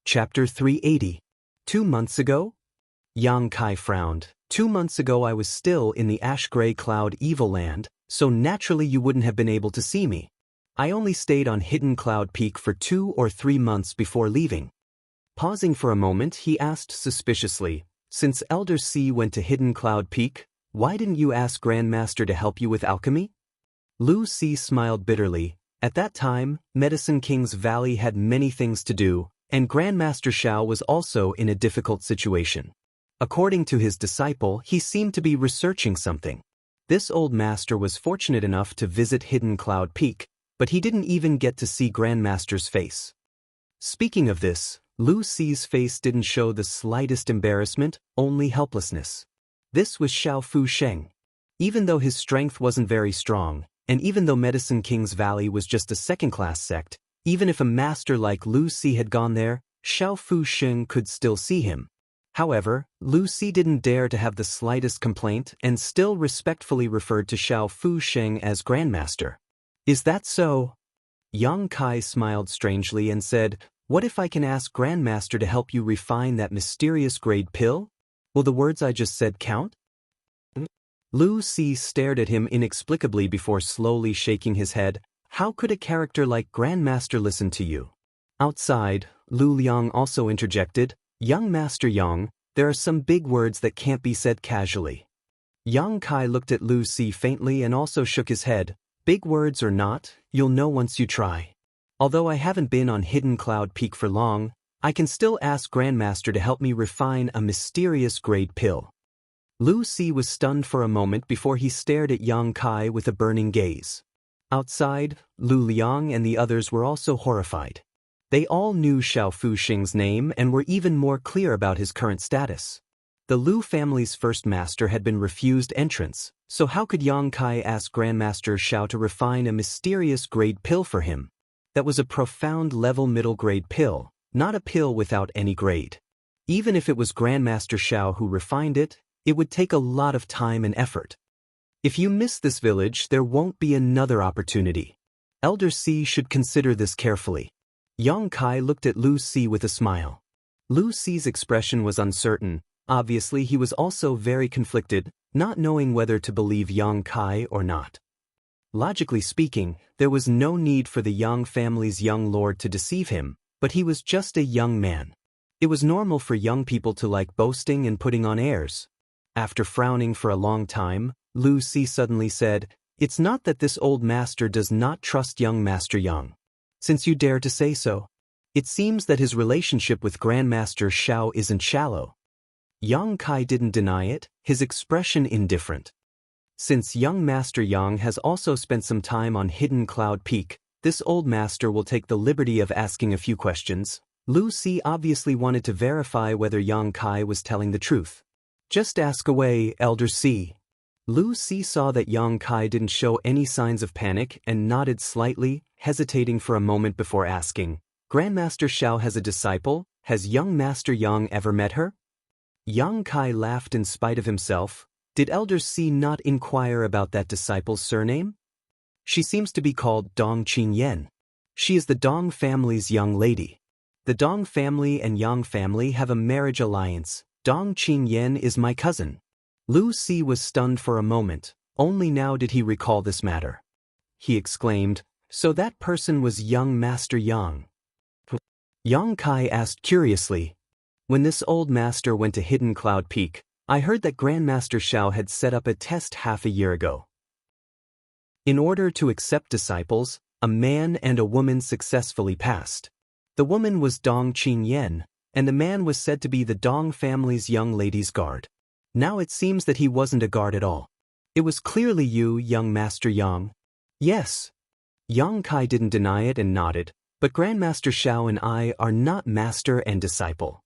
Chapter 380. 2 months ago? Yang Kai frowned. 2 months ago I was still in the ash-gray cloud evil land, so naturally you wouldn't have been able to see me. I only stayed on Hidden Cloud Peak for 2 or 3 months before leaving. Pausing for a moment, he asked suspiciously, "Since Elder C went to Hidden Cloud Peak, why didn't you ask Grandmaster to help you with alchemy?" Lu Si smiled bitterly. At that time, Medicine King's Valley had many things to do, and Grandmaster Xiao was also in a difficult situation. According to his disciple, he seemed to be researching something. This old master was fortunate enough to visit Hidden Cloud Peak, but he didn't even get to see Grandmaster's face. Speaking of this, Lu Si's face didn't show the slightest embarrassment, only helplessness. This was Xiao Fu Sheng. Even though his strength wasn't very strong, and even though Medicine King's Valley was just a second-class sect, even if a master like Lu Si had gone there, Xiao Fu Sheng could still see him. However, Lu Si didn't dare to have the slightest complaint and still respectfully referred to Xiao Fu Sheng as Grandmaster. "Is that so?" Yang Kai smiled strangely and said, "What if I can ask Grandmaster to help you refine that mysterious grade pill? Will the words I just said count?" Lu Si stared at him inexplicably before slowly shaking his head. How could a character like Grandmaster listen to you? Outside, Lu Liang also interjected, "Young Master Yang, there are some big words that can't be said casually." Yang Kai looked at Lu Si faintly and also shook his head. "Big words or not, you'll know once you try. Although I haven't been on Hidden Cloud Peak for long, I can still ask Grandmaster to help me refine a mysterious grade pill." Lu Si was stunned for a moment before he stared at Yang Kai with a burning gaze. Outside, Lu Liang and the others were also horrified. They all knew Xiao Fu Sheng's name and were even more clear about his current status. The Lu family's first master had been refused entrance, so how could Yang Kai ask Grandmaster Xiao to refine a mysterious grade pill for him? That was a profound level middle grade pill, not a pill without any grade. Even if it was Grandmaster Xiao who refined it, it would take a lot of time and effort. If you miss this village, there won't be another opportunity. Elder C should consider this carefully. Yang Kai looked at Lu Si with a smile. Lu Si's expression was uncertain. Obviously, he was also very conflicted, not knowing whether to believe Yang Kai or not. Logically speaking, there was no need for the Yang family's young lord to deceive him, but he was just a young man. It was normal for young people to like boasting and putting on airs. After frowning for a long time, Lu Si suddenly said, "It's not that this old master does not trust young Master Yang. Since you dare to say so, it seems that his relationship with Grandmaster Xiao isn't shallow." Yang Kai didn't deny it, his expression indifferent. Since young Master Yang has also spent some time on Hidden Cloud Peak, this old master will take the liberty of asking a few questions. Lu Si obviously wanted to verify whether Yang Kai was telling the truth. "Just ask away, Elder C." Lu Si saw that Yang Kai didn't show any signs of panic and nodded slightly, hesitating for a moment before asking, "Grandmaster Xiao has a disciple? Has young Master Yang ever met her?" Yang Kai laughed in spite of himself. Did Elder C not inquire about that disciple's surname? "She seems to be called Dong Qingyan. She is the Dong family's young lady. The Dong family and Yang family have a marriage alliance. Dong Qingyan is my cousin." Lu Si was stunned for a moment. Only now did he recall this matter. He exclaimed, "So that person was young Master Yang?" Yang Kai asked curiously, "When this old master went to Hidden Cloud Peak, I heard that Grandmaster Xiao had set up a test half a year ago. In order to accept disciples, a man and a woman successfully passed. The woman was Dong Qingyan, and the man was said to be the Dong family's young lady's guard. Now it seems that he wasn't a guard at all. It was clearly you, young Master Yang." "Yes." Yang Kai didn't deny it and nodded, "But Grandmaster Xiao and I are not master and disciple."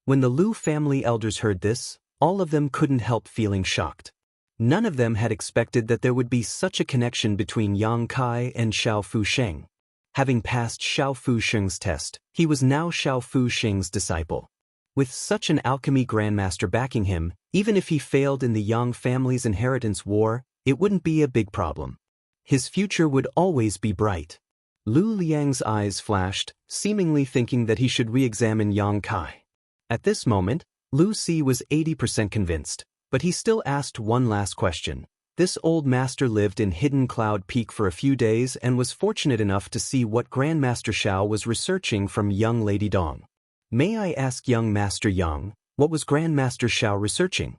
When the Lu family elders heard this, all of them couldn't help feeling shocked. None of them had expected that there would be such a connection between Yang Kai and Xiao Fu Sheng. Having passed Xiao Fu Sheng's test, he was now Xiao Fu Sheng's disciple. With such an alchemy grandmaster backing him, even if he failed in the Yang family's inheritance war, it wouldn't be a big problem. His future would always be bright. Lu Liang's eyes flashed, seemingly thinking that he should re-examine Yang Kai. At this moment, Lu Si was 80% convinced, but he still asked one last question. This old master lived in Hidden Cloud Peak for a few days and was fortunate enough to see what Grandmaster Xiao was researching from young Lady Dong. May I ask young Master Yang, what was Grandmaster Xiao researching?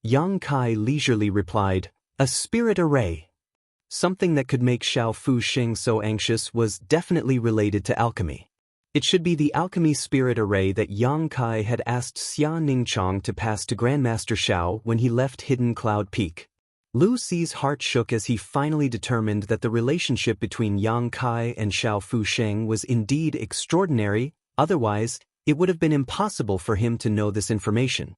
Yang Kai leisurely replied, a spirit array. Something that could make Xiao Fu Xing so anxious was definitely related to alchemy. It should be the alchemy spirit array that Yang Kai had asked Xia Ningchong to pass to Grandmaster Xiao when he left Hidden Cloud Peak. Lu Si's heart shook as he finally determined that the relationship between Yang Kai and Xiao Fu Sheng was indeed extraordinary, otherwise, it would have been impossible for him to know this information.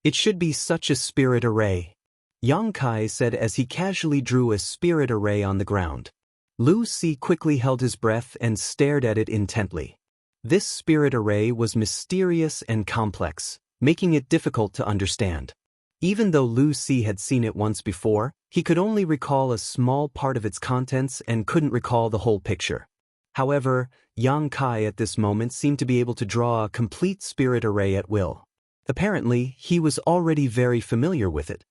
It should be such a spirit array, Yang Kai said as he casually drew a spirit array on the ground. Lu Si quickly held his breath and stared at it intently. This spirit array was mysterious and complex, making it difficult to understand. Even though Lu Si had seen it once before, he could only recall a small part of its contents and couldn't recall the whole picture. However, Yang Kai at this moment seemed to be able to draw a complete spirit array at will. Apparently, he was already very familiar with it.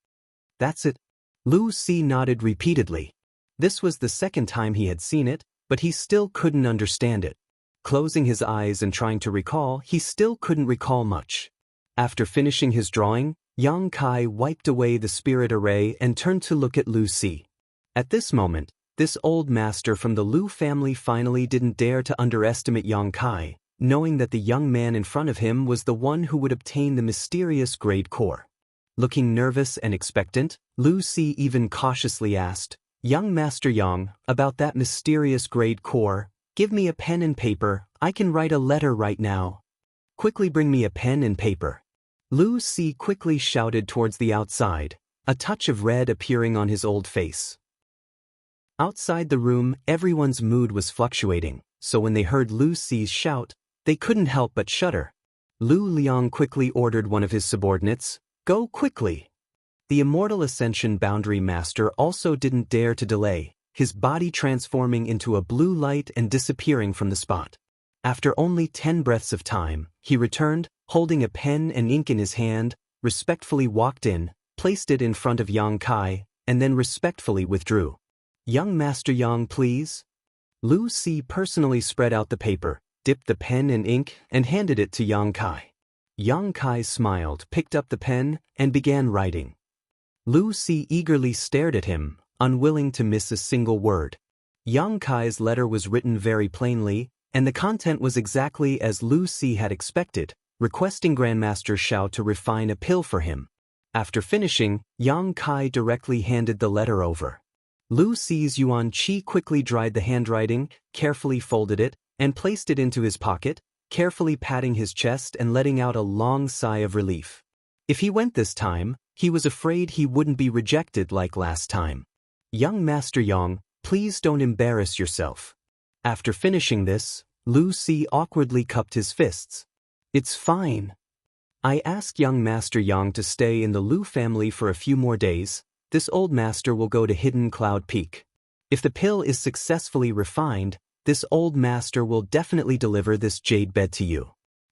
That's it. Lu Si nodded repeatedly. This was the second time he had seen it, but he still couldn't understand it. Closing his eyes and trying to recall, he still couldn't recall much. After finishing his drawing, Yang Kai wiped away the spirit array and turned to look at Lu Si. At this moment, this old master from the Lu family finally didn't dare to underestimate Yang Kai, knowing that the young man in front of him was the one who would obtain the mysterious grade core. Looking nervous and expectant, Lu Si even cautiously asked, "Young Master Yang, about that mysterious grade core, give me a pen and paper, I can write a letter right now." "Quickly bring me a pen and paper." Lu Si quickly shouted towards the outside, a touch of red appearing on his old face. Outside the room, everyone's mood was fluctuating, so when they heard Lu Si's shout, they couldn't help but shudder. Lu Liang quickly ordered one of his subordinates, "Go quickly." The Immortal Ascension Boundary Master also didn't dare to delay, his body transforming into a blue light and disappearing from the spot. After only 10 breaths of time, he returned, holding a pen and ink in his hand, respectfully walked in, placed it in front of Yang Kai, and then respectfully withdrew. "Young Master Yang, please." Lu Si personally spread out the paper, dipped the pen in ink, and handed it to Yang Kai. Yang Kai smiled, picked up the pen, and began writing. Lu Si eagerly stared at him, unwilling to miss a single word. Yang Kai's letter was written very plainly, and the content was exactly as Lu Si had expected, requesting Grandmaster Xiao to refine a pill for him. After finishing, Yang Kai directly handed the letter over. Lu Si's Yuan Qi quickly dried the handwriting, carefully folded it, and placed it into his pocket, carefully patting his chest and letting out a long sigh of relief. If he went this time, he was afraid he wouldn't be rejected like last time. "Young Master Yang, please don't embarrass yourself." After finishing this, Lu Si awkwardly cupped his fists. "It's fine. I asked young Master Yang to stay in the Lu family for a few more days. This old master will go to Hidden Cloud Peak. If the pill is successfully refined, this old master will definitely deliver this jade bed to you."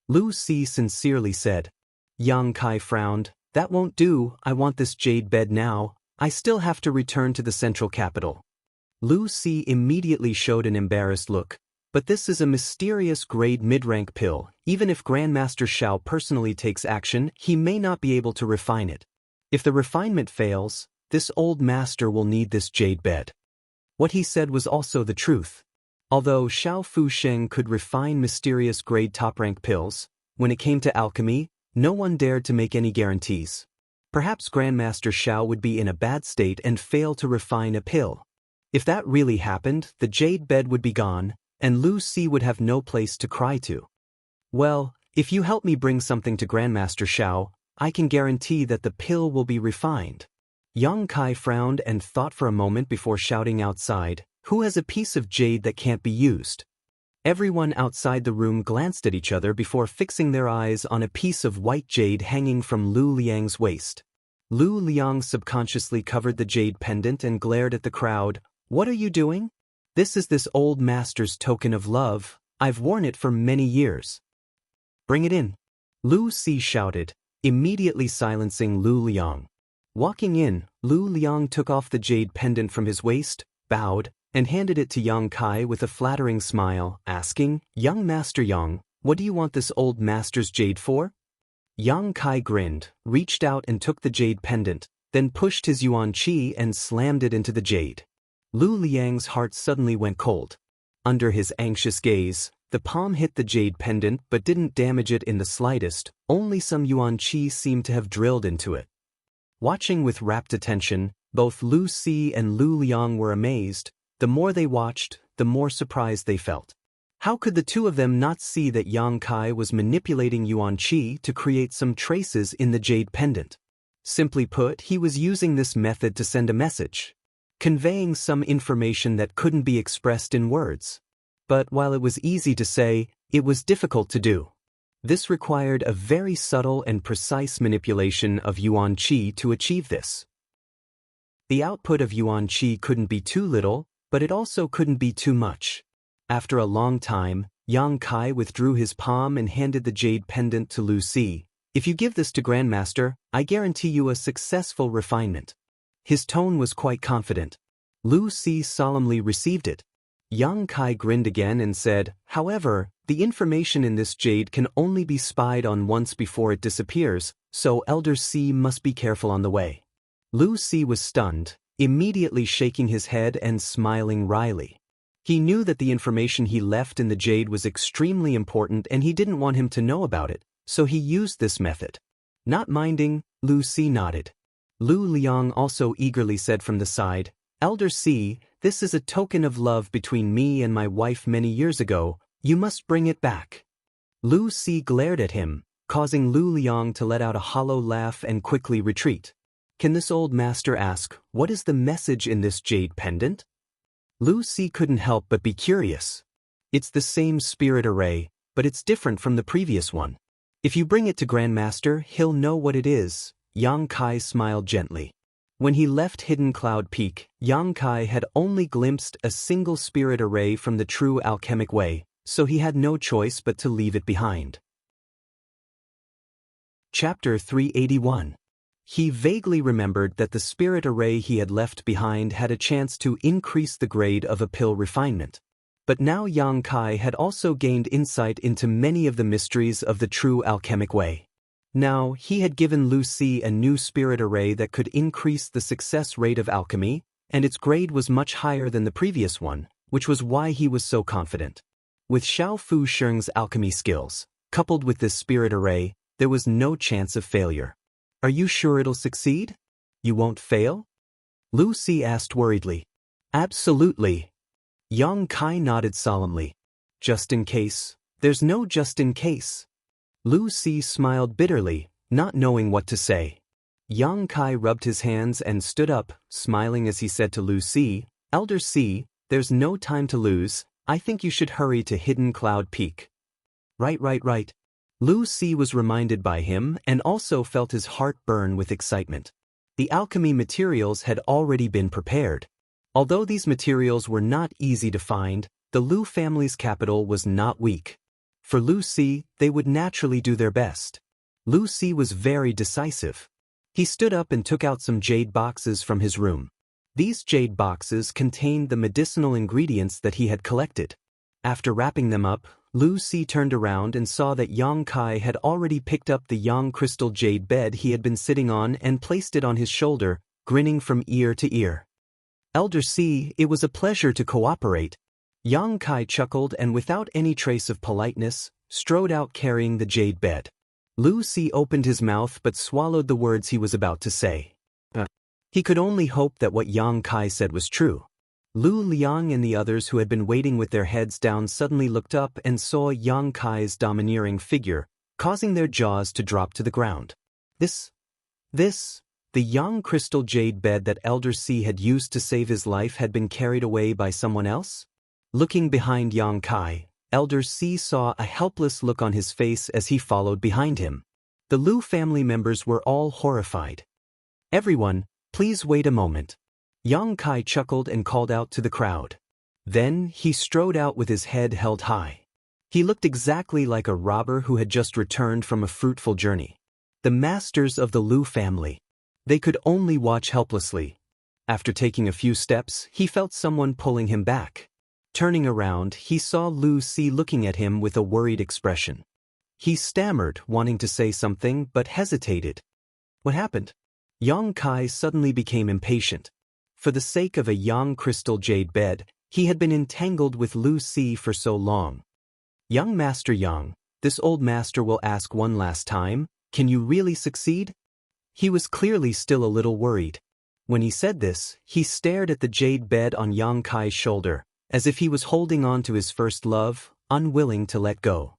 Lu Si sincerely said. Yang Kai frowned. "That won't do, I want this jade bed now, I still have to return to the central capital." Lu Si immediately showed an embarrassed look. "But this is a mysterious grade mid-rank pill, even if Grandmaster Xiao personally takes action, he may not be able to refine it. If the refinement fails, this old master will need this jade bed." What he said was also the truth. Although Xiao Fu Sheng could refine mysterious grade top-rank pills, when it came to alchemy, no one dared to make any guarantees. Perhaps Grandmaster Xiao would be in a bad state and fail to refine a pill. If that really happened, the jade bed would be gone, and Lu Si would have no place to cry to. "Well, if you help me bring something to Grandmaster Xiao, I can guarantee that the pill will be refined." Yang Kai frowned and thought for a moment before shouting outside, "Who has a piece of jade that can't be used?" Everyone outside the room glanced at each other before fixing their eyes on a piece of white jade hanging from Lu Liang's waist. Lu Liang subconsciously covered the jade pendant and glared at the crowd. "What are you doing?" This is this old master's token of love. I've worn it for many years. Bring it in. Lu Si shouted, immediately silencing Lu Liang. Walking in, Lu Liang took off the jade pendant from his waist, bowed, and handed it to Yang Kai with a flattering smile, asking, Young Master Yang, what do you want this old master's jade for? Yang Kai grinned, reached out and took the jade pendant, then pushed his yuan qi and slammed it into the jade. Lu Liang's heart suddenly went cold. Under his anxious gaze, the palm hit the jade pendant but didn't damage it in the slightest, only some yuan qi seemed to have drilled into it. Watching with rapt attention, both Lu Si and Lu Liang were amazed. The more they watched, the more surprised they felt. How could the two of them not see that Yang Kai was manipulating yuan qi to create some traces in the jade pendant? Simply put, he was using this method to send a message, conveying some information that couldn't be expressed in words. But while it was easy to say, it was difficult to do. This required a very subtle and precise manipulation of yuan qi to achieve this. The output of yuan qi couldn't be too little, but it also couldn't be too much. After a long time, Yang Kai withdrew his palm and handed the jade pendant to Lu Si. If you give this to Grandmaster, I guarantee you a successful refinement. His tone was quite confident. Lu Si solemnly received it. Yang Kai grinned again and said, however, the information in this jade can only be spied on once before it disappears, so Elder Si must be careful on the way. Lu Si was stunned, immediately shaking his head and smiling wryly. He knew that the information he left in the jade was extremely important and he didn't want him to know about it, so he used this method. Not minding, Lu Si nodded. Lu Liang also eagerly said from the side, Elder Si, this is a token of love between me and my wife many years ago. You must bring it back. Lu Si glared at him, causing Lu Liang to let out a hollow laugh and quickly retreat. Can this old master ask, what is the message in this jade pendant? Lu Si couldn't help but be curious. It's the same spirit array, but it's different from the previous one. If you bring it to Grandmaster, he'll know what it is. Yang Kai smiled gently. When he left Hidden Cloud Peak, Yang Kai had only glimpsed a single spirit array from the true alchemic way, so he had no choice but to leave it behind. Chapter 381. He vaguely remembered that the spirit array he had left behind had a chance to increase the grade of a pill refinement. But now Yang Kai had also gained insight into many of the mysteries of the true alchemic way. Now, he had given Lu Si a new spirit array that could increase the success rate of alchemy, and its grade was much higher than the previous one, which was why he was so confident. With Xiao Fu Sheng's alchemy skills, coupled with this spirit array, there was no chance of failure. Are you sure it'll succeed? You won't fail? Lu Si asked worriedly. Absolutely. Yang Kai nodded solemnly. Just in case. There's no just in case. Lu Si smiled bitterly, not knowing what to say. Yang Kai rubbed his hands and stood up, smiling as he said to Lu Si, Elder Si, there's no time to lose. I think you should hurry to Hidden Cloud Peak. Right. Lu Si was reminded by him and also felt his heart burn with excitement. The alchemy materials had already been prepared. Although these materials were not easy to find, the Lu family's capital was not weak. For Lu Si, they would naturally do their best. Lu Si was very decisive. He stood up and took out some jade boxes from his room. These jade boxes contained the medicinal ingredients that he had collected. After wrapping them up, Lu Si turned around and saw that Yang Kai had already picked up the yang crystal jade bed he had been sitting on and placed it on his shoulder, grinning from ear to ear. Elder Si, it was a pleasure to cooperate. Yang Kai chuckled and without any trace of politeness, strode out carrying the jade bed. Lu Si opened his mouth but swallowed the words he was about to say. He could only hope that what Yang Kai said was true. Lu Liang and the others who had been waiting with their heads down suddenly looked up and saw Yang Kai's domineering figure, causing their jaws to drop to the ground. The yang crystal jade bed that Elder Si had used to save his life had been carried away by someone else? Looking behind Yang Kai, Elder Si saw a helpless look on his face as he followed behind him. The Lu family members were all horrified. Everyone, please wait a moment. Yang Kai chuckled and called out to the crowd. Then he strode out with his head held high. He looked exactly like a robber who had just returned from a fruitful journey. The masters of the Lu family. They could only watch helplessly. After taking a few steps, he felt someone pulling him back. Turning around, he saw Lu Si looking at him with a worried expression. He stammered, wanting to say something, but hesitated. What happened? Yang Kai suddenly became impatient. For the sake of a Yang crystal jade bed, he had been entangled with Lu Si for so long. Young Master Yang, this old master will ask one last time, can you really succeed? He was clearly still a little worried. When he said this, he stared at the jade bed on Yang Kai's shoulder, as if he was holding on to his first love, unwilling to let go.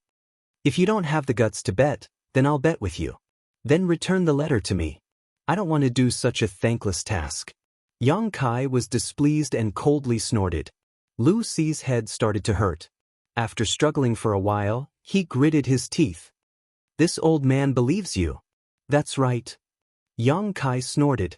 If you don't have the guts to bet, then I'll bet with you. Then return the letter to me. I don't want to do such a thankless task. Yang Kai was displeased and coldly snorted. Lu Si's head started to hurt. After struggling for a while, he gritted his teeth. This old man believes you. That's right. Yang Kai snorted.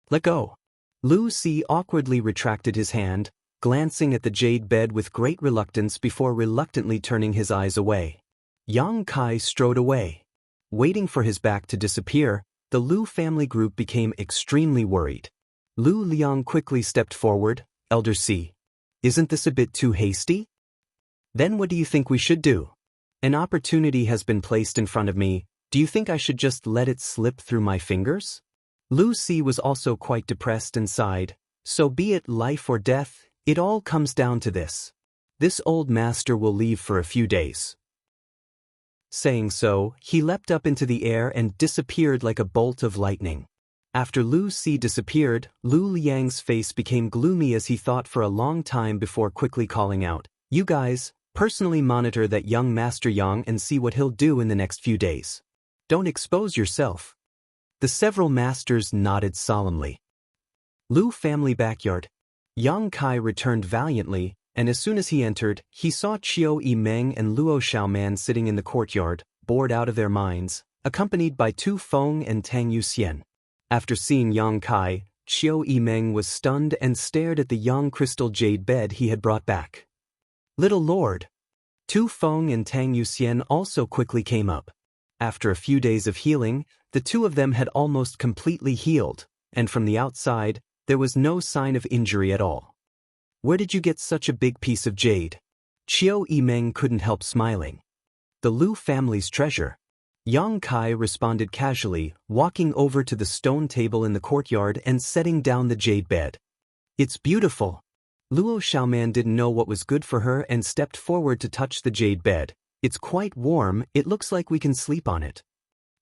Let go. Lu Si awkwardly retracted his hand, glancing at the jade bed with great reluctance before reluctantly turning his eyes away. Yang Kai strode away. Waiting for his back to disappear, the Lu family group became extremely worried. Lu Liang quickly stepped forward. Elder Si, isn't this a bit too hasty? Then what do you think we should do? An opportunity has been placed in front of me. Do you think I should just let it slip through my fingers? Lu Si was also quite depressed and sighed. So be it life or death, it all comes down to this. This old master will leave for a few days. Saying so, he leapt up into the air and disappeared like a bolt of lightning. After Lu Si disappeared, Lu Liang's face became gloomy as he thought for a long time before quickly calling out, "You guys, personally monitor that young Master Yang and see what he'll do in the next few days. Don't expose yourself." The several masters nodded solemnly. Lu family backyard. Yang Kai returned valiantly, and as soon as he entered, he saw Qiu Yimeng and Luo Xiaoman sitting in the courtyard, bored out of their minds, accompanied by Tu Feng and Tang Yuxian. After seeing Yang Kai, Qiu Yimeng was stunned and stared at the Yang crystal jade bed he had brought back. Little Lord. Tu Feng and Tang Yuxian also quickly came up. After a few days of healing, the two of them had almost completely healed, and from the outside, there was no sign of injury at all. Where did you get such a big piece of jade? Qiu Yimeng couldn't help smiling. The Lu family's treasure. Yang Kai responded casually, walking over to the stone table in the courtyard and setting down the jade bed. It's beautiful. Luo Xiaoman didn't know what was good for her and stepped forward to touch the jade bed. It's quite warm, it looks like we can sleep on it.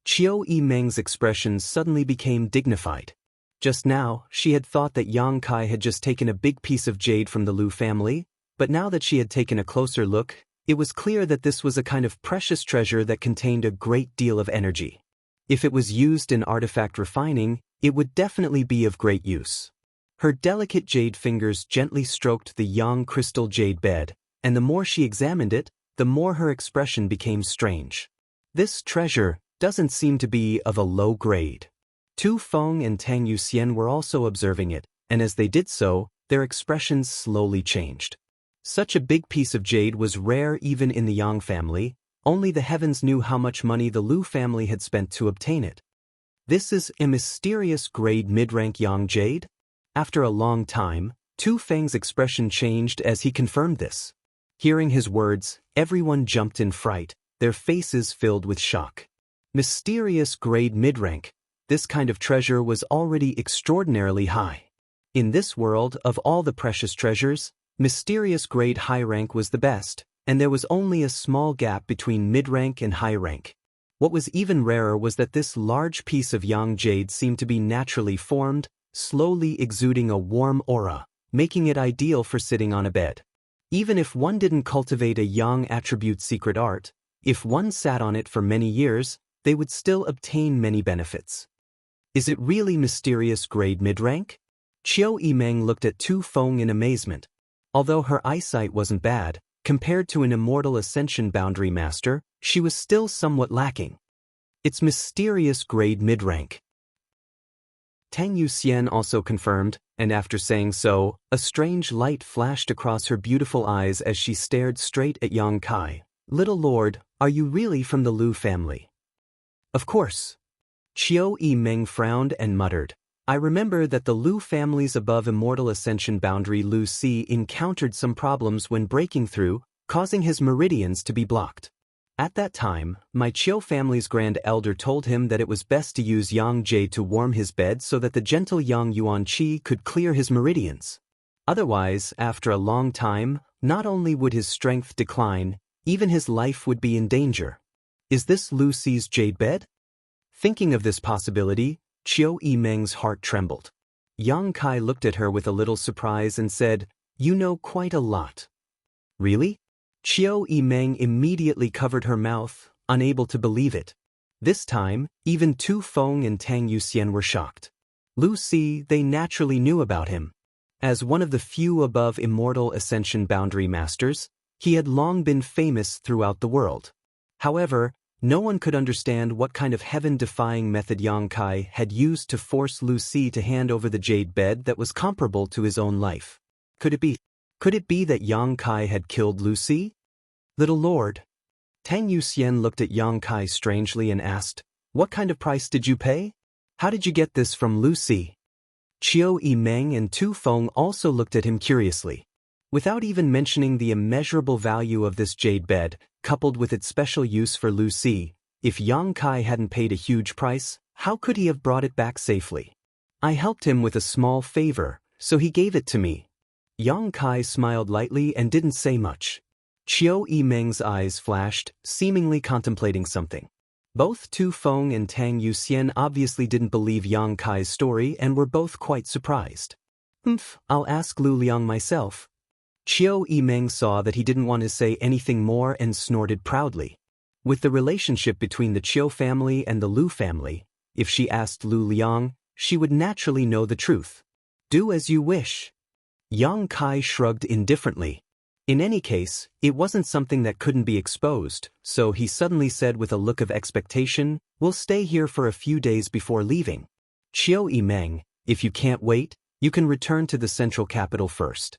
Qiu Yimeng's expression suddenly became dignified. Just now, she had thought that Yang Kai had just taken a big piece of jade from the Lu family, but now that she had taken a closer look, it was clear that this was a kind of precious treasure that contained a great deal of energy. If it was used in artifact refining, it would definitely be of great use. Her delicate jade fingers gently stroked the Yang crystal jade bed, and the more she examined it, the more her expression became strange. This treasure doesn't seem to be of a low grade. Tu Feng and Tang Yuxian were also observing it, and as they did so, their expressions slowly changed. Such a big piece of jade was rare even in the Yang family, only the heavens knew how much money the Lu family had spent to obtain it. This is a mysterious grade mid-rank Yang jade? After a long time, Tu Feng's expression changed as he confirmed this. Hearing his words, everyone jumped in fright, their faces filled with shock. Mysterious grade mid-rank. This kind of treasure was already extraordinarily high. In this world, of all the precious treasures, mysterious grade high rank was the best, and there was only a small gap between mid-rank and high rank. What was even rarer was that this large piece of Yang jade seemed to be naturally formed, slowly exuding a warm aura, making it ideal for sitting on a bed. Even if one didn't cultivate a Yang attribute secret art, if one sat on it for many years, they would still obtain many benefits. Is it really mysterious grade mid-rank? Qiu Yimeng looked at Tu Feng in amazement. Although her eyesight wasn't bad, compared to an immortal ascension boundary master, she was still somewhat lacking. It's mysterious grade mid-rank. Tang Yuxian also confirmed, and after saying so, a strange light flashed across her beautiful eyes as she stared straight at Yang Kai. Little Lord, are you really from the Lu family? Of course. Qiu Yimeng frowned and muttered. I remember that the Lu families above Immortal Ascension boundary Lu Si encountered some problems when breaking through, causing his meridians to be blocked. At that time, my Qiu family's grand elder told him that it was best to use Yang Jade to warm his bed so that the gentle Yang Yuan Qi could clear his meridians. Otherwise, after a long time, not only would his strength decline, even his life would be in danger. Is this Lu Si's jade bed? Thinking of this possibility, Qiu Yimeng's heart trembled. Yang Kai looked at her with a little surprise and said, You know quite a lot. Really? Qiu Yimeng immediately covered her mouth, unable to believe it. This time, even Tu Feng and Tang Yuxian were shocked. Lu Si, they naturally knew about him. As one of the few above Immortal Ascension boundary masters, he had long been famous throughout the world. However, no one could understand what kind of heaven-defying method Yang Kai had used to force Lu Si to hand over the jade bed that was comparable to his own life. Could it be that Yang Kai had killed Lu Si? Little Lord. Tang Yuxian looked at Yang Kai strangely and asked, What kind of price did you pay? How did you get this from Lu Si? Qiu Yimeng and Tu Feng also looked at him curiously. Without even mentioning the immeasurable value of this jade bed, coupled with its special use for Lu Si, if Yang Kai hadn't paid a huge price, how could he have brought it back safely? I helped him with a small favor, so he gave it to me. Yang Kai smiled lightly and didn't say much. Qiu Yimeng's eyes flashed, seemingly contemplating something. Both Tu Feng and Tang Yuxian obviously didn't believe Yang Kai's story and were both quite surprised. I'll ask Lu Liang myself. Qiu Yimeng saw that he didn't want to say anything more and snorted proudly. With the relationship between the Qiu family and the Lu family, if she asked Lu Liang, she would naturally know the truth. Do as you wish. Yang Kai shrugged indifferently. In any case, it wasn't something that couldn't be exposed, so he suddenly said with a look of expectation, We'll stay here for a few days before leaving. Qiu Yimeng, if you can't wait, you can return to the central capital first.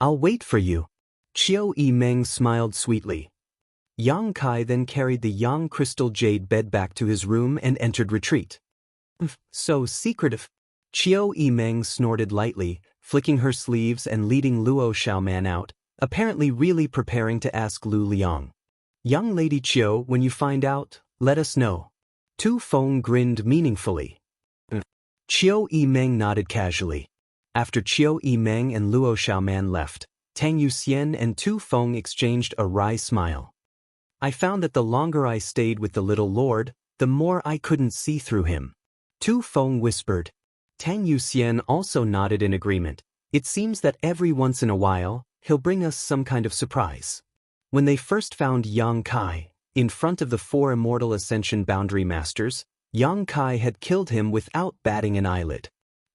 I'll wait for you. Qiu Yimeng smiled sweetly. Yang Kai then carried the Yang crystal jade bed back to his room and entered retreat. So secretive. Qiu Yimeng snorted lightly, flicking her sleeves and leading Luo Xiaoman out, apparently really preparing to ask Lu Liang. Young Lady Qiu, when you find out, let us know. Tu Feng grinned meaningfully. Qiu Yimeng nodded casually. After Qiu Yimeng and Luo Xiaoman left, Tang Yuxian and Tu Feng exchanged a wry smile. I found that the longer I stayed with the little lord, the more I couldn't see through him. Tu Feng whispered. Tang Yuxian also nodded in agreement. It seems that every once in a while, he'll bring us some kind of surprise. When they first found Yang Kai, in front of the 4 Immortal Ascension boundary masters, Yang Kai had killed him without batting an eyelid.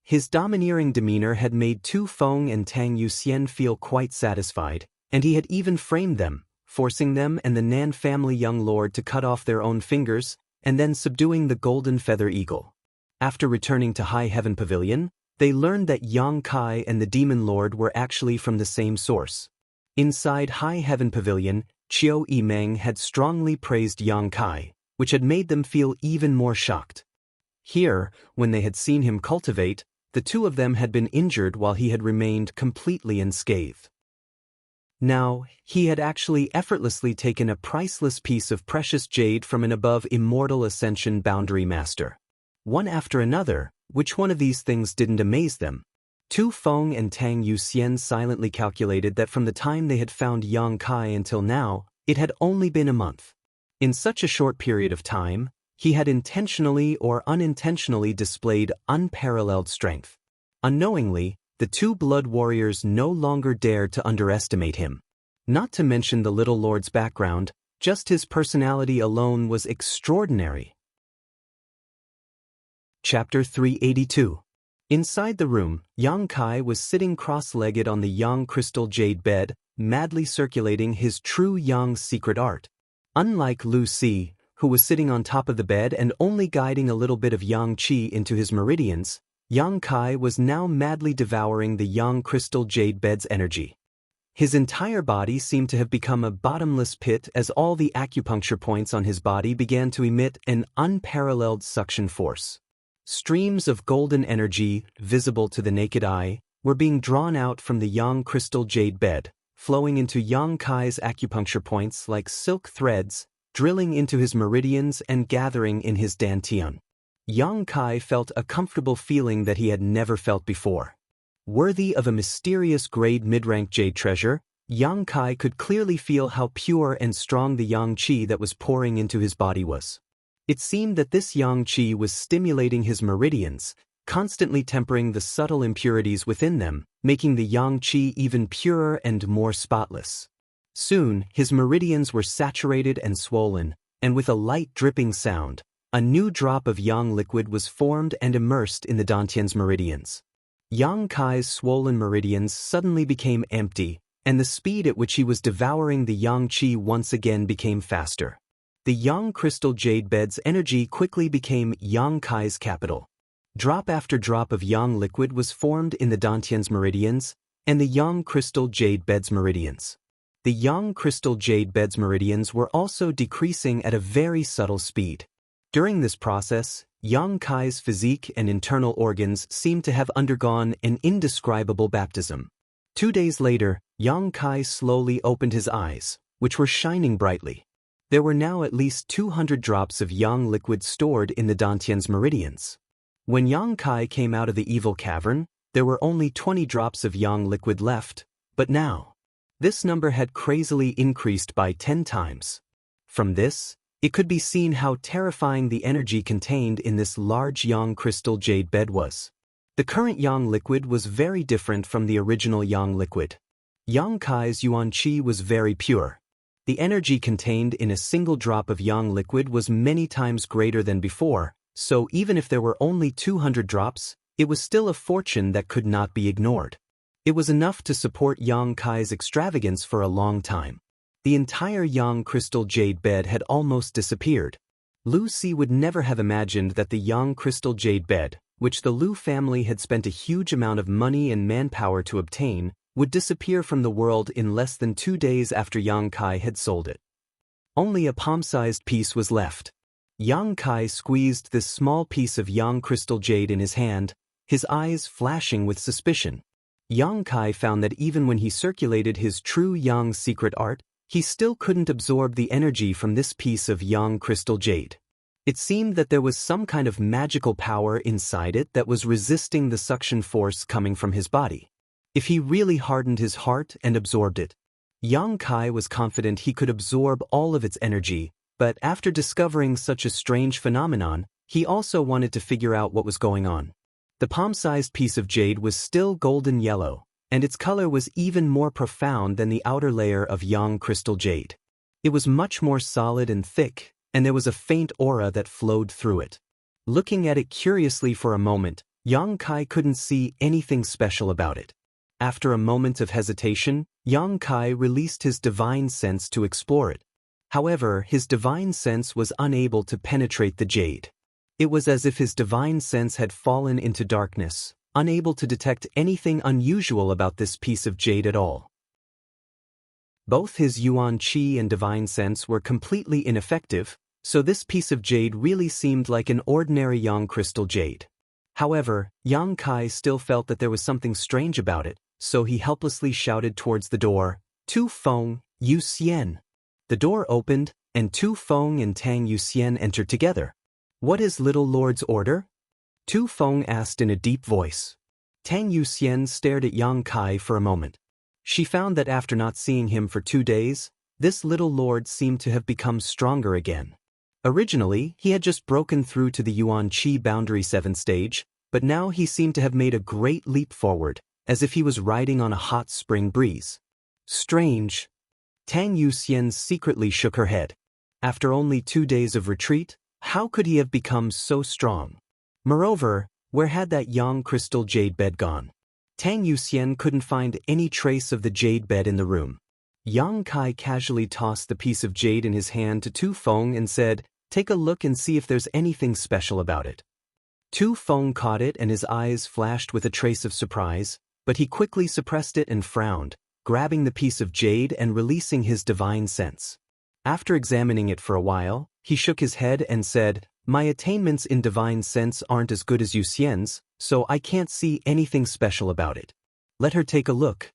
His domineering demeanor had made Tu Feng and Tang Yuxian feel quite satisfied, and he had even framed them, forcing them and the Nan family young lord to cut off their own fingers, and then subduing the golden feather eagle. After returning to High Heaven Pavilion, they learned that Yang Kai and the demon lord were actually from the same source. Inside High Heaven Pavilion, Qiu Yimeng had strongly praised Yang Kai, which had made them feel even more shocked. Here, when they had seen him cultivate, the two of them had been injured while he had remained completely unscathed. Now, he had actually effortlessly taken a priceless piece of precious jade from an above Immortal Ascension boundary master. One after another, which one of these things didn't amaze them? Tu Feng and Tang Yuxian silently calculated that from the time they had found Yang Kai until now, it had only been a month. In such a short period of time, he had intentionally or unintentionally displayed unparalleled strength. Unknowingly, the two blood warriors no longer dared to underestimate him. Not to mention the little lord's background, just his personality alone was extraordinary. Chapter 382. Inside the room, Yang Kai was sitting cross-legged on the Yang crystal jade bed, madly circulating his true Yang secret art. Unlike Lu Si, who was sitting on top of the bed and only guiding a little bit of yang qi into his meridians, Yang Kai was now madly devouring the yang crystal jade bed's energy. His entire body seemed to have become a bottomless pit as all the acupuncture points on his body began to emit an unparalleled suction force. Streams of golden energy, visible to the naked eye, were being drawn out from the yang crystal jade bed, flowing into Yang Kai's acupuncture points like silk threads, drilling into his meridians and gathering in his dantian. Yang Kai felt a comfortable feeling that he had never felt before. Worthy of a mysterious grade mid-rank jade treasure, Yang Kai could clearly feel how pure and strong the yang qi that was pouring into his body was. It seemed that this yang qi was stimulating his meridians, constantly tempering the subtle impurities within them, making the yang qi even purer and more spotless. Soon, his meridians were saturated and swollen, and with a light dripping sound, a new drop of yang liquid was formed and immersed in the dantian's meridians. Yang Kai's swollen meridians suddenly became empty, and the speed at which he was devouring the yang qi once again became faster. The yang crystal jade bed's energy quickly became Yang Kai's capital. Drop after drop of yang liquid was formed in the dantian's meridians and the yang crystal jade bed's meridians. The yang crystal jade bed's meridians were also decreasing at a very subtle speed. During this process, Yang Kai's physique and internal organs seemed to have undergone an indescribable baptism. 2 days later, Yang Kai slowly opened his eyes, which were shining brightly. There were now at least 200 drops of yang liquid stored in the dantian's meridians. When Yang Kai came out of the evil cavern, there were only 20 drops of yang liquid left, but now, this number had crazily increased by 10 times. From this, it could be seen how terrifying the energy contained in this large yang crystal jade bed was. The current yang liquid was very different from the original yang liquid. Yang Kai's yuan qi was very pure. The energy contained in a single drop of yang liquid was many times greater than before, so even if there were only 200 drops, it was still a fortune that could not be ignored. It was enough to support Yang Kai's extravagance for a long time. The entire yang crystal jade bed had almost disappeared. Lu Si would never have imagined that the yang crystal jade bed, which the Lu family had spent a huge amount of money and manpower to obtain, would disappear from the world in less than 2 days after Yang Kai had sold it. Only a palm-sized piece was left. Yang Kai squeezed this small piece of yang crystal jade in his hand, his eyes flashing with suspicion. Yang Kai found that even when he circulated his true yang secret art, he still couldn't absorb the energy from this piece of yang crystal jade. It seemed that there was some kind of magical power inside it that was resisting the suction force coming from his body. If he really hardened his heart and absorbed it, Yang Kai was confident he could absorb all of its energy, but after discovering such a strange phenomenon, he also wanted to figure out what was going on. The palm-sized piece of jade was still golden yellow, and its color was even more profound than the outer layer of yang crystal jade. It was much more solid and thick, and there was a faint aura that flowed through it. Looking at it curiously for a moment, Yang Kai couldn't see anything special about it. After a moment of hesitation, Yang Kai released his divine sense to explore it. However, his divine sense was unable to penetrate the jade. It was as if his divine sense had fallen into darkness, unable to detect anything unusual about this piece of jade at all. Both his yuan qi and divine sense were completely ineffective, so this piece of jade really seemed like an ordinary yang crystal jade. However, Yang Kai still felt that there was something strange about it, so he helplessly shouted towards the door, "Tu Feng, Yu Xian." The door opened, and Tu Feng and Tang Yuxian entered together. "What is little lord's order?" Tu Feng asked in a deep voice. Tang Yuxian stared at Yang Kai for a moment. She found that after not seeing him for 2 days, this little lord seemed to have become stronger again. Originally, he had just broken through to the Yuan Qi Boundary 7 stage, but now he seemed to have made a great leap forward, as if he was riding on a hot spring breeze. Strange. Tang Yuxian secretly shook her head. After only 2 days of retreat, how could he have become so strong? Moreover, where had that yang crystal jade bed gone? Tang Yuxian couldn't find any trace of the jade bed in the room. Yang Kai casually tossed the piece of jade in his hand to Tu Feng and said, Take a look and see if there's anything special about it. Tu Feng caught it and his eyes flashed with a trace of surprise, but he quickly suppressed it and frowned, grabbing the piece of jade and releasing his divine sense. After examining it for a while, he shook his head and said, "My attainments in divine sense aren't as good as Yu Xian's, so I can't see anything special about it. Let her take a look."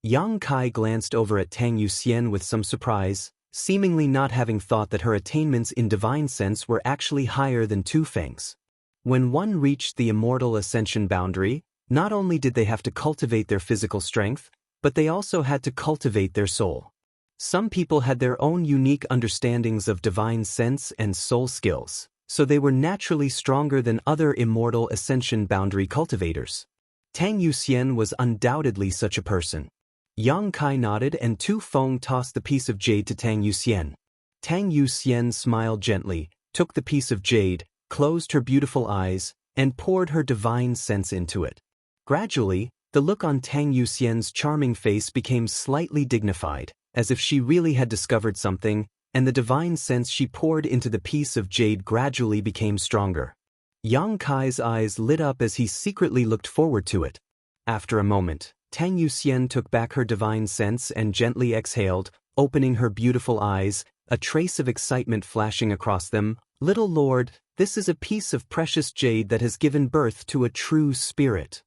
Yang Kai glanced over at Tang Yuxian with some surprise, seemingly not having thought that her attainments in divine sense were actually higher than Tu Feng's. When one reached the immortal ascension boundary, not only did they have to cultivate their physical strength, but they also had to cultivate their soul. Some people had their own unique understandings of divine sense and soul skills, so they were naturally stronger than other immortal ascension boundary cultivators. Tang Yuxian was undoubtedly such a person. Yang Kai nodded and Tu Feng tossed the piece of jade to Tang Yuxian. Tang Yuxian smiled gently, took the piece of jade, closed her beautiful eyes, and poured her divine sense into it. Gradually, the look on Tang Yuxian's charming face became slightly dignified, as if she really had discovered something, and the divine sense she poured into the piece of jade gradually became stronger. Yang Kai's eyes lit up as he secretly looked forward to it. After a moment, Tang Yuxian took back her divine sense and gently exhaled, opening her beautiful eyes, a trace of excitement flashing across them. "Little lord, this is a piece of precious jade that has given birth to a true spirit."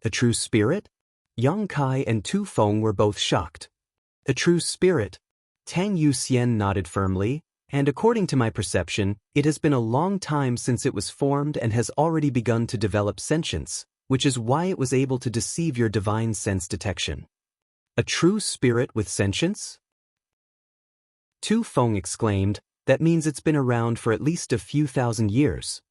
"A true spirit?" Yang Kai and Tu Feng were both shocked. "A true spirit?" Tang Yuxian nodded firmly, "And according to my perception, it has been a long time since it was formed and has already begun to develop sentience, which is why it was able to deceive your divine sense detection." "A true spirit with sentience?" Tu Feng exclaimed, "That means it's been around for at least a few thousand years."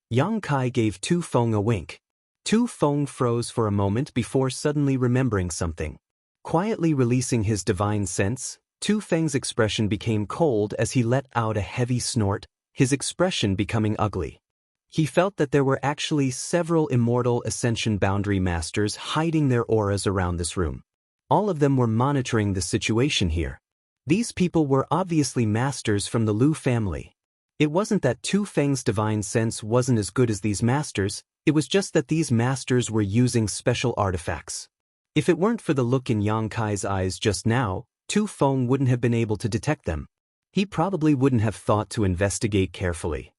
Yang Kai gave Tu Feng a wink. Tu Feng froze for a moment before suddenly remembering something. Quietly releasing his divine sense, Tu Feng's expression became cold as he let out a heavy snort, his expression becoming ugly. He felt that there were actually several immortal ascension boundary masters hiding their auras around this room. All of them were monitoring the situation here. These people were obviously masters from the Lu family. It wasn't that Tu Feng's divine sense wasn't as good as these masters, it was just that these masters were using special artifacts. If it weren't for the look in Yang Kai's eyes just now, Tu Feng wouldn't have been able to detect them. He probably wouldn't have thought to investigate carefully.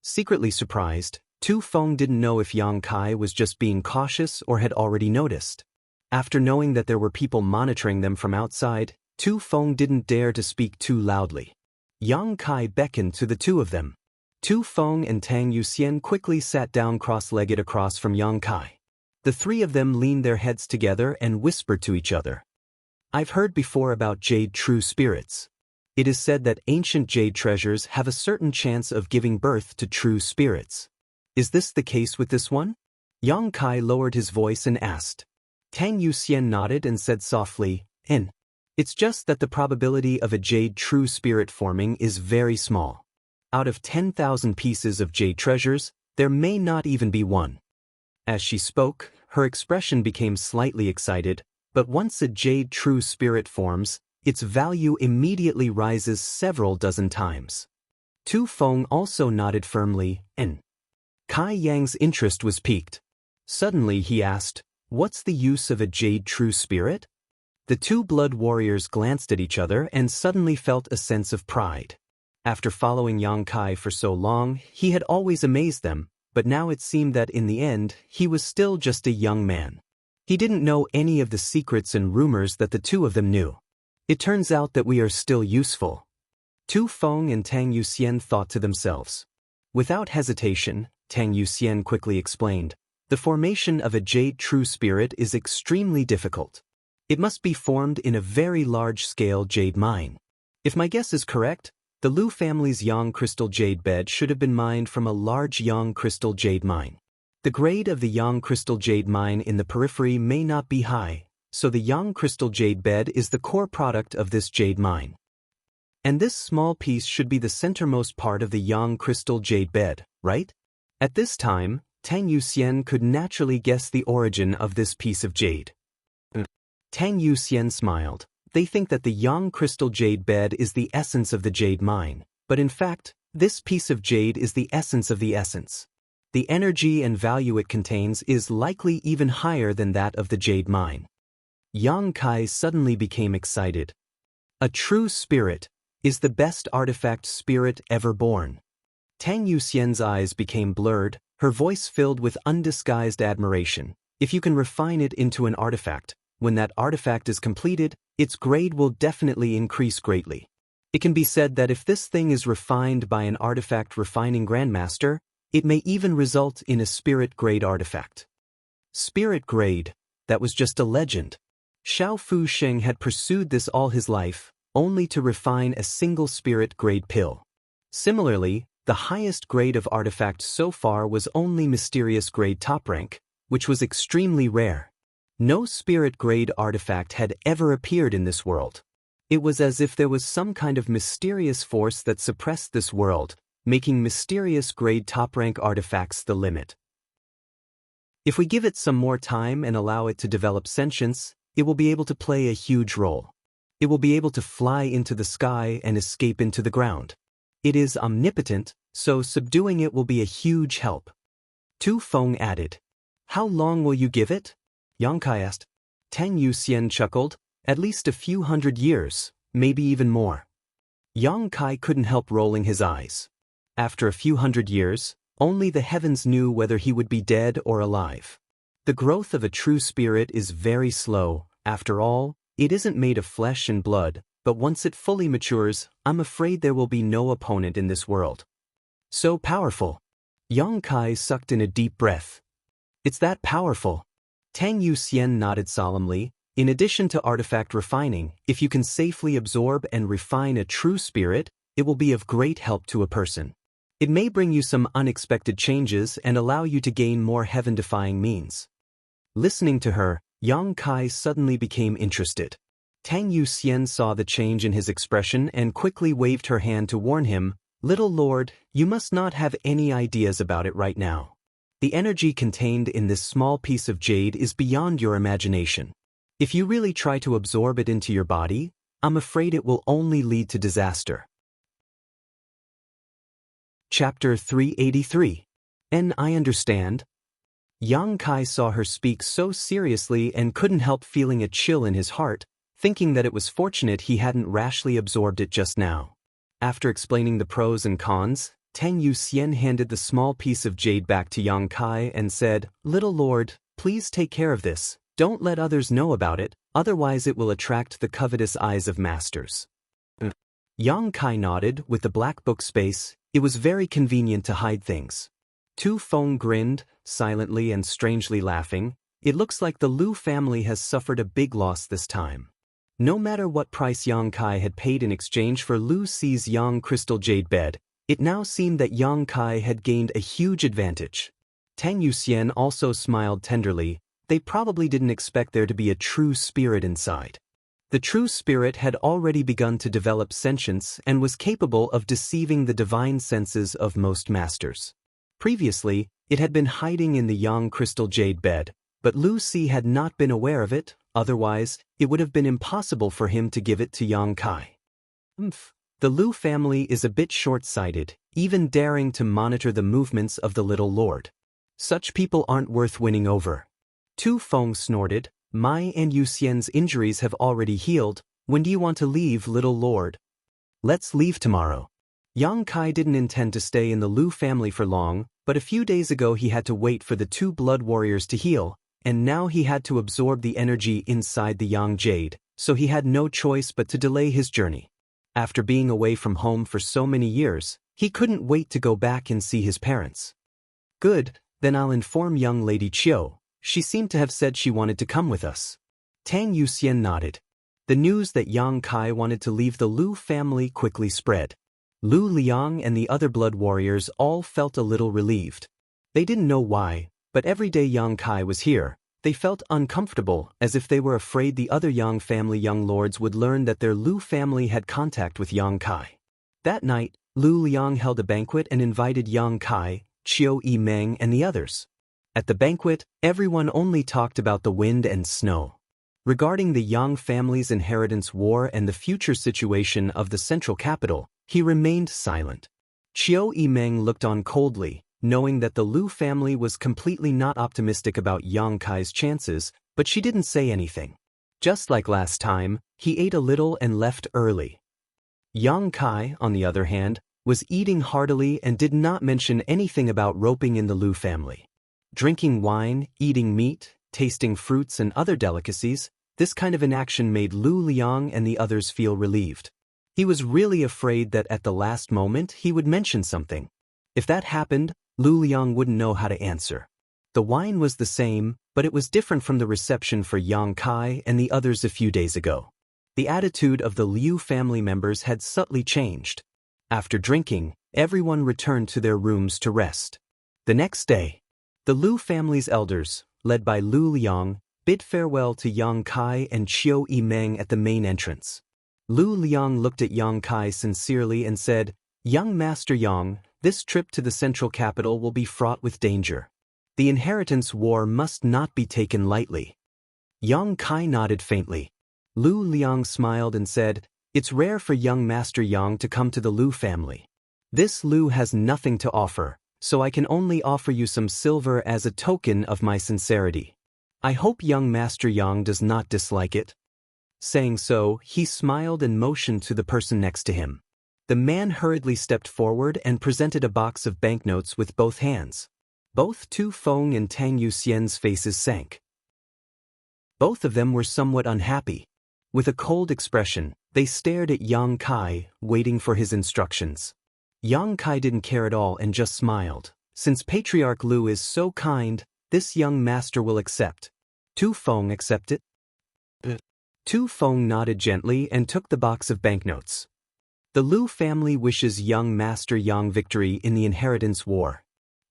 Secretly surprised, Tu Feng didn't know if Yang Kai was just being cautious or had already noticed. After knowing that there were people monitoring them from outside, Tu Feng didn't dare to speak too loudly. Yang Kai beckoned to the two of them. Tu Feng and Tang Yuxian quickly sat down cross-legged across from Yang Kai. The three of them leaned their heads together and whispered to each other. "I've heard before about jade true spirits. It is said that ancient jade treasures have a certain chance of giving birth to true spirits. Is this the case with this one?" Yang Kai lowered his voice and asked. Tang Yuxian nodded and said softly, It's just that the probability of a jade true spirit forming is very small. Out of 10,000 pieces of jade treasures, there may not even be one." As she spoke, her expression became slightly excited, but once a jade true spirit forms, its value immediately rises several dozen times. Tu Feng also nodded firmly, Kai Yang's interest was piqued. Suddenly he asked, "What's the use of a jade true spirit?" The two blood warriors glanced at each other and suddenly felt a sense of pride. After following Yang Kai for so long, he had always amazed them, but now it seemed that in the end, he was still just a young man. He didn't know any of the secrets and rumors that the two of them knew. "It turns out that we are still useful," Tu Feng and Tang Yuxian thought to themselves. Without hesitation, Tang Yuxian quickly explained, "The formation of a jade true spirit is extremely difficult. It must be formed in a very large-scale jade mine. If my guess is correct, the Lu family's Yang crystal jade bed should have been mined from a large Yang crystal jade mine. The grade of the Yang crystal jade mine in the periphery may not be high, so the Yang crystal jade bed is the core product of this jade mine. And this small piece should be the centermost part of the Yang crystal jade bed, right?" At this time, Tang Yuxian could naturally guess the origin of this piece of jade. Tang Yuxian smiled. "They think that the Yang crystal jade bed is the essence of the jade mine, But in fact, this piece of jade is the essence of the essence. The energy and value it contains is likely even higher than that of the jade mine. Yang Kai suddenly became excited. A true spirit is the best artifact spirit ever born. Tang Yuxian's eyes became blurred, her voice filled with undisguised admiration. If you can refine it into an artifact, when that artifact is completed, its grade will definitely increase greatly. It can be said that if this thing is refined by an artifact refining grandmaster, it may even result in a spirit grade artifact. Spirit grade, that was just a legend. Xiao Fu Sheng had pursued this all his life, only to refine a single spirit grade pill. Similarly, the highest grade of artifact so far was only mysterious grade top rank, which was extremely rare. No spirit grade artifact had ever appeared in this world. It was as if there was some kind of mysterious force that suppressed this world, making mysterious grade top rank artifacts the limit. If we give it some more time and allow it to develop sentience, it will be able to play a huge role. It will be able to fly into the sky and escape into the ground. It is omnipotent, so subduing it will be a huge help. Tu Feng added. How long will you give it? Yang Kai asked. Tang Yuxian chuckled. At least a few hundred years, maybe even more. Yang Kai couldn't help rolling his eyes. After a few hundred years, only the heavens knew whether he would be dead or alive. The growth of a true spirit is very slow. After all, it isn't made of flesh and blood, but once it fully matures, I'm afraid there will be no opponent in this world. So powerful. Yang Kai sucked in a deep breath. It's that powerful. Tang Yuxian nodded solemnly. In addition to artifact refining, if you can safely absorb and refine a true spirit, it will be of great help to a person. It may bring you some unexpected changes and allow you to gain more heaven-defying means. Listening to her, Yang Kai suddenly became interested. Tang Yuxian saw the change in his expression and quickly waved her hand to warn him, "Little Lord, you must not have any ideas about it right now. The energy contained in this small piece of jade is beyond your imagination. If you really try to absorb it into your body, I'm afraid it will only lead to disaster." Chapter 383. And I understand. Yang Kai saw her speak so seriously and couldn't help feeling a chill in his heart, thinking that it was fortunate he hadn't rashly absorbed it just now. After explaining the pros and cons, Tang Yuxian handed the small piece of jade back to Yang Kai and said, "Little Lord, please take care of this. Don't let others know about it, otherwise it will attract the covetous eyes of masters." Yang Kai nodded. With the black book space, it was very convenient to hide things. Tu Feng grinned, silently and strangely laughing. It looks like the Lu family has suffered a big loss this time. No matter what price Yang Kai had paid in exchange for Lu Xi's Yang crystal jade bed, it now seemed that Yang Kai had gained a huge advantage. Tang Yuxian also smiled tenderly. They probably didn't expect there to be a true spirit inside. The true spirit had already begun to develop sentience and was capable of deceiving the divine senses of most masters. Previously, it had been hiding in the Yang crystal jade bed, but Lu Xi had not been aware of it, otherwise, it would have been impossible for him to give it to Yang Kai. The Lu family is a bit short-sighted, even daring to monitor the movements of the little lord. Such people aren't worth winning over. Tu Feng snorted. "My and Yuxian's injuries have already healed. When do you want to leave, little lord?" "Let's leave tomorrow." Yang Kai didn't intend to stay in the Lu family for long, but a few days ago he had to wait for the two blood warriors to heal, and now he had to absorb the energy inside the Yang jade, so he had no choice but to delay his journey. After being away from home for so many years, he couldn't wait to go back and see his parents. "Good, then I'll inform young Lady Chiu. She seemed to have said she wanted to come with us." Tang Yuxian nodded. The news that Yang Kai wanted to leave the Lu family quickly spread. Lu Liang and the other blood warriors all felt a little relieved. They didn't know why, but every day Yang Kai was here, they felt uncomfortable, as if they were afraid the other Yang family young lords would learn that their Lu family had contact with Yang Kai. That night, Lu Liang held a banquet and invited Yang Kai, Chiu Yimeng and the others. At the banquet, everyone only talked about the wind and snow. Regarding the Yang family's inheritance war and the future situation of the central capital, He remained silent. Qiu Yimeng looked on coldly, knowing that the Lu family was completely not optimistic about Yang Kai's chances, but she didn't say anything. Just like last time, he ate a little and left early. Yang Kai, on the other hand, was eating heartily and did not mention anything about roping in the Lu family. Drinking wine, eating meat, tasting fruits and other delicacies, this kind of inaction made Lu Liang and the others feel relieved. He was really afraid that at the last moment he would mention something. If that happened, Lu Liang wouldn't know how to answer. The wine was the same, but it was different from the reception for Yang Kai and the others a few days ago. The attitude of the Liu family members had subtly changed. After drinking, everyone returned to their rooms to rest. The next day, the Liu family's elders, led by Lu Liang, bid farewell to Yang Kai and Qiu Yimeng at the main entrance. Lu Liang looked at Yang Kai sincerely and said, "Young Master Yang, this trip to the central capital will be fraught with danger. The inheritance war must not be taken lightly." Yang Kai nodded faintly. Lu Liang smiled and said, "It's rare for young Master Yang to come to the Lu family. This Lu has nothing to offer, so I can only offer you some silver as a token of my sincerity. I hope young Master Yang does not dislike it." Saying so, he smiled and motioned to the person next to him. The man hurriedly stepped forward and presented a box of banknotes with both hands. Both Tu Feng and Tang Yuxian's faces sank. Both of them were somewhat unhappy. With a cold expression, they stared at Yang Kai, waiting for his instructions. Yang Kai didn't care at all and just smiled. Since Patriarch Lu is so kind, this young master will accept. Tu Feng accepted. Tu Feng nodded gently and took the box of banknotes. The Lu family wishes young Master Yang victory in the inheritance war.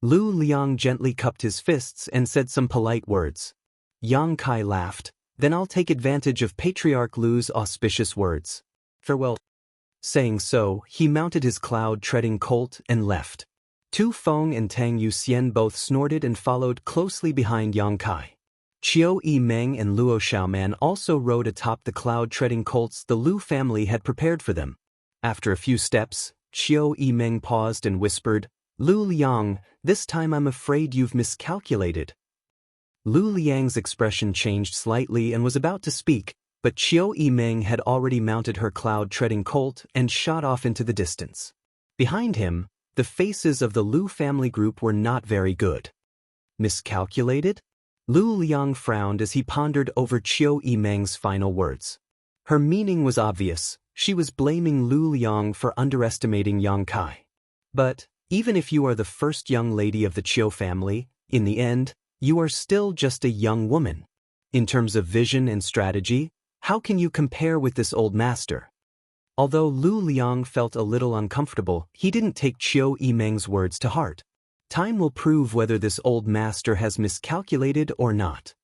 Lu Liang gently cupped his fists and said some polite words. Yang Kai laughed. "Then I'll take advantage of Patriarch Lu's auspicious words. Farewell." Saying so, he mounted his cloud-treading colt and left. Tu Feng and Tang Yuxian both snorted and followed closely behind Yang Kai. Qiu Yimeng and Luo Xiaoman also rode atop the cloud-treading colts the Lu family had prepared for them. After a few steps, Qiu Yimeng paused and whispered, "Lu Liang, this time I'm afraid you've miscalculated." Lu Liang's expression changed slightly and was about to speak, but Qiu Yimeng had already mounted her cloud-treading colt and shot off into the distance. Behind him, the faces of the Lu family group were not very good. Miscalculated? Lu Liang frowned as he pondered over Qiu Yimeng's final words. Her meaning was obvious. She was blaming Lu Liang for underestimating Yang Kai. But, even if you are the first young lady of the Qiu family, in the end, you are still just a young woman. In terms of vision and strategy, how can you compare with this old master? Although Lu Liang felt a little uncomfortable, he didn't take Qiu Yimeng's words to heart. Time will prove whether this old master has miscalculated or not.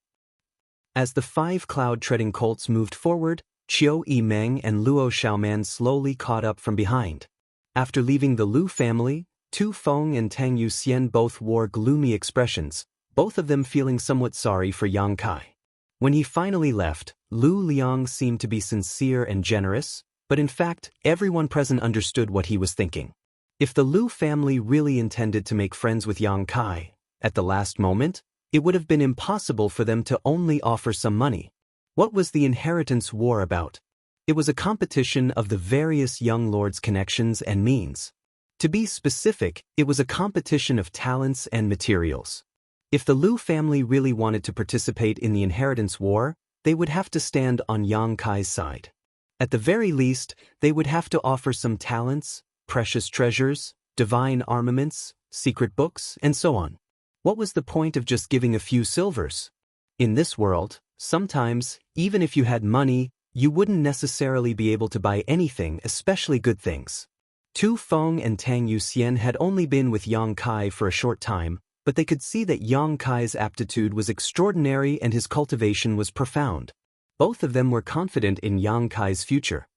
As the 5 cloud-treading colts moved forward, Qiu Yimeng and Luo Xiaoman slowly caught up from behind. After leaving the Lu family, Tu Feng and Tang Yuxian both wore gloomy expressions, both of them feeling somewhat sorry for Yang Kai. When he finally left, Lu Liang seemed to be sincere and generous, but in fact, everyone present understood what he was thinking. If the Lu family really intended to make friends with Yang Kai, at the last moment, it would have been impossible for them to only offer some money. What was the inheritance war about? It was a competition of the various young lords' connections and means. To be specific, it was a competition of talents and materials. If the Lu family really wanted to participate in the inheritance war, they would have to stand on Yang Kai's side. At the very least, they would have to offer some talents, precious treasures, divine armaments, secret books, and so on. What was the point of just giving a few silvers? In this world, sometimes, even if you had money, you wouldn't necessarily be able to buy anything, especially good things. Tu Feng and Tang Yuxian had only been with Yang Kai for a short time, but they could see that Yang Kai's aptitude was extraordinary and his cultivation was profound. Both of them were confident in Yang Kai's future.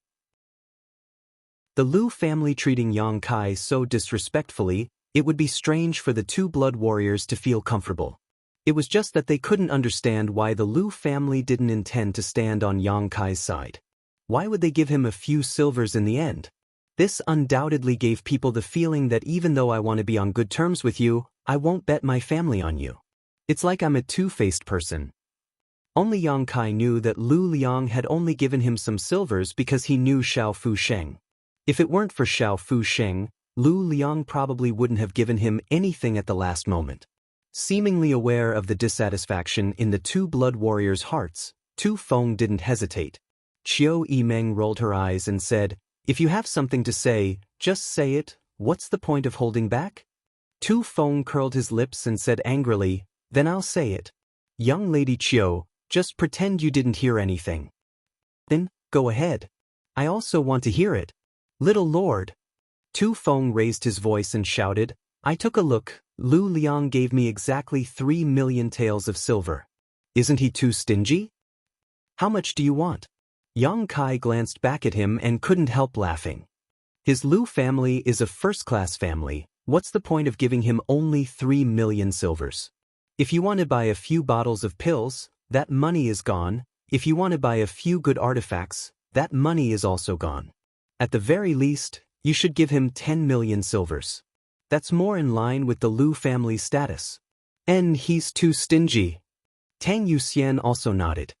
The Lu family treating Yang Kai so disrespectfully, it would be strange for the 2 blood warriors to feel comfortable. It was just that they couldn't understand why the Lu family didn't intend to stand on Yang Kai's side. Why would they give him a few silvers in the end? This undoubtedly gave people the feeling that even though I want to be on good terms with you, I won't bet my family on you. It's like I'm a two-faced person. Only Yang Kai knew that Lu Liang had only given him some silvers because he knew Xiao Fu Sheng. If it weren't for Xiao Fu Sheng, Lu Liang probably wouldn't have given him anything at the last moment. Seemingly aware of the dissatisfaction in the two blood warriors' hearts, Tu Feng didn't hesitate. Qiu Yimeng rolled her eyes and said, "If you have something to say, just say it. What's the point of holding back?" Tu Feng curled his lips and said angrily, "Then I'll say it. Young Lady Qiu, just pretend you didn't hear anything." "Then, go ahead. I also want to hear it. Little Lord." Tu Feng raised his voice and shouted, "I took a look. Lu Liang gave me exactly 3 million taels of silver. Isn't he too stingy? How much do you want?" Yang Kai glanced back at him and couldn't help laughing. His Lu family is a first-class family. What's the point of giving him only 3 million silvers? If you want to buy a few bottles of pills, that money is gone. If you want to buy a few good artifacts, that money is also gone. At the very least, you should give him 10 million silvers. That's more in line with the Lu family's status. And he's too stingy. Tang Yuxian also nodded.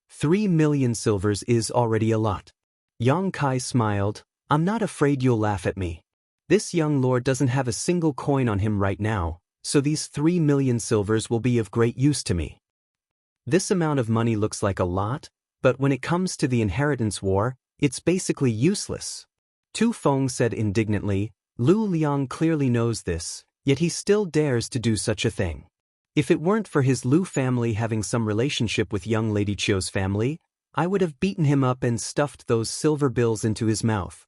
3 million silvers is already a lot. Yang Kai smiled. "I'm not afraid you'll laugh at me. This young lord doesn't have a single coin on him right now, so these 3 million silvers will be of great use to me. This amount of money looks like a lot, but when it comes to the inheritance war, it's basically useless." Tu Feng said indignantly, "Lu Liang clearly knows this, yet he still dares to do such a thing. If it weren't for his Lu family having some relationship with young Lady Qiu's family, I would have beaten him up and stuffed those silver bills into his mouth."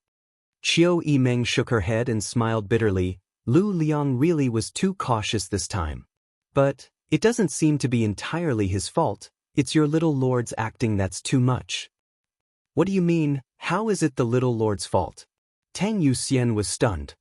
Qiu Yimeng shook her head and smiled bitterly. Lu Liang really was too cautious this time. "But it doesn't seem to be entirely his fault. It's your little lord's acting that's too much." "What do you mean? How is it the little lord's fault?" Tang Yuxian was stunned.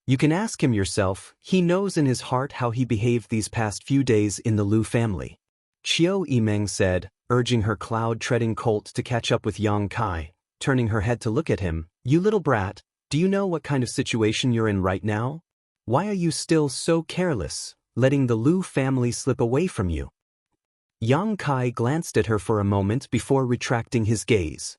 "You can ask him yourself. He knows in his heart how he behaved these past few days in the Lu family." Qiu Yimeng said, urging her cloud-treading colt to catch up with Yang Kai, turning her head to look at him. "You little brat, do you know what kind of situation you're in right now? Why are you still so careless, letting the Lu family slip away from you?" Yang Kai glanced at her for a moment before retracting his gaze.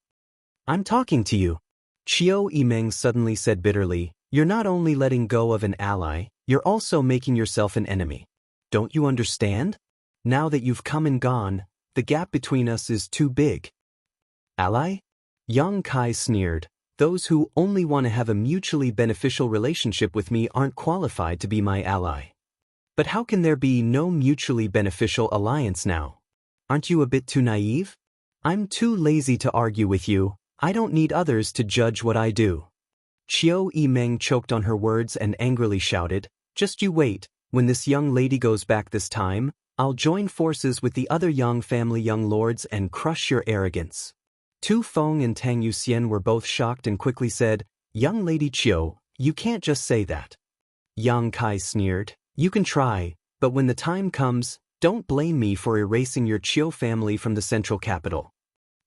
"I'm talking to you." Qiu Yimeng suddenly said bitterly, "You're not only letting go of an ally, you're also making yourself an enemy. Don't you understand? Now that you've come and gone, the gap between us is too big." "Ally?" Yang Kai sneered. "Those who only want to have a mutually beneficial relationship with me aren't qualified to be my ally. But how can there be no mutually beneficial alliance now? Aren't you a bit too naive? I'm too lazy to argue with you. I don't need others to judge what I do." Qiu Yimeng choked on her words and angrily shouted, "Just you wait, when this young lady goes back this time, I'll join forces with the other Yang family young lords and crush your arrogance." Tu Feng and Tang Yuxian were both shocked and quickly said, "Young Lady Qiu, you can't just say that." Yang Kai sneered, "You can try, but when the time comes, don't blame me for erasing your Qiu family from the central capital."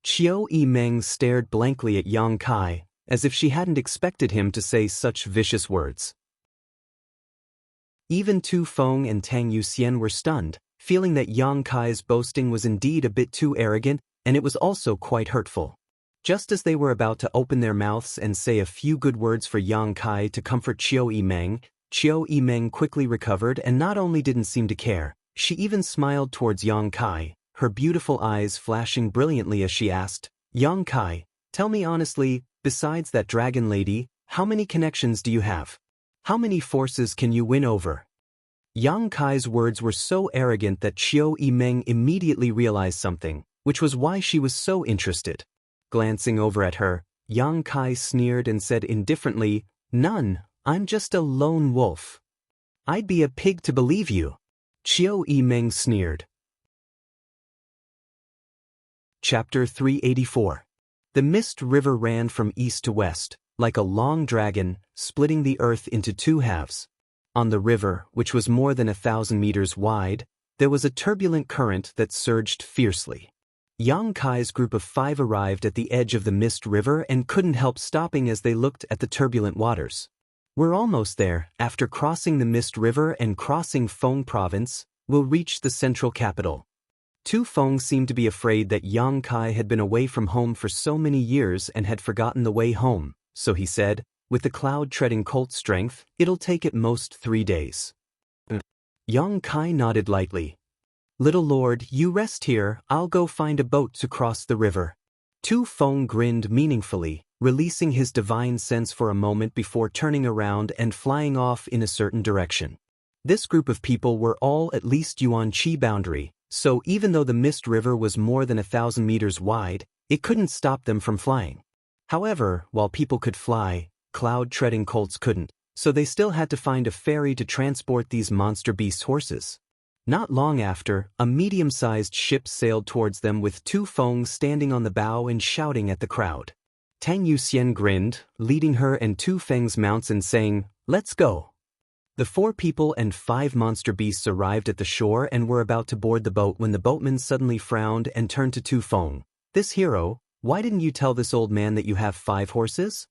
Qiu Yimeng stared blankly at Yang Kai, as if she hadn't expected him to say such vicious words. Even Tu Feng and Tang Yuxian were stunned, feeling that Yang Kai's boasting was indeed a bit too arrogant, and it was also quite hurtful. Just as they were about to open their mouths and say a few good words for Yang Kai to comfort Qiu Yimeng quickly recovered and not only didn't seem to care, she even smiled towards Yang Kai, her beautiful eyes flashing brilliantly as she asked, "Yang Kai, tell me honestly, besides that dragon lady, how many connections do you have? How many forces can you win over?" Yang Kai's words were so arrogant that Qiu Yimeng immediately realized something, which was why she was so interested. Glancing over at her, Yang Kai sneered and said indifferently, "None, I'm just a lone wolf." "I'd be a pig to believe you." Qiu Yimeng sneered. Chapter 384. The Mist River ran from east to west, like a long dragon, splitting the earth into two halves. On the river, which was more than 1,000 meters wide, there was a turbulent current that surged fiercely. Yang Kai's group of 5 arrived at the edge of the Mist River and couldn't help stopping as they looked at the turbulent waters. We're almost there. After crossing the Mist River and crossing Feng Province, we'll reach the central capital. Tu Feng seemed to be afraid that Yang Kai had been away from home for so many years and had forgotten the way home, so he said, with the cloud treading colt strength, it'll take at most 3 days. Yang Kai nodded lightly. Little lord, you rest here, I'll go find a boat to cross the river. Tu Feng grinned meaningfully, releasing his divine sense for a moment before turning around and flying off in a certain direction. This group of people were all at least Yuan Qi boundary, so even though the Mist River was more than 1,000 meters wide, it couldn't stop them from flying. However, while people could fly, cloud-treading colts couldn't, so they still had to find a ferry to transport these monster beast horses. Not long after, a medium-sized ship sailed towards them with Tu Feng standing on the bow and shouting at the crowd. Tang Yuxian grinned, leading her and Tu Feng's mounts and saying, "Let's go." The 4 people and 5 monster beasts arrived at the shore and were about to board the boat when the boatman suddenly frowned and turned to Tu Feng. "This hero, why didn't you tell this old man that you have 5 horses?"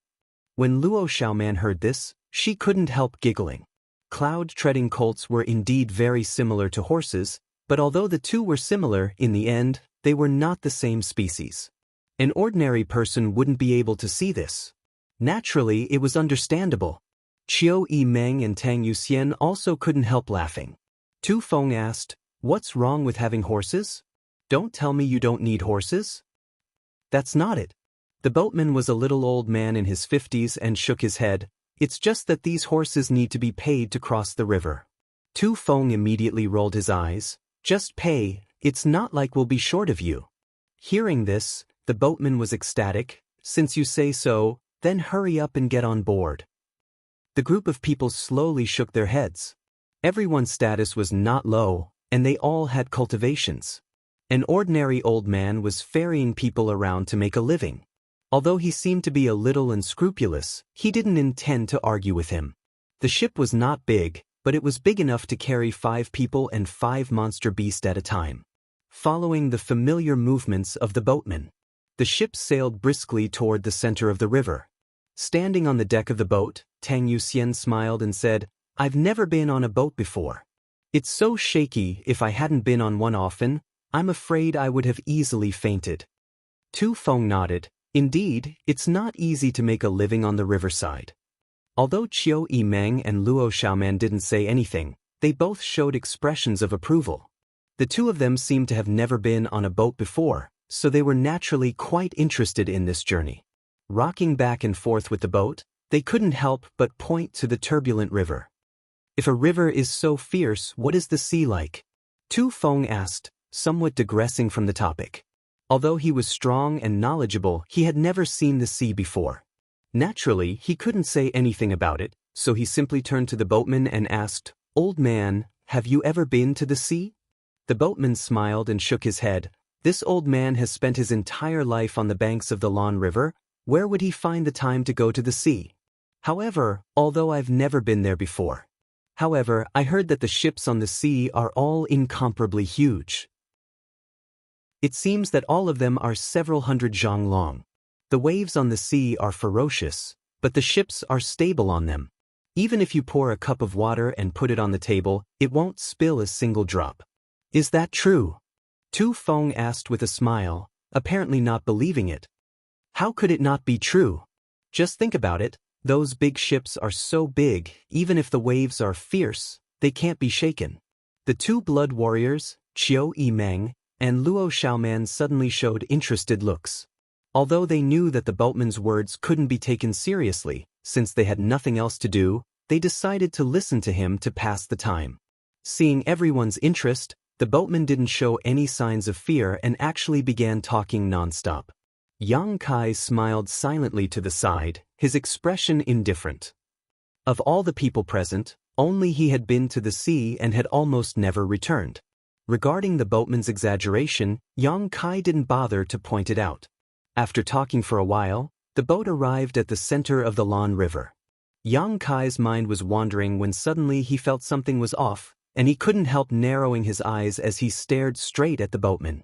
When Luo Xiaoman heard this, she couldn't help giggling. Cloud-treading colts were indeed very similar to horses, but although the two were similar, in the end, they were not the same species. An ordinary person wouldn't be able to see this. Naturally, it was understandable. Qiu Yimeng and Tang Yuxian also couldn't help laughing. Tu Feng asked, "What's wrong with having horses? Don't tell me you don't need horses?" "That's not it." The boatman was a little old man in his 50s and shook his head. "It's just that these horses need to be paid to cross the river." Tu Feng immediately rolled his eyes. "Just pay, it's not like we'll be short of you." Hearing this, the boatman was ecstatic. "Since you say so, then hurry up and get on board." The group of people slowly shook their heads. Everyone's status was not low, and they all had cultivations. An ordinary old man was ferrying people around to make a living. Although he seemed to be a little unscrupulous, he didn't intend to argue with him. The ship was not big, but it was big enough to carry 5 people and 5 monster beasts at a time. Following the familiar movements of the boatman, the ship sailed briskly toward the center of the river. Standing on the deck of the boat, Tang Yuxian smiled and said, "I've never been on a boat before. It's so shaky. If I hadn't been on one often, I'm afraid I would have easily fainted." Tu Feng nodded. Indeed, it's not easy to make a living on the riverside. Although Qiu Yimeng and Luo Xiaoman didn't say anything, they both showed expressions of approval. The two of them seemed to have never been on a boat before, so they were naturally quite interested in this journey. Rocking back and forth with the boat, they couldn't help but point to the turbulent river. "If a river is so fierce, what is the sea like?" Tu Feng asked, somewhat digressing from the topic. Although he was strong and knowledgeable, he had never seen the sea before. Naturally, he couldn't say anything about it, so he simply turned to the boatman and asked, "Old man, have you ever been to the sea?" The boatman smiled and shook his head. This old man has spent his entire life on the banks of the Lan River. Where would he find the time to go to the sea? However, although I've never been there before. However, I heard that the ships on the sea are all incomparably huge. It seems that all of them are several hundred zhang long. The waves on the sea are ferocious, but the ships are stable on them. Even if you pour a cup of water and put it on the table, it won't spill a single drop. Is that true? Tu Feng asked with a smile, apparently not believing it. How could it not be true? Just think about it, those big ships are so big, even if the waves are fierce, they can't be shaken. The 2 blood warriors, Qiu Yimeng and Luo Xiaoman, suddenly showed interested looks. Although they knew that the boatman's words couldn't be taken seriously, since they had nothing else to do, they decided to listen to him to pass the time. Seeing everyone's interest, the boatman didn't show any signs of fear and actually began talking non-stop. Yang Kai smiled silently to the side, his expression indifferent. Of all the people present, only he had been to the sea and had almost never returned. Regarding the boatman's exaggeration, Yang Kai didn't bother to point it out. After talking for a while, the boat arrived at the center of the Lan River. Yang Kai's mind was wandering when suddenly he felt something was off, and he couldn't help narrowing his eyes as he stared straight at the boatman.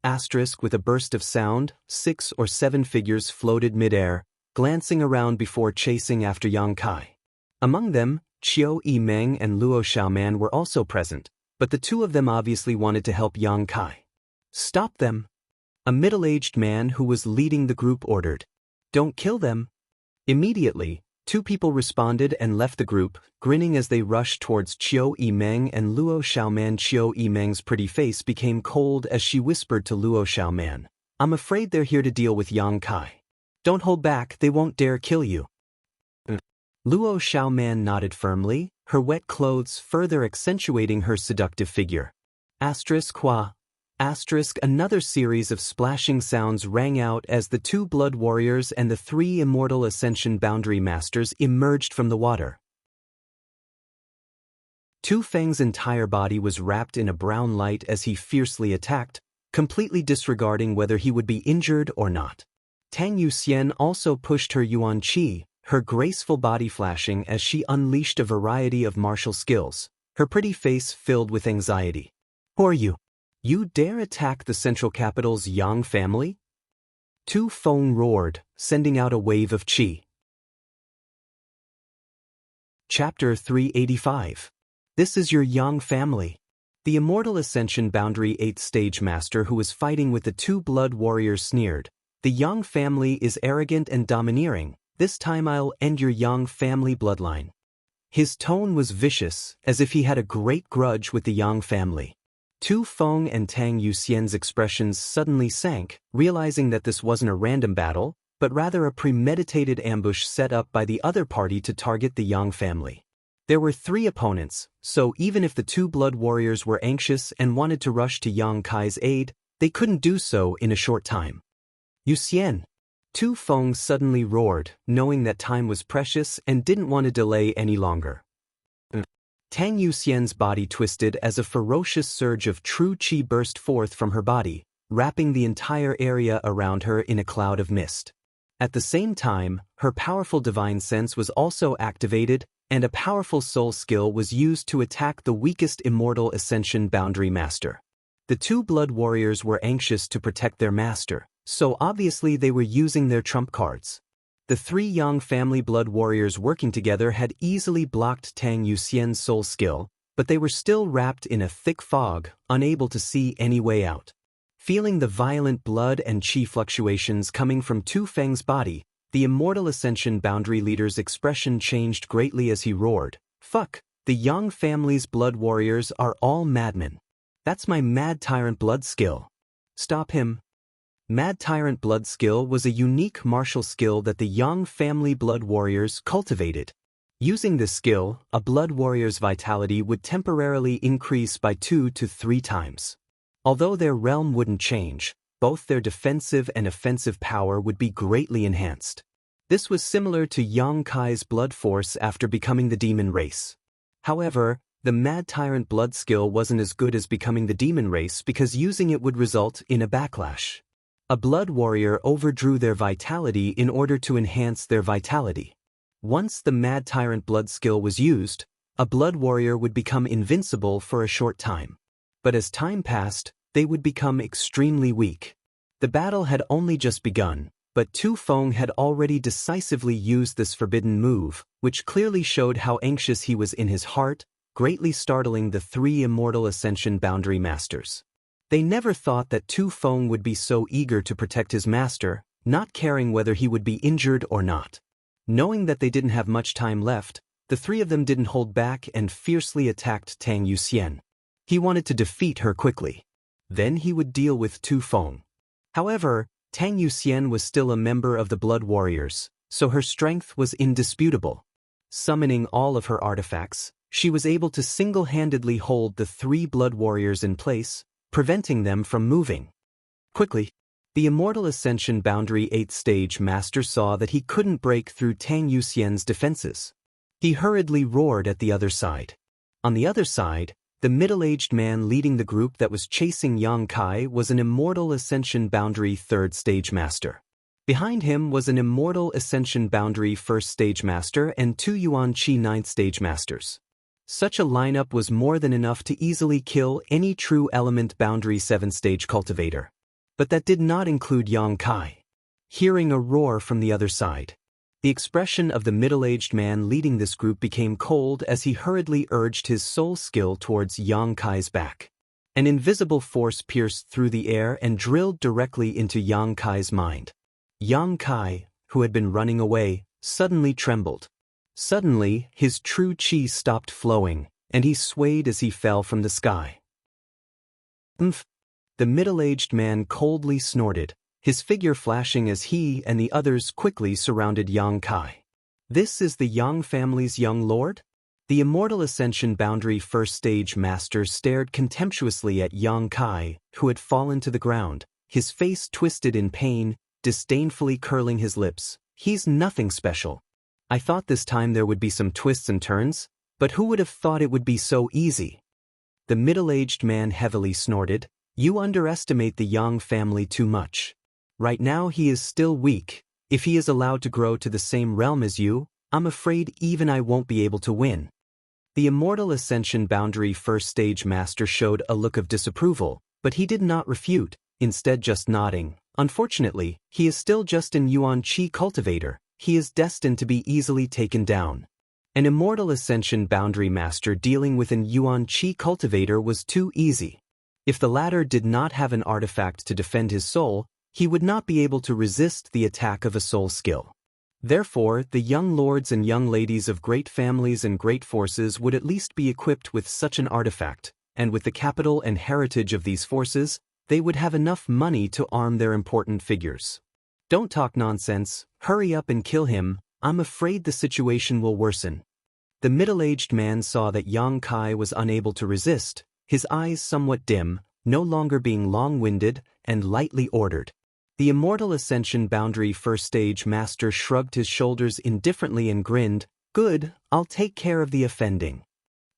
Asterisk with a burst of sound, 6 or 7 figures floated midair, glancing around before chasing after Yang Kai. Among them, Qiu Yimeng and Luo Xiaoman were also present, but the two of them obviously wanted to help Yang Kai. Stop them! A middle-aged man who was leading the group ordered. Don't kill them! Immediately, 2 people responded and left the group, grinning as they rushed towards Qiu Yimeng and Luo Xiaoman. Qiu Yimeng's pretty face became cold as she whispered to Luo Xiaoman, I'm afraid they're here to deal with Yang Kai. Don't hold back, they won't dare kill you. Luo Xiaoman nodded firmly, her wet clothes further accentuating her seductive figure. Another series of splashing sounds rang out as the 2 blood warriors and the 3 immortal ascension boundary masters emerged from the water. Tu Feng's entire body was wrapped in a brown light as he fiercely attacked, completely disregarding whether he would be injured or not. Tang Yuxian also pushed her Yuan Qi, her graceful body flashing as she unleashed a variety of martial skills, her pretty face filled with anxiety. Who are you? You dare attack the central capital's Yang family? Tu Feng roared, sending out a wave of qi. Chapter 385. This is your Yang family. The Immortal Ascension Boundary 8th Stage Master who was fighting with the 2 blood warriors sneered. The Yang family is arrogant and domineering. This time I'll end your Yang family bloodline. His tone was vicious, as if he had a great grudge with the Yang family. Tu Feng and Tang Yuxian's expressions suddenly sank, realizing that this wasn't a random battle, but rather a premeditated ambush set up by the other party to target the Yang family. There were 3 opponents, so even if the 2 blood warriors were anxious and wanted to rush to Yang Kai's aid, they couldn't do so in a short time. Yuxian! Tu Feng suddenly roared, knowing that time was precious and didn't want to delay any longer. Tang Yuxian's body twisted as a ferocious surge of true qi burst forth from her body, wrapping the entire area around her in a cloud of mist. At the same time, her powerful divine sense was also activated, and a powerful soul skill was used to attack the weakest immortal ascension boundary master. The 2 blood warriors were anxious to protect their master, so obviously they were using their trump cards. The 3 Yang family blood warriors working together had easily blocked Tang Yuxian's soul skill, but they were still wrapped in a thick fog, unable to see any way out. Feeling the violent blood and qi fluctuations coming from Tu Feng's body, the Immortal Ascension Boundary leader's expression changed greatly as he roared, Fuck, the Yang family's blood warriors are all madmen. That's my Mad Tyrant blood skill. Stop him. Mad Tyrant blood skill was a unique martial skill that the Yang family blood warriors cultivated. Using this skill, a blood warrior's vitality would temporarily increase by 2 to 3 times. Although their realm wouldn't change, both their defensive and offensive power would be greatly enhanced. This was similar to Yang Kai's blood force after becoming the demon race. However, the Mad Tyrant blood skill wasn't as good as becoming the demon race because using it would result in a backlash. A blood warrior overdrew their vitality in order to enhance their vitality. Once the Mad Tyrant blood skill was used, a blood warrior would become invincible for a short time. But as time passed, they would become extremely weak. The battle had only just begun, but Tu Feng had already decisively used this forbidden move, which clearly showed how anxious he was in his heart, greatly startling the 3 Immortal Ascension Boundary Masters. They never thought that Tu Feng would be so eager to protect his master, not caring whether he would be injured or not. Knowing that they didn't have much time left, the 3 of them didn't hold back and fiercely attacked Tang Yuxian. He wanted to defeat her quickly. Then he would deal with Tu Feng. However, Tang Yuxian was still a member of the Blood Warriors, so her strength was indisputable. Summoning all of her artifacts, she was able to single-handedly hold the 3 Blood Warriors in place, preventing them from moving. Quickly, the Immortal Ascension Boundary 8th Stage Master saw that he couldn't break through Tang Yuxian's defenses. He hurriedly roared at the other side. On the other side, the middle-aged man leading the group that was chasing Yang Kai was an Immortal Ascension Boundary 3rd Stage Master. Behind him was an Immortal Ascension Boundary 1st Stage Master and 2 Yuan Qi 9th Stage Masters. Such a lineup was more than enough to easily kill any true element Boundary 7th Stage cultivator. But that did not include Yang Kai. Hearing a roar from the other side, the expression of the middle-aged man leading this group became cold as he hurriedly urged his soul skill towards Yang Kai's back. An invisible force pierced through the air and drilled directly into Yang Kai's mind. Yang Kai, who had been running away, suddenly trembled. Suddenly, his true chi stopped flowing, and he swayed as he fell from the sky. "Umph!" The middle-aged man coldly snorted, his figure flashing as he and the others quickly surrounded Yang Kai. "This is the Yang family's young lord?" The Immortal Ascension Boundary First Stage Master stared contemptuously at Yang Kai, who had fallen to the ground, his face twisted in pain, disdainfully curling his lips. "He's nothing special. I thought this time there would be some twists and turns, but who would have thought it would be so easy?" The middle-aged man heavily snorted, "You underestimate the Yang family too much. Right now he is still weak. If he is allowed to grow to the same realm as you, I'm afraid even I won't be able to win." The Immortal Ascension Boundary First Stage Master showed a look of disapproval, but he did not refute, instead just nodding. "Unfortunately, he is still just an Yuan Chi cultivator. He is destined to be easily taken down." An Immortal Ascension Boundary Master dealing with an Yuan Chi cultivator was too easy. If the latter did not have an artifact to defend his soul, he would not be able to resist the attack of a soul skill. Therefore, the young lords and young ladies of great families and great forces would at least be equipped with such an artifact, and with the capital and heritage of these forces, they would have enough money to arm their important figures. "Don't talk nonsense, hurry up and kill him, I'm afraid the situation will worsen." The middle-aged man saw that Yang Kai was unable to resist, his eyes somewhat dim, no longer being long-winded, and lightly ordered. The Immortal Ascension Boundary First Stage Master shrugged his shoulders indifferently and grinned, "Good, I'll take care of the offending."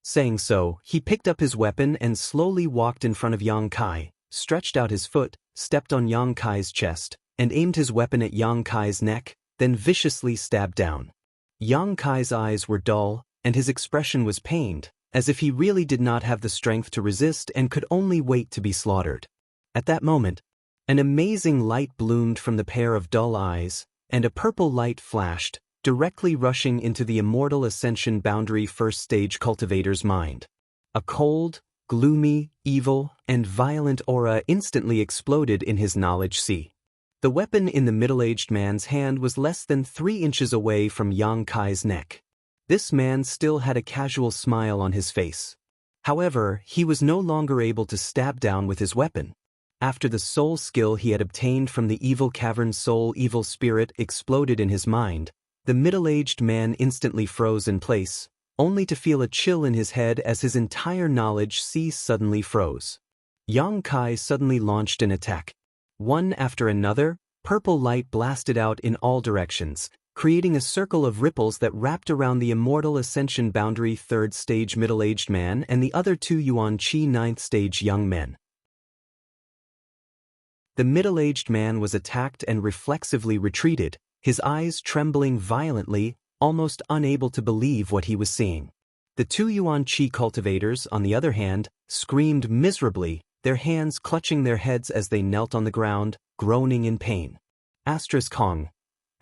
Saying so, he picked up his weapon and slowly walked in front of Yang Kai, stretched out his foot, stepped on Yang Kai's chest, and aimed his weapon at Yang Kai's neck, then viciously stabbed down. Yang Kai's eyes were dull, and his expression was pained, as if he really did not have the strength to resist and could only wait to be slaughtered. At that moment, an amazing light bloomed from the pair of dull eyes, and a purple light flashed, directly rushing into the Immortal Ascension Boundary First Stage cultivator's mind. A cold, gloomy, evil, and violent aura instantly exploded in his knowledge sea. The weapon in the middle-aged man's hand was less than 3 inches away from Yang Kai's neck. This man still had a casual smile on his face. However, he was no longer able to stab down with his weapon. After the soul skill he had obtained from the evil cavern soul evil spirit exploded in his mind, the middle-aged man instantly froze in place, only to feel a chill in his head as his entire knowledge sea suddenly froze. Yang Kai suddenly launched an attack. One after another, purple light blasted out in all directions, creating a circle of ripples that wrapped around the Immortal Ascension Boundary Third Stage middle-aged man and the other 2 Yuan Chi Ninth Stage young men. The middle-aged man was attacked and reflexively retreated, his eyes trembling violently, almost unable to believe what he was seeing. The 2 Yuan Chi cultivators, on the other hand, screamed miserably, their hands clutching their heads as they knelt on the ground, groaning in pain. Hong.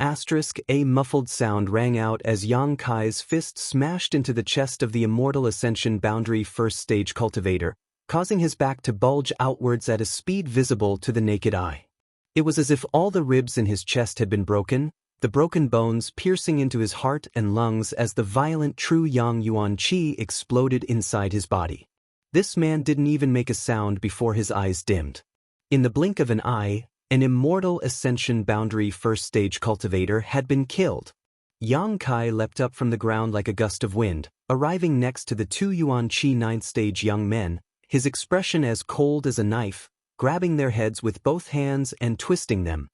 A muffled sound rang out as Yang Kai's fist smashed into the chest of the Immortal Ascension Boundary First Stage cultivator, causing his back to bulge outwards at a speed visible to the naked eye. It was as if all the ribs in his chest had been broken, the broken bones piercing into his heart and lungs as the violent true Yang Yuan Chi exploded inside his body. This man didn't even make a sound before his eyes dimmed. In the blink of an eye, an Immortal Ascension Boundary First Stage cultivator had been killed. Yang Kai leapt up from the ground like a gust of wind, arriving next to the 2 Yuan Chi Ninth Stage young men, his expression as cold as a knife, grabbing their heads with both hands and twisting them.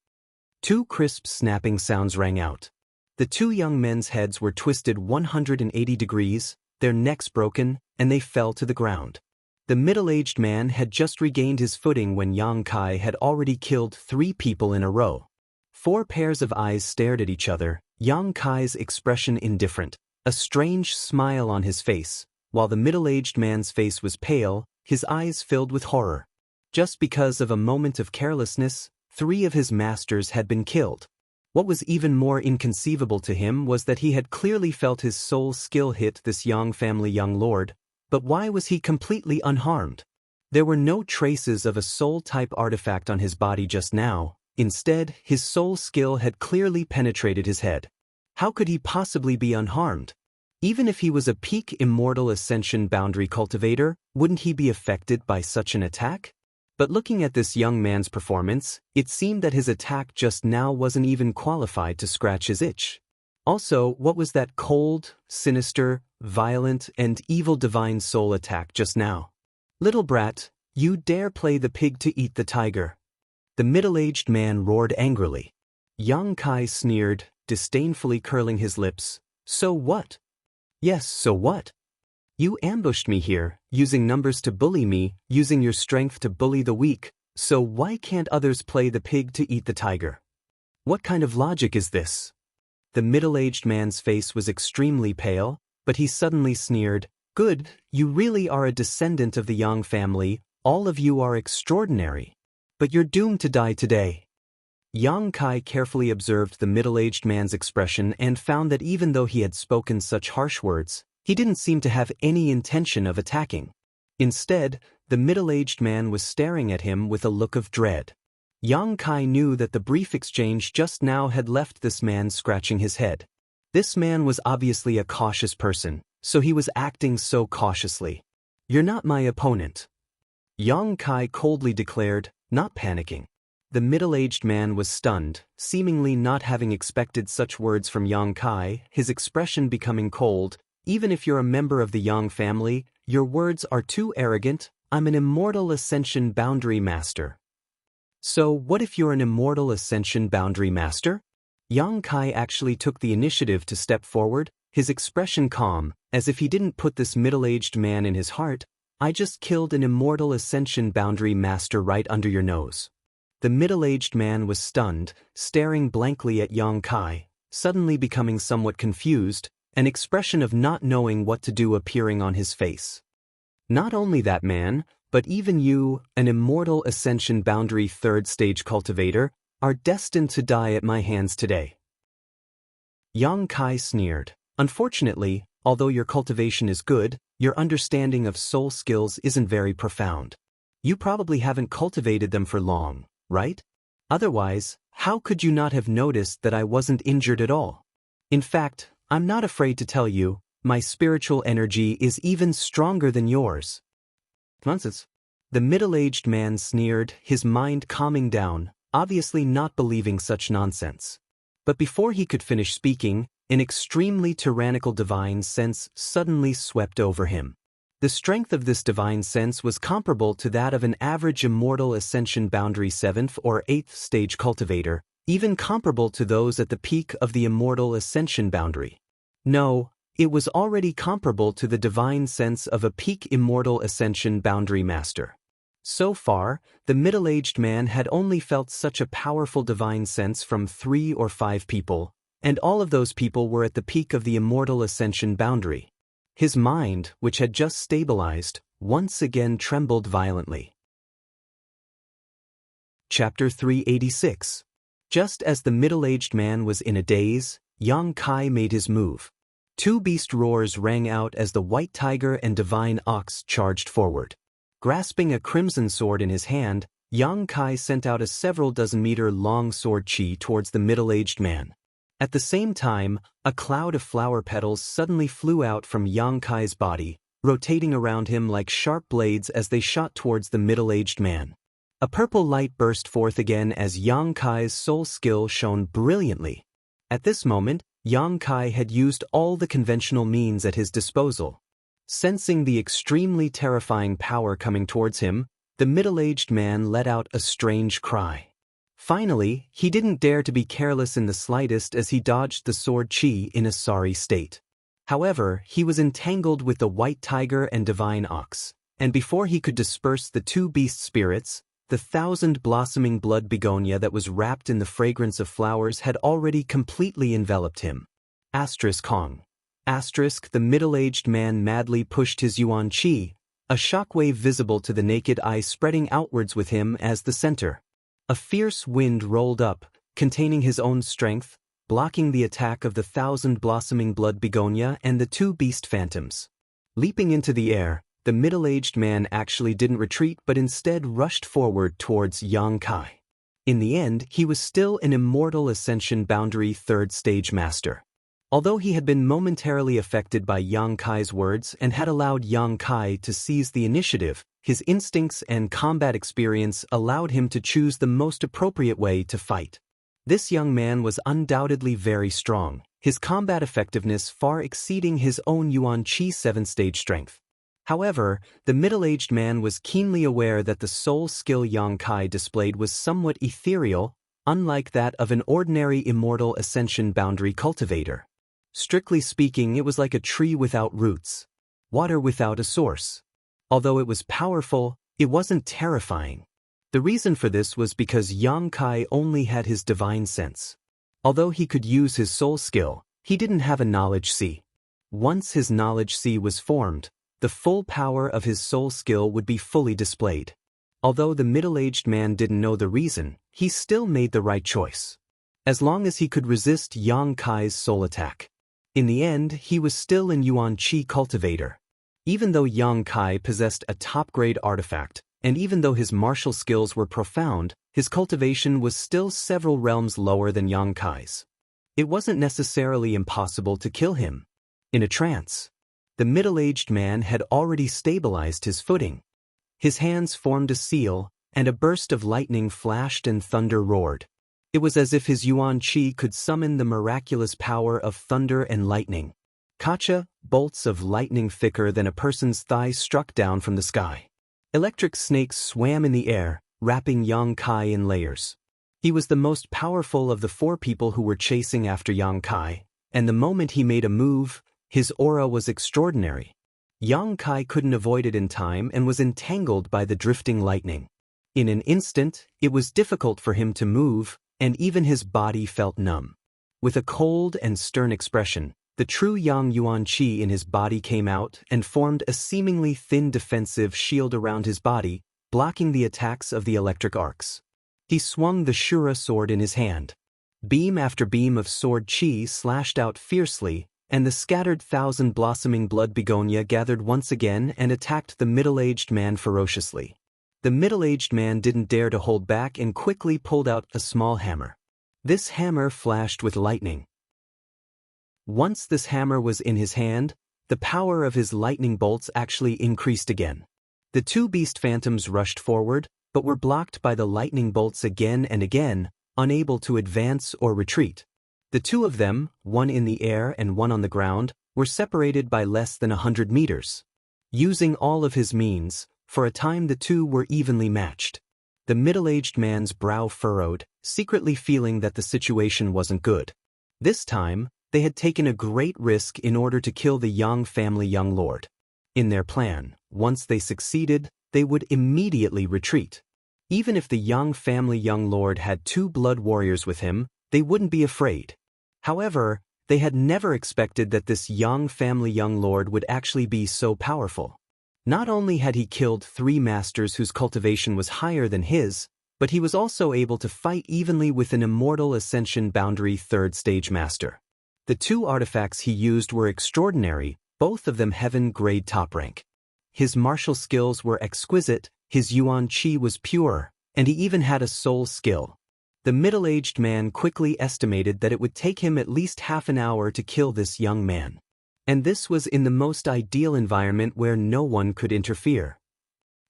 2 crisp snapping sounds rang out. The 2 young men's heads were twisted 180 degrees, their necks broken, and they fell to the ground. The middle-aged man had just regained his footing when Yang Kai had already killed 3 people in a row. 4 pairs of eyes stared at each other, Yang Kai's expression indifferent, a strange smile on his face, while the middle-aged man's face was pale, his eyes filled with horror. Just because of a moment of carelessness, 3 of his masters had been killed. What was even more inconceivable to him was that he had clearly felt his soul skill hit this Yang family young lord, but why was he completely unharmed? There were no traces of a soul-type artifact on his body just now. Instead, his soul skill had clearly penetrated his head. How could he possibly be unharmed? Even if he was a peak Immortal Ascension boundary cultivator, wouldn't he be affected by such an attack? But looking at this young man's performance, it seemed that his attack just now wasn't even qualified to scratch his itch. Also, what was that cold, sinister, violent, and evil divine soul attack just now? Little brat, you dare play the pig to eat the tiger? The middle-aged man roared angrily. Yang Kai sneered, disdainfully curling his lips. So what? Yes, so what? You ambushed me here, using numbers to bully me, using your strength to bully the weak, so why can't others play the pig to eat the tiger? What kind of logic is this? The middle-aged man's face was extremely pale, but he suddenly sneered, Good, you really are a descendant of the Yang family, all of you are extraordinary. But you're doomed to die today. Yang Kai carefully observed the middle-aged man's expression and found that even though he had spoken such harsh words, he didn't seem to have any intention of attacking. Instead, the middle-aged man was staring at him with a look of dread. Yang Kai knew that the brief exchange just now had left this man scratching his head. This man was obviously a cautious person, so he was acting so cautiously. You're not my opponent. Yang Kai coldly declared, not panicking. The middle-aged man was stunned, seemingly not having expected such words from Yang Kai, his expression becoming cold. Even if you're a member of the Yang family, your words are too arrogant. I'm an Immortal Ascension Boundary Master. So what if you're an Immortal Ascension Boundary Master? Yang Kai actually took the initiative to step forward, his expression calm, as if he didn't put this middle-aged man in his heart. I just killed an Immortal Ascension Boundary Master right under your nose. The middle-aged man was stunned, staring blankly at Yang Kai, suddenly becoming somewhat confused, an expression of not knowing what to do appearing on his face. Not only that man, but even you, an Immortal Ascension Boundary 3rd Stage cultivator, are destined to die at my hands today. Yang Kai sneered. Unfortunately, although your cultivation is good, your understanding of soul skills isn't very profound. You probably haven't cultivated them for long, right? Otherwise, how could you not have noticed that I wasn't injured at all? In fact, I'm not afraid to tell you, my spiritual energy is even stronger than yours. Nonsense. The middle-aged man sneered, his mind calming down, obviously not believing such nonsense. But before he could finish speaking, an extremely tyrannical divine sense suddenly swept over him. The strength of this divine sense was comparable to that of an average Immortal Ascension Boundary 7th or 8th Stage cultivator, even comparable to those at the peak of the Immortal Ascension Boundary. No, it was already comparable to the divine sense of a peak Immortal Ascension Boundary Master. So far, the middle-aged man had only felt such a powerful divine sense from 3 or 5 people, and all of those people were at the peak of the Immortal Ascension Boundary. His mind, which had just stabilized, once again trembled violently. Chapter 386. Just as the middle-aged man was in a daze, Yang Kai made his move. 2 beast roars rang out as the white tiger and divine ox charged forward. Grasping a crimson sword in his hand, Yang Kai sent out a several dozen-meter-long sword chi towards the middle-aged man. At the same time, a cloud of flower petals suddenly flew out from Yang Kai's body, rotating around him like sharp blades as they shot towards the middle-aged man. A purple light burst forth again as Yang Kai's soul skill shone brilliantly. At this moment, Yang Kai had used all the conventional means at his disposal. Sensing the extremely terrifying power coming towards him, the middle-aged man let out a strange cry. Finally, he didn't dare to be careless in the slightest as he dodged the sword chi in a sorry state. However, he was entangled with the white tiger and divine ox, and before he could disperse the 2 beast spirits, the 1,000-blossoming blood begonia that was wrapped in the fragrance of flowers had already completely enveloped him. Kong. The middle-aged man madly pushed his yuan chi, a shockwave visible to the naked eye spreading outwards with him as the center. A fierce wind rolled up, containing his own strength, blocking the attack of the 1,000-blossoming blood begonia and the two beast phantoms. Leaping into the air, the middle-aged man actually didn't retreat but instead rushed forward towards Yang Kai. In the end, he was still an Immortal Ascension Boundary 3rd Stage Master. Although he had been momentarily affected by Yang Kai's words and had allowed Yang Kai to seize the initiative, his instincts and combat experience allowed him to choose the most appropriate way to fight. This young man was undoubtedly very strong, his combat effectiveness far exceeding his own Yuan Qi 7th-stage strength. However, the middle-aged man was keenly aware that the soul skill Yang Kai displayed was somewhat ethereal, unlike that of an ordinary Immortal Ascension Boundary cultivator. Strictly speaking, it was like a tree without roots, water without a source. Although it was powerful, it wasn't terrifying. The reason for this was because Yang Kai only had his divine sense. Although he could use his soul skill, he didn't have a knowledge sea. Once his knowledge sea was formed, the full power of his soul skill would be fully displayed. Although the middle-aged man didn't know the reason, he still made the right choice. As long as he could resist Yang Kai's soul attack. In the end, he was still an Yuan Qi cultivator. Even though Yang Kai possessed a top-grade artifact, and even though his martial skills were profound, his cultivation was still several realms lower than Yang Kai's. It wasn't necessarily impossible to kill him. In a trance, the middle-aged man had already stabilized his footing. His hands formed a seal, and a burst of lightning flashed and thunder roared. It was as if his Yuan Qi could summon the miraculous power of thunder and lightning. Kacha, bolts of lightning thicker than a person's thigh struck down from the sky. Electric snakes swam in the air, wrapping Yang Kai in layers. He was the most powerful of the 4 people who were chasing after Yang Kai, and the moment he made a move, his aura was extraordinary. Yang Kai couldn't avoid it in time and was entangled by the drifting lightning. In an instant, it was difficult for him to move, and even his body felt numb. With a cold and stern expression, the true Yang Yuan Qi in his body came out and formed a seemingly thin defensive shield around his body, blocking the attacks of the electric arcs. He swung the Shura sword in his hand. Beam after beam of sword Qi slashed out fiercely, and the scattered 1,000-blossoming blood begonia gathered once again and attacked the middle-aged man ferociously. The middle-aged man didn't dare to hold back and quickly pulled out a small hammer. This hammer flashed with lightning. Once this hammer was in his hand, the power of his lightning bolts actually increased again. The 2 beast phantoms rushed forward, but were blocked by the lightning bolts again and again, unable to advance or retreat. The 2 of them, one in the air and one on the ground, were separated by less than 100 meters. Using all of his means, for a time the 2 were evenly matched. The middle-aged man's brow furrowed, secretly feeling that the situation wasn't good. This time, they had taken a great risk in order to kill the Yang family young lord. In their plan, once they succeeded, they would immediately retreat. Even if the Yang family young lord had 2 blood warriors with him, they wouldn't be afraid. However, they had never expected that this Yang family young lord would actually be so powerful. Not only had he killed 3 masters whose cultivation was higher than his, but he was also able to fight evenly with an Immortal Ascension Boundary 3rd Stage Master. The 2 artifacts he used were extraordinary, both of them heaven-grade top rank. His martial skills were exquisite, his Yuan Qi was pure, and he even had a soul skill. The middle-aged man quickly estimated that it would take him at least half an hour to kill this young man. And this was in the most ideal environment where no one could interfere.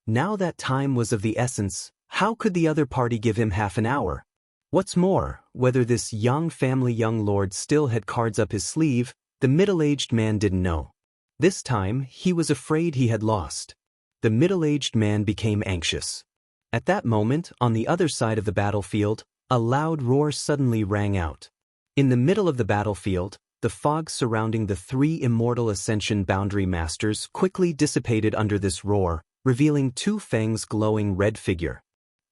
Now that time was of the essence, how could the other party give him half an hour? What's more, whether this Yang family young lord still had cards up his sleeve, the middle-aged man didn't know. This time, he was afraid he had lost. The middle-aged man became anxious. At that moment, on the other side of the battlefield, a loud roar suddenly rang out. In the middle of the battlefield, the fog surrounding the 3 Immortal Ascension Boundary Masters quickly dissipated under this roar, revealing Tu Feng's glowing red figure.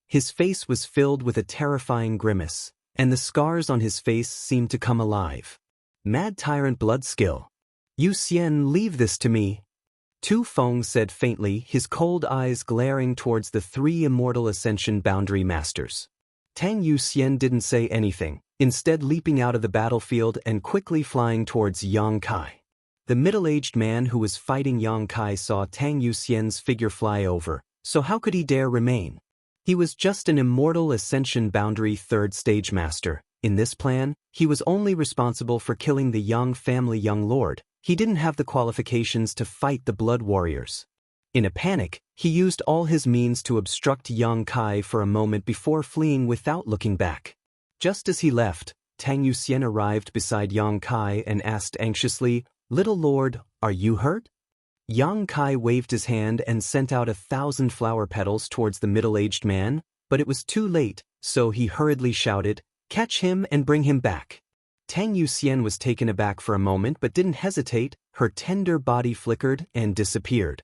His face was filled with a terrifying grimace, and the scars on his face seemed to come alive. Mad Tyrant blood skill. Yu Xian, leave this to me. Tu Feng said faintly, his cold eyes glaring towards the three Immortal Ascension Boundary Masters. Tang Yuxian didn't say anything, instead leaping out of the battlefield and quickly flying towards Yang Kai. The middle-aged man who was fighting Yang Kai saw Tang Yuxian's figure fly over, so how could he dare remain? He was just an Immortal Ascension Boundary third stage master. In this plan, he was only responsible for killing the Yang family young lord. He didn't have the qualifications to fight the Blood Warriors. In a panic, he used all his means to obstruct Yang Kai for a moment before fleeing without looking back. Just as he left, Tang Yuxian arrived beside Yang Kai and asked anxiously, "Little Lord, are you hurt?" Yang Kai waved his hand and sent out 1,000 flower petals towards the middle-aged man, but it was too late, so he hurriedly shouted, "Catch him and bring him back." Tang Yuxian was taken aback for a moment but didn't hesitate. Her tender body flickered and disappeared.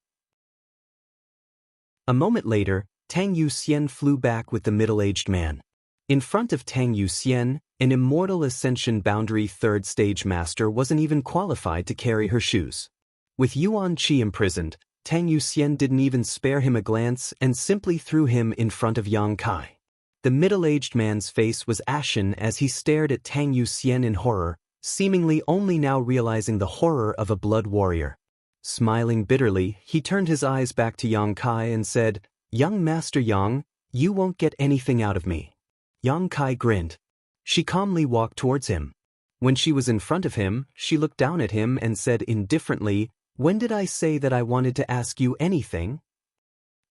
A moment later, Tang Yuxian flew back with the middle-aged man. In front of Tang Yuxian, an Immortal Ascension Boundary third stage master wasn't even qualified to carry her shoes. With Yuan Qi imprisoned, Tang Yuxian didn't even spare him a glance and simply threw him in front of Yang Kai. The middle-aged man's face was ashen as he stared at Tang Yuxian in horror, seemingly only now realizing the horror of a blood warrior. Smiling bitterly, he turned his eyes back to Yang Kai and said, "Young Master Yang, you won't get anything out of me." Yang Kai grinned. She calmly walked towards him. When she was in front of him, she looked down at him and said indifferently, "When did I say that I wanted to ask you anything?"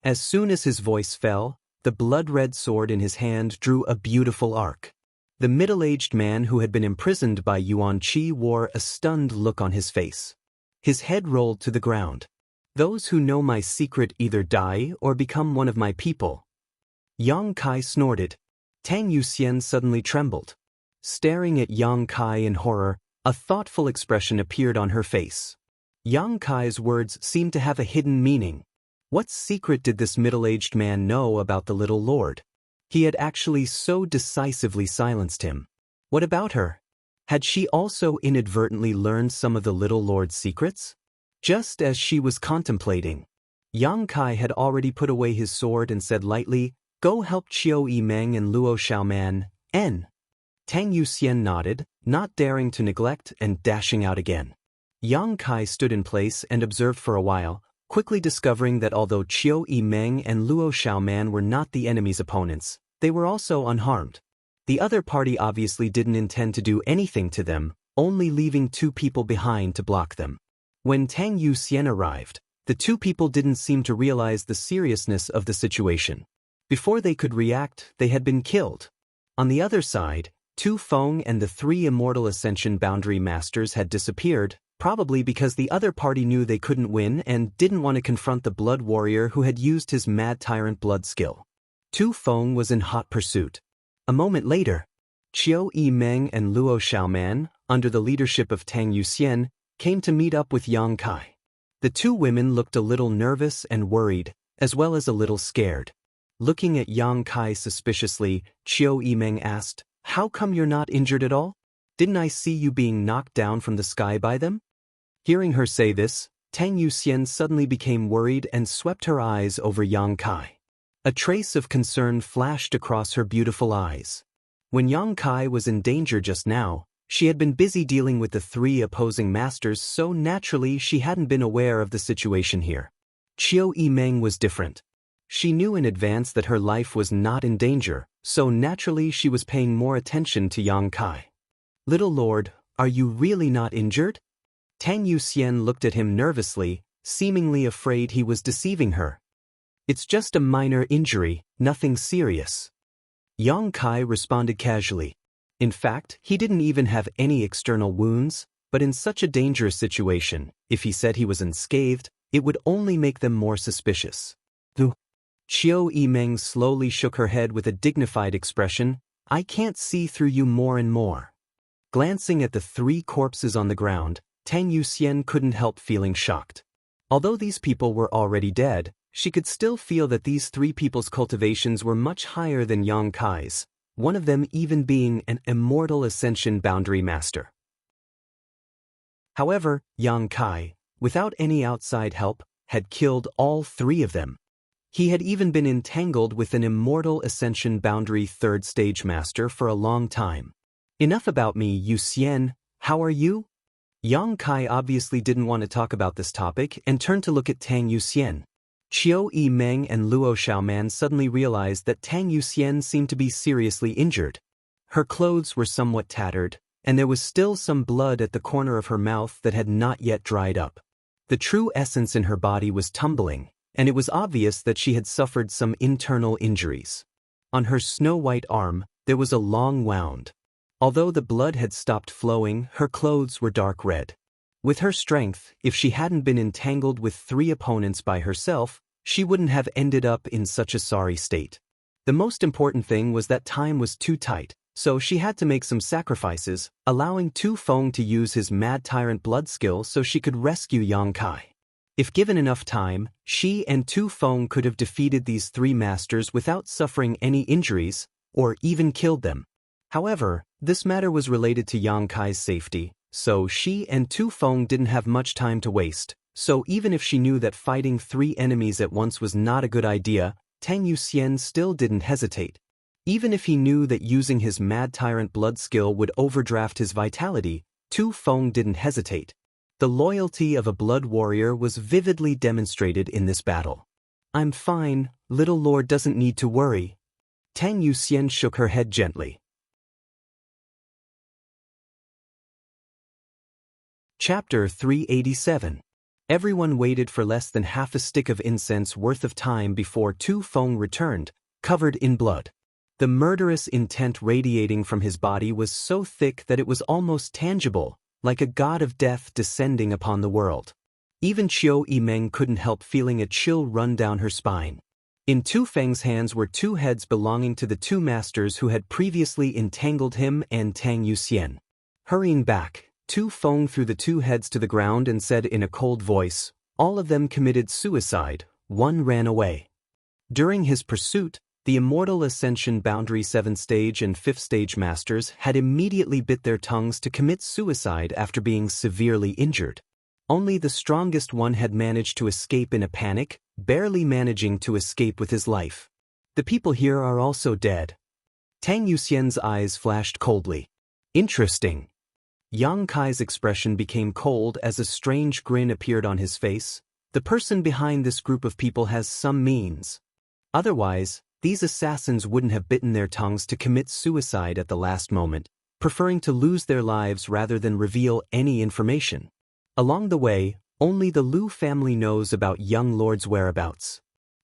As soon as his voice fell, the blood-red sword in his hand drew a beautiful arc. The middle-aged man who had been imprisoned by Yuan Qi wore a stunned look on his face. His head rolled to the ground. "Those who know my secret either die or become one of my people." Yang Kai snorted. Tang Yuxian suddenly trembled. Staring at Yang Kai in horror, a thoughtful expression appeared on her face. Yang Kai's words seemed to have a hidden meaning. What secret did this middle-aged man know about the little lord? He had actually so decisively silenced him. What about her? Had she also inadvertently learned some of the little lord's secrets? Just as she was contemplating, Yang Kai had already put away his sword and said lightly, "Go help Qiu Yimeng and Luo Xiaoman, N." Tang Yuxian nodded, not daring to neglect and dashing out again. Yang Kai stood in place and observed for a while, quickly discovering that although Qiu Yimeng and Luo Xiaoman were not the enemy's opponents, they were also unharmed. The other party obviously didn't intend to do anything to them, only leaving two people behind to block them. When Tang Yuxian arrived, the two people didn't seem to realize the seriousness of the situation. Before they could react, they had been killed. On the other side, Tu Feng and the three Immortal Ascension Boundary Masters had disappeared, probably because the other party knew they couldn't win and didn't want to confront the Blood Warrior who had used his Mad Tyrant blood skill. Tu Feng was in hot pursuit. A moment later, Qiu Yimeng and Luo Xiaoman, under the leadership of Tang Yuxian, came to meet up with Yang Kai. The two women looked a little nervous and worried, as well as a little scared. Looking at Yang Kai suspiciously, Qiu Yimeng asked, "How come you're not injured at all? Didn't I see you being knocked down from the sky by them?" Hearing her say this, Tang Yuxian suddenly became worried and swept her eyes over Yang Kai. A trace of concern flashed across her beautiful eyes. When Yang Kai was in danger just now, she had been busy dealing with the three opposing masters, so naturally she hadn't been aware of the situation here. Qiu Yimeng was different. She knew in advance that her life was not in danger, so naturally she was paying more attention to Yang Kai. "Little Lord, are you really not injured?" Tang Yuxian looked at him nervously, seemingly afraid he was deceiving her. "It's just a minor injury, nothing serious." Yang Kai responded casually. In fact, he didn't even have any external wounds, but in such a dangerous situation, if he said he was unscathed, it would only make them more suspicious. Qiu Yimeng slowly shook her head with a dignified expression. "I can't see through you more and more." Glancing at the three corpses on the ground, Tang Yuxian couldn't help feeling shocked. Although these people were already dead, she could still feel that these three people's cultivations were much higher than Yang Kai's, one of them even being an Immortal Ascension Boundary Master. However, Yang Kai, without any outside help, had killed all three of them. He had even been entangled with an Immortal Ascension Boundary 3rd Stage Master for a long time. Enough about me, Yu Xian, how are you? Yang Kai obviously didn't want to talk about this topic and turned to look at Tang Yuxian. Qiu Yimeng and Luo Xiaoman suddenly realized that Tang Yuxian seemed to be seriously injured. Her clothes were somewhat tattered, and there was still some blood at the corner of her mouth that had not yet dried up. The true essence in her body was tumbling, and it was obvious that she had suffered some internal injuries. On her snow-white arm, there was a long wound. Although the blood had stopped flowing, her clothes were dark red. With her strength, if she hadn't been entangled with 3 opponents by herself, she wouldn't have ended up in such a sorry state. The most important thing was that time was too tight, so she had to make some sacrifices, allowing Tu Feng to use his Mad Tyrant blood skill so she could rescue Yang Kai. If given enough time, she and Tu Feng could have defeated these 3 masters without suffering any injuries, or even killed them. However, this matter was related to Yang Kai's safety, so she and Tu Feng didn't have much time to waste, so even if she knew that fighting 3 enemies at once was not a good idea, Tang Yuxian still didn't hesitate. Even if he knew that using his Mad Tyrant blood skill would overdraft his vitality, Tu Feng didn't hesitate. The loyalty of a blood warrior was vividly demonstrated in this battle. I'm fine, little lord doesn't need to worry. Tang Yuxian shook her head gently. Chapter 387. Everyone waited for less than half a stick of incense worth of time before Tu Feng returned, covered in blood. The murderous intent radiating from his body was so thick that it was almost tangible, like a god of death descending upon the world. Even Qiu Yimeng couldn't help feeling a chill run down her spine. In Tu Feng's hands were 2 heads belonging to the 2 masters who had previously entangled him and Tang Yuxian. Hurrying back, Tu Feng threw the 2 heads to the ground and said in a cold voice, "All of them committed suicide, 1 ran away." During his pursuit, the Immortal Ascension Boundary 7th Stage and 5th Stage Masters had immediately bit their tongues to commit suicide after being severely injured. Only the strongest one had managed to escape in a panic, barely managing to escape with his life. The people here are also dead. Tang Yuxian's eyes flashed coldly. Interesting. Yang Kai's expression became cold as a strange grin appeared on his face. The person behind this group of people has some means. Otherwise, these assassins wouldn't have bitten their tongues to commit suicide at the last moment, preferring to lose their lives rather than reveal any information. Along the way, only the Lu family knows about young lord's whereabouts.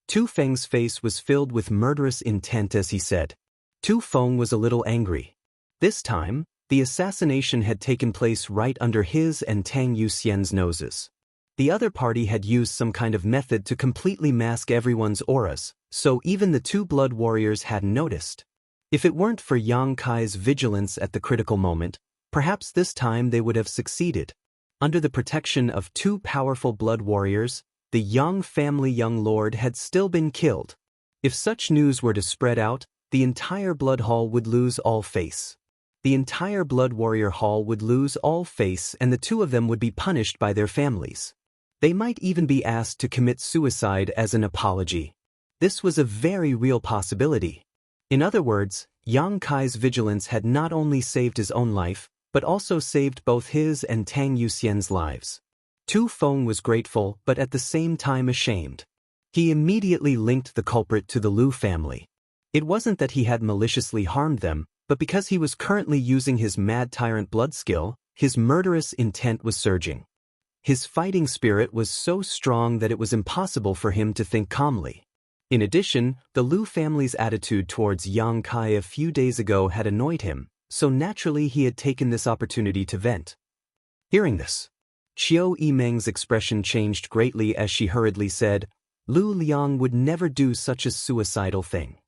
Tu Feng's face was filled with murderous intent as he said. Tu Feng was a little angry. This time, the assassination had taken place right under his and Tang Yuxian's noses. The other party had used some kind of method to completely mask everyone's auras, so even the 2 blood warriors hadn't noticed. If it weren't for Yang Kai's vigilance at the critical moment, perhaps this time they would have succeeded. Under the protection of 2 powerful blood warriors, the Yang family young lord had still been killed. If such news were to spread out, the entire blood hall would lose all face. The entire blood warrior hall would lose all face and the 2 of them would be punished by their families. They might even be asked to commit suicide as an apology. This was a very real possibility. In other words, Yang Kai's vigilance had not only saved his own life, but also saved both his and Tang Yuxian's lives. Tu Feng was grateful but at the same time ashamed. He immediately linked the culprit to the Lu family. It wasn't that he had maliciously harmed them, but because he was currently using his Mad Tyrant blood skill, his murderous intent was surging. His fighting spirit was so strong that it was impossible for him to think calmly. In addition, the Lu family's attitude towards Yang Kai a few days ago had annoyed him, so naturally he had taken this opportunity to vent. Hearing this, Qiu Yimeng's expression changed greatly as she hurriedly said, "Lu Liang would never do such a suicidal thing."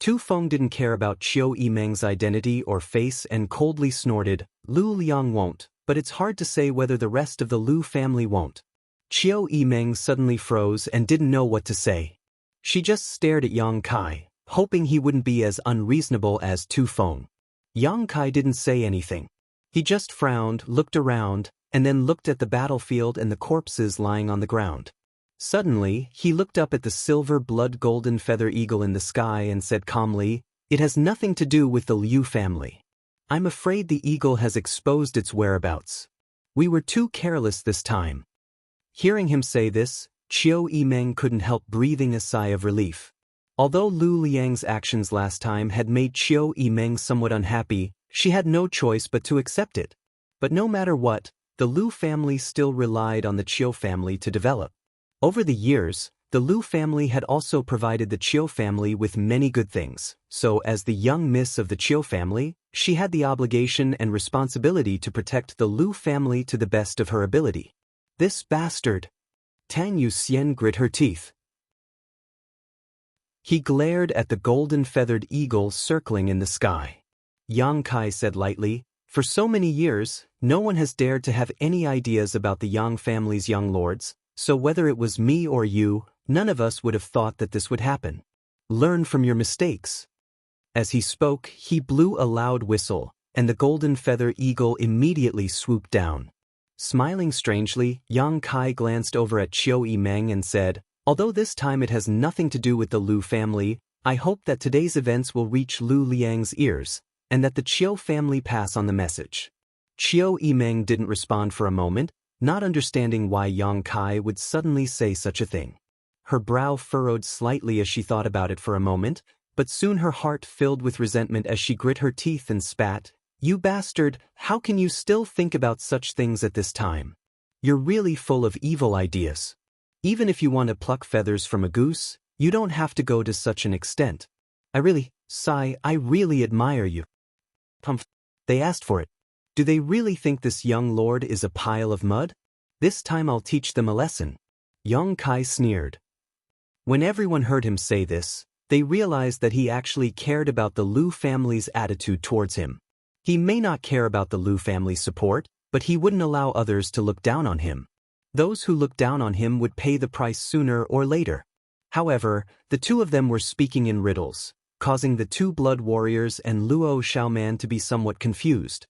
Tu Feng didn't care about Qiu Yimeng's identity or face and coldly snorted, "Lu Liang won't, but it's hard to say whether the rest of the Lu family won't." Qiu Yimeng suddenly froze and didn't know what to say. She just stared at Yang Kai, hoping he wouldn't be as unreasonable as Tu Feng. Yang Kai didn't say anything. He just frowned, looked around, and then looked at the battlefield and the corpses lying on the ground. Suddenly, he looked up at the silver blood-golden feather eagle in the sky and said calmly, "It has nothing to do with the Liu family. I'm afraid the eagle has exposed its whereabouts. We were too careless this time." Hearing him say this, Qiu Yimeng couldn't help breathing a sigh of relief. Although Lu Liang's actions last time had made Qiu Yimeng somewhat unhappy, she had no choice but to accept it. But no matter what, the Lu family still relied on the Qiu family to develop. Over the years, the Lu family had also provided the Qiu family with many good things, so as the young miss of the Qiu family, she had the obligation and responsibility to protect the Lu family to the best of her ability. This bastard! Tang Yuxian grit her teeth. He glared at the golden-feathered eagle circling in the sky. Yang Kai said lightly, "For so many years, no one has dared to have any ideas about the Yang family's young lords, so whether it was me or you, none of us would have thought that this would happen. Learn from your mistakes." As he spoke, he blew a loud whistle, and the golden feather eagle immediately swooped down. Smiling strangely, Yang Kai glanced over at Qiu Yimeng and said, "Although this time it has nothing to do with the Lu family, I hope that today's events will reach Lu Liang's ears, and that the Qiu family pass on the message." Qiu Yimeng didn't respond for a moment, not understanding why Yang Kai would suddenly say such a thing. Her brow furrowed slightly as she thought about it for a moment, but soon her heart filled with resentment as she grit her teeth and spat, "You bastard, how can you still think about such things at this time? You're really full of evil ideas. Even if you want to pluck feathers from a goose, you don't have to go to such an extent. I really admire you." Pumph. They asked for it. Do they really think this young lord is a pile of mud? This time I'll teach them a lesson. Yang Kai sneered. When everyone heard him say this, they realized that he actually cared about the Lu family's attitude towards him. He may not care about the Lu family's support, but he wouldn't allow others to look down on him. Those who looked down on him would pay the price sooner or later. However, the two of them were speaking in riddles, causing the two blood warriors and Luo Xiaoman to be somewhat confused.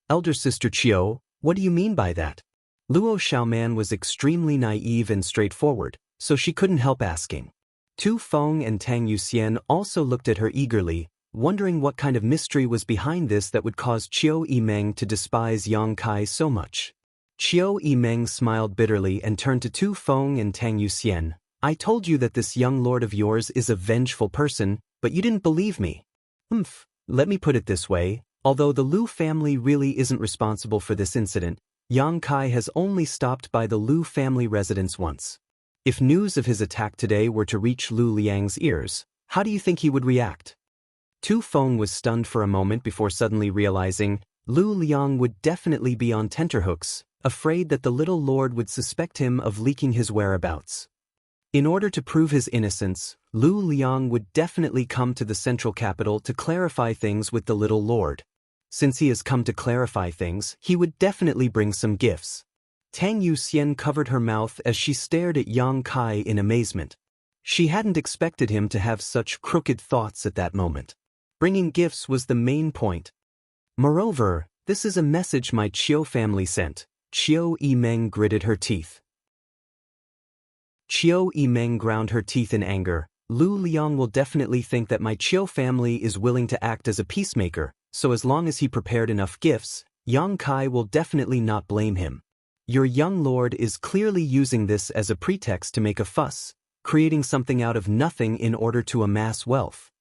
"Elder Sister Qiu, what do you mean by that?" Luo Xiaoman was extremely naive and straightforward, so she couldn't help asking. Tu Feng and Tang Yuxian also looked at her eagerly, wondering what kind of mystery was behind this that would cause Qiu Yimeng to despise Yang Kai so much. Qiu Yimeng smiled bitterly and turned to Tu Feng and Tang Yuxian. "I told you that this young lord of yours is a vengeful person, but you didn't believe me. Let me put it this way. Although the Lu family really isn't responsible for this incident, Yang Kai has only stopped by the Lu family residence once. If news of his attack today were to reach Lu Liang's ears, how do you think he would react?" Tu Feng was stunned for a moment before suddenly realizing Lu Liang would definitely be on tenterhooks, afraid that the little lord would suspect him of leaking his whereabouts. In order to prove his innocence, Lu Liang would definitely come to the central capital to clarify things with the little lord. Since he has come to clarify things, he would definitely bring some gifts. Tang Yuxian covered her mouth as she stared at Yang Kai in amazement. She hadn't expected him to have such crooked thoughts at that moment. Bringing gifts was the main point. "Moreover, this is a message my Qiu family sent." Qiu Yimeng gritted her teeth. Qiu Yimeng ground her teeth in anger. "Lu Liang will definitely think that my Qiu family is willing to act as a peacemaker, so as long as he prepared enough gifts, Yang Kai will definitely not blame him. Your young lord is clearly using this as a pretext to make a fuss, creating something out of nothing in order to amass wealth."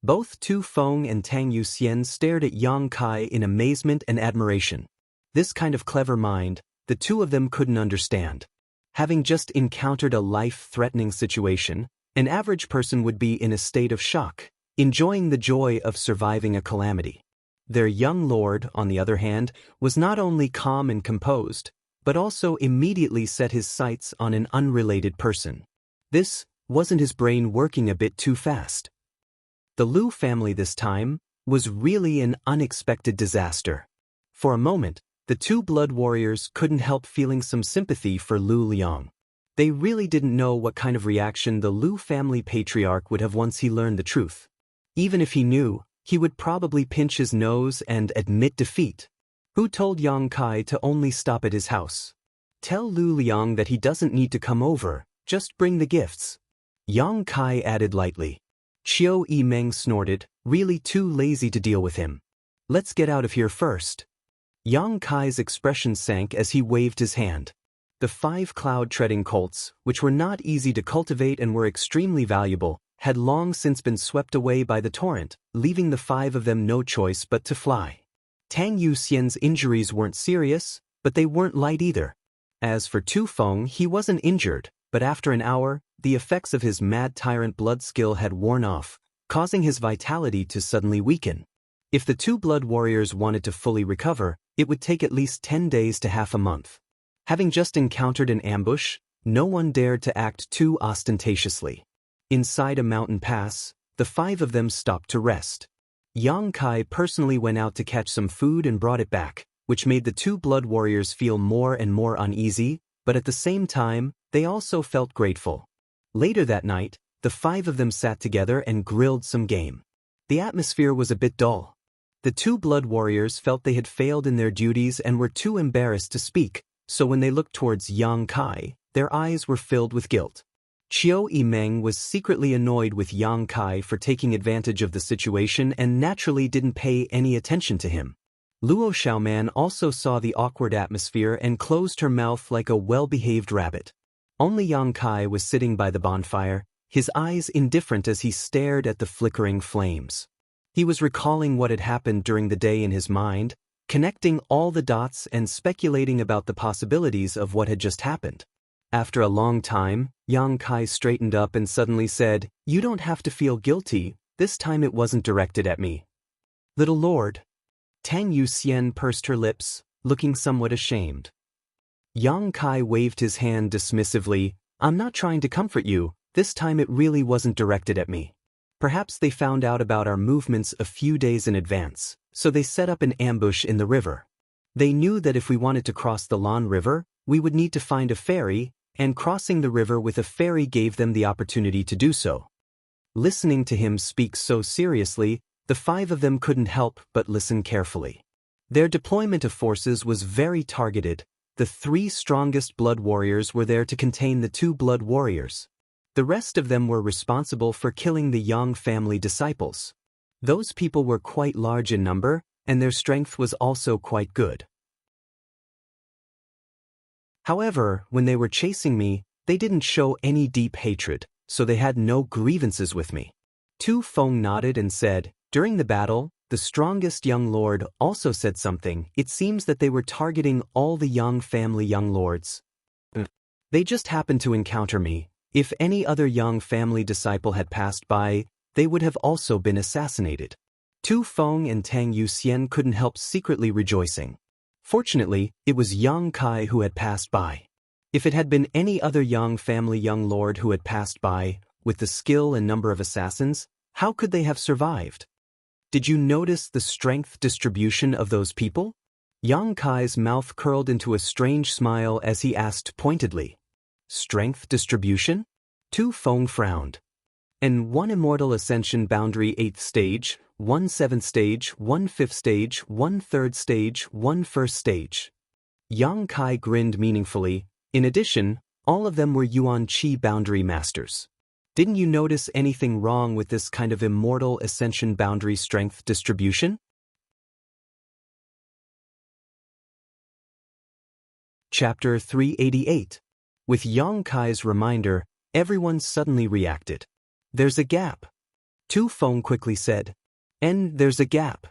Both Tu Feng and Tang Yuxian stared at Yang Kai in amazement and admiration. This kind of clever mind, the two of them couldn't understand. Having just encountered a life-threatening situation, an average person would be in a state of shock, enjoying the joy of surviving a calamity. Their young lord, on the other hand, was not only calm and composed, but also immediately set his sights on an unrelated person. This wasn't his brain working a bit too fast. The Lu family this time was really an unexpected disaster. For a moment, the two blood warriors couldn't help feeling some sympathy for Lu Liang. They really didn't know what kind of reaction the Lu family patriarch would have once he learned the truth. Even if he knew, he would probably pinch his nose and admit defeat. Who told Yang Kai to only stop at his house? Tell Lu Liang that he doesn't need to come over, Just bring the gifts. Yang Kai added lightly. Qiu Yimeng snorted, really too lazy to deal with him. Let's get out of here first. Yang Kai's expression sank as he waved his hand. The 5 cloud-treading colts, which were not easy to cultivate and were extremely valuable, had long since been swept away by the torrent, leaving the 5 of them no choice but to fly. Tang Yuxian's injuries weren't serious, but they weren't light either. As for Tu Feng, he wasn't injured, but after an hour, the effects of his mad tyrant blood skill had worn off, causing his vitality to suddenly weaken. If the 2 blood warriors wanted to fully recover, it would take at least 10 days to half a month. Having just encountered an ambush, no one dared to act too ostentatiously. Inside a mountain pass, the 5 of them stopped to rest. Yang Kai personally went out to catch some food and brought it back, which made the 2 blood warriors feel more and more uneasy, but at the same time, they also felt grateful. Later that night, the 5 of them sat together and grilled some game. The atmosphere was a bit dull. The 2 blood warriors felt they had failed in their duties and were too embarrassed to speak, so when they looked towards Yang Kai, their eyes were filled with guilt. Qiu Yimeng was secretly annoyed with Yang Kai for taking advantage of the situation and naturally didn't pay any attention to him. Luo Xiaoman also saw the awkward atmosphere and closed her mouth like a well-behaved rabbit. Only Yang Kai was sitting by the bonfire, his eyes indifferent as he stared at the flickering flames. He was recalling what had happened during the day in his mind, connecting all the dots and speculating about the possibilities of what had just happened. After a long time, Yang Kai straightened up and suddenly said, "You don't have to feel guilty, this time it wasn't directed at me." "Little Lord." Tang Yuxian pursed her lips, looking somewhat ashamed. Yang Kai waved his hand dismissively, "I'm not trying to comfort you, this time it really wasn't directed at me. Perhaps they found out about our movements a few days in advance, so they set up an ambush in the river. They knew that if we wanted to cross the Lan River, we would need to find a ferry, and crossing the river with a ferry gave them the opportunity to do so." Listening to him speak so seriously, the 5 of them couldn't help but listen carefully. Their deployment of forces was very targeted. The 3 strongest blood warriors were there to contain the 2 blood warriors. The rest of them were responsible for killing the Yang family disciples. Those people were quite large in number, and their strength was also quite good. However, when they were chasing me, they didn't show any deep hatred, so they had no grievances with me. Tu Feng nodded and said, "During the battle, the strongest young lord also said something. It seems that they were targeting all the Yang family young lords. They just happened to encounter me. If any other Yang family disciple had passed by, they would have also been assassinated." Tu Feng and Tang Yuxian couldn't help secretly rejoicing. Fortunately, it was Yang Kai who had passed by. If it had been any other Yang family young lord who had passed by, with the skill and number of assassins, how could they have survived? Did you notice the strength distribution of those people? Yang Kai's mouth curled into a strange smile as he asked pointedly. Strength distribution? Tu Feng frowned. And 1 immortal ascension boundary 8th stage, 1 7th stage, 1 5th stage, 1 3rd stage, 1 1st stage. Yang Kai grinned meaningfully. In addition, all of them were Yuan Qi boundary masters. Didn't you notice anything wrong with this kind of immortal ascension boundary strength distribution? Chapter 388. With Yang Kai's reminder, everyone suddenly reacted. "There's a gap." Tu Feng quickly said. "And there's a gap."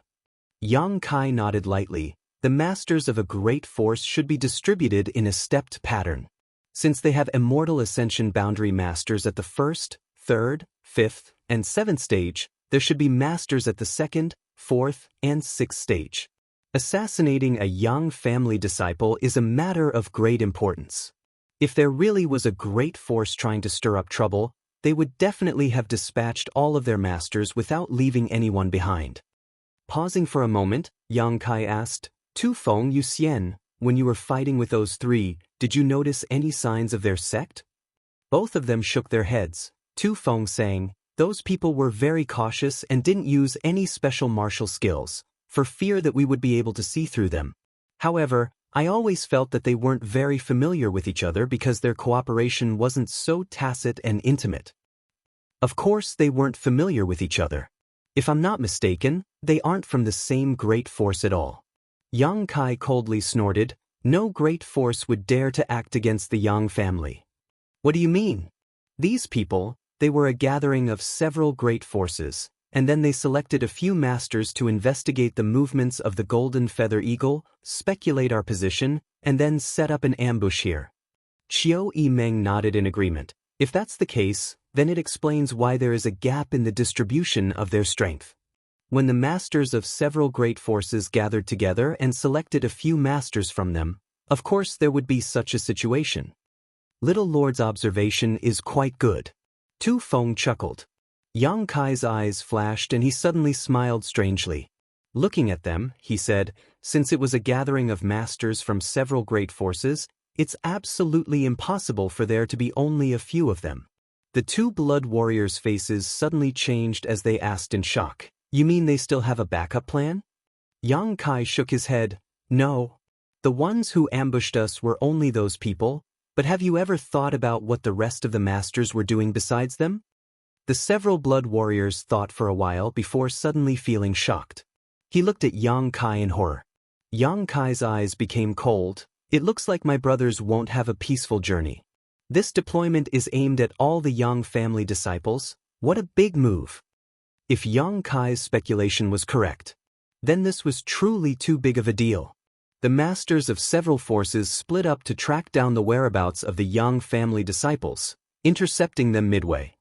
Yang Kai nodded lightly. The masters of a great force should be distributed in a stepped pattern. Since they have immortal ascension boundary masters at the 1st, 3rd, 5th, and 7th stage, there should be masters at the 2nd, 4th, and 6th stage. Assassinating a Yang family disciple is a matter of great importance. If there really was a great force trying to stir up trouble, they would definitely have dispatched all of their masters without leaving anyone behind. Pausing for a moment, Yang Kai asked, "Tu Feng Yuxian, when you were fighting with those 3, did you notice any signs of their sect?" Both of them shook their heads, Tu Feng saying, "Those people were very cautious and didn't use any special martial skills, for fear that we would be able to see through them. However, I always felt that they weren't very familiar with each other because their cooperation wasn't so tacit and intimate. Of course they weren't familiar with each other. If I'm not mistaken, they aren't from the same great force at all. Yang Kai coldly snorted. No great force would dare to act against the Yang family. What do you mean? These people, they were a gathering of several great forces, and then they selected a few masters to investigate the movements of the golden feather eagle, speculate our position, and then set up an ambush here. Qiu Yimeng nodded in agreement. If that's the case, then it explains why there is a gap in the distribution of their strength. When the masters of several great forces gathered together and selected a few masters from them, of course there would be such a situation. Little Lord's observation is quite good. Tu Feng chuckled. Yang Kai's eyes flashed and he suddenly smiled strangely. Looking at them, he said, since it was a gathering of masters from several great forces, it's absolutely impossible for there to be only a few of them. The two blood warriors' faces suddenly changed as they asked in shock. You mean they still have a backup plan? Yang Kai shook his head. No. The ones who ambushed us were only those people, but have you ever thought about what the rest of the masters were doing besides them? The several blood warriors thought for a while before suddenly feeling shocked. He looked at Yang Kai in horror. Yang Kai's eyes became cold. It looks like my brothers won't have a peaceful journey. This deployment is aimed at all the Yang family disciples. What a big move. If Yang Kai's speculation was correct, then this was truly too big of a deal. The masters of several forces split up to track down the whereabouts of the Yang family disciples, intercepting them midway.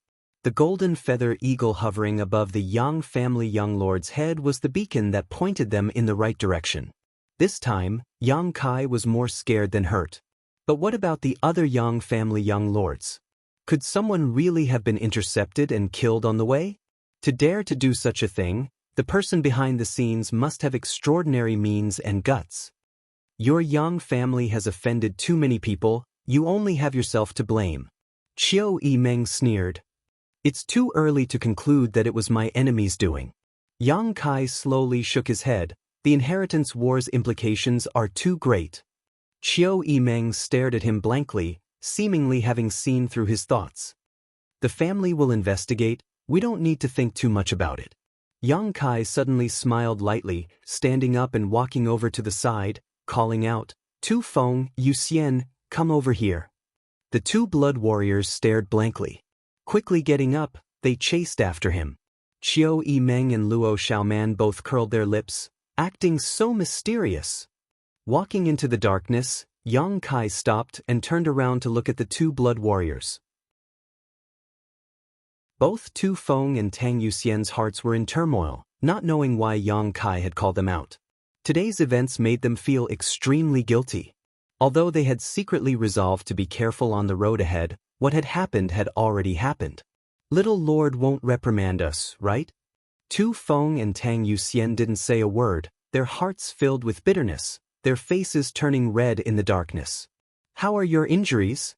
The golden feather eagle hovering above the Yang family young lord's head was the beacon that pointed them in the right direction. This time, Yang Kai was more scared than hurt. But what about the other Yang family young lords? Could someone really have been intercepted and killed on the way? To dare to do such a thing, the person behind the scenes must have extraordinary means and guts. Your Yang family has offended too many people, you only have yourself to blame. Qiu Yimeng sneered. It's too early to conclude that it was my enemy's doing. Yang Kai slowly shook his head. The inheritance war's implications are too great. Qiu Yimeng stared at him blankly, seemingly having seen through his thoughts. The family will investigate, we don't need to think too much about it. Yang Kai suddenly smiled lightly, standing up and walking over to the side, calling out, Tu Feng, Yuxian, come over here. The two blood warriors stared blankly. Quickly getting up, they chased after him. Qiu Yimeng and Luo Xiaoman both curled their lips, acting so mysterious. Walking into the darkness, Yang Kai stopped and turned around to look at the two blood warriors. Both Tu Feng and Tang Yuxian's hearts were in turmoil, not knowing why Yang Kai had called them out. Today's events made them feel extremely guilty. Although they had secretly resolved to be careful on the road ahead, what had already happened. Little Lord won't reprimand us, right? Tu Feng and Tang Yuxian didn't say a word, their hearts filled with bitterness, their faces turning red in the darkness. How are your injuries?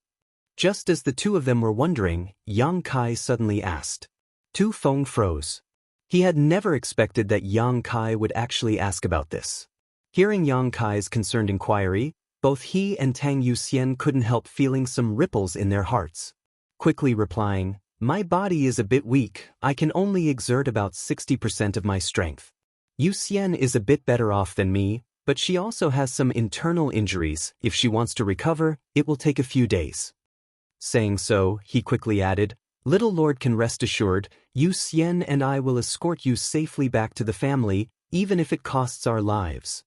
Just as the two of them were wondering, Yang Kai suddenly asked. Tu Feng froze. He had never expected that Yang Kai would actually ask about this. Hearing Yang Kai's concerned inquiry, both he and Tang Yuxian couldn't help feeling some ripples in their hearts. Quickly replying, my body is a bit weak, I can only exert about 60% of my strength. Yuxian is a bit better off than me, but she also has some internal injuries. If she wants to recover, it will take a few days. Saying so, he quickly added, Little Lord can rest assured, Yuxian and I will escort you safely back to the family, even if it costs our lives.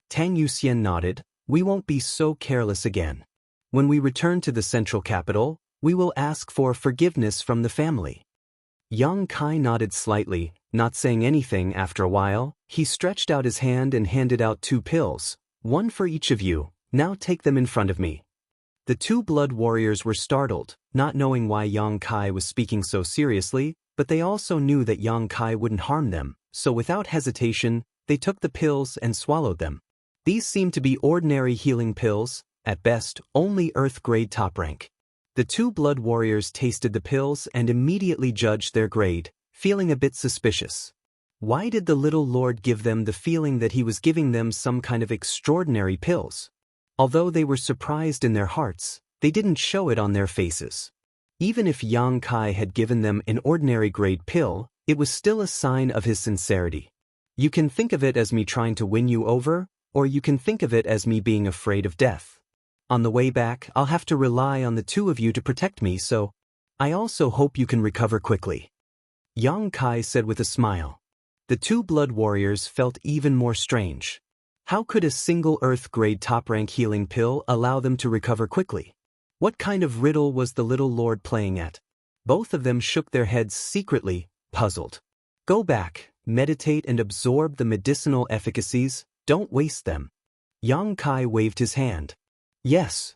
Tang Yuxian nodded. We won't be so careless again. When we return to the central capital, we will ask for forgiveness from the family. Yang Kai nodded slightly, not saying anything. After a while, he stretched out his hand and handed out 2 pills, one for each of you. Now take them in front of me. The two blood warriors were startled, not knowing why Yang Kai was speaking so seriously, but they also knew that Yang Kai wouldn't harm them, so without hesitation, they took the pills and swallowed them. These seemed to be ordinary healing pills, at best, only Earth-grade top rank. The two blood warriors tasted the pills and immediately judged their grade, feeling a bit suspicious. Why did the little lord give them the feeling that he was giving them some kind of extraordinary pills? Although they were surprised in their hearts, they didn't show it on their faces. Even if Yang Kai had given them an ordinary grade pill, it was still a sign of his sincerity. You can think of it as me trying to win you over, or you can think of it as me being afraid of death. On the way back, I'll have to rely on the two of you to protect me, so I also hope you can recover quickly. Yang Kai said with a smile. The two blood warriors felt even more strange. How could a single Earth-grade top-rank healing pill allow them to recover quickly? What kind of riddle was the little lord playing at? Both of them shook their heads secretly, puzzled. Go back, meditate and absorb the medicinal efficacies, don't waste them. Yang Kai waved his hand. Yes.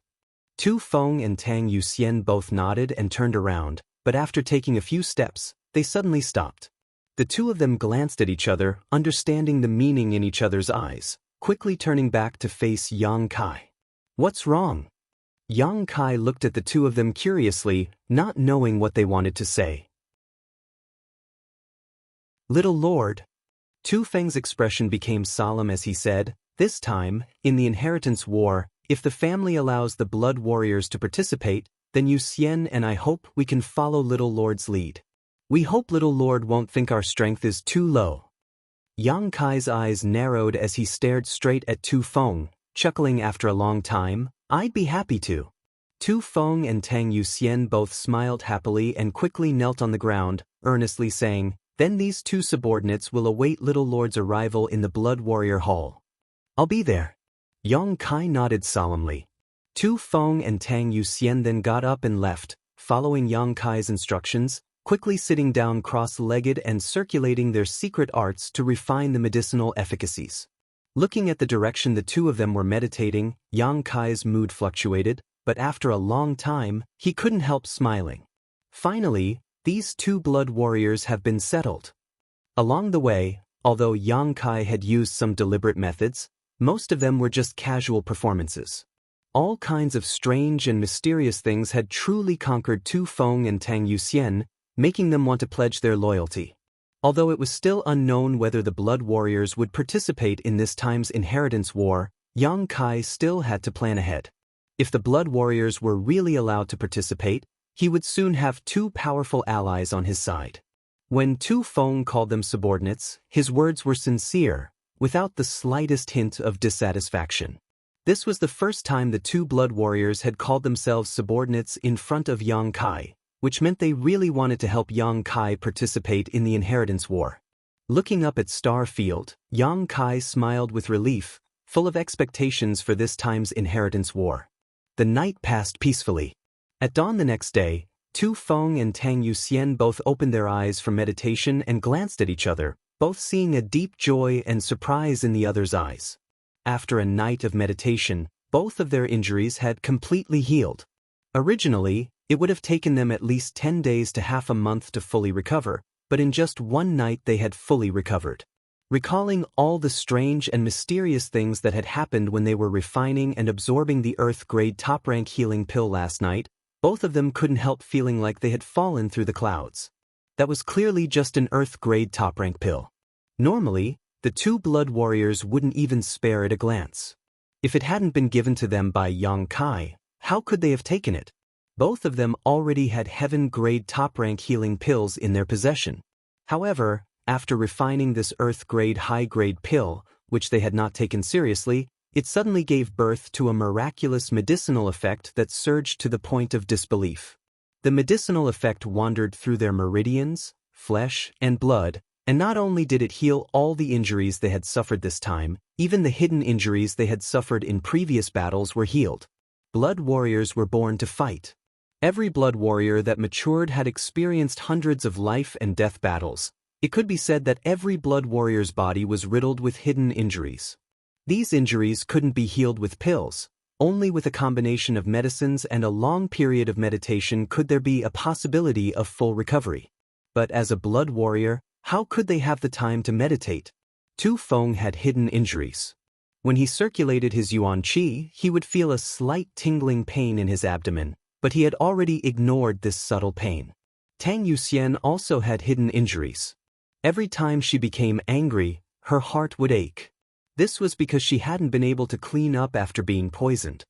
Tu Feng and Tang Yuxian both nodded and turned around, but after taking a few steps, they suddenly stopped. The two of them glanced at each other, understanding the meaning in each other's eyes, quickly turning back to face Yang Kai. What's wrong? Yang Kai looked at the two of them curiously, not knowing what they wanted to say. Little Lord. Tu Feng's expression became solemn as he said, this time, in the inheritance war, if the family allows the blood warriors to participate, then Yuxian and I hope we can follow Little Lord's lead. We hope Little Lord won't think our strength is too low. Yang Kai's eyes narrowed as he stared straight at Tu Feng, chuckling after a long time, I'd be happy to. Tu Feng and Tang Yuxian both smiled happily and quickly knelt on the ground, earnestly saying, then these two subordinates will await Little Lord's arrival in the Blood Warrior Hall. I'll be there. Yang Kai nodded solemnly. Tu Feng and Tang Yuxian then got up and left, following Yang Kai's instructions, quickly sitting down cross-legged and circulating their secret arts to refine the medicinal efficacies. Looking at the direction the two of them were meditating, Yang Kai's mood fluctuated, but after a long time, he couldn't help smiling. Finally, these two blood warriors have been settled. Along the way, although Yang Kai had used some deliberate methods, most of them were just casual performances. All kinds of strange and mysterious things had truly conquered Tu Feng and Tang Yuxian, making them want to pledge their loyalty. Although it was still unknown whether the blood warriors would participate in this time's inheritance war, Yang Kai still had to plan ahead. If the blood warriors were really allowed to participate, he would soon have two powerful allies on his side. When Tu Feng called them subordinates, his words were sincere, without the slightest hint of dissatisfaction. This was the first time the two blood warriors had called themselves subordinates in front of Yang Kai, which meant they really wanted to help Yang Kai participate in the inheritance war. Looking up at Starfield, Yang Kai smiled with relief, full of expectations for this time's inheritance war. The night passed peacefully. At dawn the next day, Tu Feng and Tang Yuxian both opened their eyes from meditation and glanced at each other, both seeing a deep joy and surprise in the other's eyes. After a night of meditation, both of their injuries had completely healed. Originally, it would have taken them at least 10 days to half a month to fully recover, but in just one night they had fully recovered. Recalling all the strange and mysterious things that had happened when they were refining and absorbing the Earth-grade top-rank healing pill last night, both of them couldn't help feeling like they had fallen through the clouds. That was clearly just an Earth-grade top-rank pill. Normally, the two blood warriors wouldn't even spare it a glance. If it hadn't been given to them by Yang Kai, how could they have taken it? Both of them already had heaven-grade top-rank healing pills in their possession. However, after refining this Earth-grade high-grade pill, which they had not taken seriously, it suddenly gave birth to a miraculous medicinal effect that surged to the point of disbelief. The medicinal effect wandered through their meridians, flesh, and blood, and not only did it heal all the injuries they had suffered this time, even the hidden injuries they had suffered in previous battles were healed. Blood warriors were born to fight. Every blood warrior that matured had experienced hundreds of life and death battles. It could be said that every blood warrior's body was riddled with hidden injuries. These injuries couldn't be healed with pills. Only with a combination of medicines and a long period of meditation could there be a possibility of full recovery. But as a blood warrior, how could they have the time to meditate? Tu Feng had hidden injuries. When he circulated his yuan qi, he would feel a slight tingling pain in his abdomen, but he had already ignored this subtle pain. Tang Yuxian also had hidden injuries. Every time she became angry, her heart would ache. This was because she hadn't been able to clean up after being poisoned.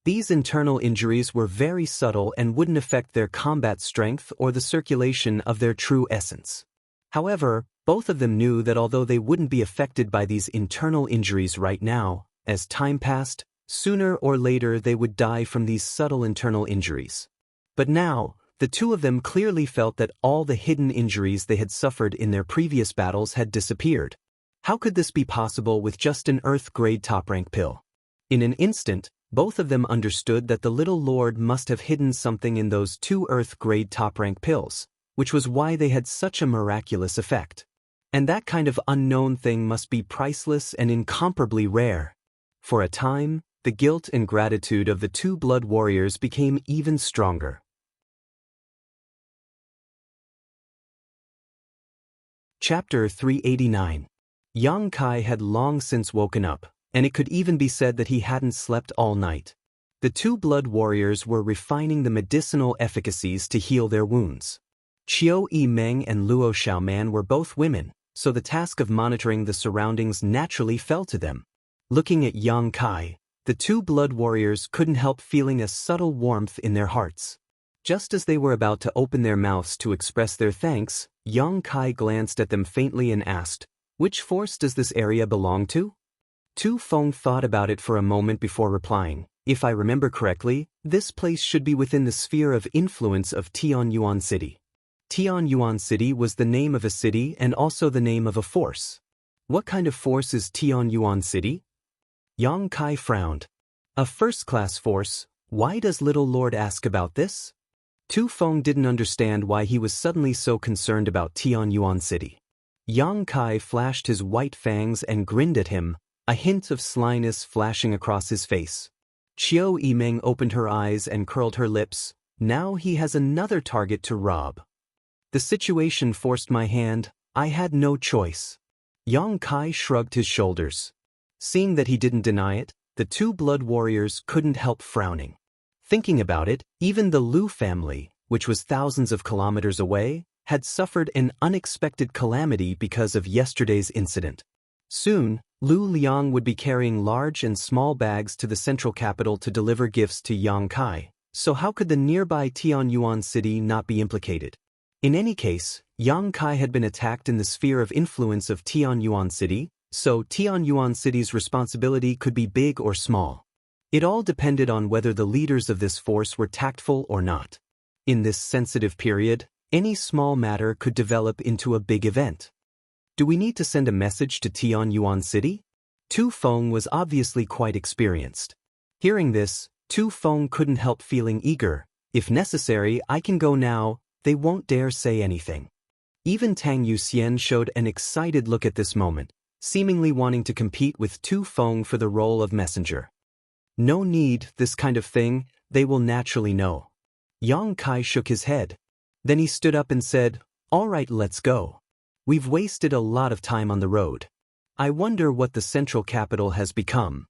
These internal injuries were very subtle and wouldn't affect their combat strength or the circulation of their true essence. However, both of them knew that although they wouldn't be affected by these internal injuries right now, as time passed, sooner or later they would die from these subtle internal injuries. But now, the two of them clearly felt that all the hidden injuries they had suffered in their previous battles had disappeared. How could this be possible with just an Earth-grade top-rank pill? In an instant, both of them understood that the little lord must have hidden something in those 2 Earth-grade top-rank pills, which was why they had such a miraculous effect. And that kind of unknown thing must be priceless and incomparably rare. For a time, the guilt and gratitude of the 2 blood warriors became even stronger. Chapter 389. Yang Kai had long since woken up, and it could even be said that he hadn't slept all night. The 2 blood warriors were refining the medicinal efficacies to heal their wounds. Qiu Yimeng and Luo Xiaoman were both women, so the task of monitoring the surroundings naturally fell to them. Looking at Yang Kai, the 2 blood warriors couldn't help feeling a subtle warmth in their hearts. Just as they were about to open their mouths to express their thanks, Yang Kai glanced at them faintly and asked, "Which force does this area belong to?" Tu Feng thought about it for a moment before replying, "If I remember correctly, this place should be within the sphere of influence of Tianyuan City." Tianyuan City was the name of a city and also the name of a force. What kind of force is Tianyuan City? Yang Kai frowned. A first-class force. Why does little lord ask about this? Tu Feng didn't understand why he was suddenly so concerned about Tianyuan City. Yang Kai flashed his white fangs and grinned at him, a hint of slyness flashing across his face. Qiu Yimeng opened her eyes and curled her lips. Now he has another target to rob. The situation forced my hand. I had no choice. Yang Kai shrugged his shoulders. Seeing that he didn't deny it, the 2 blood warriors couldn't help frowning. Thinking about it, even the Lu family, which was thousands of kilometers away, had suffered an unexpected calamity because of yesterday's incident. Soon, Lu Liang would be carrying large and small bags to the central capital to deliver gifts to Yang Kai, so how could the nearby Tianyuan City not be implicated? In any case, Yang Kai had been attacked in the sphere of influence of Tianyuan City, so Tianyuan City's responsibility could be big or small. It all depended on whether the leaders of this force were tactful or not. In this sensitive period, any small matter could develop into a big event. Do we need to send a message to Tianyuan City? Tu Feng was obviously quite experienced. Hearing this, Tu Feng couldn't help feeling eager. If necessary, I can go now. They won't dare say anything. Even Tang Yuxian showed an excited look at this moment, seemingly wanting to compete with Tu Feng for the role of messenger. No need, this kind of thing, they will naturally know. Yang Kai shook his head. Then he stood up and said, "All right, let's go. We've wasted a lot of time on the road. I wonder what the central capital has become.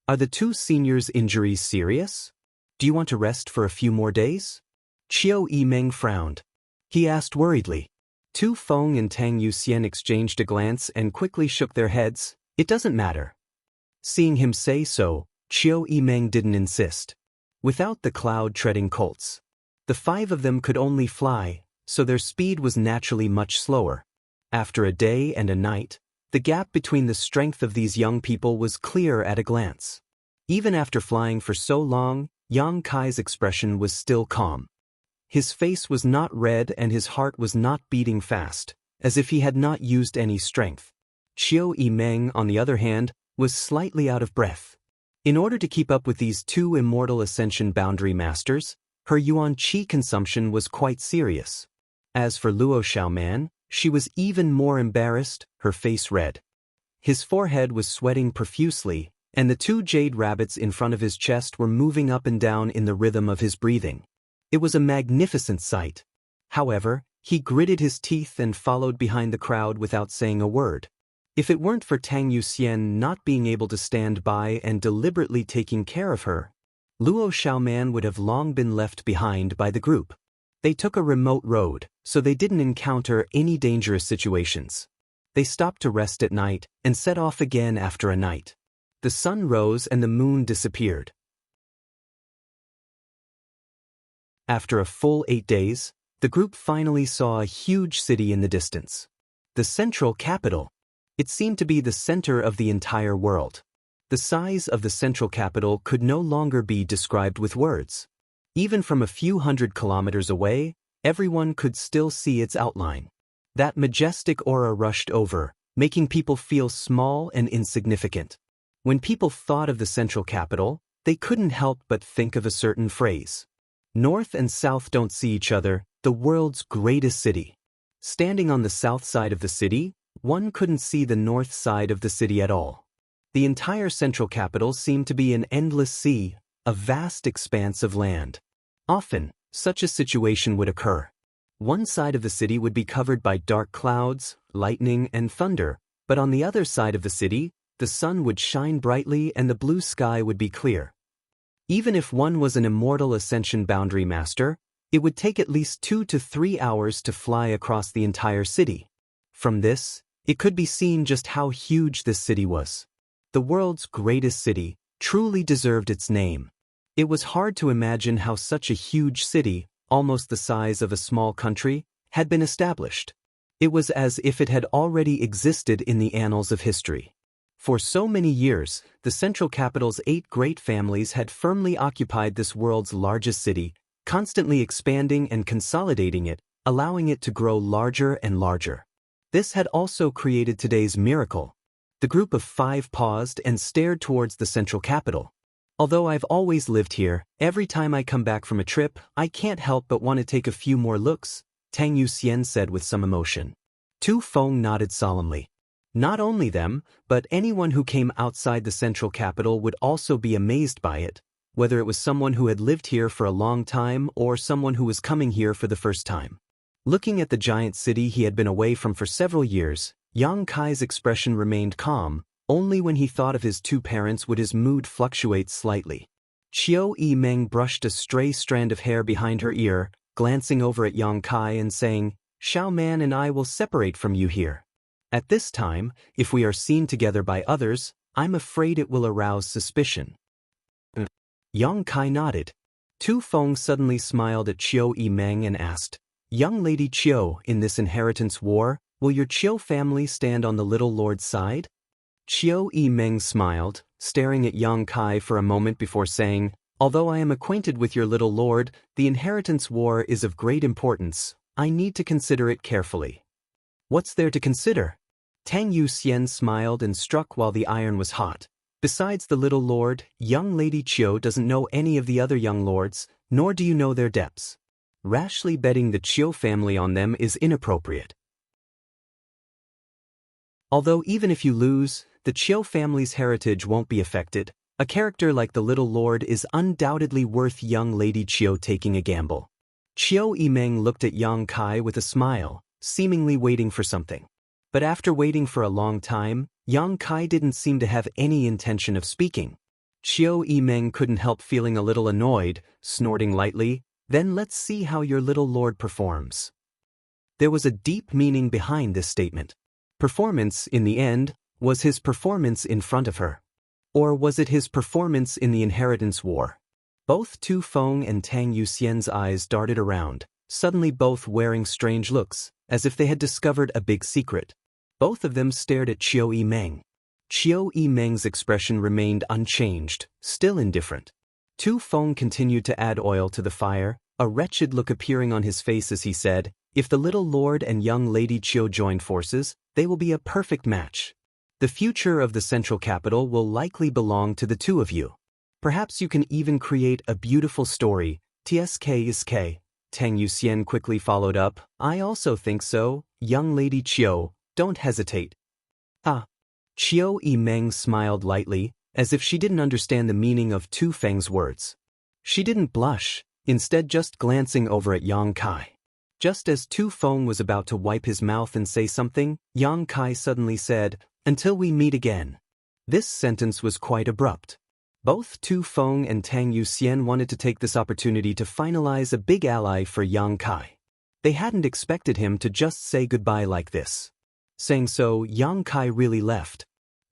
Are the 2 seniors' injuries serious? Do you want to rest for a few more days?" Qiu Yimeng frowned. He asked worriedly. Tu Feng and Tang Yuxian exchanged a glance and quickly shook their heads. "It doesn't matter." Seeing him say so, Qiu Yimeng didn't insist. Without the cloud-treading colts, the 5 of them could only fly, so their speed was naturally much slower. After a day and a night, the gap between the strength of these young people was clear at a glance. Even after flying for so long, Yang Kai's expression was still calm. His face was not red and his heart was not beating fast, as if he had not used any strength. Qiu Yimeng, on the other hand, was slightly out of breath. In order to keep up with these 2 Immortal Ascension boundary masters, her Yuan Qi consumption was quite serious. As for Luo Xiaoman, she was even more embarrassed, her face red. His forehead was sweating profusely, and the 2 jade rabbits in front of his chest were moving up and down in the rhythm of his breathing. It was a magnificent sight. However, he gritted his teeth and followed behind the crowd without saying a word. If it weren't for Tang Yuxian not being able to stand by and deliberately taking care of her, Luo Xiaoman would have long been left behind by the group. They took a remote road, so they didn't encounter any dangerous situations. They stopped to rest at night and set off again after a night. The sun rose and the moon disappeared. After a full 8 days, the group finally saw a huge city in the distance. The central capital. It seemed to be the center of the entire world. The size of the central capital could no longer be described with words. Even from a few hundred kilometers away, everyone could still see its outline. That majestic aura rushed over, making people feel small and insignificant. When people thought of the central capital, they couldn't help but think of a certain phrase. North and south don't see each other, the world's greatest city. Standing on the south side of the city, one couldn't see the north side of the city at all. The entire central capital seemed to be an endless sea, a vast expanse of land. Often, such a situation would occur. One side of the city would be covered by dark clouds, lightning, and thunder, but on the other side of the city, the sun would shine brightly and the blue sky would be clear. Even if one was an immortal ascension boundary master, it would take at least 2 to 3 hours to fly across the entire city. From this, it could be seen just how huge this city was. The world's greatest city truly deserved its name. It was hard to imagine how such a huge city, almost the size of a small country, had been established. It was as if it had already existed in the annals of history. For so many years, the central capital's 8 great families had firmly occupied this world's largest city, constantly expanding and consolidating it, allowing it to grow larger and larger. This had also created today's miracle. The group of 5 paused and stared towards the central capital. Although I've always lived here, every time I come back from a trip, I can't help but want to take a few more looks, Tang Yuxian said with some emotion. Tu Feng nodded solemnly. Not only them, but anyone who came outside the central capital would also be amazed by it, whether it was someone who had lived here for a long time or someone who was coming here for the first time. Looking at the giant city he had been away from for several years, Yang Kai's expression remained calm. Only when he thought of his 2 parents would his mood fluctuate slightly. Qiu Yimeng brushed a stray strand of hair behind her ear, glancing over at Yang Kai and saying, "Xiao Man and I will separate from you here. At this time, if we are seen together by others, I'm afraid it will arouse suspicion." Yang Kai nodded. Tu Feng suddenly smiled at Qiu Yimeng and asked, "Young Lady Qiu, in this inheritance war, will your Qiu family stand on the little lord's side?" Qiu Yimeng smiled, staring at Yang Kai for a moment before saying, "Although I am acquainted with your little lord, the inheritance war is of great importance. I need to consider it carefully." "What's there to consider?" Tang Yuxian smiled and struck while the iron was hot. "Besides the little lord, young Lady Qiu doesn't know any of the other young lords, nor do you know their depths. Rashly betting the Qiu family on them is inappropriate. Although even if you lose, the Qiu family's heritage won't be affected. A character like the little lord is undoubtedly worth young Lady Qiu taking a gamble." Qiu Yimeng looked at Yang Kai with a smile, seemingly waiting for something. But after waiting for a long time, Yang Kai didn't seem to have any intention of speaking. Qiu Yimeng couldn't help feeling a little annoyed, snorting lightly, "Then let's see how your little lord performs." There was a deep meaning behind this statement. Performance, in the end, was his performance in front of her. Or was it his performance in the inheritance war? Both Tu Feng and Tang Yuxian's eyes darted around, suddenly both wearing strange looks, as if they had discovered a big secret. Both of them stared at Qiu Yimeng. Qiu Yimeng's expression remained unchanged, still indifferent. Tu Feng continued to add oil to the fire, a wretched look appearing on his face as he said, "If the little lord and young Lady Qiu join forces, they will be a perfect match. The future of the central capital will likely belong to the 2 of you. Perhaps you can even create a beautiful story." "Tsk. Tang Yuxian quickly followed up, "I also think so, young Lady Qiu, don't hesitate." "Ah." Qiu Yimeng smiled lightly, as if she didn't understand the meaning of Tu Feng's words. She didn't blush, instead just glancing over at Yang Kai. Just as Tu Feng was about to wipe his mouth and say something, Yang Kai suddenly said, "Until we meet again." This sentence was quite abrupt. Both Tu Feng and Tang Yuxian wanted to take this opportunity to finalize a big ally for Yang Kai. They hadn't expected him to just say goodbye like this. Saying so, Yang Kai really left.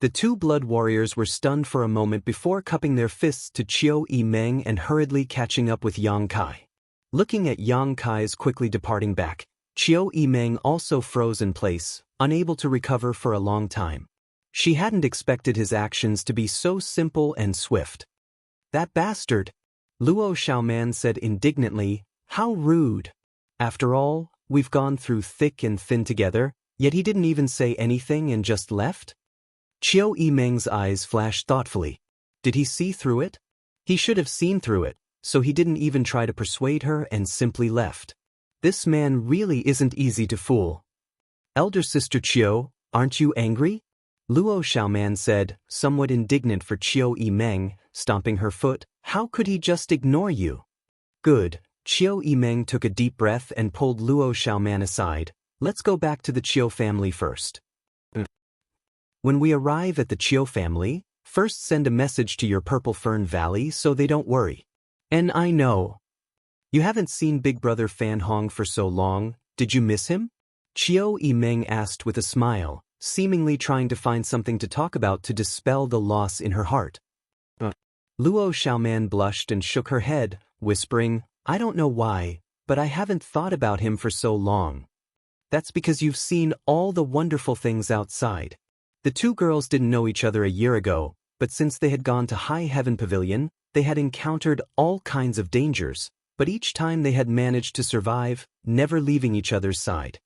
The two blood warriors were stunned for a moment before cupping their fists to Qiu Yimeng and hurriedly catching up with Yang Kai. Looking at Yang Kai's quickly departing back, Qiu Yimeng also froze in place, unable to recover for a long time. She hadn't expected his actions to be so simple and swift. "That bastard!" Luo Xiaoman said indignantly. "How rude! After all, we've gone through thick and thin together, yet he didn't even say anything and just left?" Qiu Yimeng's eyes flashed thoughtfully. Did he see through it? He should have seen through it, so he didn't even try to persuade her and simply left. This man really isn't easy to fool. "Elder sister Qiu, aren't you angry?" Luo Xiaoman said, somewhat indignant for Qiu Yimeng, stomping her foot. "How could he just ignore you?" "Good." Qiu Yimeng took a deep breath and pulled Luo Xiaoman aside. "Let's go back to the Qiu family first. When we arrive at the Qiu family, first send a message to your Purple Fern Valley so they don't worry. And I know. You haven't seen Big Brother Fan Hong for so long, did you miss him?" Qiu Yimeng asked with a smile, seemingly trying to find something to talk about to dispel the loss in her heart. Luo Xiaoman blushed and shook her head, whispering, "I don't know why, but I haven't thought about him for so long." "That's because you've seen all the wonderful things outside." The two girls didn't know each other a year ago, but since they had gone to High Heaven Pavilion, they had encountered all kinds of dangers, but each time they had managed to survive, never leaving each other's side.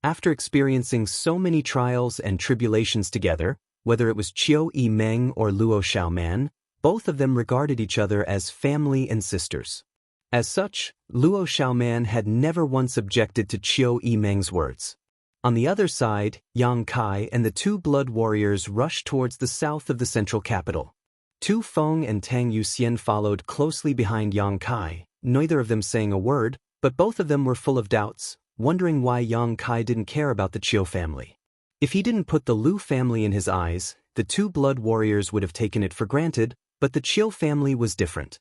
After experiencing so many trials and tribulations together, whether it was Qiu Yimeng or Luo Xiaoman, both of them regarded each other as family and sisters. As such, Luo Xiaoman had never once objected to Qiu Yimeng's words. On the other side, Yang Kai and the two blood warriors rushed towards the south of the central capital. Tu Feng and Tang Yuxian followed closely behind Yang Kai, neither of them saying a word, but both of them were full of doubts, wondering why Yang Kai didn't care about the Qiu family. If he didn't put the Lu family in his eyes, the two blood warriors would have taken it for granted, but the Qiu family was different.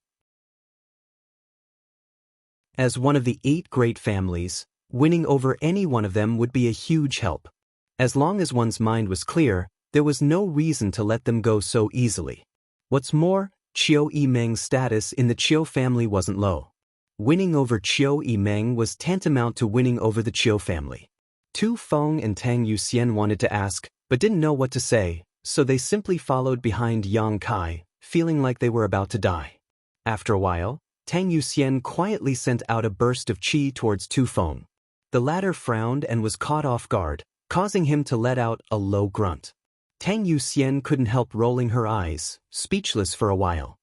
As one of the 8 great families, winning over any one of them would be a huge help. As long as one's mind was clear, there was no reason to let them go so easily. What's more, Qiu Yimeng's status in the Qiu family wasn't low. Winning over Qiu Yimeng was tantamount to winning over the Qiu family. Tu Feng and Tang Yuxian wanted to ask, but didn't know what to say, so they simply followed behind Yang Kai, feeling like they were about to die. After a while, Tang Yuxian quietly sent out a burst of qi towards Tu Feng. The latter frowned and was caught off guard, causing him to let out a low grunt. Tang Yuxian couldn't help rolling her eyes, speechless for a while.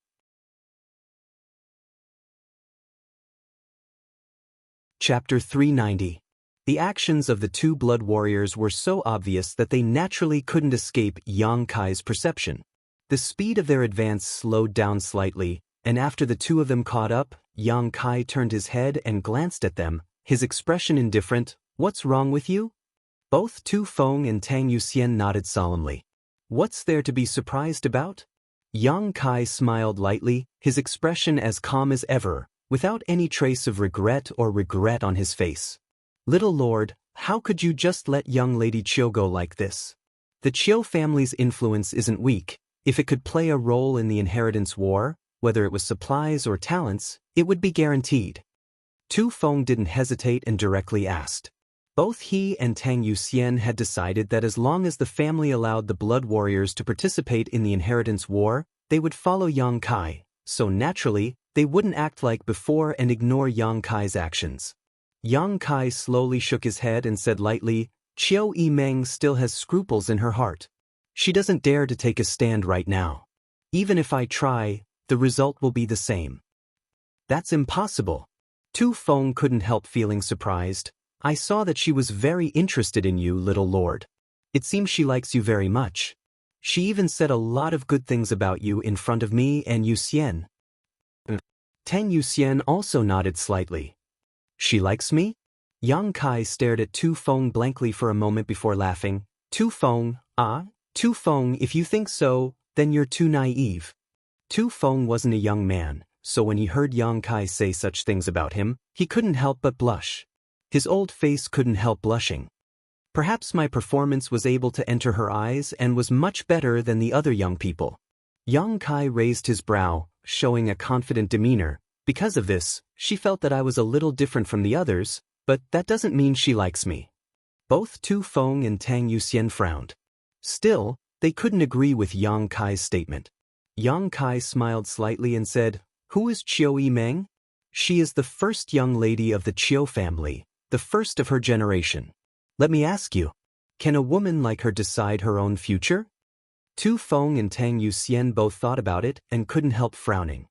Chapter 390. The actions of the two blood warriors were so obvious that they naturally couldn't escape Yang Kai's perception. The speed of their advance slowed down slightly, and after the two of them caught up, Yang Kai turned his head and glanced at them, his expression indifferent. "What's wrong with you?" Both Tu Feng and Tang Yuxian nodded solemnly. "What's there to be surprised about?" Yang Kai smiled lightly, his expression as calm as ever, without any trace of regret on his face. "Little lord, how could you just let young lady Qiu go like this? The Qiu family's influence isn't weak. If it could play a role in the inheritance war, whether it was supplies or talents, it would be guaranteed." Tu Feng didn't hesitate and directly asked. Both he and Tang Yuxian had decided that as long as the family allowed the blood warriors to participate in the inheritance war, they would follow Yang Kai, so naturally, they wouldn't act like before and ignore Yang Kai's actions. Yang Kai slowly shook his head and said lightly, "Qiu Yimeng still has scruples in her heart. She doesn't dare to take a stand right now. Even if I try, the result will be the same." "That's impossible." Tu Feng couldn't help feeling surprised. "I saw that she was very interested in you, little lord. It seems she likes you very much. She even said a lot of good things about you in front of me and Yuxian." Tang Yuxian also nodded slightly. "She likes me?" Yang Kai stared at Tu Feng blankly for a moment before laughing. Tu Feng, if you think so, then you're too naive." Tu Feng wasn't a young man, so when he heard Yang Kai say such things about him, he couldn't help but blush. His old face couldn't help blushing. Perhaps my performance was able to enter her eyes and was much better than the other young people. Yang Kai raised his brow, showing a confident demeanor. Because of this, she felt that I was a little different from the others, but that doesn't mean she likes me. Both Tu Feng and Tang Yuxian frowned. Still, they couldn't agree with Yang Kai's statement. Yang Kai smiled slightly and said, "Who is Qiu Yimeng? She is the first young lady of the Qiu family, the first of her generation. Let me ask you, can a woman like her decide her own future?" Tu Feng and Tang Yuxian both thought about it and couldn't help frowning.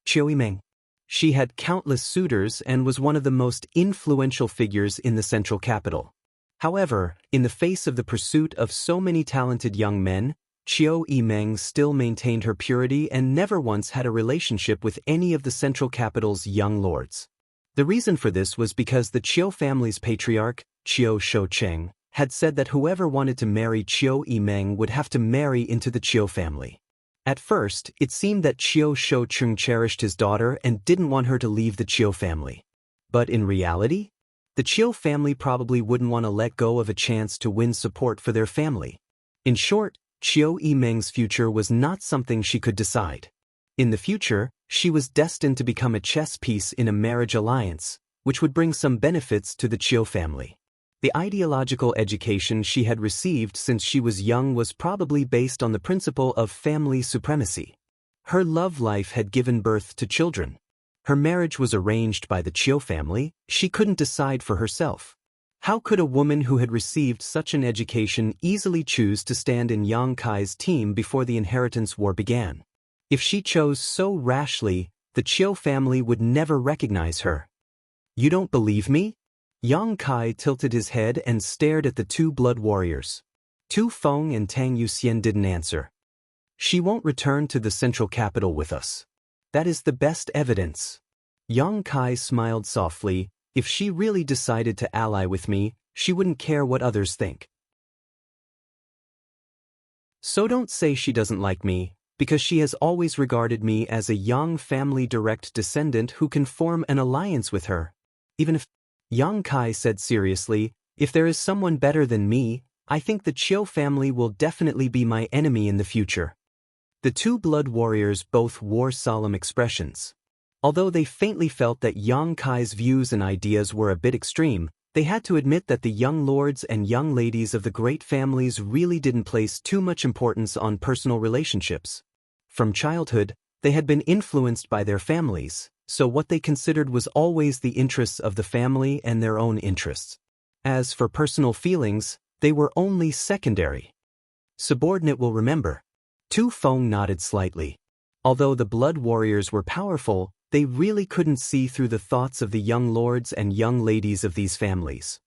Qiu Yimeng. She had countless suitors and was one of the most influential figures in the central capital. However, in the face of the pursuit of so many talented young men, Qiu Yimeng still maintained her purity and never once had a relationship with any of the central capital's young lords. The reason for this was because the Qiu family's patriarch, Qiu Shoucheng, had said that whoever wanted to marry Qiu Yimeng would have to marry into the Qiu family. At first, it seemed that Qiu Shoucheng cherished his daughter and didn't want her to leave the Qiu family. But in reality, the Qiu family probably wouldn't want to let go of a chance to win support for their family. In short, Qiu Yimeng's future was not something she could decide. In the future, she was destined to become a chess piece in a marriage alliance, which would bring some benefits to the Qiu family. The ideological education she had received since she was young was probably based on the principle of family supremacy. Her love life had given birth to children. Her marriage was arranged by the Qiu family. She couldn't decide for herself. How could a woman who had received such an education easily choose to stand in Yang Kai's team before the inheritance war began? If she chose so rashly, the Qiu family would never recognize her. "You don't believe me?" Yang Kai tilted his head and stared at the two blood warriors. Tu Feng and Tang Yuxian didn't answer. "She won't return to the central capital with us. That is the best evidence." Yang Kai smiled softly. "If she really decided to ally with me, she wouldn't care what others think. So don't say she doesn't like me, because she has always regarded me as a Yang family direct descendant who can form an alliance with her. Even if..." Yang Kai said seriously, "If there is someone better than me, I think the Qiu family will definitely be my enemy in the future." The two blood warriors both wore solemn expressions. Although they faintly felt that Yang Kai's views and ideas were a bit extreme, they had to admit that the young lords and young ladies of the great families really didn't place too much importance on personal relationships. From childhood, they had been influenced by their families, so what they considered was always the interests of the family and their own interests. As for personal feelings, they were only secondary. Subordinate will remember. Tu Feng nodded slightly. Although the blood warriors were powerful, they really couldn't see through the thoughts of the young lords and young ladies of these families.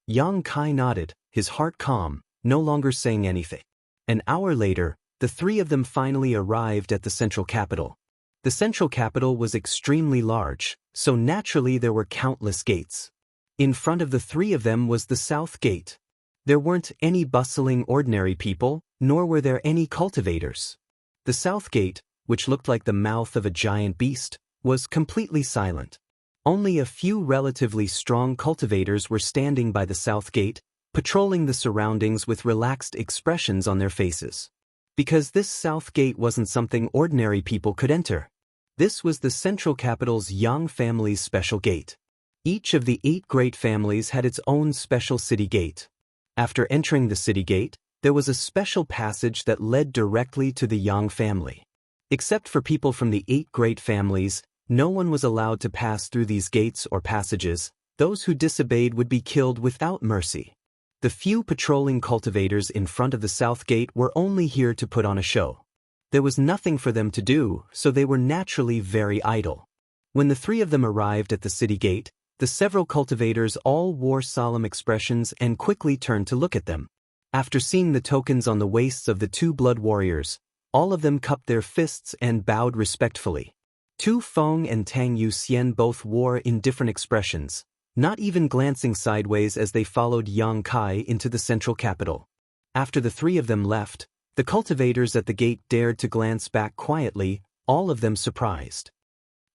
Yang Kai nodded, his heart calm, no longer saying anything. An hour later, the three of them finally arrived at the central capital. The central capital was extremely large, so naturally there were countless gates. In front of the three of them was the south gate. There weren't any bustling ordinary people, nor were there any cultivators. The south gate, which looked like the mouth of a giant beast, was completely silent. Only a few relatively strong cultivators were standing by the south gate, patrolling the surroundings with relaxed expressions on their faces. Because this south gate wasn't something ordinary people could enter. This was the central capital's Yang family's special gate. Each of the 8 great families had its own special city gate. After entering the city gate, there was a special passage that led directly to the Yang family. Except for people from the 8 great families, no one was allowed to pass through these gates or passages. Those who disobeyed would be killed without mercy. The few patrolling cultivators in front of the south gate were only here to put on a show. There was nothing for them to do, so they were naturally very idle. When the 3 of them arrived at the city gate, the several cultivators all wore solemn expressions and quickly turned to look at them. After seeing the tokens on the waists of the 2 blood warriors, all of them cupped their fists and bowed respectfully. Tu Feng and Tang Yuxian both wore indifferent expressions, not even glancing sideways as they followed Yang Kai into the central capital. After the 3 of them left, the cultivators at the gate dared to glance back quietly, all of them surprised.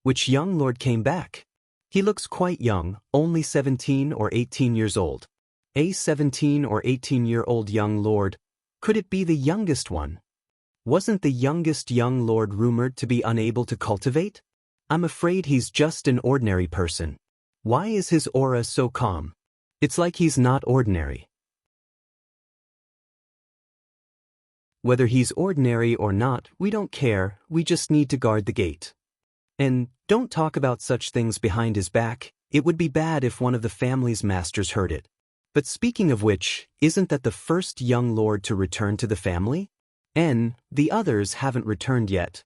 Which young lord came back? He looks quite young, only 17 or 18 years old. A 17 or 18-year-old young lord. Could it be the youngest one? Wasn't the youngest young lord rumored to be unable to cultivate? I'm afraid he's just an ordinary person. Why is his aura so calm? It's like he's not ordinary. Whether he's ordinary or not, we don't care, we just need to guard the gate. And don't talk about such things behind his back, it would be bad if one of the family's masters heard it. But speaking of which, isn't that the first young lord to return to the family? The others haven't returned yet.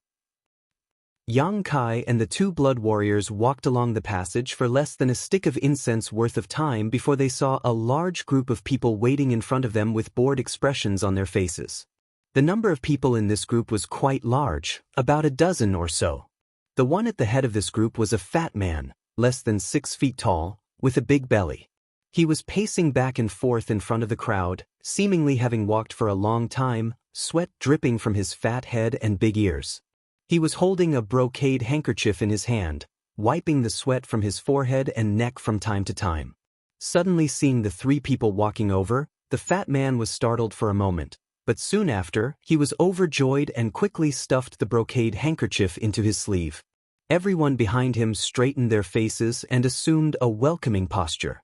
Yang Kai and the two blood warriors walked along the passage for less than a stick of incense worth of time before they saw a large group of people waiting in front of them with bored expressions on their faces. The number of people in this group was quite large, about a dozen or so. The one at the head of this group was a fat man, less than 6 feet tall, with a big belly. He was pacing back and forth in front of the crowd, seemingly having walked for a long time, sweat dripping from his fat head and big ears. He was holding a brocade handkerchief in his hand, wiping the sweat from his forehead and neck from time to time. Suddenly seeing the 3 people walking over, the fat man was startled for a moment, but soon after, he was overjoyed and quickly stuffed the brocade handkerchief into his sleeve. Everyone behind him straightened their faces and assumed a welcoming posture.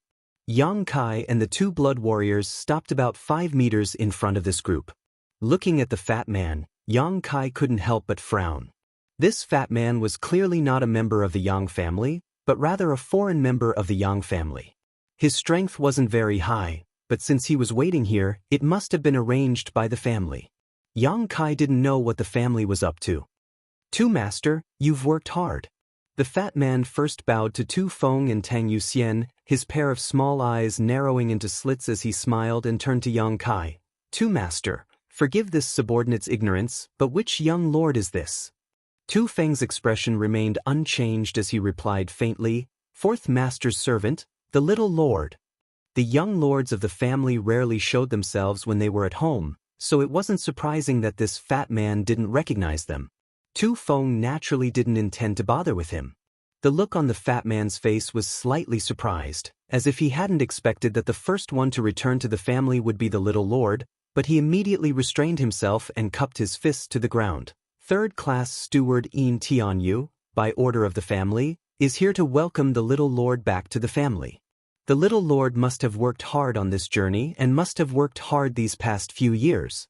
Yang Kai and the 2 blood warriors stopped about 5 meters in front of this group. Looking at the fat man, Yang Kai couldn't help but frown. This fat man was clearly not a member of the Yang family, but rather a foreign member of the Yang family. His strength wasn't very high, but since he was waiting here, it must have been arranged by the family. Yang Kai didn't know what the family was up to. "Tu master, you've worked hard." The fat man first bowed to Tu Feng and Tang Yuxian, his pair of small eyes narrowing into slits as he smiled, and turned to Yang Kai. "Tu master, forgive this subordinate's ignorance, but which young lord is this?" Tu Feng's expression remained unchanged as he replied faintly, "Fourth master's servant, the little lord." The young lords of the family rarely showed themselves when they were at home, so it wasn't surprising that this fat man didn't recognize them. Tu Feng naturally didn't intend to bother with him. The look on the fat man's face was slightly surprised, as if he hadn't expected that the first one to return to the family would be the little lord, but he immediately restrained himself and cupped his fists to the ground. "Third-class steward Yin Tianyu, by order of the family, is here to welcome the little lord back to the family. The little lord must have worked hard on this journey and must have worked hard these past few years."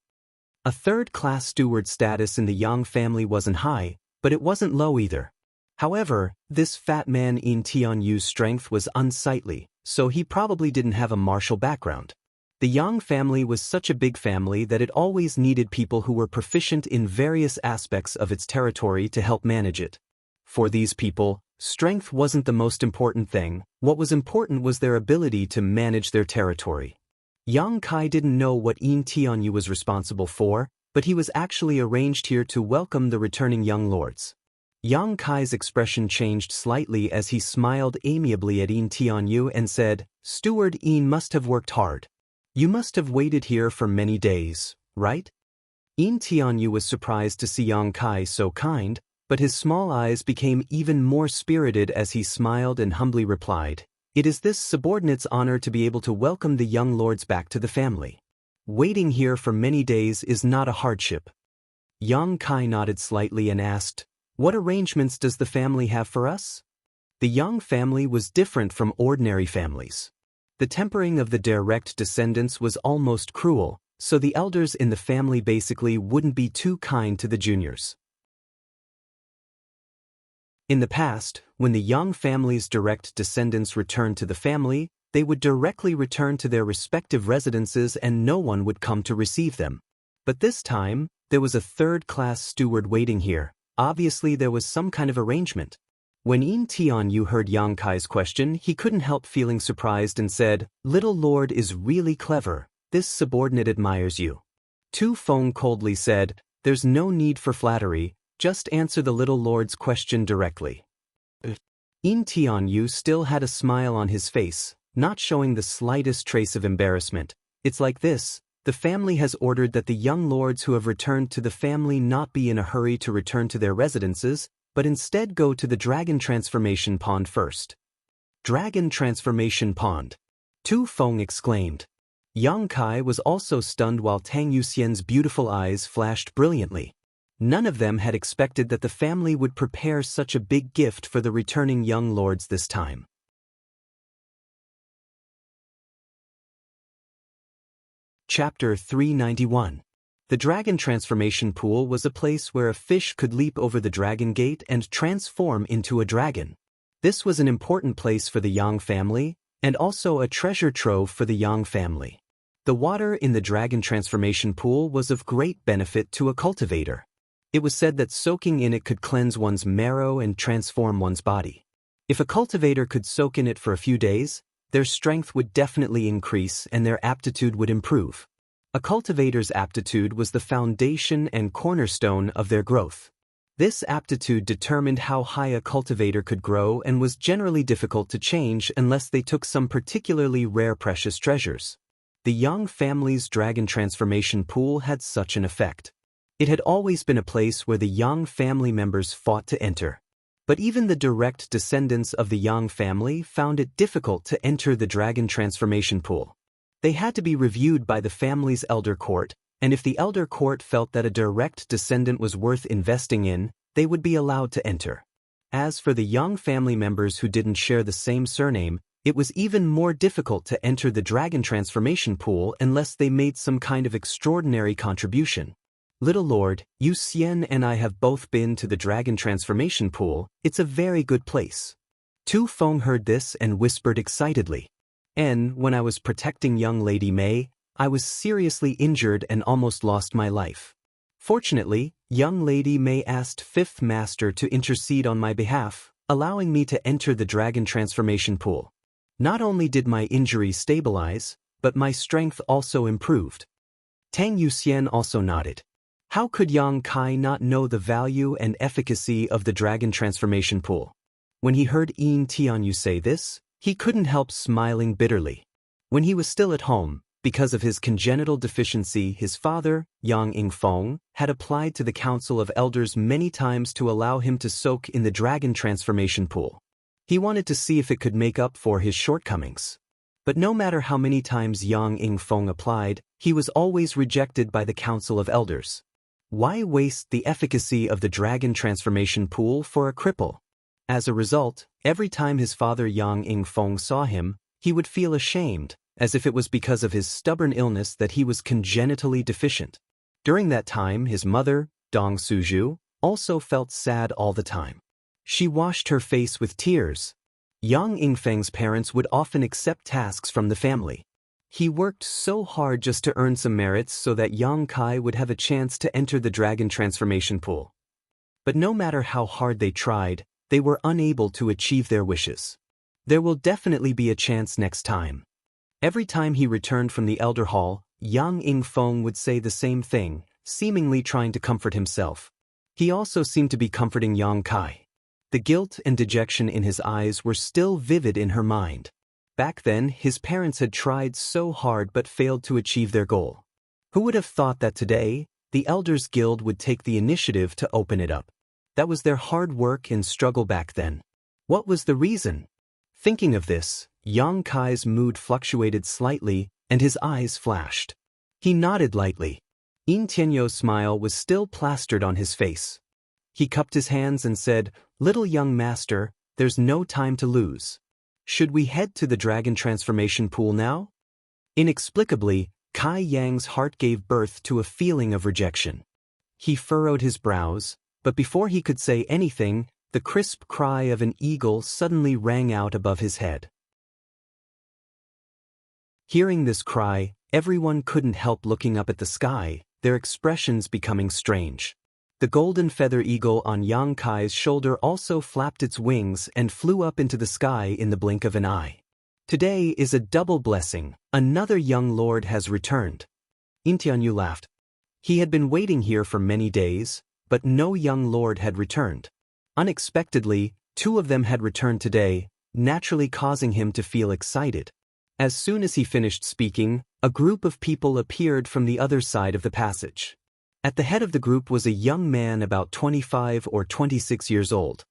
A third-class steward status in the Yang family wasn't high, but it wasn't low either. However, this fat man Yin Tianyu's strength was unsightly, so he probably didn't have a martial background. The Yang family was such a big family that it always needed people who were proficient in various aspects of its territory to help manage it. For these people, strength wasn't the most important thing, what was important was their ability to manage their territory. Yang Kai didn't know what Yin Tianyu was responsible for, but he was actually arranged here to welcome the returning young lords. Yang Kai's expression changed slightly as he smiled amiably at Yin Tianyu and said, "Steward Yin must have worked hard. You must have waited here for many days, right?" Yin Tianyu was surprised to see Yang Kai so kind, but his small eyes became even more spirited as he smiled and humbly replied, "It is this subordinate's honor to be able to welcome the young lords back to the family. Waiting here for many days is not a hardship." Yang Kai nodded slightly and asked, "What arrangements does the family have for us?" The Yang family was different from ordinary families. The tempering of the direct descendants was almost cruel, so the elders in the family basically wouldn't be too kind to the juniors. In the past, when the Yang family's direct descendants returned to the family, they would directly return to their respective residences and no one would come to receive them. But this time, there was a third-class steward waiting here. Obviously there was some kind of arrangement. When Yin Tianyu heard Yang Kai's question, he couldn't help feeling surprised and said, "Little lord is really clever. This subordinate admires you." Tu Feng coldly said, "There's no need for flattery, just answer the little lord's question directly." Yin Tianyu still had a smile on his face, not showing the slightest trace of embarrassment. "It's like this, The family has ordered that the young lords who have returned to the family not be in a hurry to return to their residences, but instead go to the Dragon Transformation Pond first. Dragon Transformation Pond. Tu Feng exclaimed. Yang Kai was also stunned while Tang Yuxian's beautiful eyes flashed brilliantly. None of them had expected that the family would prepare such a big gift for the returning young lords this time. Chapter 391. The Dragon Transformation Pool was a place where a fish could leap over the dragon gate and transform into a dragon. This was an important place for the Yang family, and also a treasure trove for the Yang family. The water in the Dragon Transformation Pool was of great benefit to a cultivator. It was said that soaking in it could cleanse one's marrow and transform one's body. If a cultivator could soak in it for a few days, their strength would definitely increase and their aptitude would improve. A cultivator's aptitude was the foundation and cornerstone of their growth. This aptitude determined how high a cultivator could grow and was generally difficult to change unless they took some particularly rare precious treasures. The Yang family's Dragon Transformation Pool had such an effect. It had always been a place where the Yang family members fought to enter. But even the direct descendants of the Yang family found it difficult to enter the Dragon Transformation Pool. They had to be reviewed by the family's elder court, and if the elder court felt that a direct descendant was worth investing in, they would be allowed to enter. As for the Yang family members who didn't share the same surname, it was even more difficult to enter the Dragon Transformation Pool unless they made some kind of extraordinary contribution. Little Lord, Yu Xian and I have both been to the Dragon Transformation Pool. It's a very good place. Tu Feng heard this and whispered excitedly. And when I was protecting young Lady Mei, I was seriously injured and almost lost my life. Fortunately, young Lady Mei asked Fifth Master to intercede on my behalf, allowing me to enter the Dragon Transformation Pool. Not only did my injury stabilize, but my strength also improved. Tang Yuxian also nodded. How could Yang Kai not know the value and efficacy of the Dragon Transformation Pool? When he heard Yin Tianyu say this, he couldn't help smiling bitterly. When he was still at home, because of his congenital deficiency, his father, Yang Yingfeng, had applied to the Council of Elders many times to allow him to soak in the Dragon Transformation Pool. He wanted to see if it could make up for his shortcomings. But no matter how many times Yang Yingfeng applied, he was always rejected by the Council of Elders. Why waste the efficacy of the Dragon Transformation Pool for a cripple? As a result, every time his father Yang Yingfeng saw him, he would feel ashamed, as if it was because of his stubborn illness that he was congenitally deficient. During that time, his mother, Dong Suzhu, also felt sad all the time. She washed her face with tears. Yang Yingfeng's parents would often accept tasks from the family. He worked so hard just to earn some merits so that Yang Kai would have a chance to enter the Dragon Transformation Pool. But no matter how hard they tried, they were unable to achieve their wishes. There will definitely be a chance next time. Every time he returned from the Elder Hall, Yang Yingfeng would say the same thing, seemingly trying to comfort himself. He also seemed to be comforting Yang Kai. The guilt and dejection in his eyes were still vivid in her mind. Back then, his parents had tried so hard but failed to achieve their goal. Who would have thought that today, the Elders Guild would take the initiative to open it up? That was their hard work and struggle back then. What was the reason? Thinking of this, Yang Kai's mood fluctuated slightly and his eyes flashed. He nodded lightly. Yin Tianyu's smile was still plastered on his face. He cupped his hands and said, "Little young master, there's no time to lose. Should we head to the Dragon Transformation Pool now?" Inexplicably, Kai Yang's heart gave birth to a feeling of rejection. He furrowed his brows, but before he could say anything, the crisp cry of an eagle suddenly rang out above his head. Hearing this cry, everyone couldn't help looking up at the sky, their expressions becoming strange. The golden feather eagle on Yang Kai's shoulder also flapped its wings and flew up into the sky in the blink of an eye. Today is a double blessing, another young lord has returned. Yin Tianyu laughed. He had been waiting here for many days, but no young lord had returned. Unexpectedly, two of them had returned today, naturally causing him to feel excited. As soon as he finished speaking, A group of people appeared from the other side of the passage. At the head of the group was a young man about 25 or 26 years old.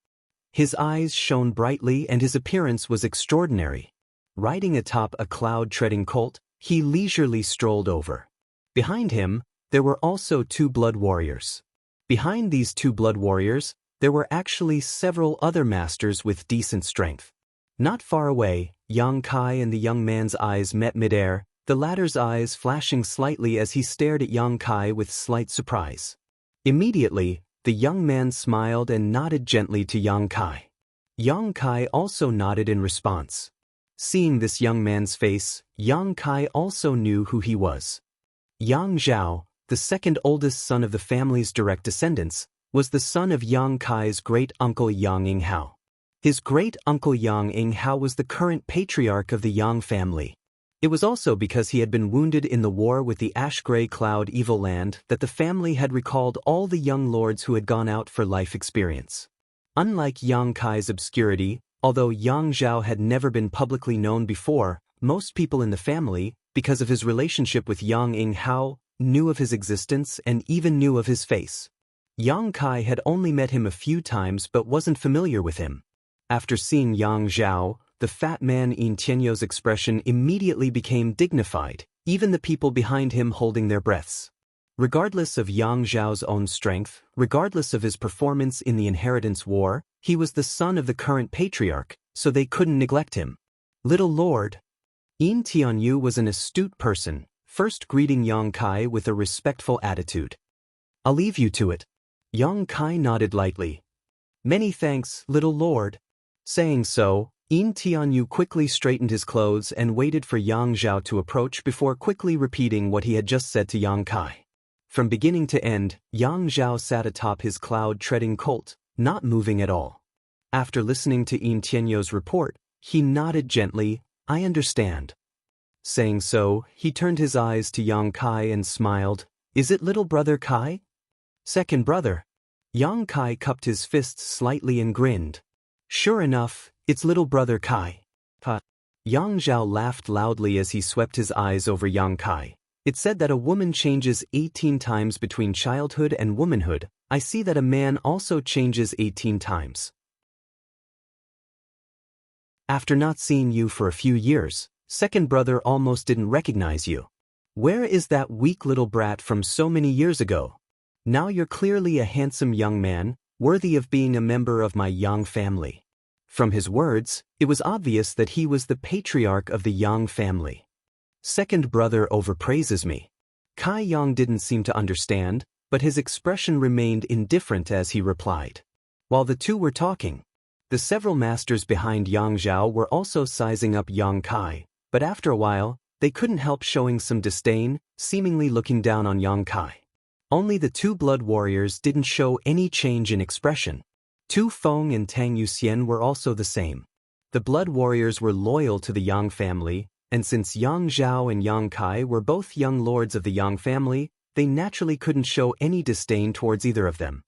His eyes shone brightly and his appearance was extraordinary. Riding atop a cloud-treading colt, he leisurely strolled over. Behind him, there were also two blood warriors. Behind these two blood warriors, there were actually several other masters with decent strength. Not far away, Yang Kai and the young man's eyes met midair, the latter's eyes flashing slightly as he stared at Yang Kai with slight surprise. Immediately, the young man smiled and nodded gently to Yang Kai. Yang Kai also nodded in response. Seeing this young man's face, Yang Kai also knew who he was. Yang Zhao, the second oldest son of the family's direct descendants, was the son of Yang Kai's great-uncle Yang Yinghao. His great-uncle Yang Yinghao was the current patriarch of the Yang family. It was also because he had been wounded in the war with the Ash-Gray Cloud Evil Land that the family had recalled all the young lords who had gone out for life experience. Unlike Yang Kai's obscurity, although Yang Zhao had never been publicly known before, most people in the family, because of his relationship with Yang Yinghao, knew of his existence and even knew of his face. Yang Kai had only met him a few times but wasn't familiar with him. After seeing Yang Zhao, the fat man in Tianyo's expression immediately became dignified, even the people behind him holding their breaths. Regardless of Yang Zhao's own strength, regardless of his performance in the inheritance war, he was the son of the current patriarch, so they couldn't neglect him. Little Lord. In Tianyu was an astute person, first greeting Yang Kai with a respectful attitude. I'll leave you to it. Yang Kai nodded lightly. Many thanks, little lord. Saying so, In Tianyu quickly straightened his clothes and waited for Yang Zhao to approach before quickly repeating what he had just said to Yang Kai. From beginning to end, Yang Zhao sat atop his cloud-treading colt, not moving at all. After listening to In Tianyo's report, he nodded gently, I understand. Saying so, he turned his eyes to Yang Kai and smiled, Is it little brother Kai? Second brother. Yang Kai cupped his fists slightly and grinned. Sure enough, it's little brother Kai. Yang Zhao laughed loudly as he swept his eyes over Yang Kai. It said that a woman changes 18 times between childhood and womanhood. I see that a man also changes 18 times. After not seeing you for a few years, second brother almost didn't recognize you. Where is that weak little brat from so many years ago? Now you're clearly a handsome young man, worthy of being a member of my Yang family. From his words, it was obvious that he was the patriarch of the Yang family. Second brother overpraises me. Kai Yang didn't seem to understand, but his expression remained indifferent as he replied. While the two were talking, the several masters behind Yang Zhao were also sizing up Yang Kai, but after a while, they couldn't help showing some disdain, seemingly looking down on Yang Kai. Only the two blood warriors didn't show any change in expression. Tu Feng and Tang Yuxian were also the same. The blood warriors were loyal to the Yang family, and since Yang Zhao and Yang Kai were both young lords of the Yang family, they naturally couldn't show any disdain towards either of them.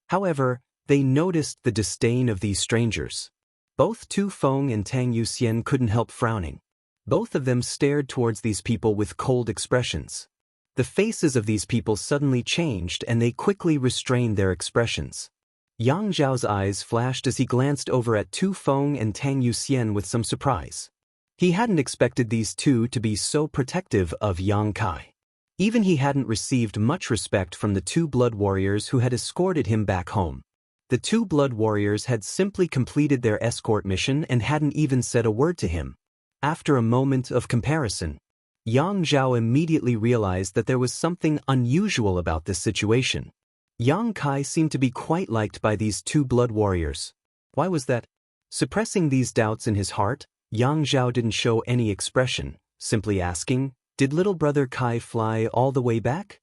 However, they noticed the disdain of these strangers. Both Tu Feng and Tang Yuxian couldn't help frowning. Both of them stared towards these people with cold expressions. The faces of these people suddenly changed and they quickly restrained their expressions. Yang Zhao's eyes flashed as he glanced over at Tu Feng and Tang Yuxian with some surprise. He hadn't expected these two to be so protective of Yang Kai. Even he hadn't received much respect from the two blood warriors who had escorted him back home. The two blood warriors had simply completed their escort mission and hadn't even said a word to him. After a moment of comparison, Yang Zhao immediately realized that there was something unusual about this situation. Yang Kai seemed to be quite liked by these two blood warriors. Why was that? Suppressing these doubts in his heart, Yang Zhao didn't show any expression, simply asking, Did little brother Kai fly all the way back?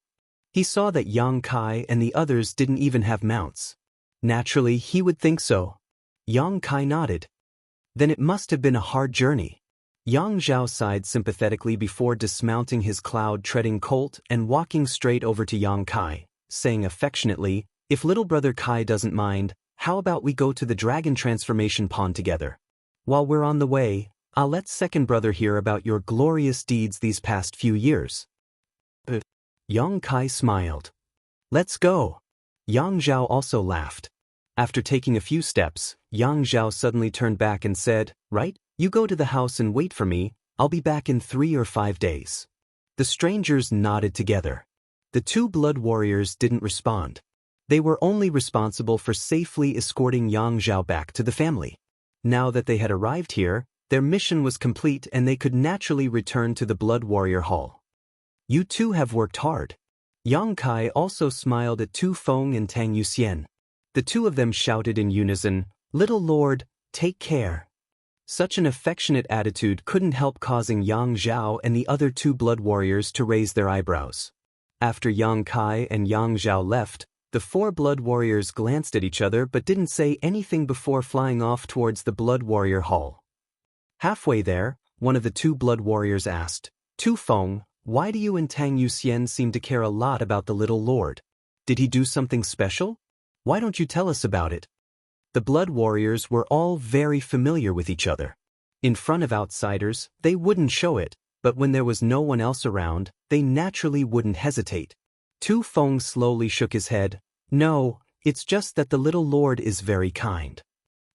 He saw that Yang Kai and the others didn't even have mounts. Naturally, he would think so. Yang Kai nodded. Then it must have been a hard journey. Yang Zhao sighed sympathetically before dismounting his cloud-treading colt and walking straight over to Yang Kai, saying affectionately, If little brother Kai doesn't mind, how about we go to the dragon transformation pond together? While we're on the way, I'll let second brother hear about your glorious deeds these past few years. Yang Kai smiled. Let's go. Yang Zhao also laughed. After taking a few steps, Yang Zhao suddenly turned back and said, Right, you go to the house and wait for me, I'll be back in 3 or 5 days. The strangers nodded together. The two blood warriors didn't respond. They were only responsible for safely escorting Yang Zhao back to the family. Now that they had arrived here, their mission was complete and they could naturally return to the Blood Warrior Hall. You two have worked hard. Yang Kai also smiled at Tu Feng and Tang Yuxian. The two of them shouted in unison, Little Lord, take care. Such an affectionate attitude couldn't help causing Yang Zhao and the other two blood warriors to raise their eyebrows. After Yang Kai and Yang Zhao left, the 4 blood warriors glanced at each other but didn't say anything before flying off towards the Blood Warrior Hall. Halfway there, one of the 2 blood warriors asked, Tu Feng, why do you and Tang Yuxian seem to care a lot about the little lord? Did he do something special? Why don't you tell us about it? The blood warriors were all very familiar with each other. In front of outsiders, they wouldn't show it, but when there was no one else around, they naturally wouldn't hesitate. Tu Feng slowly shook his head. No, it's just that the little lord is very kind.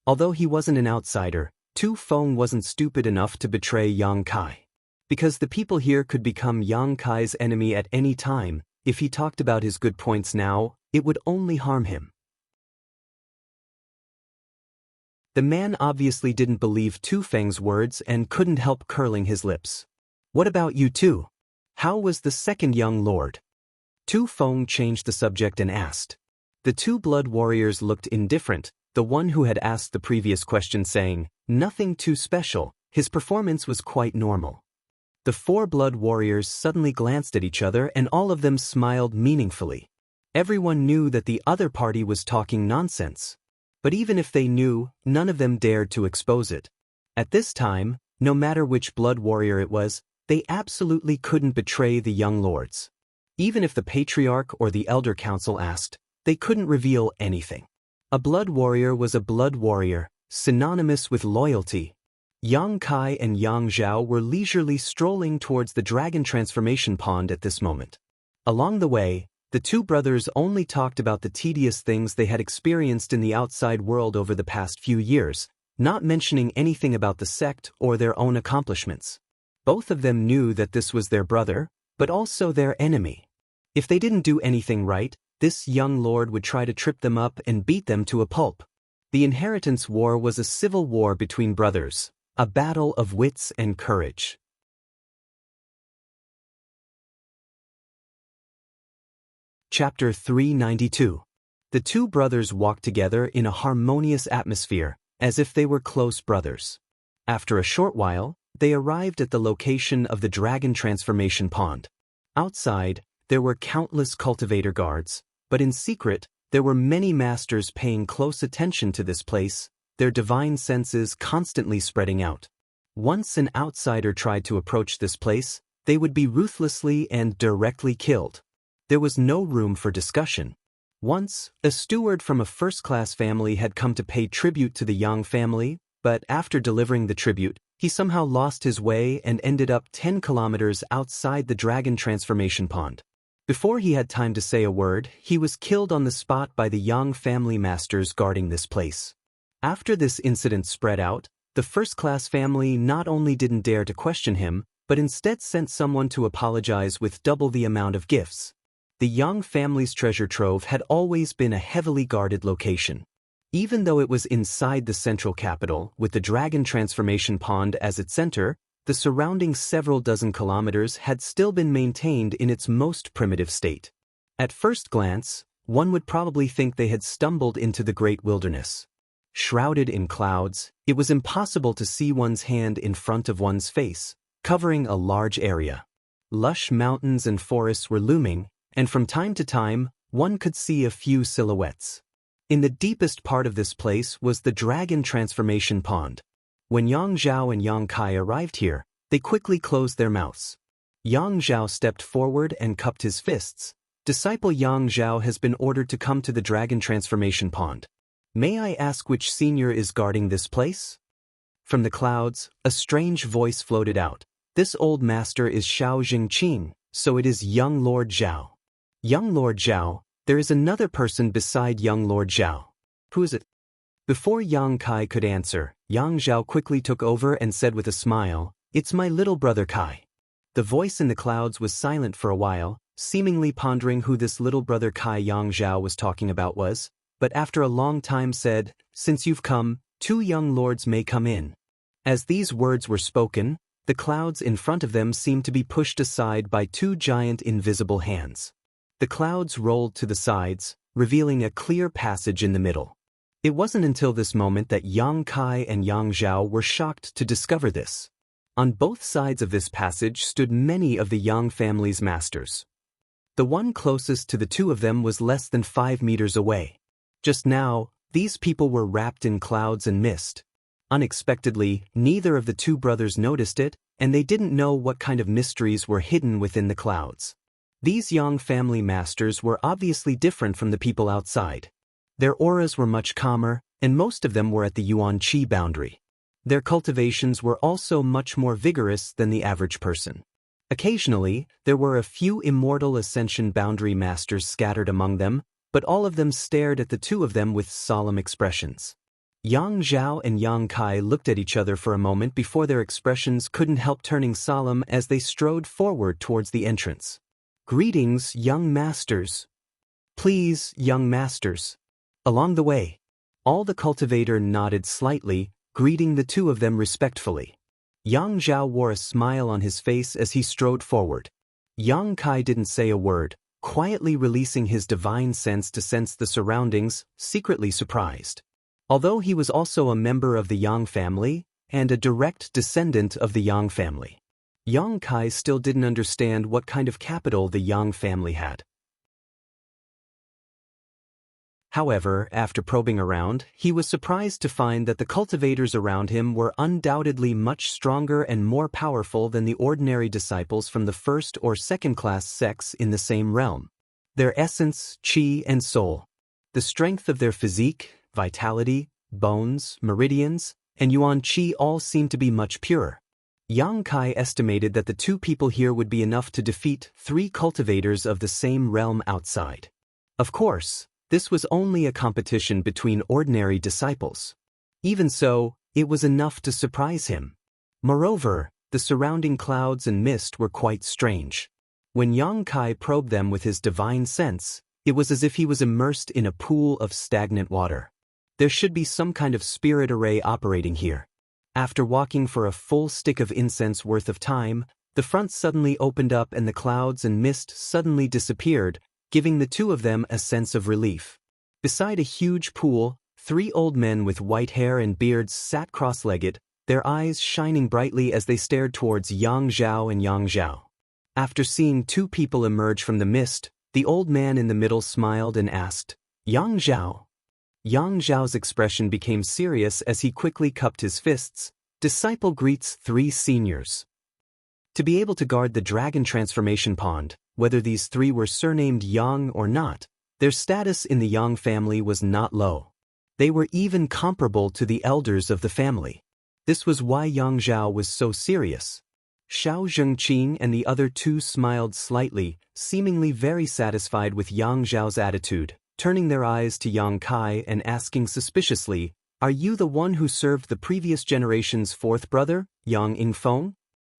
Although he wasn't an outsider, Tu Feng wasn't stupid enough to betray Yang Kai. Because the people here could become Yang Kai's enemy at any time, if he talked about his good points now, it would only harm him. The man obviously didn't believe Tu Feng's words and couldn't help curling his lips. What about you two? How was the second young lord? Tu Feng changed the subject and asked. The 2 blood warriors looked indifferent, the one who had asked the previous question saying, Nothing too special, his performance was quite normal. The 4 blood warriors suddenly glanced at each other and all of them smiled meaningfully. Everyone knew that the other party was talking nonsense. But even if they knew, none of them dared to expose it. At this time, no matter which blood warrior it was, they absolutely couldn't betray the young lords. Even if the patriarch or the elder council asked, they couldn't reveal anything. A blood warrior was a blood warrior, synonymous with loyalty. Yang Kai and Yang Zhao were leisurely strolling towards the dragon transformation pond at this moment. Along the way, the 2 brothers only talked about the tedious things they had experienced in the outside world over the past few years, not mentioning anything about the sect or their own accomplishments. Both of them knew that this was their brother, but also their enemy. If they didn't do anything right, this young lord would try to trip them up and beat them to a pulp. The inheritance war was a civil war between brothers, a battle of wits and courage. Chapter 392. The 2 brothers walked together in a harmonious atmosphere, as if they were close brothers. After a short while, they arrived at the location of the dragon transformation pond. Outside, there were countless cultivator guards, but in secret, there were many masters paying close attention to this place, their divine senses constantly spreading out. Once an outsider tried to approach this place, they would be ruthlessly and directly killed. There was no room for discussion. Once, a steward from a first-class family had come to pay tribute to the Yang family, but after delivering the tribute, he somehow lost his way and ended up 10 kilometers outside the dragon transformation pond. Before he had time to say a word, he was killed on the spot by the Yang family masters guarding this place. After this incident spread out, the first-class family not only didn't dare to question him, but instead sent someone to apologize with double the amount of gifts. The Yang family's treasure trove had always been a heavily guarded location. Even though it was inside the central capital, with the dragon transformation pond as its center, the surrounding several dozen kilometers had still been maintained in its most primitive state. At first glance, one would probably think they had stumbled into the great wilderness. Shrouded in clouds, it was impossible to see one's hand in front of one's face, covering a large area. Lush mountains and forests were looming, and from time to time, one could see a few silhouettes. In the deepest part of this place was the dragon transformation pond. When Yang Zhao and Yang Kai arrived here, they quickly closed their mouths. Yang Zhao stepped forward and cupped his fists. Disciple Yang Zhao has been ordered to come to the dragon transformation pond. May I ask which senior is guarding this place? From the clouds, a strange voice floated out. This old master is Xiao Jingqing, so it is young Lord Zhao. Young Lord Zhao, there is another person beside young Lord Zhao. Who is it? Before Yang Kai could answer, Yang Zhao quickly took over and said with a smile, "It's my little brother Kai." The voice in the clouds was silent for a while, seemingly pondering who this little brother Kai Yang Zhao was talking about was, but after a long time said, "Since you've come, 2 young lords may come in." As these words were spoken, the clouds in front of them seemed to be pushed aside by 2 giant invisible hands. The clouds rolled to the sides, revealing a clear passage in the middle. It wasn't until this moment that Yang Kai and Yang Zhao were shocked to discover this. On both sides of this passage stood many of the Yang family's masters. The one closest to the 2 of them was less than 5 meters away. Just now, these people were wrapped in clouds and mist. Unexpectedly, neither of the 2 brothers noticed it, and they didn't know what kind of mysteries were hidden within the clouds. These Yang family masters were obviously different from the people outside. Their auras were much calmer, and most of them were at the Yuan Qi boundary. Their cultivations were also much more vigorous than the average person. Occasionally, there were a few Immortal Ascension boundary masters scattered among them, but all of them stared at the 2 of them with solemn expressions. Yang Zhao and Yang Kai looked at each other for a moment before their expressions couldn't help turning solemn as they strode forward towards the entrance. "Greetings, young masters. Please, young masters." Along the way, all the cultivator nodded slightly, greeting the 2 of them respectfully. Yang Zhao wore a smile on his face as he strode forward. Yang Kai didn't say a word, quietly releasing his divine sense to sense the surroundings, secretly surprised. Although he was also a member of the Yang family, and a direct descendant of the Yang family, Yang Kai still didn't understand what kind of capital the Yang family had. However, after probing around, he was surprised to find that the cultivators around him were undoubtedly much stronger and more powerful than the ordinary disciples from the first or second-class sects in the same realm. Their essence, qi, and soul, the strength of their physique, vitality, bones, meridians, and yuan qi all seemed to be much purer. Yang Kai estimated that the 2 people here would be enough to defeat 3 cultivators of the same realm outside. Of course, this was only a competition between ordinary disciples. Even so, it was enough to surprise him. Moreover, the surrounding clouds and mist were quite strange. When Yang Kai probed them with his divine sense, it was as if he was immersed in a pool of stagnant water. There should be some kind of spirit array operating here. After walking for a full stick of incense worth of time, the front suddenly opened up and the clouds and mist suddenly disappeared, giving the 2 of them a sense of relief. Beside a huge pool, 3 old men with white hair and beards sat cross-legged, their eyes shining brightly as they stared towards Yang Zhao and Yang Zhao. After seeing 2 people emerge from the mist, the old man in the middle smiled and asked, "Yang Zhao?" Yang Zhao's expression became serious as he quickly cupped his fists. "Disciple greets 3 seniors." To be able to guard the dragon transformation pond, whether these 3 were surnamed Yang or not, their status in the Yang family was not low. They were even comparable to the elders of the family. This was why Yang Zhao was so serious. Xiao Zhengqing and the other 2 smiled slightly, seemingly very satisfied with Yang Zhao's attitude, turning their eyes to Yang Kai and asking suspiciously, "Are you the one who served the previous generation's 4th brother, Yang Yingfeng?"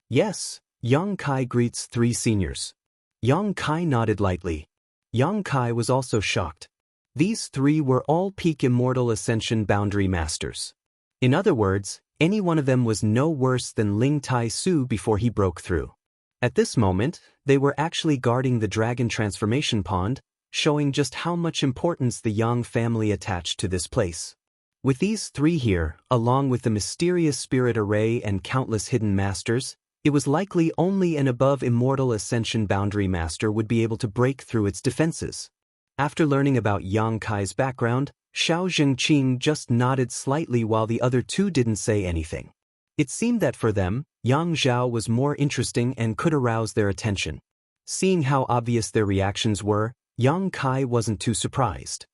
"Yes." Yang Kai greets 3 seniors. Yang Kai nodded lightly. Yang Kai was also shocked. These 3 were all peak Immortal Ascension boundary masters. In other words, any one of them was no worse than Ling Tai Su before he broke through. At this moment, they were actually guarding the dragon transformation pond, showing just how much importance the Yang family attached to this place. With these 3 here, along with the mysterious spirit array and countless hidden masters, it was likely only an above Immortal Ascension boundary master would be able to break through its defenses. After learning about Yang Kai's background, Xiao Zhengqing just nodded slightly while the other 2 didn't say anything. It seemed that for them, Yang Zhao was more interesting and could arouse their attention. Seeing how obvious their reactions were, Yang Kai wasn't too surprised.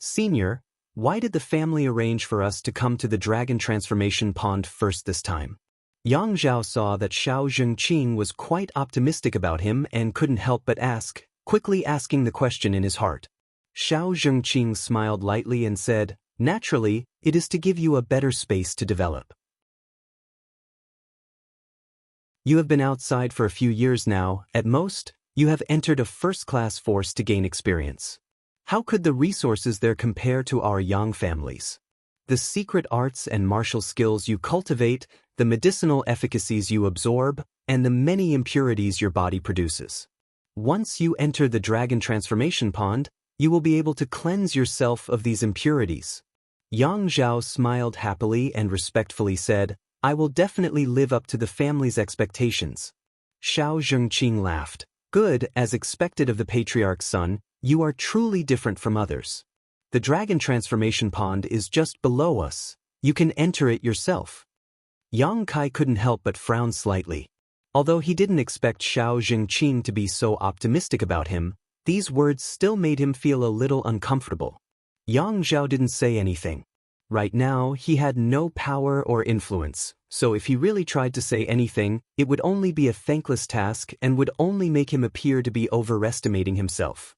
"Senior, Why did the family arrange for us to come to the dragon transformation pond first this time? Yang Zhao saw that Xiao Zhengqing was quite optimistic about him and couldn't help but ask, quickly asking the question in his heart. Xiao Zhengqing smiled lightly and said, "Naturally, it is to give you a better space to develop. You have been outside for a few years now. At most, you have entered a first-class force to gain experience. How could the resources there compare to our Yang families? The secret arts and martial skills you cultivate, the medicinal efficacies you absorb, and the many impurities your body produces. Once you enter the dragon transformation pond, you will be able to cleanse yourself of these impurities." Yang Zhao smiled happily and respectfully said, "I will definitely live up to the family's expectations." Xiao Zhengqing laughed. "Good, as expected of the patriarch's son, you are truly different from others. The dragon transformation pond is just below us. You can enter it yourself." Yang Kai couldn't help but frown slightly. Although he didn't expect Xiao Zhengqing to be so optimistic about him, these words still made him feel a little uncomfortable. Yang Zhao didn't say anything. Right now, he had no power or influence, so if he really tried to say anything, it would only be a thankless task and would only make him appear to be overestimating himself.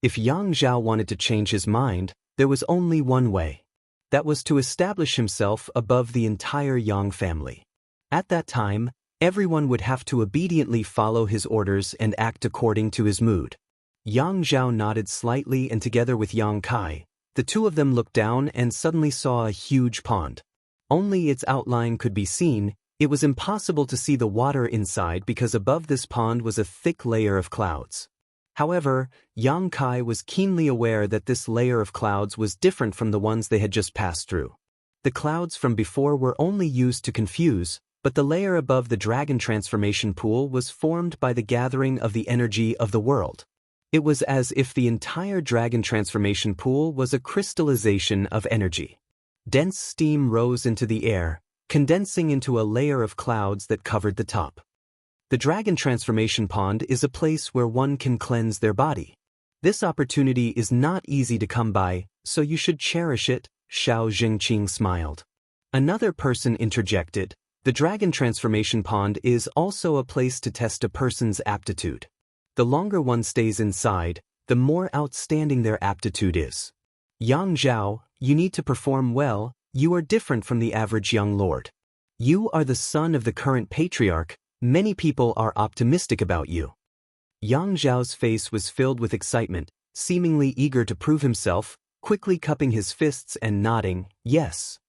If Yang Zhao wanted to change his mind, there was only one way. That was to establish himself above the entire Yang family. At that time, everyone would have to obediently follow his orders and act according to his mood. Yang Zhao nodded slightly, and together with Yang Kai, the two of them looked down and suddenly saw a huge pond. Only its outline could be seen. It was impossible to see the water inside because above this pond was a thick layer of clouds. However, Yang Kai was keenly aware that this layer of clouds was different from the ones they had just passed through. The clouds from before were only used to confuse, but the layer above the dragon transformation pool was formed by the gathering of the energy of the world. It was as if the entire dragon transformation pool was a crystallization of energy. Dense steam rose into the air, condensing into a layer of clouds that covered the top. The dragon transformation pond is a place where one can cleanse their body. This opportunity is not easy to come by, so you should cherish it, Xiao Zhengqing smiled. Another person interjected, "The dragon transformation pond is also a place to test a person's aptitude. The longer one stays inside, the more outstanding their aptitude is. Yang Zhao, you need to perform well. You are different from the average young lord. You are the son of the current patriarch. Many people are optimistic about you." Yang Zhao's face was filled with excitement, seemingly eager to prove himself, quickly cupping his fists and nodding, "Yes.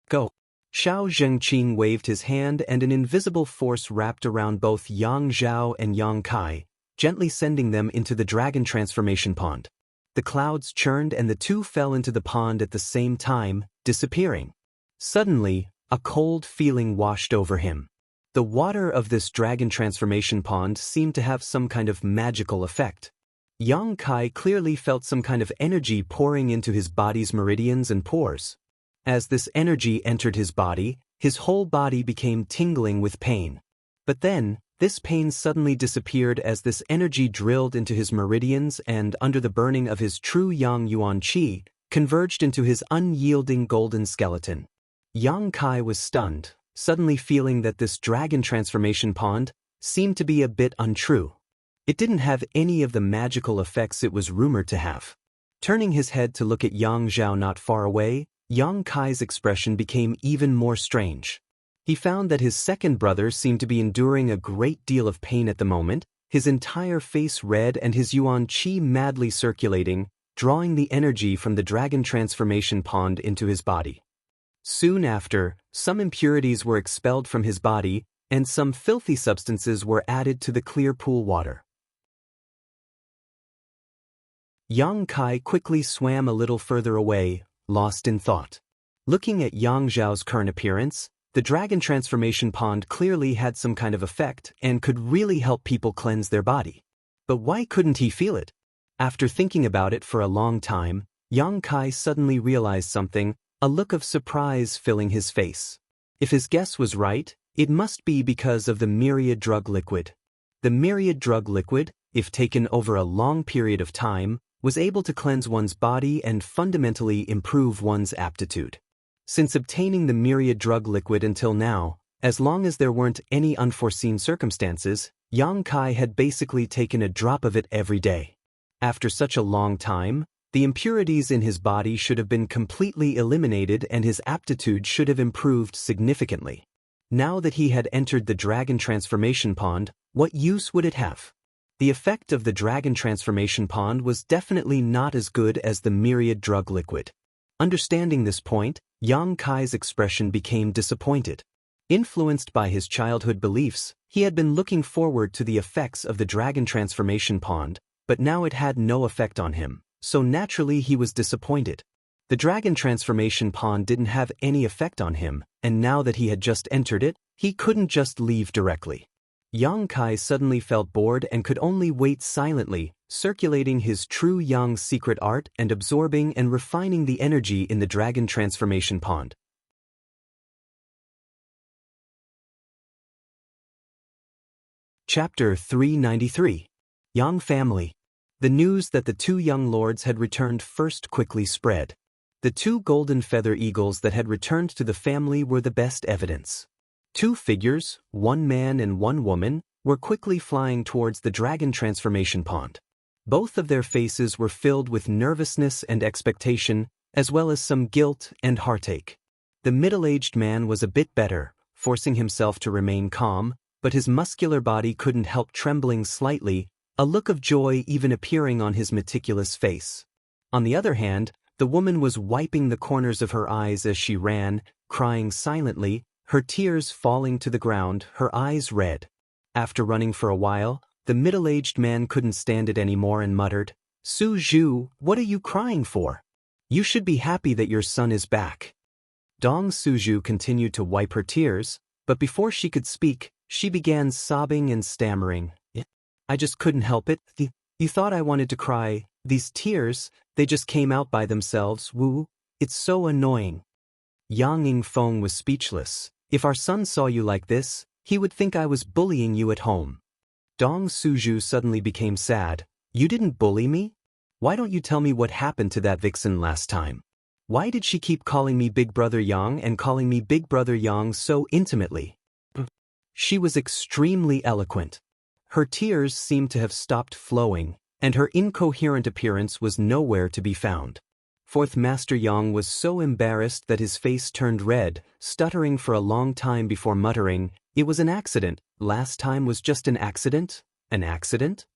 Go." Xiao Zhengqing waved his hand and an invisible force wrapped around both Yang Zhao and Yang Kai, gently sending them into the dragon transformation pond. The clouds churned and the two fell into the pond at the same time, disappearing. Suddenly, a cold feeling washed over him. The water of this dragon transformation pond seemed to have some kind of magical effect. Yang Kai clearly felt some kind of energy pouring into his body's meridians and pores. As this energy entered his body, his whole body became tingling with pain. But then, this pain suddenly disappeared as this energy drilled into his meridians and, under the burning of his true Yang Yuan Qi, converged into his unyielding golden skeleton. Yang Kai was stunned, suddenly feeling that this dragon transformation pond seemed to be a bit untrue. It didn't have any of the magical effects it was rumored to have. Turning his head to look at Yang Zhao not far away, Yang Kai's expression became even more strange. He found that his second brother seemed to be enduring a great deal of pain at the moment, his entire face red and his Yuan Qi madly circulating, drawing the energy from the dragon transformation pond into his body. Soon after, some impurities were expelled from his body, and some filthy substances were added to the clear pool water. Yang Kai quickly swam a little further away, lost in thought. Looking at Yang Zhao's current appearance, the dragon transformation pond clearly had some kind of effect and could really help people cleanse their body. But why couldn't he feel it? After thinking about it for a long time, Yang Kai suddenly realized something, a look of surprise filling his face. If his guess was right, it must be because of the myriad drug liquid. The myriad drug liquid, if taken over a long period of time, was able to cleanse one's body and fundamentally improve one's aptitude. Since obtaining the myriad drug liquid until now, as long as there weren't any unforeseen circumstances, Yang Kai had basically taken a drop of it every day. After such a long time, the impurities in his body should have been completely eliminated and his aptitude should have improved significantly. Now that he had entered the dragon transformation pond, what use would it have? The effect of the dragon transformation pond was definitely not as good as the myriad drug liquid. Understanding this point, Yang Kai's expression became disappointed. Influenced by his childhood beliefs, he had been looking forward to the effects of the dragon transformation pond, but now it had no effect on him, so naturally he was disappointed. The dragon transformation pond didn't have any effect on him, and now that he had just entered it, he couldn't just leave directly. Yang Kai suddenly felt bored and could only wait silently, circulating his true Yang secret art and absorbing and refining the energy in the dragon transformation pond. Chapter 393. Yang Family. The news that the two young lords had returned first quickly spread. The two golden feather eagles that had returned to the family were the best evidence. Two figures, one man and one woman, were quickly flying towards the dragon transformation pond. Both of their faces were filled with nervousness and expectation, as well as some guilt and heartache. The middle-aged man was a bit better, forcing himself to remain calm, but his muscular body couldn't help trembling slightly, a look of joy even appearing on his meticulous face. On the other hand, the woman was wiping the corners of her eyes as she ran, crying silently, her tears falling to the ground, her eyes red. After running for a while, the middle-aged man couldn't stand it anymore and muttered, "Su Zhu, what are you crying for? You should be happy that your son is back." Dong Suju continued to wipe her tears, but before she could speak, she began sobbing and stammering. "I just couldn't help it. You thought I wanted to cry. These tears, they just came out by themselves. Wu, it's so annoying." Yang Yingfeng was speechless. "If our son saw you like this, he would think I was bullying you at home." Dong Suju suddenly became sad. "You didn't bully me? Why don't you tell me what happened to that vixen last time? Why did she keep calling me Big Brother Yang and calling me Big Brother Yang so intimately?" She was extremely eloquent. Her tears seemed to have stopped flowing, and her incoherent appearance was nowhere to be found. Fourth Master Yang was so embarrassed that his face turned red, stuttering for a long time before muttering, "It was an accident. Last time was just an accident? An accident?"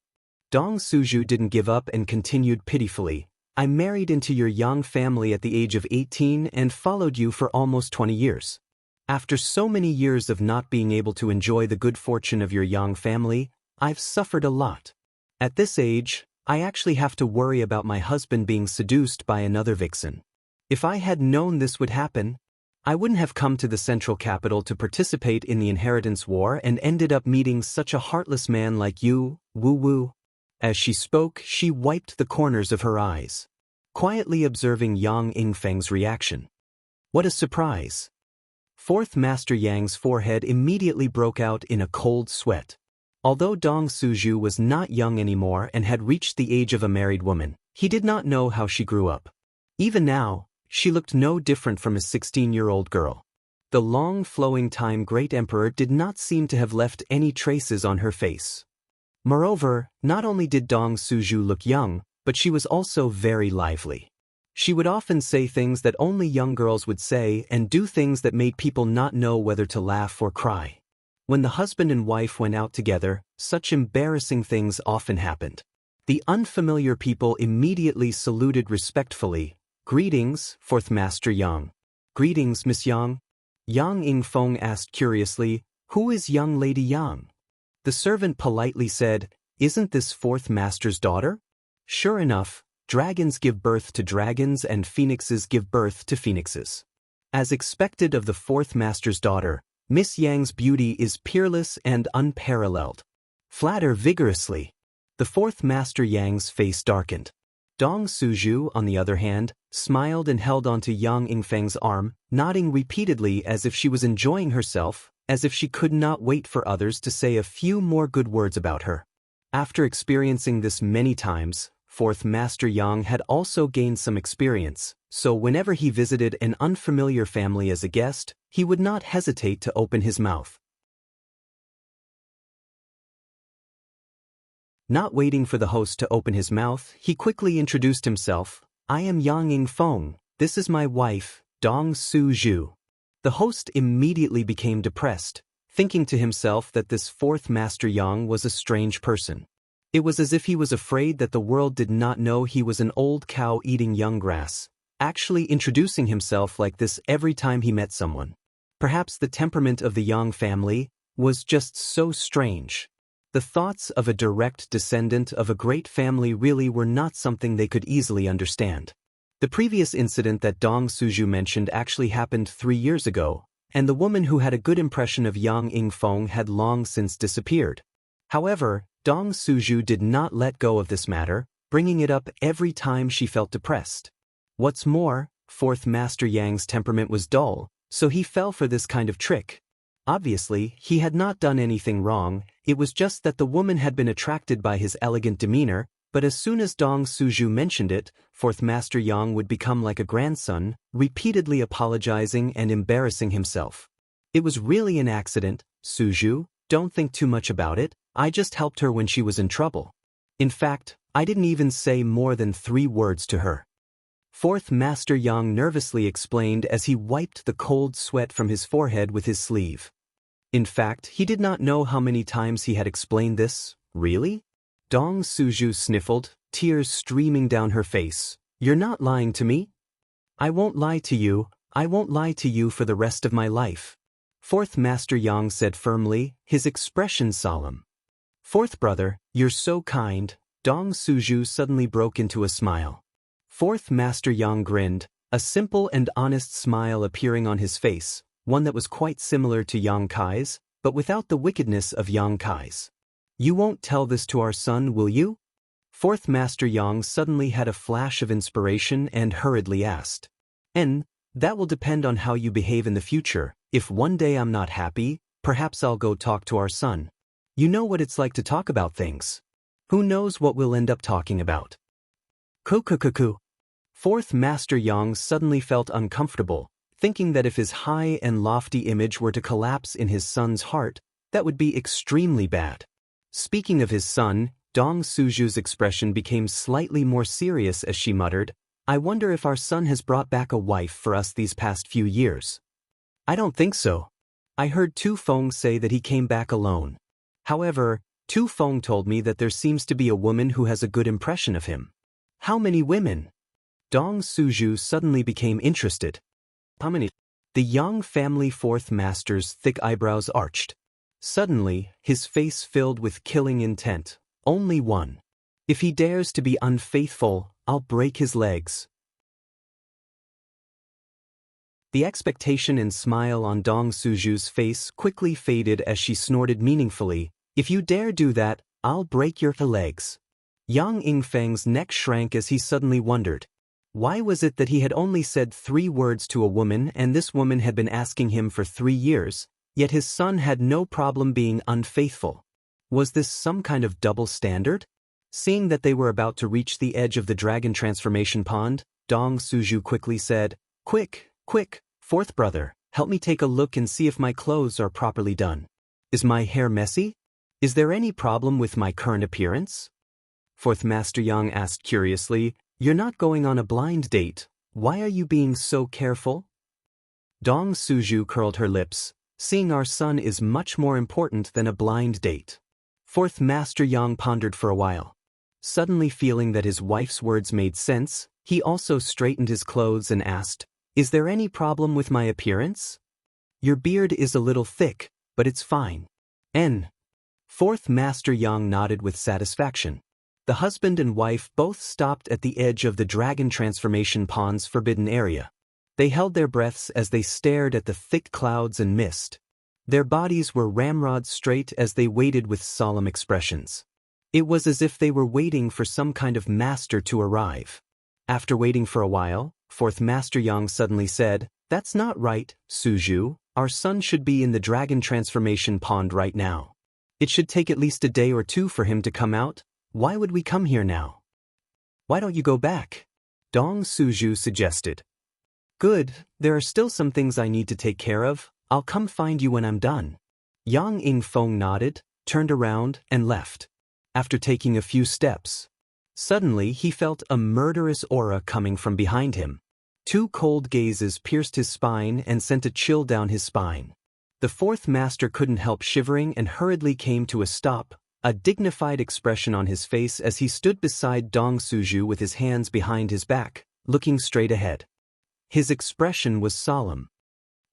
Dong Suju didn't give up and continued pitifully, "I married into your Yang family at the age of 18 and followed you for almost 20 years. After so many years of not being able to enjoy the good fortune of your Yang family, I've suffered a lot. At this age, I actually have to worry about my husband being seduced by another vixen. If I had known this would happen, I wouldn't have come to the central capital to participate in the inheritance war and ended up meeting such a heartless man like you, Wu Wu." As she spoke, she wiped the corners of her eyes, quietly observing Yang Yingfeng's reaction. What a surprise! Fourth Master Yang's forehead immediately broke out in a cold sweat. Although Dong Suju was not young anymore and had reached the age of a married woman, he did not know how she grew up. Even now, she looked no different from a 16-year-old girl. The long flowing time Great Emperor did not seem to have left any traces on her face. Moreover, not only did Dong Suju look young, but she was also very lively. She would often say things that only young girls would say and do things that made people not know whether to laugh or cry. When the husband and wife went out together, such embarrassing things often happened. The unfamiliar people immediately saluted respectfully. "Greetings, Fourth Master Yang." "Greetings, Miss Yang." Yang Yingfeng asked curiously, "Who is young Lady Yang?" The servant politely said, "Isn't this Fourth Master's daughter?" Sure enough, dragons give birth to dragons and phoenixes give birth to phoenixes. As expected of the Fourth Master's daughter, Miss Yang's beauty is peerless and unparalleled. Flatter vigorously. The Fourth Master Yang's face darkened. Dong Suju, on the other hand, smiled and held onto Yang Yingfeng's arm, nodding repeatedly as if she was enjoying herself, as if she could not wait for others to say a few more good words about her. After experiencing this many times, Fourth Master Yang had also gained some experience, so whenever he visited an unfamiliar family as a guest, he would not hesitate to open his mouth. Not waiting for the host to open his mouth, he quickly introduced himself. "I am Yang Yingfeng. This is my wife, Dong Su-ju." The host immediately became depressed, thinking to himself that this fourth Master Yang was a strange person. It was as if he was afraid that the world did not know he was an old cow eating young grass, actually introducing himself like this every time he met someone. Perhaps the temperament of the Yang family was just so strange. The thoughts of a direct descendant of a great family really were not something they could easily understand. The previous incident that Dong Suju mentioned actually happened 3 years ago, and the woman who had a good impression of Yang Yingfeng had long since disappeared. However, Dong Suju did not let go of this matter, bringing it up every time she felt depressed. What's more, fourth Master Yang's temperament was dull, so he fell for this kind of trick. Obviously, he had not done anything wrong, it was just that the woman had been attracted by his elegant demeanor, but as soon as Dong Suju mentioned it, fourth Master Yang would become like a grandson, repeatedly apologizing and embarrassing himself. "It was really an accident, Suju, don't think too much about it, I just helped her when she was in trouble. In fact, I didn't even say more than 3 words to her." Fourth Master Yang nervously explained as he wiped the cold sweat from his forehead with his sleeve. In fact, he did not know how many times he had explained this. "Really?" Dong Suju sniffled, tears streaming down her face. "You're not lying to me?" "I won't lie to you, I won't lie to you for the rest of my life," Fourth Master Yang said firmly, his expression solemn. "Fourth brother, you're so kind." Dong Suju suddenly broke into a smile. Fourth Master Yang grinned, a simple and honest smile appearing on his face, one that was quite similar to Yang Kai's, but without the wickedness of Yang Kai's. "You won't tell this to our son, will you?" Fourth Master Yang suddenly had a flash of inspiration and hurriedly asked. "And that will depend on how you behave in the future. If one day I'm not happy, perhaps I'll go talk to our son. You know what it's like to talk about things. Who knows what we'll end up talking about?" Kukukuku. Fourth Master Yang suddenly felt uncomfortable, thinking that if his high and lofty image were to collapse in his son's heart, that would be extremely bad. Speaking of his son, Dong Suju's expression became slightly more serious as she muttered, "I wonder if our son has brought back a wife for us these past few years." "I don't think so. I heard Tu Feng say that he came back alone. However, Tu Feng told me that there seems to be a woman who has a good impression of him." "How many women?" Dong Suju suddenly became interested. "How many?" The Yang family fourth master's thick eyebrows arched. Suddenly, his face filled with killing intent. "Only one. If he dares to be unfaithful, I'll break his legs." The expectation and smile on Dong Suju's face quickly faded as she snorted meaningfully, "If you dare do that, I'll break your legs." Yang Yingfeng's neck shrank as he suddenly wondered. Why was it that he had only said 3 words to a woman and this woman had been asking him for 3 years, yet his son had no problem being unfaithful? Was this some kind of double standard? Seeing that they were about to reach the edge of the dragon transformation pond, Dong Suju quickly said, Quick, fourth brother, help me take a look and see if my clothes are properly done. Is my hair messy? Is there any problem with my current appearance?" Fourth Master Yang asked curiously, "You're not going on a blind date. Why are you being so careful?" Dong Suju curled her lips, "Seeing our son is much more important than a blind date." Fourth Master Yang pondered for a while. Suddenly feeling that his wife's words made sense, he also straightened his clothes and asked, "Is there any problem with my appearance? Your beard is a little thick, but it's fine." Fourth Master Yang nodded with satisfaction. The husband and wife both stopped at the edge of the dragon transformation pond's forbidden area. They held their breaths as they stared at the thick clouds and mist. Their bodies were ramrod straight as they waited with solemn expressions. It was as if they were waiting for some kind of master to arrive. After waiting for a while, Fourth Master Yang suddenly said, "That's not right, Suju. Our son should be in the dragon transformation pond right now. It should take at least a day or 2 for him to come out. Why would we come here now?" Why don't you go back? Dong Suju suggested. Good, there are still some things I need to take care of. I'll come find you when I'm done. Yang Yingfeng nodded, turned around, and left. After taking a few steps, suddenly he felt a murderous aura coming from behind him. Two cold gazes pierced his spine and sent a chill down his spine. The fourth master couldn't help shivering and hurriedly came to a stop, a dignified expression on his face as he stood beside Dong Suju with his hands behind his back, looking straight ahead. His expression was solemn.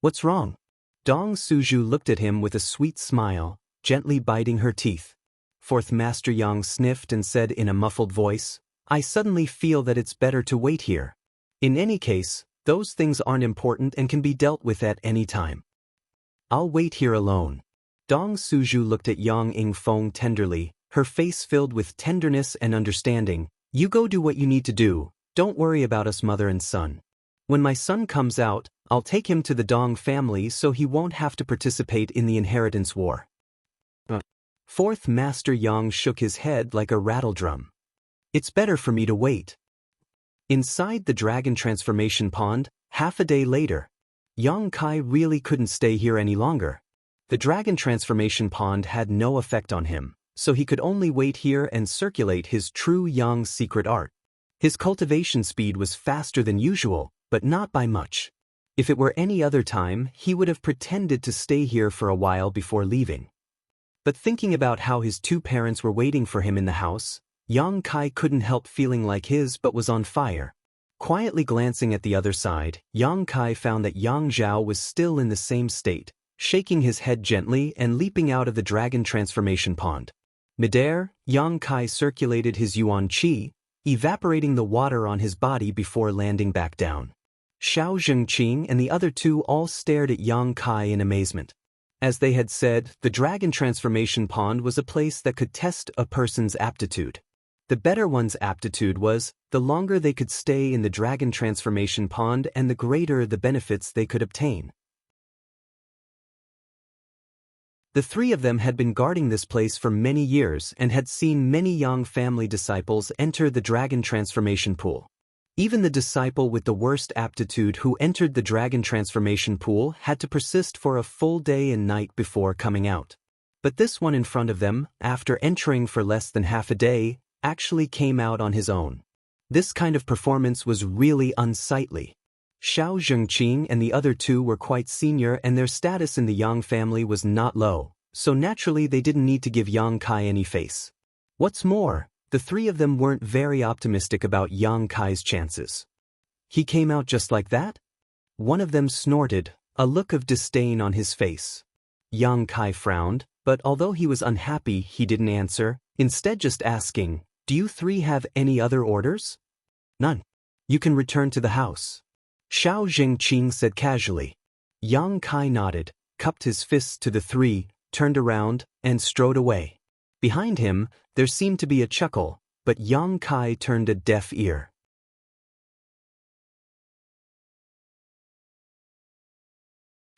What's wrong? Dong Suju looked at him with a sweet smile, gently biting her teeth. Fourth Master Yang sniffed and said in a muffled voice, I suddenly feel that it's better to wait here. In any case, those things aren't important and can be dealt with at any time. I'll wait here alone. Dong Suju looked at Yang Yingfeng tenderly, her face filled with tenderness and understanding. You go do what you need to do, don't worry about us mother and son. When my son comes out, I'll take him to the Dong family so he won't have to participate in the inheritance war. Fourth Master Yang shook his head like a rattledrum. It's better for me to wait. Inside the dragon transformation pond, half a day later, Yang Kai really couldn't stay here any longer. The dragon transformation pond had no effect on him, so he could only wait here and circulate his true Yang secret art. His cultivation speed was faster than usual, but not by much. If it were any other time, he would have pretended to stay here for a while before leaving. But thinking about how his two parents were waiting for him in the house, Yang Kai couldn't help feeling like his butt was on fire. Quietly glancing at the other side, Yang Kai found that Yang Zhao was still in the same state, shaking his head gently and leaping out of the dragon transformation pond. Midair, Yang Kai circulated his yuan qi, evaporating the water on his body before landing back down. Xiao Zhengqing and the other two all stared at Yang Kai in amazement. As they had said, the dragon transformation pond was a place that could test a person's aptitude. The better one's aptitude was, the longer they could stay in the dragon transformation pond and the greater the benefits they could obtain. The three of them had been guarding this place for many years and had seen many Yang family disciples enter the dragon transformation pool. Even the disciple with the worst aptitude who entered the dragon transformation pool had to persist for a full day and night before coming out. But this one in front of them, after entering for less than half a day, actually came out on his own. This kind of performance was really unsightly. Xiao Zhengqing and the other two were quite senior and their status in the Yang family was not low, so naturally they didn't need to give Yang Kai any face. What's more, the three of them weren't very optimistic about Yang Kai's chances. He came out just like that? One of them snorted, a look of disdain on his face. Yang Kai frowned, but although he was unhappy, he didn't answer, instead just asking, Do you three have any other orders? None. You can return to the house. Xiao Zhengqing said casually. Yang Kai nodded, cupped his fists to the three, turned around, and strode away. Behind him, there seemed to be a chuckle, but Yang Kai turned a deaf ear.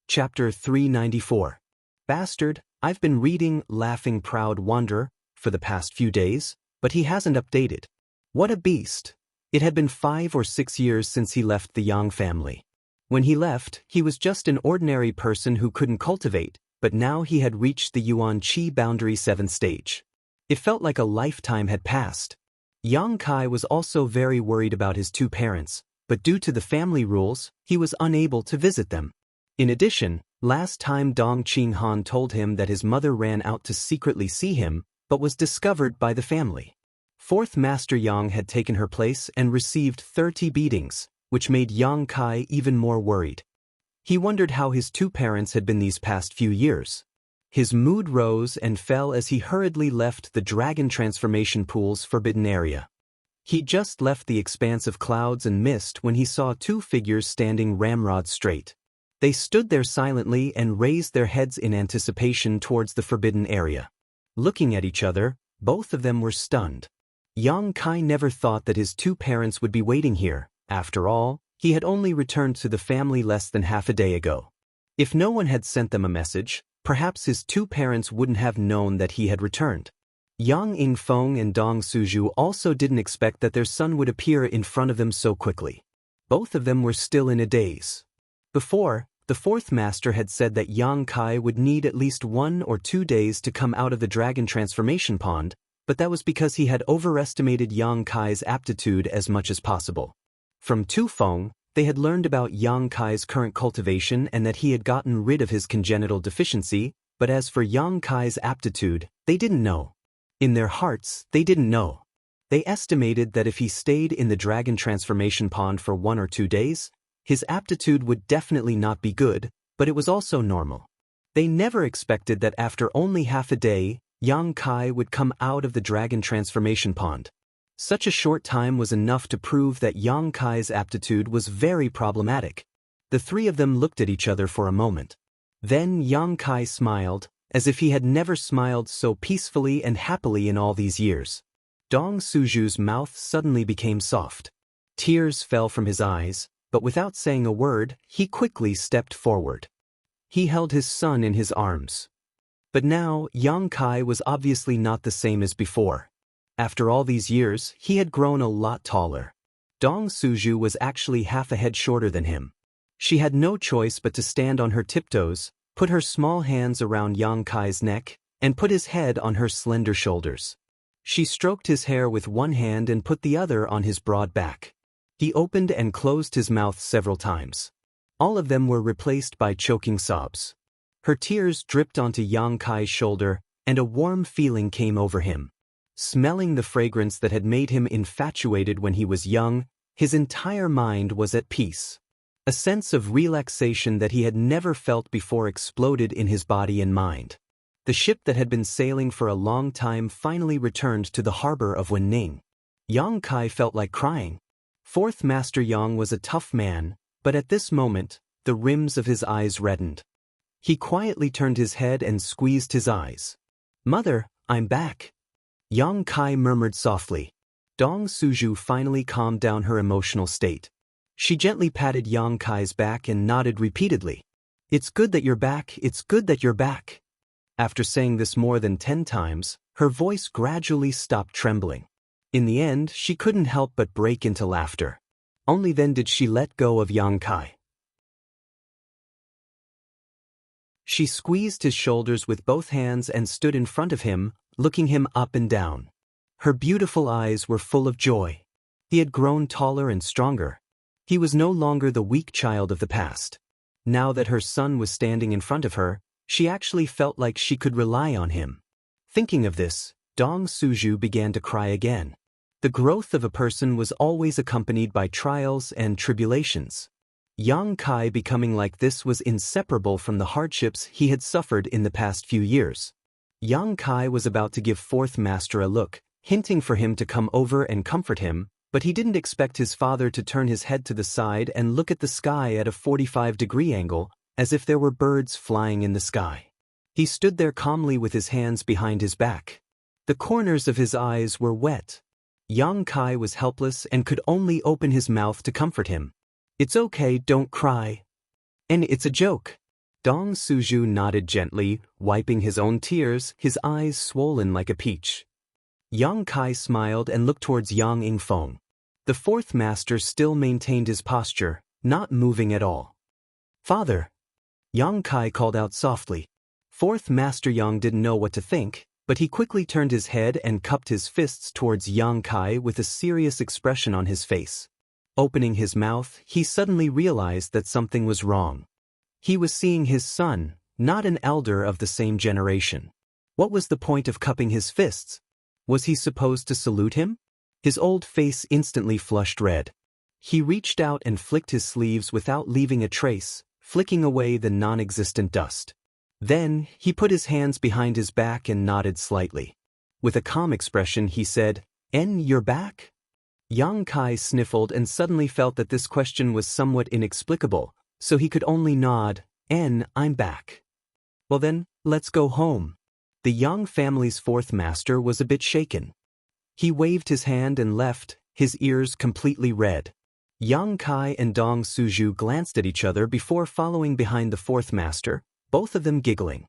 Chapter 394. Bastard, I've been reading Laughing Proud Wanderer for the past few days, but he hasn't updated. What a beast! It had been 5 or 6 years since he left the Yang family. When he left, he was just an ordinary person who couldn't cultivate, but now he had reached the Yuan Qi Boundary 7th stage. It felt like a lifetime had passed. Yang Kai was also very worried about his two parents, but due to the family rules, he was unable to visit them. In addition, last time Dong Qinghan told him that his mother ran out to secretly see him, but was discovered by the family. Fourth Master Yang had taken her place and received 30 beatings, which made Yang Kai even more worried. He wondered how his two parents had been these past few years. His mood rose and fell as he hurriedly left the dragon transformation pool's forbidden area. He just left the expanse of clouds and mist when he saw two figures standing ramrod straight. They stood there silently and raised their heads in anticipation towards the forbidden area. Looking at each other, both of them were stunned. Yang Kai never thought that his two parents would be waiting here. After all, he had only returned to the family less than half a day ago. If no one had sent them a message, perhaps his two parents wouldn't have known that he had returned. Yang Yingfeng and Dong Suju also didn't expect that their son would appear in front of them so quickly. Both of them were still in a daze. Before, the fourth master had said that Yang Kai would need at least 1 or 2 days to come out of the dragon transformation pond, but that was because he had overestimated Yang Kai's aptitude as much as possible. From Tu Feng, they had learned about Yang Kai's current cultivation and that he had gotten rid of his congenital deficiency, but as for Yang Kai's aptitude, they didn't know. In their hearts, they didn't know. They estimated that if he stayed in the dragon transformation pond for 1 or 2 days, his aptitude would definitely not be good, but it was also normal. They never expected that after only half a day, Yang Kai would come out of the dragon transformation pond. Such a short time was enough to prove that Yang Kai's aptitude was very problematic. The three of them looked at each other for a moment. Then Yang Kai smiled, as if he had never smiled so peacefully and happily in all these years. Dong Suju's mouth suddenly became soft. Tears fell from his eyes, but without saying a word, he quickly stepped forward. He held his son in his arms. But now, Yang Kai was obviously not the same as before. After all these years, he had grown a lot taller. Dong Suju was actually half a head shorter than him. She had no choice but to stand on her tiptoes, put her small hands around Yang Kai's neck, and put his head on her slender shoulders. She stroked his hair with one hand and put the other on his broad back. He opened and closed his mouth several times. All of them were replaced by choking sobs. Her tears dripped onto Yang Kai's shoulder, and a warm feeling came over him. Smelling the fragrance that had made him infatuated when he was young, his entire mind was at peace. A sense of relaxation that he had never felt before exploded in his body and mind. The ship that had been sailing for a long time finally returned to the harbor of Wenning. Yang Kai felt like crying. Fourth Master Yang was a tough man, but at this moment, the rims of his eyes reddened. He quietly turned his head and squeezed his eyes. "Mother, I'm back," Yang Kai murmured softly. Dong Suju finally calmed down her emotional state. She gently patted Yang Kai's back and nodded repeatedly. "It's good that you're back, it's good that you're back." After saying this more than 10 times, her voice gradually stopped trembling. In the end, she couldn't help but break into laughter. Only then did she let go of Yang Kai. She squeezed his shoulders with both hands and stood in front of him, looking him up and down. Her beautiful eyes were full of joy. He had grown taller and stronger. He was no longer the weak child of the past. Now that her son was standing in front of her, she actually felt like she could rely on him. Thinking of this, Dong Suju began to cry again. The growth of a person was always accompanied by trials and tribulations. Yang Kai becoming like this was inseparable from the hardships he had suffered in the past few years. Yang Kai was about to give Fourth Master a look, hinting for him to come over and comfort him, but he didn't expect his father to turn his head to the side and look at the sky at a 45-degree angle, as if there were birds flying in the sky. He stood there calmly with his hands behind his back. The corners of his eyes were wet. Yang Kai was helpless and could only open his mouth to comfort him. "It's okay, don't cry. And it's a joke." Dong Suju nodded gently, wiping his own tears, his eyes swollen like a peach. Yang Kai smiled and looked towards Yang Yingfeng. The fourth master still maintained his posture, not moving at all. "Father," Yang Kai called out softly. Fourth Master Yang didn't know what to think, but he quickly turned his head and cupped his fists towards Yang Kai with a serious expression on his face. Opening his mouth, he suddenly realized that something was wrong. He was seeing his son, not an elder of the same generation. What was the point of cupping his fists? Was he supposed to salute him? His old face instantly flushed red. He reached out and flicked his sleeves without leaving a trace, flicking away the non-existent dust. Then, he put his hands behind his back and nodded slightly. With a calm expression, he said, "You're back?" Yang Kai sniffled and suddenly felt that this question was somewhat inexplicable, so he could only nod, "I'm back." "Well then, let's go home." The Yang family's fourth master was a bit shaken. He waved his hand and left, his ears completely red. Yang Kai and Dong Suju glanced at each other before following behind the fourth master, both of them giggling.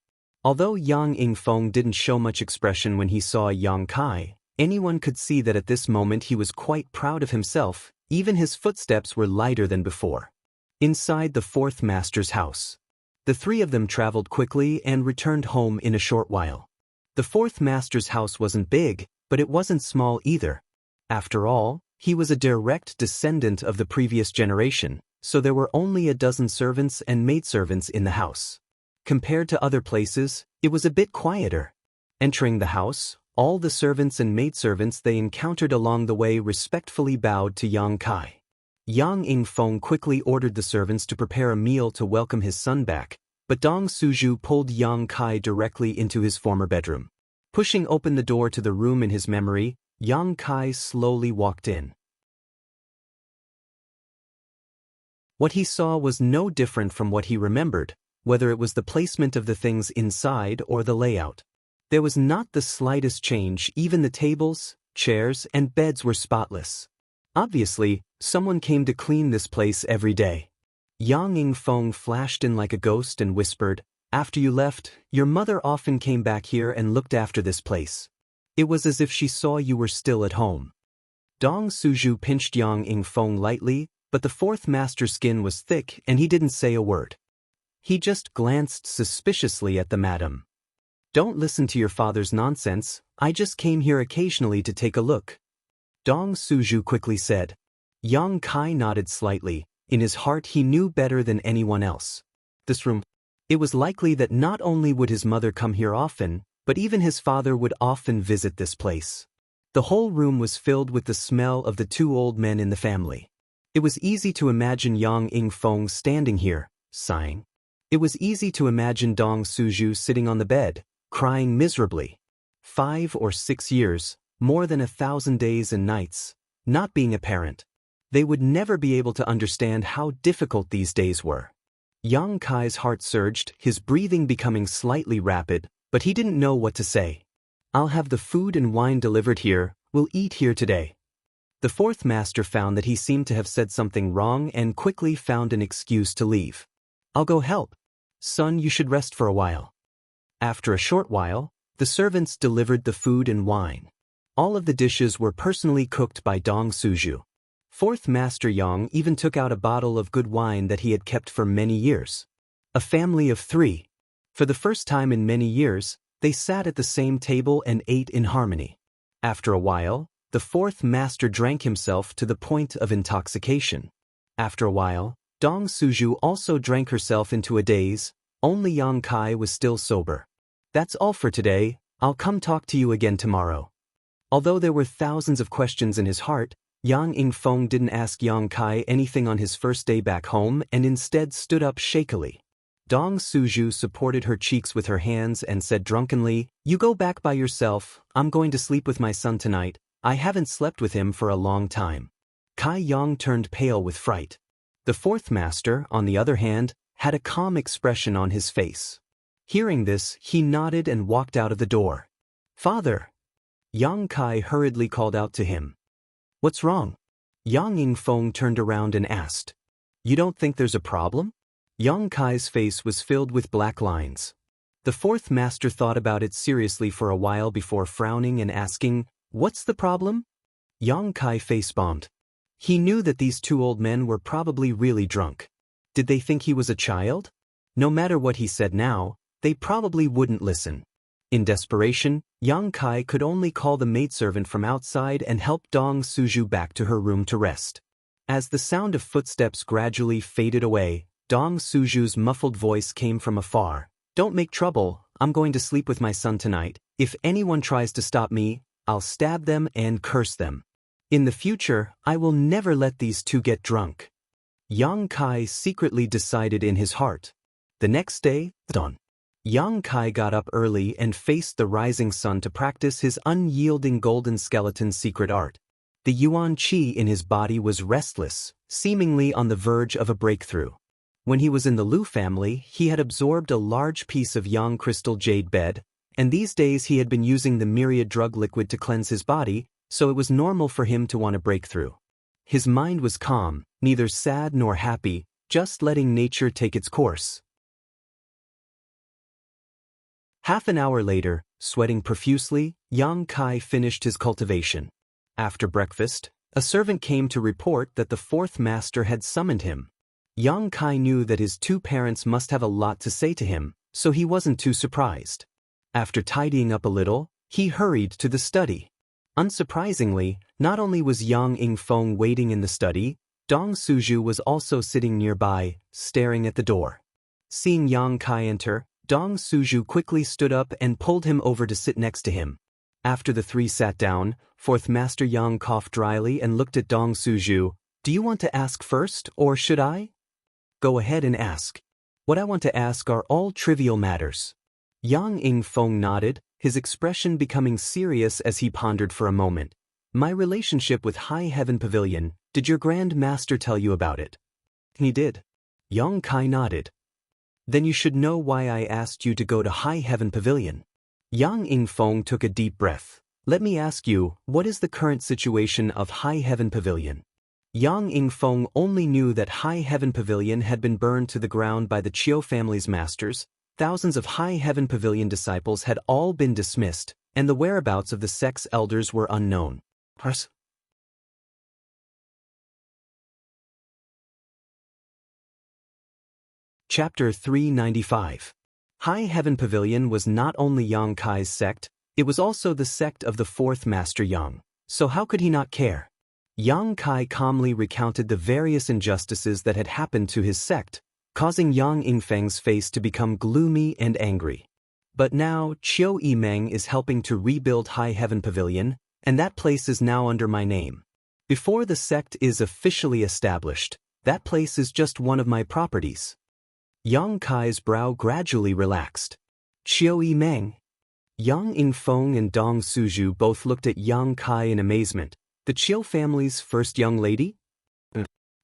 Although Yang Yingfeng didn't show much expression when he saw Yang Kai, anyone could see that at this moment he was quite proud of himself. Even his footsteps were lighter than before. Inside the fourth master's house, the three of them traveled quickly and returned home in a short while. The fourth master's house wasn't big, but it wasn't small either. After all, he was a direct descendant of the previous generation, so there were only a dozen servants and maidservants in the house. Compared to other places, it was a bit quieter. Entering the house, all the servants and maidservants they encountered along the way respectfully bowed to Yang Kai. Yang Yingfeng quickly ordered the servants to prepare a meal to welcome his son back, but Dong Suju pulled Yang Kai directly into his former bedroom. Pushing open the door to the room in his memory, Yang Kai slowly walked in. What he saw was no different from what he remembered, whether it was the placement of the things inside or the layout. There was not the slightest change. Even the tables, chairs, and beds were spotless. Obviously, someone came to clean this place every day. Yang Yingfeng flashed in like a ghost and whispered, "After you left, your mother often came back here and looked after this place. It was as if she saw you were still at home." Dong Suju pinched Yang Yingfeng lightly, but the fourth master's skin was thick and he didn't say a word. He just glanced suspiciously at the madam. "Don't listen to your father's nonsense, I just came here occasionally to take a look," Dong Suju quickly said. Yang Kai nodded slightly. In his heart he knew better than anyone else. This room. It was likely that not only would his mother come here often, but even his father would often visit this place. The whole room was filled with the smell of the two old men in the family. It was easy to imagine Yang Yingfeng standing here, sighing. It was easy to imagine Dong Suju sitting on the bed, crying miserably. 5 or 6 years, more than 1,000 days and nights, not being a parent. They would never be able to understand how difficult these days were. Yang Kai's heart surged, his breathing becoming slightly rapid, but he didn't know what to say. "I'll have the food and wine delivered here, we'll eat here today." The fourth master found that he seemed to have said something wrong and quickly found an excuse to leave. "I'll go help. Son, you should rest for a while." After a short while, the servants delivered the food and wine. All of the dishes were personally cooked by Dong Suju. Fourth Master Yang even took out a bottle of good wine that he had kept for many years. A family of 3. For the first time in many years, they sat at the same table and ate in harmony. After a while, the fourth master drank himself to the point of intoxication. After a while, Dong Suju also drank herself into a daze. Only Yang Kai was still sober. "That's all for today, I'll come talk to you again tomorrow." Although there were thousands of questions in his heart, Yang Yingfeng didn't ask Yang Kai anything on his first day back home and instead stood up shakily. Dong Suju supported her cheeks with her hands and said drunkenly, "You go back by yourself, I'm going to sleep with my son tonight. I haven't slept with him for a long time." Kai Yang turned pale with fright. The fourth master, on the other hand, had a calm expression on his face. Hearing this, he nodded and walked out of the door. "Father!" Yang Kai hurriedly called out to him. "What's wrong?" Yang Yingfeng turned around and asked. "You don't think there's a problem?" Yang Kai's face was filled with black lines. The fourth master thought about it seriously for a while before frowning and asking, "What's the problem?" Yang Kai face-bombed. He knew that these two old men were probably really drunk. Did they think he was a child? No matter what he said now, they probably wouldn't listen. In desperation, Yang Kai could only call the maidservant from outside and help Dong Suju back to her room to rest. As the sound of footsteps gradually faded away, Dong Suju's muffled voice came from afar. "Don't make trouble, I'm going to sleep with my son tonight. If anyone tries to stop me, I'll stab them and curse them. In the future, I will never let these two get drunk." Yang Kai secretly decided in his heart. The next day, dawn. Yang Kai got up early and faced the rising sun to practice his unyielding golden skeleton secret art. The yuan qi in his body was restless, seemingly on the verge of a breakthrough. When he was in the Lu family, he had absorbed a large piece of yang crystal jade bed, and these days he had been using the myriad drug liquid to cleanse his body, so it was normal for him to want a breakthrough. His mind was calm, neither sad nor happy, just letting nature take its course. Half an hour later, sweating profusely, Yang Kai finished his cultivation. After breakfast, a servant came to report that the fourth master had summoned him. Yang Kai knew that his two parents must have a lot to say to him, so he wasn't too surprised. After tidying up a little, he hurried to the study. Unsurprisingly, not only was Yang Yingfeng waiting in the study, Dong Suju was also sitting nearby, staring at the door. Seeing Yang Kai enter, Dong Suju quickly stood up and pulled him over to sit next to him. After the three sat down, fourth master Yang coughed dryly and looked at Dong Suju. "Do you want to ask first, or should I?" "Go ahead and ask. What I want to ask are all trivial matters." Yang Yingfeng nodded, his expression becoming serious as he pondered for a moment. "My relationship with High Heaven Pavilion, did your Grand Master tell you about it?" "He did." Yang Kai nodded. "Then you should know why I asked you to go to High Heaven Pavilion." Yang Yingfeng took a deep breath. "Let me ask you, what is the current situation of High Heaven Pavilion?" Yang Yingfeng only knew that High Heaven Pavilion had been burned to the ground by the Chiu family's masters. Thousands of High Heaven Pavilion disciples had all been dismissed, and the whereabouts of the sect's elders were unknown. Chapter 395. High Heaven Pavilion was not only Yang Kai's sect, it was also the sect of the fourth master Yang, so how could he not care? Yang Kai calmly recounted the various injustices that had happened to his sect, causing Yang Yingfeng's face to become gloomy and angry. But now, Chiu Yimeng is helping to rebuild High Heaven Pavilion, and that place is now under my name. Before the sect is officially established, that place is just one of my properties. Yang Kai's brow gradually relaxed. Chiu Yimeng? Yang Yingfeng and Dong Suju both looked at Yang Kai in amazement. The Chiu family's first young lady?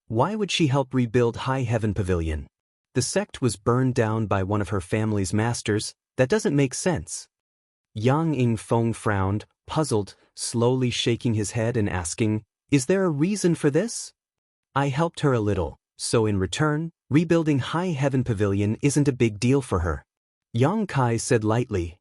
Why would she help rebuild High Heaven Pavilion? The sect was burned down by one of her family's masters. That doesn't make sense. Yang Yingfeng frowned, puzzled, slowly shaking his head and asking, "Is there a reason for this?" "I helped her a little, so in return, rebuilding High Heaven Pavilion isn't a big deal for her." Yang Kai said lightly.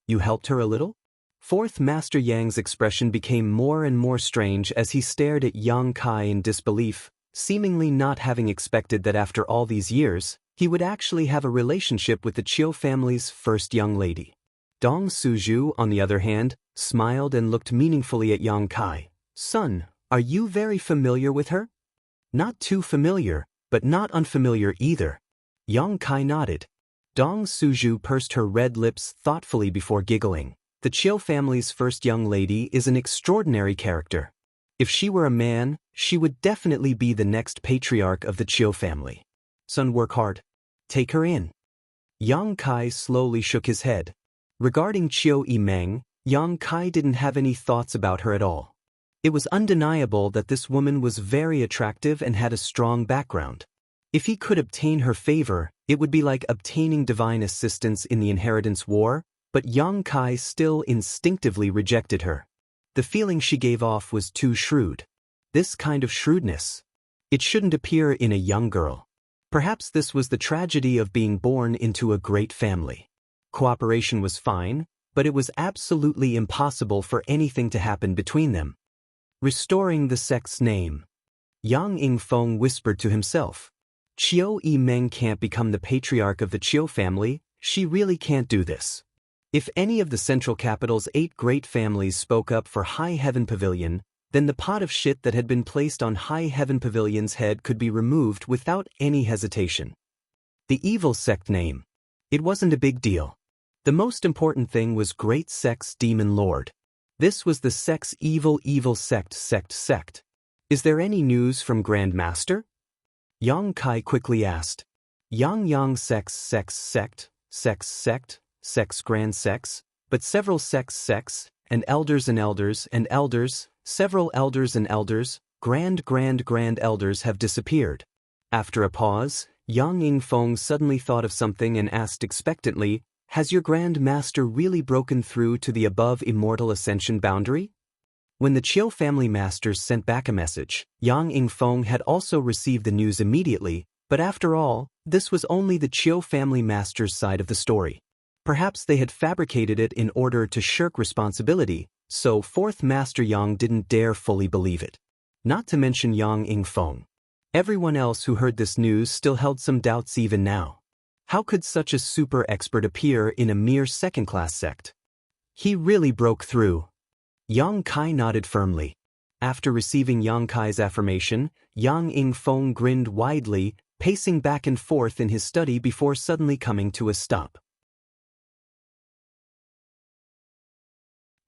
"You helped her a little?" Fourth Master Yang's expression became more and more strange as he stared at Yang Kai in disbelief, seemingly not having expected that after all these years, he would actually have a relationship with the Chiu family's first young lady. Dong Suju, on the other hand, smiled and looked meaningfully at Yang Kai. "Son, are you very familiar with her?" "Not too familiar, but not unfamiliar either." Yang Kai nodded. Dong Suju pursed her red lips thoughtfully before giggling. "The Chiu family's first young lady is an extraordinary character. If she were a man, she would definitely be the next patriarch of the Chiu family. Son, work hard. Take her in." Yang Kai slowly shook his head. Regarding Chiu Yimeng, Yang Kai didn't have any thoughts about her at all. It was undeniable that this woman was very attractive and had a strong background. If he could obtain her favor, it would be like obtaining divine assistance in the inheritance war, but Yang Kai still instinctively rejected her. The feeling she gave off was too shrewd. This kind of shrewdness. It shouldn't appear in a young girl. Perhaps this was the tragedy of being born into a great family. Cooperation was fine, but it was absolutely impossible for anything to happen between them. Restoring the sect's name. Yang Yingfeng whispered to himself. Chiu Yimeng can't become the patriarch of the Chiu family, she really can't do this. If any of the Central Capital's 8 great families spoke up for High Heaven Pavilion, then the pot of shit that had been placed on High Heaven Pavilion's head could be removed without any hesitation. The evil sect name. It wasn't a big deal. The most important thing was Great Sect's Demon Lord. This was the sect's evil sect. Is there any news from Grand Master? Yang Kai quickly asked. Yang sect, Grand sects, but several sects, and elders, several elders and elders, grand elders have disappeared. After a pause, Yang Yingfeng suddenly thought of something and asked expectantly, "Has your Grand Master really broken through to the above Immortal Ascension boundary?" When the Chiu family masters sent back a message, Yang Yingfeng had also received the news immediately, but after all, this was only the Chiu family masters' side of the story. Perhaps they had fabricated it in order to shirk responsibility, so fourth Master Yang didn't dare fully believe it. Not to mention Yang Yingfeng. Everyone else who heard this news still held some doubts even now. How could such a super expert appear in a mere second-class sect? He really broke through. Yang Kai nodded firmly. After receiving Yang Kai's affirmation, Yang Yingfeng grinned widely, pacing back and forth in his study before suddenly coming to a stop.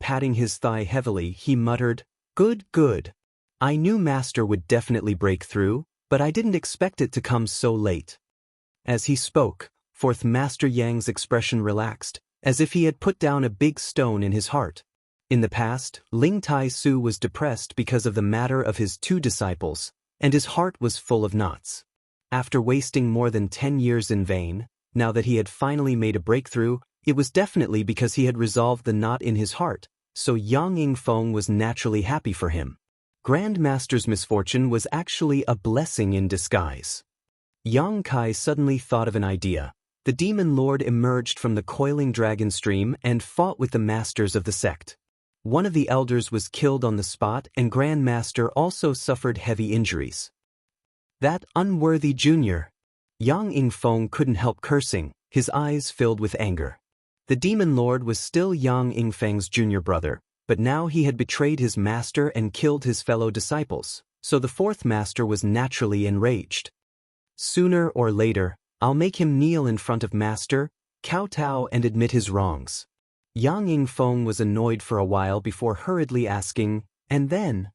Patting his thigh heavily, he muttered, "Good, good. I knew Master would definitely break through, but I didn't expect it to come so late." As he spoke, fourth Master Yang's expression relaxed, as if he had put down a big stone in his heart. In the past, Ling Tai Su was depressed because of the matter of his two disciples, and his heart was full of knots. After wasting more than 10 years in vain, now that he had finally made a breakthrough, it was definitely because he had resolved the knot in his heart, so Yang Yingfeng was naturally happy for him. Grand Master's misfortune was actually a blessing in disguise. Yang Kai suddenly thought of an idea. The demon lord emerged from the coiling dragon stream and fought with the masters of the sect. One of the elders was killed on the spot and Grand Master also suffered heavy injuries. That unworthy junior! Yang Yingfeng couldn't help cursing, his eyes filled with anger. The demon lord was still Yang Yingfeng's junior brother, but now he had betrayed his master and killed his fellow disciples, so the fourth master was naturally enraged. Sooner or later, I'll make him kneel in front of Master, kowtow and admit his wrongs. Yang Yingfeng was annoyed for a while before hurriedly asking, and then?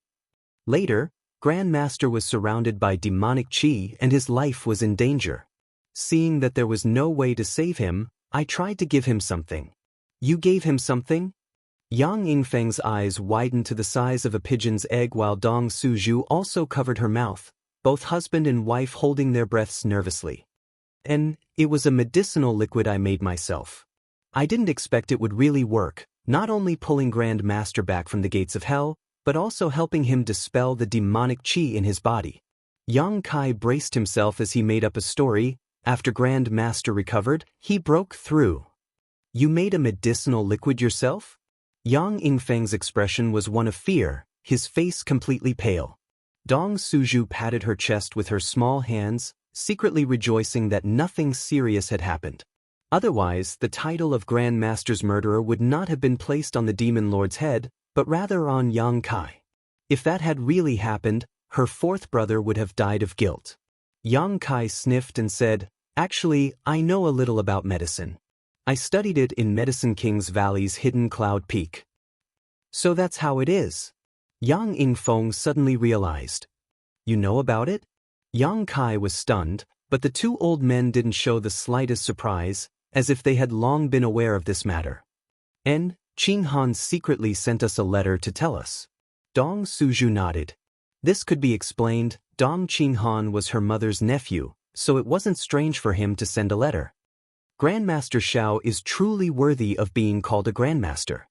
Later, Grand Master was surrounded by demonic qi and his life was in danger. Seeing that there was no way to save him, I tried to give him something. You gave him something? Yang Yingfeng's eyes widened to the size of a pigeon's egg while Dong Suju also covered her mouth, both husband and wife holding their breaths nervously. And it was a medicinal liquid I made myself. I didn't expect it would really work, not only pulling Grand Master back from the gates of hell, but also helping him dispel the demonic qi in his body. Yang Kai braced himself as he made up a story. After Grand Master recovered, he broke through. You made a medicinal liquid yourself? Yang Yingfeng's expression was one of fear, his face completely pale. Dong Suju patted her chest with her small hands, secretly rejoicing that nothing serious had happened. Otherwise, the title of Grand Master's murderer would not have been placed on the demon lord's head, but rather on Yang Kai. If that had really happened, her fourth brother would have died of guilt. Yang Kai sniffed and said, "Actually, I know a little about medicine. I studied it in Medicine King's Valley's hidden cloud peak." So that's how it is. Yang Yingfeng suddenly realized. You know about it? Yang Kai was stunned, but the two old men didn't show the slightest surprise, as if they had long been aware of this matter. And Qing Han secretly sent us a letter to tell us. Dong Suju nodded. This could be explained. Dong Qing Han was her mother's nephew, so it wasn't strange for him to send a letter. Grandmaster Xiao is truly worthy of being called a grandmaster.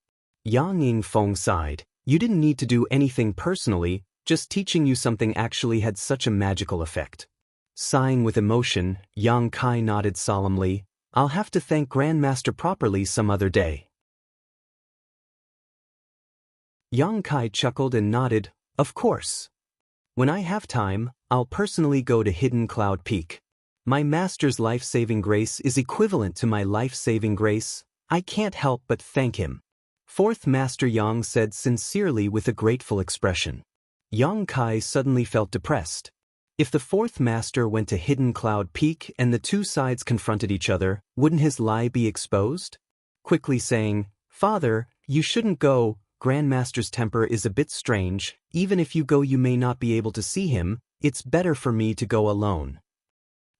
Yang Yingfeng sighed. You didn't need to do anything personally, just teaching you something actually had such a magical effect. Sighing with emotion, Yang Kai nodded solemnly. I'll have to thank Grandmaster properly some other day. Yang Kai chuckled and nodded, of course. When I have time, I'll personally go to Hidden Cloud Peak. My master's life-saving grace is equivalent to my life-saving grace. I can't help but thank him. Fourth Master Yang said sincerely with a grateful expression. Yang Kai suddenly felt depressed. If the fourth master went to Hidden Cloud Peak and the two sides confronted each other, wouldn't his lie be exposed? Quickly saying, Father, you shouldn't go, Grandmaster's temper is a bit strange, even if you go you may not be able to see him, it's better for me to go alone.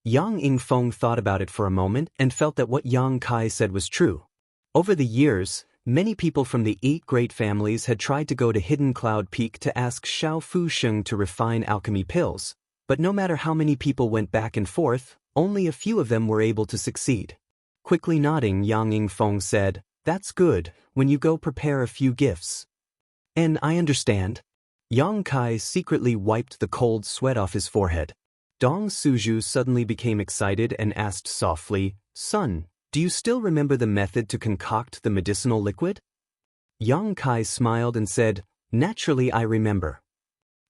Yang Yingfeng thought about it for a moment and felt that what Yang Kai said was true. Over the years, many people from the 8 great families had tried to go to Hidden Cloud Peak to ask Xiao Fusheng to refine alchemy pills, but no matter how many people went back and forth, only a few of them were able to succeed. Quickly nodding, Yang Yingfeng said, That's good, when you go prepare a few gifts. And I understand. Yang Kai secretly wiped the cold sweat off his forehead. Dong Suju suddenly became excited and asked softly, Son, Do you still remember the method to concoct the medicinal liquid? Yang Kai smiled and said, "Naturally I remember."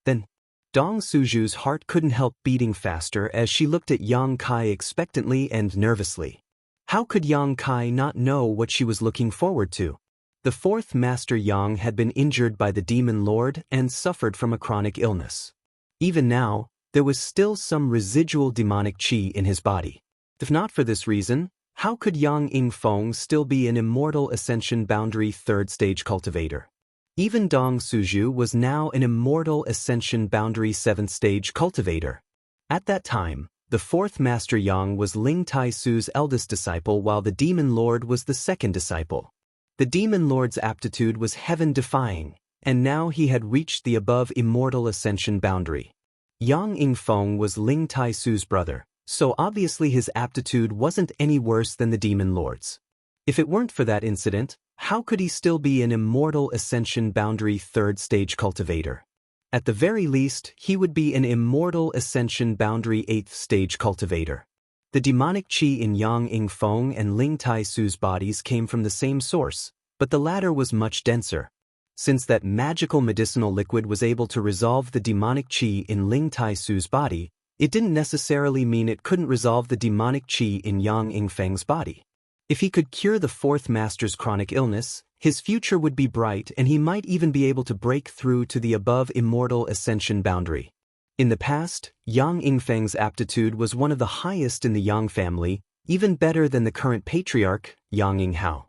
Then, Dong Suju's heart couldn't help beating faster as she looked at Yang Kai expectantly and nervously. How could Yang Kai not know what she was looking forward to? The fourth Master Yang had been injured by the Demon Lord and suffered from a chronic illness. Even now, there was still some residual demonic qi in his body. If not for this reason, how could Yang Yingfeng still be an immortal ascension boundary third stage cultivator? Even Dong Suju was now an immortal ascension boundary seventh stage cultivator. At that time, the fourth Master Yang was Ling Tai-Su's eldest disciple while the Demon Lord was the second disciple. The Demon Lord's aptitude was heaven-defying, and now he had reached the above immortal ascension boundary. Yang Yingfeng was Ling Tai-Su's brother, so obviously his aptitude wasn't any worse than the Demon Lord's. If it weren't for that incident, how could he still be an immortal ascension boundary third stage cultivator? At the very least, he would be an immortal ascension boundary eighth stage cultivator. The demonic qi in Yang Yingfeng and Ling Tai-Su's bodies came from the same source, but the latter was much denser. Since that magical medicinal liquid was able to resolve the demonic qi in Ling Tai-Su's body, it didn't necessarily mean it couldn't resolve the demonic qi in Yang Yingfeng's body. If he could cure the fourth master's chronic illness, his future would be bright and he might even be able to break through to the above immortal ascension boundary. In the past, Yang Yingfeng's aptitude was one of the highest in the Yang family, even better than the current patriarch, Yang Yinghao.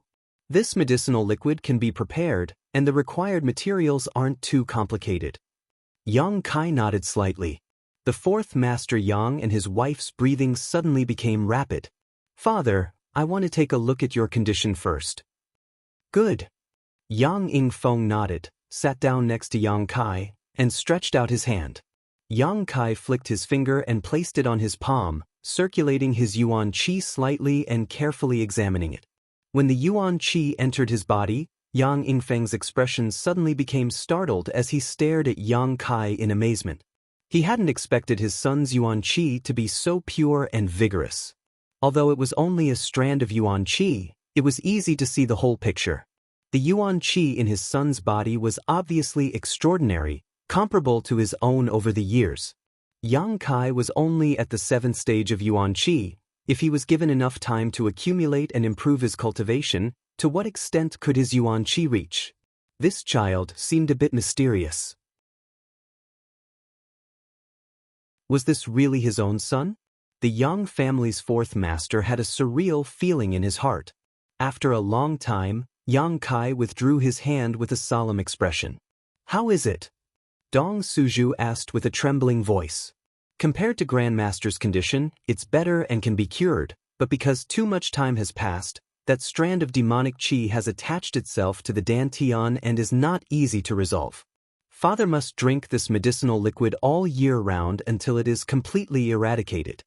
This medicinal liquid can be prepared, and the required materials aren't too complicated. Yang Kai nodded slightly. The fourth Master Yang and his wife's breathing suddenly became rapid. "Father, I want to take a look at your condition first." "Good." Yang Yingfeng nodded, sat down next to Yang Kai, and stretched out his hand. Yang Kai flicked his finger and placed it on his palm, circulating his yuan qi slightly and carefully examining it. When the yuan qi entered his body, Yang Yingfeng's expression suddenly became startled as he stared at Yang Kai in amazement. He hadn't expected his son's yuan qi to be so pure and vigorous. Although it was only a strand of yuan qi, it was easy to see the whole picture. The yuan qi in his son's body was obviously extraordinary, comparable to his own over the years. Yang Kai was only at the seventh stage of yuan qi. If he was given enough time to accumulate and improve his cultivation, to what extent could his yuan qi reach? This child seemed a bit mysterious. Was this really his own son? The Yang family's fourth master had a surreal feeling in his heart. After a long time, Yang Kai withdrew his hand with a solemn expression. "How is it?" Dong Suju asked with a trembling voice. "Compared to Grandmaster's condition, it's better and can be cured, but because too much time has passed, that strand of demonic qi has attached itself to the dantian and is not easy to resolve. Father must drink this medicinal liquid all year round until it is completely eradicated.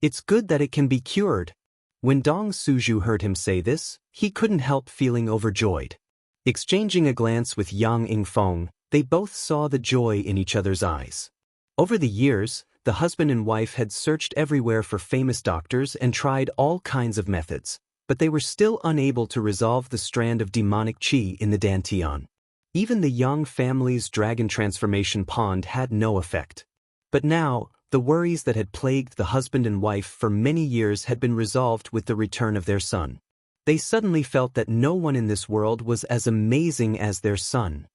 It's good that it can be cured." When Dong Suju heard him say this, he couldn't help feeling overjoyed. Exchanging a glance with Yang Yingfeng, they both saw the joy in each other's eyes. Over the years, the husband and wife had searched everywhere for famous doctors and tried all kinds of methods, but they were still unable to resolve the strand of demonic qi in the dantian. Even the Yang family's dragon transformation pond had no effect. But now, the worries that had plagued the husband and wife for many years had been resolved with the return of their son. They suddenly felt that no one in this world was as amazing as their son.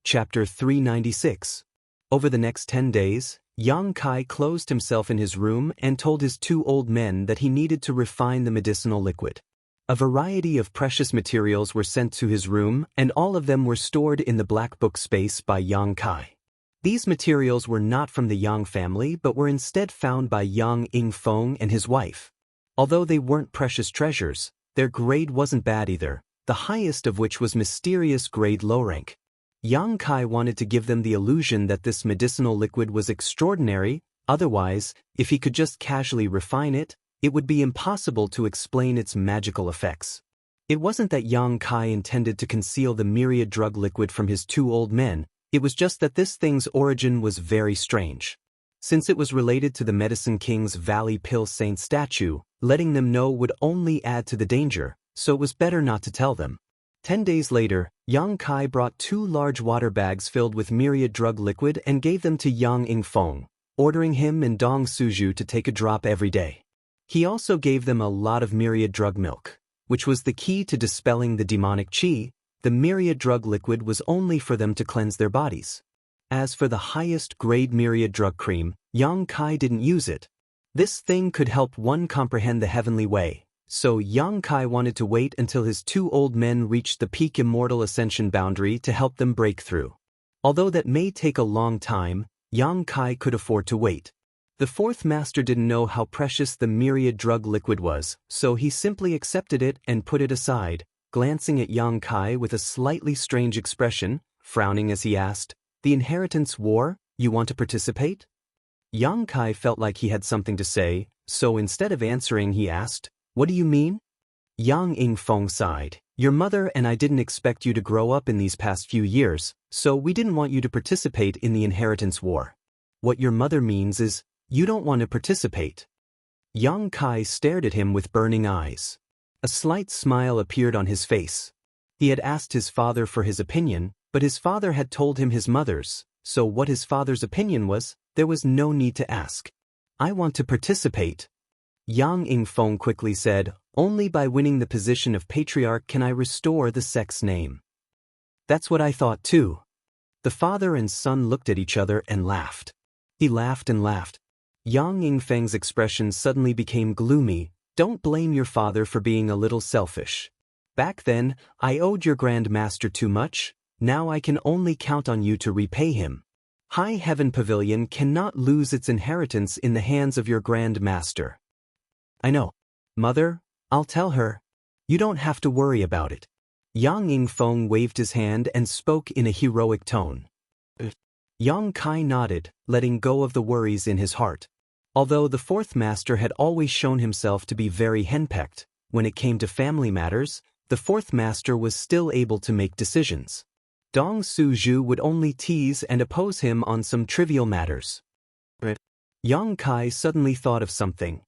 Chapter 396. Over the next 10 days, Yang Kai closed himself in his room and told his two old men that he needed to refine the medicinal liquid. A variety of precious materials were sent to his room, and all of them were stored in the black book space by Yang Kai. These materials were not from the Yang family but were instead found by Yang Yingfeng and his wife. Although they weren't precious treasures, their grade wasn't bad either, the highest of which was mysterious grade low rank. Yang Kai wanted to give them the illusion that this medicinal liquid was extraordinary, otherwise, if he could just casually refine it, it would be impossible to explain its magical effects. It wasn't that Yang Kai intended to conceal the myriad drug liquid from his two old men, It was just that this thing's origin was very strange. Since it was related to the Medicine King's Valley Pill Saint statue, letting them know would only add to the danger, so it was better not to tell them. 10 days later, Yang Kai brought 2 large water bags filled with myriad drug liquid and gave them to Yang Ingfeng, ordering him and Dong Suju to take a drop every day. He also gave them a lot of myriad drug milk, which was the key to dispelling the demonic qi. The myriad drug liquid was only for them to cleanse their bodies. As for the highest grade myriad drug cream, Yang Kai didn't use it. This thing could help one comprehend the heavenly way, so Yang Kai wanted to wait until his 2 old men reached the peak immortal ascension boundary to help them break through. Although that may take a long time, Yang Kai could afford to wait. The 4th master didn't know how precious the myriad drug liquid was, so he simply accepted it and put it aside, glancing at Yang Kai with a slightly strange expression, frowning as he asked, "The inheritance war, you want to participate?" Yang Kai felt like he had something to say, so instead of answering he asked, "What do you mean?" Yang Ingfeng sighed, "Your mother and I didn't expect you to grow up in these past few years, so we didn't want you to participate in the inheritance war. What your mother means is, you don't want to participate." Yang Kai stared at him with burning eyes. A slight smile appeared on his face. He had asked his father for his opinion, but his father had told him his mother's, so what his father's opinion was, there was no need to ask. "I want to participate." Yang Ingfeng quickly said, "Only by winning the position of patriarch can I restore the sect's name." "That's what I thought too." The father and son looked at each other and laughed. He laughed and laughed. Yang Ingfeng's expression suddenly became gloomy. "Don't blame your father for being a little selfish. Back then, I owed your Grand Master too much, now I can only count on you to repay him. High Heaven Pavilion cannot lose its inheritance in the hands of your Grand Master." "I know. Mother, I'll tell her. You don't have to worry about it." Yang Ingfeng waved his hand and spoke in a heroic tone. Yang Kai nodded, letting go of the worries in his heart. Although the 4th master had always shown himself to be very henpecked, when it came to family matters, the 4th master was still able to make decisions. Dong Suju would only tease and oppose him on some trivial matters. Yang Kai suddenly thought of something.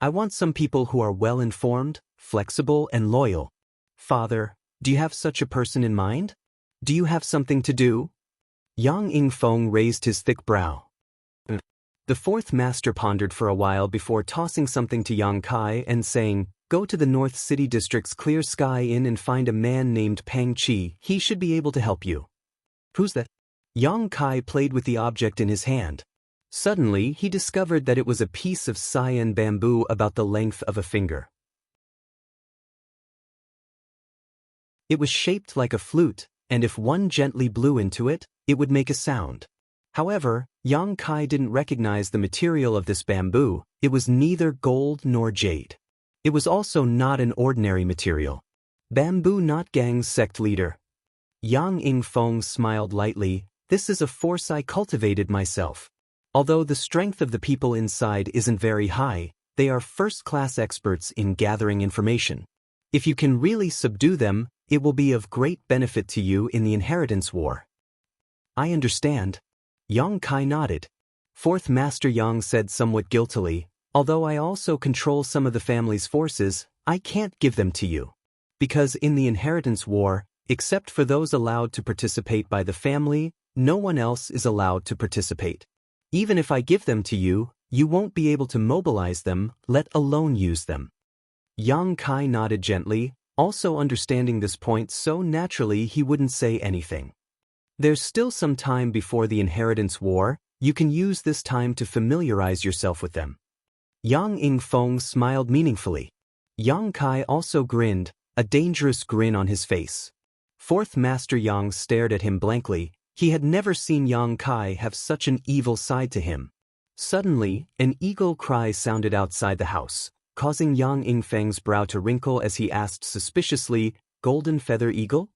"I want some people who are well-informed, flexible, and loyal. Father, do you have such a person in mind? Do you have something to do?" Yang Ingfeng raised his thick brow. The 4th master pondered for a while before tossing something to Yang Kai and saying, "Go to the North City District's Clear Sky Inn and find a man named Pang Chi. He should be able to help you." "Who's that?" Yang Kai played with the object in his hand. Suddenly, he discovered that it was a piece of cyan bamboo about the length of a finger. It was shaped like a flute, and if one gently blew into it, it would make a sound. However, Yang Kai didn't recognize the material of this bamboo. It was neither gold nor jade. It was also not an ordinary material. "Bamboo Knot Gang's sect leader." Yang Ingfeng smiled lightly. "This is a force I cultivated myself. Although the strength of the people inside isn't very high, they are first-class experts in gathering information. If you can really subdue them, it will be of great benefit to you in the inheritance war." "I understand." Yang Kai nodded. 4th Master Yang said somewhat guiltily, "Although I also control some of the family's forces, I can't give them to you. Because in the inheritance war, except for those allowed to participate by the family, no one else is allowed to participate. Even if I give them to you, you won't be able to mobilize them, let alone use them." Yang Kai nodded gently, also understanding this point so naturally he wouldn't say anything. "There's still some time before the inheritance war. You can use this time to familiarize yourself with them." Yang Ingfeng smiled meaningfully. Yang Kai also grinned, a dangerous grin on his face. 4th Master Yang stared at him blankly. He had never seen Yang Kai have such an evil side to him. Suddenly, an eagle cry sounded outside the house, causing Yang Ingfeng's brow to wrinkle as he asked suspiciously, "Golden Feather Eagle?"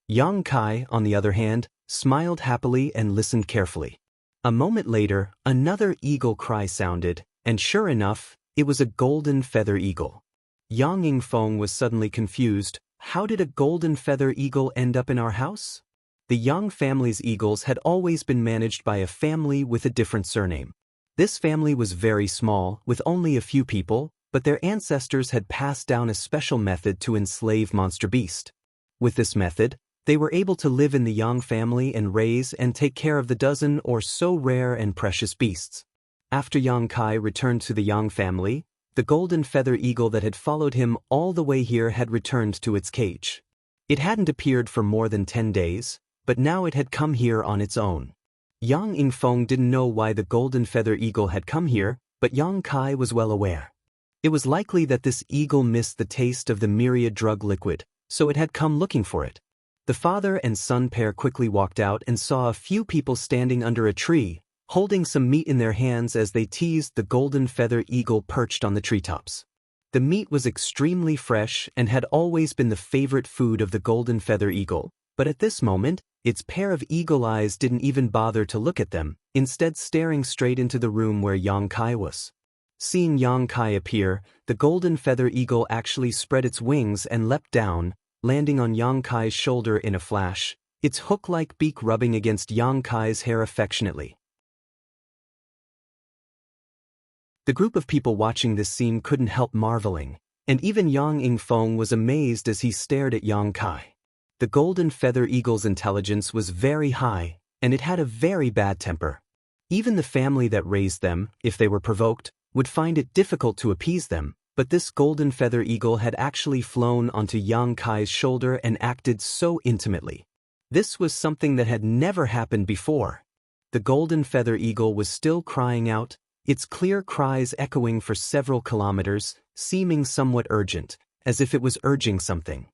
Yang Kai, on the other hand, smiled happily and listened carefully. A moment later, another eagle cry sounded, and sure enough, it was a golden feather eagle. Yang Ingfeng was suddenly confused. How did a golden feather eagle end up in our house? The Yang family's eagles had always been managed by a family with a different surname. This family was very small, with only a few people, but their ancestors had passed down a special method to enslave monster beast. With this method, they were able to live in the Yang family and raise and take care of the dozen or so rare and precious beasts. After Yang Kai returned to the Yang family, the golden feather eagle that had followed him all the way here had returned to its cage. It hadn't appeared for more than 10 days, but now it had come here on its own. Yang Yingfeng didn't know why the golden feather eagle had come here, but Yang Kai was well aware. It was likely that this eagle missed the taste of the myriad drug liquid, so it had come looking for it. The father and son pair quickly walked out and saw a few people standing under a tree, holding some meat in their hands as they teased the golden feather eagle perched on the treetops. The meat was extremely fresh and had always been the favorite food of the golden feather eagle, but at this moment, its pair of eagle eyes didn't even bother to look at them, instead staring straight into the room where Yang Kai was. Seeing Yang Kai appear, the golden feather eagle actually spread its wings and leapt down, landing on Yang Kai's shoulder in a flash, its hook-like beak rubbing against Yang Kai's hair affectionately. The group of people watching this scene couldn't help marveling, and even Yang Yingfeng was amazed as he stared at Yang Kai. The golden feather eagle's intelligence was very high, and it had a very bad temper. Even the family that raised them, if they were provoked, would find it difficult to appease them, but this golden feather eagle had actually flown onto Yang Kai's shoulder and acted so intimately. This was something that had never happened before. The golden feather eagle was still crying out, its clear cries echoing for several kilometers, seeming somewhat urgent, as if it was urging something.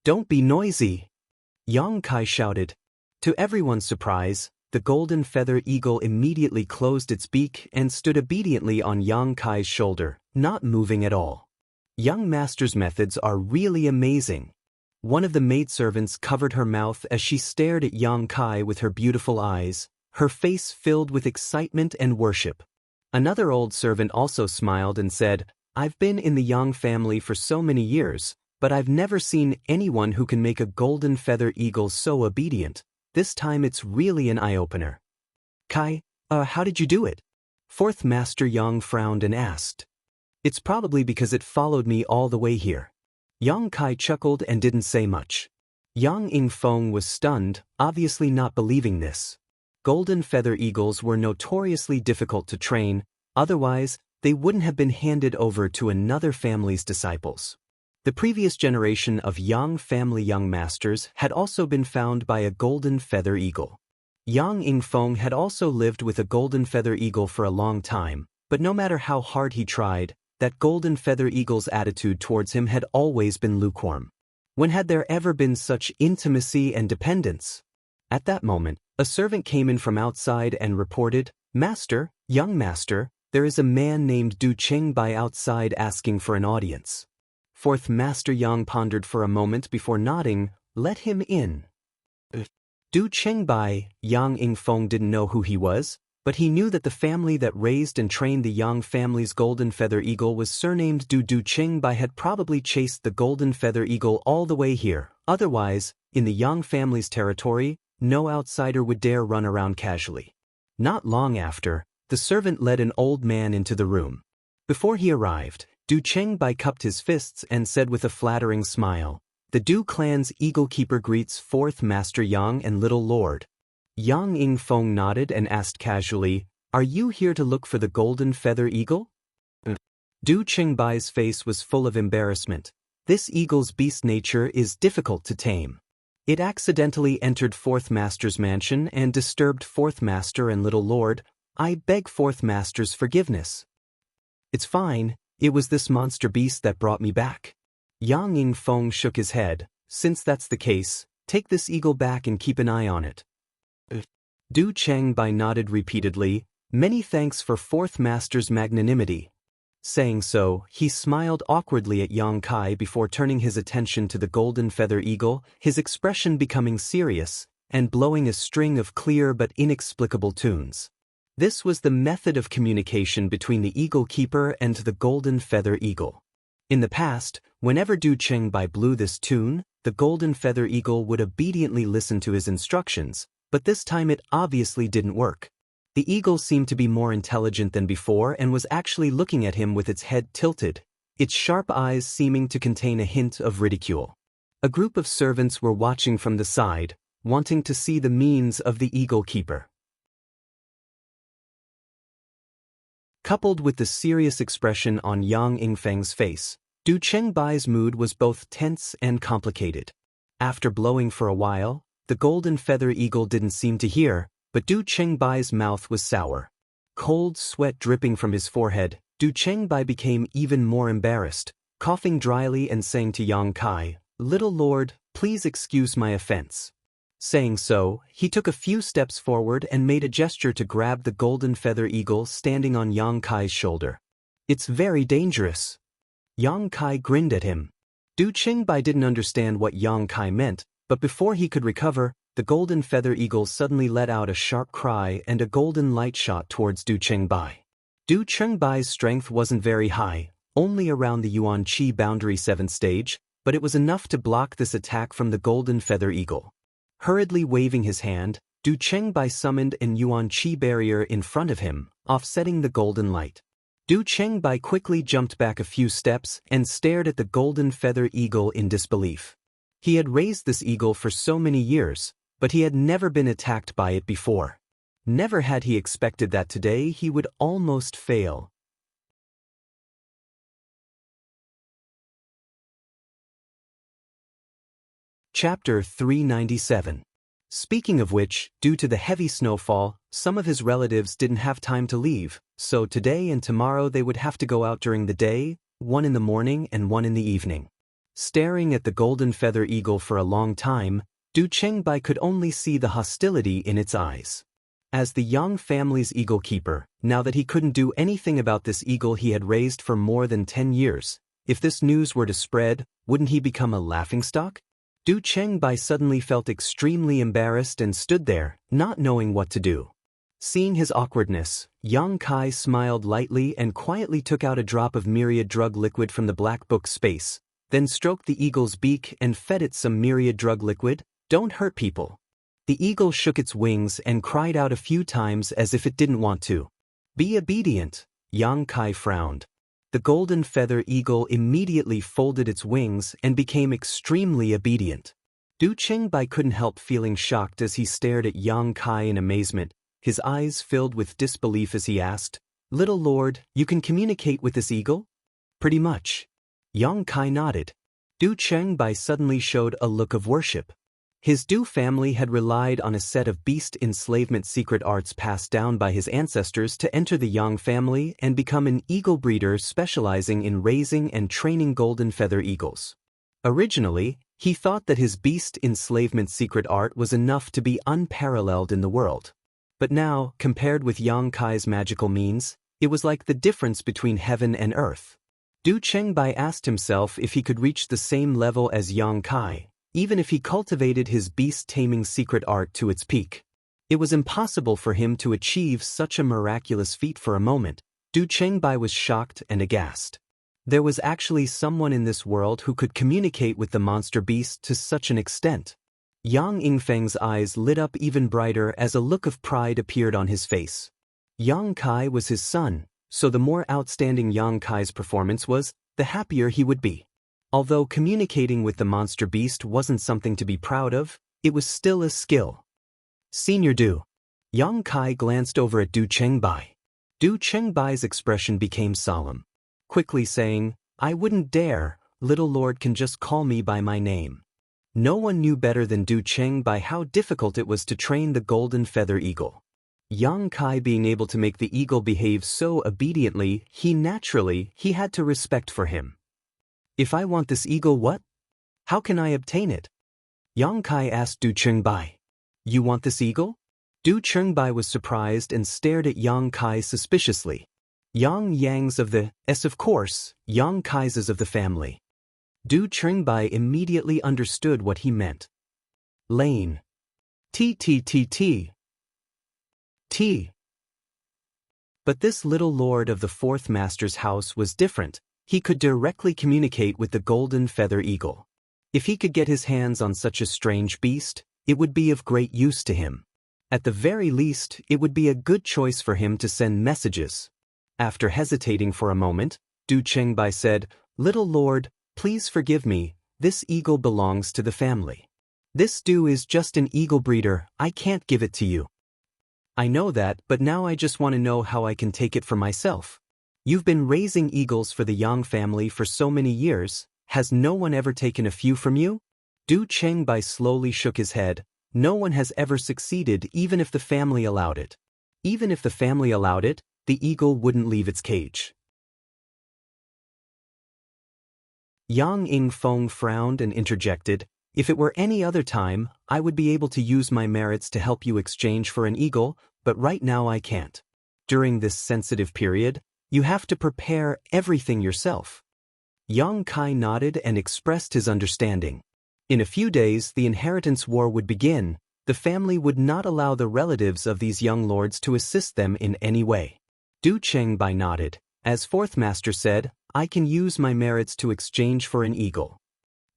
"Don't be noisy!" Yang Kai shouted. To everyone's surprise, the golden feather eagle immediately closed its beak and stood obediently on Yang Kai's shoulder, not moving at all. Young master's methods are really amazing. One of the maidservants covered her mouth as she stared at Yang Kai with her beautiful eyes, her face filled with excitement and worship. Another old servant also smiled and said, "I've been in the Yang family for so many years, but I've never seen anyone who can make a golden feather eagle so obedient. This time it's really an eye-opener." "Kai, how did you do it?" Fourth Master Yang frowned and asked. "It's probably because it followed me all the way here." Yang Kai chuckled and didn't say much. Yang Yingfeng was stunned, obviously not believing this. Golden feather eagles were notoriously difficult to train, otherwise, they wouldn't have been handed over to another family's disciples. The previous generation of Yang family young masters had also been found by a golden feather eagle. Yang Yingfeng had also lived with a golden feather eagle for a long time, but no matter how hard he tried, that golden feather eagle's attitude towards him had always been lukewarm. When had there ever been such intimacy and dependence? At that moment, a servant came in from outside and reported, "Master, young master, there is a man named Du Qingbai outside asking for an audience." Fourth Master Yang pondered for a moment before nodding, "Let him in." Du Qingbai, Yang Yingfeng didn't know who he was, but he knew that the family that raised and trained the Yang family's golden feather eagle was surnamed Du. Du Qingbai had probably chased the golden feather eagle all the way here. Otherwise, in the Yang family's territory, no outsider would dare run around casually. Not long after, the servant led an old man into the room. Before he arrived, Du Qingbai cupped his fists and said with a flattering smile, "The Du clan's eagle keeper greets Fourth Master Yang and Little Lord." Yang Yingfeng nodded and asked casually, "Are you here to look for the golden feather eagle?" Du Qingbai's face was full of embarrassment. This eagle's beast nature is difficult to tame. It accidentally entered Fourth Master's mansion and disturbed Fourth Master and Little Lord. I beg Fourth Master's forgiveness. It's fine, it was this monster beast that brought me back. Yang Yingfeng shook his head. Since that's the case, take this eagle back and keep an eye on it. Du Qingbai nodded repeatedly. Many thanks for Fourth Master's magnanimity. Saying so, he smiled awkwardly at Yang Kai before turning his attention to the golden feather eagle, his expression becoming serious, and blowing a string of clear but inexplicable tunes. This was the method of communication between the eagle keeper and the golden feather eagle. In the past, whenever Du Qingbai blew this tune, the golden feather eagle would obediently listen to his instructions, but this time it obviously didn't work. The eagle seemed to be more intelligent than before and was actually looking at him with its head tilted, its sharp eyes seeming to contain a hint of ridicule. A group of servants were watching from the side, wanting to see the means of the eagle keeper. Coupled with the serious expression on Yang Yingfeng's face, Du Chengbai's mood was both tense and complicated. After blowing for a while, the golden feather eagle didn't seem to hear, but Du Chengbai's mouth was sour. Cold sweat dripping from his forehead, Du Chengbai became even more embarrassed, coughing dryly and saying to Yang Kai, "Little lord, please excuse my offense." Saying so, he took a few steps forward and made a gesture to grab the golden feather eagle standing on Yang Kai's shoulder. "It's very dangerous." Yang Kai grinned at him. Du Chengbei didn't understand what Yang Kai meant, but before he could recover, the golden feather eagle suddenly let out a sharp cry and a golden light shot towards Du Chengbei. Du Chengbai's strength wasn't very high, only around the Yuan Qi boundary 7th stage, but it was enough to block this attack from the golden feather eagle. Hurriedly waving his hand, Du Chengbei summoned an Yuan Qi barrier in front of him, offsetting the golden light. Du Chengbei quickly jumped back a few steps and stared at the golden feather eagle in disbelief. He had raised this eagle for so many years, but he had never been attacked by it before. Never had he expected that today he would almost fail. Chapter 397. Speaking of which, due to the heavy snowfall, some of his relatives didn't have time to leave, so today and tomorrow they would have to go out during the day, one in the morning and one in the evening. Staring at the golden feather eagle for a long time, Du Chengbei could only see the hostility in its eyes. As the Yang family's eagle keeper, now that he couldn't do anything about this eagle he had raised for more than 10 years, if this news were to spread, wouldn't he become a laughingstock? Du Chengbei suddenly felt extremely embarrassed and stood there, not knowing what to do. Seeing his awkwardness, Yang Kai smiled lightly and quietly took out a drop of myriad drug liquid from the black book space, then stroked the eagle's beak and fed it some myriad drug liquid. "Don't hurt people." The eagle shook its wings and cried out a few times as if it didn't want to. "Be obedient," Yang Kai frowned. The golden feather eagle immediately folded its wings and became extremely obedient. Du Chengbei couldn't help feeling shocked as he stared at Yang Kai in amazement, his eyes filled with disbelief as he asked, "Little lord, you can communicate with this eagle?" "Pretty much." Yang Kai nodded. Du Chengbei suddenly showed a look of worship. His Du family had relied on a set of beast enslavement secret arts passed down by his ancestors to enter the Yang family and become an eagle breeder specializing in raising and training golden feather eagles. Originally, he thought that his beast enslavement secret art was enough to be unparalleled in the world. But now, compared with Yang Kai's magical means, it was like the difference between heaven and earth. Du Chengbei asked himself if he could reach the same level as Yang Kai, even if he cultivated his beast-taming secret art to its peak. It was impossible for him to achieve such a miraculous feat for a moment. Du Chengbei was shocked and aghast. There was actually someone in this world who could communicate with the monster beast to such an extent. Yang Yingfeng's eyes lit up even brighter as a look of pride appeared on his face. Yang Kai was his son, so the more outstanding Yang Kai's performance was, the happier he would be. Although communicating with the monster beast wasn't something to be proud of, it was still a skill. "Senior Du." Yang Kai glanced over at Du Chengbei. Du Chengbei's expression became solemn, quickly saying, "I wouldn't dare, little lord can just call me by my name." No one knew better than Du Chengbei how difficult it was to train the golden feather eagle. Yang Kai being able to make the eagle behave so obediently, he had to respect for him. "If I want this eagle, what? How can I obtain it?" Yang Kai asked Du Chengbei. "You want this eagle?" Du Chengbei was surprised and stared at Yang Kai suspiciously. Yang Yang's of the, of course, Yang Kai's is of the family. Du Chengbei immediately understood what he meant. Lane. T. But this little lord of the fourth master's house was different. He could directly communicate with the golden feather eagle. If he could get his hands on such a strange beast, it would be of great use to him. At the very least, it would be a good choice for him to send messages. After hesitating for a moment, Du Chengbai said, "Little Lord, please forgive me, this eagle belongs to the family. This Du is just an eagle breeder, I can't give it to you." "I know that, but now I just want to know how I can take it for myself. You've been raising eagles for the Yang family for so many years, has no one ever taken a few from you?" Du Chengbai slowly shook his head. "No one has ever succeeded even if the family allowed it. Even if the family allowed it, the eagle wouldn't leave its cage." Yang Yingfeng frowned and interjected, "If it were any other time, I would be able to use my merits to help you exchange for an eagle, but right now I can't. During this sensitive period, you have to prepare everything yourself." Yang Kai nodded and expressed his understanding. In a few days, the inheritance war would begin. The family would not allow the relatives of these young lords to assist them in any way. Du Chengbai nodded. As fourth master said, "I can use my merits to exchange for an eagle."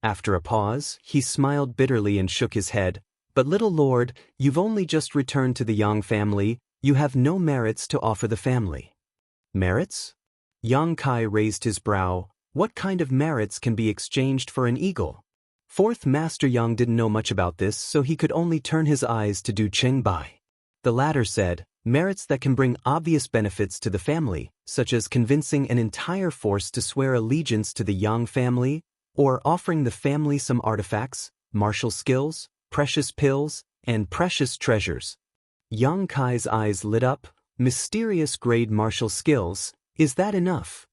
After a pause, he smiled bitterly and shook his head. "But little lord, you've only just returned to the Yang family, you have no merits to offer the family." "Merits?" Yang Kai raised his brow. "What kind of merits can be exchanged for an eagle?" Fourth Master Yang didn't know much about this, so he could only turn his eyes to Du Chengbai. The latter said, "Merits that can bring obvious benefits to the family, such as convincing an entire force to swear allegiance to the Yang family, or offering the family some artifacts, martial skills, precious pills, and precious treasures." Yang Kai's eyes lit up. "Mysterious grade martial skills, is that enough?"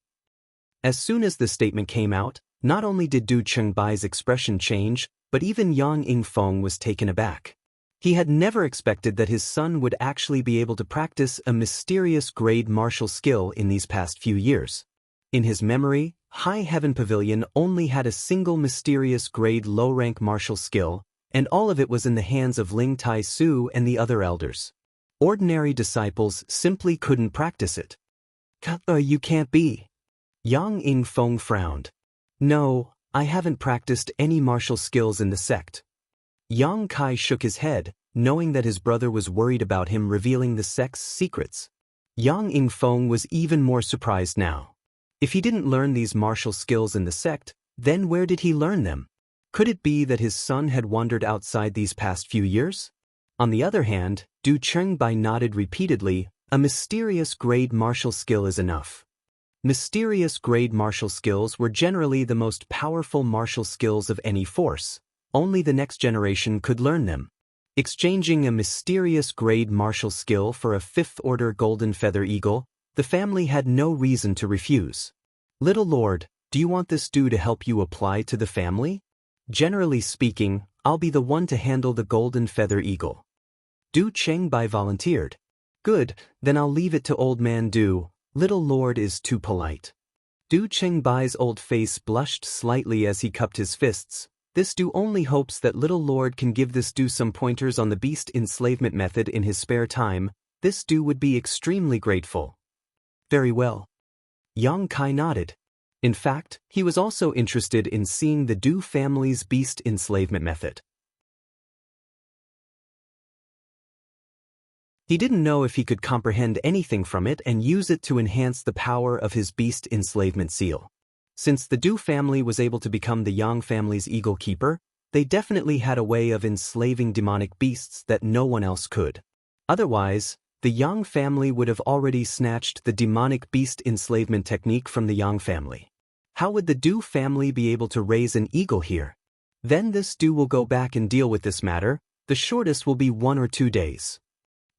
As soon as the statement came out, not only did Du Chengbai's expression change, but even Yang Yingfeng was taken aback. He had never expected that his son would actually be able to practice a mysterious grade martial skill in these past few years. In his memory, High Heaven Pavilion only had a single mysterious grade low-rank martial skill, and all of it was in the hands of Ling Tai Su and the other elders. Ordinary disciples simply couldn't practice it. You can't be." Yang Yingfeng frowned. "No, I haven't practiced any martial skills in the sect." Yang Kai shook his head, knowing that his brother was worried about him revealing the sect's secrets. Yang Yingfeng was even more surprised now. If he didn't learn these martial skills in the sect, then where did he learn them? Could it be that his son had wandered outside these past few years? On the other hand, Du Chengbai nodded repeatedly. "A mysterious grade martial skill is enough." Mysterious grade martial skills were generally the most powerful martial skills of any force. Only the next generation could learn them. Exchanging a mysterious grade martial skill for a fifth-order golden feather eagle, the family had no reason to refuse. "Little lord, do you want this Du to help you apply to the family?" "Generally speaking, I'll be the one to handle the golden feather eagle." Du Chengbai volunteered. "Good, then I'll leave it to old man Du. Little lord is too polite." Du Chengbai's old face blushed slightly as he cupped his fists. This Du only hopes that little lord can give this Du some pointers on the beast enslavement method in his spare time. This Du would be extremely grateful. "Very well." Yang Kai nodded. In fact, he was also interested in seeing the Du family's beast enslavement method. He didn't know if he could comprehend anything from it and use it to enhance the power of his beast enslavement seal. Since the Du family was able to become the Yang family's eagle keeper, they definitely had a way of enslaving demonic beasts that no one else could. Otherwise, the Yang family would have already snatched the demonic beast enslavement technique from the Yang family. How would the Du family be able to raise an eagle here? Then this Du will go back and deal with this matter. The shortest will be 1 or 2 days.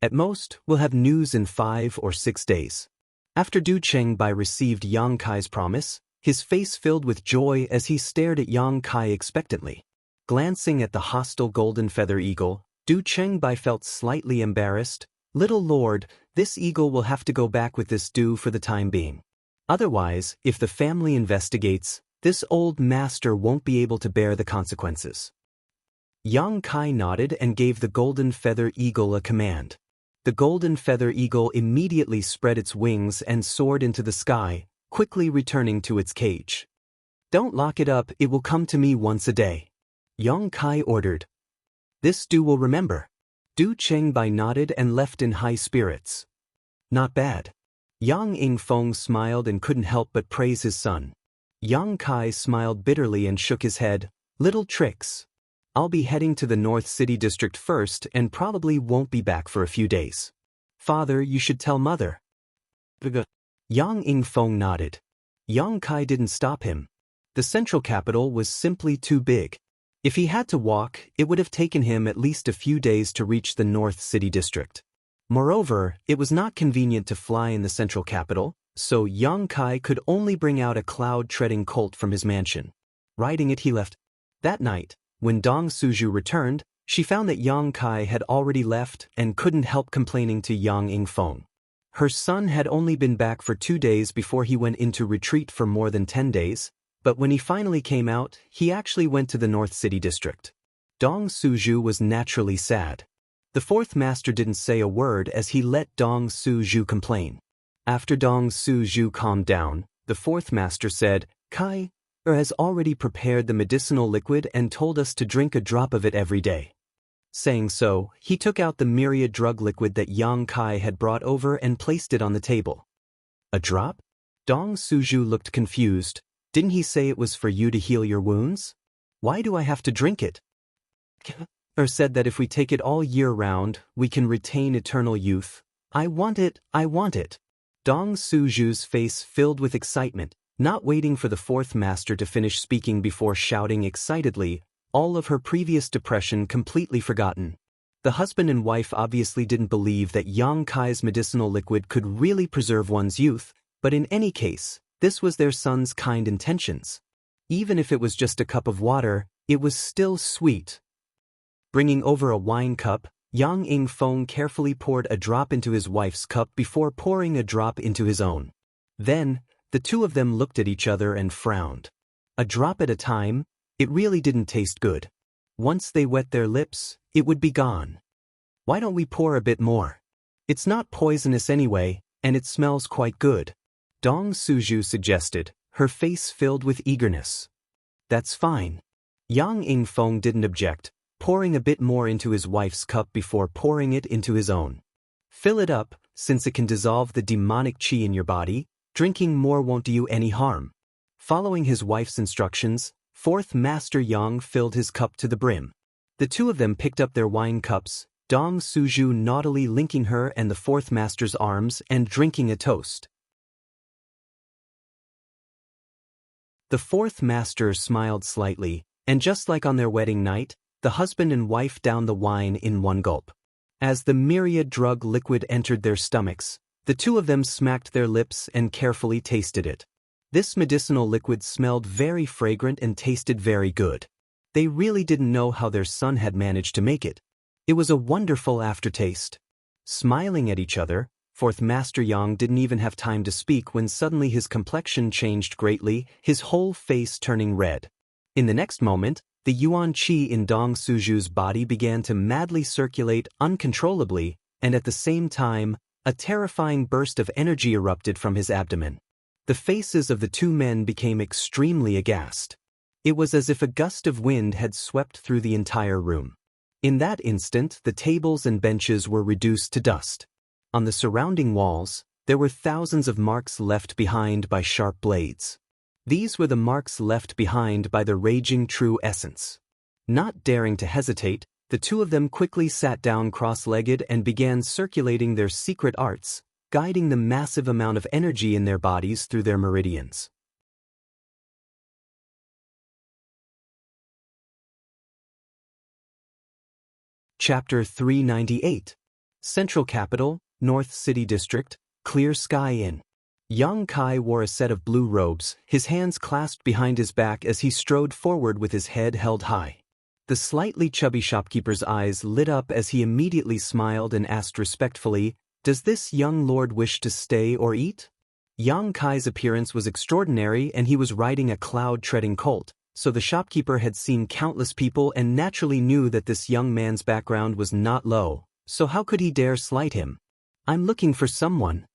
At most, we'll have news in 5 or 6 days. After Du Chengbai received Yang Kai's promise, his face filled with joy as he stared at Yang Kai expectantly. Glancing at the hostile golden feather eagle, Du Chengbai felt slightly embarrassed. "Little lord, this eagle will have to go back with this Du for the time being. Otherwise, if the family investigates, this old master won't be able to bear the consequences." Yang Kai nodded and gave the golden feather eagle a command. The golden feather eagle immediately spread its wings and soared into the sky, quickly returning to its cage. "Don't lock it up, it will come to me once a day." Yang Kai ordered. This Du will remember. Du Chengbai nodded and left in high spirits. Not bad. Yang Yingfeng smiled and couldn't help but praise his son. Yang Kai smiled bitterly and shook his head. Little tricks. I'll be heading to the North City District first and probably won't be back for a few days. Father, you should tell Mother. Yang Yingfeng nodded. Yang Kai didn't stop him. The central capital was simply too big. If he had to walk, it would have taken him at least a few days to reach the North City District. Moreover, it was not convenient to fly in the central capital, so Yang Kai could only bring out a cloud-treading colt from his mansion. Riding it he left. That night, when Dong Suju returned, she found that Yang Kai had already left and couldn't help complaining to Yang Yingfeng. Her son had only been back for 2 days before he went into retreat for more than 10 days, but when he finally came out, he actually went to the North City District. Dong Suju was naturally sad. The fourth master didn't say a word as he let Dong Suju complain. After Dong Suju calmed down, the fourth master said, Kai has already prepared the medicinal liquid and told us to drink a drop of it every day. Saying so, he took out the myriad drug liquid that Yang Kai had brought over and placed it on the table. A drop? Dong Suju looked confused. Didn't he say it was for you to heal your wounds? Why do I have to drink it? Said that if we take it all year round, we can retain eternal youth. I want it, I want it. Dong Suju's face filled with excitement, not waiting for the fourth master to finish speaking before shouting excitedly, all of her previous depression completely forgotten. The husband and wife obviously didn't believe that Yang Kai's medicinal liquid could really preserve one's youth, but in any case, this was their son's kind intentions. Even if it was just a cup of water, it was still sweet. Bringing over a wine cup, Yang Yingfeng carefully poured a drop into his wife's cup before pouring a drop into his own. Then, the two of them looked at each other and frowned. A drop at a time, it really didn't taste good. Once they wet their lips, it would be gone. Why don't we pour a bit more? It's not poisonous anyway, and it smells quite good. Dong Suju suggested, her face filled with eagerness. That's fine. Yang Yingfeng didn't object, pouring a bit more into his wife's cup before pouring it into his own. Fill it up, since it can dissolve the demonic qi in your body. Drinking more won't do you any harm. Following his wife's instructions, fourth master Yang filled his cup to the brim. The two of them picked up their wine cups, Dong Suju naughtily linking her and the fourth master's arms and drinking a toast. The fourth master smiled slightly, and just like on their wedding night, the husband and wife downed the wine in one gulp. As the myriad drug liquid entered their stomachs, the two of them smacked their lips and carefully tasted it. This medicinal liquid smelled very fragrant and tasted very good. They really didn't know how their son had managed to make it. It was a wonderful aftertaste. Smiling at each other, fourth master Yang didn't even have time to speak when suddenly his complexion changed greatly, his whole face turning red. In the next moment, the yuan qi in Dong Suju's body began to madly circulate uncontrollably, and at the same time, a terrifying burst of energy erupted from his abdomen. The faces of the two men became extremely aghast. It was as if a gust of wind had swept through the entire room. In that instant, the tables and benches were reduced to dust. On the surrounding walls, there were thousands of marks left behind by sharp blades. These were the marks left behind by the raging true essence. Not daring to hesitate, the two of them quickly sat down cross-legged and began circulating their secret arts, guiding the massive amount of energy in their bodies through their meridians. Chapter 398. Central Capital, North City District, Clear Sky Inn. Yang Kai wore a set of blue robes, his hands clasped behind his back as he strode forward with his head held high. The slightly chubby shopkeeper's eyes lit up as he immediately smiled and asked respectfully, "Does this young lord wish to stay or eat?" Yang Kai's appearance was extraordinary and he was riding a cloud-treading colt, so the shopkeeper had seen countless people and naturally knew that this young man's background was not low, so how could he dare slight him? "I'm looking for someone."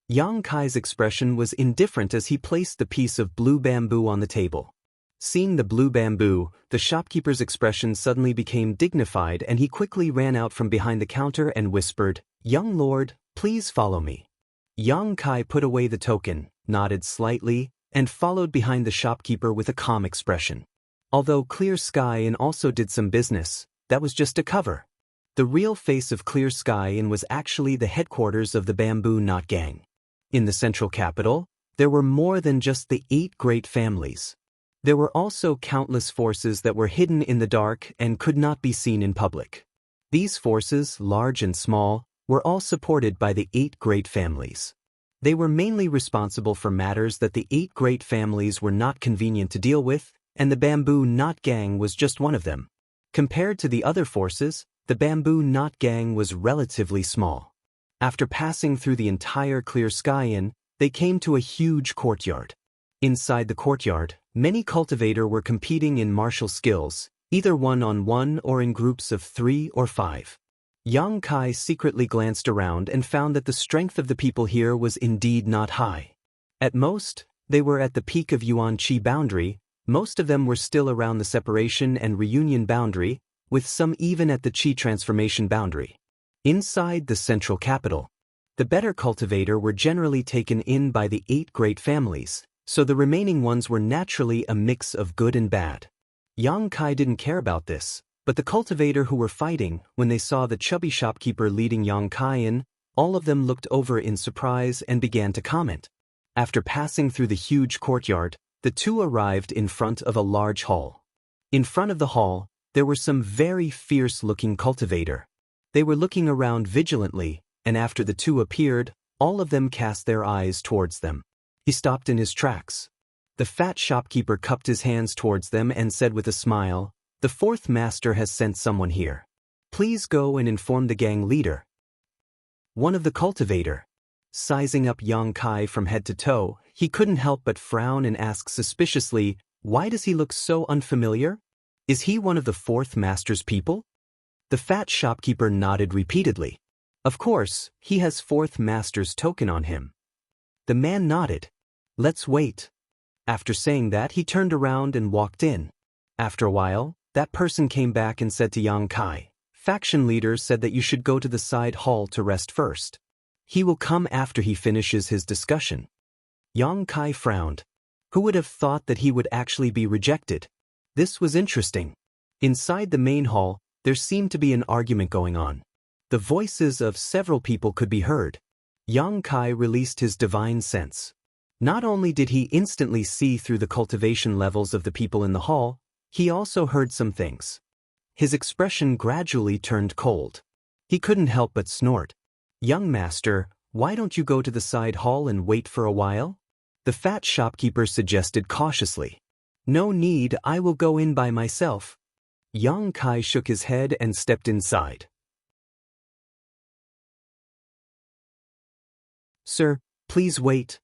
Yang Kai's expression was indifferent as he placed the piece of blue bamboo on the table. Seeing the blue bamboo, the shopkeeper's expression suddenly became dignified and he quickly ran out from behind the counter and whispered, "Young lord, please follow me." Yang Kai put away the token, nodded slightly, and followed behind the shopkeeper with a calm expression. Although Clear Sky Inn also did some business, that was just a cover. The real face of Clear Sky Inn was actually the headquarters of the Bamboo Knot Gang. In the central capital, there were more than just the 8 great families. There were also countless forces that were hidden in the dark and could not be seen in public. These forces, large and small, were all supported by the 8 great families. They were mainly responsible for matters that the 8 great families were not convenient to deal with, and the Bamboo Knot Gang was just one of them. Compared to the other forces, the Bamboo Knot Gang was relatively small. After passing through the entire Clear Sky Inn, they came to a huge courtyard. Inside the courtyard, many cultivators were competing in martial skills, either one-on-one or in groups of 3 or 5. Yang Kai secretly glanced around and found that the strength of the people here was indeed not high. At most, they were at the peak of Yuan-Chi boundary. Most of them were still around the separation and reunion boundary, with some even at the Chi transformation boundary. Inside the central capital, the better cultivators were generally taken in by the 8 great families, so the remaining ones were naturally a mix of good and bad. Yang Kai didn't care about this, but the cultivators who were fighting, when they saw the chubby shopkeeper leading Yang Kai in, all of them looked over in surprise and began to comment. After passing through the huge courtyard, the two arrived in front of a large hall. In front of the hall, there were some very fierce-looking cultivators. They were looking around vigilantly, and after the two appeared, all of them cast their eyes towards them. He stopped in his tracks. The fat shopkeeper cupped his hands towards them and said with a smile, "The 4th master has sent someone here. Please go and inform the gang leader." One of the cultivators, sizing up Yang Kai from head to toe, he couldn't help but frown and ask suspiciously, "Why does he look so unfamiliar? Is he one of the 4th master's people?" The fat shopkeeper nodded repeatedly. "Of course, he has 4th master's token on him." The man nodded. "Let's wait." After saying that, he turned around and walked in. After a while, that person came back and said to Yang Kai, "Faction leader said that you should go to the side hall to rest first. He will come after he finishes his discussion." Yang Kai frowned. Who would have thought that he would actually be rejected? This was interesting. Inside the main hall, there seemed to be an argument going on. The voices of several people could be heard. Yang Kai released his divine sense. Not only did he instantly see through the cultivation levels of the people in the hall, he also heard some things. His expression gradually turned cold. He couldn't help but snort. "Young master, why don't you go to the side hall and wait for a while?" The fat shopkeeper suggested cautiously. "No need, I will go in by myself." Yang Kai shook his head and stepped inside. "Sir, please wait."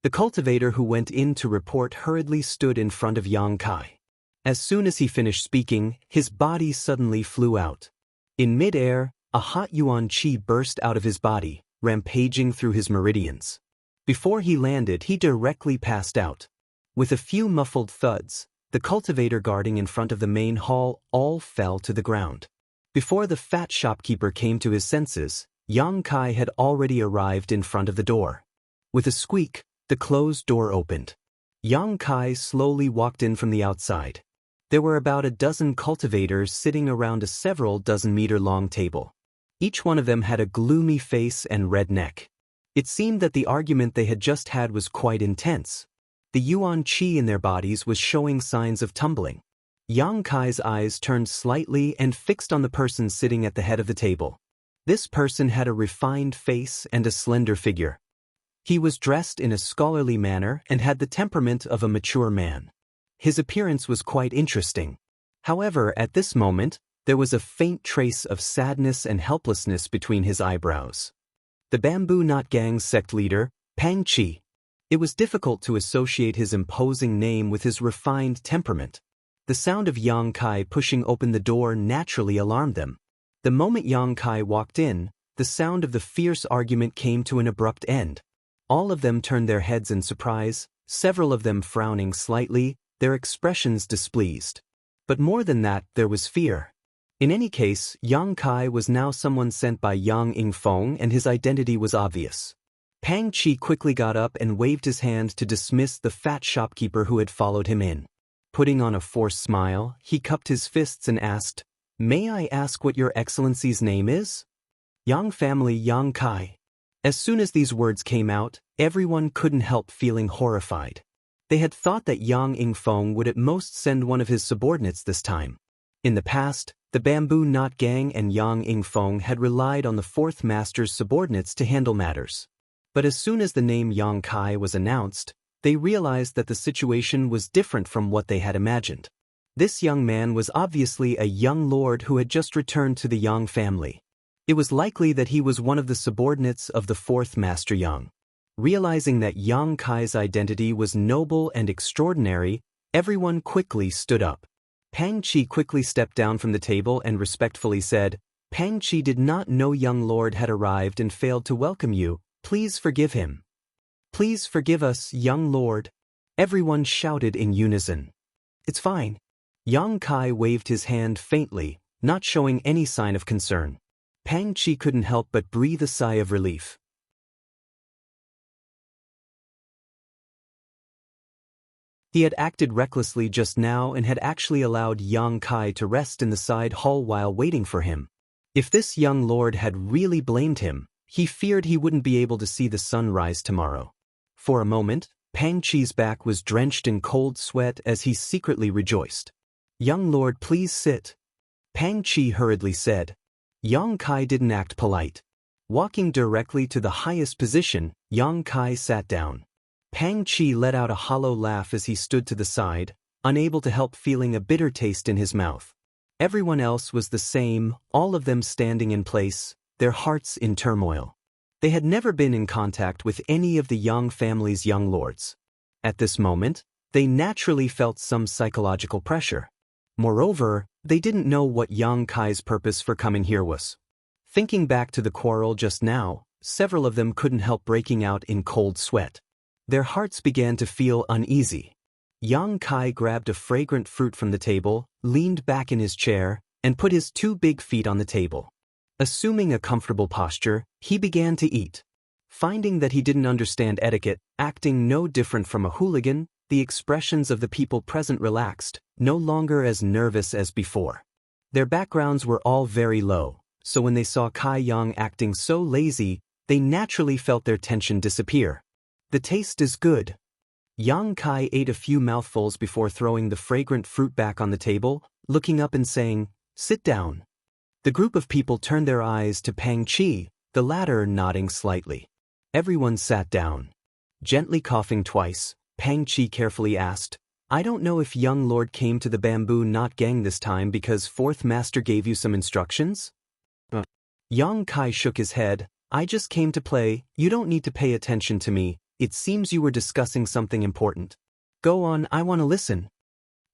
The cultivator who went in to report hurriedly stood in front of Yang Kai. As soon as he finished speaking, his body suddenly flew out. In mid-air, a hot yuan qi burst out of his body, rampaging through his meridians. Before he landed, he directly passed out. With a few muffled thuds, the cultivator guarding in front of the main hall all fell to the ground. Before the fat shopkeeper came to his senses, Yang Kai had already arrived in front of the door. With a squeak, the closed door opened. Yang Kai slowly walked in from the outside. There were about a dozen cultivators sitting around a several dozen-meter-long table. Each one of them had a gloomy face and red neck. It seemed that the argument they had just had was quite intense. The yuan qi in their bodies was showing signs of tumbling. Yang Kai's eyes turned slightly and fixed on the person sitting at the head of the table. This person had a refined face and a slender figure. He was dressed in a scholarly manner and had the temperament of a mature man. His appearance was quite interesting. However, at this moment, there was a faint trace of sadness and helplessness between his eyebrows. The Bamboo Knot Gang's sect leader, Pang Chi. It was difficult to associate his imposing name with his refined temperament. The sound of Yang Kai pushing open the door naturally alarmed them. The moment Yang Kai walked in, the sound of the fierce argument came to an abrupt end. All of them turned their heads in surprise, several of them frowning slightly, their expressions displeased. But more than that, there was fear. In any case, Yang Kai was now someone sent by Yang Yingfeng, and his identity was obvious. Pang Qi quickly got up and waved his hand to dismiss the fat shopkeeper who had followed him in. Putting on a forced smile, he cupped his fists and asked, "May I ask what your excellency's name is?" "Yang family Yang Kai." As soon as these words came out, everyone couldn't help feeling horrified. They had thought that Yang Yingfeng would at most send one of his subordinates this time. In the past, the Bamboo Knot Gang and Yang Yingfeng had relied on the fourth master's subordinates to handle matters. But as soon as the name Yang Kai was announced, they realized that the situation was different from what they had imagined. This young man was obviously a young lord who had just returned to the Yang family. It was likely that he was one of the subordinates of the fourth Master Yang. Realizing that Yang Kai's identity was noble and extraordinary, everyone quickly stood up. Pang Qi quickly stepped down from the table and respectfully said, "Pang Qi did not know young lord had arrived and failed to welcome you. Please forgive him." "Please forgive us, young lord," everyone shouted in unison. "It's fine." Yang Kai waved his hand faintly, not showing any sign of concern. Pang Qi couldn't help but breathe a sigh of relief. He had acted recklessly just now and had actually allowed Yang Kai to rest in the side hall while waiting for him. If this young lord had really blamed him, he feared he wouldn't be able to see the sun rise tomorrow. For a moment, Pang Qi's back was drenched in cold sweat as he secretly rejoiced. "Young lord, please sit," Pang Qi hurriedly said. Yang Kai didn't act polite. Walking directly to the highest position, Yang Kai sat down. Pang Qi let out a hollow laugh as he stood to the side, unable to help feeling a bitter taste in his mouth. Everyone else was the same, all of them standing in place, their hearts in turmoil. They had never been in contact with any of the Yang family's young lords. At this moment, they naturally felt some psychological pressure. Moreover, they didn't know what Yang Kai's purpose for coming here was. Thinking back to the quarrel just now, several of them couldn't help breaking out in cold sweat. Their hearts began to feel uneasy. Yang Kai grabbed a fragrant fruit from the table, leaned back in his chair, and put his two big feet on the table. Assuming a comfortable posture, he began to eat. Finding that he didn't understand etiquette, acting no different from a hooligan, the expressions of the people present relaxed, no longer as nervous as before. Their backgrounds were all very low, so when they saw Kai Yang acting so lazy, they naturally felt their tension disappear. "The taste is good." Yang Kai ate a few mouthfuls before throwing the fragrant fruit back on the table, looking up and saying, "Sit down." The group of people turned their eyes to Pang Qi, the latter nodding slightly. Everyone sat down. Gently coughing twice, Pang Qi carefully asked, "I don't know if young lord came to the Bamboo Knot Gang this time because fourth master gave you some instructions?" Yang Kai shook his head. "I just came to play, you don't need to pay attention to me, it seems you were discussing something important. Go on, I want to listen."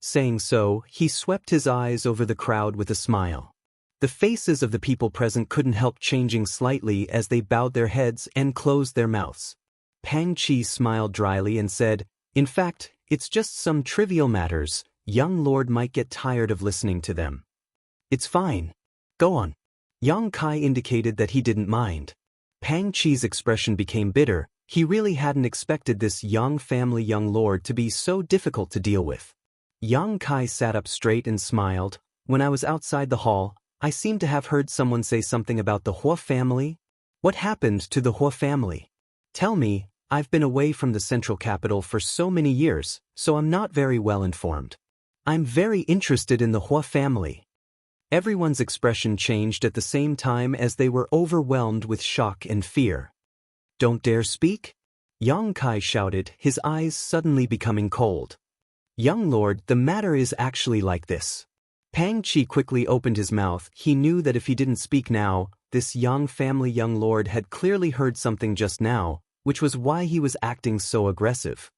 Saying so, he swept his eyes over the crowd with a smile. The faces of the people present couldn't help changing slightly as they bowed their heads and closed their mouths. Pang Qi smiled dryly and said, "In fact, it's just some trivial matters, young lord might get tired of listening to them." "It's fine. Go on." Yang Kai indicated that he didn't mind. Pang Qi's expression became bitter. He really hadn't expected this Yang family young lord to be so difficult to deal with. Yang Kai sat up straight and smiled. "When I was outside the hall, I seemed to have heard someone say something about the Hua family. What happened to the Hua family? Tell me, I've been away from the central capital for so many years, so I'm not very well informed. I'm very interested in the Hua family." Everyone's expression changed at the same time as they were overwhelmed with shock and fear. "Don't dare speak?" Yang Kai shouted, his eyes suddenly becoming cold. "Young lord, the matter is actually like this." Pang Qi quickly opened his mouth. He knew that if he didn't speak now, this Yang family young lord had clearly heard something just now, which was why he was acting so aggressive.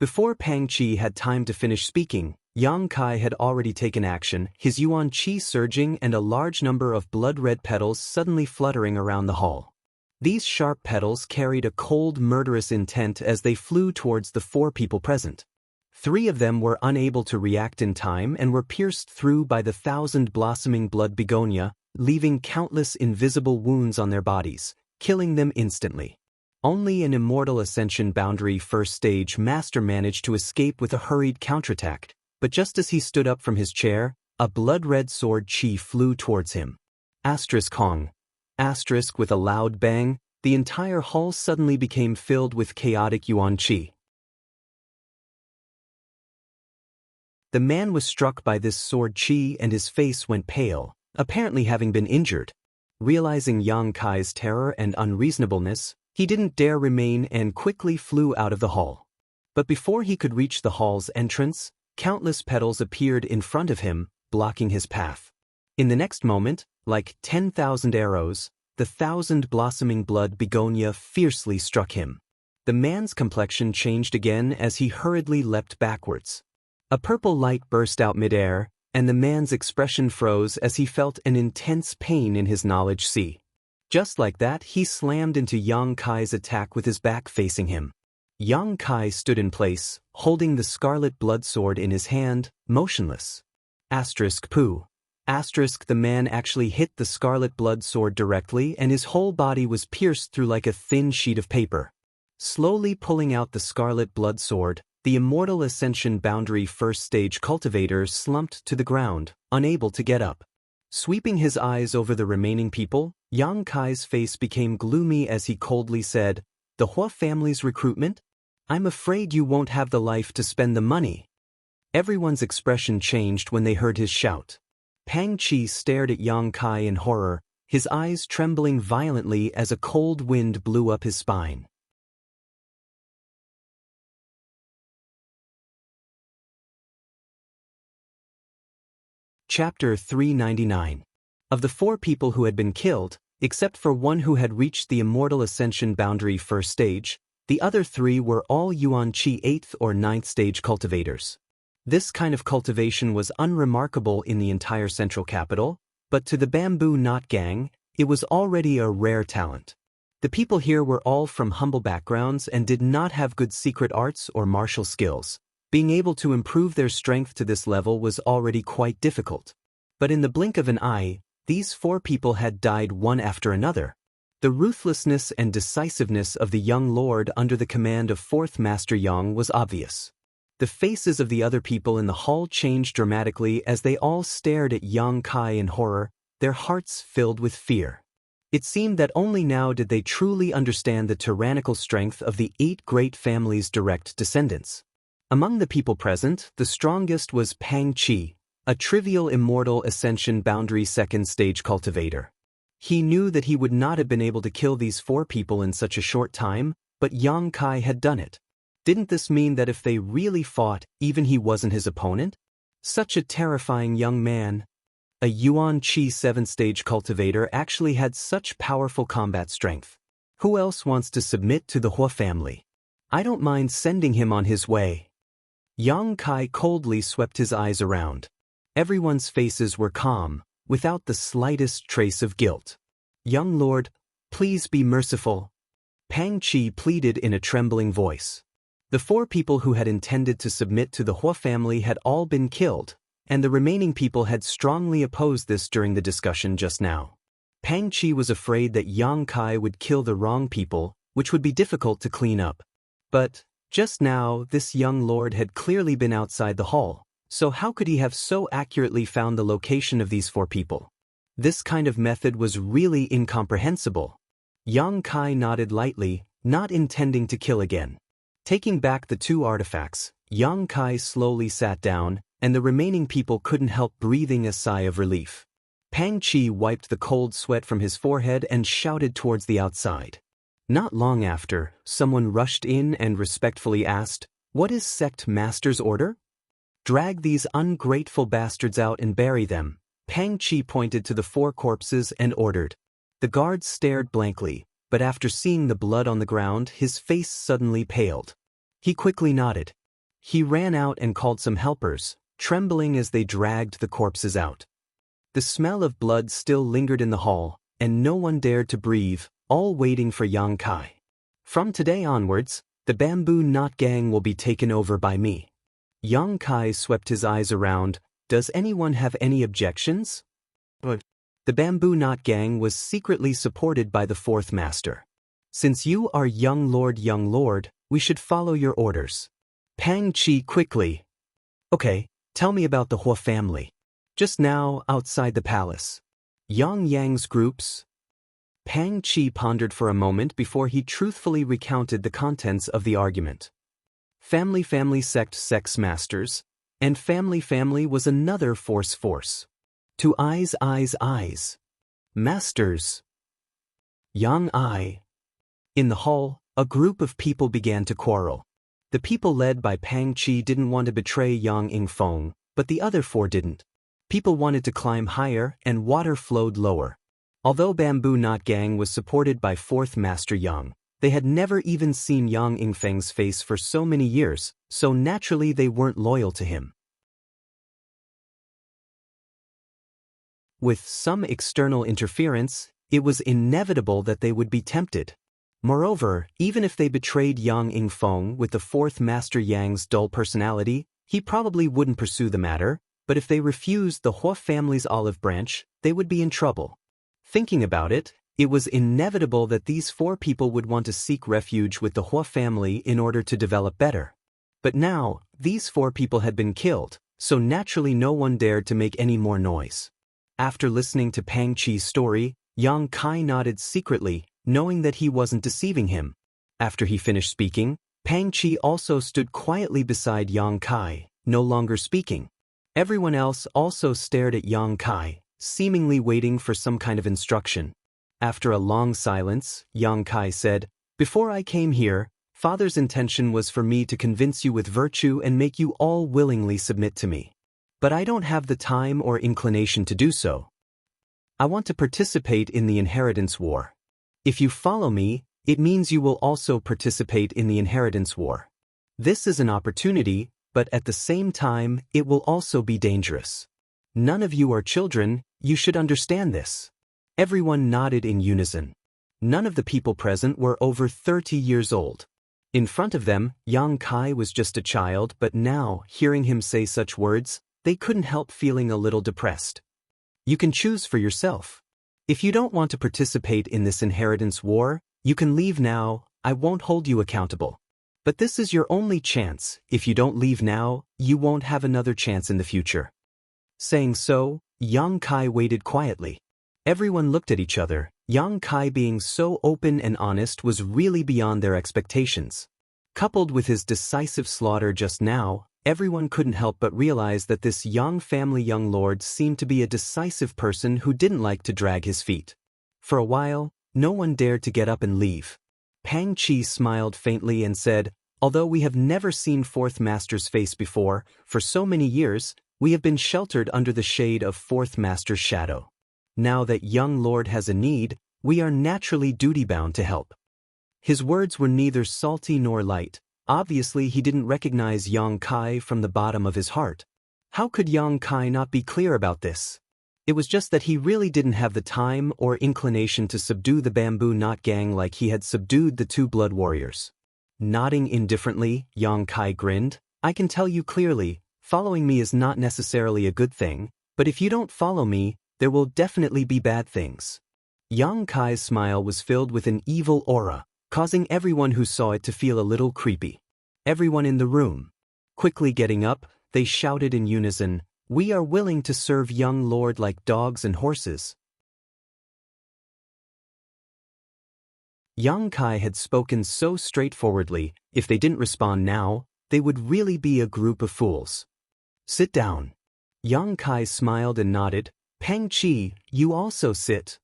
Before Pang Qi had time to finish speaking, Yang Kai had already taken action, his yuan qi surging and a large number of blood-red petals suddenly fluttering around the hall. These sharp petals carried a cold, murderous intent as they flew towards the four people present. 3 of them were unable to react in time and were pierced through by the 1,000 blossoming blood begonia, leaving countless invisible wounds on their bodies, killing them instantly. Only an Immortal Ascension Boundary First Stage Master managed to escape with a hurried counterattack, but just as he stood up from his chair, a blood-red sword chi flew towards him. Hong. With a loud bang, the entire hall suddenly became filled with chaotic yuan chi. The man was struck by this sword chi and his face went pale, apparently having been injured. Realizing Yang Kai's terror and unreasonableness, he didn't dare remain and quickly flew out of the hall. But before he could reach the hall's entrance, countless petals appeared in front of him, blocking his path. In the next moment, like 10,000 arrows, the 1,000 blossoming blood begonia fiercely struck him. The man's complexion changed again as he hurriedly leapt backwards. A purple light burst out midair, and the man's expression froze as he felt an intense pain in his knowledge sea. Just like that, he slammed into Yang Kai's attack with his back facing him. Yang Kai stood in place, holding the scarlet blood sword in his hand, motionless. Poo. The man actually hit the scarlet blood sword directly and his whole body was pierced through like a thin sheet of paper. Slowly pulling out the scarlet blood sword, the Immortal Ascension Boundary First Stage Cultivator slumped to the ground, unable to get up. Sweeping his eyes over the remaining people, Yang Kai's face became gloomy as he coldly said, "The Hua family's recruitment? I'm afraid you won't have the life to spend the money." Everyone's expression changed when they heard his shout. Pang Chi stared at Yang Kai in horror, his eyes trembling violently as a cold wind blew up his spine. Chapter 399. Of the 4 people who had been killed, except for one who had reached the Immortal Ascension Boundary First Stage, the other 3 were all Yuan Chi 8th or 9th stage cultivators. This kind of cultivation was unremarkable in the entire central capital, but to the Bamboo Knot Gang, it was already a rare talent. The people here were all from humble backgrounds and did not have good secret arts or martial skills. Being able to improve their strength to this level was already quite difficult. But in the blink of an eye, these 4 people had died one after another. The ruthlessness and decisiveness of the young lord under the command of 4th Master Yang was obvious. The faces of the other people in the hall changed dramatically as they all stared at Yang Kai in horror, their hearts filled with fear. It seemed that only now did they truly understand the tyrannical strength of the 8 great families' direct descendants. Among the people present, the strongest was Pang Chi, a trivial Immortal Ascension Boundary Second Stage cultivator. He knew that he would not have been able to kill these 4 people in such a short time, but Yang Kai had done it. Didn't this mean that if they really fought, even he wasn't his opponent? Such a terrifying young man. A Yuan Chi 7th stage cultivator actually had such powerful combat strength. Who else wants to submit to the Hua family? I don't mind sending him on his way. Yang Kai coldly swept his eyes around. Everyone's faces were calm, without the slightest trace of guilt. "Young lord, please be merciful," Pang Chi pleaded in a trembling voice. The 4 people who had intended to submit to the Hua family had all been killed, and the remaining people had strongly opposed this during the discussion just now. Pang Chi was afraid that Yang Kai would kill the wrong people, which would be difficult to clean up. But just now, this young lord had clearly been outside the hall, so how could he have so accurately found the location of these 4 people? This kind of method was really incomprehensible. Yang Kai nodded lightly, not intending to kill again. Taking back the 2 artifacts, Yang Kai slowly sat down, and the remaining people couldn't help breathing a sigh of relief. Pang Chi wiped the cold sweat from his forehead and shouted towards the outside. Not long after, someone rushed in and respectfully asked, "What is Sect Master's order?" "Drag these ungrateful bastards out and bury them," Pang Chi pointed to the 4 corpses and ordered. The guards stared blankly, but after seeing the blood on the ground, his face suddenly paled. He quickly nodded. He ran out and called some helpers, trembling as they dragged the corpses out. The smell of blood still lingered in the hall, and no one dared to breathe, all waiting for Yang Kai. "From today onwards, the Bamboo Knot Gang will be taken over by me." Yang Kai swept his eyes around. Does anyone have any objections? The Bamboo Knot Gang was secretly supported by the fourth master. Since you are young lord, we should follow your orders. Pang Chi quickly. Okay, tell me about the Hua family. Just now, outside the palace. Yang Yang's groups. Pang Chi pondered for a moment before he truthfully recounted the contents of the argument. Family sect sex masters, and family was another force. To eyes. Masters. Yang I. In the hall, a group of people began to quarrel. The people led by Pang Chi didn't want to betray Yang Ingfeng, but the other four didn't. People wanted to climb higher and water flowed lower. Although Bamboo Knot Gang was supported by fourth master Yang, they had never even seen Yang Ingfeng's face for so many years, so naturally they weren't loyal to him. With some external interference, it was inevitable that they would be tempted. Moreover, even if they betrayed Yang Ingfeng with the fourth master Yang's dull personality, he probably wouldn't pursue the matter, but if they refused the Hua family's olive branch, they would be in trouble. Thinking about it, it was inevitable that these four people would want to seek refuge with the Hua family in order to develop better. But now, these four people had been killed, so naturally no one dared to make any more noise. After listening to Pang Chi's story, Yang Kai nodded secretly, knowing that he wasn't deceiving him. After he finished speaking, Pang Chi also stood quietly beside Yang Kai, no longer speaking. Everyone else also stared at Yang Kai, seemingly waiting for some kind of instruction. After a long silence, Yang Kai said, "Before I came here, Father's intention was for me to convince you with virtue and make you all willingly submit to me. But I don't have the time or inclination to do so. I want to participate in the inheritance war. If you follow me, it means you will also participate in the inheritance war. This is an opportunity, but at the same time, it will also be dangerous. None of you are children, you should understand this." Everyone nodded in unison. None of the people present were over 30 years old. In front of them, Yang Kai was just a child, but now, hearing him say such words, they couldn't help feeling a little depressed. You can choose for yourself. If you don't want to participate in this inheritance war, you can leave now, I won't hold you accountable. But this is your only chance. If you don't leave now, you won't have another chance in the future. Saying so, Yang Kai waited quietly. Everyone looked at each other. Yang Kai being so open and honest was really beyond their expectations. Coupled with his decisive slaughter just now, everyone couldn't help but realize that this Yang family young lord seemed to be a decisive person who didn't like to drag his feet. For a while, no one dared to get up and leave. Pang Chi smiled faintly and said, "Although we have never seen Fourth Master's face before, for so many years, we have been sheltered under the shade of Fourth Master's shadow. Now that young lord has a need, we are naturally duty-bound to help." His words were neither salty nor light. Obviously he didn't recognize Yang Kai from the bottom of his heart. How could Yang Kai not be clear about this? It was just that he really didn't have the time or inclination to subdue the Bamboo Knot Gang like he had subdued the two blood warriors. Nodding indifferently, Yang Kai grinned. "I can tell you clearly, following me is not necessarily a good thing, but if you don't follow me, there will definitely be bad things." Yang Kai's smile was filled with an evil aura, causing everyone who saw it to feel a little creepy. Everyone in the room. Quickly getting up, they shouted in unison, "We are willing to serve young lord like dogs and horses." Yang Kai had spoken so straightforwardly, if they didn't respond now, they would really be a group of fools. "Sit down." Yang Kai smiled and nodded. "Pang Chi, you also sit."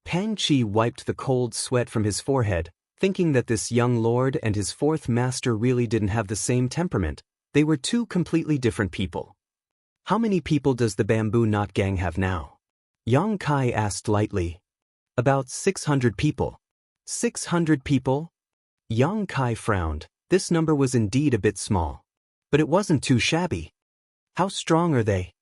Pang Chi wiped the cold sweat from his forehead, thinking that this young lord and his fourth master really didn't have the same temperament. They were two completely different people. "How many people does the Bamboo Knot Gang have now?" Yang Kai asked lightly. "About 600 people." 600 people? Yang Kai frowned. This number was indeed a bit small. But it wasn't too shabby. "How strong are they?"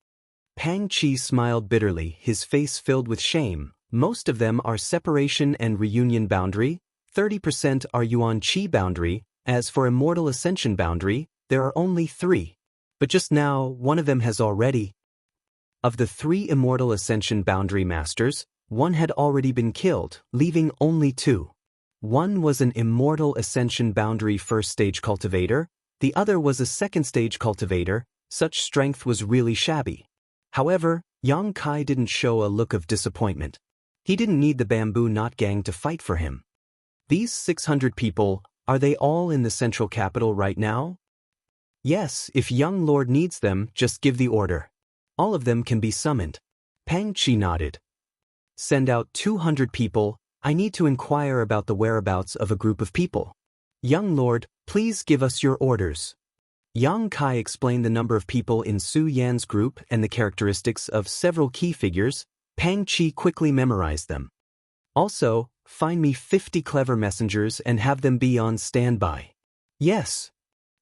Pang Chi smiled bitterly, his face filled with shame. "Most of them are separation and reunion boundary, 30% are Yuan Qi boundary, as for Immortal Ascension boundary, there are only 3. But just now, one of them has already. Of the 3 Immortal Ascension Boundary Masters, one had already been killed, leaving only 2. One was an Immortal Ascension Boundary First Stage Cultivator, the other was a Second Stage Cultivator. Such strength was really shabby. However, Yang Kai didn't show a look of disappointment. He didn't need the Bamboo Knot Gang to fight for him. These 600 people, are they all in the central capital right now? Yes, if young Lord needs them, just give the order. All of them can be summoned. Pang Chi nodded. Send out 200 people, I need to inquire about the whereabouts of a group of people. Young Lord, please give us your orders. Yang Kai explained the number of people in Su Yan's group and the characteristics of several key figures. Pang Chi quickly memorized them. Also, find me 50 clever messengers and have them be on standby. Yes.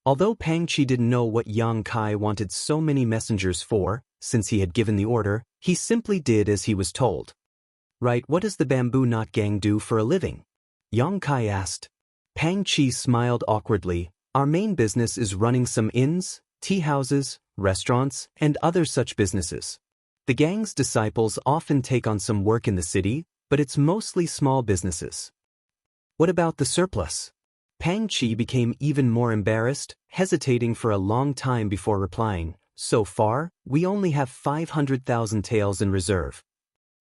Although Pang Chi didn't know what Yang Kai wanted so many messengers for, since he had given the order, he simply did as he was told. Right, what does the Bamboo Knot Gang do for a living? Yang Kai asked. Pang Chi smiled awkwardly. Our main business is running some inns, tea houses, restaurants, and other such businesses. The gang's disciples often take on some work in the city, but it's mostly small businesses. What about the surplus? Pang Chi became even more embarrassed, hesitating for a long time before replying. So far, we only have 500,000 taels in reserve.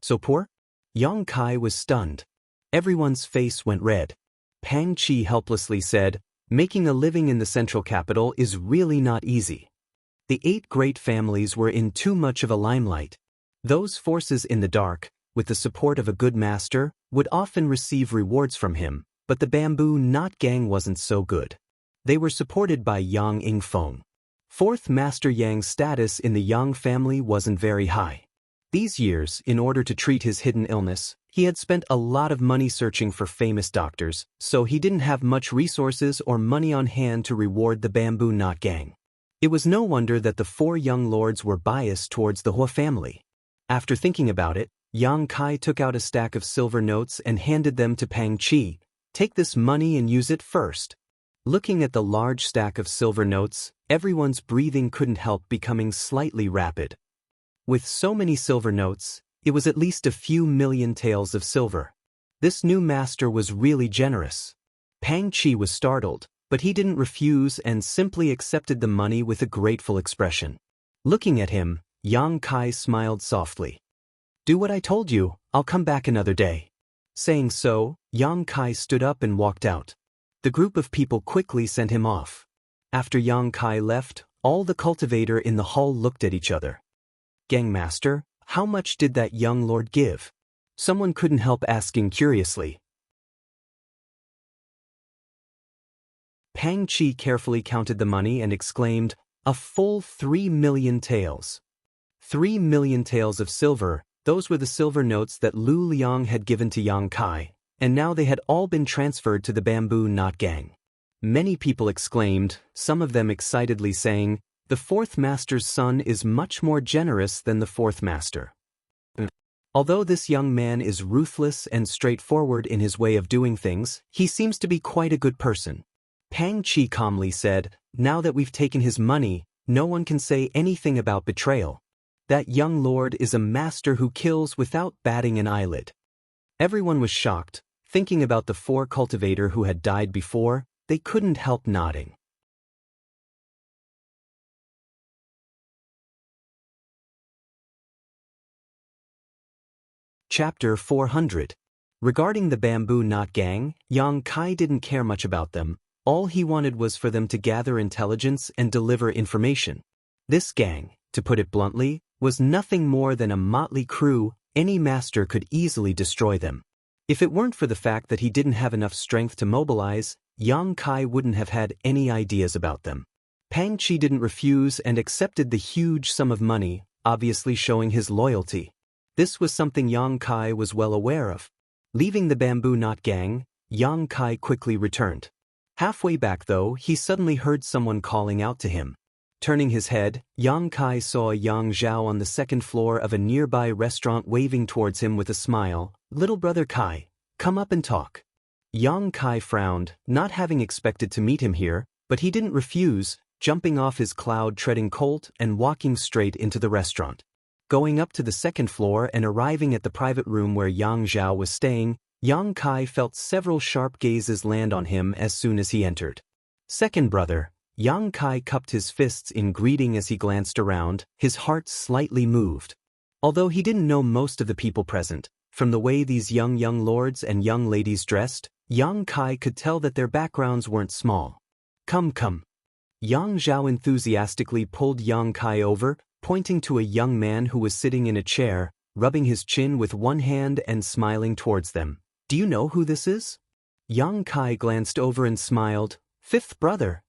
So poor? Yang Kai was stunned. Everyone's face went red. Pang Chi helplessly said, making a living in the central capital is really not easy. The 8 great families were in too much of a limelight. Those forces in the dark, with the support of a good master, would often receive rewards from him, but the Bamboo Knot Gang wasn't so good. They were supported by Yang Ingfeng. 4th Master Yang's status in the Yang family wasn't very high. These years, in order to treat his hidden illness, he had spent a lot of money searching for famous doctors, so he didn't have much resources or money on hand to reward the Bamboo Knot Gang. It was no wonder that the 4 young lords were biased towards the Hua family. After thinking about it, Yang Kai took out a stack of silver notes and handed them to Pang Chi. Take this money and use it first. Looking at the large stack of silver notes, everyone's breathing couldn't help becoming slightly rapid. With so many silver notes, it was at least a few million taels of silver. This new master was really generous. Pang Chi was startled, but he didn't refuse and simply accepted the money with a grateful expression. Looking at him, Yang Kai smiled softly. Do what I told you, I'll come back another day. Saying so, Yang Kai stood up and walked out. The group of people quickly sent him off. After Yang Kai left, all the cultivator in the hall looked at each other. Gangmaster, how much did that young lord give? Someone couldn't help asking curiously. Pang Chi carefully counted the money and exclaimed, a full 3 million taels. 3 million taels of silver, those were the silver notes that Lu Liang had given to Yang Kai, and now they had all been transferred to the Bamboo Knot Gang. Many people exclaimed, some of them excitedly saying, the 4th Master's son is much more generous than the 4th Master. Although this young man is ruthless and straightforward in his way of doing things, he seems to be quite a good person. Pang Chi calmly said, now that we've taken his money, no one can say anything about betrayal. That young lord is a master who kills without batting an eyelid. Everyone was shocked, thinking about the 4 cultivator who had died before, they couldn't help nodding. Chapter 400. Regarding the Bamboo Knot Gang, Yang Kai didn't care much about them. All he wanted was for them to gather intelligence and deliver information. This gang, to put it bluntly, was nothing more than a motley crew. Any master could easily destroy them. If it weren't for the fact that he didn't have enough strength to mobilize, Yang Kai wouldn't have had any ideas about them. Pang Chi didn't refuse and accepted the huge sum of money, obviously showing his loyalty. This was something Yang Kai was well aware of. Leaving the Bamboo Knot Gang, Yang Kai quickly returned. Halfway back though, he suddenly heard someone calling out to him. Turning his head, Yang Kai saw Yang Zhao on the 2nd floor of a nearby restaurant waving towards him with a smile. Little brother Kai, come up and talk. Yang Kai frowned, not having expected to meet him here, but he didn't refuse. jumping off his cloud-treading colt and walking straight into the restaurant. Going up to the second floor and arriving at the private room where Yang Zhao was staying, Yang Kai felt several sharp gazes land on him as soon as he entered. Second brother, Yang Kai cupped his fists in greeting as he glanced around, his heart slightly moved. Although he didn't know most of the people present, from the way these young lords and young ladies dressed, Yang Kai could tell that their backgrounds weren't small. Come. Yang Zhao enthusiastically pulled Yang Kai over, pointing to a young man who was sitting in a chair, rubbing his chin with one hand and smiling towards them. Do you know who this is? Yang Kai glanced over and smiled. Fifth brother.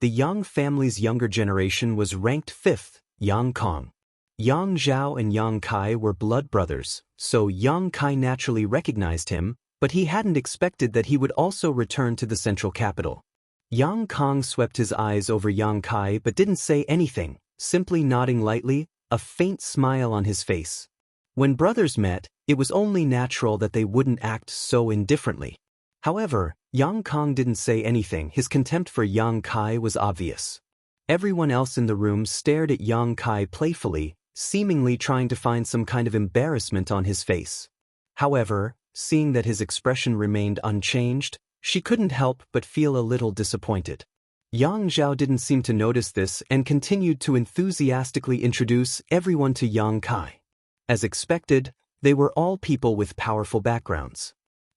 The Yang family's younger generation was ranked fifth, Yang Kong. Yang Zhao and Yang Kai were blood brothers, so Yang Kai naturally recognized him, but he hadn't expected that he would also return to the central capital. Yang Kong swept his eyes over Yang Kai but didn't say anything, simply nodding lightly, a faint smile on his face. When brothers met, it was only natural that they wouldn't act so indifferently. However, Yang Kong didn't say anything. His contempt for Yang Kai was obvious. Everyone else in the room stared at Yang Kai playfully, seemingly trying to find some kind of embarrassment on his face. However, seeing that his expression remained unchanged, she couldn't help but feel a little disappointed. Yang Zhao didn't seem to notice this and continued to enthusiastically introduce everyone to Yang Kai. As expected, they were all people with powerful backgrounds.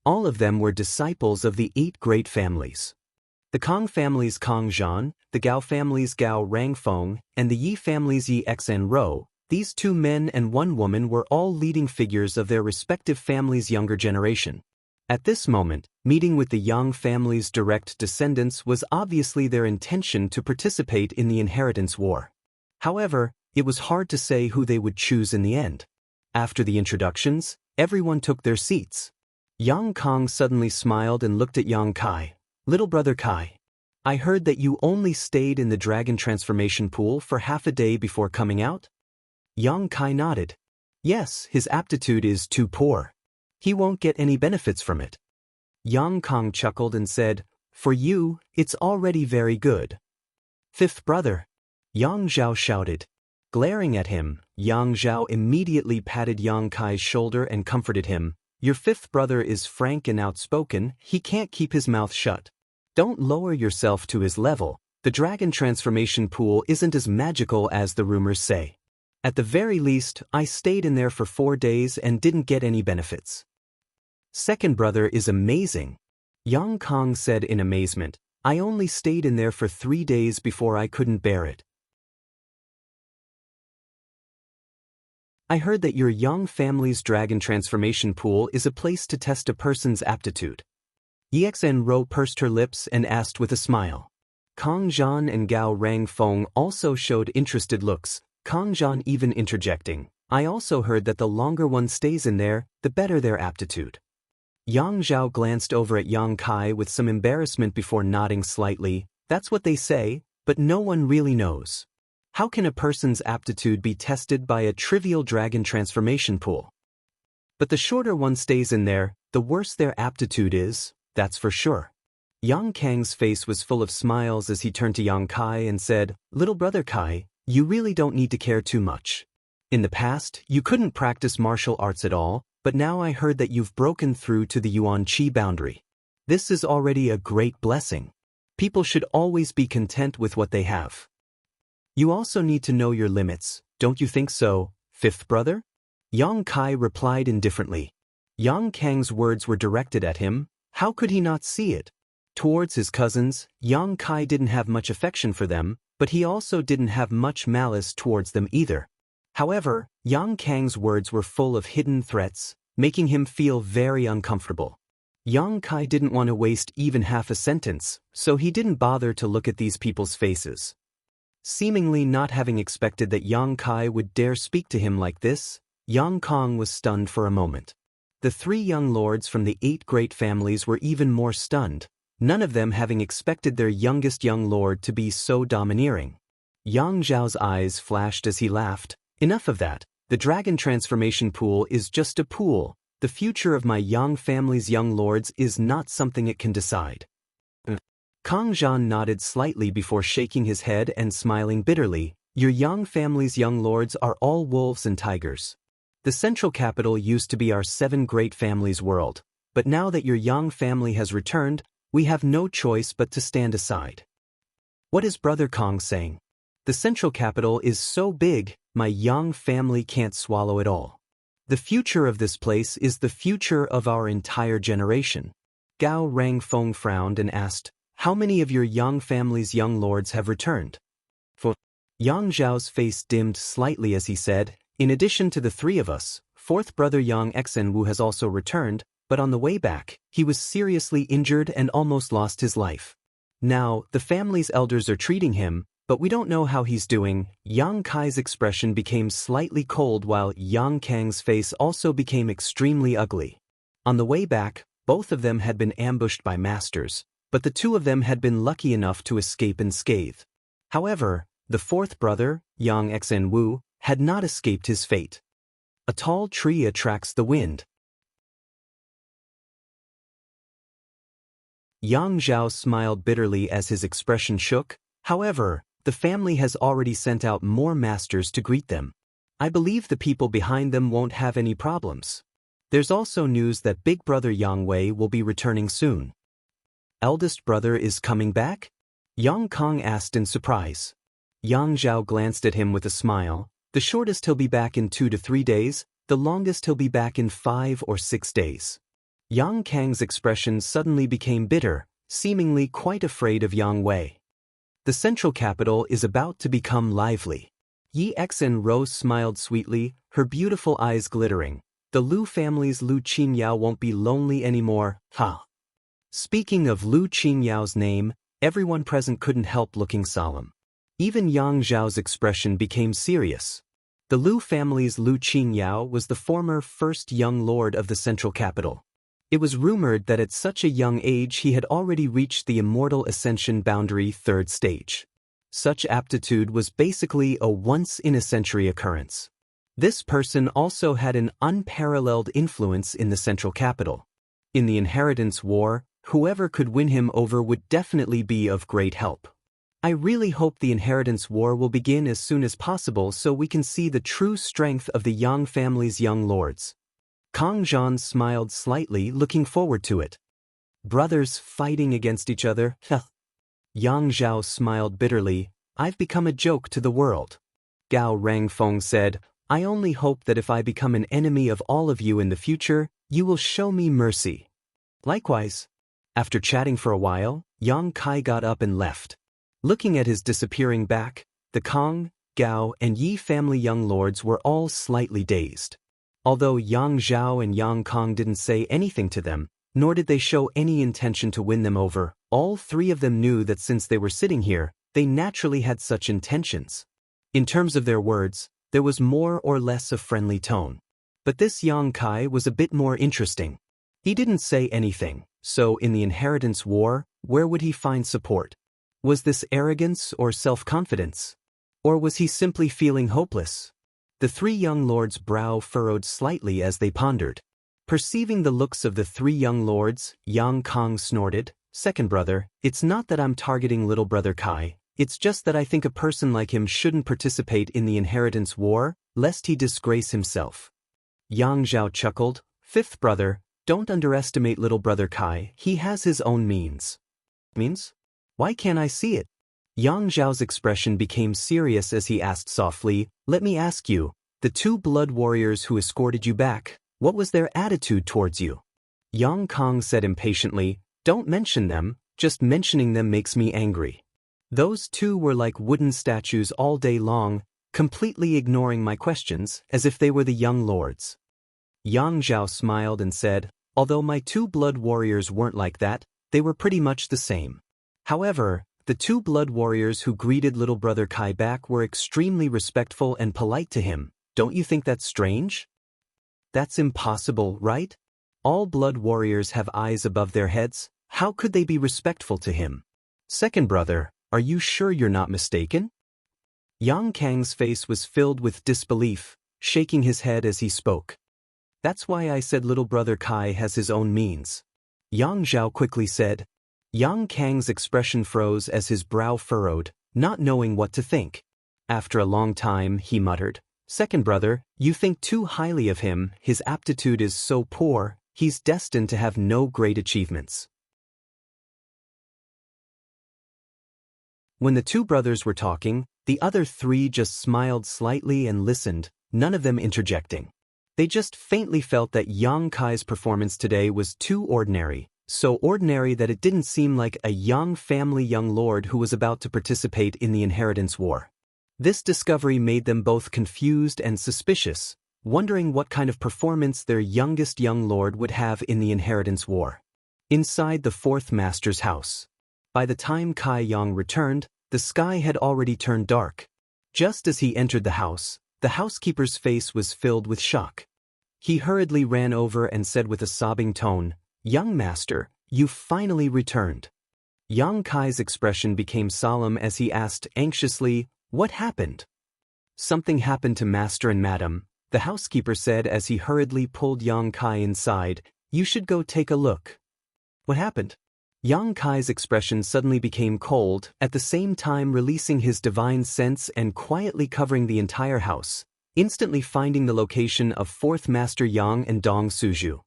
All of them were disciples of the 8 great families. The Kong family's Kong Zhan, the Gao family's Gao Rangfeng, and the Yi family's Yi Xenro. These 2 men and 1 woman were all leading figures of their respective families' younger generation. At this moment, meeting with the Yang family's direct descendants was obviously their intention to participate in the inheritance war. However, it was hard to say who they would choose in the end. After the introductions, everyone took their seats. Yang Kong suddenly smiled and looked at Yang Kai. Little brother Kai, I heard that you only stayed in the dragon transformation pool for half a day before coming out? Yang Kai nodded. Yes, his aptitude is too poor. He won't get any benefits from it. Yang Kong chuckled and said, For you, it's already very good. Fifth brother. Yang Zhao shouted. Glaring at him, Yang Zhao immediately patted Yang Kai's shoulder and comforted him. Your fifth brother is frank and outspoken, he can't keep his mouth shut. Don't lower yourself to his level, the dragon transformation pool isn't as magical as the rumors say. At the very least, I stayed in there for 4 days and didn't get any benefits. Second brother is amazing. Yang Kong said in amazement, I only stayed in there for 3 days before I couldn't bear it. I heard that your Yang family's dragon transformation pool is a place to test a person's aptitude. Yi Xenro pursed her lips and asked with a smile. Kong Zhan and Gao Rangfeng also showed interested looks, Kong Zhan even interjecting, I also heard that the longer one stays in there, the better their aptitude. Yang Zhao glanced over at Yang Kai with some embarrassment before nodding slightly. That's what they say, but no one really knows. How can a person's aptitude be tested by a trivial dragon transformation pool? But the shorter one stays in there, the worse their aptitude is, that's for sure. Yang Kang's face was full of smiles as he turned to Yang Kai and said, Little brother Kai, you really don't need to care too much. In the past, you couldn't practice martial arts at all, but now I heard that you've broken through to the Yuan Qi boundary. This is already a great blessing. People should always be content with what they have. You also need to know your limits, don't you think so, fifth brother? Yang Kai replied indifferently. Yang Kang's words were directed at him, how could he not see it? Towards his cousins, Yang Kai didn't have much affection for them, but he also didn't have much malice towards them either. However, Yang Kang's words were full of hidden threats, making him feel very uncomfortable. Yang Kai didn't want to waste even half a sentence, so he didn't bother to look at these people's faces. Seemingly not having expected that Yang Kai would dare speak to him like this, Yang Kong was stunned for a moment. The 3 young lords from the 8 great families were even more stunned, none of them having expected their youngest young lord to be so domineering. Yang Zhao's eyes flashed as he laughed. Enough of that, the dragon transformation pool is just a pool, the future of my Yang family's young lords is not something it can decide. Kang Zhan nodded slightly before shaking his head and smiling bitterly. Your Yang family's young lords are all wolves and tigers. The central capital used to be our 7 great families' world, but now that your Yang family has returned, we have no choice but to stand aside. What is Brother Kong saying? The central capital is so big, my Yang family can't swallow it all. The future of this place is the future of our entire generation. Gao Rangfeng frowned and asked, how many of your Yang family's young lords have returned? For Yang Zhao's face dimmed slightly as he said, in addition to the 3 of us, 4th brother Yang Xenwu has also returned, but on the way back, he was seriously injured and almost lost his life. Now, the family's elders are treating him, but we don't know how he's doing. Yang Kai's expression became slightly cold while Yang Kang's face also became extremely ugly. On the way back, both of them had been ambushed by masters, but the 2 of them had been lucky enough to escape unscathed. However, the 4th brother, Yang Xenwu, had not escaped his fate. A tall tree attracts the wind. Yang Zhao smiled bitterly as his expression shook. However, the family has already sent out more masters to greet them. I believe the people behind them won't have any problems. There's also news that big brother Yang Wei will be returning soon. Eldest brother is coming back? Yang Kong asked in surprise. Yang Zhao glanced at him with a smile. The shortest he'll be back in 2 to 3 days, the longest he'll be back in 5 or 6 days. Yang Kang's expression suddenly became bitter, seemingly quite afraid of Yang Wei. The central capital is about to become lively. Yi Xenro smiled sweetly, her beautiful eyes glittering. The Lu family's Lu Qingyao won't be lonely anymore, ha. Speaking of Lu Qingyao's name, everyone present couldn't help looking solemn. Even Yang Zhao's expression became serious. The Lu family's Lu Qingyao was the former first young lord of the central capital. It was rumored that at such a young age he had already reached the Immortal Ascension boundary 3rd stage. Such aptitude was basically a once-in-a-century occurrence. This person also had an unparalleled influence in the central capital. In the inheritance war, whoever could win him over would definitely be of great help. I really hope the inheritance war will begin as soon as possible so we can see the true strength of the Yang family's young lords. Kang Zhan smiled slightly, looking forward to it. Brothers fighting against each other? Yang Zhao smiled bitterly. I've become a joke to the world. Gao Rangfeng said, I only hope that if I become an enemy of all of you in the future, you will show me mercy. Likewise. After chatting for a while, Yang Kai got up and left. Looking at his disappearing back, the Kang, Gao, and Yi family young lords were all slightly dazed. Although Yang Zhao and Yang Kang didn't say anything to them, nor did they show any intention to win them over, all 3 of them knew that since they were sitting here, they naturally had such intentions. In terms of their words, there was more or less a friendly tone. But this Yang Kai was a bit more interesting. He didn't say anything, so in the inheritance war, where would he find support? Was this arrogance or self-confidence? Or was he simply feeling hopeless? The 3 young lords' brow furrowed slightly as they pondered. Perceiving the looks of the 3 young lords, Yang Kang snorted, Second brother, it's not that I'm targeting little brother Kai, it's just that I think a person like him shouldn't participate in the inheritance war, lest he disgrace himself. Yang Zhao chuckled, 5th brother, don't underestimate little brother Kai, he has his own means. Means? Why can't I see it? Yang Zhao's expression became serious as he asked softly, let me ask you, the 2 blood warriors who escorted you back, what was their attitude towards you? Yang Kang said impatiently, don't mention them, just mentioning them makes me angry. Those 2 were like wooden statues all day long, completely ignoring my questions, as if they were the young lords. Yang Zhao smiled and said, although my 2 blood warriors weren't like that, they were pretty much the same. However, the 2 blood warriors who greeted little brother Kai back were extremely respectful and polite to him. Don't you think that's strange? That's impossible, right? All blood warriors have eyes above their heads, how could they be respectful to him? Second brother, are you sure you're not mistaken? Yang Kang's face was filled with disbelief, shaking his head as he spoke. That's why I said little brother Kai has his own means. Yang Zhao quickly said, Yang Kang's expression froze as his brow furrowed, not knowing what to think. After a long time, he muttered, "Second brother, you think too highly of him, his aptitude is so poor, he's destined to have no great achievements." When the two brothers were talking, the other three just smiled slightly and listened, none of them interjecting. They just faintly felt that Yang Kai's performance today was too ordinary, so ordinary that it didn't seem like a Yang family young lord who was about to participate in the inheritance war. This discovery made them both confused and suspicious, wondering what kind of performance their youngest young lord would have in the inheritance war. Inside the fourth master's house. By the time Kai Yang returned, the sky had already turned dark. Just as he entered the housekeeper's face was filled with shock. He hurriedly ran over and said with a sobbing tone, "Young master, you finally returned." Yang Kai's expression became solemn as he asked anxiously, "What happened?" "Something happened to master and madam," the housekeeper said as he hurriedly pulled Yang Kai inside. "You should go take a look." "What happened?" Yang Kai's expression suddenly became cold, at the same time releasing his divine sense and quietly covering the entire house, instantly finding the location of fourth master Yang and Dong Suju.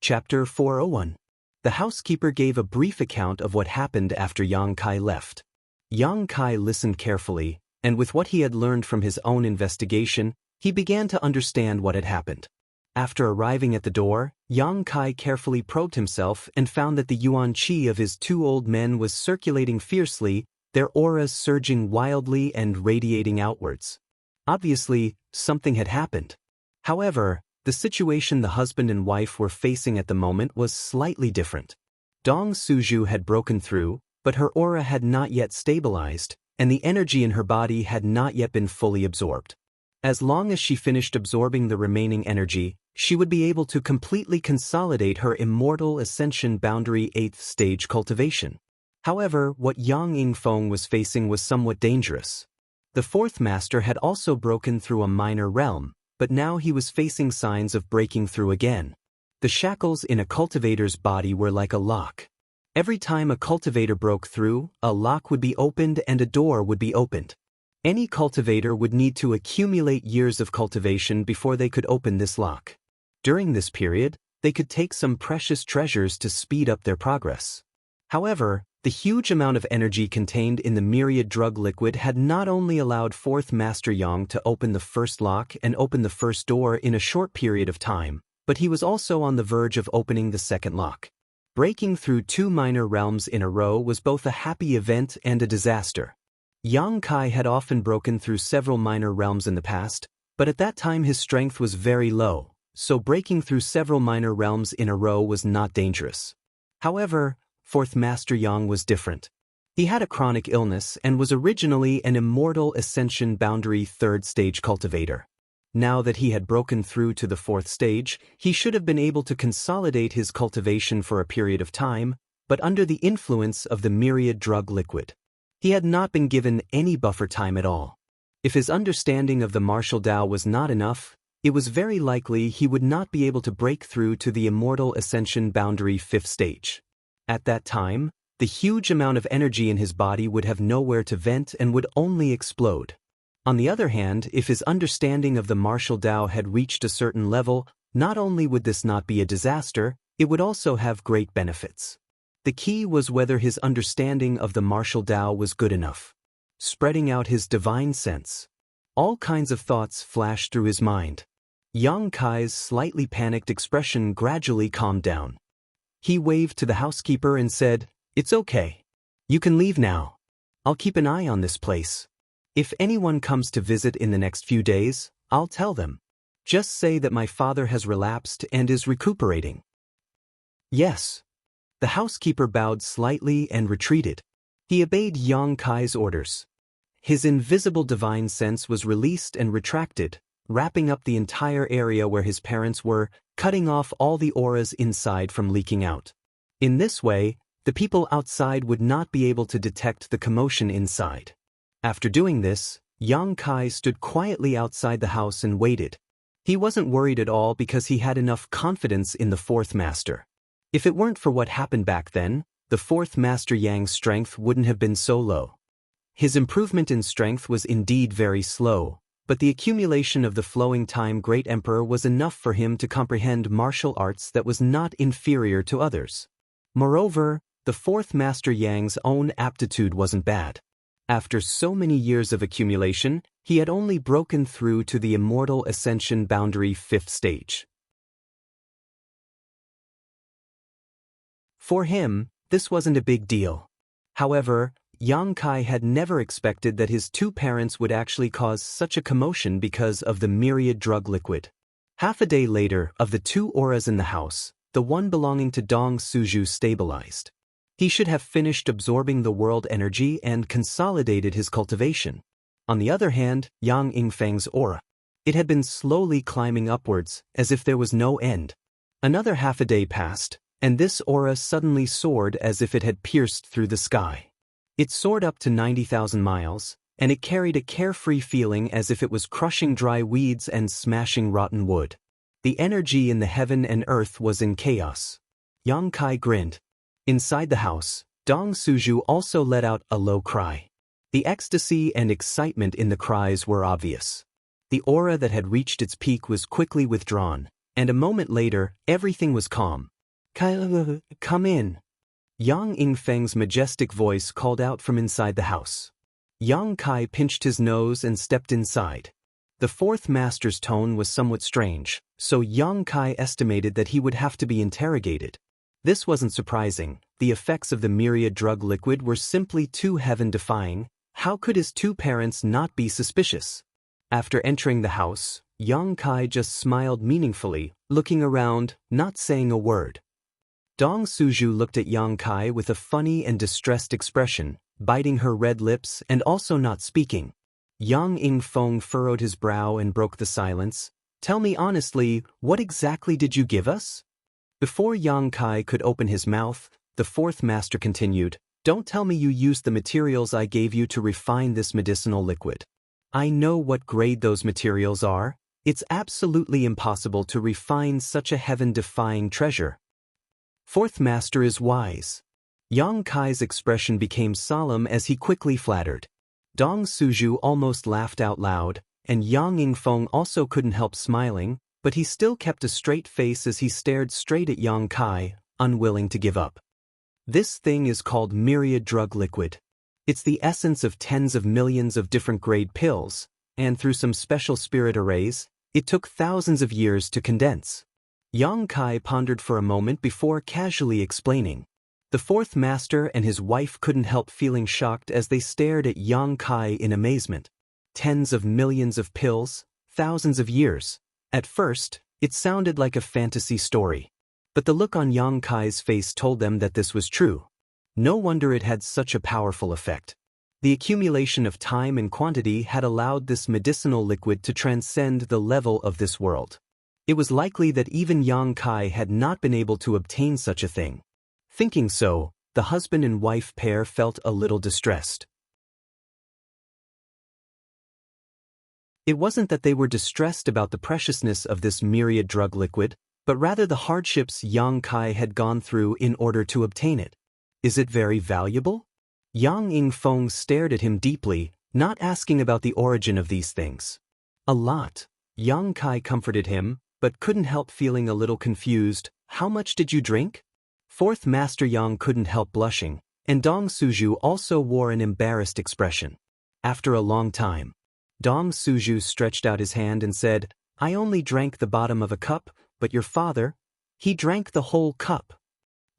Chapter 401. The housekeeper gave a brief account of what happened after Yang Kai left. Yang Kai listened carefully, and with what he had learned from his own investigation, he began to understand what had happened. After arriving at the door, Yang Kai carefully probed himself and found that the yuan qi of his two old men was circulating fiercely, their auras surging wildly and radiating outwards. Obviously, something had happened. However, the situation the husband and wife were facing at the moment was slightly different. Dong Suju had broken through, but her aura had not yet stabilized, and the energy in her body had not yet been fully absorbed. As long as she finished absorbing the remaining energy, she would be able to completely consolidate her immortal ascension boundary 8th stage cultivation. However, what Yang Yingfeng was facing was somewhat dangerous. The fourth master had also broken through a minor realm, but now he was facing signs of breaking through again. The shackles in a cultivator's body were like a lock. Every time a cultivator broke through, a lock would be opened and a door would be opened. Any cultivator would need to accumulate years of cultivation before they could open this lock. During this period, they could take some precious treasures to speed up their progress. However, the huge amount of energy contained in the myriad drug liquid had not only allowed fourth master Yang to open the first lock and open the first door in a short period of time, but he was also on the verge of opening the second lock. Breaking through two minor realms in a row was both a happy event and a disaster. Yang Kai had often broken through several minor realms in the past, but at that time his strength was very low, so breaking through several minor realms in a row was not dangerous. However, fourth master Yang was different. He had a chronic illness and was originally an immortal ascension boundary 3rd stage cultivator. Now that he had broken through to the 4th stage, he should have been able to consolidate his cultivation for a period of time, but under the influence of the myriad drug liquid. He had not been given any buffer time at all. If his understanding of the martial Tao was not enough, it was very likely he would not be able to break through to the immortal ascension boundary 5th stage. At that time, the huge amount of energy in his body would have nowhere to vent and would only explode. On the other hand, if his understanding of the martial Tao had reached a certain level, not only would this not be a disaster, it would also have great benefits. The key was whether his understanding of the martial Tao was good enough. Spreading out his divine sense. All kinds of thoughts flashed through his mind. Yang Kai's slightly panicked expression gradually calmed down. He waved to the housekeeper and said, "It's okay. You can leave now. I'll keep an eye on this place. If anyone comes to visit in the next few days, I'll tell them. Just say that my father has relapsed and is recuperating." "Yes." The housekeeper bowed slightly and retreated. He obeyed Yang Kai's orders. His invisible divine sense was released and retracted, wrapping up the entire area where his parents were, cutting off all the auras inside from leaking out. In this way, the people outside would not be able to detect the commotion inside. After doing this, Yang Kai stood quietly outside the house and waited. He wasn't worried at all because he had enough confidence in the fourth master. If it weren't for what happened back then, the fourth master Yang's strength wouldn't have been so low. His improvement in strength was indeed very slow, but the accumulation of the flowing time Great Emperor was enough for him to comprehend martial arts that was not inferior to others. Moreover, the fourth master Yang's own aptitude wasn't bad. After so many years of accumulation, he had only broken through to the Immortal Ascension boundary 5th stage. For him, this wasn't a big deal. However, Yang Kai had never expected that his two parents would actually cause such a commotion because of the myriad drug liquid. Half a day later, of the two auras in the house, the one belonging to Dong Suju stabilized. He should have finished absorbing the world energy and consolidated his cultivation. On the other hand, Yang Yingfeng's aura. It had been slowly climbing upwards, as if there was no end. Another half a day passed, and this aura suddenly soared as if it had pierced through the sky. It soared up to 90,000 miles, and it carried a carefree feeling as if it was crushing dry weeds and smashing rotten wood. The energy in the heaven and earth was in chaos. Yang Kai grinned. Inside the house, Dong Suju also let out a low cry. The ecstasy and excitement in the cries were obvious. The aura that had reached its peak was quickly withdrawn, and a moment later, everything was calm. Come in. Yang Yingfeng's majestic voice called out from inside the house. Yang Kai pinched his nose and stepped inside. The fourth master's tone was somewhat strange, so Yang Kai estimated that he would have to be interrogated. This wasn't surprising. The effects of the myriad drug liquid were simply too heaven-defying. How could his two parents not be suspicious? After entering the house, Yang Kai just smiled meaningfully, looking around, not saying a word. Dong Suju looked at Yang Kai with a funny and distressed expression, biting her red lips and also not speaking. Yang Yingfeng furrowed his brow and broke the silence. Tell me honestly, what exactly did you give us? Before Yang Kai could open his mouth, the fourth master continued, Don't tell me you used the materials I gave you to refine this medicinal liquid. I know what grade those materials are. It's absolutely impossible to refine such a heaven-defying treasure. Fourth master is wise. Yang Kai's expression became solemn as he quickly flattered. Dong Suju almost laughed out loud, and Yang Yingfeng also couldn't help smiling, but he still kept a straight face as he stared straight at Yang Kai, unwilling to give up. This thing is called myriad drug liquid. It's the essence of tens of millions of different grade pills, and through some special spirit arrays, it took thousands of years to condense. Yang Kai pondered for a moment before casually explaining. The fourth master and his wife couldn't help feeling shocked as they stared at Yang Kai in amazement. Tens of millions of pills, thousands of years. At first, it sounded like a fantasy story. But the look on Yang Kai's face told them that this was true. No wonder it had such a powerful effect. The accumulation of time and quantity had allowed this medicinal liquid to transcend the level of this world. It was likely that even Yang Kai had not been able to obtain such a thing. Thinking so, the husband and wife pair felt a little distressed. It wasn't that they were distressed about the preciousness of this myriad drug liquid, but rather the hardships Yang Kai had gone through in order to obtain it. Is it very valuable? Yang Yingfeng stared at him deeply, not asking about the origin of these things. A lot. Yang Kai comforted him, but couldn't help feeling a little confused. How much did you drink? Fourth Master Yang couldn't help blushing, and Dong Suju also wore an embarrassed expression. After a long time, Dong Suju stretched out his hand and said, I only drank the bottom of a cup, but your father, he drank the whole cup.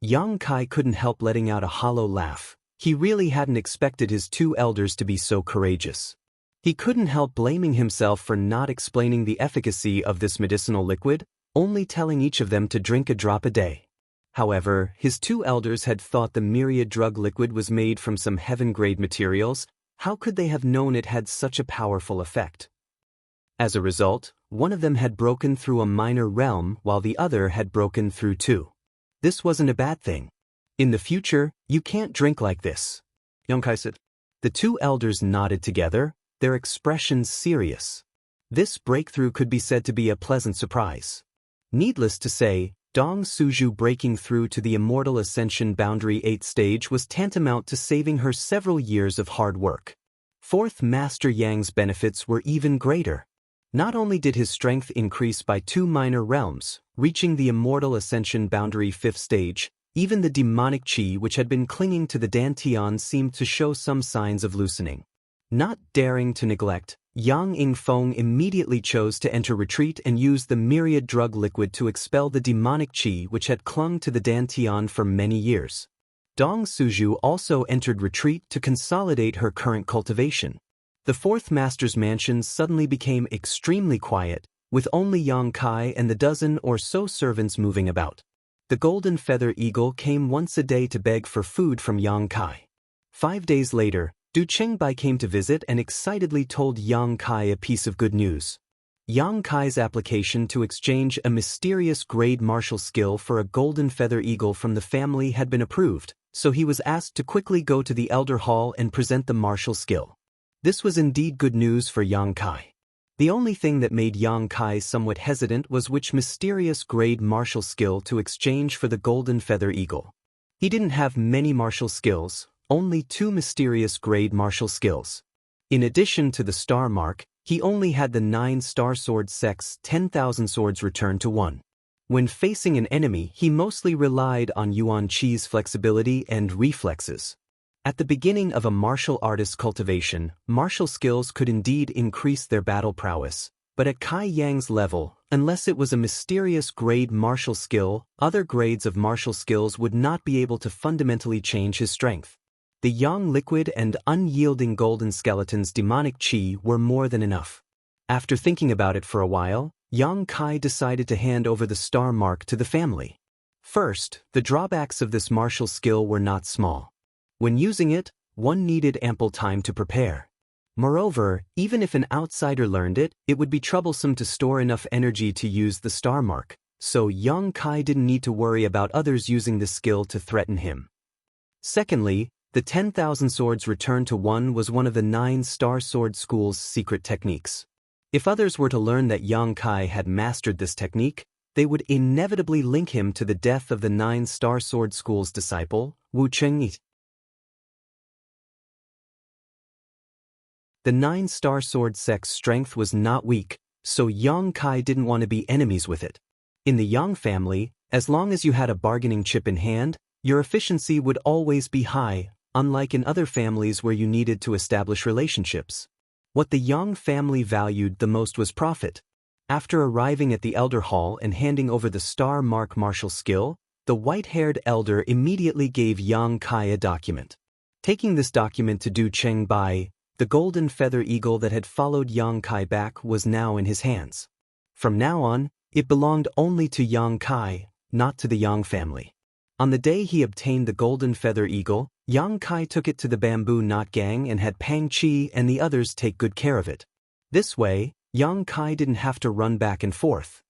Yang Kai couldn't help letting out a hollow laugh. He really hadn't expected his two elders to be so courageous. He couldn't help blaming himself for not explaining the efficacy of this medicinal liquid, only telling each of them to drink a drop a day. However, his two elders had thought the myriad drug liquid was made from some heaven-grade materials. How could they have known it had such a powerful effect? As a result, one of them had broken through a minor realm while the other had broken through two. This wasn't a bad thing. In the future, you can't drink like this, Yang Kai said. The two elders nodded together, their expressions serious. This breakthrough could be said to be a pleasant surprise. Needless to say, Dong Suju breaking through to the Immortal Ascension Boundary 8th stage was tantamount to saving her several years of hard work. Fourth Master Yang's benefits were even greater. Not only did his strength increase by 2 minor realms, reaching the Immortal Ascension Boundary 5th stage, even the demonic qi which had been clinging to the dantian seemed to show some signs of loosening. Not daring to neglect, Yang Yingfeng immediately chose to enter retreat and use the myriad drug liquid to expel the demonic qi which had clung to the dantian for many years. Dong Suju also entered retreat to consolidate her current cultivation. The fourth master's mansion suddenly became extremely quiet, with only Yang Kai and the dozen or so servants moving about. The golden feather eagle came once a day to beg for food from Yang Kai. 5 days later, Du Chengbai came to visit and excitedly told Yang Kai a piece of good news. Yang Kai's application to exchange a mysterious grade martial skill for a golden feather eagle from the family had been approved, so he was asked to quickly go to the Elder Hall and present the martial skill. This was indeed good news for Yang Kai. The only thing that made Yang Kai somewhat hesitant was which mysterious grade martial skill to exchange for the golden feather eagle. He didn't have many martial skills, only 2 mysterious grade martial skills. In addition to the star mark, he only had the 9 star sword sect's 10,000 swords returned to 1. When facing an enemy, he mostly relied on Yuan Qi's flexibility and reflexes. At the beginning of a martial artist's cultivation, martial skills could indeed increase their battle prowess, but at Kai Yang's level, unless it was a mysterious grade martial skill, other grades of martial skills would not be able to fundamentally change his strength. The Yang liquid and unyielding golden skeleton's demonic qi were more than enough. After thinking about it for a while, Yang Kai decided to hand over the star mark to the family. First, the drawbacks of this martial skill were not small. When using it, one needed ample time to prepare. Moreover, even if an outsider learned it, it would be troublesome to store enough energy to use the star mark, so Yang Kai didn't need to worry about others using this skill to threaten him. Secondly, the 10,000 swords returned to 1 was one of the 9 star sword school's secret techniques. If others were to learn that Yang Kai had mastered this technique, they would inevitably link him to the death of the 9 star sword school's disciple, Wu Chengyi. The 9 star sword sect's strength was not weak, so Yang Kai didn't want to be enemies with it. In the Yang family, as long as you had a bargaining chip in hand, your efficiency would always be high, unlike in other families where you needed to establish relationships. What the Yang family valued the most was profit. After arriving at the Elder Hall and handing over the star mark martial skill, the white-haired elder immediately gave Yang Kai a document. Taking this document to Du Chengbai, the golden feather eagle that had followed Yang Kai back was now in his hands. From now on, it belonged only to Yang Kai, not to the Yang family. On the day he obtained the golden feather eagle, Yang Kai took it to the bamboo knot gang and had Pang Qi and the others take good care of it. This way, Yang Kai didn't have to run back and forth.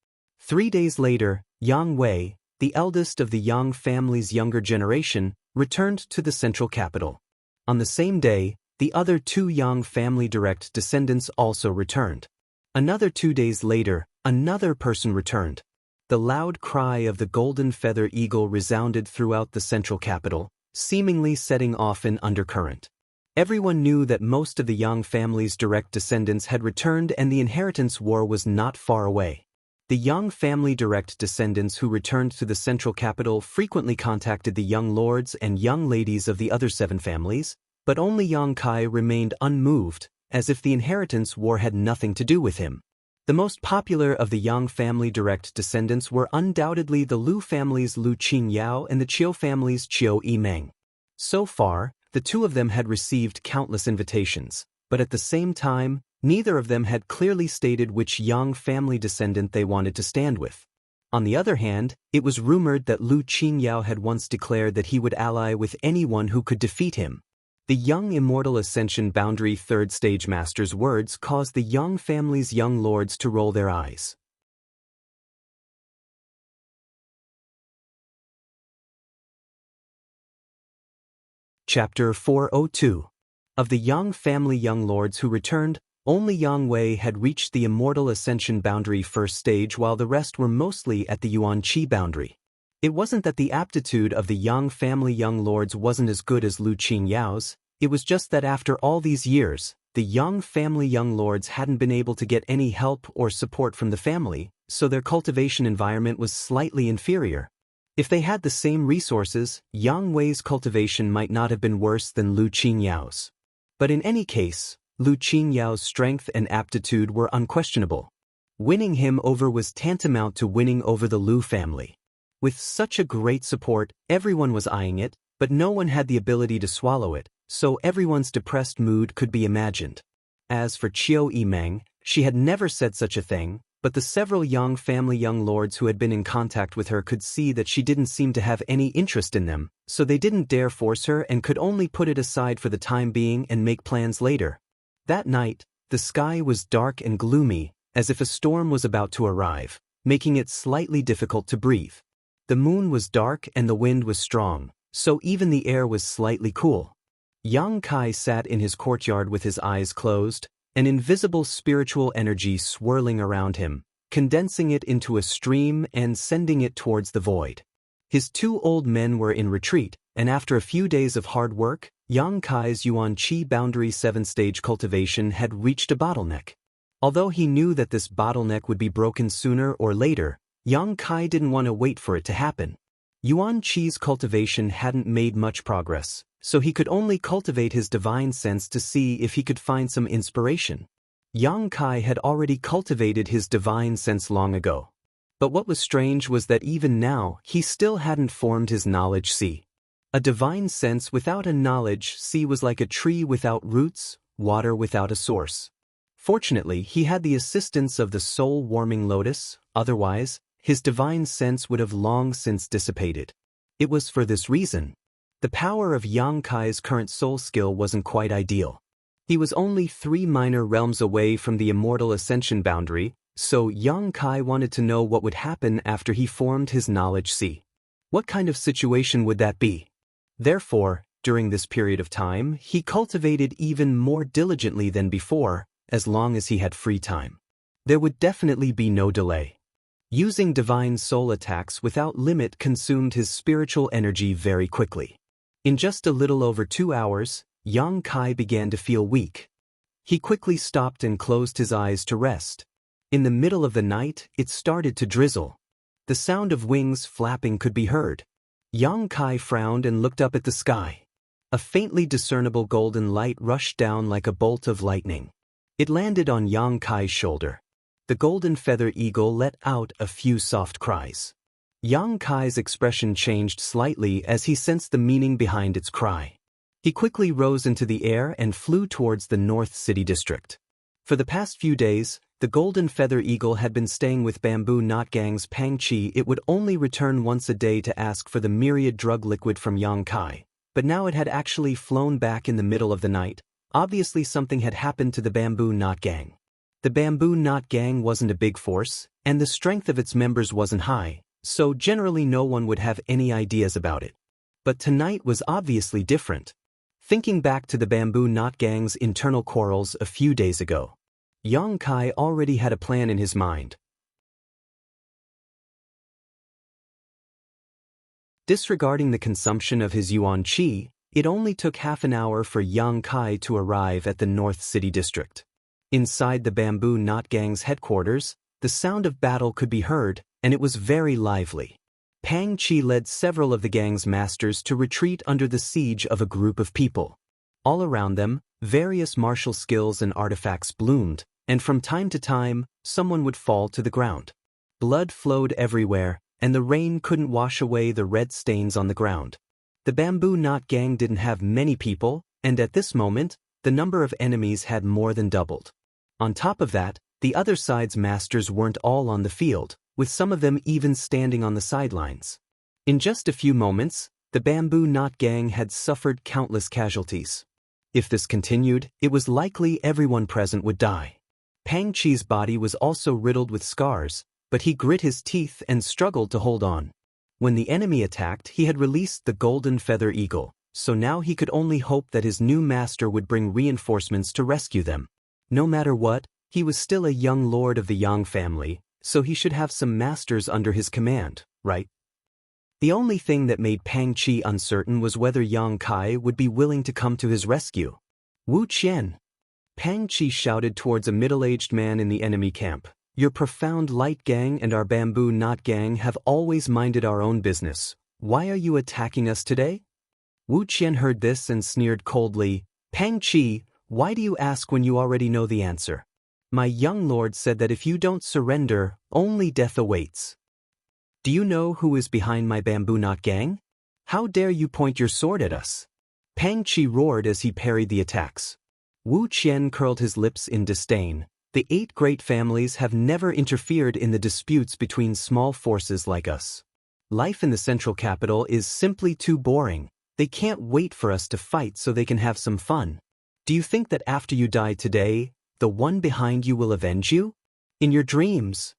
3 days later, Yang Wei, the eldest of the Yang family's younger generation, returned to the central capital. On the same day, the other 2 Yang family direct descendants also returned. Another 2 days later, another person returned. The loud cry of the golden feather eagle resounded throughout the central capital, seemingly setting off an undercurrent. Everyone knew that most of the Yang family's direct descendants had returned and the inheritance war was not far away. The Yang family direct descendants who returned to the central capital frequently contacted the young lords and young ladies of the other 7 families, but only Yang Kai remained unmoved, as if the inheritance war had nothing to do with him. The most popular of the Yang family direct descendants were undoubtedly the Lu family's Lu Qingyao and the Qiu family's Qiu Yimeng. So far, the 2 of them had received countless invitations, but at the same time, neither of them had clearly stated which Yang family descendant they wanted to stand with. On the other hand, it was rumored that Lu Qingyao had once declared that he would ally with anyone who could defeat him. The young Immortal Ascension Boundary 3rd Stage Master's words caused the Yang family's young lords to roll their eyes. Chapter 402. Of the Yang family young lords who returned, only Yang Wei had reached the Immortal Ascension boundary first stage while the rest were mostly at the Yuan Qi boundary. It wasn't that the aptitude of the Yang family young lords wasn't as good as Lu Qingyao's, it was just that after all these years, the Yang family young lords hadn't been able to get any help or support from the family, so their cultivation environment was slightly inferior. If they had the same resources, Yang Wei's cultivation might not have been worse than Lu Qingyao's. But in any case, Lu Qingyao's strength and aptitude were unquestionable. Winning him over was tantamount to winning over the Lu family. With such a great support, everyone was eyeing it, but no one had the ability to swallow it, so everyone's depressed mood could be imagined. As for Qiu Yimeng, she had never said such a thing, but the several Yang family young lords who had been in contact with her could see that she didn't seem to have any interest in them, so they didn't dare force her and could only put it aside for the time being and make plans later. That night, the sky was dark and gloomy, as if a storm was about to arrive, making it slightly difficult to breathe. The moon was dark and the wind was strong, so even the air was slightly cool. Yang Kai sat in his courtyard with his eyes closed, an invisible spiritual energy swirling around him, condensing it into a stream and sending it towards the void. His two old men were in retreat, and after a few days of hard work, Yang Kai's Yuan Qi boundary 7-stage cultivation had reached a bottleneck. Although he knew that this bottleneck would be broken sooner or later, Yang Kai didn't want to wait for it to happen. Yuan Qi's cultivation hadn't made much progress, so he could only cultivate his divine sense to see if he could find some inspiration. Yang Kai had already cultivated his divine sense long ago. But what was strange was that even now, he still hadn't formed his knowledge sea. A divine sense without a knowledge sea was like a tree without roots, water without a source. Fortunately, he had the assistance of the soul-warming lotus, otherwise, his divine sense would have long since dissipated. It was for this reason. The power of Yang Kai's current soul skill wasn't quite ideal. He was only 3 minor realms away from the Immortal Ascension boundary, so Yang Kai wanted to know what would happen after he formed his knowledge sea. What kind of situation would that be? Therefore, during this period of time, he cultivated even more diligently than before, as long as he had free time. There would definitely be no delay. Using divine soul attacks without limit consumed his spiritual energy very quickly. In just a little over 2 hours, Yang Kai began to feel weak. He quickly stopped and closed his eyes to rest. In the middle of the night, it started to drizzle. The sound of wings flapping could be heard. Yang Kai frowned and looked up at the sky. A faintly discernible golden light rushed down like a bolt of lightning. It landed on Yang Kai's shoulder. The golden feather eagle let out a few soft cries. Yang Kai's expression changed slightly as he sensed the meaning behind its cry. He quickly rose into the air and flew towards the North City district. For the past few days, the golden feather eagle had been staying with Bamboo Knot Gang's Pang Chi. It would only return once a day to ask for the myriad drug liquid from Yang Kai, but now it had actually flown back in the middle of the night. Obviously something had happened to the Bamboo Knot Gang. The Bamboo Knot Gang wasn't a big force, and the strength of its members wasn't high, so generally no one would have any ideas about it. But tonight was obviously different. Thinking back to the Bamboo Knot Gang's internal quarrels a few days ago, Yang Kai already had a plan in his mind. Disregarding the consumption of his Yuan Qi, it only took half an hour for Yang Kai to arrive at the North City district. Inside the Bamboo Knot Gang's headquarters, the sound of battle could be heard, and it was very lively. Pang Chi led several of the gang's masters to retreat under the siege of a group of people. All around them, various martial skills and artifacts bloomed, and from time to time, someone would fall to the ground. Blood flowed everywhere, and the rain couldn't wash away the red stains on the ground. The Bamboo Knot Gang didn't have many people, and at this moment, the number of enemies had more than doubled. On top of that, the other side's masters weren't all on the field, with some of them even standing on the sidelines. In just a few moments, the Bamboo Knot Gang had suffered countless casualties. If this continued, it was likely everyone present would die. Pang Chi's body was also riddled with scars, but he grit his teeth and struggled to hold on. When the enemy attacked, he had released the golden feather eagle, so now he could only hope that his new master would bring reinforcements to rescue them. No matter what, he was still a young lord of the Yang family, so he should have some masters under his command, right? The only thing that made Pang Qi uncertain was whether Yang Kai would be willing to come to his rescue. Wu Qian. Pang Qi shouted towards a middle-aged man in the enemy camp. Your profound light gang and our bamboo knot gang have always minded our own business. Why are you attacking us today? Wu Qian heard this and sneered coldly. Pang Qi, why do you ask when you already know the answer? My young lord said that if you don't surrender, only death awaits. Do you know who is behind my bamboo knot gang? How dare you point your sword at us? Pang Qi roared as he parried the attacks. Wu Qian curled his lips in disdain. The 8 great families have never interfered in the disputes between small forces like us. Life in the central capital is simply too boring. They can't wait for us to fight so they can have some fun. Do you think that after you die today, the one behind you will avenge you? In your dreams.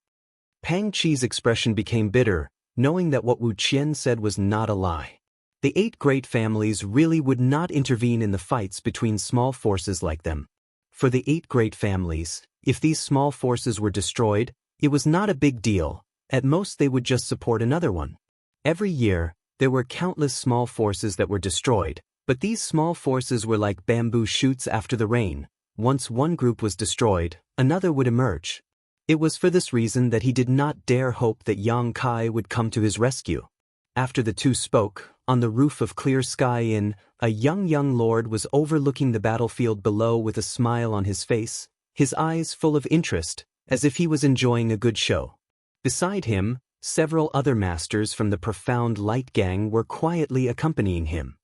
Pang Qi's expression became bitter, knowing that what Wu Qian said was not a lie. The 8 great families really would not intervene in the fights between small forces like them. For the 8 great families, if these small forces were destroyed, it was not a big deal. At most they would just support another one. Every year, there were countless small forces that were destroyed, but these small forces were like bamboo shoots after the rain. Once one group was destroyed, another would emerge. It was for this reason that he did not dare hope that Yang Kai would come to his rescue. After the two spoke, on the roof of Clear Sky Inn, a young lord was overlooking the battlefield below with a smile on his face, his eyes full of interest, as if he was enjoying a good show. Beside him, several other masters from the Profound Light Gang were quietly accompanying him.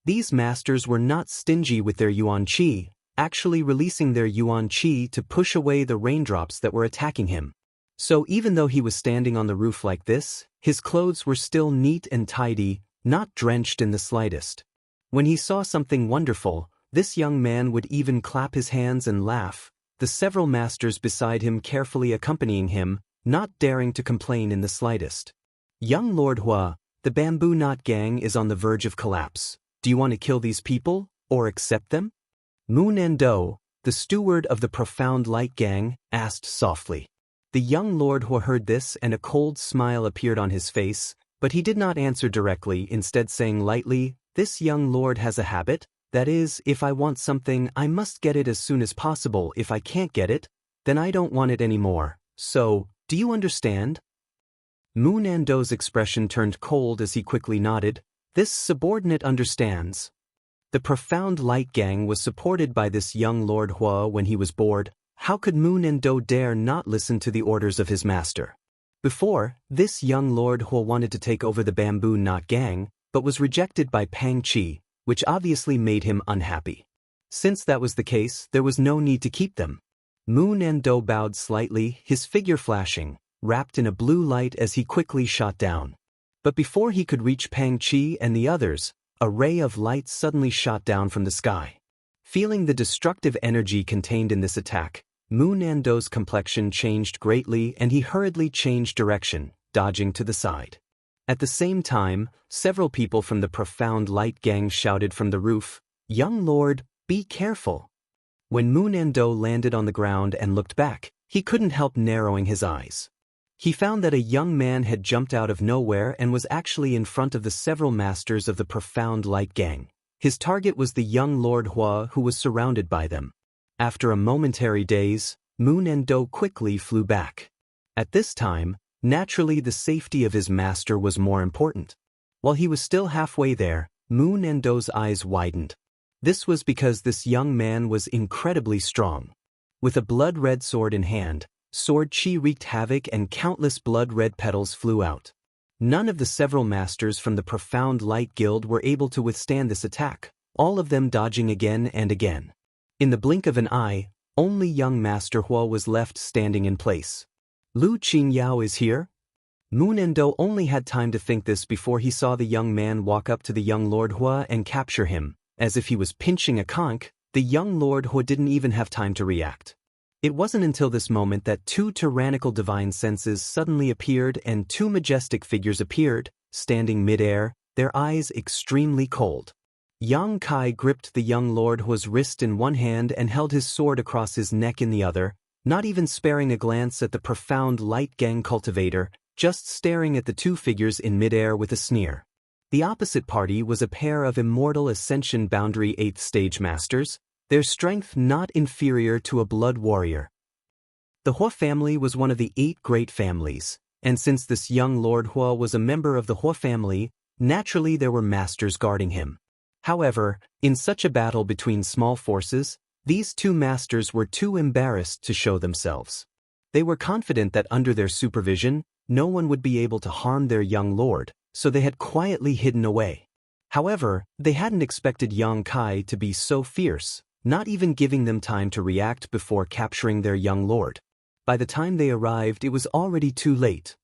These masters were not stingy with their yuan qi, actually releasing their yuan qi to push away the raindrops that were attacking him. So even though he was standing on the roof like this, his clothes were still neat and tidy, not drenched in the slightest. When he saw something wonderful, this young man would even clap his hands and laugh, the several masters beside him carefully accompanying him, not daring to complain in the slightest. Young Lord Hua, the bamboo knot gang is on the verge of collapse. Do you want to kill these people, or accept them? Mu Nando, the steward of the Profound Light Gang, asked softly. The young Lord Hua heard this and a cold smile appeared on his face, but he did not answer directly, instead saying lightly, this young lord has a habit, that is, if I want something I must get it as soon as possible. If I can't get it, then I don't want it anymore. So, do you understand? Mu Nando's expression turned cold as he quickly nodded. This subordinate understands. The Profound Light Gang was supported by this young Lord Hua when he was bored. How could Mu Nando dare not listen to the orders of his master? Before, this young Lord Hua wanted to take over the bamboo knot gang, but was rejected by Pang Qi, which obviously made him unhappy. Since that was the case, there was no need to keep them. Mu Nando bowed slightly, his figure flashing, wrapped in a blue light as he quickly shot down. But before he could reach Pang Qi and the others, a ray of light suddenly shot down from the sky. Feeling the destructive energy contained in this attack, Mu Nando's complexion changed greatly and he hurriedly changed direction, dodging to the side. At the same time, several people from the Profound Light Gang shouted from the roof, "Young Lord, be careful." When Mu Nando landed on the ground and looked back, he couldn't help narrowing his eyes. He found that a young man had jumped out of nowhere and was actually in front of the several masters of the Profound Light Gang. His target was the young Lord Hua, who was surrounded by them. After a momentary daze, Mu Nando quickly flew back. At this time, naturally the safety of his master was more important. While he was still halfway there, Mu Nando's eyes widened. This was because this young man was incredibly strong. With a blood-red sword in hand, sword chi wreaked havoc and countless blood-red petals flew out. None of the several masters from the Profound Light Guild were able to withstand this attack, all of them dodging again and again. In the blink of an eye, only young Master Hua was left standing in place. Lu Qingyao is here? Mu Nando only had time to think this before he saw the young man walk up to the young Lord Hua and capture him. As if he was pinching a conch, the young Lord Hua didn't even have time to react. It wasn't until this moment that two tyrannical divine senses suddenly appeared and two majestic figures appeared, standing midair, their eyes extremely cold. Yang Kai gripped the young Lord Hua's wrist in one hand and held his sword across his neck in the other, not even sparing a glance at the profound light gang cultivator, just staring at the two figures in midair with a sneer. The opposite party was a pair of Immortal Ascension Boundary 8th Stage Masters, their strength not inferior to a blood warrior. The Hua family was one of the 8 great families, and since this young Lord Hua was a member of the Hua family, naturally there were masters guarding him. However, in such a battle between small forces, these two masters were too embarrassed to show themselves. They were confident that under their supervision, no one would be able to harm their young lord, so they had quietly hidden away. However, they hadn't expected Yang Kai to be so fierce, not even giving them time to react before capturing their young lord. By the time they arrived, it was already too late.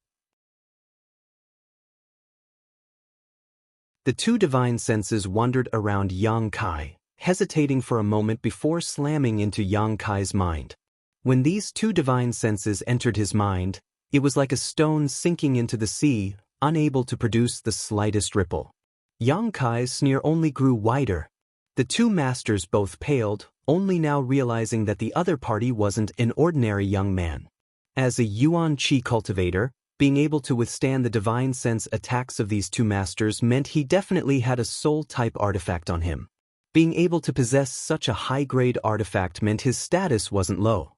The two divine senses wandered around Yang Kai, hesitating for a moment before slamming into Yang Kai's mind. When these two divine senses entered his mind, it was like a stone sinking into the sea, unable to produce the slightest ripple. Yang Kai's sneer only grew wider. The two masters both paled, only now realizing that the other party wasn't an ordinary young man. As a Yuan Qi cultivator, being able to withstand the divine sense attacks of these two masters meant he definitely had a soul-type artifact on him. Being able to possess such a high-grade artifact meant his status wasn't low.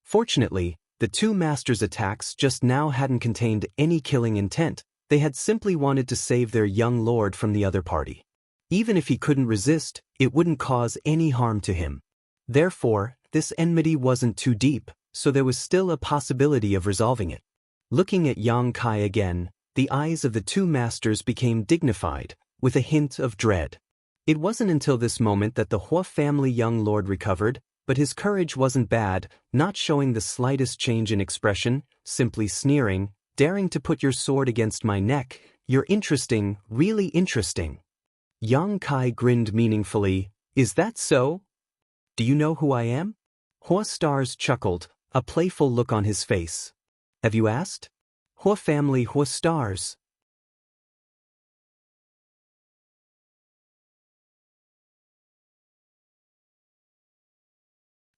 Fortunately, the two masters' attacks just now hadn't contained any killing intent. They had simply wanted to save their young lord from the other party. Even if he couldn't resist, it wouldn't cause any harm to him. Therefore, this enmity wasn't too deep, so there was still a possibility of resolving it. Looking at Yang Kai again, the eyes of the two masters became dignified, with a hint of dread. It wasn't until this moment that the Hua family young lord recovered, but his courage wasn't bad, not showing the slightest change in expression, simply sneering, "Daring to put your sword against my neck, you're interesting, really interesting." Yang Kai grinned meaningfully, "Is that so? Do you know who I am?" Hua Stars chuckled, a playful look on his face. "Have you asked?" Hua family Hua Stars.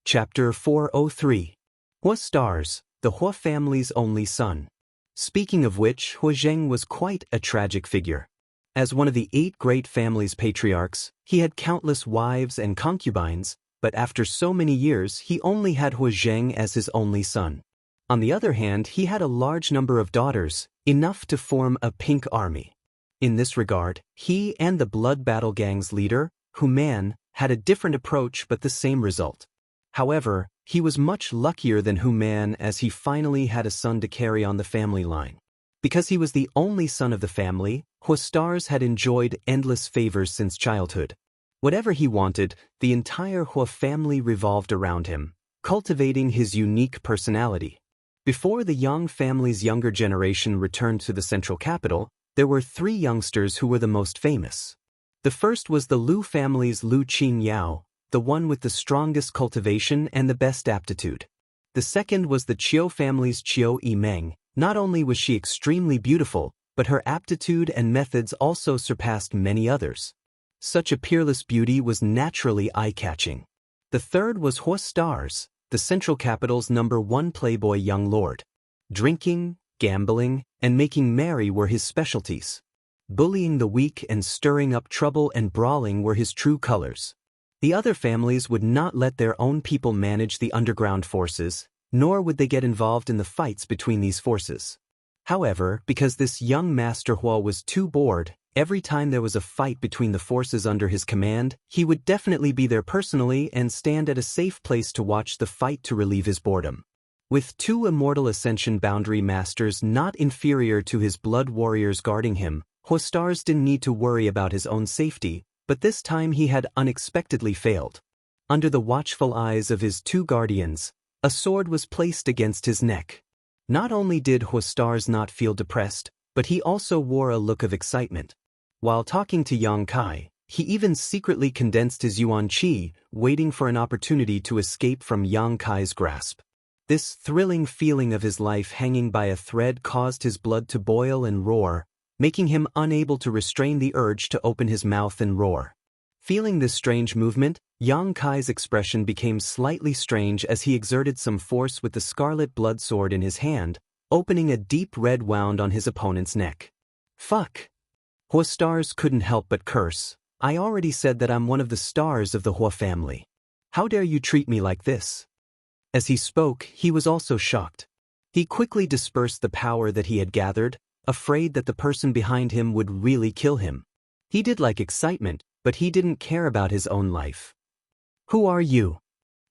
Chapter 403. Hua Stars, the Hua family's only son. Speaking of which, Hua Zheng was quite a tragic figure. As one of the 8 great family's patriarchs, he had countless wives and concubines, but after so many years he only had Hua Zheng as his only son. On the other hand, he had a large number of daughters, enough to form a pink army. In this regard, he and the Blood Battle Gang's leader, Hu Man, had a different approach but the same result. However, he was much luckier than Hu Man as he finally had a son to carry on the family line. Because he was the only son of the family, Hua Stars had enjoyed endless favors since childhood. Whatever he wanted, the entire Hua family revolved around him, cultivating his unique personality. Before the Yang family's younger generation returned to the central capital, there were 3 youngsters who were the most famous. The first was the Lu family's Lu Qingyao, the one with the strongest cultivation and the best aptitude. The second was the Qiu family's Qiu Yimeng. Not only was she extremely beautiful, but her aptitude and methods also surpassed many others. Such a peerless beauty was naturally eye-catching. The third was Hua Stars, the central capital's #1 playboy young lord. Drinking, gambling, and making merry were his specialties. Bullying the weak and stirring up trouble and brawling were his true colors. The other families would not let their own people manage the underground forces, nor would they get involved in the fights between these forces. However, because this young Master Hua was too bored, every time there was a fight between the forces under his command, he would definitely be there personally and stand at a safe place to watch the fight to relieve his boredom. With 2 Immortal Ascension Boundary Masters not inferior to his blood warriors guarding him, Hua Stars didn't need to worry about his own safety, but this time he had unexpectedly failed. Under the watchful eyes of his 2 guardians, a sword was placed against his neck. Not only did Hua Stars not feel depressed, but he also wore a look of excitement. While talking to Yang Kai, he even secretly condensed his Yuan Qi, waiting for an opportunity to escape from Yang Kai's grasp. This thrilling feeling of his life hanging by a thread caused his blood to boil and roar, making him unable to restrain the urge to open his mouth and roar. Feeling this strange movement, Yang Kai's expression became slightly strange as he exerted some force with the scarlet blood sword in his hand, opening a deep red wound on his opponent's neck. Fuck! Hua stars couldn't help but curse. I already said that I'm one of the stars of the Hua family. How dare you treat me like this? As he spoke, he was also shocked. He quickly dispersed the power that he had gathered, afraid that the person behind him would really kill him. He did like excitement, but he didn't care about his own life. Who are you?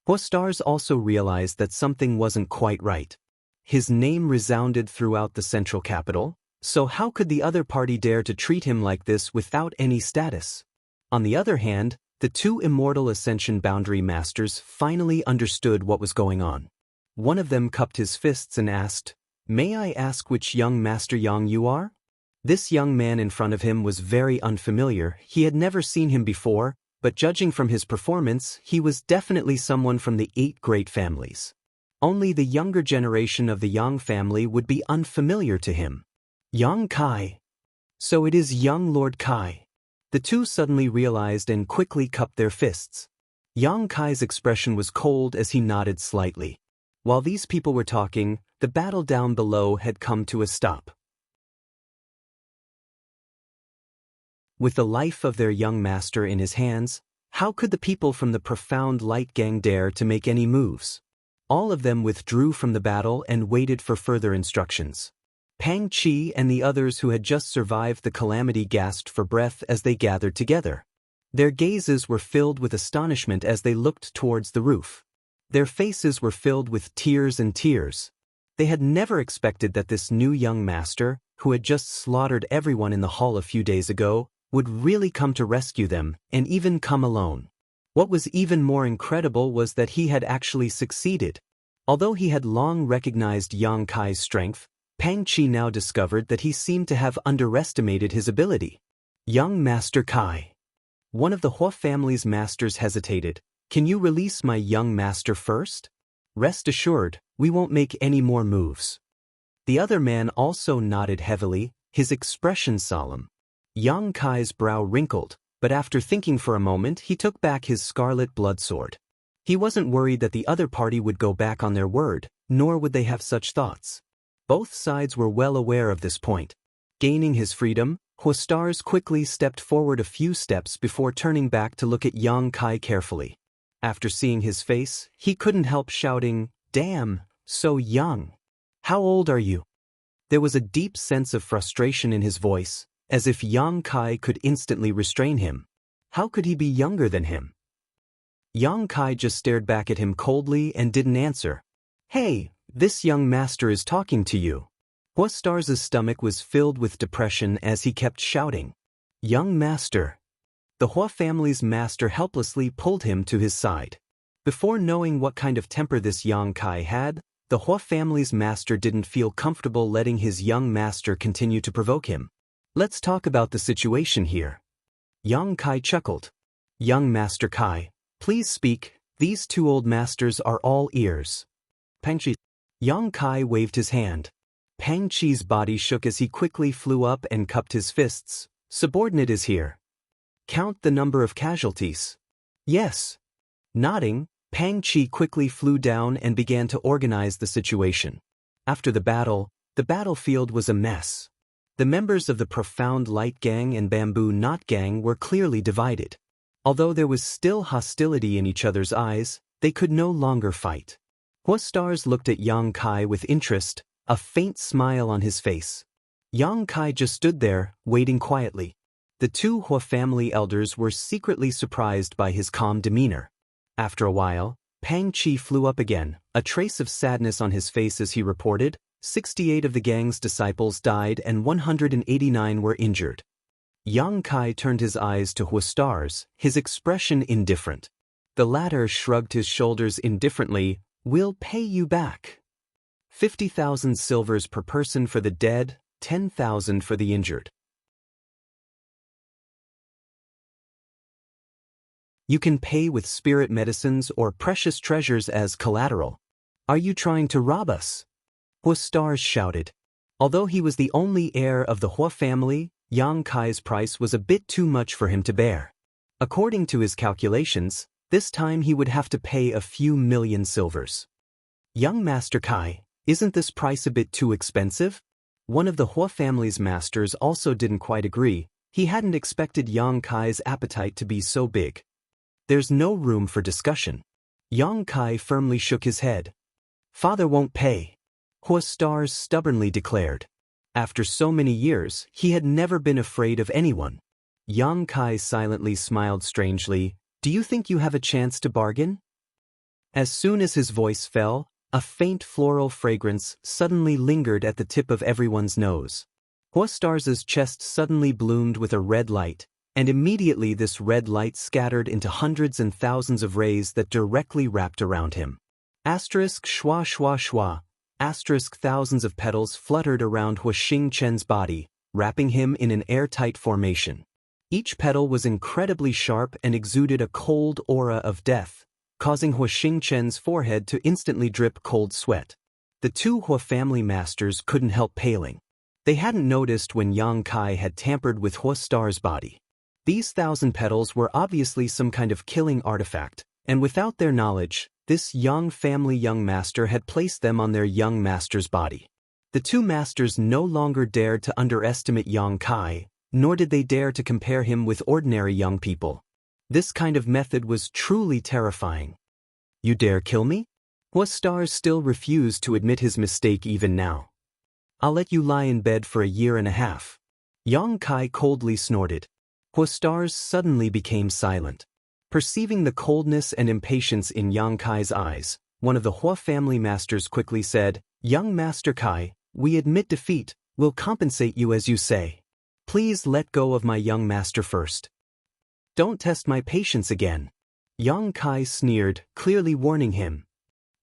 Hua stars also realized that something wasn't quite right. His name resounded throughout the central capital, so how could the other party dare to treat him like this without any status? On the other hand, the two Immortal Ascension Boundary Masters finally understood what was going on. One of them cupped his fists and asked, "May I ask which young Master Yang you are?" This young man in front of him was very unfamiliar. He had never seen him before, but judging from his performance, he was definitely someone from the 8 great families. Only the younger generation of the Yang family would be unfamiliar to him. Yang Kai. So it is young Lord Kai. The two suddenly realized and quickly cupped their fists. Yang Kai's expression was cold as he nodded slightly. While these people were talking, the battle down below had come to a stop. With the life of their young master in his hands, how could the people from the Profound Light Gang dare to make any moves? All of them withdrew from the battle and waited for further instructions. Pang Qi and the others who had just survived the calamity gasped for breath as they gathered together. Their gazes were filled with astonishment as they looked towards the roof. Their faces were filled with tears and tears. They had never expected that this new young master, who had just slaughtered everyone in the hall a few days ago, would really come to rescue them, and even come alone. What was even more incredible was that he had actually succeeded. Although he had long recognized Yang Kai's strength, Pang Qi now discovered that he seemed to have underestimated his ability. Young Master Kai. One of the Hua family's masters hesitated. Can you release my young master first? Rest assured, we won't make any more moves. The other man also nodded heavily, his expression solemn. Yang Kai's brow wrinkled, but after thinking for a moment he took back his scarlet blood sword. He wasn't worried that the other party would go back on their word, nor would they have such thoughts. Both sides were well aware of this point. Gaining his freedom, Hua Stars quickly stepped forward a few steps before turning back to look at Yang Kai carefully. After seeing his face, he couldn't help shouting, "Damn, so young. How old are you?" There was a deep sense of frustration in his voice, as if Yang Kai could instantly restrain him. How could he be younger than him? Yang Kai just stared back at him coldly and didn't answer. "Hey, this young master is talking to you." Hua Stars' stomach was filled with depression as he kept shouting, "Young master." The Hua family's master helplessly pulled him to his side. Before knowing what kind of temper this Yang Kai had, the Hua family's master didn't feel comfortable letting his young master continue to provoke him. "Let's talk about the situation here." Yang Kai chuckled. "Young Master Kai, please speak, these two old masters are all ears." Pang Qi. Yang Kai waved his hand. Pang Qi's body shook as he quickly flew up and cupped his fists. "Subordinate is here. Count the number of casualties." "Yes." Nodding, Pang Qi quickly flew down and began to organize the situation. After the battlefield was a mess. The members of the Profound Light Gang and Bamboo Knot Gang were clearly divided. Although there was still hostility in each other's eyes, they could no longer fight. Hua Stars looked at Yang Kai with interest, a faint smile on his face. Yang Kai just stood there, waiting quietly. The two Hua family elders were secretly surprised by his calm demeanor. After a while, Pang Qi flew up again, a trace of sadness on his face as he reported, 68 of the gang's disciples died and 189 were injured. Yang Kai turned his eyes to Hua Stars, his expression indifferent. The latter shrugged his shoulders indifferently. "We'll pay you back. 50,000 silvers per person for the dead, 10,000 for the injured. You can pay with spirit medicines or precious treasures as collateral. Are you trying to rob us?" Hua Stars shouted. Although he was the only heir of the Hua family, Yang Kai's price was a bit too much for him to bear. According to his calculations, this time he would have to pay a few million silvers. Young Master Kai, isn't this price a bit too expensive? One of the Hua family's masters also didn't quite agree. He hadn't expected Yang Kai's appetite to be so big. There's no room for discussion. Yang Kai firmly shook his head. Father won't pay. Hua Stars stubbornly declared. After so many years, he had never been afraid of anyone. Yang Kai silently smiled strangely. Do you think you have a chance to bargain? As soon as his voice fell, a faint floral fragrance suddenly lingered at the tip of everyone's nose. Hua Stars' chest suddenly bloomed with a red light, and immediately this red light scattered into hundreds and thousands of rays that directly wrapped around him. Asterisk schwa schwa schwa. Asterisk thousands of petals fluttered around Hua Xingchen's body, wrapping him in an airtight formation. Each petal was incredibly sharp and exuded a cold aura of death, causing Hua Xingchen's forehead to instantly drip cold sweat. The two Hua family masters couldn't help paling. They hadn't noticed when Yang Kai had tampered with Hua Star's body. These 1,000 petals were obviously some kind of killing artifact, and without their knowledge, this Yang family young master had placed them on their young master's body. The two masters no longer dared to underestimate Yang Kai, nor did they dare to compare him with ordinary young people. This kind of method was truly terrifying. You dare kill me? Hua Stars still refused to admit his mistake even now. I'll let you lie in bed for a year and a half. Yang Kai coldly snorted. Hua Stars suddenly became silent. Perceiving the coldness and impatience in Yang Kai's eyes, one of the Hua family masters quickly said, Young Master Kai, we admit defeat, we'll compensate you as you say. Please let go of my young master first. Don't test my patience again. Yang Kai sneered, clearly warning him.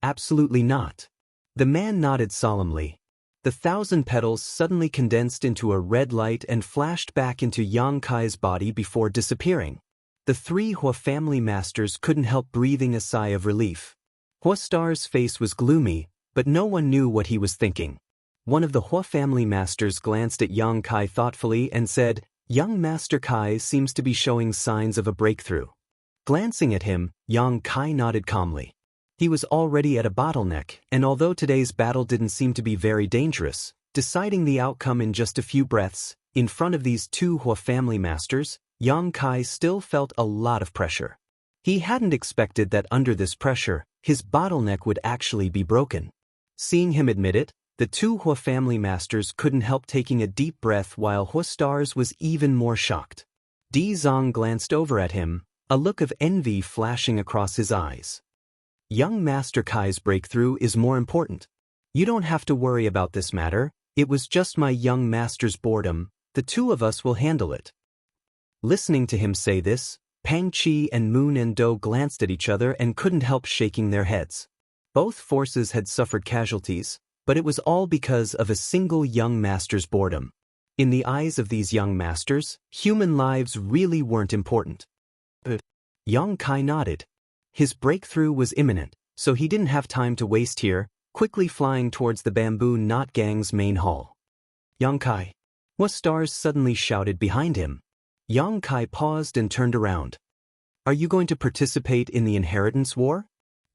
Absolutely not. The man nodded solemnly. The 1,000 petals suddenly condensed into a red light and flashed back into Yang Kai's body before disappearing. The three Hua family masters couldn't help breathing a sigh of relief. Hua Star's face was gloomy, but no one knew what he was thinking. One of the Hua family masters glanced at Yang Kai thoughtfully and said, Young Master Kai seems to be showing signs of a breakthrough. Glancing at him, Yang Kai nodded calmly. He was already at a bottleneck, and although today's battle didn't seem to be very dangerous, deciding the outcome in just a few breaths, in front of these two Hua family masters, Yang Kai still felt a lot of pressure. He hadn't expected that under this pressure, his bottleneck would actually be broken. Seeing him admit it, the two Hua family masters couldn't help taking a deep breath while Hua Stars was even more shocked. Di Zong glanced over at him, a look of envy flashing across his eyes. Young Master Kai's breakthrough is more important. You don't have to worry about this matter, it was just my young master's boredom, the two of us will handle it. Listening to him say this, Pang Qi and Moon and Do glanced at each other and couldn't help shaking their heads. Both forces had suffered casualties, but it was all because of a single young master's boredom. In the eyes of these young masters, human lives really weren't important. But Yang Kai nodded. His breakthrough was imminent, so he didn't have time to waste here, quickly flying towards the Bamboo Knot Gang's main hall. Yang Kai! Hua Stars suddenly shouted behind him. Yang Kai paused and turned around. Are you going to participate in the inheritance war?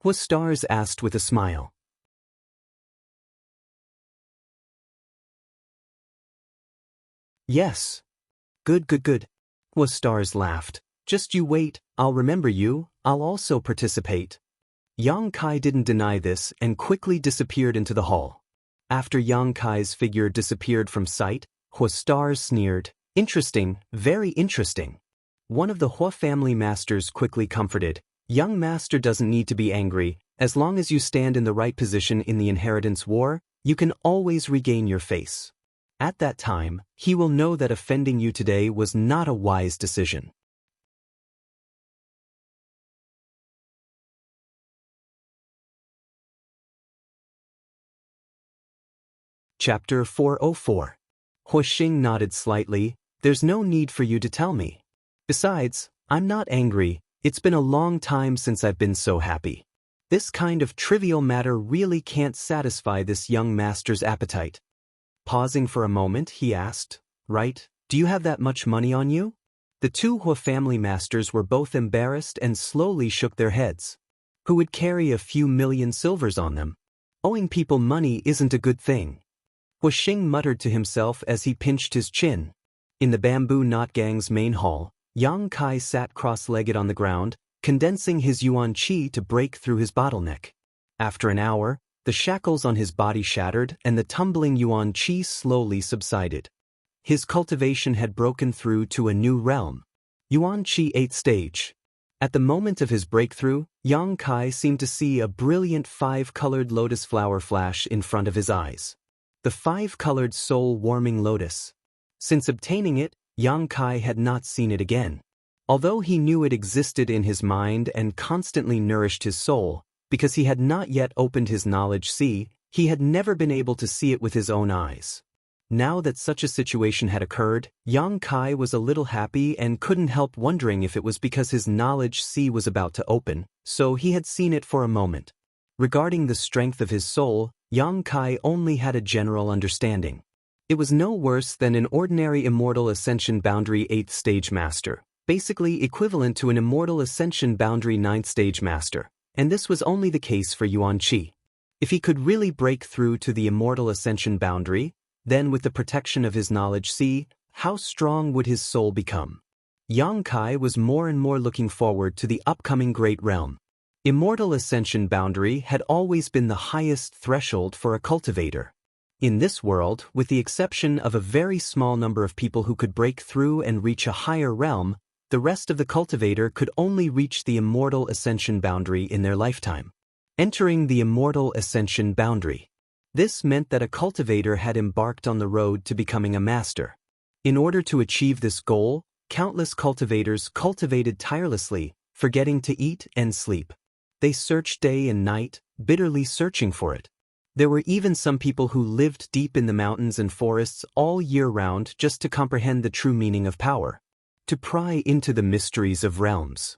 Hua Stars asked with a smile. Yes. Good. Hua Stars laughed. Just you wait, I'll remember you, I'll also participate. Yang Kai didn't deny this and quickly disappeared into the hall. After Yang Kai's figure disappeared from sight, Hua Stars sneered. Interesting, very interesting. One of the Hua family masters quickly comforted. Young master doesn't need to be angry, as long as you stand in the right position in the inheritance war, you can always regain your face. At that time, he will know that offending you today was not a wise decision. Chapter 404. Hua Xing nodded slightly. There's no need for you to tell me. Besides, I'm not angry, it's been a long time since I've been so happy. This kind of trivial matter really can't satisfy this young master's appetite. Pausing for a moment, he asked, "Right, do you have that much money on you?" The two Hua family masters were both embarrassed and slowly shook their heads. Who would carry a few million silvers on them? Owing people money isn't a good thing. Hua Xing muttered to himself as he pinched his chin. In the bamboo knot gang's main hall, Yang Kai sat cross-legged on the ground, condensing his yuan qi to break through his bottleneck. After an hour, the shackles on his body shattered and the tumbling yuan qi slowly subsided. His cultivation had broken through to a new realm. Yuan qi 8th stage. At the moment of his breakthrough, Yang Kai seemed to see a brilliant 5-colored lotus flower flash in front of his eyes. The 5-colored soul-warming lotus. Since obtaining it, Yang Kai had not seen it again. Although he knew it existed in his mind and constantly nourished his soul, because he had not yet opened his knowledge sea, he had never been able to see it with his own eyes. Now that such a situation had occurred, Yang Kai was a little happy and couldn't help wondering if it was because his knowledge sea was about to open, so he had seen it for a moment. Regarding the strength of his soul, Yang Kai only had a general understanding. It was no worse than an ordinary Immortal Ascension Boundary 8th Stage Master, basically equivalent to an Immortal Ascension Boundary 9th Stage Master, and this was only the case for Yuan Qi. If he could really break through to the Immortal Ascension Boundary, then with the protection of his knowledge sea, how strong would his soul become? Yang Kai was more and more looking forward to the upcoming great realm. Immortal Ascension Boundary had always been the highest threshold for a cultivator. In this world, with the exception of a very small number of people who could break through and reach a higher realm, the rest of the cultivator could only reach the Immortal Ascension Boundary in their lifetime. Entering the Immortal Ascension Boundary. This meant that a cultivator had embarked on the road to becoming a master. In order to achieve this goal, countless cultivators cultivated tirelessly, forgetting to eat and sleep. They searched day and night, bitterly searching for it. There were even some people who lived deep in the mountains and forests all year round just to comprehend the true meaning of power, to pry into the mysteries of realms.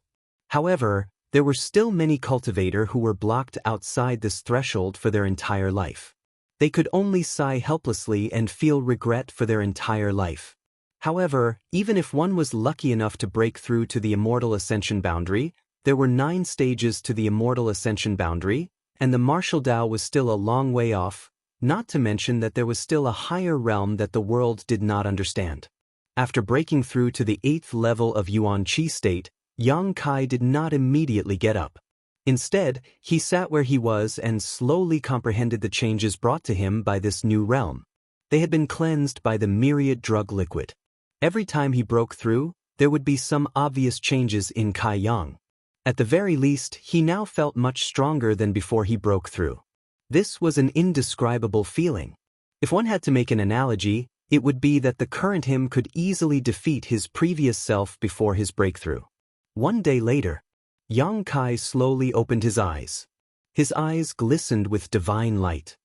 However, there were still many cultivators who were blocked outside this threshold for their entire life. They could only sigh helplessly and feel regret for their entire life. However, even if one was lucky enough to break through to the Immortal Ascension Boundary, there were 9 stages to the Immortal Ascension Boundary, and the martial Dao was still a long way off, not to mention that there was still a higher realm that the world did not understand. After breaking through to the 8th level of Yuan Qi state, Yang Kai did not immediately get up. Instead, he sat where he was and slowly comprehended the changes brought to him by this new realm. They had been cleansed by the myriad drug liquid. Every time he broke through, there would be some obvious changes in Kai Yang. At the very least, he now felt much stronger than before he broke through. This was an indescribable feeling. If one had to make an analogy, it would be that the current him could easily defeat his previous self before his breakthrough. One day later, Yang Kai slowly opened his eyes. His eyes glistened with divine light.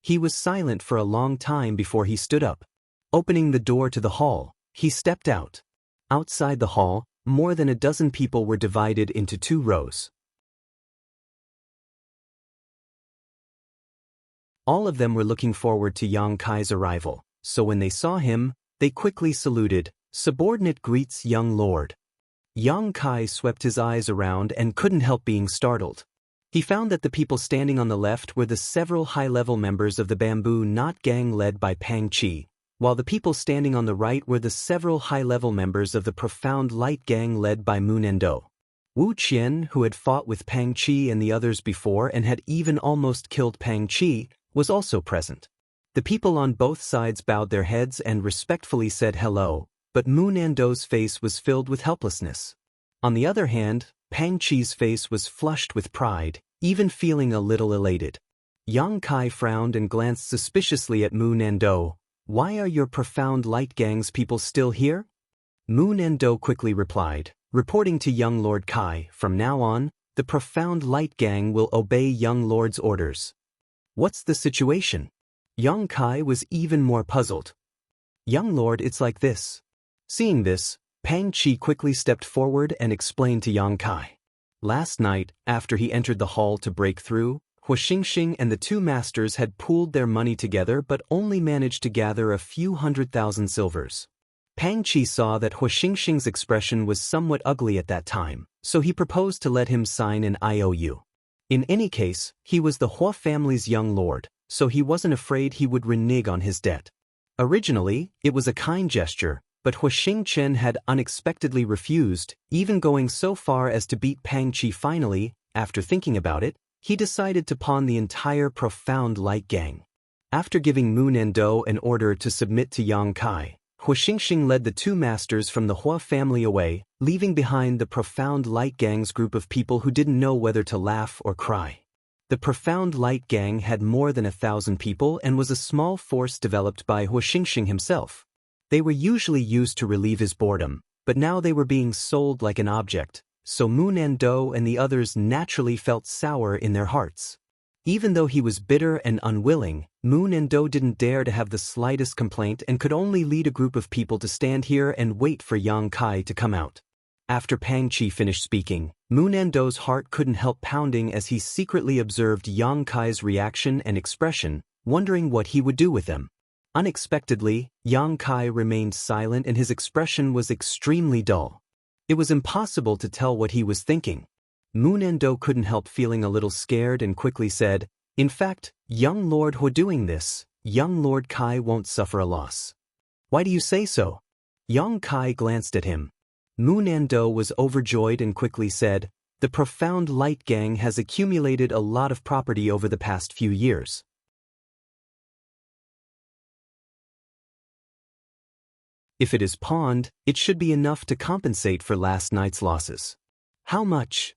He was silent for a long time before he stood up. Opening the door to the hall, he stepped out. Outside the hall, more than a dozen people were divided into 2 rows. All of them were looking forward to Yang Kai's arrival, so when they saw him, they quickly saluted, "Subordinate greets young lord." Yang Kai swept his eyes around and couldn't help being startled. He found that the people standing on the left were the several high-level members of the Bamboo Knot Gang led by Pang Qi, while the people standing on the right were the several high-level members of the Profound Light Gang led by Moon Endo. Wu Qian, who had fought with Pang Qi and the others before and had even almost killed Pang Qi, was also present. The people on both sides bowed their heads and respectfully said hello, but Moon Endo's face was filled with helplessness. On the other hand, Pang Qi's face was flushed with pride, even feeling a little elated. Yang Kai frowned and glanced suspiciously at Moon Endo. "Why are your Profound Light Gang's people still here?" Moon Endo quickly replied, reporting to young Lord Kai, "From now on, the Profound Light Gang will obey young Lord's orders." "What's the situation?" Yang Kai was even more puzzled. "Young Lord, it's like this." Seeing this, Pang Qi quickly stepped forward and explained to Yang Kai. Last night, after he entered the hall to break through, Huixingxing and the two masters had pooled their money together but only managed to gather a few 100,000 silvers. Pang Qi saw that Huixingxing's expression was somewhat ugly at that time, so he proposed to let him sign an IOU. In any case, he was the Hua family's young lord, so he wasn't afraid he would renege on his debt. Originally, it was a kind gesture, but Huixingchen had unexpectedly refused, even going so far as to beat Pang Qi. Finally, after thinking about it, he decided to pawn the entire Profound Light Gang. After giving Mu Nendo an order to submit to Yang Kai, Huixingxing led the two masters from the Hua family away, leaving behind the Profound Light Gang's group of people who didn't know whether to laugh or cry. The Profound Light Gang had more than 1,000 people and was a small force developed by Huixingxing himself. They were usually used to relieve his boredom, but now they were being sold like an object, so Mu Nendo and the others naturally felt sour in their hearts. Even though he was bitter and unwilling, Mu Nendo didn't dare to have the slightest complaint and could only lead a group of people to stand here and wait for Yang Kai to come out. After Pang Qi finished speaking, Mu Nendo's heart couldn't help pounding as he secretly observed Yang Kai's reaction and expression, wondering what he would do with them. Unexpectedly, Yang Kai remained silent and his expression was extremely dull. It was impossible to tell what he was thinking. Mu Nendo couldn't help feeling a little scared and quickly said, "In fact, young Lord Hua doing this, young Lord Kai won't suffer a loss." "Why do you say so?" Yang Kai glanced at him. Mu Nendo was overjoyed and quickly said, "The Profound Light Gang has accumulated a lot of property over the past few years. If it is pawned, it should be enough to compensate for last night's losses." "How much?"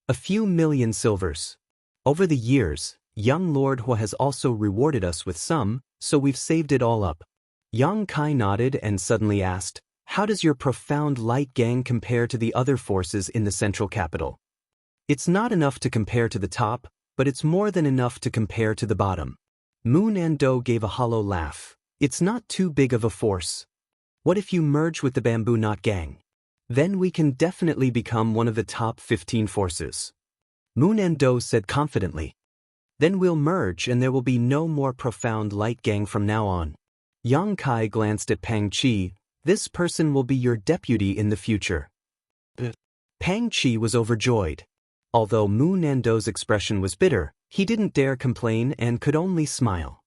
"A few million silvers. Over the years, young Lord Hua has also rewarded us with some, so we've saved it all up." Yang Kai nodded and suddenly asked, "How does your Profound Light Gang compare to the other forces in the central capital?" "It's not enough to compare to the top, but it's more than enough to compare to the bottom." Mu Nendo gave a hollow laugh. "It's not too big of a force. What if you merge with the Bamboo Knot Gang? Then we can definitely become one of the top 15 forces." Mu Nendo said confidently. "Then we'll merge and there will be no more Profound Light Gang from now on." Yang Kai glanced at Pang Qi. "This person will be your deputy in the future." Pang Qi was overjoyed. Although Mu Nendo's expression was bitter, he didn't dare complain and could only smile.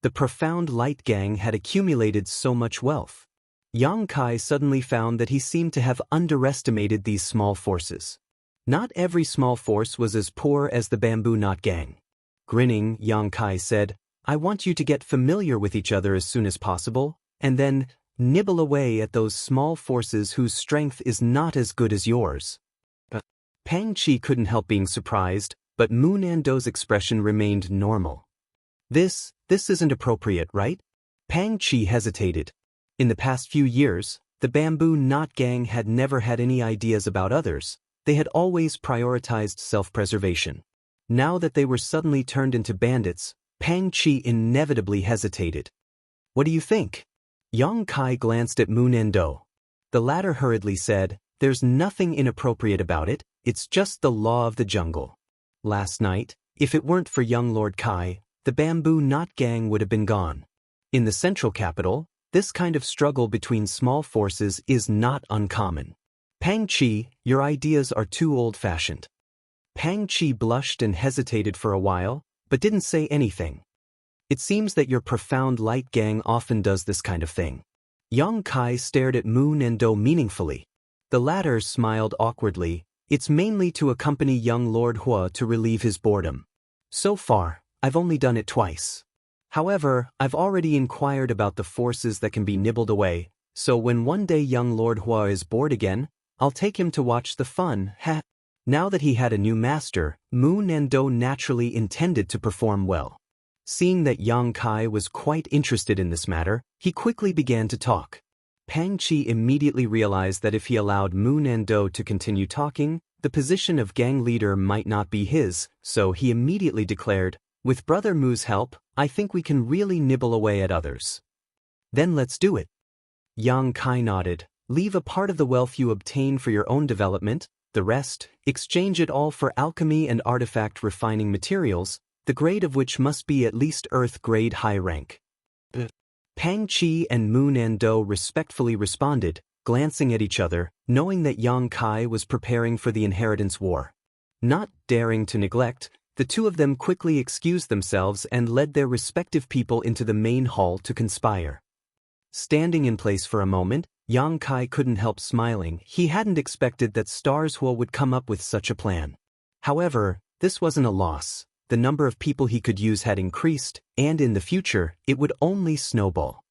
The Profound Light Gang had accumulated so much wealth. Yang Kai suddenly found that he seemed to have underestimated these small forces. Not every small force was as poor as the Bamboo Knot Gang. Grinning, Yang Kai said, "I want you to get familiar with each other as soon as possible, and then nibble away at those small forces whose strength is not as good as yours." Pang Qi couldn't help being surprised, but Mu Nendo's expression remained normal. This isn't appropriate, right?" Pang Qi hesitated. In the past few years, the Bamboo Knot Gang had never had any ideas about others. They had always prioritized self-preservation. Now that they were suddenly turned into bandits, Pang Qi inevitably hesitated. "What do you think?" Yang Kai glanced at Mu Nendo. The latter hurriedly said, "There's nothing inappropriate about it, it's just the law of the jungle. Last night, if it weren't for young Lord Kai, the Bamboo Knot Gang would have been gone. In the central capital, this kind of struggle between small forces is not uncommon. Pang Qi, your ideas are too old-fashioned." Pang Qi blushed and hesitated for a while, but didn't say anything. "It seems that your Profound Light Gang often does this kind of thing." Yang Kai stared at Mu Nendo meaningfully. The latter smiled awkwardly. "It's mainly to accompany young Lord Hua to relieve his boredom. So far, I've only done it twice. However, I've already inquired about the forces that can be nibbled away, so when one day young Lord Hua is bored again, I'll take him to watch the fun." Now that he had a new master, Mu Nendo naturally intended to perform well. Seeing that Yang Kai was quite interested in this matter, he quickly began to talk. Pang Qi immediately realized that if he allowed Mu Nendo to continue talking, the position of gang leader might not be his, so he immediately declared, "With Brother Mu's help, I think we can really nibble away at others." "Then let's do it." Yang Kai nodded. "Leave a part of the wealth you obtain for your own development, the rest, exchange it all for alchemy and artifact refining materials, the grade of which must be at least Earth grade high rank. Pang Qi and Moon Ando respectfully responded, glancing at each other, knowing that Yang Kai was preparing for the inheritance war. Not daring to neglect, the two of them quickly excused themselves and led their respective people into the main hall to conspire. Standing in place for a moment, Yang Kai couldn't help smiling. He hadn't expected that Starshuo would come up with such a plan. However, this wasn't a loss. The number of people he could use had increased, and in the future, it would only snowball.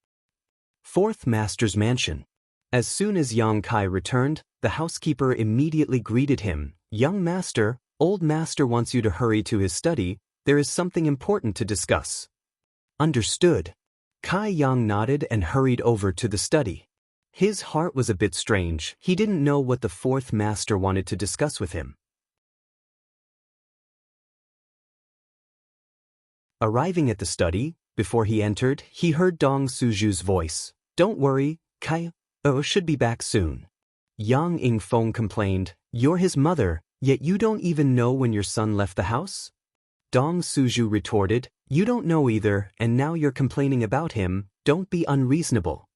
Fourth Master's Mansion. As soon as Yang Kai returned, the housekeeper immediately greeted him. "Young master, old master wants you to hurry to his study. There is something important to discuss." "Understood." Kai Yang nodded and hurried over to the study. His heart was a bit strange. He didn't know what the fourth master wanted to discuss with him. Arriving at the study, before he entered, he heard Dong Suju's voice. "Don't worry, Kai should be back soon." Yang Yingfeng complained, "You're his mother, yet you don't even know when your son left the house?" Dong Suju retorted, "You don't know either, and now you're complaining about him. Don't be unreasonable."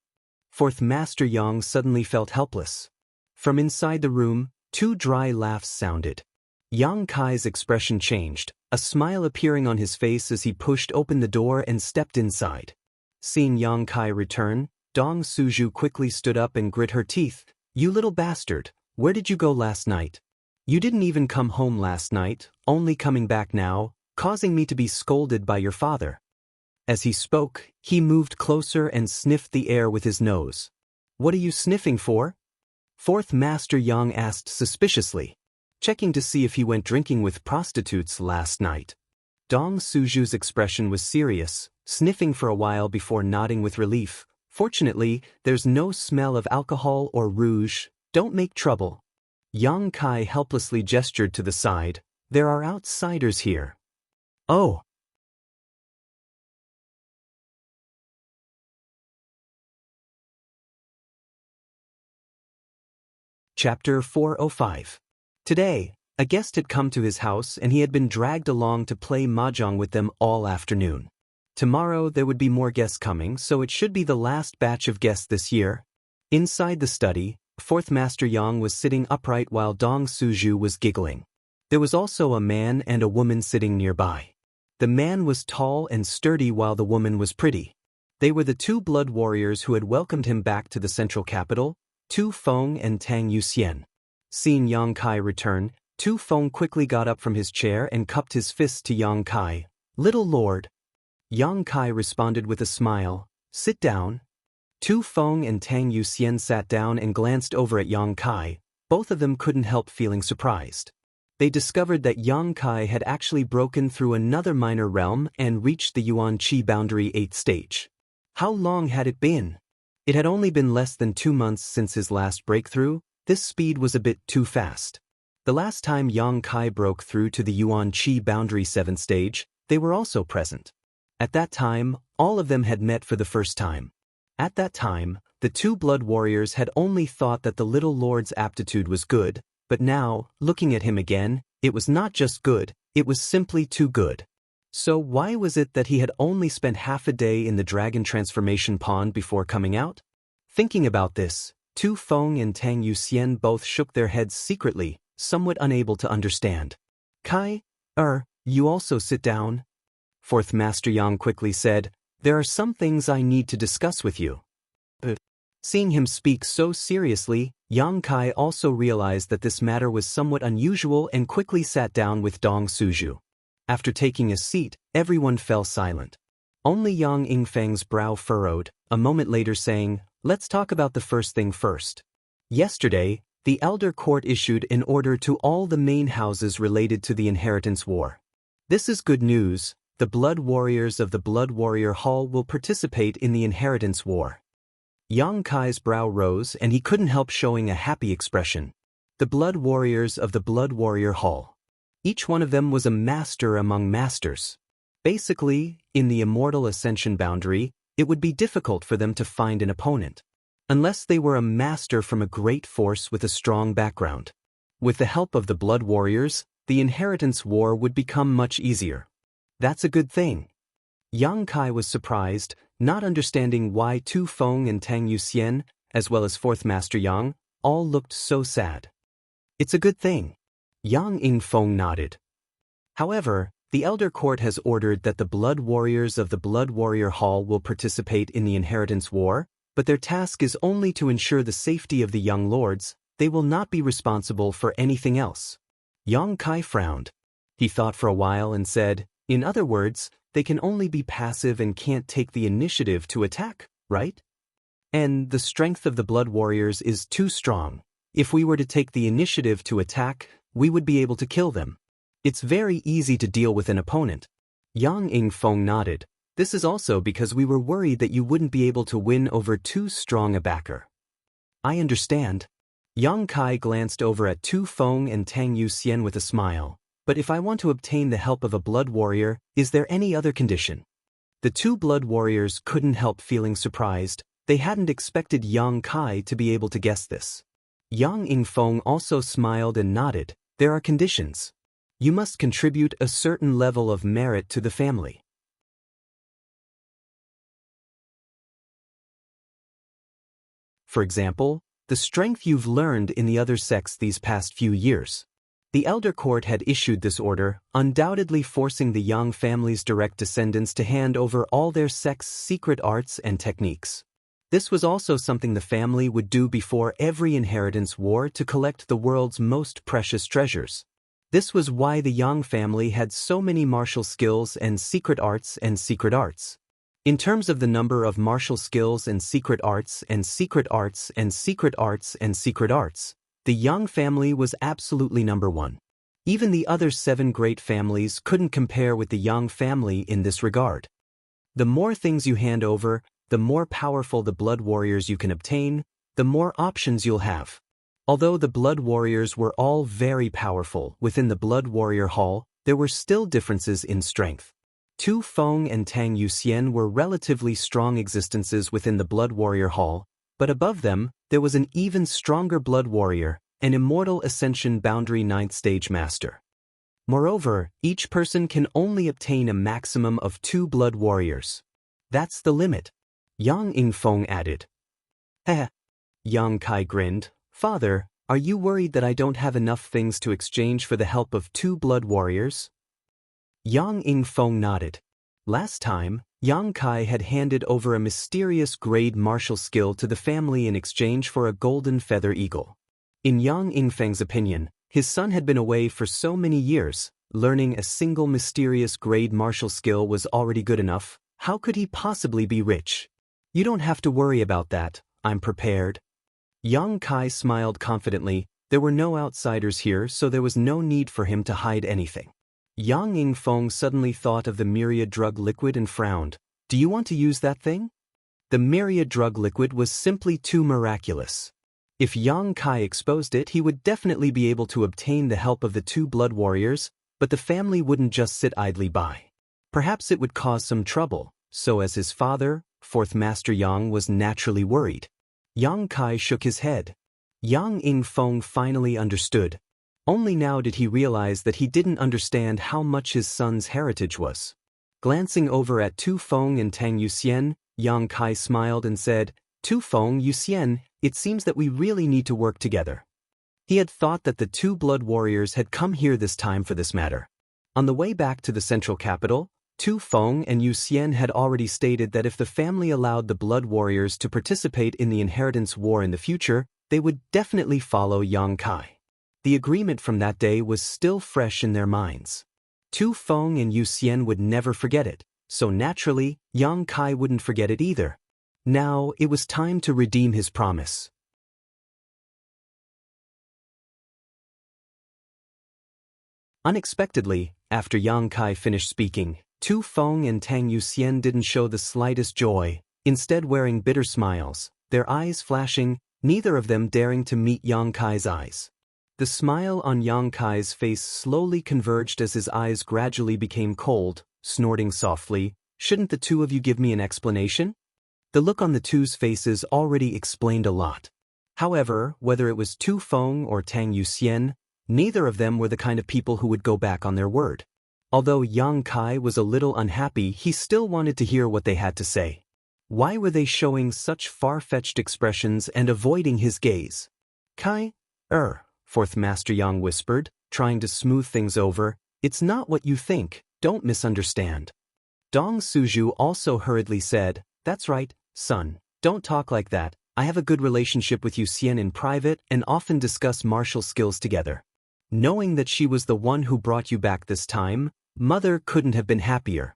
Fourth Master Yang suddenly felt helpless. From inside the room, two dry laughs sounded. Yang Kai's expression changed, a smile appearing on his face as he pushed open the door and stepped inside. Seeing Yang Kai return, Dong Suju quickly stood up and grit her teeth. "You little bastard, where did you go last night? You didn't even come home last night, only coming back now, causing me to be scolded by your father." As he spoke, he moved closer and sniffed the air with his nose. "What are you sniffing for?" Fourth Master Yang asked suspiciously. "Checking to see if he went drinking with prostitutes last night." Dong Suju's expression was serious, sniffing for a while before nodding with relief. "Fortunately, there's no smell of alcohol or rouge. Don't make trouble." Yang Kai helplessly gestured to the side. "There are outsiders here." "Oh." Chapter 405. Today, a guest had come to his house and he had been dragged along to play mahjong with them all afternoon. Tomorrow there would be more guests coming, so it should be the last batch of guests this year. Inside the study, Fourth Master Yang was sitting upright while Dong Suju was giggling. There was also a man and a woman sitting nearby. The man was tall and sturdy while the woman was pretty. They were the two blood warriors who had welcomed him back to the central capital, Tu Feng and Tang Yuxian. Seeing Yang Kai return, Tu Feng quickly got up from his chair and cupped his fist to Yang Kai. "Little lord." Yang Kai responded with a smile. "Sit down." Tu Feng and Tang Yuxian sat down and glanced over at Yang Kai. Both of them couldn't help feeling surprised. They discovered that Yang Kai had actually broken through another minor realm and reached the Yuan Qi boundary 8th stage. How long had it been? It had only been less than 2 months since his last breakthrough. This speed was a bit too fast. The last time Yang Kai broke through to the Yuan Qi boundary 7th stage, they were also present. At that time, all of them had met for the first time. At that time, the two blood warriors had only thought that the little lord's aptitude was good, but now, looking at him again, it was not just good, it was simply too good. So why was it that he had only spent half a day in the dragon transformation pond before coming out? Thinking about this, Tu Feng and Tang Yuxian both shook their heads secretly, somewhat unable to understand. "Kai, you also sit down." Fourth Master Yang quickly said, "There are some things I need to discuss with you." Seeing him speak so seriously, Yang Kai also realized that this matter was somewhat unusual and quickly sat down with Dong Suju. After taking a seat, everyone fell silent. Only Yang Yingfeng's brow furrowed, a moment later saying, "Let's talk about the first thing first. Yesterday, the Elder Court issued an order to all the main houses related to the inheritance war. This is good news. The blood warriors of the Blood Warrior Hall will participate in the inheritance war." Yang Kai's brow rose and he couldn't help showing a happy expression. The blood warriors of the Blood Warrior Hall. Each one of them was a master among masters. Basically, in the Immortal Ascension boundary, it would be difficult for them to find an opponent, unless they were a master from a great force with a strong background. With the help of the blood warriors, the inheritance war would become much easier. That's a good thing. Yang Kai was surprised, not understanding why Tu Feng and Tang Yuxian, as well as Fourth Master Yang, all looked so sad. It's a good thing. Yang Yingfeng nodded. However, the Elder Court has ordered that the Blood Warriors of the Blood Warrior Hall will participate in the Inheritance War, but their task is only to ensure the safety of the young lords. They will not be responsible for anything else. Yang Kai frowned. He thought for a while and said, in other words, they can only be passive and can't take the initiative to attack, right? And the strength of the Blood Warriors is too strong. If we were to take the initiative to attack, we would be able to kill them. It's very easy to deal with an opponent. Yang Yingfeng nodded. This is also because we were worried that you wouldn't be able to win over too strong a backer. I understand. Yang Kai glanced over at Tu Feng and Tang Yuxian with a smile. But if I want to obtain the help of a blood warrior, is there any other condition? The two blood warriors couldn't help feeling surprised. They hadn't expected Yang Kai to be able to guess this. Yang Yingfeng also smiled and nodded. There are conditions. You must contribute a certain level of merit to the family. For example, the strength you've learned in the other sects these past few years. The Elder Court had issued this order, undoubtedly forcing the Yang family's direct descendants to hand over all their sect's secret arts and techniques. This was also something the family would do before every inheritance war to collect the world's most precious treasures. This was why the Yang family had so many martial skills and secret arts and secret arts. In terms of the number of martial skills and secret arts and secret arts and secret arts and secret arts, the Yang family was absolutely number one. Even the other 7 great families couldn't compare with the Yang family in this regard. The more things you hand over, the more powerful the blood warriors you can obtain, the more options you'll have. Although the blood warriors were all very powerful within the Blood Warrior Hall, there were still differences in strength. Tu Feng and Tang Yuxian were relatively strong existences within the Blood Warrior Hall, but above them, there was an even stronger blood warrior, an Immortal Ascension Boundary 9th Stage Master. Moreover, each person can only obtain a maximum of 2 blood warriors. That's the limit. Yang Yingfeng added. Heh. Yang Kai grinned. Father, are you worried that I don't have enough things to exchange for the help of 2 blood warriors? Yang Yingfeng nodded. Last time, Yang Kai had handed over a mysterious grade martial skill to the family in exchange for a golden feather eagle. In Yang Yingfeng's opinion, his son had been away for so many years, learning a single mysterious grade martial skill was already good enough. How could he possibly be rich? You don't have to worry about that, I'm prepared. Yang Kai smiled confidently. There were no outsiders here, so there was no need for him to hide anything. Yang Yingfeng suddenly thought of the myriad drug liquid and frowned. Do you want to use that thing? The myriad drug liquid was simply too miraculous. If Yang Kai exposed it, he would definitely be able to obtain the help of the 2 blood warriors, but the family wouldn't just sit idly by. Perhaps it would cause some trouble, so as his father, 4th Master Yang, was naturally worried. Yang Kai shook his head. Yang Yingfeng finally understood. Only now did he realize that he didn't understand how much his son's heritage was. Glancing over at Tu Feng and Tang Yuxian, Yang Kai smiled and said, Tu Feng, Yuxian, it seems that we really need to work together. He had thought that the 2 blood warriors had come here this time for this matter. On the way back to the central capital, Tu Feng and Yuxian had already stated that if the family allowed the blood warriors to participate in the inheritance war in the future, they would definitely follow Yang Kai. The agreement from that day was still fresh in their minds. Tu Feng and Yuxian would never forget it, so naturally, Yang Kai wouldn't forget it either. Now, it was time to redeem his promise. Unexpectedly, after Yang Kai finished speaking, Tu Feng and Tang Yuxian didn't show the slightest joy, instead wearing bitter smiles, their eyes flashing, neither of them daring to meet Yang Kai's eyes. The smile on Yang Kai's face slowly converged as his eyes gradually became cold, snorting softly, "Shouldn't the 2 of you give me an explanation?" The look on the 2's faces already explained a lot. However, whether it was Tu Feng or Tang Yuxian, neither of them were the kind of people who would go back on their word. Although Yang Kai was a little unhappy, he still wanted to hear what they had to say. Why were they showing such far-fetched expressions and avoiding his gaze? Kai, Fourth Master Yang whispered, trying to smooth things over, it's not what you think, don't misunderstand. Dong Suju also hurriedly said, that's right, son, don't talk like that, I have a good relationship with Yu Xian in private and often discuss martial skills together. Knowing that she was the one who brought you back this time, Mother couldn't have been happier.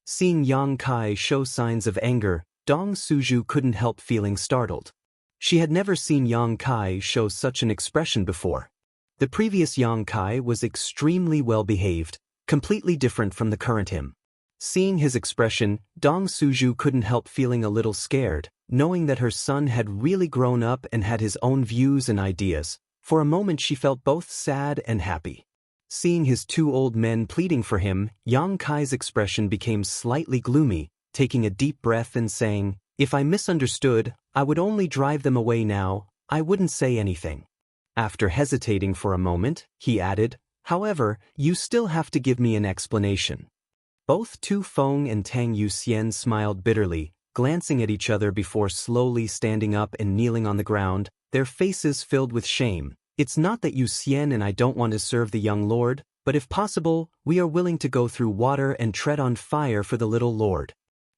Seeing Yang Kai show signs of anger, Dong Suju couldn't help feeling startled. She had never seen Yang Kai show such an expression before. The previous Yang Kai was extremely well-behaved, completely different from the current him. Seeing his expression, Dong Suju couldn't help feeling a little scared, knowing that her son had really grown up and had his own views and ideas. For a moment she felt both sad and happy. Seeing his two old men pleading for him, Yang Kai's expression became slightly gloomy, taking a deep breath and saying, if I misunderstood, I would only drive them away now, I wouldn't say anything. After hesitating for a moment, he added, however, you still have to give me an explanation. Both Tu Feng and Tang Yuxian smiled bitterly, glancing at each other before slowly standing up and kneeling on the ground, their faces filled with shame. It's not that Yu Xian and I don't want to serve the young lord, but if possible, we are willing to go through water and tread on fire for the little lord.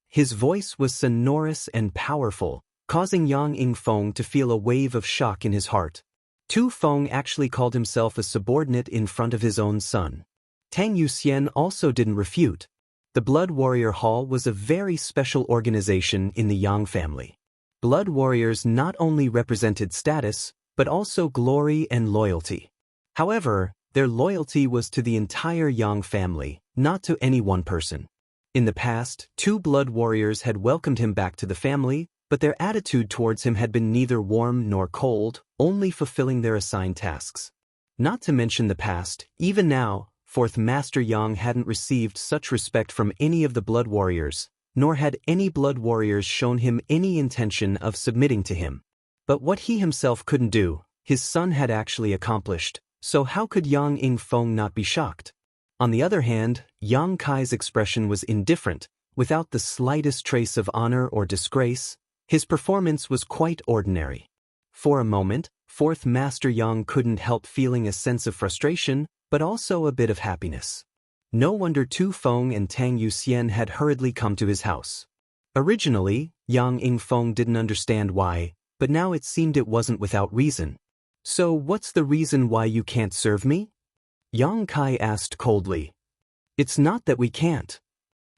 His voice was sonorous and powerful, causing Yang Yingfeng to feel a wave of shock in his heart. Tu Feng actually called himself a subordinate in front of his own son. Tang Yuxian also didn't refute. The Blood Warrior Hall was a very special organization in the Yang family. Blood warriors not only represented status, but also glory and loyalty. However, their loyalty was to the entire Yang family, not to any one person. In the past, two blood warriors had welcomed him back to the family, but their attitude towards him had been neither warm nor cold, only fulfilling their assigned tasks. Not to mention the past, even now, Fourth Master Yang hadn't received such respect from any of the blood warriors, nor had any blood warriors shown him any intention of submitting to him. But what he himself couldn't do, his son had actually accomplished, so how could Yang Yingfeng not be shocked? On the other hand, Yang Kai's expression was indifferent, without the slightest trace of honor or disgrace. His performance was quite ordinary. For a moment, Fourth Master Yang couldn't help feeling a sense of frustration, but also a bit of happiness. No wonder Tu Feng and Tang Yuxian had hurriedly come to his house. Originally, Yang Yingfeng didn't understand why, but now it seemed it wasn't without reason. So what's the reason why you can't serve me? Yang Kai asked coldly. It's not that we can't.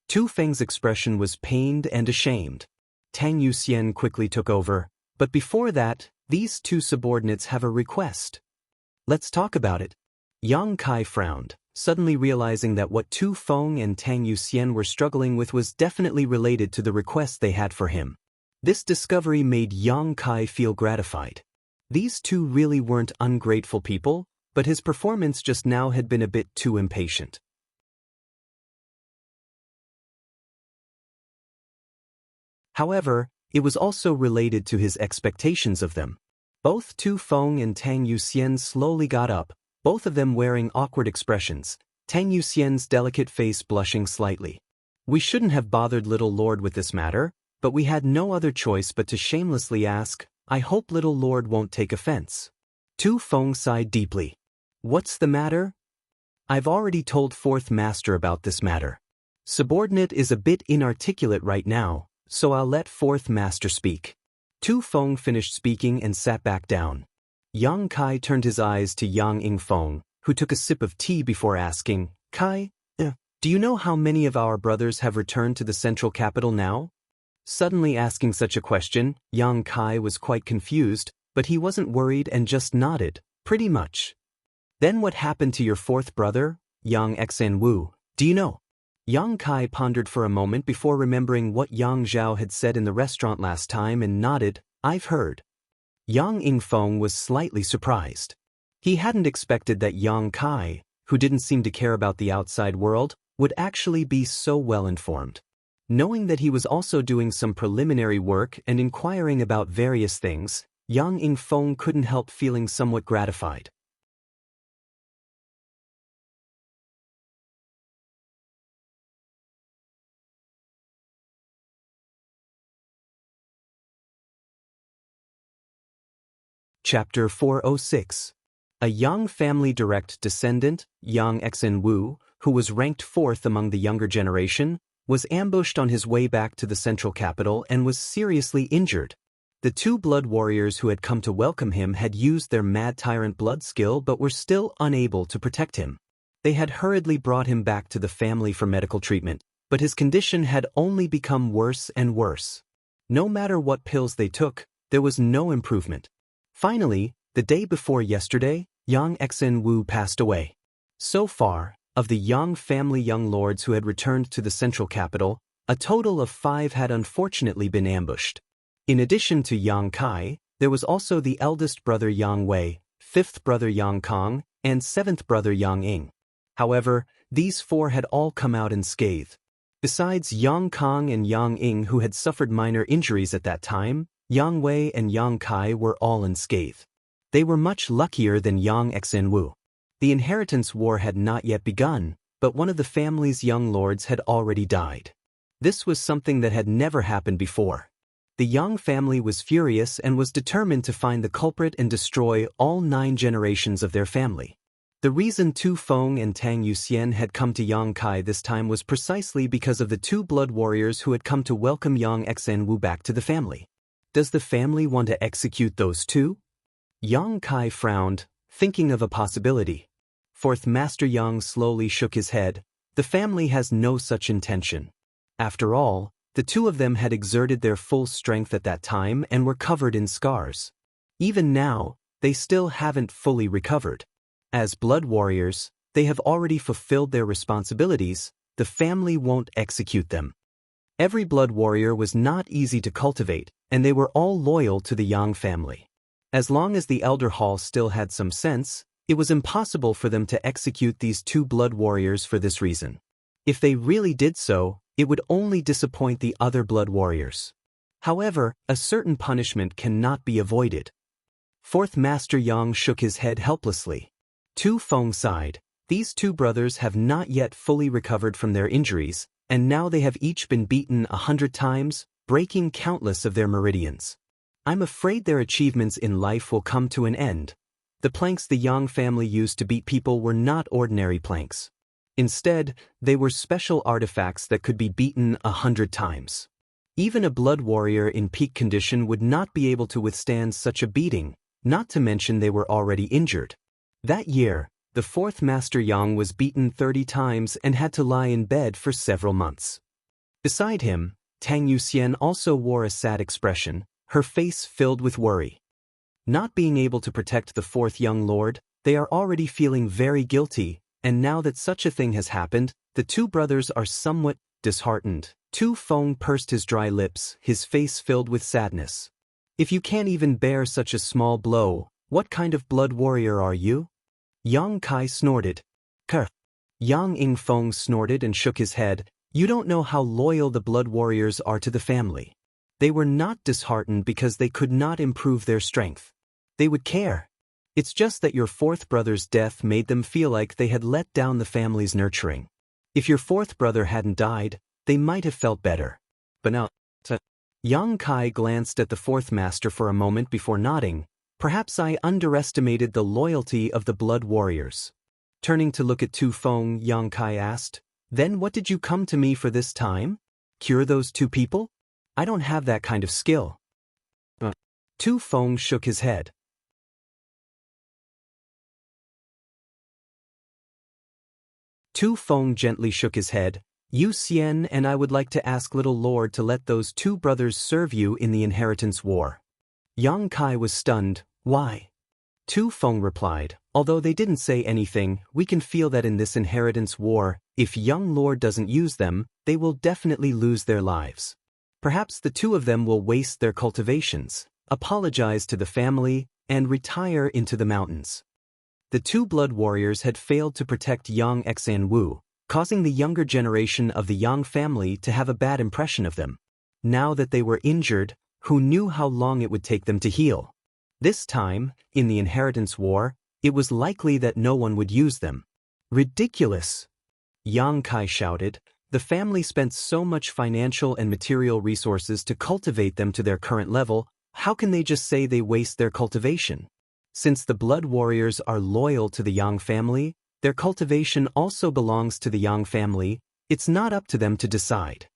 Tu Feng's expression was pained and ashamed. Tang Yuxian quickly took over, but before that, these two subordinates have a request. Let's talk about it. Yang Kai frowned, suddenly realizing that what Tu Feng and Tang Yuxian were struggling with was definitely related to the request they had for him. This discovery made Yang Kai feel gratified. These two really weren't ungrateful people, but his performance just now had been a bit too impatient. However, it was also related to his expectations of them. Both Tu Feng and Tang Yuxian slowly got up, both of them wearing awkward expressions, Tang Yuxian's delicate face blushing slightly. We shouldn't have bothered little lord with this matter, but we had no other choice but to shamelessly ask, I hope little lord won't take offense. Tu Feng sighed deeply. What's the matter? I've already told Fourth Master about this matter. Subordinate is a bit inarticulate right now, so I'll let Fourth Master speak. Tu Feng finished speaking and sat back down. Yang Kai turned his eyes to Yang Yingfeng, who took a sip of tea before asking, Kai, do you know how many of our brothers have returned to the central capital now? Suddenly asking such a question, Yang Kai was quite confused, but he wasn't worried and just nodded, pretty much. Then what happened to your fourth brother, Yang Xanwu, do you know? Yang Kai pondered for a moment before remembering what Yang Zhao had said in the restaurant last time and nodded, I've heard. Yang Yingfeng was slightly surprised. He hadn't expected that Yang Kai, who didn't seem to care about the outside world, would actually be so well informed. Knowing that he was also doing some preliminary work and inquiring about various things, Yang Yingfeng couldn't help feeling somewhat gratified. Chapter 406. A Yang family direct descendant, Yang Xinwu, who was ranked 4th among the younger generation, was ambushed on his way back to the central capital and was seriously injured. The two blood warriors who had come to welcome him had used their mad tyrant blood skill but were still unable to protect him. They had hurriedly brought him back to the family for medical treatment, but his condition had only become worse and worse. No matter what pills they took, there was no improvement. Finally, the day before yesterday, Yang Xinwu passed away. So far, of the Yang family young lords who had returned to the central capital, a total of 5 had unfortunately been ambushed. In addition to Yang Kai, there was also the eldest brother Yang Wei, 5th brother Yang Kong, and 7th brother Yang Ying. However, these 4 had all come out unscathed. Besides Yang Kong and Yang Ying, who had suffered minor injuries at that time, Yang Wei and Yang Kai were all unscathed. They were much luckier than Yang Xinwu. The inheritance war had not yet begun, but one of the family's young lords had already died. This was something that had never happened before. The Yang family was furious and was determined to find the culprit and destroy all 9 generations of their family. The reason Tu Feng and Tang Yuxian had come to Yang Kai this time was precisely because of the 2 blood warriors who had come to welcome Yang Xinwu back to the family. Does the family want to execute those 2? Yang Kai frowned, thinking of a possibility. 4th Master Yang slowly shook his head. The family has no such intention. After all, the 2 of them had exerted their full strength at that time and were covered in scars. Even now, they still haven't fully recovered. As blood warriors, they have already fulfilled their responsibilities. The family won't execute them. Every blood warrior was not easy to cultivate, and they were all loyal to the Yang family. As long as the elder hall still had some sense, it was impossible for them to execute these 2 blood warriors for this reason. If they really did so, it would only disappoint the other blood warriors. However, a certain punishment cannot be avoided. 4th Master Yang shook his head helplessly. Tu Feng sighed. These 2 brothers have not yet fully recovered from their injuries, and now they have each been beaten 100 times, breaking countless of their meridians. I'm afraid their achievements in life will come to an end. The planks the Yang family used to beat people were not ordinary planks. Instead, they were special artifacts that could be beaten 100 times. Even a blood warrior in peak condition would not be able to withstand such a beating, not to mention they were already injured. That year, the 4th Master Yang was beaten 30 times and had to lie in bed for several months. Beside him, Tang Yuxian also wore a sad expression, her face filled with worry. Not being able to protect the 4th young lord, they are already feeling very guilty, and now that such a thing has happened, the 2 brothers are somewhat disheartened. Tu Feng pursed his dry lips, his face filled with sadness. If you can't even bear such a small blow, what kind of blood warrior are you? Yang Kai snorted. Kerr. Yang Ying snorted and shook his head. You don't know how loyal the blood warriors are to the family. They were not disheartened because they could not improve their strength. They would care. It's just that your 4th brother's death made them feel like they had let down the family's nurturing. If your 4th brother hadn't died, they might have felt better. But now, Yang Kai glanced at the 4th master for a moment before nodding. Perhaps I underestimated the loyalty of the blood warriors. Turning to look at Tu Feng, Yang Kai asked, Then what did you come to me for this time? Cure those 2 people? I don't have that kind of skill. Tu Feng shook his head. Tu Feng gently shook his head. You Xian and I would like to ask little lord to let those 2 brothers serve you in the inheritance war. Yang Kai was stunned. Why? Tu Feng replied, although they didn't say anything, we can feel that in this inheritance war, if young lord doesn't use them, they will definitely lose their lives. Perhaps the 2 of them will waste their cultivations, apologize to the family, and retire into the mountains. The 2 blood warriors had failed to protect Yang Xinwu, causing the younger generation of the Yang family to have a bad impression of them. Now that they were injured, who knew how long it would take them to heal? This time, in the inheritance war, it was likely that no one would use them. Ridiculous! Yang Kai shouted. The family spent so much financial and material resources to cultivate them to their current level, how can they just say they waste their cultivation? Since the blood warriors are loyal to the Yang family, their cultivation also belongs to the Yang family. It's not up to them to decide.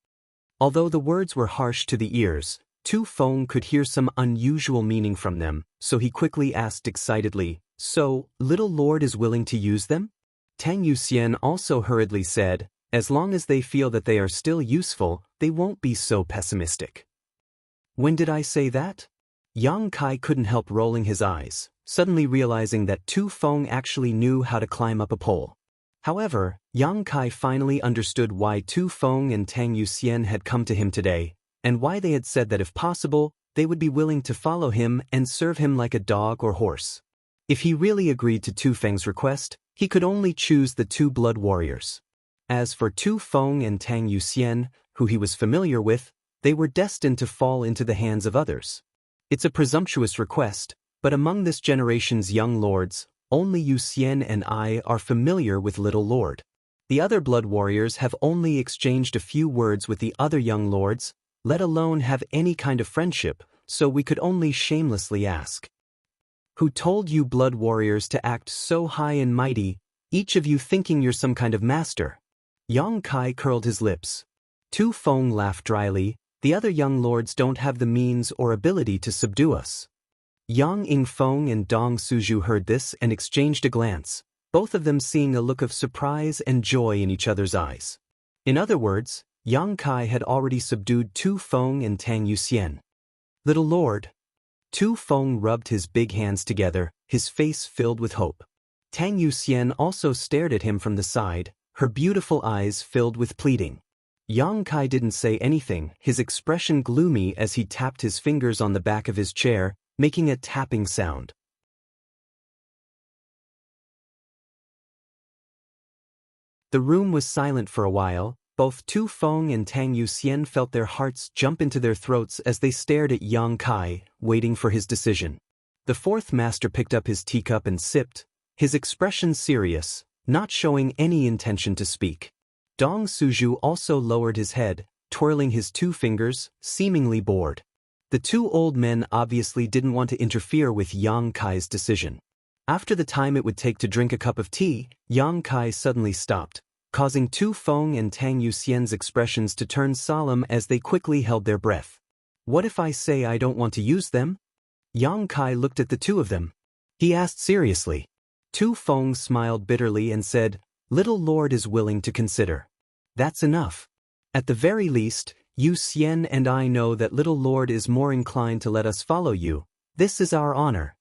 Although the words were harsh to the ears, Tu Feng could hear some unusual meaning from them, so he quickly asked excitedly, "So, little lord is willing to use them?" Tang Yuxian also hurriedly said, "As long as they feel that they are still useful, they won't be so pessimistic." "When did I say that?" Yang Kai couldn't help rolling his eyes, suddenly realizing that Tu Feng actually knew how to climb up a pole. However, Yang Kai finally understood why Tu Feng and Tang Yuxian had come to him today, and why they had said that if possible, they would be willing to follow him and serve him like a dog or horse. If he really agreed to Tu Feng's request, he could only choose the two blood warriors. As for Tu Feng and Tang Yuxian, who he was familiar with, they were destined to fall into the hands of others. It's a presumptuous request, but among this generation's young lords, only Yuxian and I are familiar with Little Lord. The other blood warriors have only exchanged a few words with the other young lords, let alone have any kind of friendship, so we could only shamelessly ask. Who told you blood warriors to act so high and mighty, each of you thinking you're some kind of master? Yang Kai curled his lips. Tu Feng laughed dryly, the other young lords don't have the means or ability to subdue us. Yang Yingfeng and Dong Suju heard this and exchanged a glance, both of them seeing a look of surprise and joy in each other's eyes. In other words, Yang Kai had already subdued Tu Feng and Tang Yuxian. Little Lord. Tu Feng rubbed his big hands together, his face filled with hope. Tang Yuxian also stared at him from the side, her beautiful eyes filled with pleading. Yang Kai didn't say anything, his expression gloomy as he tapped his fingers on the back of his chair, making a tapping sound. The room was silent for a while. Both Tu Feng and Tang Yuxian felt their hearts jump into their throats as they stared at Yang Kai, waiting for his decision. The fourth master picked up his teacup and sipped, his expression serious, not showing any intention to speak. Dong Suju also lowered his head, twirling his two fingers, seemingly bored. The two old men obviously didn't want to interfere with Yang Kai's decision. After the time it would take to drink a cup of tea, Yang Kai suddenly stopped, causing Tu Feng and Tang Yuxian's expressions to turn solemn as they quickly held their breath. What if I say I don't want to use them? Yang Kai looked at the two of them. He asked seriously. Tu Feng smiled bitterly and said, Little Lord is willing to consider. That's enough. At the very least, Yuxian and I know that Little Lord is more inclined to let us follow you. This is our honor.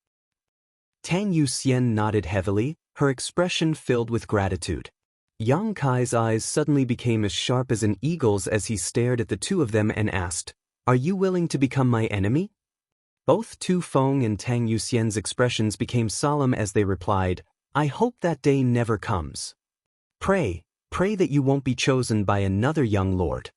Tang Yuxian nodded heavily, her expression filled with gratitude. Yang Kai's eyes suddenly became as sharp as an eagle's as he stared at the two of them and asked, Are you willing to become my enemy? Both Tu Feng and Tang Yuxian's expressions became solemn as they replied, I hope that day never comes. Pray that you won't be chosen by another young lord.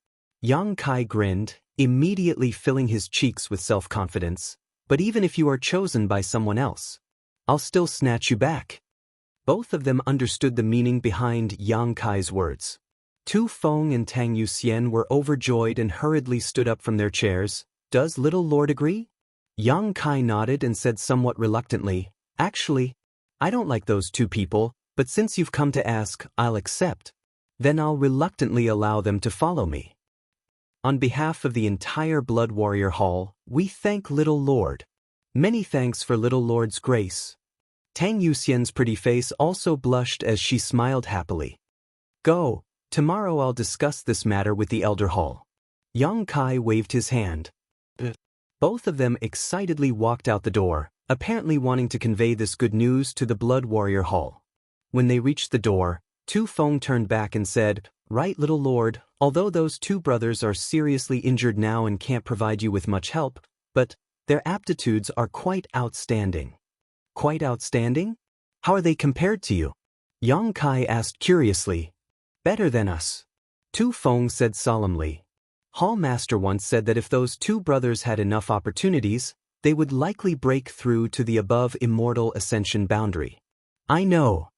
Yang Kai grinned, immediately filling his cheeks with self-confidence, but even if you are chosen by someone else, I'll still snatch you back. Both of them understood the meaning behind Yang Kai's words. Tu Feng and Tang Yuxian were overjoyed and hurriedly stood up from their chairs. Does Little Lord agree? Yang Kai nodded and said somewhat reluctantly, Actually, I don't like those two people, but since you've come to ask, I'll accept. Then I'll reluctantly allow them to follow me. On behalf of the entire Blood Warrior Hall, we thank Little Lord. Many thanks for Little Lord's grace. Tang Yuxian's pretty face also blushed as she smiled happily. Go, tomorrow I'll discuss this matter with the Elder Hall. Yang Kai waved his hand. Both of them excitedly walked out the door, apparently wanting to convey this good news to the Blood Warrior Hall. When they reached the door, Tu Feng turned back and said, Right, Little Lord, although those two brothers are seriously injured now and can't provide you with much help, but their aptitudes are quite outstanding. Quite outstanding? How are they compared to you? Yang Kai asked curiously. Better than us. Tu Feng said solemnly. Hall Master once said that if those two brothers had enough opportunities, they would likely break through to the above Immortal Ascension boundary. I know.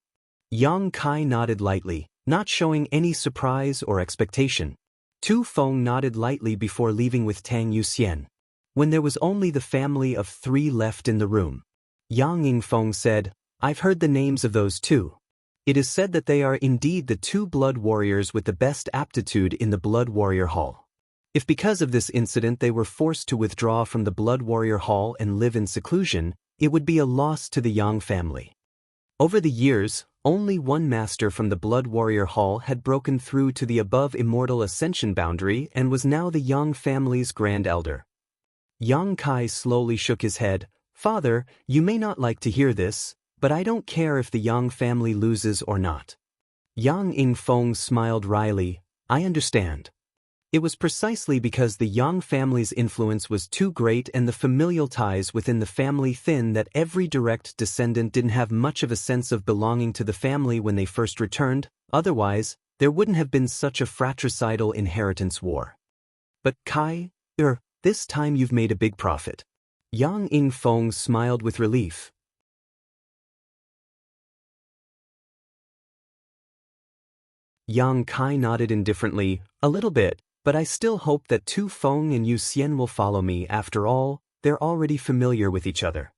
Yang Kai nodded lightly, not showing any surprise or expectation. Tu Feng nodded lightly before leaving with Tang Yuxian. When there was only the family of three left in the room, Yang Yingfeng said, "I've heard the names of those two. It is said that they are indeed the two blood warriors with the best aptitude in the Blood Warrior Hall. If because of this incident they were forced to withdraw from the Blood Warrior Hall and live in seclusion, it would be a loss to the Yang family." Over the years, only one master from the Blood Warrior Hall had broken through to the above Immortal Ascension boundary and was now the Yang family's Grand Elder. Yang Kai slowly shook his head. "Father, you may not like to hear this, but I don't care if the Yang family loses or not." Yang Yingfeng smiled wryly. "I understand." It was precisely because the Yang family's influence was too great and the familial ties within the family thin that every direct descendant didn't have much of a sense of belonging to the family when they first returned. Otherwise, there wouldn't have been such a fratricidal inheritance war. "But Kai, this time you've made a big profit." Yang Yingfeng smiled with relief. Yang Kai nodded indifferently. "A little bit, but I still hope that Tu Feng and Yu Xian will follow me. After all, they're already familiar with each other.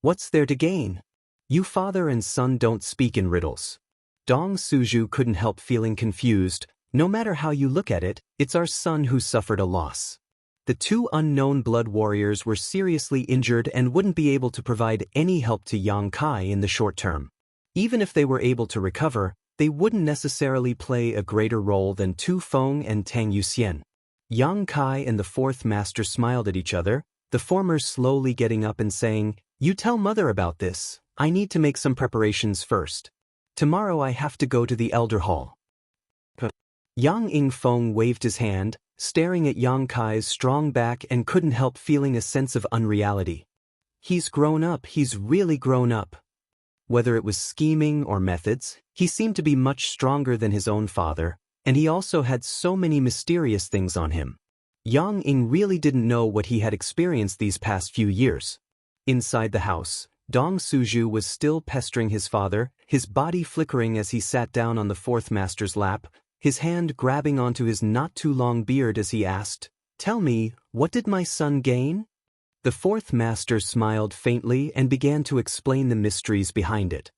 What's there to gain? You father and son don't speak in riddles." Dong Suju couldn't help feeling confused. "No matter how you look at it, it's our son who suffered a loss. The two unknown blood warriors were seriously injured and wouldn't be able to provide any help to Yang Kai in the short term. Even if they were able to recover, they wouldn't necessarily play a greater role than Tu Feng and Tang Yuxian." Yang Kai and the fourth master smiled at each other, the former slowly getting up and saying, "You tell mother about this. I need to make some preparations first. Tomorrow I have to go to the Elder Hall." Yang Yingfeng waved his hand, staring at Yang Kai's strong back and couldn't help feeling a sense of unreality. He's grown up, he's really grown up. Whether it was scheming or methods, he seemed to be much stronger than his own father, and he also had so many mysterious things on him. Yang Ying really didn't know what he had experienced these past few years. Inside the house, Dong Suju was still pestering his father, his body flickering as he sat down on the fourth master's lap, his hand grabbing onto his not-too-long beard as he asked, "Tell me, what did my son gain?" The fourth master smiled faintly and began to explain the mysteries behind it.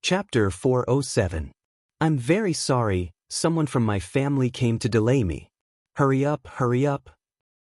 Chapter 407. "I'm very sorry, someone from my family came to delay me. Hurry up, hurry up."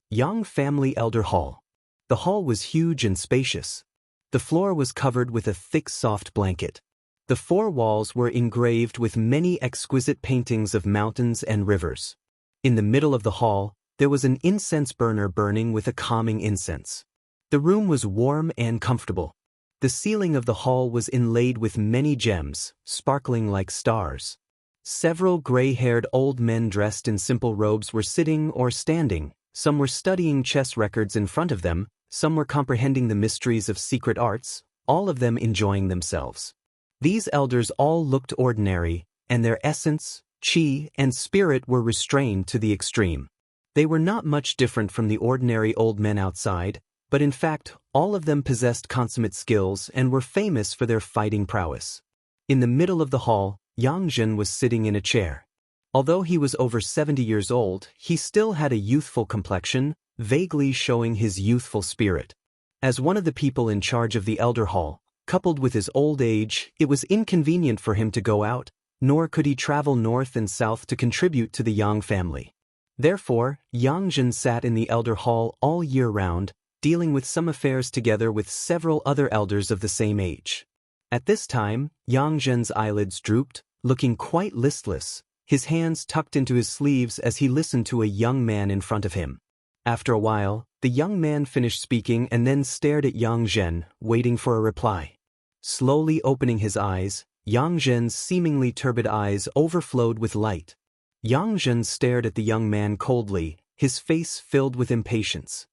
Yang Family Elder Hall. The hall was huge and spacious. The floor was covered with a thick soft blanket. The four walls were engraved with many exquisite paintings of mountains and rivers. In the middle of the hall, there was an incense burner burning with a calming incense. The room was warm and comfortable. The ceiling of the hall was inlaid with many gems, sparkling like stars. Several gray-haired old men dressed in simple robes were sitting or standing. Some were studying chess records in front of them, some were comprehending the mysteries of secret arts, all of them enjoying themselves. These elders all looked ordinary, and their essence, qi, and spirit were restrained to the extreme. They were not much different from the ordinary old men outside, but in fact, all of them possessed consummate skills and were famous for their fighting prowess. In the middle of the hall, Yang Zhen was sitting in a chair. Although he was over 70 years old, he still had a youthful complexion, vaguely showing his youthful spirit. As one of the people in charge of the Elder Hall, coupled with his old age, it was inconvenient for him to go out, nor could he travel north and south to contribute to the Yang family. Therefore, Yang Zhen sat in the Elder Hall all year round, dealing with some affairs together with several other elders of the same age. At this time, Yang Zhen's eyelids drooped, looking quite listless, his hands tucked into his sleeves as he listened to a young man in front of him. After a while, the young man finished speaking and then stared at Yang Zhen, waiting for a reply. Slowly opening his eyes, Yang Zhen's seemingly turbid eyes overflowed with light. Yang Zhen stared at the young man coldly, his face filled with impatience.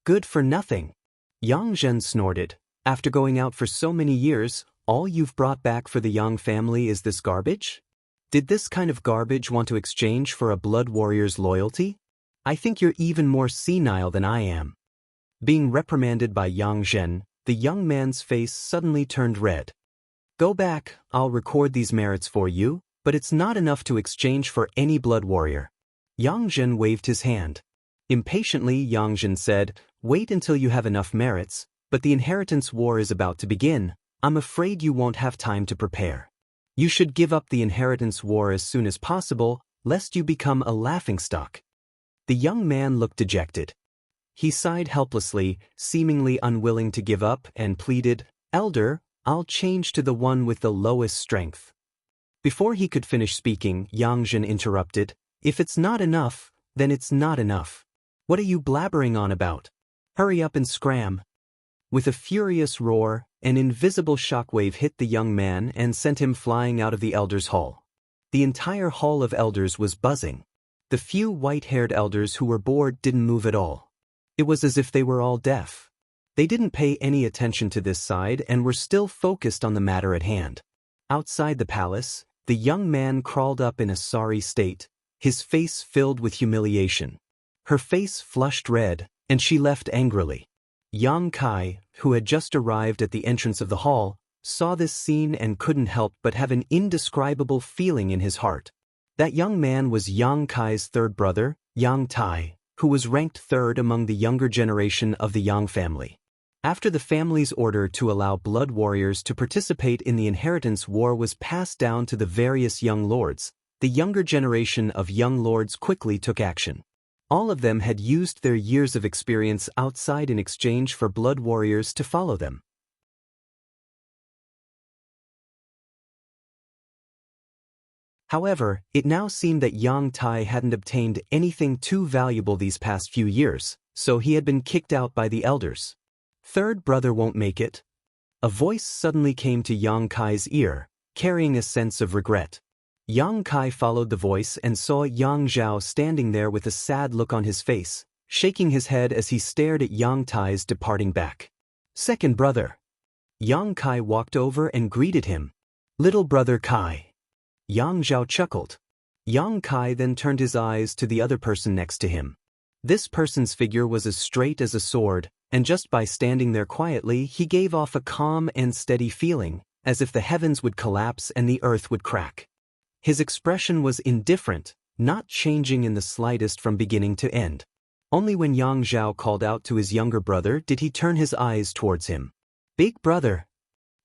"Good for nothing." Yang Zhen snorted. "After going out for so many years, all you've brought back for the Yang family is this garbage? Did this kind of garbage want to exchange for a blood warrior's loyalty? I think you're even more senile than I am." Being reprimanded by Yang Zhen, the young man's face suddenly turned red. "Go back, I'll record these merits for you. but it's not enough to exchange for any blood warrior. Yang Zhen waved his hand. Impatiently, Yang Zhen said, "Wait until you have enough merits, but the inheritance war is about to begin. I'm afraid you won't have time to prepare. You should give up the inheritance war as soon as possible, lest you become a laughingstock." The young man looked dejected. He sighed helplessly, seemingly unwilling to give up, and pleaded, "Elder, I'll change to the one with the lowest strength." Before he could finish speaking, Yang Zhen interrupted, "If it's not enough, then it's not enough. What are you blabbering on about? Hurry up and scram." With a furious roar, an invisible shockwave hit the young man and sent him flying out of the elders' hall. The entire hall of elders was buzzing. The few white-haired elders who were bored didn't move at all. It was as if they were all deaf. They didn't pay any attention to this side and were still focused on the matter at hand. Outside the palace, the young man crawled up in a sorry state, his face filled with humiliation. Her face flushed red, and she left angrily. Yang Kai, who had just arrived at the entrance of the hall, saw this scene and couldn't help but have an indescribable feeling in his heart. That young man was Yang Kai's third brother, Yang Tai, who was ranked third among the younger generation of the Yang family. After the family's order to allow blood warriors to participate in the inheritance war was passed down to the various young lords, the younger generation of young lords quickly took action. All of them had used their years of experience outside in exchange for blood warriors to follow them. However, it now seemed that Yang Tai hadn't obtained anything too valuable these past few years, so he had been kicked out by the elders. "Third brother won't make it." A voice suddenly came to Yang Kai's ear, carrying a sense of regret. Yang Kai followed the voice and saw Yang Zhao standing there with a sad look on his face, shaking his head as he stared at Yang Tai's departing back. "Second brother." Yang Kai walked over and greeted him. "Little brother Kai." Yang Zhao chuckled. Yang Kai then turned his eyes to the other person next to him. This person's figure was as straight as a sword, and just by standing there quietly he gave off a calm and steady feeling, as if the heavens would collapse and the earth would crack. His expression was indifferent, not changing in the slightest from beginning to end. Only when Yang Zhao called out to his younger brother did he turn his eyes towards him. "Big brother."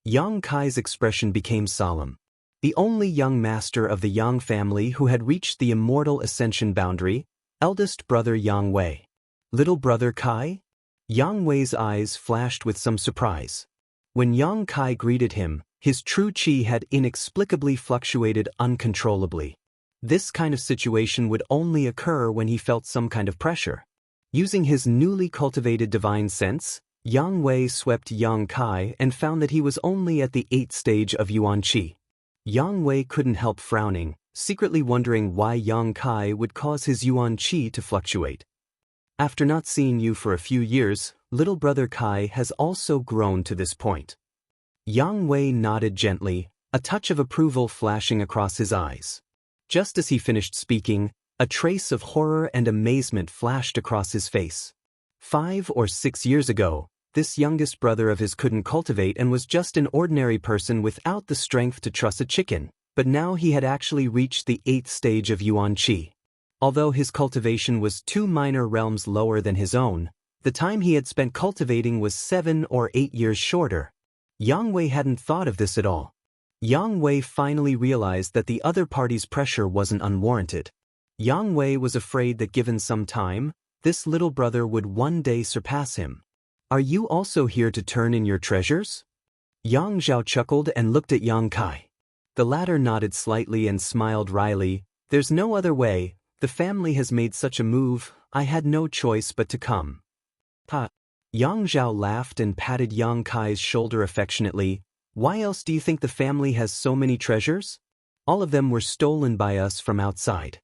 Yang Kai's expression became solemn. The only young master of the Yang family who had reached the immortal ascension boundary, eldest brother Yang Wei. "Little brother Kai?" Yang Wei's eyes flashed with some surprise. When Yang Kai greeted him, his true qi had inexplicably fluctuated uncontrollably. This kind of situation would only occur when he felt some kind of pressure. Using his newly cultivated divine sense, Yang Wei swept Yang Kai and found that he was only at the 8th stage of Yuan Qi. Yang Wei couldn't help frowning, secretly wondering why Yang Kai would cause his Yuan Qi to fluctuate. "After not seeing you for a few years, little brother Kai has also grown to this point." Yang Wei nodded gently, a touch of approval flashing across his eyes. Just as he finished speaking, a trace of horror and amazement flashed across his face. 5 or 6 years ago, this youngest brother of his couldn't cultivate and was just an ordinary person without the strength to truss a chicken, but now he had actually reached the 8th stage of Yuan Qi. Although his cultivation was 2 minor realms lower than his own, the time he had spent cultivating was 7 or 8 years shorter. Yang Wei hadn't thought of this at all. Yang Wei finally realized that the other party's pressure wasn't unwarranted. Yang Wei was afraid that given some time, this little brother would one day surpass him. "Are you also here to turn in your treasures?" Yang Zhao chuckled and looked at Yang Kai. The latter nodded slightly and smiled wryly. "There's no other way, the family has made such a move, I had no choice but to come." "Ha." Yang Zhao laughed and patted Yang Kai's shoulder affectionately. "Why else do you think the family has so many treasures? All of them were stolen by us from outside.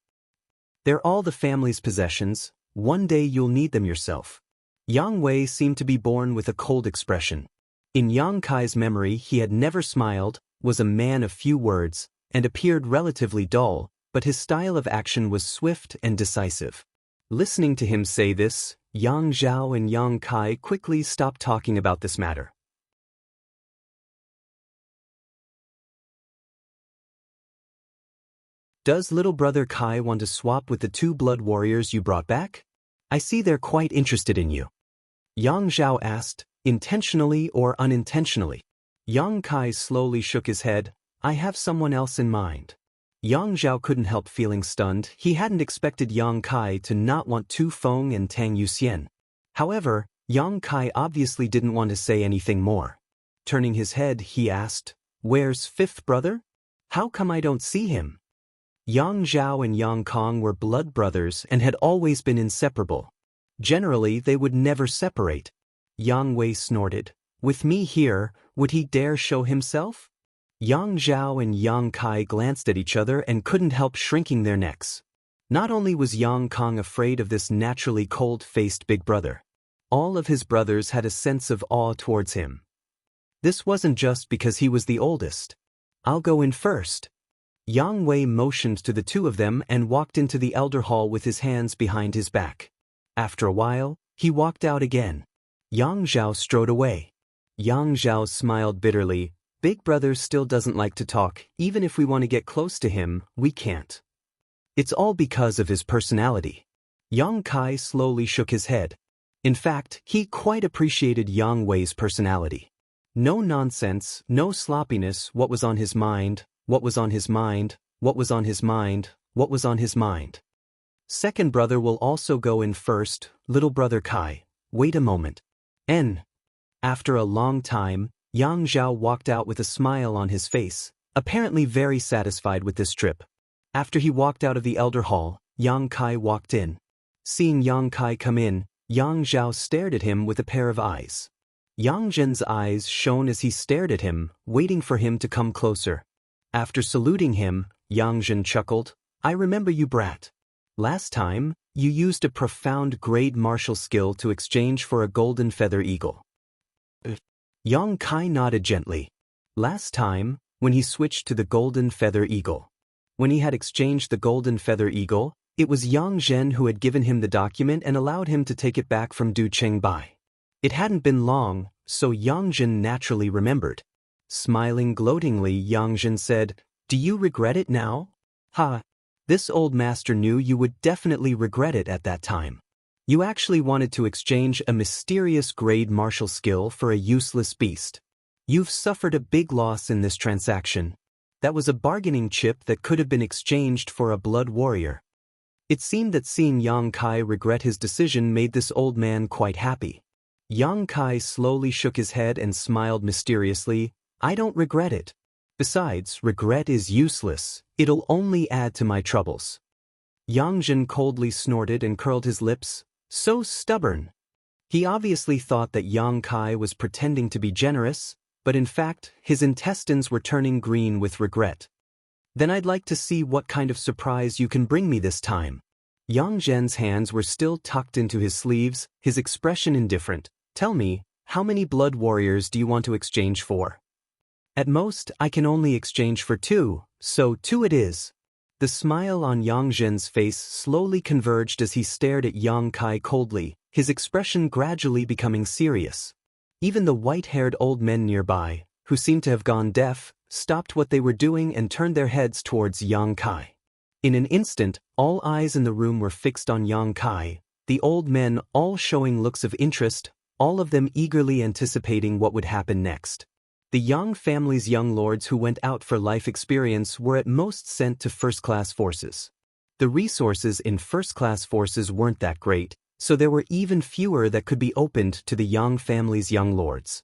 They're all the family's possessions, one day you'll need them yourself." Yang Wei seemed to be born with a cold expression. In Yang Kai's memory he had never smiled, was a man of few words, and appeared relatively dull, but his style of action was swift and decisive. Listening to him say this, Yang Zhao and Yang Kai quickly stopped talking about this matter. Does little brother Kai want to swap with the two blood warriors you brought back? I see they're quite interested in you. Yang Zhao asked, intentionally or unintentionally. Yang Kai slowly shook his head. I have someone else in mind. Yang Zhao couldn't help feeling stunned. He hadn't expected Yang Kai to not want Tu Feng and Tang Yuxian. However, Yang Kai obviously didn't want to say anything more. Turning his head, he asked, Where's fifth brother? How come I don't see him? Yang Zhao and Yang Kong were blood brothers and had always been inseparable. Generally, they would never separate. Yang Wei snorted. With me here, would he dare show himself? Yang Zhao and Yang Kai glanced at each other and couldn't help shrinking their necks. Not only was Yang Kong afraid of this naturally cold-faced big brother, all of his brothers had a sense of awe towards him. This wasn't just because he was the oldest. I'll go in first. Yang Wei motioned to the two of them and walked into the elder hall with his hands behind his back. After a while, he walked out again. Yang Zhao strode away. Yang Zhao smiled bitterly. Big brother still doesn't like to talk. Even if we want to get close to him, we can't. It's all because of his personality. Yang Kai slowly shook his head. In fact, he quite appreciated Yang Wei's personality. No nonsense, no sloppiness. What was on his mind? What was on his mind? What was on his mind? What was on his mind? Second brother will also go in first. Little brother Kai. Wait a moment. After a long time, Yang Zhao walked out with a smile on his face, apparently very satisfied with this trip. After he walked out of the elder hall, Yang Kai walked in. Seeing Yang Kai come in, Yang Zhao stared at him with a pair of eyes. Yang Zhen's eyes shone as he stared at him, waiting for him to come closer. After saluting him, Yang Zhen chuckled. I remember you, brat. Last time, you used a profound grade martial skill to exchange for a golden feather eagle. Yang Kai nodded gently. Last time, when he switched to the golden feather eagle. When he had exchanged the golden feather eagle, it was Yang Zhen who had given him the document and allowed him to take it back from Du Chengbai. It hadn't been long, so Yang Zhen naturally remembered. Smiling gloatingly, Yang Zhen said, Do you regret it now? Ha! This old master knew you would definitely regret it at that time. You actually wanted to exchange a mysterious grade martial skill for a useless beast. You've suffered a big loss in this transaction. That was a bargaining chip that could have been exchanged for a blood warrior. It seemed that seeing Yang Kai regret his decision made this old man quite happy. Yang Kai slowly shook his head and smiled mysteriously. I don't regret it. Besides, regret is useless. It'll only add to my troubles. Yang Zhen coldly snorted and curled his lips. So stubborn. He obviously thought that Yang Kai was pretending to be generous, but in fact, his intestines were turning green with regret. Then I'd like to see what kind of surprise you can bring me this time. Yang Zhen's hands were still tucked into his sleeves, his expression indifferent. Tell me, how many blood warriors do you want to exchange for? At most, I can only exchange for 2, so 2 it is. The smile on Yang Zhen's face slowly converged as he stared at Yang Kai coldly, his expression gradually becoming serious. Even the white-haired old men nearby, who seemed to have gone deaf, stopped what they were doing and turned their heads towards Yang Kai. In an instant, all eyes in the room were fixed on Yang Kai, the old men all showing looks of interest, all of them eagerly anticipating what would happen next. The Yang family's young lords who went out for life experience were at most sent to first-class forces. The resources in first-class forces weren't that great, so there were even fewer that could be opened to the Yang family's young lords.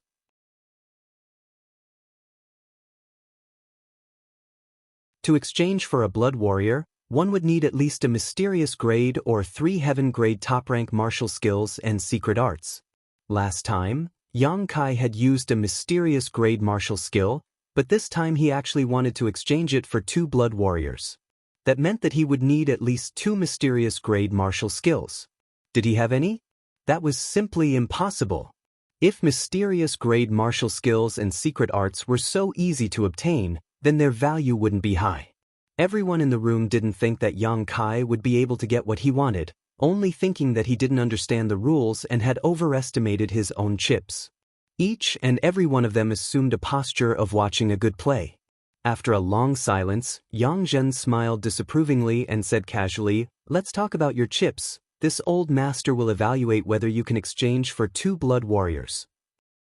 To exchange for a blood warrior, one would need at least a mysterious grade or 3 heaven-grade top-rank martial skills and secret arts. Last time, Yang Kai had used a mysterious grade martial skill, but this time he actually wanted to exchange it for 2 blood warriors. That meant that he would need at least 2 mysterious grade martial skills. Did he have any? That was simply impossible. If mysterious grade martial skills and secret arts were so easy to obtain, then their value wouldn't be high. Everyone in the room didn't think that Yang Kai would be able to get what he wanted, only thinking that he didn't understand the rules and had overestimated his own chips. Each and every one of them assumed a posture of watching a good play. After a long silence, Yang Zhen smiled disapprovingly and said casually, "Let's talk about your chips. This old master will evaluate whether you can exchange for 2 blood warriors."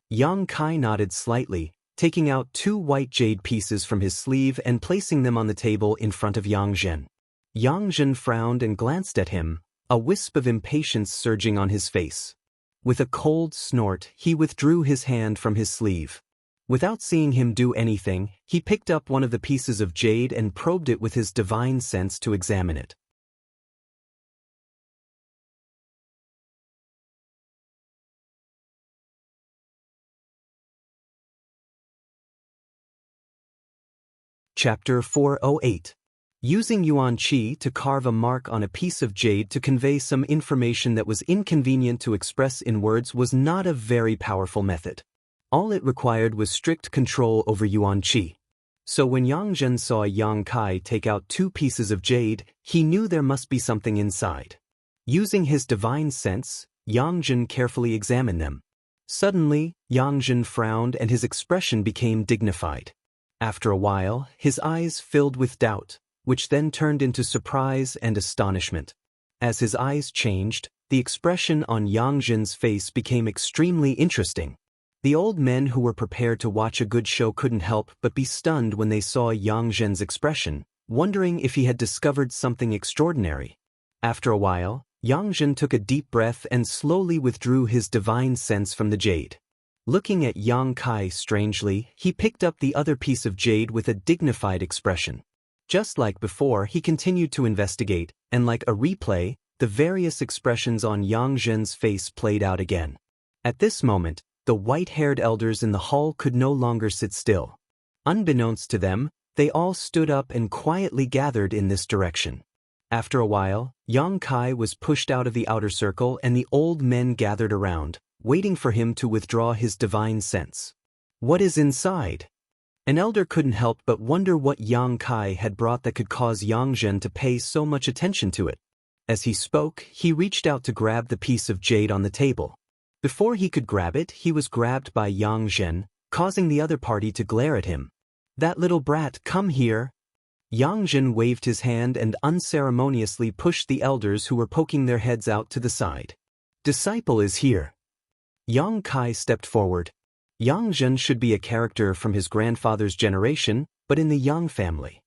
Yang Kai nodded slightly, taking out 2 white jade pieces from his sleeve and placing them on the table in front of Yang Zhen. Yang Zhen frowned and glanced at him, a wisp of impatience surging on his face. With a cold snort, he withdrew his hand from his sleeve. Without seeing him do anything, he picked up one of the pieces of jade and probed it with his divine sense to examine it. Chapter 408. Using Yuan Qi to carve a mark on a piece of jade to convey some information that was inconvenient to express in words was not a very powerful method. All it required was strict control over Yuan Qi. So when Yang Zhen saw Yang Kai take out 2 pieces of jade, he knew there must be something inside. Using his divine sense, Yang Zhen carefully examined them. Suddenly, Yang Zhen frowned and his expression became dignified. After a while, his eyes filled with doubt, which then turned into surprise and astonishment. As his eyes changed, the expression on Yang Zhen's face became extremely interesting. The old men who were prepared to watch a good show couldn't help but be stunned when they saw Yang Zhen's expression, wondering if he had discovered something extraordinary. After a while, Yang Zhen took a deep breath and slowly withdrew his divine sense from the jade. Looking at Yang Kai strangely, he picked up the other piece of jade with a dignified expression. Just like before, he continued to investigate, and like a replay, the various expressions on Yang Zhen's face played out again. At this moment, the white-haired elders in the hall could no longer sit still. Unbeknownst to them, they all stood up and quietly gathered in this direction. After a while, Yang Kai was pushed out of the outer circle and the old men gathered around, waiting for him to withdraw his divine sense. What is inside? An elder couldn't help but wonder what Yang Kai had brought that could cause Yang Zhen to pay so much attention to it. As he spoke, he reached out to grab the piece of jade on the table. Before he could grab it, he was grabbed by Yang Zhen, causing the other party to glare at him. "That little brat, come here!" Yang Zhen waved his hand and unceremoniously pushed the elders who were poking their heads out to the side. "Disciple is here." Yang Kai stepped forward. Yang Zhen should be a character from his grandfather's generation, but in the Yang family.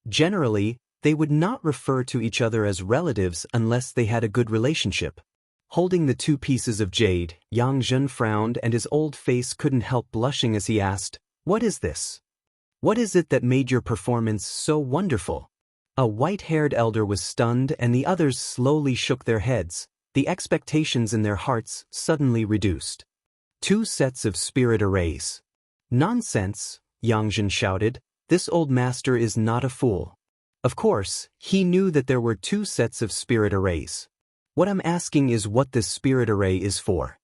Generally, they would not refer to each other as relatives unless they had a good relationship. Holding the 2 pieces of jade, Yang Zhen frowned and his old face couldn't help blushing as he asked, "What is this? What is it that made your performance so wonderful?" A white-haired elder was stunned and the others slowly shook their heads, the expectations in their hearts suddenly reduced. 2 sets of spirit arrays. "Nonsense," Yang Zhen shouted, "this old master is not a fool." Of course, he knew that there were 2 sets of spirit arrays. "What I'm asking is what this spirit array is for."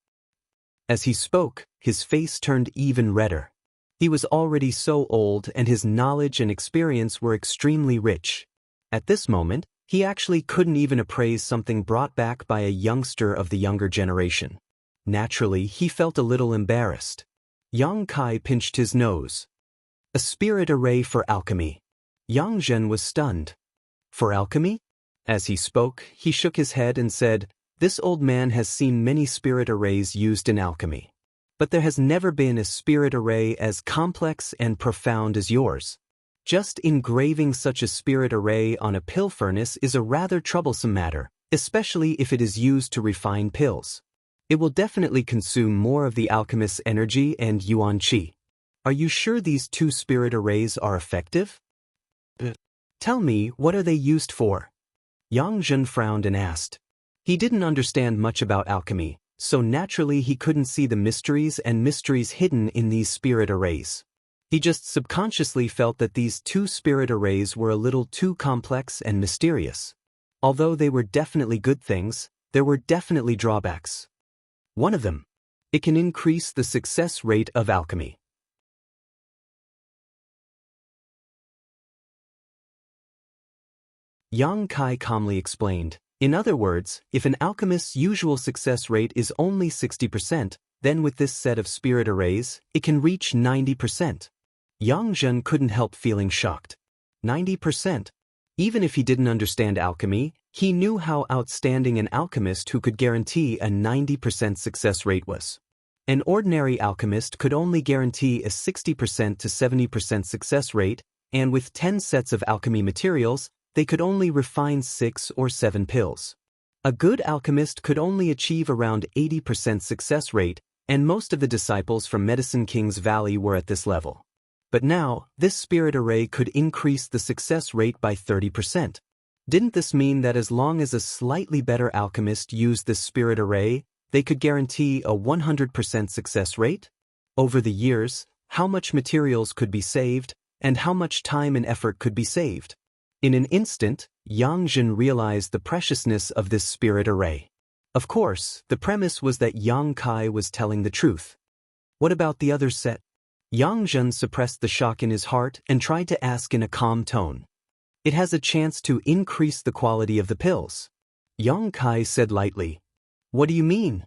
As he spoke, his face turned even redder. He was already so old and his knowledge and experience were extremely rich. At this moment, he actually couldn't even appraise something brought back by a youngster of the younger generation. Naturally, he felt a little embarrassed. Yang Kai pinched his nose. "A spirit array for alchemy." Yang Zhen was stunned. "For alchemy?" As he spoke, he shook his head and said, "This old man has seen many spirit arrays used in alchemy. But there has never been a spirit array as complex and profound as yours. Just engraving such a spirit array on a pill furnace is a rather troublesome matter, especially if it is used to refine pills. It will definitely consume more of the alchemist's energy and Yuan Qi. Are you sure these 2 spirit arrays are effective? Tell me, what are they used for?" Yang Zhen frowned and asked. He didn't understand much about alchemy, so naturally he couldn't see the mysteries hidden in these spirit arrays. He just subconsciously felt that these 2 spirit arrays were a little too complex and mysterious. Although they were definitely good things, there were definitely drawbacks. One of them, it can increase the success rate of alchemy. Yang Kai calmly explained. In other words, if an alchemist's usual success rate is only 60%, then with this set of spirit arrays, it can reach 90%. Yang Zhen couldn't help feeling shocked. 90%. Even if he didn't understand alchemy, he knew how outstanding an alchemist who could guarantee a 90% success rate was. An ordinary alchemist could only guarantee a 60% to 70% success rate, and with 10 sets of alchemy materials, they could only refine 6 or 7 pills. A good alchemist could only achieve around 80% success rate, and most of the disciples from Medicine King's Valley were at this level. But now, this spirit array could increase the success rate by 30%. Didn't this mean that as long as a slightly better alchemist used this spirit array, they could guarantee a 100% success rate? Over the years, how much materials could be saved, and how much time and effort could be saved? In an instant, Yang Zhen realized the preciousness of this spirit array. Of course, the premise was that Yang Kai was telling the truth. What about the other set? Yang Zhen suppressed the shock in his heart and tried to ask in a calm tone. It has a chance to increase the quality of the pills. Yang Kai said lightly. What do you mean?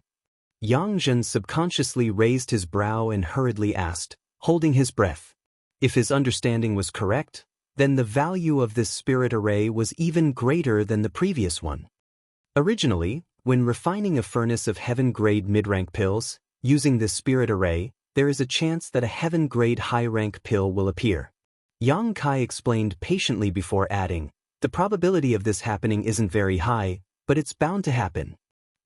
Yang Zhen subconsciously raised his brow and hurriedly asked, holding his breath. If his understanding was correct, then the value of this spirit array was even greater than the previous one. Originally, when refining a furnace of heaven-grade mid-rank pills, using this spirit array, there is a chance that a heaven-grade high-rank pill will appear. Yang Kai explained patiently before adding, the probability of this happening isn't very high, but it's bound to happen.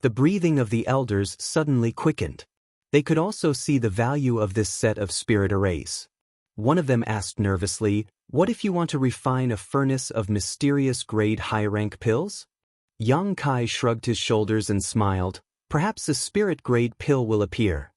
The breathing of the elders suddenly quickened. They could also see the value of this set of spirit arrays. One of them asked nervously, what if you want to refine a furnace of mysterious grade high-rank pills? Yang Kai shrugged his shoulders and smiled, perhaps a spirit-grade pill will appear.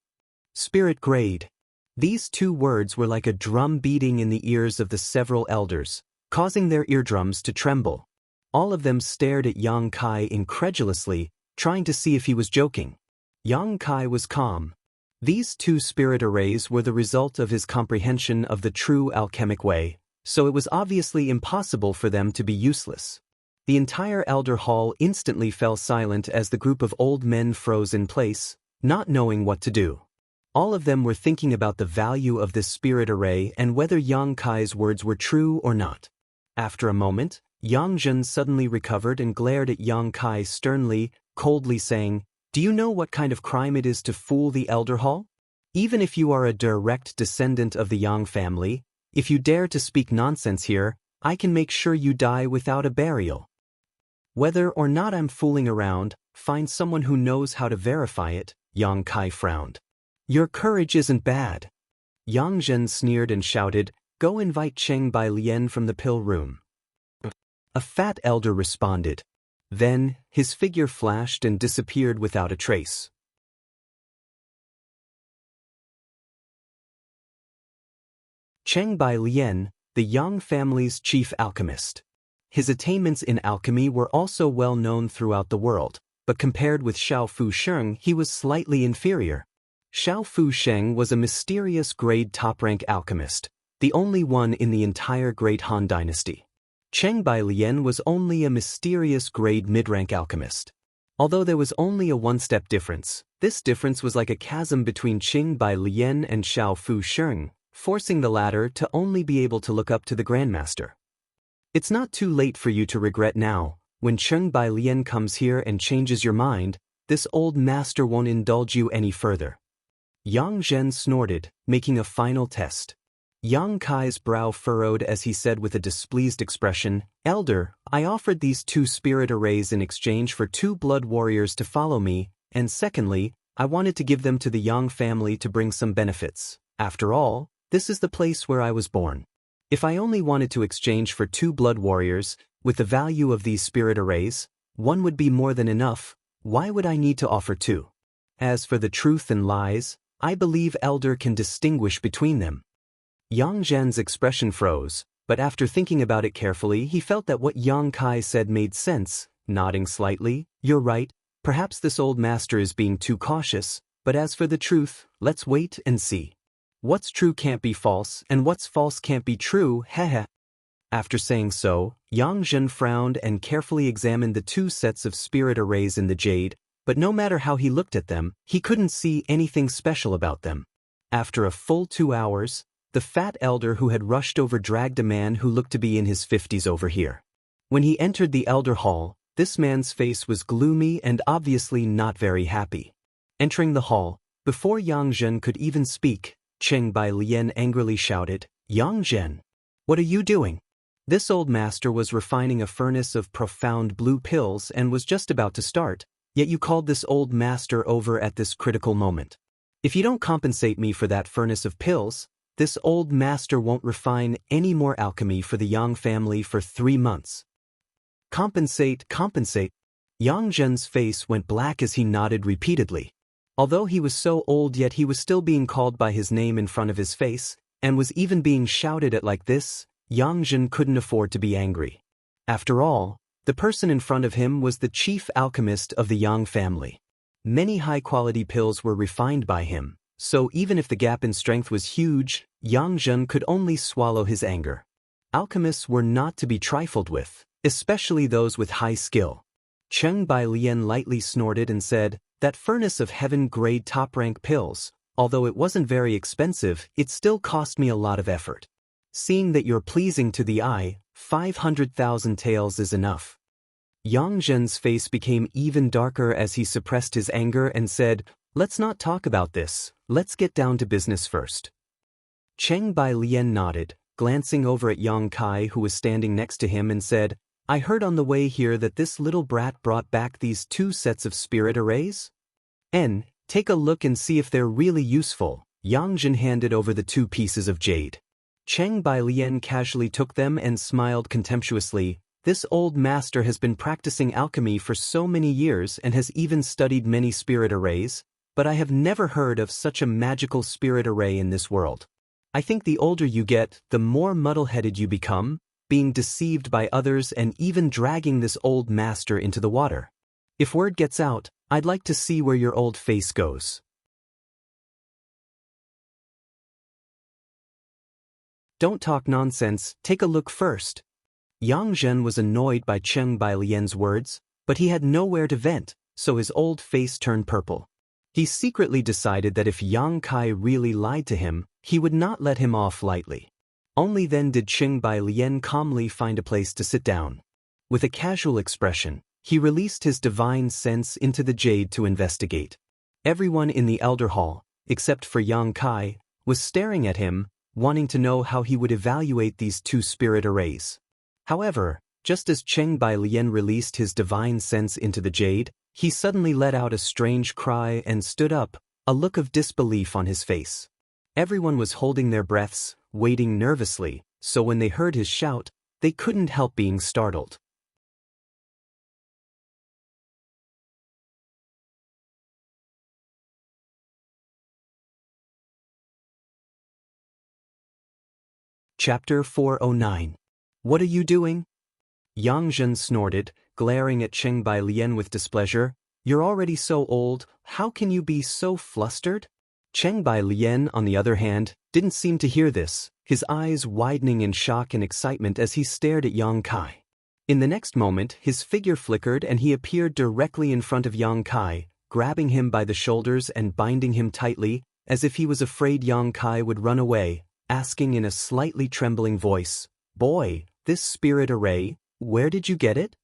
Spirit grade. These two words were like a drum beating in the ears of the several elders, causing their eardrums to tremble. All of them stared at Yang Kai incredulously, trying to see if he was joking. Yang Kai was calm. These two spirit arrays were the result of his comprehension of the true alchemic way, so it was obviously impossible for them to be useless. The entire elder hall instantly fell silent as the group of old men froze in place, not knowing what to do. All of them were thinking about the value of this spirit array and whether Yang Kai's words were true or not. After a moment, Yang Zhen suddenly recovered and glared at Yang Kai sternly, coldly saying, do you know what kind of crime it is to fool the elder hall? Even if you are a direct descendant of the Yang family, if you dare to speak nonsense here, I can make sure you die without a burial. Whether or not I'm fooling around, find someone who knows how to verify it, Yang Kai frowned. Your courage isn't bad. Yang Zhen sneered and shouted, go invite Cheng Bai Lian from the pill room. A fat elder responded. Then, his figure flashed and disappeared without a trace. Cheng Bai Lian, the Yang family's chief alchemist. His attainments in alchemy were also well known throughout the world, but compared with Xiao Fu Sheng, he was slightly inferior. Xiao Fu Sheng was a mysterious grade top-rank alchemist, the only one in the entire Great Han Dynasty. Cheng Bai Lian was only a mysterious grade mid-rank alchemist. Although there was only a one-step difference, this difference was like a chasm between Cheng Bai Lian and Xiao Fu Sheng, forcing the latter to only be able to look up to the Grandmaster. It's not too late for you to regret now. When Cheng Bai Lian comes here and changes your mind, this old master won't indulge you any further. Yang Zhen snorted, making a final test. Yang Kai's brow furrowed as he said with a displeased expression, Elder, I offered these 2 spirit arrays in exchange for 2 blood warriors to follow me, and secondly, I wanted to give them to the Yang family to bring some benefits. After all, this is the place where I was born. If I only wanted to exchange for 2 blood warriors, with the value of these spirit arrays, 1 would be more than enough. Why would I need to offer 2? As for the truth and lies, I believe Elder can distinguish between them. Yang Zhen's expression froze, but after thinking about it carefully he felt that what Yang Kai said made sense, nodding slightly, you're right, perhaps this old master is being too cautious, but as for the truth, let's wait and see. What's true can't be false, and what's false can't be true, heh. After saying so, Yang Zhen frowned and carefully examined the 2 sets of spirit arrays in the jade, but no matter how he looked at them, he couldn't see anything special about them. After a full 2 hours, The fat elder who had rushed over dragged a man who looked to be in his 50s over here. When he entered the elder hall, this man's face was gloomy and obviously not very happy. Entering the hall, before Yang Zhen could even speak, Cheng Bai Lian angrily shouted, "Yang Zhen, what are you doing?" This old master was refining a furnace of profound blue pills and was just about to start, yet you called this old master over at this critical moment. If you don't compensate me for that furnace of pills, this old master won't refine any more alchemy for the Yang family for 3 months. Compensate, compensate. Yang Zhen's face went black as he nodded repeatedly. Although he was so old, yet he was still being called by his name in front of his face, and was even being shouted at like this. Yang Zhen couldn't afford to be angry. After all, the person in front of him was the chief alchemist of the Yang family. Many high-quality pills were refined by him, so even if the gap in strength was huge, Yang Zhen could only swallow his anger. Alchemists were not to be trifled with, especially those with high skill. Cheng Bai Lian lightly snorted and said, "That furnace of heaven-grade top-rank pills, although it wasn't very expensive, it still cost me a lot of effort. Seeing that you're pleasing to the eye, 500,000 taels is enough." Yang Zhen's face became even darker as he suppressed his anger and said, "Let's not talk about this, let's get down to business first." Cheng Bai Lian nodded, glancing over at Yang Kai who was standing next to him and said, "I heard on the way here that this little brat brought back these 2 sets of spirit arrays? Take a look and see if they're really useful." Yang Zhen handed over the 2 pieces of jade. Cheng Bai Lian casually took them and smiled contemptuously. "This old master has been practicing alchemy for so many years and has even studied many spirit arrays, but I have never heard of such a magical spirit array in this world. I think the older you get, the more muddle-headed you become, being deceived by others and even dragging this old master into the water. If word gets out, I'd like to see where your old face goes." "Don't talk nonsense, take a look first." Yang Zhen was annoyed by Cheng Bai Lian's words, but he had nowhere to vent, so his old face turned purple. He secretly decided that if Yang Kai really lied to him, he would not let him off lightly. Only then did Cheng Bai Lian calmly find a place to sit down. With a casual expression, he released his divine sense into the jade to investigate. Everyone in the elder hall, except for Yang Kai, was staring at him, wanting to know how he would evaluate these 2 spirit arrays. However, just as Cheng Bai Lian released his divine sense into the jade, he suddenly let out a strange cry and stood up, a look of disbelief on his face. Everyone was holding their breaths, waiting nervously, so when they heard his shout, they couldn't help being startled. Chapter 409. What are you doing? Yang Zhen snorted, glaring at Cheng Bai Lian with displeasure. "You're already so old, how can you be so flustered?" Cheng Bai Lian, on the other hand, didn't seem to hear this, his eyes widening in shock and excitement as he stared at Yang Kai. In the next moment, his figure flickered and he appeared directly in front of Yang Kai, grabbing him by the shoulders and binding him tightly, as if he was afraid Yang Kai would run away, asking in a slightly trembling voice, "Boy, this spirit array, where did you get it?"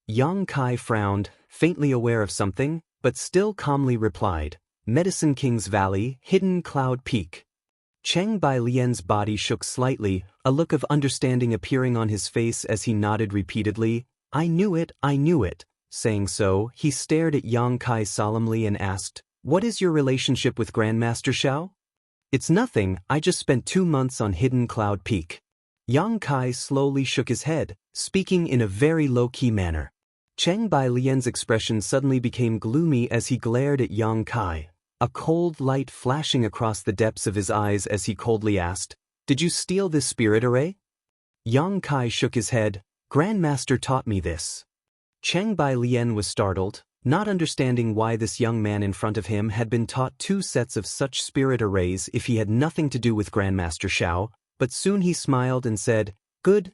Yang Kai frowned, faintly aware of something, but still calmly replied, "Medicine King's Valley, Hidden Cloud Peak." Cheng Bai Lian's body shook slightly, a look of understanding appearing on his face as he nodded repeatedly, I knew it. Saying so, he stared at Yang Kai solemnly and asked, "What is your relationship with Grandmaster Xiao?" "It's nothing, I just spent 2 months on Hidden Cloud Peak." Yang Kai slowly shook his head, speaking in a very low-key manner. Cheng Bai Lian's expression suddenly became gloomy as he glared at Yang Kai, a cold light flashing across the depths of his eyes as he coldly asked, "Did you steal this spirit array?" Yang Kai shook his head. "Grandmaster taught me this." Cheng Bai Lian was startled, not understanding why this young man in front of him had been taught 2 sets of such spirit arrays if he had nothing to do with Grandmaster Xiao, but soon he smiled and said, Good,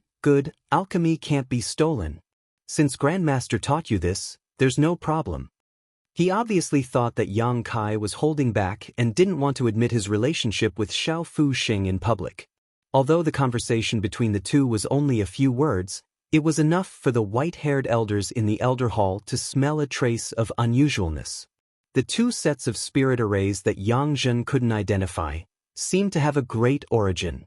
alchemy can't be stolen. Since Grandmaster taught you this, there's no problem." He obviously thought that Yang Kai was holding back and didn't want to admit his relationship with Xiao Fu Xing in public. Although the conversation between the two was only a few words, it was enough for the white-haired elders in the elder hall to smell a trace of unusualness. The two sets of spirit arrays that Yang Zhen couldn't identify seemed to have a great origin.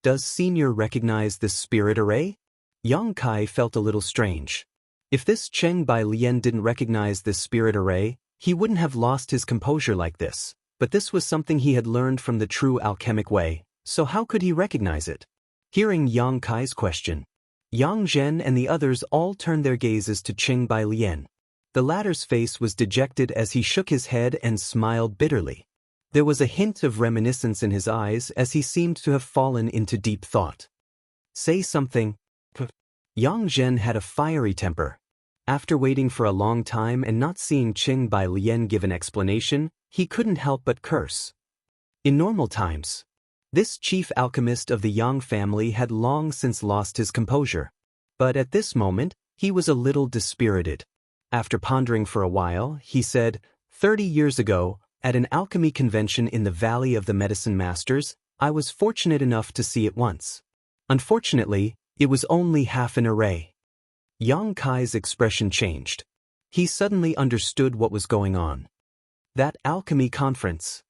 Does Senior recognize this spirit array? Yang Kai felt a little strange. If this Cheng Bai Lian didn't recognize this spirit array, he wouldn't have lost his composure like this, but this was something he had learned from the true alchemic way, so how could he recognize it? Hearing Yang Kai's question, Yang Zhen and the others all turned their gazes to Cheng Bai Lian. The latter's face was dejected as he shook his head and smiled bitterly. There was a hint of reminiscence in his eyes as he seemed to have fallen into deep thought. Say something. Yang Zhen had a fiery temper. After waiting for a long time and not seeing Cheng Bai Lian give an explanation, he couldn't help but curse. In normal times, this chief alchemist of the Yang family had long since lost his composure. But at this moment, he was a little dispirited. After pondering for a while, he said, 30 years ago, at an alchemy convention in the Valley of the Medicine Masters, I was fortunate enough to see it once. Unfortunately, it was only half an array. Yang Kai's expression changed. He suddenly understood what was going on. That alchemy conference.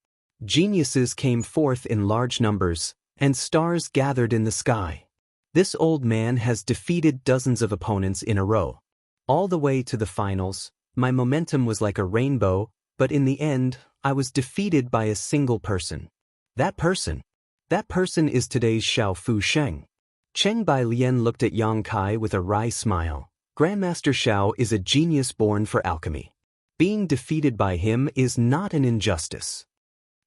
Geniuses came forth in large numbers, and stars gathered in the sky. This old man has defeated dozens of opponents in a row. All the way to the finals, my momentum was like a rainbow, but in the end, I was defeated by a single person. That person is today's Xiao Fu Sheng. Cheng Bai Lian looked at Yang Kai with a wry smile. Grandmaster Xiao is a genius born for alchemy. Being defeated by him is not an injustice.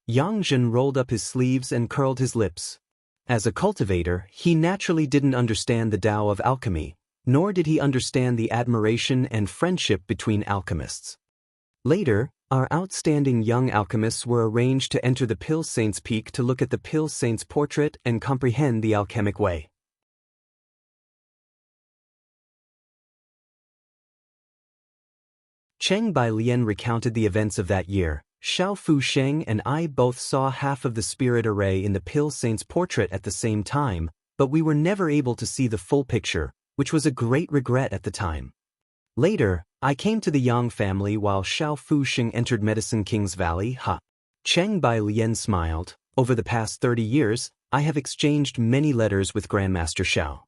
Yang Zhen rolled up his sleeves and curled his lips. As a cultivator, he naturally didn't understand the Tao of alchemy, nor did he understand the admiration and friendship between alchemists. Later, our outstanding young alchemists were arranged to enter the Pill Saint's Peak to look at the Pill Saint's portrait and comprehend the alchemic way. Cheng Bai Lian recounted the events of that year. Xiao Fu Sheng and I both saw half of the spirit array in the Pill Saint's portrait at the same time, but we were never able to see the full picture, which was a great regret at the time. Later, I came to the Yang family while Xiao Fu Sheng entered Medicine King's Valley. Cheng Bai Lian smiled. Over the past 30 years, I have exchanged many letters with Grandmaster Xiao.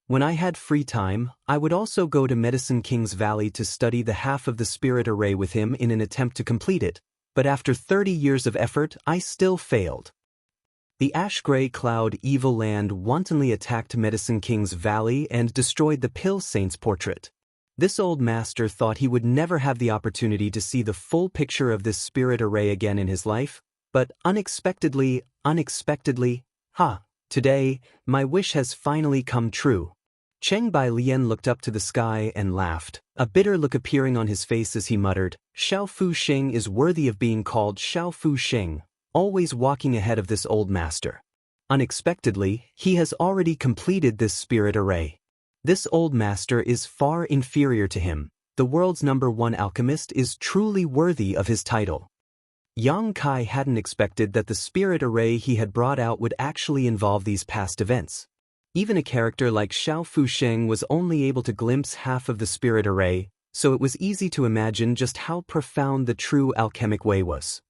When I had free time, I would also go to Medicine King's Valley to study the half of the spirit array with him in an attempt to complete it, but after 30 years of effort, I still failed. The ash-gray cloud evil land wantonly attacked Medicine King's Valley and destroyed the Pill Saint's portrait. This old master thought he would never have the opportunity to see the full picture of this spirit array again in his life, but unexpectedly, today, my wish has finally come true. Cheng Bai Lian looked up to the sky and laughed, a bitter look appearing on his face as he muttered, Xiao Fu Sheng is worthy of being called Xiao Fu Sheng, always walking ahead of this old master. Unexpectedly, he has already completed this spirit array. This old master is far inferior to him. The world's #1 alchemist is truly worthy of his title. Yang Kai hadn't expected that the spirit array he had brought out would actually involve these past events. Even a character like Xiao Fu Sheng was only able to glimpse half of the spirit array, so it was easy to imagine just how profound the true alchemic way was.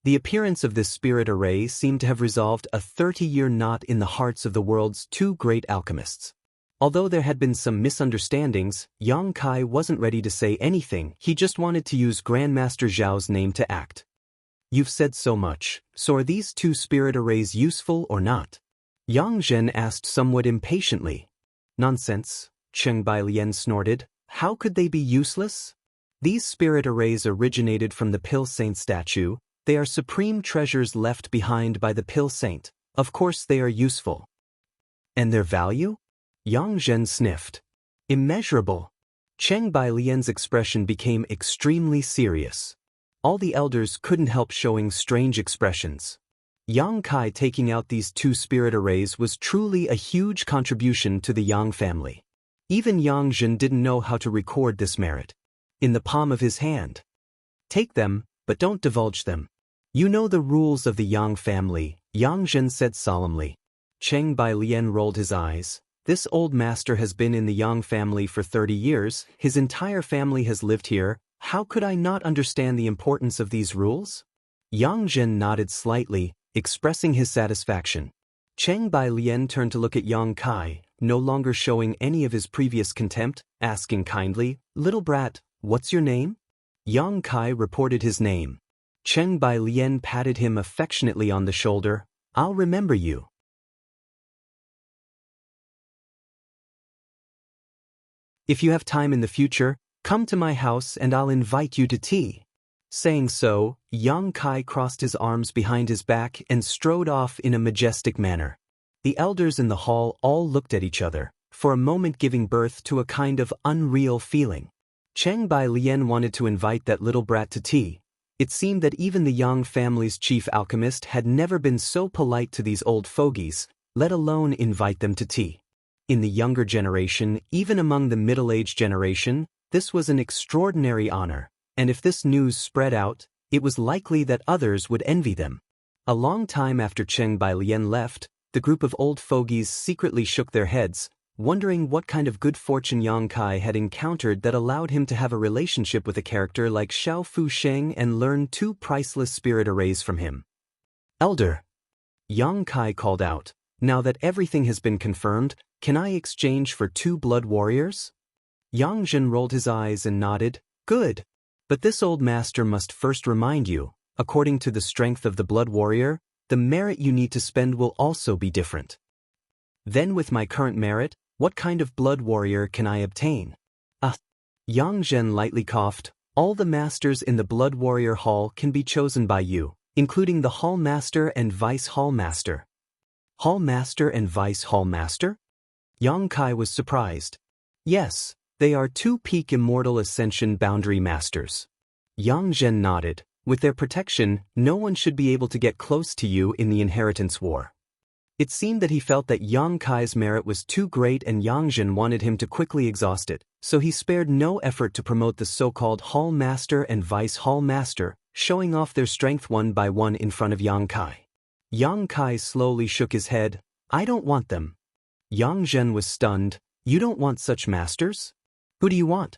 The appearance of this spirit array seemed to have resolved a 30-year knot in the hearts of the world's two great alchemists. Although there had been some misunderstandings, Yang Kai wasn't ready to say anything. He just wanted to use Grandmaster Zhao's name to act. You've said so much, so are these two spirit arrays useful or not? Yang Zhen asked somewhat impatiently. Nonsense, Cheng Bai Lian snorted. How could they be useless? These spirit arrays originated from the Pill Saint statue. They are supreme treasures left behind by the Pill Saint. Of course they are useful. And their value? Yang Zhen sniffed. Immeasurable. Cheng Bai Lian's expression became extremely serious. All the elders couldn't help showing strange expressions. Yang Kai taking out these two spirit arrays was truly a huge contribution to the Yang family. Even Yang Zhen didn't know how to record this merit. In the palm of his hand. Take them, but don't divulge them. You know the rules of the Yang family, Yang Zhen said solemnly. Cheng Bailian rolled his eyes. This old master has been in the Yang family for 30 years, his entire family has lived here, how could I not understand the importance of these rules? Yang Zhen nodded slightly, expressing his satisfaction. Cheng Bailian turned to look at Yang Kai, no longer showing any of his previous contempt, asking kindly, "Little brat, what's your name?" Yang Kai reported his name. Cheng Bailian patted him affectionately on the shoulder. "I'll remember you." If you have time in the future, come to my house and I'll invite you to tea. Saying so, Yang Kai crossed his arms behind his back and strode off in a majestic manner. The elders in the hall all looked at each other, for a moment giving birth to a kind of unreal feeling. Cheng Bailian wanted to invite that little brat to tea. It seemed that even the Yang family's chief alchemist had never been so polite to these old fogies, let alone invite them to tea. In the younger generation, even among the middle-aged generation, this was an extraordinary honor, and if this news spread out, it was likely that others would envy them. A long time after Cheng Bailian left, the group of old fogies secretly shook their heads, wondering what kind of good fortune Yang Kai had encountered that allowed him to have a relationship with a character like Xiao Fu Sheng and learn 2 priceless spirit arrays from him. "Elder," Yang Kai called out, "now that everything has been confirmed, can I exchange for 2 blood warriors?" Yang Zhen rolled his eyes and nodded, "Good. But this old master must first remind you, according to the strength of the blood warrior, the merit you need to spend will also be different. Then with my current merit, what kind of blood warrior can I obtain?" Yang Zhen lightly coughed. "All the masters in the blood warrior hall can be chosen by you, including the hall master and vice hall master." "Hall master and vice hall master?" Yang Kai was surprised. "Yes, they are 2 peak immortal ascension boundary masters." Yang Zhen nodded. "With their protection, no one should be able to get close to you in the inheritance war." It seemed that he felt that Yang Kai's merit was too great and Yang Zhen wanted him to quickly exhaust it, so he spared no effort to promote the so-called Hall Master and Vice Hall Master, showing off their strength one by one in front of Yang Kai. Yang Kai slowly shook his head. "I don't want them." Yang Zhen was stunned. "You don't want such masters? Who do you want?"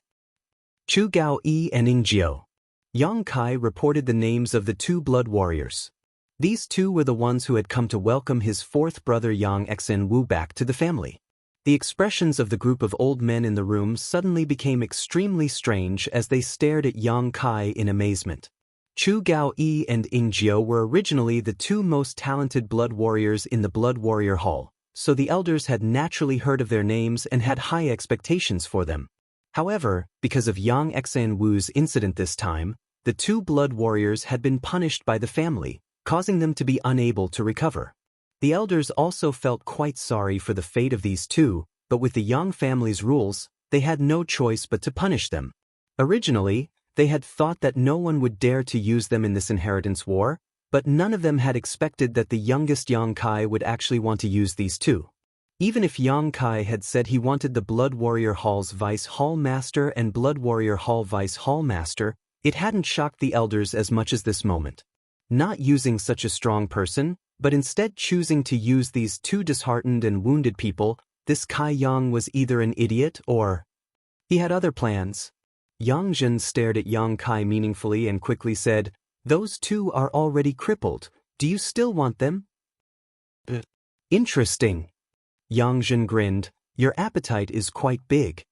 "Chu Gao Yi and Ing Jiao." Yang Kai reported the names of the 2 blood warriors. These 2 were the ones who had come to welcome his 4th brother Yang Xen Wu back to the family. The expressions of the group of old men in the room suddenly became extremely strange as they stared at Yang Kai in amazement. Chu Gao Yi and Ing Jiao were originally the 2 most talented blood warriors in the Blood Warrior Hall, so the elders had naturally heard of their names and had high expectations for them. However, because of Yang Xen Wu's incident this time, the 2 blood warriors had been punished by the family, causing them to be unable to recover. The elders also felt quite sorry for the fate of these 2, but with the Yang family's rules, they had no choice but to punish them. Originally, they had thought that no one would dare to use them in this inheritance war, but none of them had expected that the youngest Yang Kai would actually want to use these 2. Even if Yang Kai had said he wanted the Blood Warrior Hall's Vice Hall Master and Blood Warrior Hall Vice Hall Master, it hadn't shocked the elders as much as this moment. Not using such a strong person, but instead choosing to use these 2 disheartened and wounded people, this Kai Yang was either an idiot or he had other plans. Yang Zhen stared at Yang Kai meaningfully and quickly said, "Those 2 are already crippled. Do you still want them?" "Interesting." Yang Zhen grinned. "Your appetite is quite big."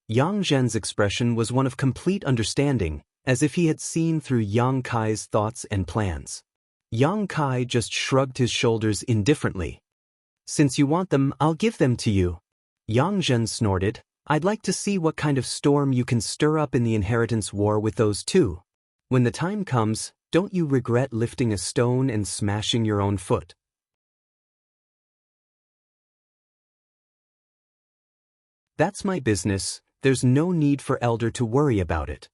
Yang Zhen's expression was one of complete understanding, as if he had seen through Yang Kai's thoughts and plans. Yang Kai just shrugged his shoulders indifferently. "Since you want them, I'll give them to you." Yang Zhen snorted. "I'd like to see what kind of storm you can stir up in the inheritance war with those 2. When the time comes, don't you regret lifting a stone and smashing your own foot." "That's my business, there's no need for Elder to worry about it."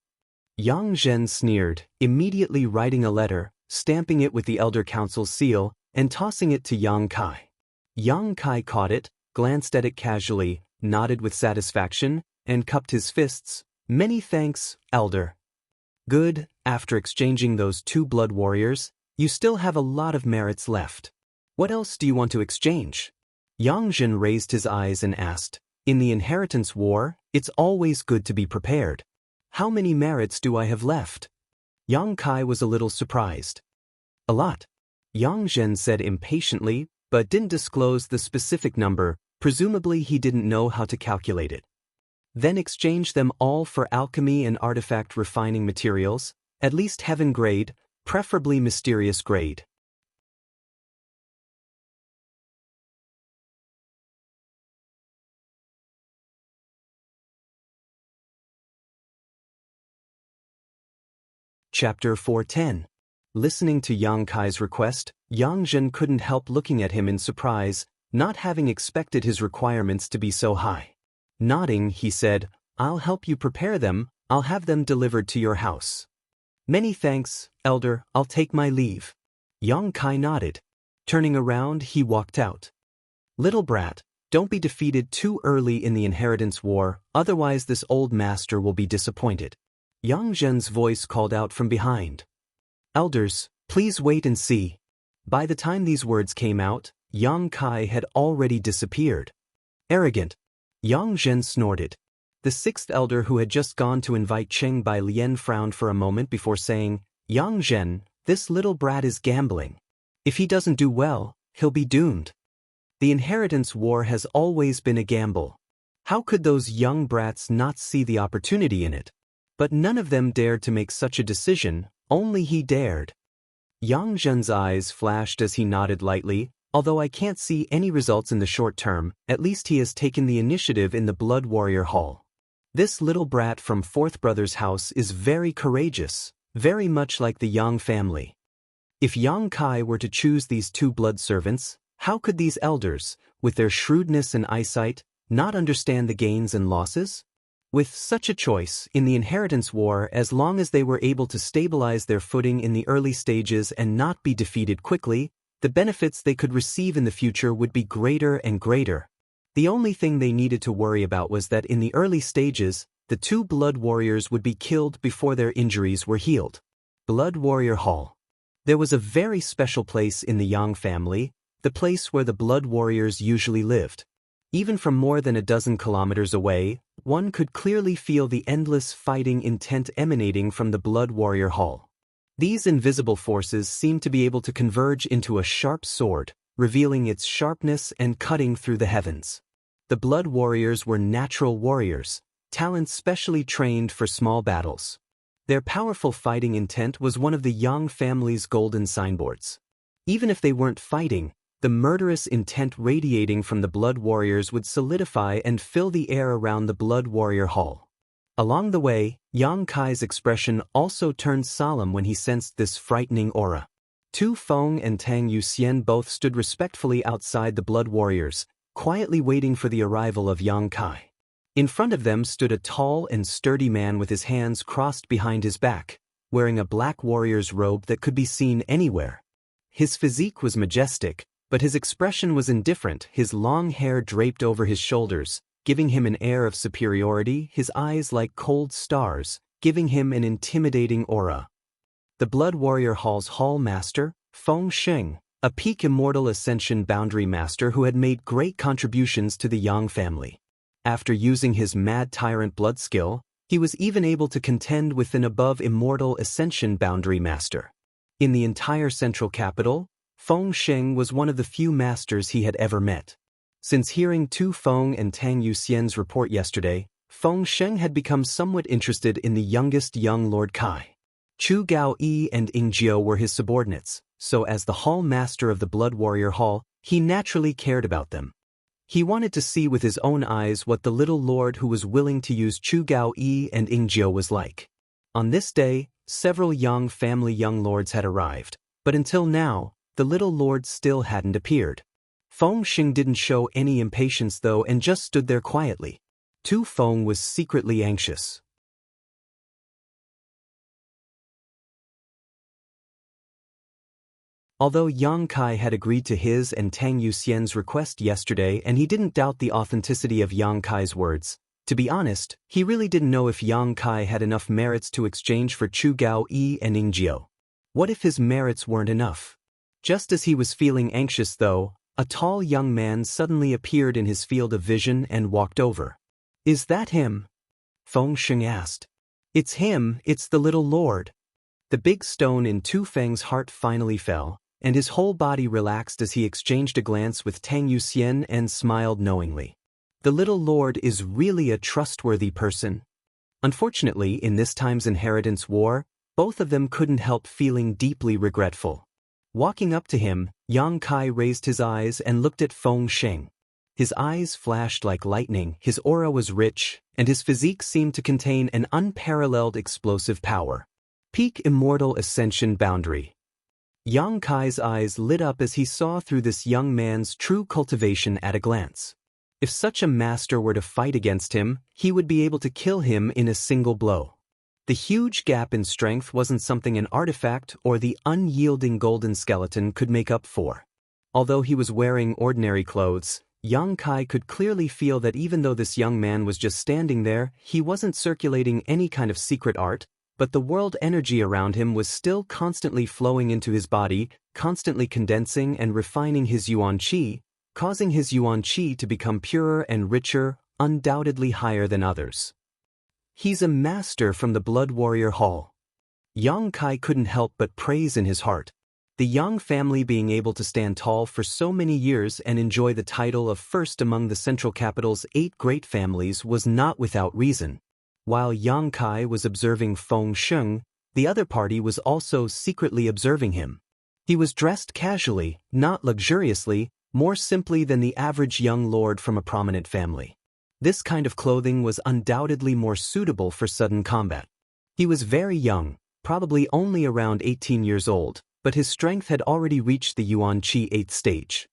Yang Zhen sneered, immediately writing a letter, stamping it with the Elder Council's seal, and tossing it to Yang Kai. Yang Kai caught it, glanced at it casually, nodded with satisfaction, and cupped his fists. "Many thanks, Elder." Good, after exchanging those 2 blood warriors, you still have a lot of merits left. What else do you want to exchange? Yang Zhen raised his eyes and asked, in the inheritance war, it's always good to be prepared. How many merits do I have left? Yang Kai was a little surprised. A lot. Yang Zhen said impatiently, but didn't disclose the specific number. Presumably he didn't know how to calculate it. Then exchange them all for alchemy and artifact refining materials, at least heaven grade, preferably mysterious grade. Chapter 410. Listening to Yang Kai's request, Yang Zhen couldn't help looking at him in surprise, not having expected his requirements to be so high. Nodding, he said, I'll help you prepare them, I'll have them delivered to your house. Many thanks, Elder, I'll take my leave. Yang Kai nodded. Turning around, he walked out. Little brat, don't be defeated too early in the inheritance war, otherwise this old master will be disappointed. Yang Zhen's voice called out from behind. Elders, please wait and see. By the time these words came out, Yang Kai had already disappeared. Arrogant. Yang Zhen snorted. The 6th elder who had just gone to invite Cheng Bai Lian frowned for a moment before saying, Yang Zhen, this little brat is gambling. If he doesn't do well, he'll be doomed. The inheritance war has always been a gamble. How could those young brats not see the opportunity in it? But none of them dared to make such a decision, only he dared. Yang Zhen's eyes flashed as he nodded lightly. Although I can't see any results in the short term, at least he has taken the initiative in the Blood Warrior Hall. This little brat from 4th Brother's house is very courageous, very much like the Yang family. If Yang Kai were to choose these 2 blood servants, how could these elders, with their shrewdness and eyesight, not understand the gains and losses? With such a choice, in the inheritance war, as long as they were able to stabilize their footing in the early stages and not be defeated quickly, the benefits they could receive in the future would be greater and greater. The only thing they needed to worry about was that in the early stages, the 2 blood warriors would be killed before their injuries were healed. Blood Warrior Hall. There was a very special place in the Yang family, the place where the blood warriors usually lived. Even from more than a dozen kilometers away, one could clearly feel the endless fighting intent emanating from the Blood Warrior Hall. These invisible forces seemed to be able to converge into a sharp sword, revealing its sharpness and cutting through the heavens. The Blood Warriors were natural warriors, talents specially trained for small battles. Their powerful fighting intent was one of the Yang family's golden signboards. Even if they weren't fighting, the murderous intent radiating from the Blood Warriors would solidify and fill the air around the Blood Warrior Hall. Along the way, Yang Kai's expression also turned solemn when he sensed this frightening aura. Tu Feng and Tang Yuxian both stood respectfully outside the Blood Warriors, quietly waiting for the arrival of Yang Kai. In front of them stood a tall and sturdy man with his hands crossed behind his back, wearing a black warrior's robe that could be seen anywhere. His physique was majestic, but his expression was indifferent, his long hair draped over his shoulders, giving him an air of superiority, his eyes like cold stars, giving him an intimidating aura. The Blood Warrior Hall's Hall Master, Feng Sheng, a peak Immortal Ascension Boundary Master who had made great contributions to the Yang family. After using his Mad Tyrant blood skill, he was even able to contend with an above Immortal Ascension Boundary Master. In the entire central capital, Feng Sheng was one of the few masters he had ever met. Since hearing Tu Feng and Tang Yuxian's report yesterday, Feng Sheng had become somewhat interested in the youngest young Lord Kai. Chu Gao Yi and Ying Jiao were his subordinates, so as the Hall Master of the Blood Warrior Hall, he naturally cared about them. He wanted to see with his own eyes what the little lord who was willing to use Chu Gao Yi and Ying Jiao was like. On this day, several Yang family young lords had arrived, but until now, the little lord still hadn't appeared. Feng Sheng didn't show any impatience though and just stood there quietly. Tu Feng was secretly anxious. Although Yang Kai had agreed to his and Tang Yuxian's request yesterday and he didn't doubt the authenticity of Yang Kai's words, To be honest, he really didn't know if Yang Kai had enough merits to exchange for Chu Gao Yi and Ningjiu. What if his merits weren't enough? Just as he was feeling anxious though, a tall young man suddenly appeared in his field of vision and walked over. "Is that him?" Feng Sheng asked. "It's him, it's the little lord." The big stone in Tu Feng's heart finally fell, and his whole body relaxed as he exchanged a glance with Tang Yuxian and smiled knowingly. The little lord is really a trustworthy person. Unfortunately, in this time's inheritance war, both of them couldn't help feeling deeply regretful. Walking up to him, Yang Kai raised his eyes and looked at Feng Sheng. His eyes flashed like lightning, his aura was rich, and his physique seemed to contain an unparalleled explosive power. Peak Immortal Ascension Boundary. Yang Kai's eyes lit up as he saw through this young man's true cultivation at a glance. If such a master were to fight against him, he would be able to kill him in a single blow. The huge gap in strength wasn't something an artifact or the unyielding golden skeleton could make up for. Although he was wearing ordinary clothes, Yang Kai could clearly feel that even though this young man was just standing there, he wasn't circulating any kind of secret art, but the world energy around him was still constantly flowing into his body, constantly condensing and refining his yuan qi, causing his yuan qi to become purer and richer, undoubtedly higher than others. He's a master from the Blood Warrior Hall. Yang Kai couldn't help but praise in his heart. The Yang family being able to stand tall for so many years and enjoy the title of first among the central capital's 8 great families was not without reason. While Yang Kai was observing Feng Sheng, the other party was also secretly observing him. He was dressed casually, not luxuriously, more simply than the average young lord from a prominent family. This kind of clothing was undoubtedly more suitable for sudden combat. He was very young, probably only around 18 years old, but his strength had already reached the Yuan Qi 8th stage.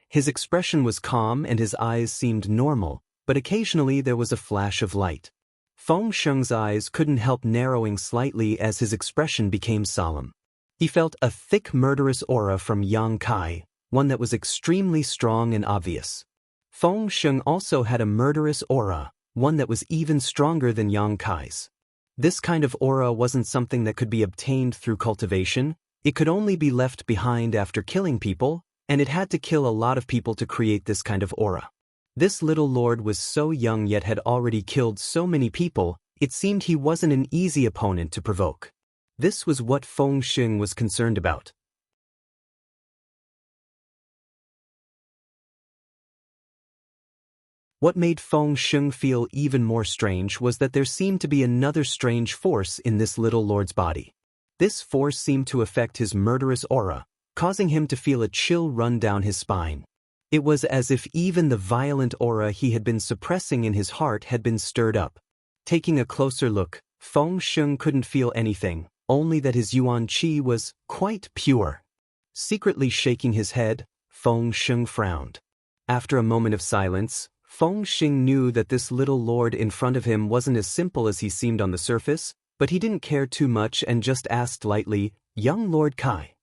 His expression was calm and his eyes seemed normal, but occasionally there was a flash of light. Feng Sheng's eyes couldn't help narrowing slightly as his expression became solemn. He felt a thick murderous aura from Yang Kai, one that was extremely strong and obvious. Feng Sheng also had a murderous aura, one that was even stronger than Yang Kai's. This kind of aura wasn't something that could be obtained through cultivation, it could only be left behind after killing people, and it had to kill a lot of people to create this kind of aura. This little lord was so young yet had already killed so many people, it seemed he wasn't an easy opponent to provoke. This was what Feng Sheng was concerned about. What made Feng Sheng feel even more strange was that there seemed to be another strange force in this little lord's body. This force seemed to affect his murderous aura, causing him to feel a chill run down his spine. It was as if even the violent aura he had been suppressing in his heart had been stirred up. Taking a closer look, Feng Sheng couldn't feel anything, only that his yuan qi was quite pure. Secretly shaking his head, Feng Sheng frowned. After a moment of silence, Feng Sheng knew that this little lord in front of him wasn't as simple as he seemed on the surface, but he didn't care too much and just asked lightly, "Young Lord Kai?"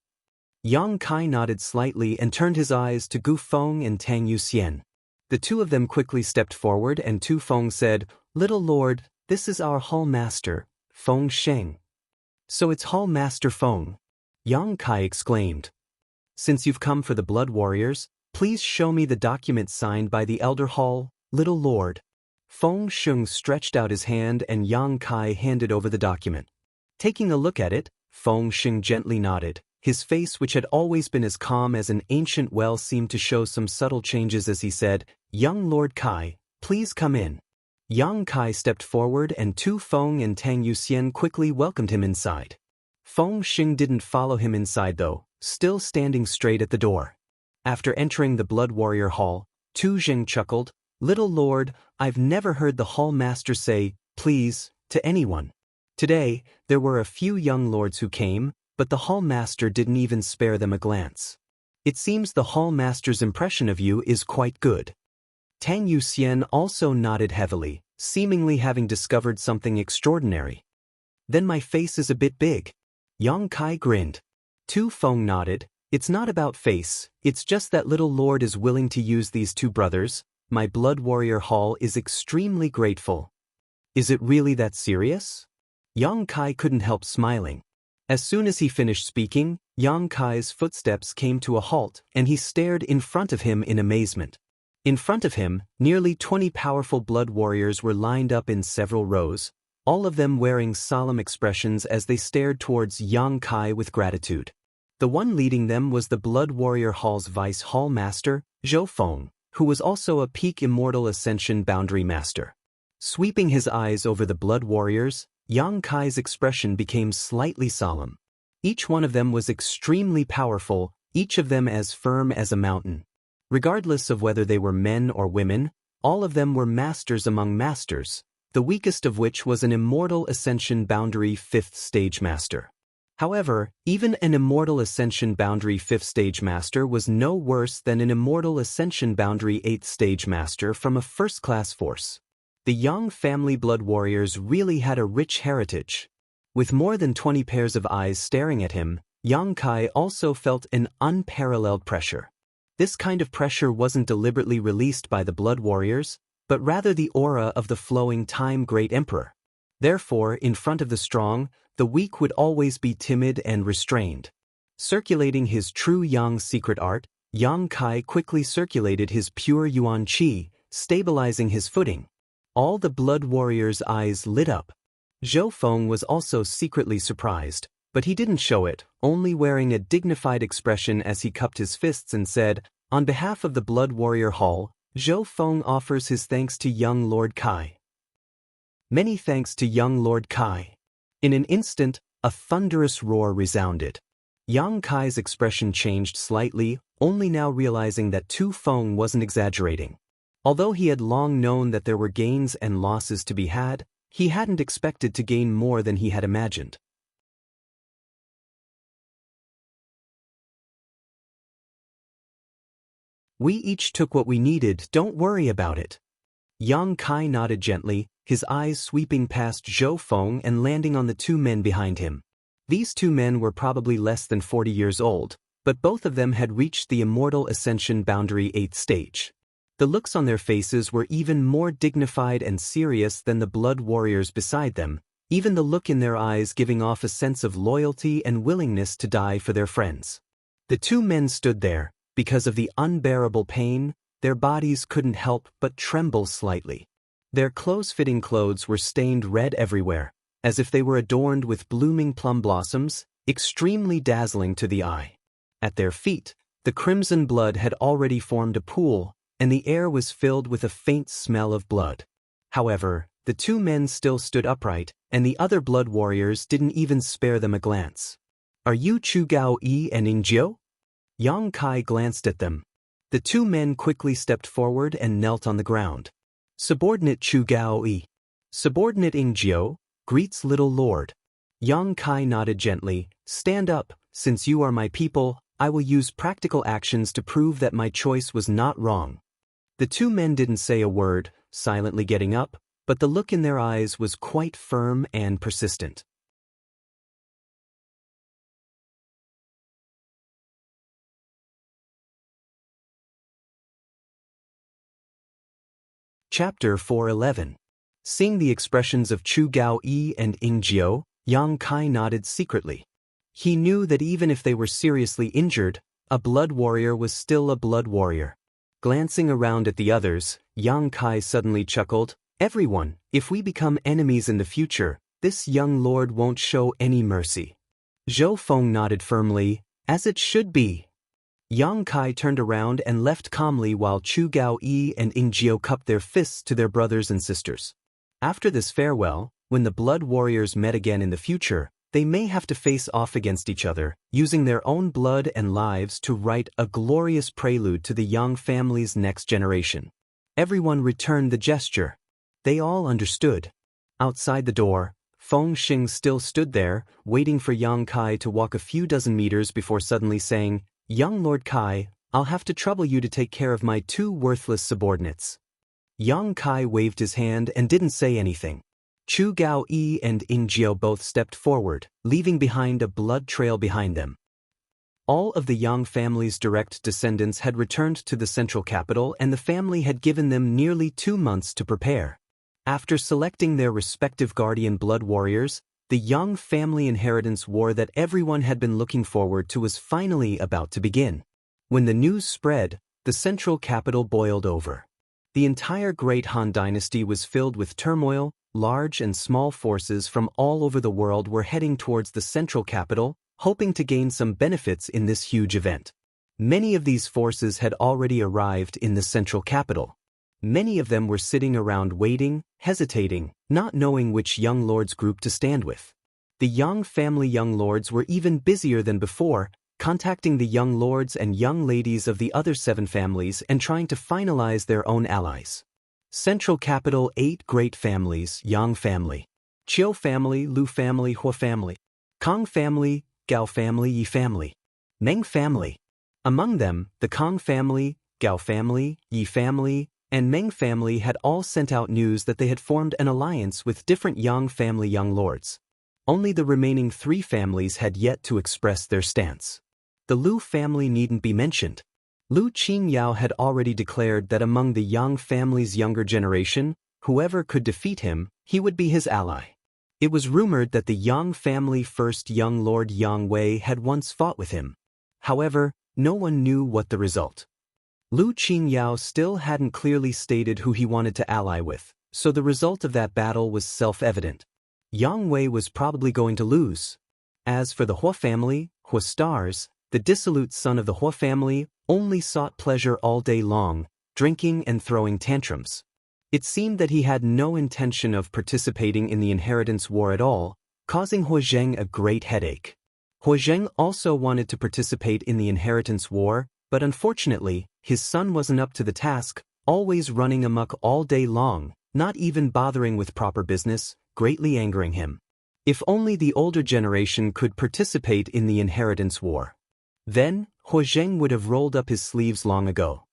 Yang Kai nodded slightly and turned his eyes to Gu Feng and Tang Yuxian. The two of them quickly stepped forward and Tu Feng said, "Little Lord, this is our Hall Master, Feng Sheng." "So it's Hall Master Feng?" Yang Kai exclaimed. "Since you've come for the Blood Warriors, please show me the document signed by the Elder Hall, Little Lord." Feng Sheng stretched out his hand and Yang Kai handed over the document. Taking a look at it, Feng Sheng gently nodded. His face, which had always been as calm as an ancient well, seemed to show some subtle changes as he said, "Young Lord Kai, please come in." Yang Kai stepped forward and Tu Feng and Tang Yuxian quickly welcomed him inside. Feng Sheng didn't follow him inside though, still standing straight at the door. After entering the Blood Warrior Hall, Tu Jing chuckled, "Little Lord, I've never heard the Hall Master say, 'please,' to anyone." Today, there were a few young lords who came, but the Hall Master didn't even spare them a glance. "It seems the Hall Master's impression of you is quite good." Tang Yuxian also nodded heavily, seemingly having discovered something extraordinary. "Then my face is a bit big." Yang Kai grinned. Tu Feng nodded. "It's not about face, it's just that little lord is willing to use these two brothers, My Blood Warrior Hall is extremely grateful. Is it really that serious? Yang Kai couldn't help smiling. As soon as he finished speaking, Yang Kai's footsteps came to a halt and he stared in front of him in amazement. In front of him, nearly 20 powerful blood warriors were lined up in several rows, all of them wearing solemn expressions as they stared towards Yang Kai with gratitude. The one leading them was the Blood Warrior Hall's Vice Hall Master, Zhou Feng, who was also a peak Immortal Ascension Boundary Master. Sweeping his eyes over the blood warriors, Yang Kai's expression became slightly solemn. Each one of them was extremely powerful, each of them as firm as a mountain. Regardless of whether they were men or women, all of them were masters among masters, the weakest of which was an Immortal Ascension Boundary 5th Stage Master. However, even an Immortal Ascension Boundary 5th Stage Master was no worse than an Immortal Ascension Boundary 8th Stage Master from a first-class force. The Yang family blood warriors really had a rich heritage. With more than 20 pairs of eyes staring at him, Yang Kai also felt an unparalleled pressure. This kind of pressure wasn't deliberately released by the blood warriors, but rather the aura of the flowing Time Great Emperor. Therefore, in front of the strong, the weak would always be timid and restrained. Circulating his true Yang secret art, Yang Kai quickly circulated his pure Yuan Qi, stabilizing his footing. All the blood warriors' eyes lit up. Zhou Feng was also secretly surprised, but he didn't show it, only wearing a dignified expression as he cupped his fists and said, "On behalf of the Blood Warrior Hall, Zhou Feng offers his thanks to young Lord Kai." Many thanks to young Lord Kai. In an instant, a thunderous roar resounded. Yang Kai's expression changed slightly, only now realizing that Tu Feng wasn't exaggerating. Although he had long known that there were gains and losses to be had, he hadn't expected to gain more than he had imagined. We each took what we needed, don't worry about it. Yang Kai nodded gently, his eyes sweeping past Zhou Feng and landing on the two men behind him. These two men were probably less than 40 years old, but both of them had reached the Immortal Ascension Boundary 8th stage. The looks on their faces were even more dignified and serious than the blood warriors beside them, even the look in their eyes giving off a sense of loyalty and willingness to die for their friends. The two men stood there. Because of the unbearable pain, their bodies couldn't help but tremble slightly. Their close-fitting clothes were stained red everywhere, as if they were adorned with blooming plum blossoms, extremely dazzling to the eye. At their feet, the crimson blood had already formed a pool, and the air was filled with a faint smell of blood. However, the two men still stood upright, and the other blood warriors didn't even spare them a glance. "Are you Chu Gao Yi and Ingjiu?" Yang Kai glanced at them. The two men quickly stepped forward and knelt on the ground. "Subordinate Chu Gao Yi. Subordinate Ingjiu, greets little lord." Yang Kai nodded gently. "Stand up, since you are my people, I will use practical actions to prove that my choice was not wrong." The two men didn't say a word, silently getting up, but the look in their eyes was quite firm and persistent. Chapter 411. Seeing the expressions of Chu Gao Yi and Ingjiu, Yang Kai nodded secretly. He knew that even if they were seriously injured, a blood warrior was still a blood warrior. Glancing around at the others, Yang Kai suddenly chuckled, "Everyone, if we become enemies in the future, this young lord won't show any mercy." Zhou Feng nodded firmly, "As it should be." Yang Kai turned around and left calmly while Chu Gao Yi and Ingjiu cupped their fists to their brothers and sisters. After this farewell, when the blood warriors met again in the future, they may have to face off against each other, using their own blood and lives to write a glorious prelude to the Yang family's next generation. Everyone returned the gesture. They all understood. Outside the door, Feng Xing still stood there, waiting for Yang Kai to walk a few dozen meters before suddenly saying, "Young Lord Kai, I'll have to trouble you to take care of my two worthless subordinates." Yang Kai waved his hand and didn't say anything. Chu Gao Yi and Ingjiu both stepped forward, leaving behind a blood trail behind them. All of the Yang family's direct descendants had returned to the central capital, and the family had given them nearly 2 months to prepare. After selecting their respective guardian blood warriors, the Yang family inheritance war that everyone had been looking forward to was finally about to begin. When the news spread, the central capital boiled over. The entire Great Han Dynasty was filled with turmoil. Large and small forces from all over the world were heading towards the central capital, hoping to gain some benefits in this huge event. Many of these forces had already arrived in the central capital. Many of them were sitting around waiting, hesitating, not knowing which young lords group to stand with. The Yang family young lords were even busier than before, contacting the young lords and young ladies of the other 7 families and trying to finalize their own allies. Central capital: 8 great families: Yang family, Chiu family, Lu family, Hua family, Kang family, Gao family, Yi family, Meng family. Among them, the Kang family, Gao family, Yi family, and Meng family had all sent out news that they had formed an alliance with different Yang family young lords. Only the remaining 3 families had yet to express their stance. The Lu family needn't be mentioned. Lu Qingyao had already declared that among the Yang family's younger generation, whoever could defeat him, he would be his ally. It was rumored that the Yang family first young lord Yang Wei had once fought with him. However, no one knew what the result. Lu Qingyao still hadn't clearly stated who he wanted to ally with, so the result of that battle was self-evident. Yang Wei was probably going to lose. As for the Hua family, Hua Stars, the dissolute son of the Hua family, only sought pleasure all day long, drinking and throwing tantrums. It seemed that he had no intention of participating in the inheritance war at all, causing Hua Zheng a great headache. Hua Zheng also wanted to participate in the inheritance war, but unfortunately, his son wasn't up to the task, always running amok all day long, not even bothering with proper business, greatly angering him. If only the older generation could participate in the inheritance war. Then, Hua Zheng would have rolled up his sleeves long ago.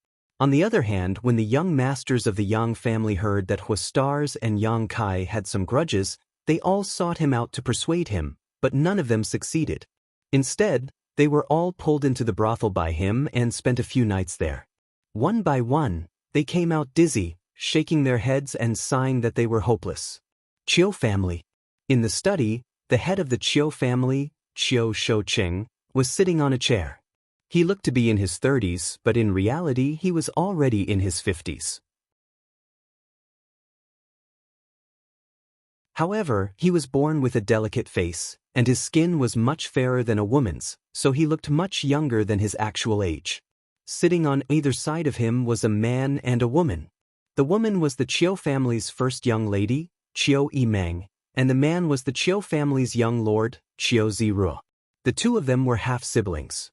On the other hand, when the young masters of the Yang family heard that Hua Stars and Yang Kai had some grudges, they all sought him out to persuade him, but none of them succeeded. Instead, they were all pulled into the brothel by him and spent a few nights there. One by one, they came out dizzy, shaking their heads and sighing that they were hopeless. Chiu family. In the study, the head of the Chiu family, Chiu Shouqing, was sitting on a chair. He looked to be in his 30s, but in reality he was already in his 50s. However, he was born with a delicate face, and his skin was much fairer than a woman's, so he looked much younger than his actual age. Sitting on either side of him was a man and a woman. The woman was the Chiu family's first young lady, Chiu Yimeng, and the man was the Chiu family's young lord, Chiu Ziruo. The two of them were half-siblings.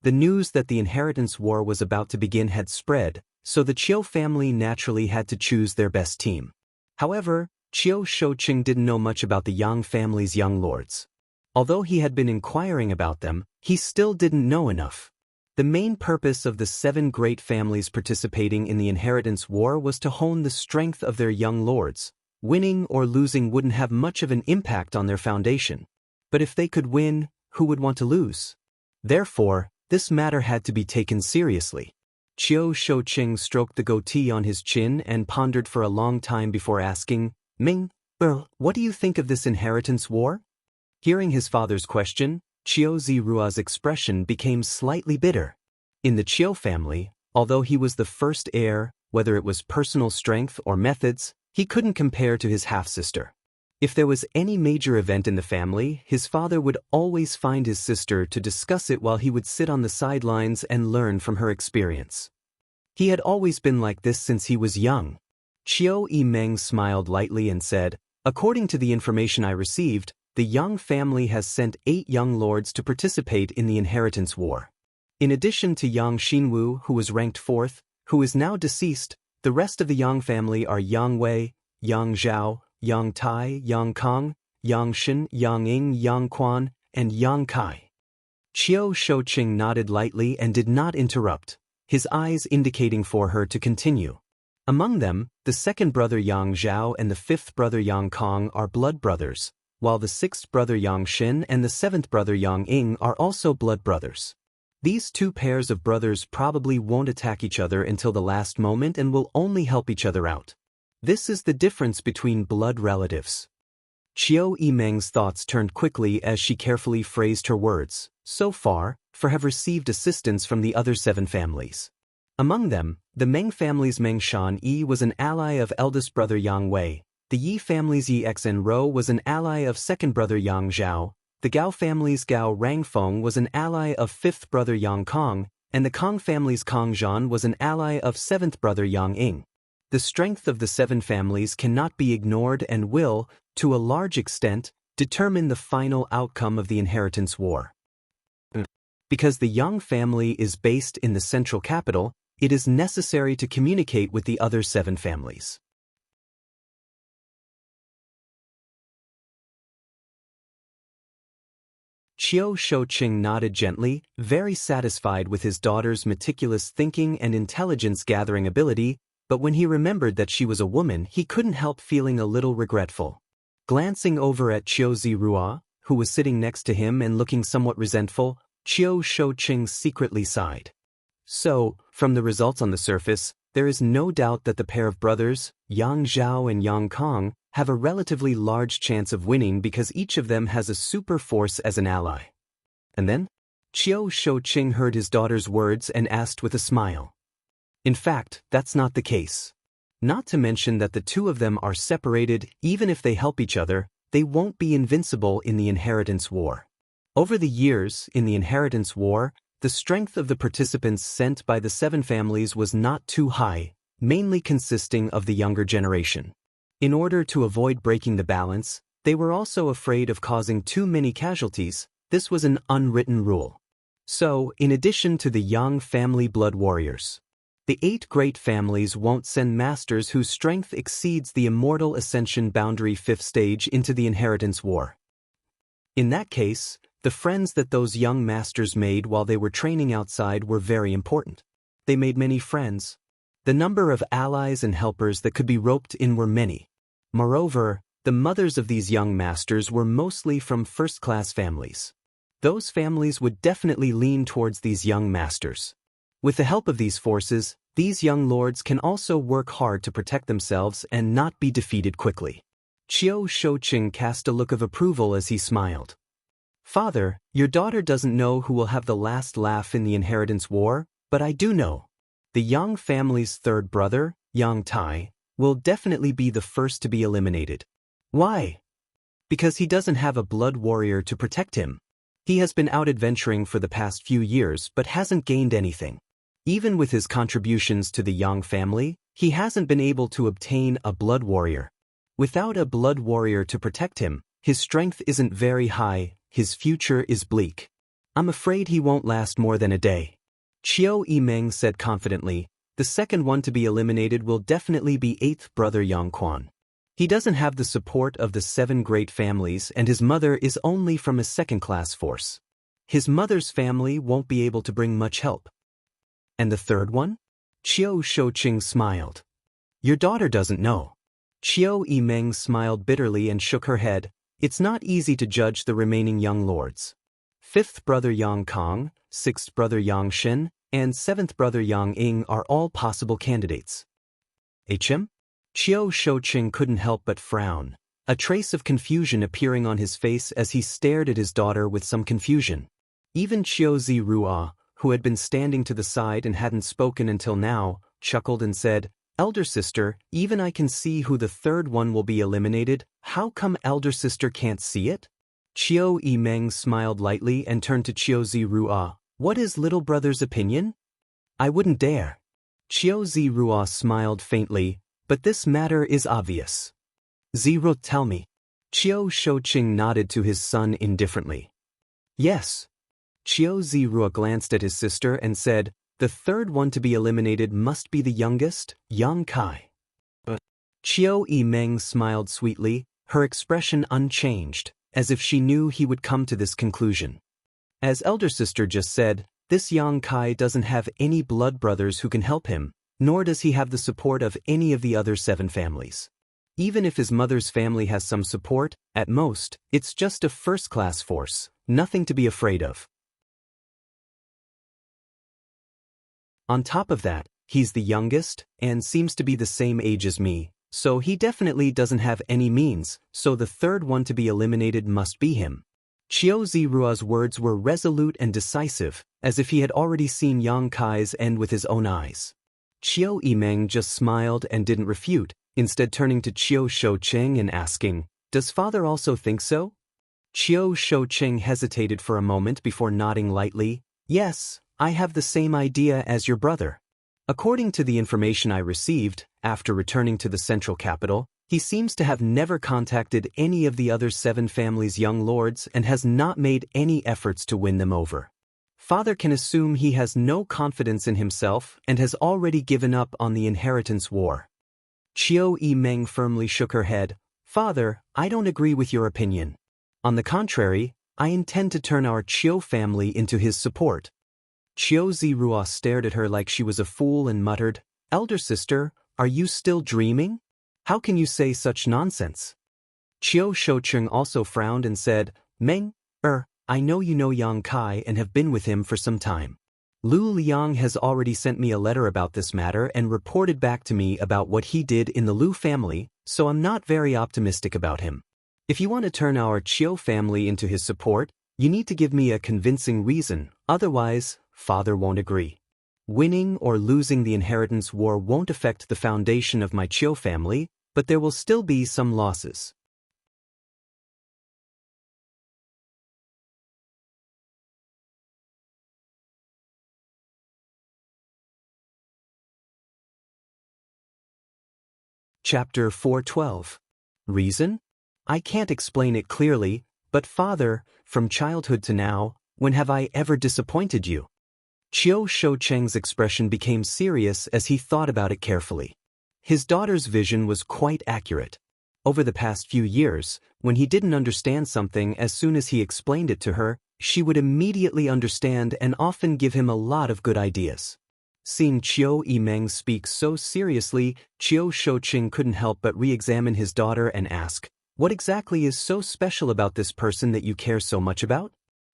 The news that the inheritance war was about to begin had spread, so the Chiu family naturally had to choose their best team. However, Chiu Shouqing didn't know much about the Yang family's young lords. Although he had been inquiring about them, he still didn't know enough. The main purpose of the 7 great families participating in the inheritance war was to hone the strength of their young lords. Winning or losing wouldn't have much of an impact on their foundation. But if they could win, who would want to lose? Therefore, this matter had to be taken seriously. Chiu Shouqing stroked the goatee on his chin and pondered for a long time before asking, "Ming, what do you think of this inheritance war?" Hearing his father's question, Chiu Ziruo's expression became slightly bitter. In the Chiu family, although he was the first heir, whether it was personal strength or methods, he couldn't compare to his half-sister. If there was any major event in the family, his father would always find his sister to discuss it while he would sit on the sidelines and learn from her experience. He had always been like this since he was young. Chiu Yimeng smiled lightly and said, "According to the information I received, the Yang family has sent 8 young lords to participate in the inheritance war. In addition to Yang Xinwu, who was ranked 4th, who is now deceased, the rest of the Yang family are Yang Wei, Yang Zhao, Yang Tai, Yang Kang, Yang Shen, Yang Ying, Yang Quan, and Yang Kai." Chiu Shouqing nodded lightly and did not interrupt, his eyes indicating for her to continue. Among them, the 2nd brother Yang Zhao and the 5th brother Yang Kang are blood brothers, while the 6th brother Yang Shen and the 7th brother Yang Ying are also blood brothers. These two pairs of brothers probably won't attack each other until the last moment and will only help each other out. This is the difference between blood relatives. Qiu Yimeng's thoughts turned quickly as she carefully phrased her words. So far, for have received assistance from the other 7 families. Among them, the Meng family's Meng Shan Yi was an ally of eldest brother Yang Wei, the Yi family's Yi Xen Rou was an ally of second brother Yang Zhao, the Gao family's Gao Rangfeng was an ally of fifth brother Yang Kong, and the Kong family's Kong Zhan was an ally of seventh brother Yang Ying. The strength of the 7 families cannot be ignored and will, to a large extent, determine the final outcome of the inheritance war. Because the Yang family is based in the central capital, it is necessary to communicate with the other 7 families. Qiu Shouqing nodded gently, very satisfied with his daughter's meticulous thinking and intelligence-gathering ability, but when he remembered that she was a woman, he couldn't help feeling a little regretful. Glancing over at Qiu Zirua, who was sitting next to him and looking somewhat resentful, Qiu Shouqing secretly sighed. So, from the results on the surface, there is no doubt that the pair of brothers, Yang Zhao and Yang Kong, have a relatively large chance of winning because each of them has a super force as an ally. And then? Qiu Shouqing heard his daughter's words and asked with a smile. In fact, that's not the case. Not to mention that the two of them are separated. Even if they help each other, they won't be invincible in the inheritance war. Over the years, in the inheritance war, the strength of the participants sent by the 7 families was not too high, mainly consisting of the younger generation. In order to avoid breaking the balance, they were also afraid of causing too many casualties. This was an unwritten rule. So, in addition to the Yang family blood warriors, the 8 great families won't send masters whose strength exceeds the Immortal Ascension boundary 5th stage into the inheritance war. In that case, the friends that those young masters made while they were training outside were very important. They made many friends. The number of allies and helpers that could be roped in were many. Moreover, the mothers of these young masters were mostly from first-class families. Those families would definitely lean towards these young masters. With the help of these forces, these young lords can also work hard to protect themselves and not be defeated quickly. Qiu Shouqing cast a look of approval as he smiled. Father, your daughter doesn't know who will have the last laugh in the inheritance war, but I do know. The Yang family's 3rd brother, Yang Tai, will definitely be the first to be eliminated. Why? Because he doesn't have a blood warrior to protect him. He has been out adventuring for the past few years but hasn't gained anything. Even with his contributions to the Yang family, he hasn't been able to obtain a blood warrior. Without a blood warrior to protect him, his strength isn't very high, his future is bleak. I'm afraid he won't last more than a day. Qiu Yimeng said confidently, the second one to be eliminated will definitely be 8th brother Yang Quan. He doesn't have the support of the 7 great families and his mother is only from a second-class force. His mother's family won't be able to bring much help. And the 3rd one? Qiu Shouqing smiled. Your daughter doesn't know. Qiu Yimeng smiled bitterly and shook her head. It's not easy to judge the remaining young lords. 5th brother Yang Kong, 6th brother Yang Shen, and 7th brother Yang Ying are all possible candidates. Qiu Shouqing couldn't help but frown, a trace of confusion appearing on his face as he stared at his daughter with some confusion. Even Qiu Zirua, who had been standing to the side and hadn't spoken until now, chuckled and said, Elder sister, even I can see who the 3rd one will be eliminated. How come elder sister can't see it? Qiu Yimeng smiled lightly and turned to Qiu Zirua. What is little brother's opinion? I wouldn't dare. Qiu Zirua smiled faintly, but this matter is obvious. Ziru, tell me. Qiu Shouqing nodded to his son indifferently. Yes. Qiu Zirua glanced at his sister and said, the 3rd one to be eliminated must be the youngest, Yang Kai. Qiu Yimeng smiled sweetly, her expression unchanged, as if she knew he would come to this conclusion. As elder sister just said, this Yang Kai doesn't have any blood brothers who can help him, nor does he have the support of any of the other 7 families. Even if his mother's family has some support, at most, it's just a first-class force, nothing to be afraid of. On top of that, he's the youngest and seems to be the same age as me, so he definitely doesn't have any means, so the third one to be eliminated must be him. Qiu Zirua's words were resolute and decisive, as if he had already seen Yang Kai's end with his own eyes. Qiu Yimeng just smiled and didn't refute, instead turning to Qiu Shouqing and asking, "Does father also think so?" Qiu Shouqing hesitated for a moment before nodding lightly. "Yes, I have the same idea as your brother. According to the information I received, after returning to the central capital, he seems to have never contacted any of the other 7 families' young lords and has not made any efforts to win them over. Father can assume he has no confidence in himself and has already given up on the inheritance war." Qiu Yimeng firmly shook her head. "Father, I don't agree with your opinion. On the contrary, I intend to turn our Qiu family into his support." Qiu Zirua stared at her like she was a fool and muttered, "Elder sister, are you still dreaming? How can you say such nonsense?" Qiu Shouqing also frowned and said, "Meng, I know you know Yang Kai and have been with him for some time. Lu Liang has already sent me a letter about this matter and reported back to me about what he did in the Lu family, so I'm not very optimistic about him. If you want to turn our Qiu family into his support, you need to give me a convincing reason, otherwise, father won't agree. Winning or losing the inheritance war won't affect the foundation of my Qiu family, but there will still be some losses." Chapter 412. Reason? I can't explain it clearly, but father, from childhood to now, when have I ever disappointed you? Qiu Shouqing's expression became serious as he thought about it carefully. His daughter's vision was quite accurate. Over the past few years, when he didn't understand something, as soon as he explained it to her, she would immediately understand and often give him a lot of good ideas. Seeing Qiu Yimeng speak so seriously, Qiu Shouqing couldn't help but re-examine his daughter and ask, "What exactly is so special about this person that you care so much about?"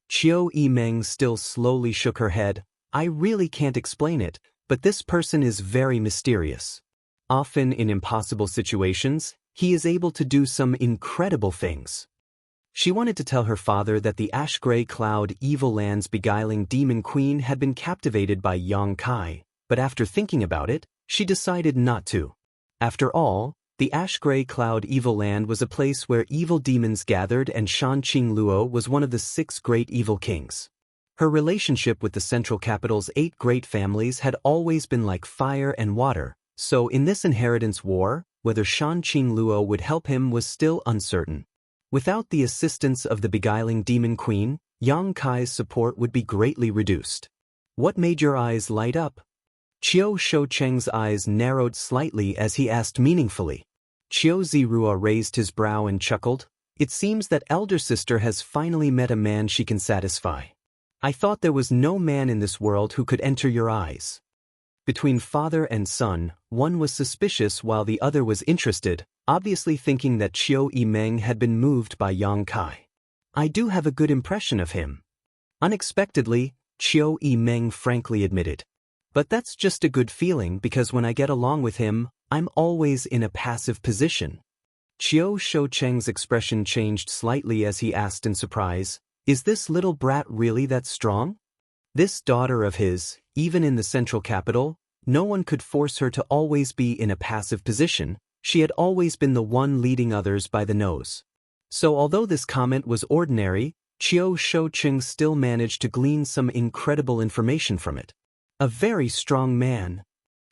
Qiu Yimeng still slowly shook her head. "I really can't explain it, but this person is very mysterious. Often in impossible situations, he is able to do some incredible things." She wanted to tell her father that the ash-gray cloud Evil Land's beguiling demon queen had been captivated by Yang Kai, but after thinking about it, she decided not to. After all, the ash-gray cloud Evil Land was a place where evil demons gathered, and Shanqing Luo was one of the 6 great evil kings. Her relationship with the central capital's 8 great families had always been like fire and water, so in this inheritance war, whether Shanqing Luo would help him was still uncertain. Without the assistance of the beguiling demon queen, Yang Kai's support would be greatly reduced. "What made your eyes light up?" Qiu Shouqing's eyes narrowed slightly as he asked meaningfully. Qiu Zirua raised his brow and chuckled. "It seems that elder sister has finally met a man she can satisfy. I thought there was no man in this world who could enter your eyes." Between father and son, one was suspicious while the other was interested, obviously thinking that Qiu Yimeng had been moved by Yang Kai. "I do have a good impression of him." Unexpectedly, Qiu Yimeng frankly admitted. "But that's just a good feeling because when I get along with him, I'm always in a passive position." Qiu Shouqing's expression changed slightly as he asked in surprise, "Is this little brat really that strong?" This daughter of his, even in the central capital, no one could force her to always be in a passive position. She had always been the one leading others by the nose. So although this comment was ordinary, Qiu Shouqing still managed to glean some incredible information from it. A very strong man.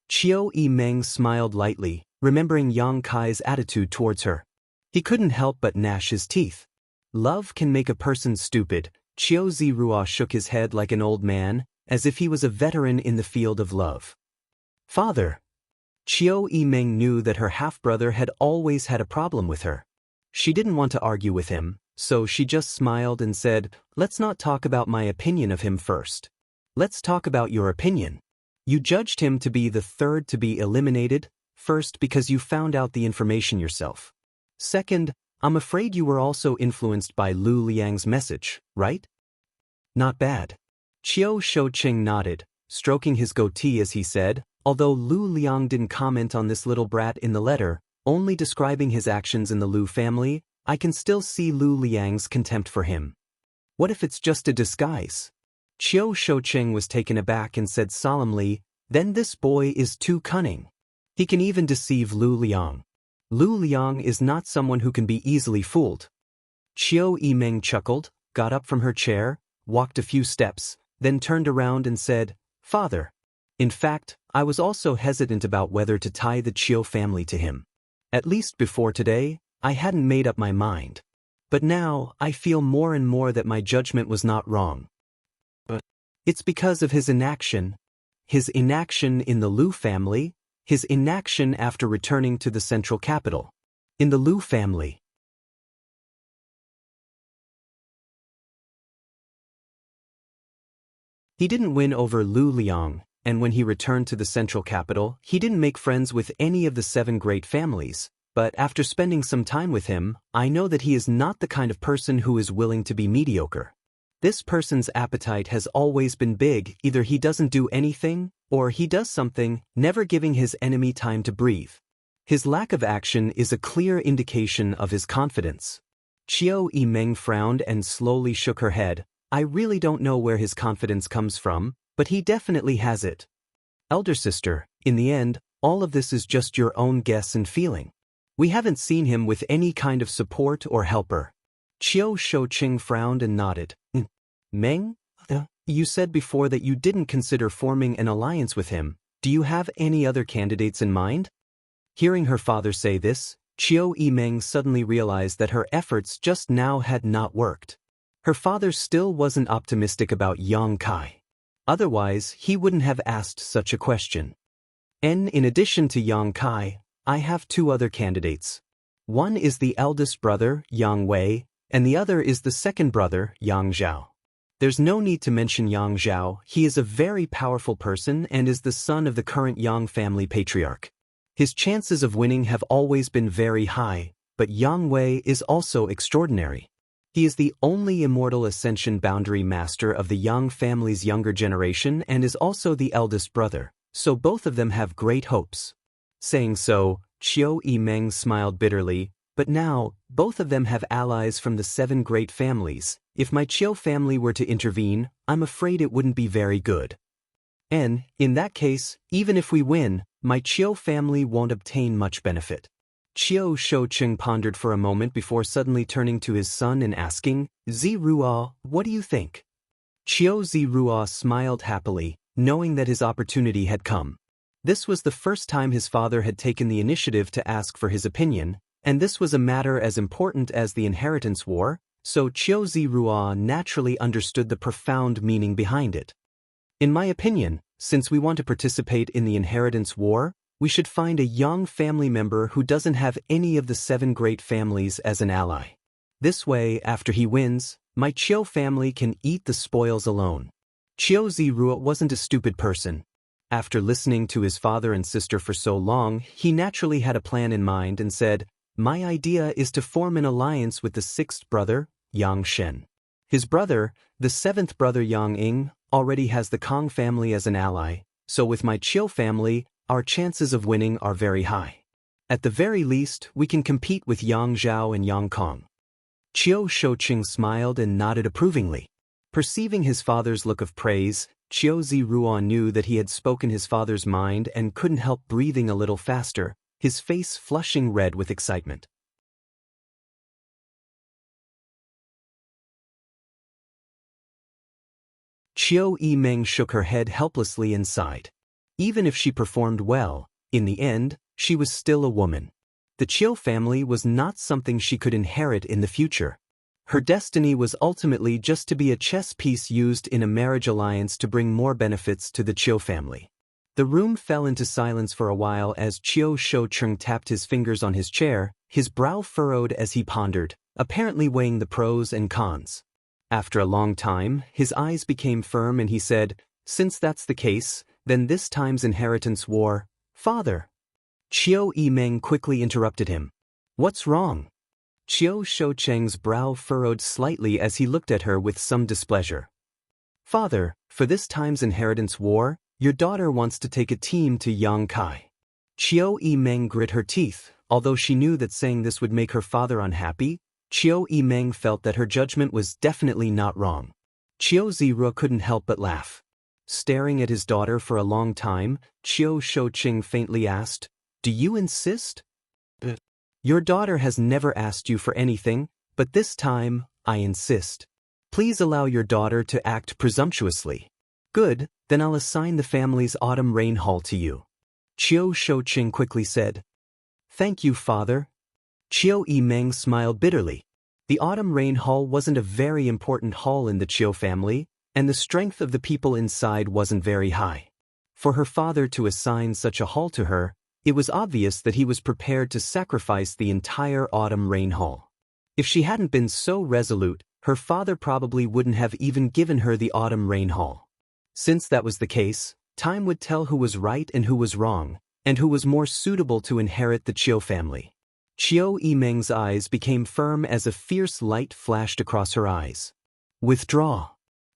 Qiu Yimeng smiled lightly, remembering Yang Kai's attitude towards her. He couldn't help but gnash his teeth. Love can make a person stupid. Qiu Zirua shook his head like an old man, as if he was a veteran in the field of love. "Father." Qiu Yimeng knew that her half-brother had always had a problem with her. She didn't want to argue with him, so she just smiled and said, "Let's not talk about my opinion of him first. Let's talk about your opinion. You judged him to be the third to be eliminated, first because you found out the information yourself. Second, I'm afraid you were also influenced by Lu Liang's message, right?" "Not bad." Qiu Shouqing nodded. stroking his goatee as he said, although Lu Liang didn't comment on this little brat in the letter, only describing his actions in the Lu family, I can still see Lu Liang's contempt for him. What if it's just a disguise? Qiu Shoucheng was taken aback and said solemnly, then this boy is too cunning. He can even deceive Lu Liang. Lu Liang is not someone who can be easily fooled. Qiu Yimeng chuckled, got up from her chair, walked a few steps, then turned around and said, Father. In fact, I was also hesitant about whether to tie the Qiu family to him. At least before today, I hadn't made up my mind. But now, I feel more and more that my judgment was not wrong. But it's because of his inaction. His inaction in the Lu family, his inaction after returning to the central capital. In the Lu family. He didn't win over Lu Liang, and when he returned to the central capital, he didn't make friends with any of the 7 great families. But after spending some time with him, I know that he is not the kind of person who is willing to be mediocre. This person's appetite has always been big. Either he doesn't do anything, or he does something, never giving his enemy time to breathe. His lack of action is a clear indication of his confidence. Qiu Yimeng frowned and slowly shook her head. I really don't know where his confidence comes from, but he definitely has it. Elder sister, in the end, all of this is just your own guess and feeling. We haven't seen him with any kind of support or helper. Qiu Shoucheng frowned and nodded. Meng? You said before that you didn't consider forming an alliance with him. Do you have any other candidates in mind? Hearing her father say this, Qiu Yimeng suddenly realized that her efforts just now had not worked. Her father still wasn't optimistic about Yang Kai. Otherwise, he wouldn't have asked such a question. And in addition to Yang Kai, I have 2 other candidates. One is the eldest brother, Yang Wei, and the other is the second brother, Yang Zhao. There's no need to mention Yang Zhao. He is a very powerful person and is the son of the current Yang family patriarch. His chances of winning have always been very high, but Yang Wei is also extraordinary. He is the only immortal ascension boundary master of the Yang family's younger generation and is also the eldest brother, so both of them have great hopes. Saying so, Qiu Yimeng smiled bitterly, but now, both of them have allies from the 7 great families. If my Qiu family were to intervene, I'm afraid it wouldn't be very good. And, in that case, even if we win, my Qiu family won't obtain much benefit. Qiu Shoucheng pondered for a moment before suddenly turning to his son and asking, Ziruo, what do you think? Qiu Ziruo smiled happily, knowing that his opportunity had come. This was the first time his father had taken the initiative to ask for his opinion, and this was a matter as important as the inheritance war, so Qiu Ziruo naturally understood the profound meaning behind it. In my opinion, since we want to participate in the inheritance war, we should find a young family member who doesn't have any of the 7 great families as an ally. This way, after he wins, my Qiu family can eat the spoils alone. Qiu Ziruo wasn't a stupid person. After listening to his father and sister for so long, he naturally had a plan in mind and said, my idea is to form an alliance with the 6th brother, Yang Shen. His brother, the 7th brother Yang Ying, already has the Kong family as an ally, so with my Qiu family, our chances of winning are very high. At the very least, we can compete with Yang Zhao and Yang Kong. Qiu Shoucheng smiled and nodded approvingly. Perceiving his father's look of praise, Qiu Ziruo knew that he had spoken his father's mind and couldn't help breathing a little faster, his face flushing red with excitement. Qiu Yimeng shook her head helplessly and sighed. Even if she performed well, in the end, she was still a woman. The Qiu family was not something she could inherit in the future. Her destiny was ultimately just to be a chess piece used in a marriage alliance to bring more benefits to the Qiu family. The room fell into silence for a while as Qiu Shoucheng tapped his fingers on his chair, his brow furrowed as he pondered, apparently weighing the pros and cons. After a long time, his eyes became firm and he said, since that's the case, then this time's inheritance war, Father. Qiu Yimeng quickly interrupted him. What's wrong? Qiu Shoucheng's brow furrowed slightly as he looked at her with some displeasure. Father, For this time's inheritance war, your daughter wants to take a team to Yang Kai. Qiu Yimeng grit her teeth. Although she knew that saying this would make her father unhappy, Qiu Yimeng felt that her judgment was definitely not wrong. Qiu Ziru couldn't help but laugh. Staring at his daughter for a long time, Qiu Shouqing faintly asked, "Do you insist?" "Your daughter has never asked you for anything, but this time, I insist. Please allow your daughter to act presumptuously." "Good, then I'll assign the family's autumn rain hall to you," Qiu Shouqing quickly said. "Thank you, father." Qiu Yimeng smiled bitterly. The autumn rain hall wasn't a very important hall in the Qiu family, and the strength of the people inside wasn't very high. For her father to assign such a hall to her, it was obvious that he was prepared to sacrifice the entire autumn rain hall. If she hadn't been so resolute, her father probably wouldn't have even given her the autumn rain hall. Since that was the case, time would tell who was right and who was wrong, and who was more suitable to inherit the Qiu family. Qiu Yimeng's eyes became firm as a fierce light flashed across her eyes. "Withdraw."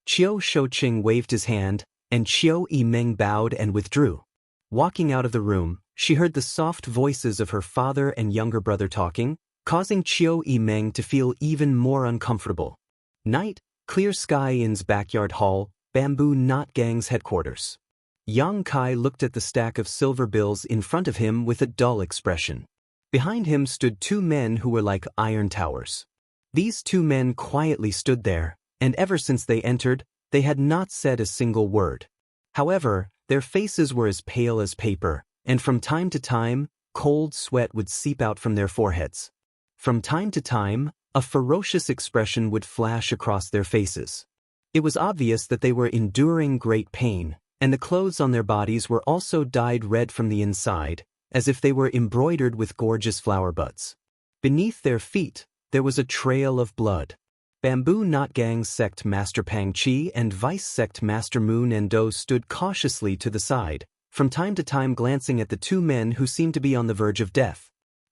Qiu Shouqing waved his hand, and Qiu Yimeng bowed and withdrew. Walking out of the room, she heard the soft voices of her father and younger brother talking, causing Qiu Yimeng to feel even more uncomfortable. Night, clear sky in's backyard hall, Bamboo Knot Gang's headquarters. Yang Kai looked at the stack of silver bills in front of him with a dull expression. Behind him stood two men who were like iron towers. These two men quietly stood there, and ever since they entered, they had not said a single word. However, their faces were as pale as paper, and from time to time, cold sweat would seep out from their foreheads. From time to time, a ferocious expression would flash across their faces. It was obvious that they were enduring great pain, and the clothes on their bodies were also dyed red from the inside, as if they were embroidered with gorgeous flower buds. Beneath their feet, there was a trail of blood. Bamboo Knot Gang Sect Master Pang Chi and Vice Sect Master Moon Endo stood cautiously to the side, from time to time glancing at the two men who seemed to be on the verge of death.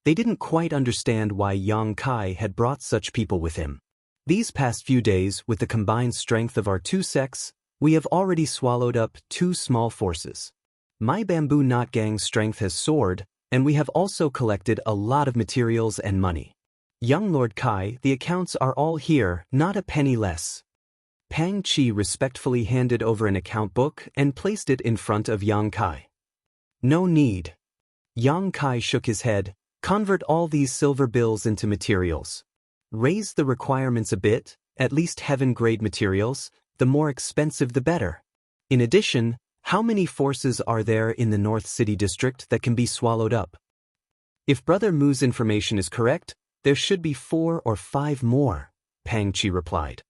They didn't quite understand why Yang Kai had brought such people with him. "These past few days, with the combined strength of our two sects, we have already swallowed up two small forces. My Bamboo Knot Gang's strength has soared, and we have also collected a lot of materials and money. Young Lord Kai, the accounts are all here, not a penny less." Pang Chi respectfully handed over an account book and placed it in front of Yang Kai. "No need." Yang Kai shook his head. "Convert all these silver bills into materials. Raise the requirements a bit, at least heaven-grade materials, the more expensive the better. In addition, how many forces are there in the North City District that can be swallowed up? If Brother Mu's information is correct, there should be 4 or 5 more," Pang Chi replied.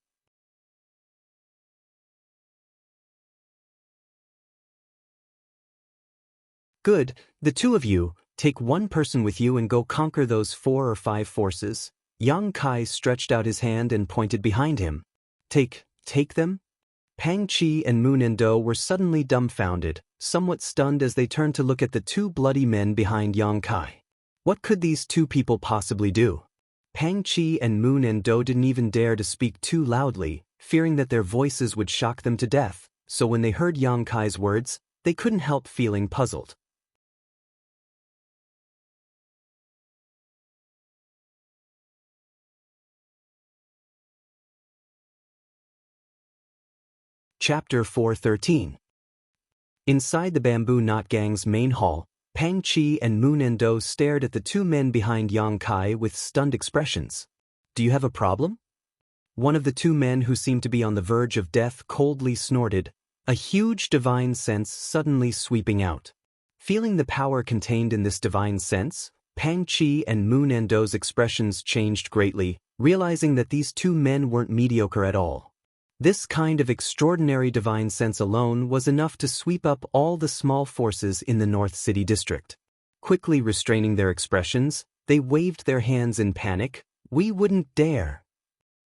"Good, the two of you, take one person with you and go conquer those 4 or 5 forces." Yang Kai stretched out his hand and pointed behind him. Take them?" Pang Chi and Moon Endo were suddenly dumbfounded, somewhat stunned as they turned to look at the two bloody men behind Yang Kai. What could these two people possibly do? Pang Chi and Moon Endo didn't even dare to speak too loudly, fearing that their voices would shock them to death, so when they heard Yang Kai's words, they couldn't help feeling puzzled. Chapter 413. Inside the Bamboo Knot Gang's main hall, Pang Chi and Moon Endo stared at the two men behind Yang Kai with stunned expressions. "Do you have a problem?" One of the two men who seemed to be on the verge of death coldly snorted, a huge divine sense suddenly sweeping out. Feeling the power contained in this divine sense, Pang Chi and Moon Endo's expressions changed greatly, realizing that these two men weren't mediocre at all. This kind of extraordinary divine sense alone was enough to sweep up all the small forces in the North City District. Quickly restraining their expressions, they waved their hands in panic. "We wouldn't dare."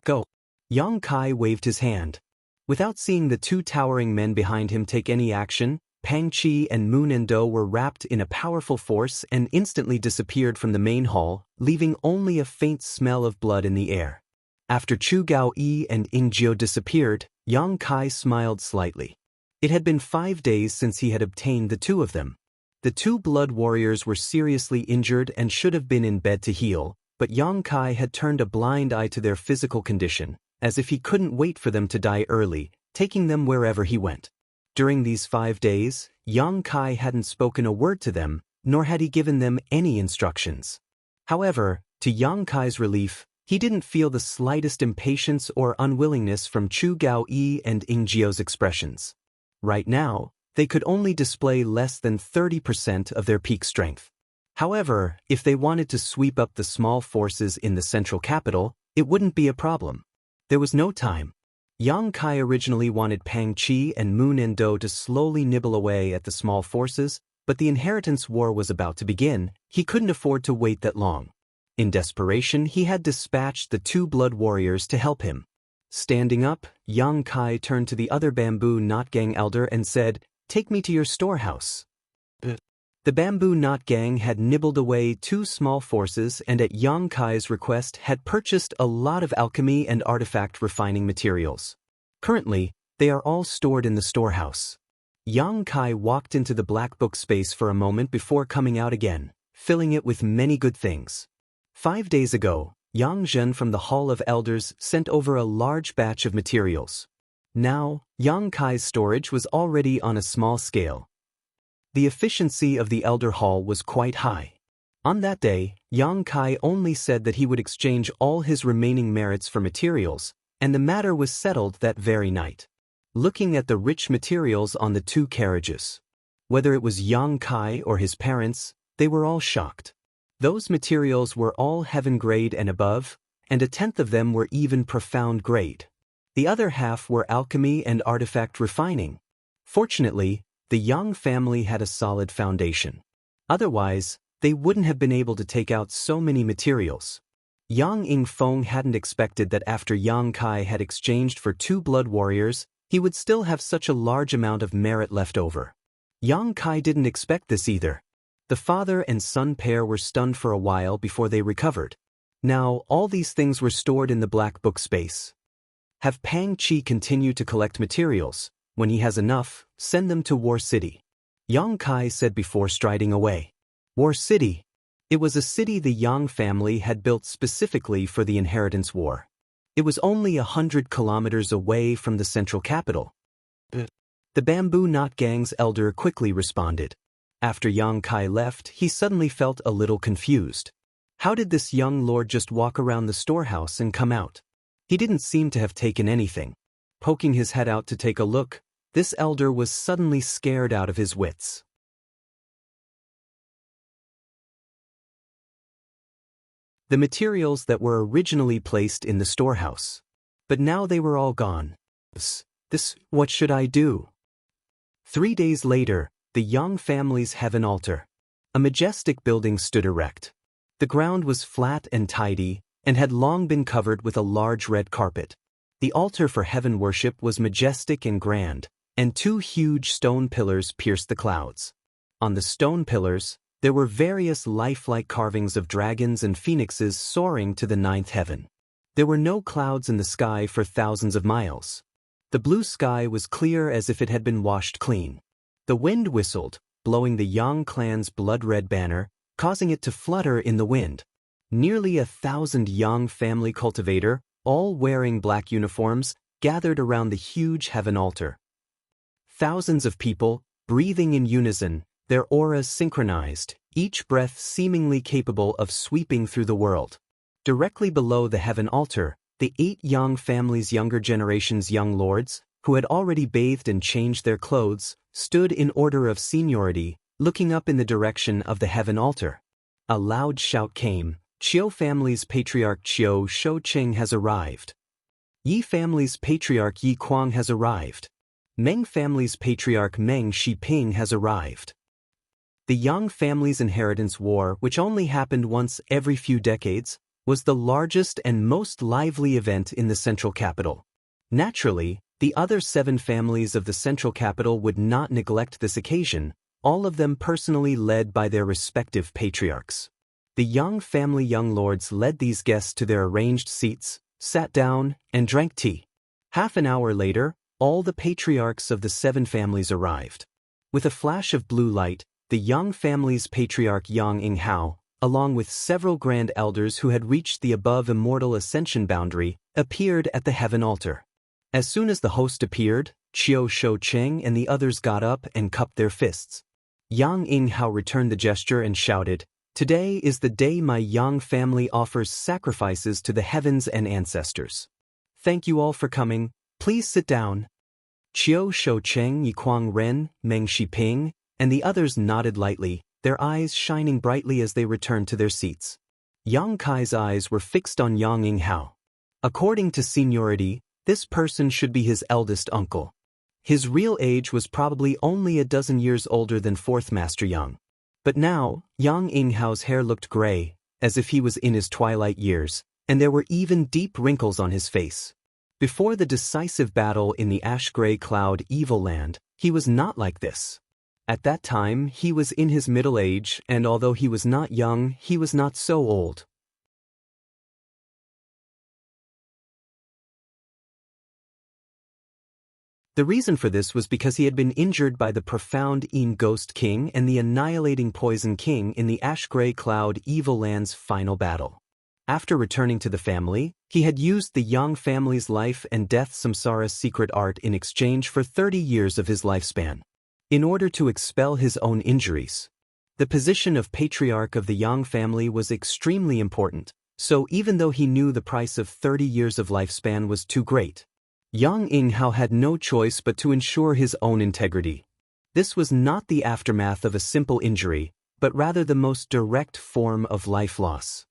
"Go." Yang Kai waved his hand. Without seeing the two towering men behind him take any action, Pang Chi and Moon Endo were wrapped in a powerful force and instantly disappeared from the main hall, leaving only a faint smell of blood in the air. After Chu Gao Yi and Ing Jiu disappeared, Yang Kai smiled slightly. It had been 5 days since he had obtained the two of them. The two blood warriors were seriously injured and should have been in bed to heal, but Yang Kai had turned a blind eye to their physical condition, as if he couldn't wait for them to die early, taking them wherever he went. During these 5 days, Yang Kai hadn't spoken a word to them, nor had he given them any instructions. However, to Yang Kai's relief, he didn't feel the slightest impatience or unwillingness from Chu Gao-yi and Ing Jio's expressions. Right now, they could only display less than 30% of their peak strength. However, if they wanted to sweep up the small forces in the central capital, it wouldn't be a problem. There was no time. Yang Kai originally wanted Pang Qi and Moon Endo to slowly nibble away at the small forces, but the inheritance war was about to begin. He couldn't afford to wait that long. In desperation, he had dispatched the two blood warriors to help him. Standing up, Yang Kai turned to the other bamboo knot gang elder and said, "Take me to your storehouse." The bamboo knot gang had nibbled away two small forces and at Yang Kai's request had purchased a lot of alchemy and artifact refining materials. Currently, they are all stored in the storehouse. Yang Kai walked into the black book space for a moment before coming out again, filling it with many good things. 5 days ago, Yang Zhen from the Hall of Elders sent over a large batch of materials. Now, Yang Kai's storage was already on a small scale. The efficiency of the Elder Hall was quite high. On that day, Yang Kai only said that he would exchange all his remaining merits for materials, and the matter was settled that very night. Looking at the rich materials on the two carriages, whether it was Yang Kai or his parents, they were all shocked. Those materials were all heaven grade and above, and a tenth of them were even profound grade. The other half were alchemy and artifact refining. Fortunately, the Yang family had a solid foundation. Otherwise, they wouldn't have been able to take out so many materials. Yang Yingfeng hadn't expected that after Yang Kai had exchanged for two blood warriors, he would still have such a large amount of merit left over. Yang Kai didn't expect this either. The father and son pair were stunned for a while before they recovered. Now, all these things were stored in the black book space. Have Pang Qi continue to collect materials. When he has enough, send them to War City. Yang Kai said before striding away. War City. It was a city the Yang family had built specifically for the inheritance war. It was only 100 kilometers away from the central capital. The bamboo knot gang's elder quickly responded. After Yang Kai left, he suddenly felt a little confused. How did this young lord just walk around the storehouse and come out? He didn't seem to have taken anything. Poking his head out to take a look, this elder was suddenly scared out of his wits. The materials that were originally placed in the storehouse. But now they were all gone. What should I do? 3 days later, the Yang family's heaven altar. A majestic building stood erect. The ground was flat and tidy, and had long been covered with a large red carpet. The altar for heaven worship was majestic and grand, and two huge stone pillars pierced the clouds. On the stone pillars, there were various lifelike carvings of dragons and phoenixes soaring to the ninth heaven. There were no clouds in the sky for thousands of miles. The blue sky was clear as if it had been washed clean. The wind whistled, blowing the Yang clan's blood-red banner, causing it to flutter in the wind. Nearly 1,000 Yang family cultivator, all wearing black uniforms, gathered around the huge heaven altar. Thousands of people, breathing in unison, their auras synchronized, each breath seemingly capable of sweeping through the world. Directly below the heaven altar, the 8 Yang family's younger generation's young lords, who had already bathed and changed their clothes, stood in order of seniority, looking up in the direction of the heaven altar. A loud shout came. Qiu family's patriarch Qiu Shouqing has arrived. Yi family's patriarch Yi Kuang has arrived. Meng family's patriarch Meng Shiping has arrived. The Yang family's inheritance war, which only happened once every few decades, was the largest and most lively event in the central capital. Naturally, the other 7 families of the central capital would not neglect this occasion, all of them personally led by their respective patriarchs. The Yang family young lords led these guests to their arranged seats, sat down, and drank tea. Half an hour later, all the patriarchs of the 7 families arrived. With a flash of blue light, the Yang family's patriarch Yang Inghao, along with several grand elders who had reached the above immortal ascension boundary, appeared at the heaven altar. As soon as the host appeared, Qiu Shoucheng and the others got up and cupped their fists. Yang Inghao returned the gesture and shouted, "Today is the day my Yang family offers sacrifices to the heavens and ancestors. Thank you all for coming, please sit down." Qiu Shoucheng, Yiquang Ren, Meng Shiping, and the others nodded lightly, their eyes shining brightly as they returned to their seats. Yang Kai's eyes were fixed on Yang Inghao. According to seniority, this person should be his eldest uncle. His real age was probably only a dozen years older than 4th Master Yang. But now, Yang Inghao's hair looked gray, as if he was in his twilight years, and there were even deep wrinkles on his face. Before the decisive battle in the ash-gray cloud Evil Land, he was not like this. At that time, he was in his middle age, and although he was not young, he was not so old. The reason for this was because he had been injured by the profound Yin Ghost King and the annihilating Poison King in the ash-gray cloud Evil Land's final battle. After returning to the family, he had used the Yang family's life and death samsara secret art in exchange for 30 years of his lifespan. In order to expel his own injuries. The position of patriarch of the Yang family was extremely important, so even though he knew the price of 30 years of lifespan was too great, Yang Inghao had no choice but to ensure his own integrity. This was not the aftermath of a simple injury, but rather the most direct form of life loss.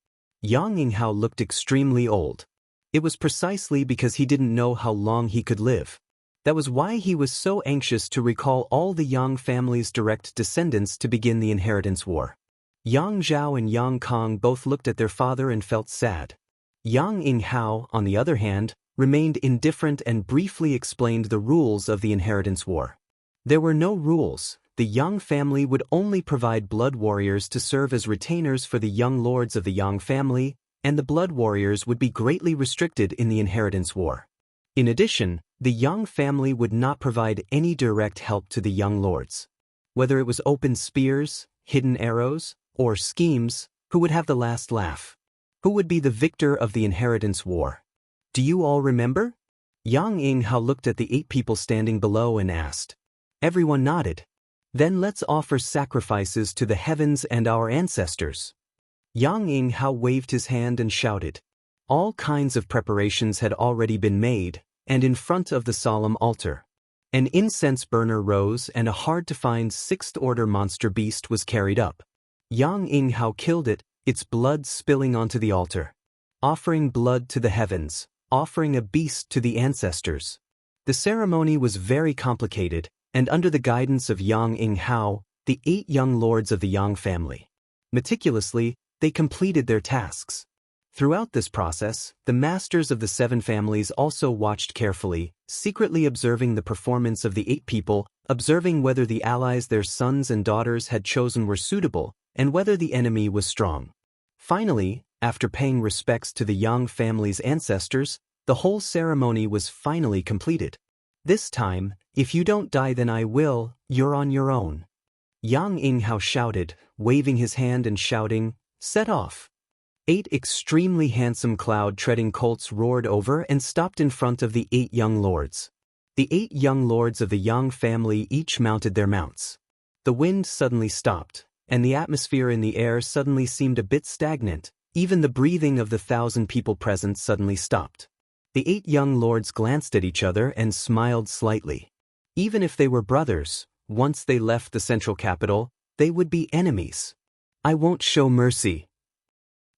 Yang Inghao looked extremely old. It was precisely because he didn't know how long he could live. That was why he was so anxious to recall all the Yang family's direct descendants to begin the inheritance war. Yang Zhao and Yang Kong both looked at their father and felt sad. Yang Inghao, on the other hand, remained indifferent and briefly explained the rules of the inheritance war. There were no rules. The Yang family would only provide blood warriors to serve as retainers for the young lords of the Yang family, and the blood warriors would be greatly restricted in the inheritance war. In addition, the Yang family would not provide any direct help to the young lords. Whether it was open spears, hidden arrows, or schemes, who would have the last laugh? Who would be the victor of the inheritance war? Do you all remember? Yang Inghao looked at the 8 people standing below and asked. Everyone nodded. Then let's offer sacrifices to the heavens and our ancestors. Yang Inghao waved his hand and shouted. All kinds of preparations had already been made, and in front of the solemn altar, an incense burner rose and a hard-to-find 6th-order monster beast was carried up. Yang Inghao killed it, its blood spilling onto the altar. Offering blood to the heavens, offering a beast to the ancestors. The ceremony was very complicated, and under the guidance of Yang Inghao, the 8 young lords of the Yang family. Meticulously, they completed their tasks. Throughout this process, the masters of the 7 families also watched carefully, secretly observing the performance of the 8 people, observing whether the allies their sons and daughters had chosen were suitable, and whether the enemy was strong. Finally, after paying respects to the Yang family's ancestors, the whole ceremony was finally completed. This time, if you don't die then I will, you're on your own. Yang Inghao shouted, waving his hand and shouting, set off. 8 extremely handsome cloud-treading colts roared over and stopped in front of the 8 young lords. The 8 young lords of the Yang family each mounted their mounts. The wind suddenly stopped, and the atmosphere in the air suddenly seemed a bit stagnant. Even the breathing of the 1,000 people present suddenly stopped. The 8 young lords glanced at each other and smiled slightly. Even if they were brothers, once they left the central capital, they would be enemies. I won't show mercy.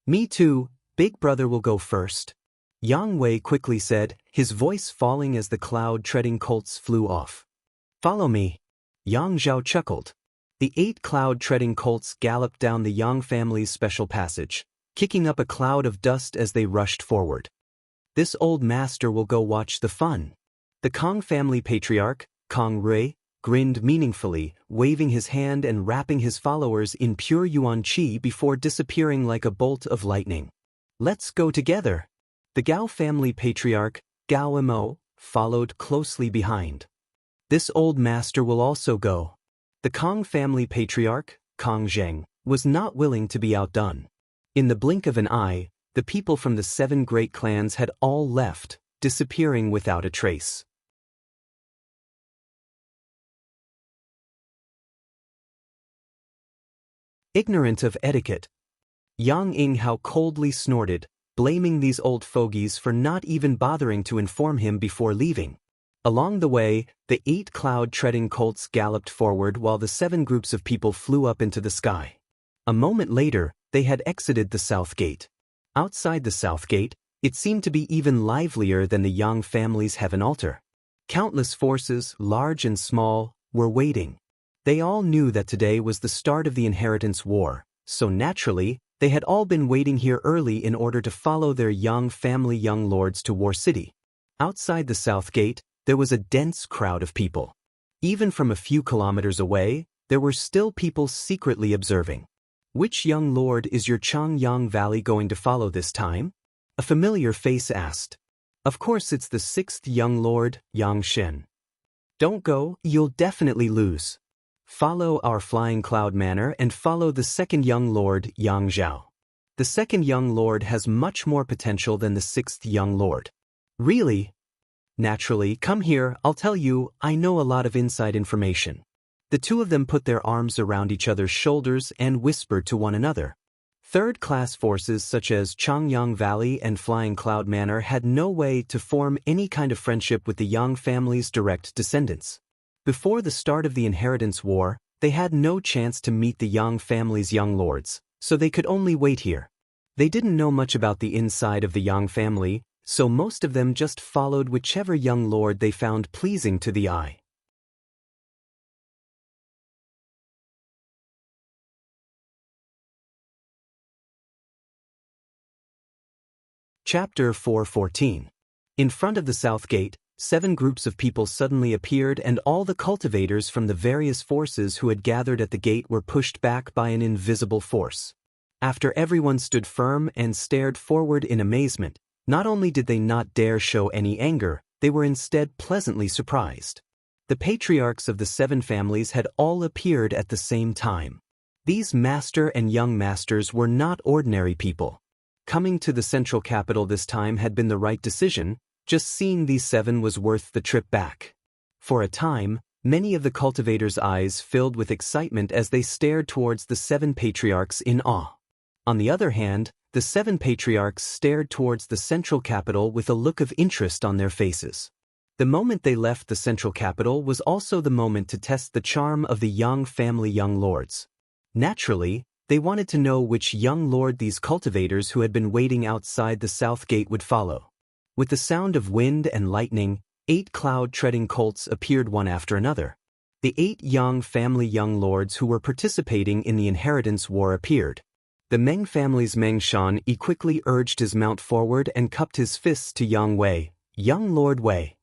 Me too, big brother will go first. Yang Wei quickly said, his voice falling as the cloud-treading colts flew off. Follow me. Yang Zhao chuckled. The 8 cloud-treading colts galloped down the Yang family's special passage, kicking up a cloud of dust as they rushed forward. This old master will go watch the fun. The Kong family patriarch, Kong Rui, grinned meaningfully, waving his hand and wrapping his followers in pure yuan qi before disappearing like a bolt of lightning. Let's go together. The Gao family patriarch, Gao Mo, followed closely behind. This old master will also go. The Kang family patriarch, Kang Zheng, was not willing to be outdone. In the blink of an eye, the people from the 7 great clans had all left, disappearing without a trace. Ignorant of etiquette, Yang Yinghao coldly snorted, blaming these old fogies for not even bothering to inform him before leaving. Along the way, the 8 cloud-treading colts galloped forward while the 7 groups of people flew up into the sky. A moment later, they had exited the south gate. Outside the south gate, it seemed to be even livelier than the Yang family's heaven altar. Countless forces, large and small, were waiting. They all knew that today was the start of the inheritance war, so naturally, they had all been waiting here early in order to follow their Yang family young lords to War City. Outside the south gate, there was a dense crowd of people. Even from a few kilometers away, there were still people secretly observing. Which young lord is your Changyang Valley going to follow this time? A familiar face asked. Of course it's the 6th young lord, Yang Shen. Don't go, you'll definitely lose. Follow our flying cloud manor and follow the 2nd young lord, Yang Zhao. The 2nd young lord has much more potential than the 6th young lord. Really? Naturally, come here, I'll tell you, I know a lot of inside information. The 2 of them put their arms around each other's shoulders and whispered to one another. Third-class forces such as Changyang Valley and Flying Cloud Manor had no way to form any kind of friendship with the Yang family's direct descendants. Before the start of the inheritance war, they had no chance to meet the Yang family's young lords, so they could only wait here. They didn't know much about the inside of the Yang family, so most of them just followed whichever young lord they found pleasing to the eye. Chapter 4:14. In front of the south gate, 7 groups of people suddenly appeared and all the cultivators from the various forces who had gathered at the gate were pushed back by an invisible force. After everyone stood firm and stared forward in amazement, not only did they not dare show any anger, they were instead pleasantly surprised. The patriarchs of the 7 families had all appeared at the same time. These master and young masters were not ordinary people. Coming to the central capital this time had been the right decision. Just seeing these 7 was worth the trip back. For a time, many of the cultivators' eyes filled with excitement as they stared towards the 7 patriarchs in awe. On the other hand, the 7 patriarchs stared towards the central capital with a look of interest on their faces. The moment they left the central capital was also the moment to test the charm of the Yang family young lords. Naturally, they wanted to know which young lord these cultivators who had been waiting outside the south gate would follow. With the sound of wind and lightning, 8 cloud-treading colts appeared one after another. The 8 Yang family young lords who were participating in the inheritance war appeared. The Meng family's Meng Shan quickly urged his mount forward and cupped his fists to Yang Wei. Young Lord Wei.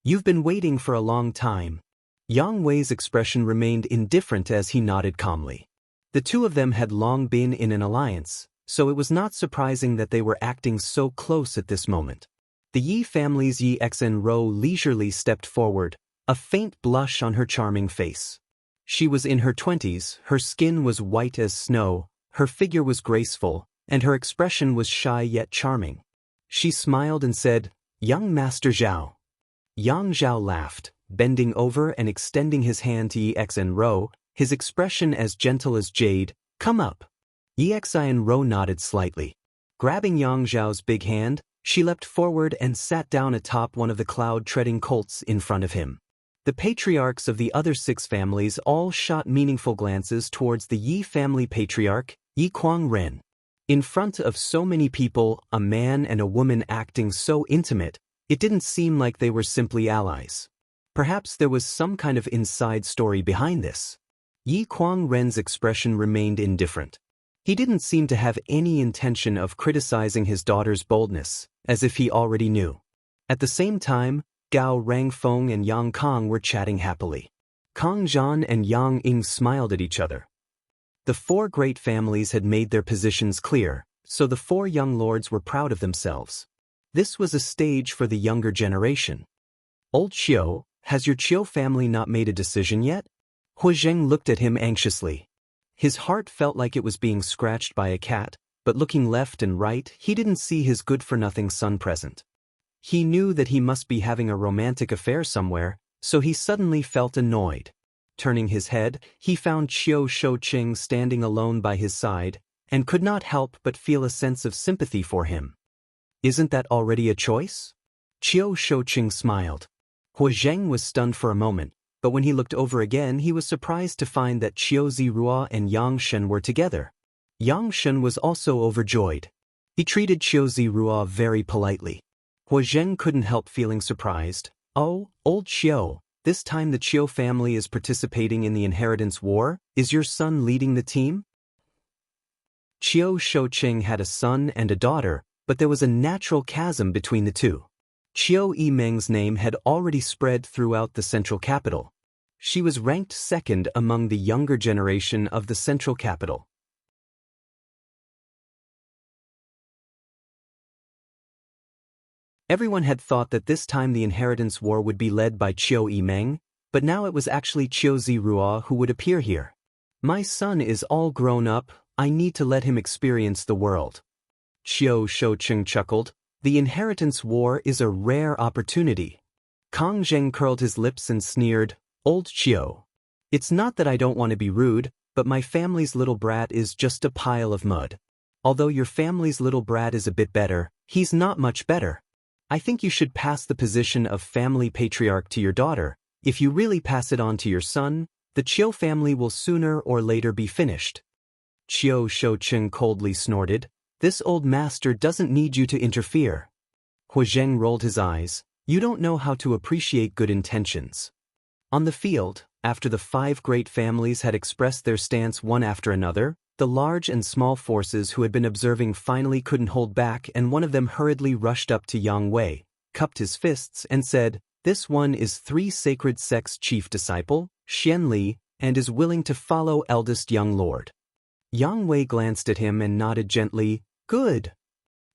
You've been waiting for a long time. Yang Wei's expression remained indifferent as he nodded calmly. The 2 of them had long been in an alliance, so it was not surprising that they were acting so close at this moment. The Yi family's Yi Xenro leisurely stepped forward, a faint blush on her charming face. She was in her 20s, her skin was white as snow, her figure was graceful, and her expression was shy yet charming. She smiled and said, "Young Master Zhao." Yang Zhao laughed, bending over and extending his hand to Yi Xenro, his expression as gentle as jade. "Come up." Yi Xenro nodded slightly. Grabbing Yang Zhao's big hand, she leapt forward and sat down atop one of the cloud-treading colts in front of him. The patriarchs of the other 6 families all shot meaningful glances towards the Yi family patriarch, Yi Ren. In front of so many people, a man and a woman acting so intimate, it didn't seem like they were simply allies. Perhaps there was some kind of inside story behind this. Yi Ren's expression remained indifferent. He didn't seem to have any intention of criticizing his daughter's boldness, as if he already knew. At the same time, Gao Rangfeng and Yang Kang were chatting happily. Kang Zhan and Yang Ying smiled at each other. The 4 great families had made their positions clear, so the 4 young lords were proud of themselves. This was a stage for the younger generation. Old Xiao, has your Qiu family not made a decision yet? Hu Zheng looked at him anxiously. His heart felt like it was being scratched by a cat, but looking left and right, he didn't see his good-for-nothing son present. He knew that he must be having a romantic affair somewhere, so he suddenly felt annoyed. Turning his head, he found Qiu Shouqing standing alone by his side, and could not help but feel a sense of sympathy for him. Isn't that already a choice? Qiu Shouqing smiled. Hu Zheng was stunned for a moment, but when he looked over again he was surprised to find that Qiu Zirua and Yang Shen were together. Yang Shen was also overjoyed. He treated Qiu Zirua very politely. Hu Zheng couldn't help feeling surprised. Oh, old Qiu, this time the Qiu family is participating in the inheritance war. Is your son leading the team? Qiu Shouqing had a son and a daughter, but there was a natural chasm between the two. Qiu Yimeng's name had already spread throughout the central capital. She was ranked second among the younger generation of the central capital. Everyone had thought that this time the inheritance war would be led by Qiu Yimeng, but now it was actually Qiu Zirua who would appear here. My son is all grown up, I need to let him experience the world. Qiu Shouqing chuckled. The inheritance war is a rare opportunity. Kang Zheng curled his lips and sneered, Old Qiu. It's not that I don't want to be rude, but my family's little brat is just a pile of mud. Although your family's little brat is a bit better, he's not much better. I think you should pass the position of family patriarch to your daughter. If you really pass it on to your son, the Qiu family will sooner or later be finished. Qiu Shouqing coldly snorted. This old master doesn't need you to interfere. Hu Zheng rolled his eyes. You don't know how to appreciate good intentions. On the field, after the 5 great families had expressed their stance one after another, the large and small forces who had been observing finally couldn't hold back, and one of them hurriedly rushed up to Yang Wei, cupped his fists and said, This one is 3 sacred sects' chief disciple, Xian Li, and is willing to follow eldest young lord. Yang Wei glanced at him and nodded gently. Good.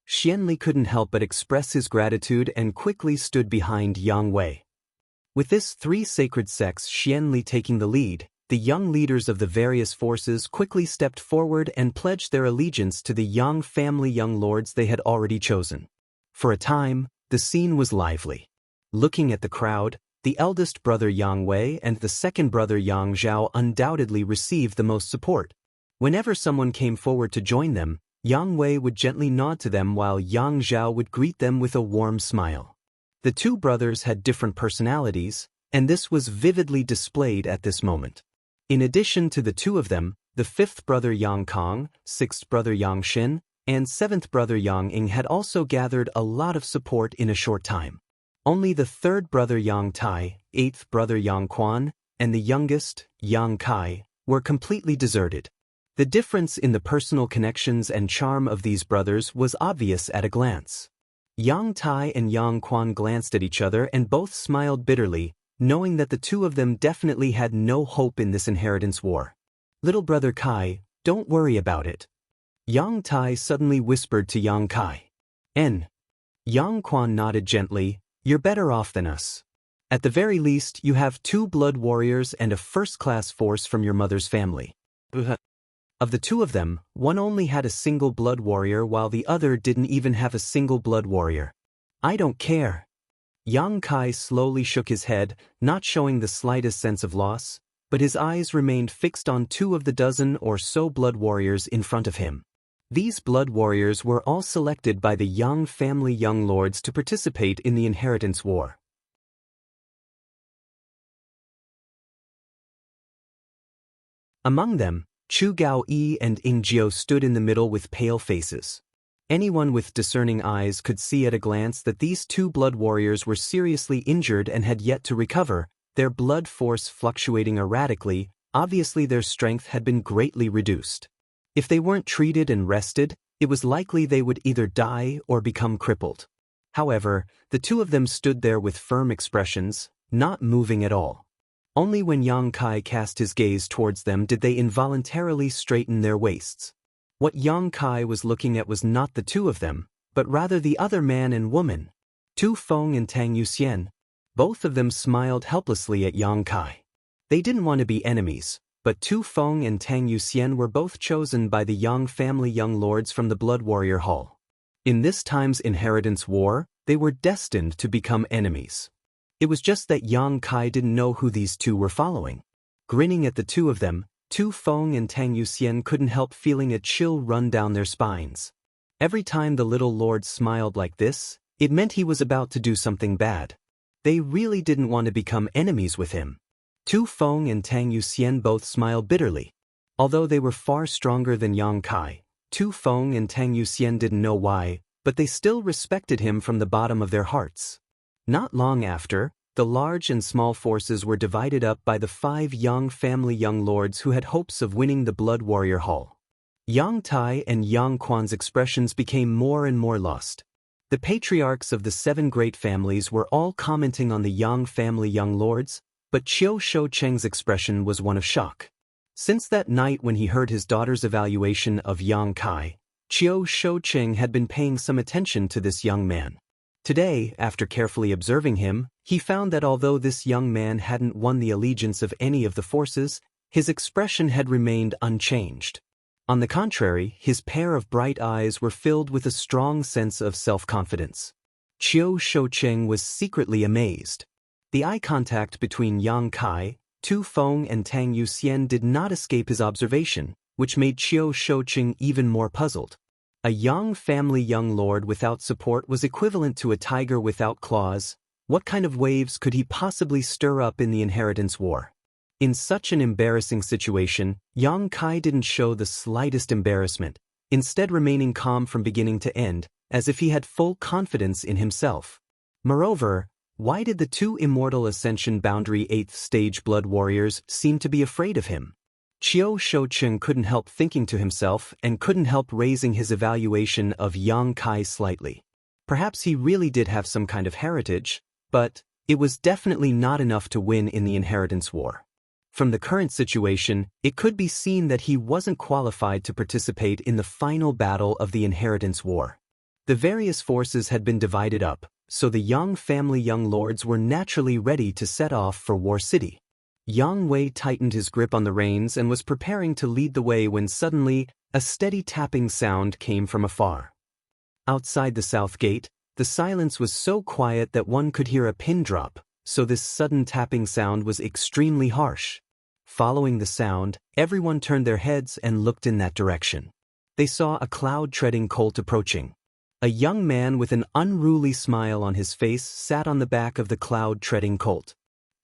Xian Li couldn't help but express his gratitude and quickly stood behind Yang Wei. With this 3 sacred sects Xian Li taking the lead, the young leaders of the various forces quickly stepped forward and pledged their allegiance to the Yang family young lords they had already chosen. For a time, the scene was lively. Looking at the crowd, the eldest brother Yang Wei and the second brother Yang Zhao undoubtedly received the most support. Whenever someone came forward to join them, Yang Wei would gently nod to them while Yang Zhao would greet them with a warm smile. The 2 brothers had different personalities, and this was vividly displayed at this moment. In addition to the 2 of them, the 5th brother Yang Kong, 6th brother Yang Xin, and 7th brother Yang Ying had also gathered a lot of support in a short time. Only the 3rd brother Yang Tai, 8th brother Yang Quan, and the youngest, Yang Kai, were completely deserted. The difference in the personal connections and charm of these brothers was obvious at a glance. Yang Tai and Yang Quan glanced at each other and both smiled bitterly, knowing that the 2 of them definitely had no hope in this inheritance war. Little brother Kai, don't worry about it. Yang Tai suddenly whispered to Yang Kai. Yang Quan nodded gently, you're better off than us. At the very least, you have 2 blood warriors and a first-class force from your mother's family. Of the 2 of them, one only had a single blood warrior while the other didn't even have a single blood warrior. I don't care. Yang Kai slowly shook his head, not showing the slightest sense of loss, but his eyes remained fixed on 2 of the dozen or so blood warriors in front of him. These blood warriors were all selected by the Yang family young lords to participate in the inheritance war. Among them, Chu Gao-yi and Ying Jiao stood in the middle with pale faces. Anyone with discerning eyes could see at a glance that these 2 blood warriors were seriously injured and had yet to recover, their blood force fluctuating erratically. Obviously their strength had been greatly reduced. If they weren't treated and rested, it was likely they would either die or become crippled. However, the 2 of them stood there with firm expressions, not moving at all. Only when Yang Kai cast his gaze towards them did they involuntarily straighten their waists. What Yang Kai was looking at was not the 2 of them, but rather the other man and woman, Tu Feng and Tang Yuxian. Both of them smiled helplessly at Yang Kai. They didn't want to be enemies, but Tu Feng and Tang Yuxian were both chosen by the Yang family young lords from the Blood Warrior Hall. In this time's inheritance war, they were destined to become enemies. It was just that Yang Kai didn't know who these two were following. Grinning at the two of them, Tu Feng and Tang Yuxian couldn't help feeling a chill run down their spines. Every time the little lord smiled like this, it meant he was about to do something bad. They really didn't want to become enemies with him. Tu Feng and Tang Yuxian both smiled bitterly. Although they were far stronger than Yang Kai, Tu Feng and Tang Yuxian didn't know why, but they still respected him from the bottom of their hearts. Not long after, the large and small forces were divided up by the 5 Yang family young lords who had hopes of winning the Blood Warrior Hall. Yang Tai and Yang Quan's expressions became more and more lost. The patriarchs of the 7 great families were all commenting on the Yang family young lords, but Qiu Shoucheng's expression was one of shock. Since that night when he heard his daughter's evaluation of Yang Kai, Qiu Shoucheng had been paying some attention to this young man. Today, after carefully observing him, he found that although this young man hadn't won the allegiance of any of the forces, his expression had remained unchanged. On the contrary, his pair of bright eyes were filled with a strong sense of self-confidence. Qiu Shoucheng was secretly amazed. The eye contact between Yang Kai, Tu Feng and Tang Yuxian did not escape his observation, which made Qiu Shoucheng even more puzzled. A Yang family young lord without support was equivalent to a tiger without claws. What kind of waves could he possibly stir up in the inheritance war? In such an embarrassing situation, Yang Kai didn't show the slightest embarrassment, instead remaining calm from beginning to end, as if he had full confidence in himself. Moreover, why did the 2 Immortal Ascension Boundary 8th Stage Blood Warriors seem to be afraid of him? Qiu Shoucheng couldn't help thinking to himself and couldn't help raising his evaluation of Yang Kai slightly. Perhaps he really did have some kind of heritage, but it was definitely not enough to win in the inheritance war. From the current situation, it could be seen that he wasn't qualified to participate in the final battle of the inheritance war. The various forces had been divided up, so the Yang family young lords were naturally ready to set off for War City. Yang Wei tightened his grip on the reins and was preparing to lead the way when suddenly, a steady tapping sound came from afar. Outside the south gate, the silence was so quiet that one could hear a pin drop, so this sudden tapping sound was extremely harsh. Following the sound, everyone turned their heads and looked in that direction. They saw a cloud-treading colt approaching. A young man with an unruly smile on his face sat on the back of the cloud-treading colt.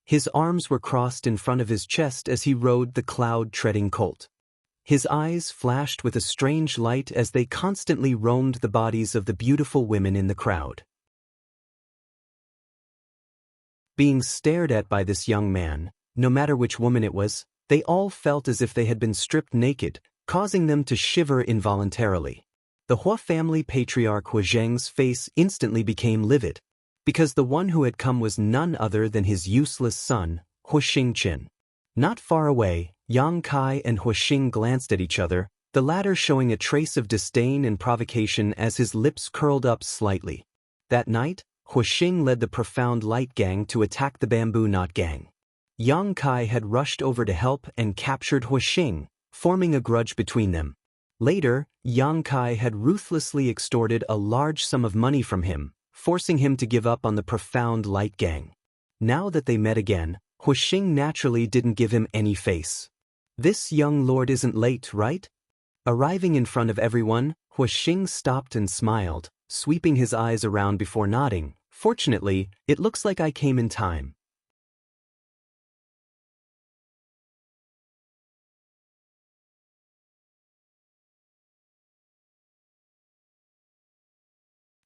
His arms were crossed in front of his chest as he rode the cloud-treading colt. His eyes flashed with a strange light as they constantly roamed the bodies of the beautiful women in the crowd. Being stared at by this young man, no matter which woman it was, they all felt as if they had been stripped naked, causing them to shiver involuntarily. The Hua family patriarch Hua Zheng's face instantly became livid, because the one who had come was none other than his useless son, Hua Xingqian. Not far away, Yang Kai and Hua Xing glanced at each other, the latter showing a trace of disdain and provocation as his lips curled up slightly. That night, Hua Xing led the Profound Light Gang to attack the Bamboo Knot Gang. Yang Kai had rushed over to help and captured Hua Xing, forming a grudge between them. Later, Yang Kai had ruthlessly extorted a large sum of money from him, forcing him to give up on the Profound Light Gang. Now that they met again, Hua Xing naturally didn't give him any face. This young lord isn't late, right? Arriving in front of everyone, Hua Xing stopped and smiled, sweeping his eyes around before nodding. Fortunately, it looks like I came in time.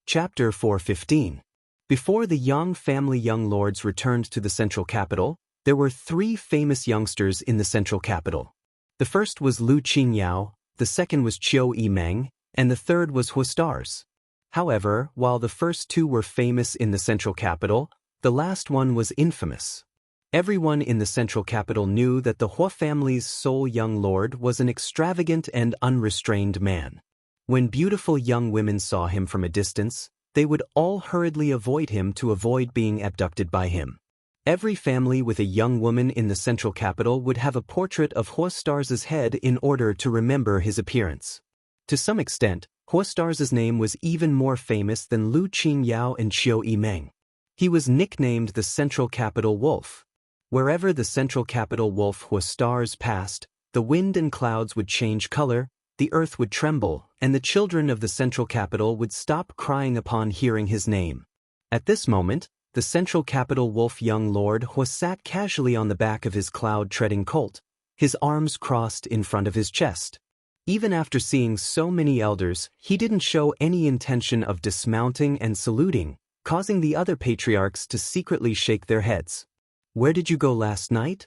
Chapter 415. Before the Yang family young lords returned to the central capital, there were 3 famous youngsters in the central capital. The first was Lu Qingyao, the second was Qiu Yimeng, and the third was Hua Stars. However, while the first 2 were famous in the central capital, the last one was infamous. Everyone in the central capital knew that the Hua family's sole young lord was an extravagant and unrestrained man. When beautiful young women saw him from a distance, They would all hurriedly avoid him to avoid being abducted by him. Every family with a young woman in the central capital would have a portrait of Huostars's head in order to remember his appearance. To some extent, Huostars's name was even more famous than Lu Qingyao and Qiu Yimeng. He was nicknamed the Central Capital Wolf. Wherever the Central Capital Wolf Huostars passed, the wind and clouds would change color, the earth would tremble, and the children of the Central Capital would stop crying upon hearing his name. At this moment, the Central Capital Wolf young lord Hua sat casually on the back of his cloud-treading colt, his arms crossed in front of his chest. Even after seeing so many elders, he didn't show any intention of dismounting and saluting, causing the other patriarchs to secretly shake their heads. "Where did you go last night?"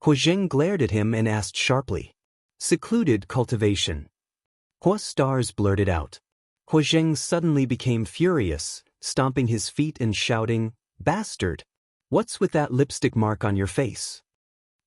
Huozheng glared at him and asked sharply. "Secluded cultivation." Huostars blurted out. Huozheng suddenly became furious, stomping his feet and shouting, "Bastard! What's with that lipstick mark on your face?"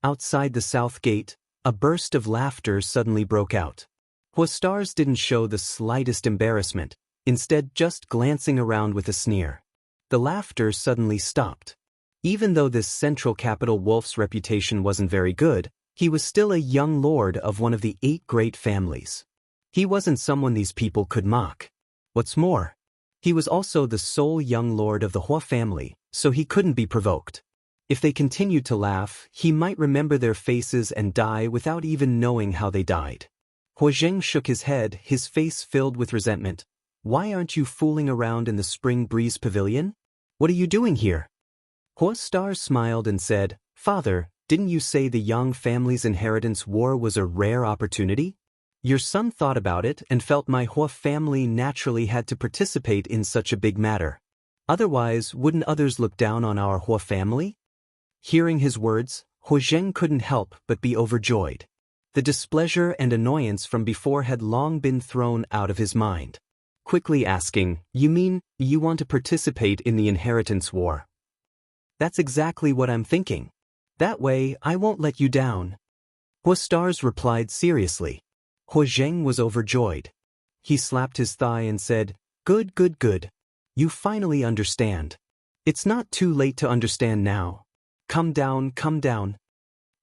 Outside the south gate, a burst of laughter suddenly broke out. Huostars didn't show the slightest embarrassment, instead just glancing around with a sneer. The laughter suddenly stopped. Even though this Central Capital Wolf's reputation wasn't very good, he was still a young lord of one of the 8 great families. He wasn't someone these people could mock. What's more, he was also the sole young lord of the Hua family, so he couldn't be provoked. If they continued to laugh, he might remember their faces and die without even knowing how they died. Huozheng shook his head, his face filled with resentment. "Why aren't you fooling around in the Spring Breeze Pavilion? What are you doing here?" Huostar smiled and said, "Father, didn't you say the Yang family's inheritance war was a rare opportunity? Your son thought about it and felt my Hua family naturally had to participate in such a big matter. Otherwise, wouldn't others look down on our Hua family?" Hearing his words, Huozheng couldn't help but be overjoyed. The displeasure and annoyance from before had long been thrown out of his mind. Quickly asking, "You mean, you want to participate in the inheritance war?" "That's exactly what I'm thinking. That way, I won't let you down." Huostars replied seriously. Huozheng was overjoyed. He slapped his thigh and said, "Good, good, good. You finally understand. It's not too late to understand now. Come down, come down."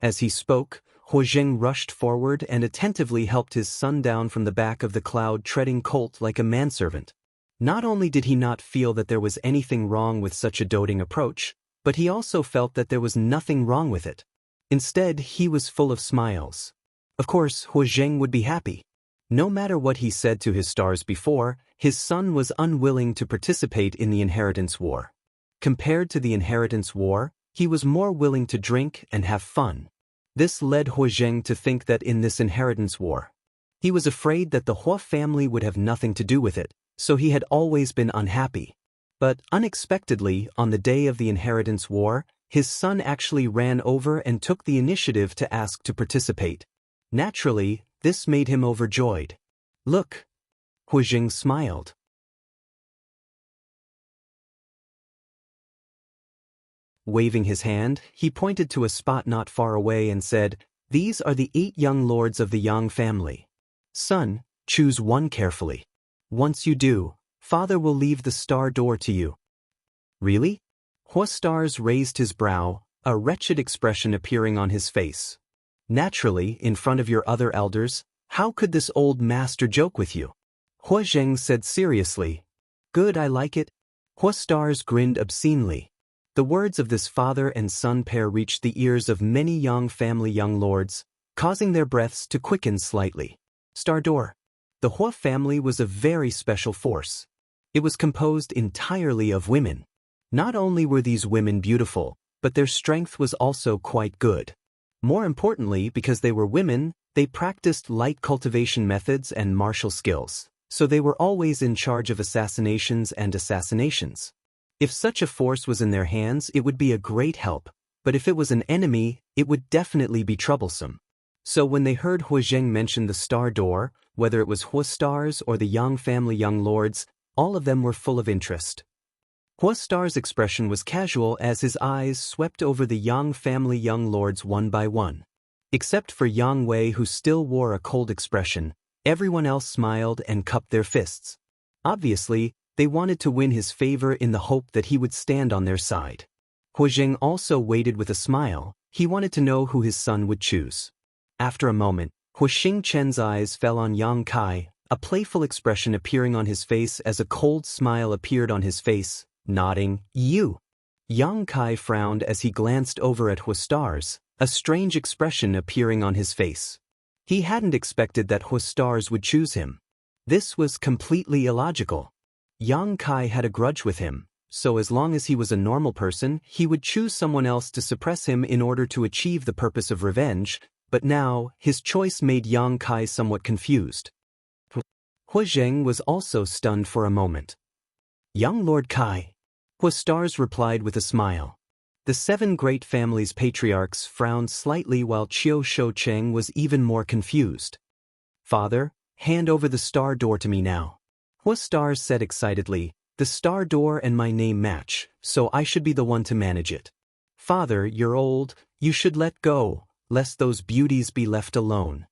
As he spoke, Huozheng rushed forward and attentively helped his son down from the back of the cloud-treading colt like a manservant. Not only did he not feel that there was anything wrong with such a doting approach, but he also felt that there was nothing wrong with it. Instead, he was full of smiles. Of course, Huozheng would be happy. No matter what he said to his stars before, his son was unwilling to participate in the inheritance war. Compared to the inheritance war, he was more willing to drink and have fun. This led Huozheng to think that in this inheritance war, he was afraid that the Hua family would have nothing to do with it, so he had always been unhappy. But unexpectedly, on the day of the inheritance war, his son actually ran over and took the initiative to ask to participate. Naturally, this made him overjoyed. "Look." Huozheng smiled. Waving his hand, he pointed to a spot not far away and said, "These are the 8 young lords of the Yang family. Son, choose one carefully. Once you do, father will leave the star door to you." "Really?" Huostars raised his brow, a wretched expression appearing on his face. "Naturally, in front of your other elders, how could this old master joke with you?" Huozheng said seriously. "Good, I like it." Huostars grinned obscenely. The words of this father and son pair reached the ears of many Yang family young lords, causing their breaths to quicken slightly. Star door. The Hua family was a very special force. It was composed entirely of women. Not only were these women beautiful, but their strength was also quite good. More importantly, because they were women, they practiced light cultivation methods and martial skills, so they were always in charge of assassinations and assassinations. If such a force was in their hands, it would be a great help, but if it was an enemy, it would definitely be troublesome. So when they heard Huozheng mention the star door, whether it was Huostars or the Yang family young lords, all of them were full of interest. Huostar's expression was casual as his eyes swept over the Yang family young lords one by one. Except for Yang Wei, who still wore a cold expression, everyone else smiled and cupped their fists. Obviously, They wanted to win his favor in the hope that he would stand on their side. Huizheng also waited with a smile. He wanted to know who his son would choose. After a moment, Huixing Chen's eyes fell on Yang Kai, a playful expression appearing on his face as a cold smile appeared on his face, nodding, "You." Yang Kai frowned as he glanced over at Huistars, a strange expression appearing on his face. He hadn't expected that Huistars would choose him. This was completely illogical. Yang Kai had a grudge with him, so as long as he was a normal person, he would choose someone else to suppress him in order to achieve the purpose of revenge, but now, his choice made Yang Kai somewhat confused. Huizheng was also stunned for a moment. "Young Lord Kai." Huistars replied with a smile. The 7 great families' patriarchs frowned slightly while Qiu Shoucheng was even more confused. "Father, hand over the star door to me now." Huistars said excitedly, "The star door and my name match, so I should be the one to manage it." "Father, you're old, you should let go, lest those beauties be left alone."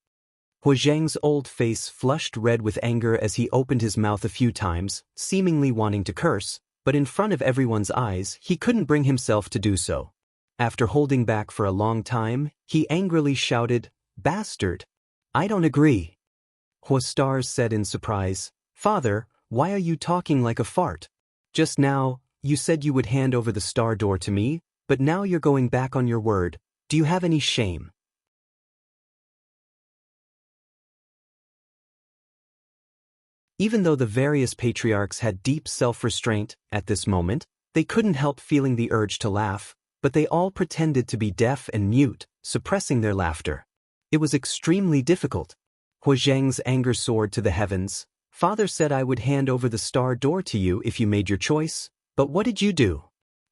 Huizheng's old face flushed red with anger as he opened his mouth a few times, seemingly wanting to curse, but in front of everyone's eyes, he couldn't bring himself to do so. After holding back for a long time, he angrily shouted, "Bastard! I don't agree." Huistars said in surprise, "Father, why are you talking like a fart? Just now, you said you would hand over the star door to me, but now you're going back on your word. Do you have any shame?" Even though the various patriarchs had deep self-restraint, at this moment, they couldn't help feeling the urge to laugh, but they all pretended to be deaf and mute, suppressing their laughter. It was extremely difficult. Huizheng's anger soared to the heavens. "Father said I would hand over the star door to you if you made your choice, but what did you do?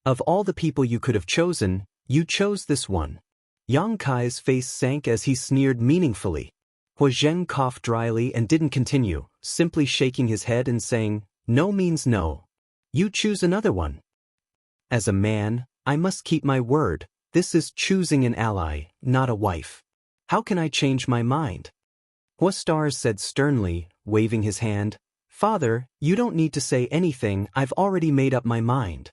Of all the people you could have chosen, you chose this one." Yang Kai's face sank as he sneered meaningfully. Huizheng coughed dryly and didn't continue, simply shaking his head and saying, "No means no. You choose another one." "As a man, I must keep my word. This is choosing an ally, not a wife. How can I change my mind?" Huistars said sternly, waving his hand, "Father, you don't need to say anything, I've already made up my mind."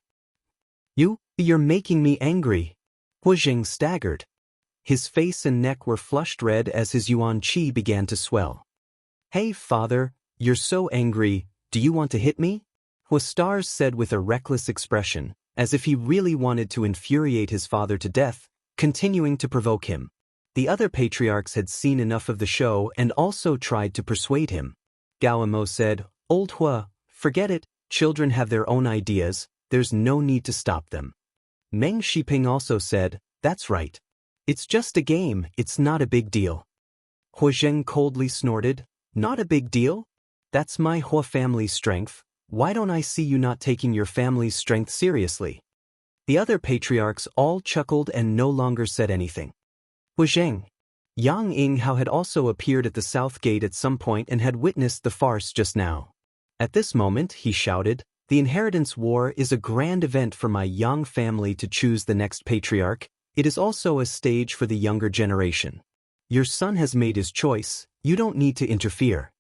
You're making me angry." Huizheng staggered. His face and neck were flushed red as his yuan qi began to swell. "Hey, father, you're so angry, do you want to hit me?" Huistars said with a reckless expression, as if he really wanted to infuriate his father to death, continuing to provoke him. The other patriarchs had seen enough of the show and also tried to persuade him. Gaomo said, "Old Hua, forget it, children have their own ideas, there's no need to stop them." Meng Shiping also said, "That's right. It's just a game, it's not a big deal." Huizheng coldly snorted, "Not a big deal? That's my Hua family's strength, why don't I see you not taking your family's strength seriously?" The other patriarchs all chuckled and no longer said anything. Huizheng. Yang Yinghao had also appeared at the south gate at some point and had witnessed the farce just now. At this moment, he shouted, "The inheritance war is a grand event for my Yang family to choose the next patriarch. It is also a stage for the younger generation. Your son has made his choice, you don't need to interfere."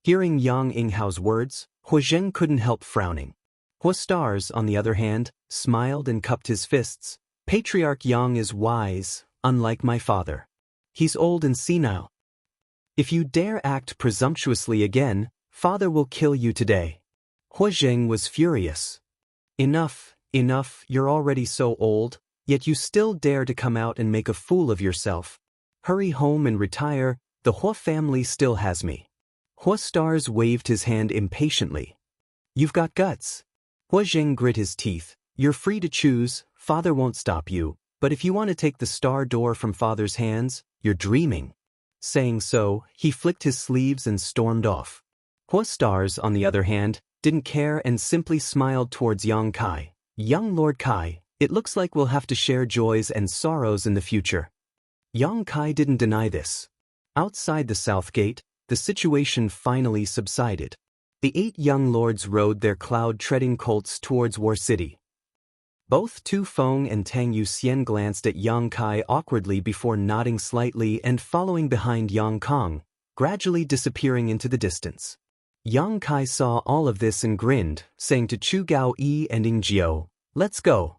Hearing Yang Yinghao's words, Huizheng couldn't help frowning. Huistars, on the other hand, smiled and cupped his fists. "Patriarch Yang is wise, unlike my father. He's old and senile. If you dare act presumptuously again, father will kill you today." Huizheng was furious. Enough, you're already so old, yet you still dare to come out and make a fool of yourself. Hurry home and retire, the Hua family still has me." Huistars waved his hand impatiently. "You've got guts." Huizheng grit his teeth. "You're free to choose, father won't stop you, but if you want to take the star door from father's hands, you're dreaming." Saying so, he flicked his sleeves and stormed off. Huistars, on the other hand, didn't care and simply smiled towards Yang Kai. "Young Lord Kai, it looks like we'll have to share joys and sorrows in the future." Yang Kai didn't deny this. Outside the south gate, the situation finally subsided. The 8 young lords rode their cloud-treading colts towards War City. Both Tu Feng and Tang Yuxian glanced at Yang Kai awkwardly before nodding slightly and following behind Yang Kong, gradually disappearing into the distance. Yang Kai saw all of this and grinned, saying to Chu Gao Yi and Ing Jiao, "Let's go."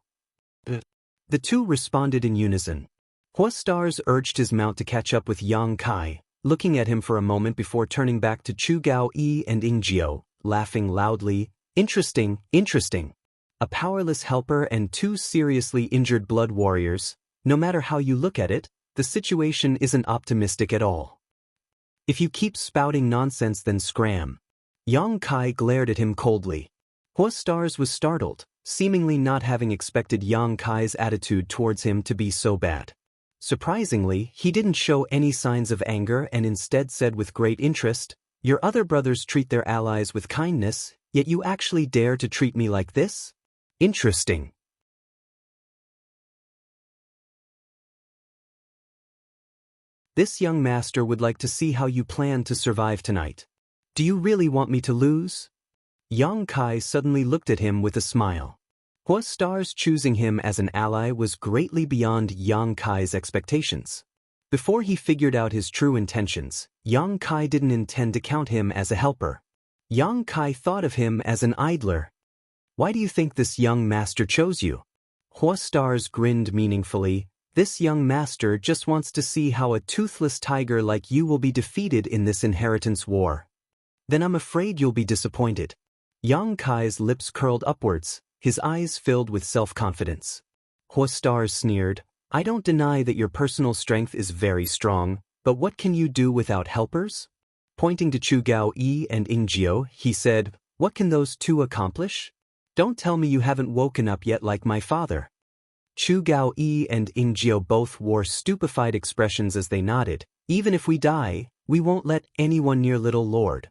The two responded in unison. Hua Stars urged his mount to catch up with Yang Kai, looking at him for a moment before turning back to Chu Gao Yi and Ing Jiao, laughing loudly. Interesting, interesting. A powerless helper and two seriously injured blood warriors. No matter how you look at it, the situation isn't optimistic at all. If you keep spouting nonsense, then scram. Yang Kai glared at him coldly. Hua Stars was startled, seemingly not having expected Yang Kai's attitude towards him to be so bad. Surprisingly, he didn't show any signs of anger and instead said with great interest, "Your other brothers treat their allies with kindness, yet you actually dare to treat me like this? Interesting." This young master would like to see how you plan to survive tonight. Do you really want me to lose? Yang Kai suddenly looked at him with a smile. Hua Stars choosing him as an ally was greatly beyond Yang Kai's expectations. Before he figured out his true intentions, Yang Kai didn't intend to count him as a helper. Yang Kai thought of him as an idler. Why do you think this young master chose you? Hua Stars grinned meaningfully. This young master just wants to see how a toothless tiger like you will be defeated in this inheritance war. Then I'm afraid you'll be disappointed. Yang Kai's lips curled upwards, his eyes filled with self-confidence. Hua Stars sneered, "I don't deny that your personal strength is very strong, but what can you do without helpers?" Pointing to Chu Gao Yi and Ing Jiao, he said, "What can those two accomplish? Don't tell me you haven't woken up yet like my father." Chu Gao Yi and Ing Jiao both wore stupefied expressions as they nodded. "Even if we die, we won't let anyone near little Lord."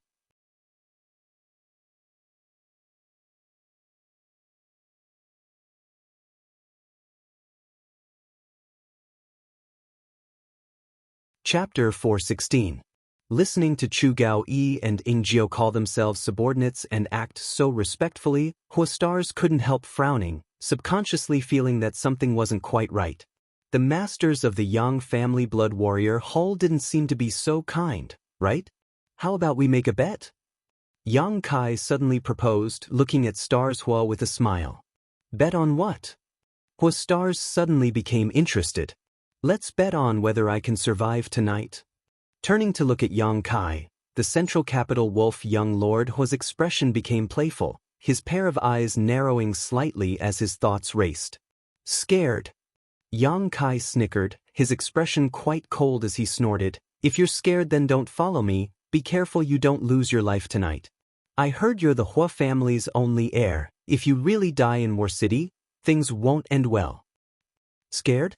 Chapter 416. Listening to Chu Gao Yi and Ing Jiao call themselves subordinates and act so respectfully, Hua Stars couldn't help frowning, subconsciously feeling that something wasn't quite right. The masters of the Yang family blood warrior Hull didn't seem to be so kind, right? How about we make a bet? Yang Kai suddenly proposed, looking at Stars Hua with a smile. Bet on what? Hua Stars suddenly became interested. Let's bet on whether I can survive tonight. Turning to look at Yang Kai, the central capital wolf young lord Hua's expression became playful, his pair of eyes narrowing slightly as his thoughts raced. Scared. Yang Kai snickered, his expression quite cold as he snorted, "If you're scared, then don't follow me. Be careful you don't lose your life tonight. I heard you're the Hua family's only heir. If you really die in War City, things won't end well." Scared?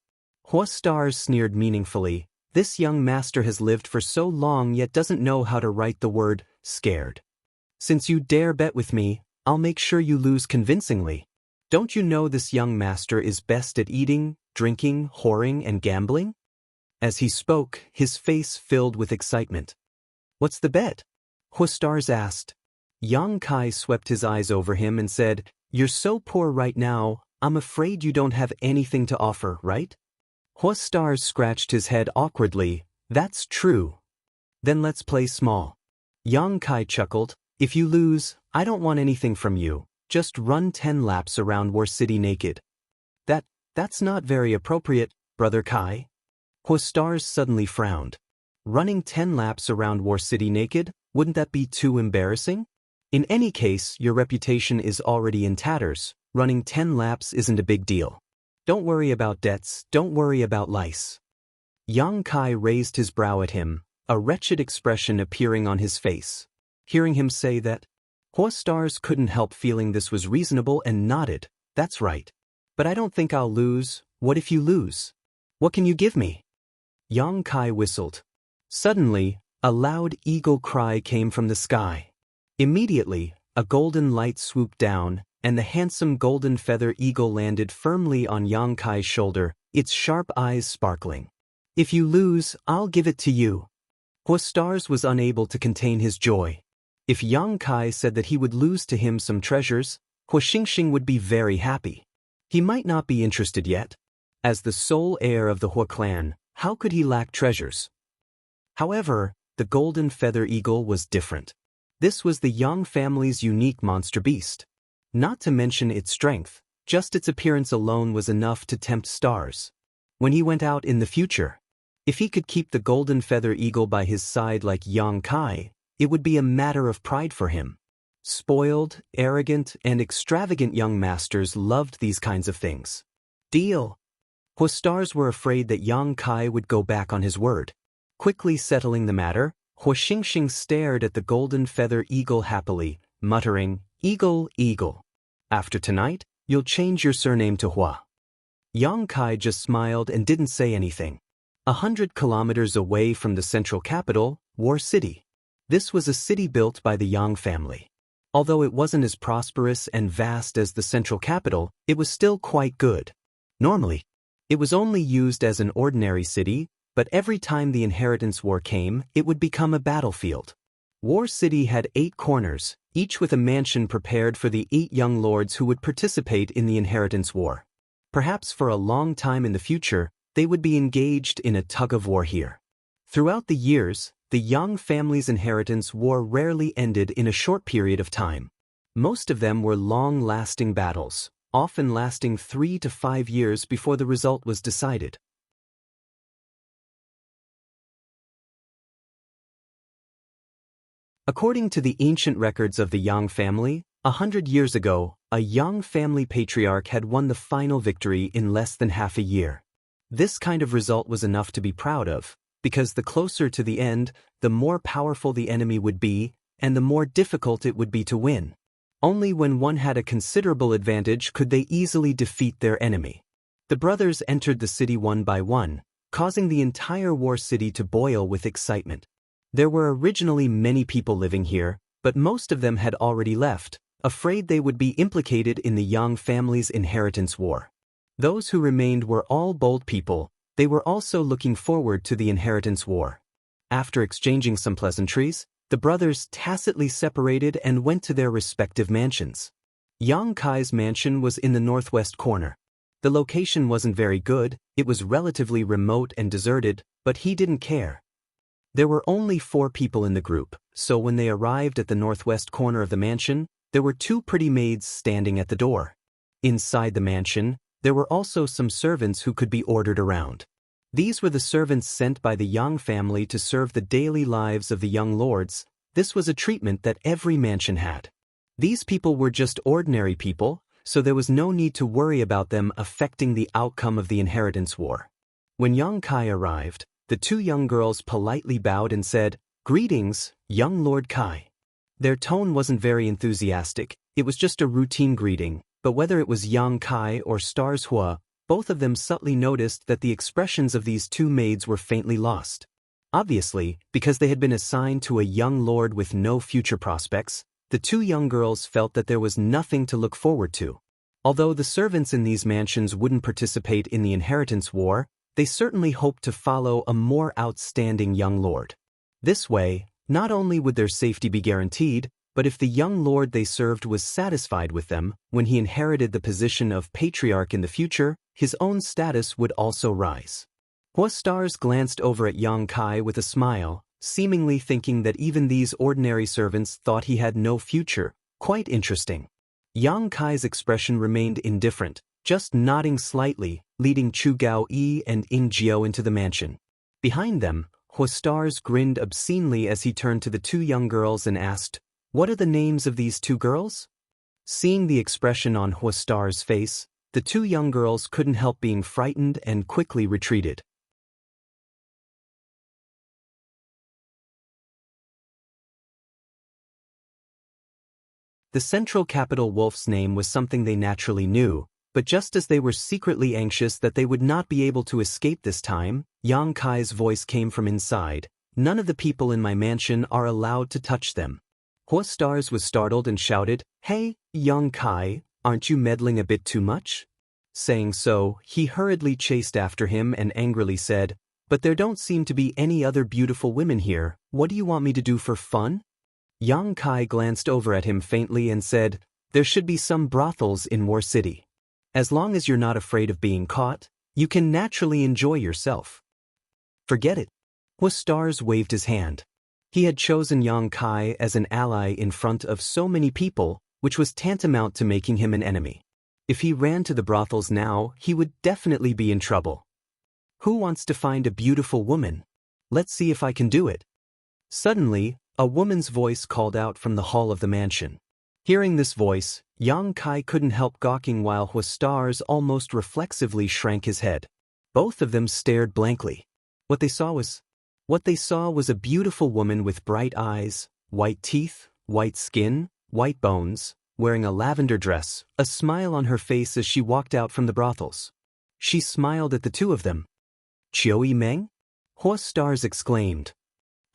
Hua Stars sneered meaningfully. This young master has lived for so long yet doesn't know how to write the word scared. Since you dare bet with me, I'll make sure you lose convincingly. Don't you know this young master is best at eating, drinking, whoring, and gambling? As he spoke, his face filled with excitement. What's the bet? Hua Stars asked. Yang Kai swept his eyes over him and said, "You're so poor right now, I'm afraid you don't have anything to offer, right?" Hua Stars scratched his head awkwardly. "That's true. Then let's play small." Yang Kai chuckled. "If you lose, I don't want anything from you. Just run 10 laps around War City naked." That's not very appropriate, Brother Kai." Hua Stars suddenly frowned. "Running 10 laps around War City naked? Wouldn't that be too embarrassing? In any case, your reputation is already in tatters. Running 10 laps isn't a big deal. Don't worry about debts, don't worry about lice." Yang Kai raised his brow at him, a wretched expression appearing on his face. Hearing him say that, Hua Stars couldn't help feeling this was reasonable and nodded. "That's right. But I don't think I'll lose. What if you lose? What can you give me?" Yang Kai whistled. Suddenly, a loud eagle cry came from the sky. Immediately, a golden light swooped down, and the handsome golden feather eagle landed firmly on Yang Kai's shoulder, its sharp eyes sparkling. "If you lose, I'll give it to you." Hua Stars was unable to contain his joy. If Yang Kai said that he would lose to him some treasures, Hua Xingxing would be very happy. He might not be interested yet. As the sole heir of the Hua clan, how could he lack treasures? However, the golden feather eagle was different. This was the Yang family's unique monster beast. Not to mention its strength, just its appearance alone was enough to tempt stars. When he went out in the future, if he could keep the golden feather eagle by his side like Yang Kai, it would be a matter of pride for him. Spoiled, arrogant, and extravagant young masters loved these kinds of things. Deal. Stars were afraid that Yang Kai would go back on his word. Quickly settling the matter, Hua Xingxing stared at the golden feather eagle happily, muttering, "Eagle, eagle. After tonight, you'll change your surname to Hua." Yang Kai just smiled and didn't say anything. 100 kilometers away from the central capital, War City. This was a city built by the Yang family. Although it wasn't as prosperous and vast as the central capital, it was still quite good. Normally, it was only used as an ordinary city, but every time the inheritance war came, it would become a battlefield. War City had 8 corners, each with a mansion prepared for the 8 young lords who would participate in the inheritance war. Perhaps for a long time in the future, they would be engaged in a tug-of-war here. Throughout the years, the Yang family's inheritance war rarely ended in a short period of time. Most of them were long-lasting battles, often lasting 3 to 5 years before the result was decided. According to the ancient records of the Yang family, 100 years ago, a Yang family patriarch had won the final victory in less than half a year. This kind of result was enough to be proud of, because the closer to the end, the more powerful the enemy would be, and the more difficult it would be to win. Only when one had a considerable advantage could they easily defeat their enemy. The brothers entered the city one by one, causing the entire War City to boil with excitement. There were originally many people living here, but most of them had already left, afraid they would be implicated in the Yang family's inheritance war. Those who remained were all bold people. They were also looking forward to the inheritance war. After exchanging some pleasantries, the brothers tacitly separated and went to their respective mansions. Yang Kai's mansion was in the northwest corner. The location wasn't very good, it was relatively remote and deserted, but he didn't care. There were only 4 people in the group, so when they arrived at the northwest corner of the mansion, there were 2 pretty maids standing at the door. Inside the mansion, there were also some servants who could be ordered around. These were the servants sent by the Yang family to serve the daily lives of the young lords. This was a treatment that every mansion had. These people were just ordinary people, so there was no need to worry about them affecting the outcome of the inheritance war. When Yang Kai arrived, the 2 young girls politely bowed and said, "Greetings, young Lord Kai." Their tone wasn't very enthusiastic, it was just a routine greeting. But whether it was Yang Kai or Stars Hua, both of them subtly noticed that the expressions of these 2 maids were faintly lost. Obviously, because they had been assigned to a young lord with no future prospects, the 2 young girls felt that there was nothing to look forward to. Although the servants in these mansions wouldn't participate in the inheritance war, they certainly hoped to follow a more outstanding young lord. This way, not only would their safety be guaranteed, but if the young lord they served was satisfied with them, when he inherited the position of patriarch in the future, his own status would also rise. Hua Stars glanced over at Yang Kai with a smile, seemingly thinking that even these ordinary servants thought he had no future. Quite interesting. Yang Kai's expression remained indifferent, just nodding slightly, leading Chu Gao Yi and Ing Jiao into the mansion. Behind them, Hua Stars grinned obscenely as he turned to the 2 young girls and asked, "What are the names of these 2 girls?" Seeing the expression on Hua Star's face, the 2 young girls couldn't help being frightened and quickly retreated. The central capital Wolf's name was something they naturally knew, but just as they were secretly anxious that they would not be able to escape this time, Yang Kai's voice came from inside, "None of the people in my mansion are allowed to touch them." Hua Stars was startled and shouted, "Hey, Yang Kai, aren't you meddling a bit too much?" Saying so, he hurriedly chased after him and angrily said, "But there don't seem to be any other beautiful women here. What do you want me to do for fun?" Yang Kai glanced over at him faintly and said, "There should be some brothels in War City. As long as you're not afraid of being caught, you can naturally enjoy yourself." "Forget it." Hua Stars waved his hand. He had chosen Yang Kai as an ally in front of so many people, which was tantamount to making him an enemy. If he ran to the brothels now, he would definitely be in trouble. Who wants to find a beautiful woman? Let's see if I can do it. Suddenly, a woman's voice called out from the hall of the mansion. Hearing this voice, Yang Kai couldn't help gawking while Huastars almost reflexively shrank his head. Both of them stared blankly. What they saw was a beautiful woman with bright eyes, white teeth, white skin, white bones, wearing a lavender dress, a smile on her face as she walked out from the brothels. She smiled at the two of them. "Chiu Yimeng?" Huastars exclaimed.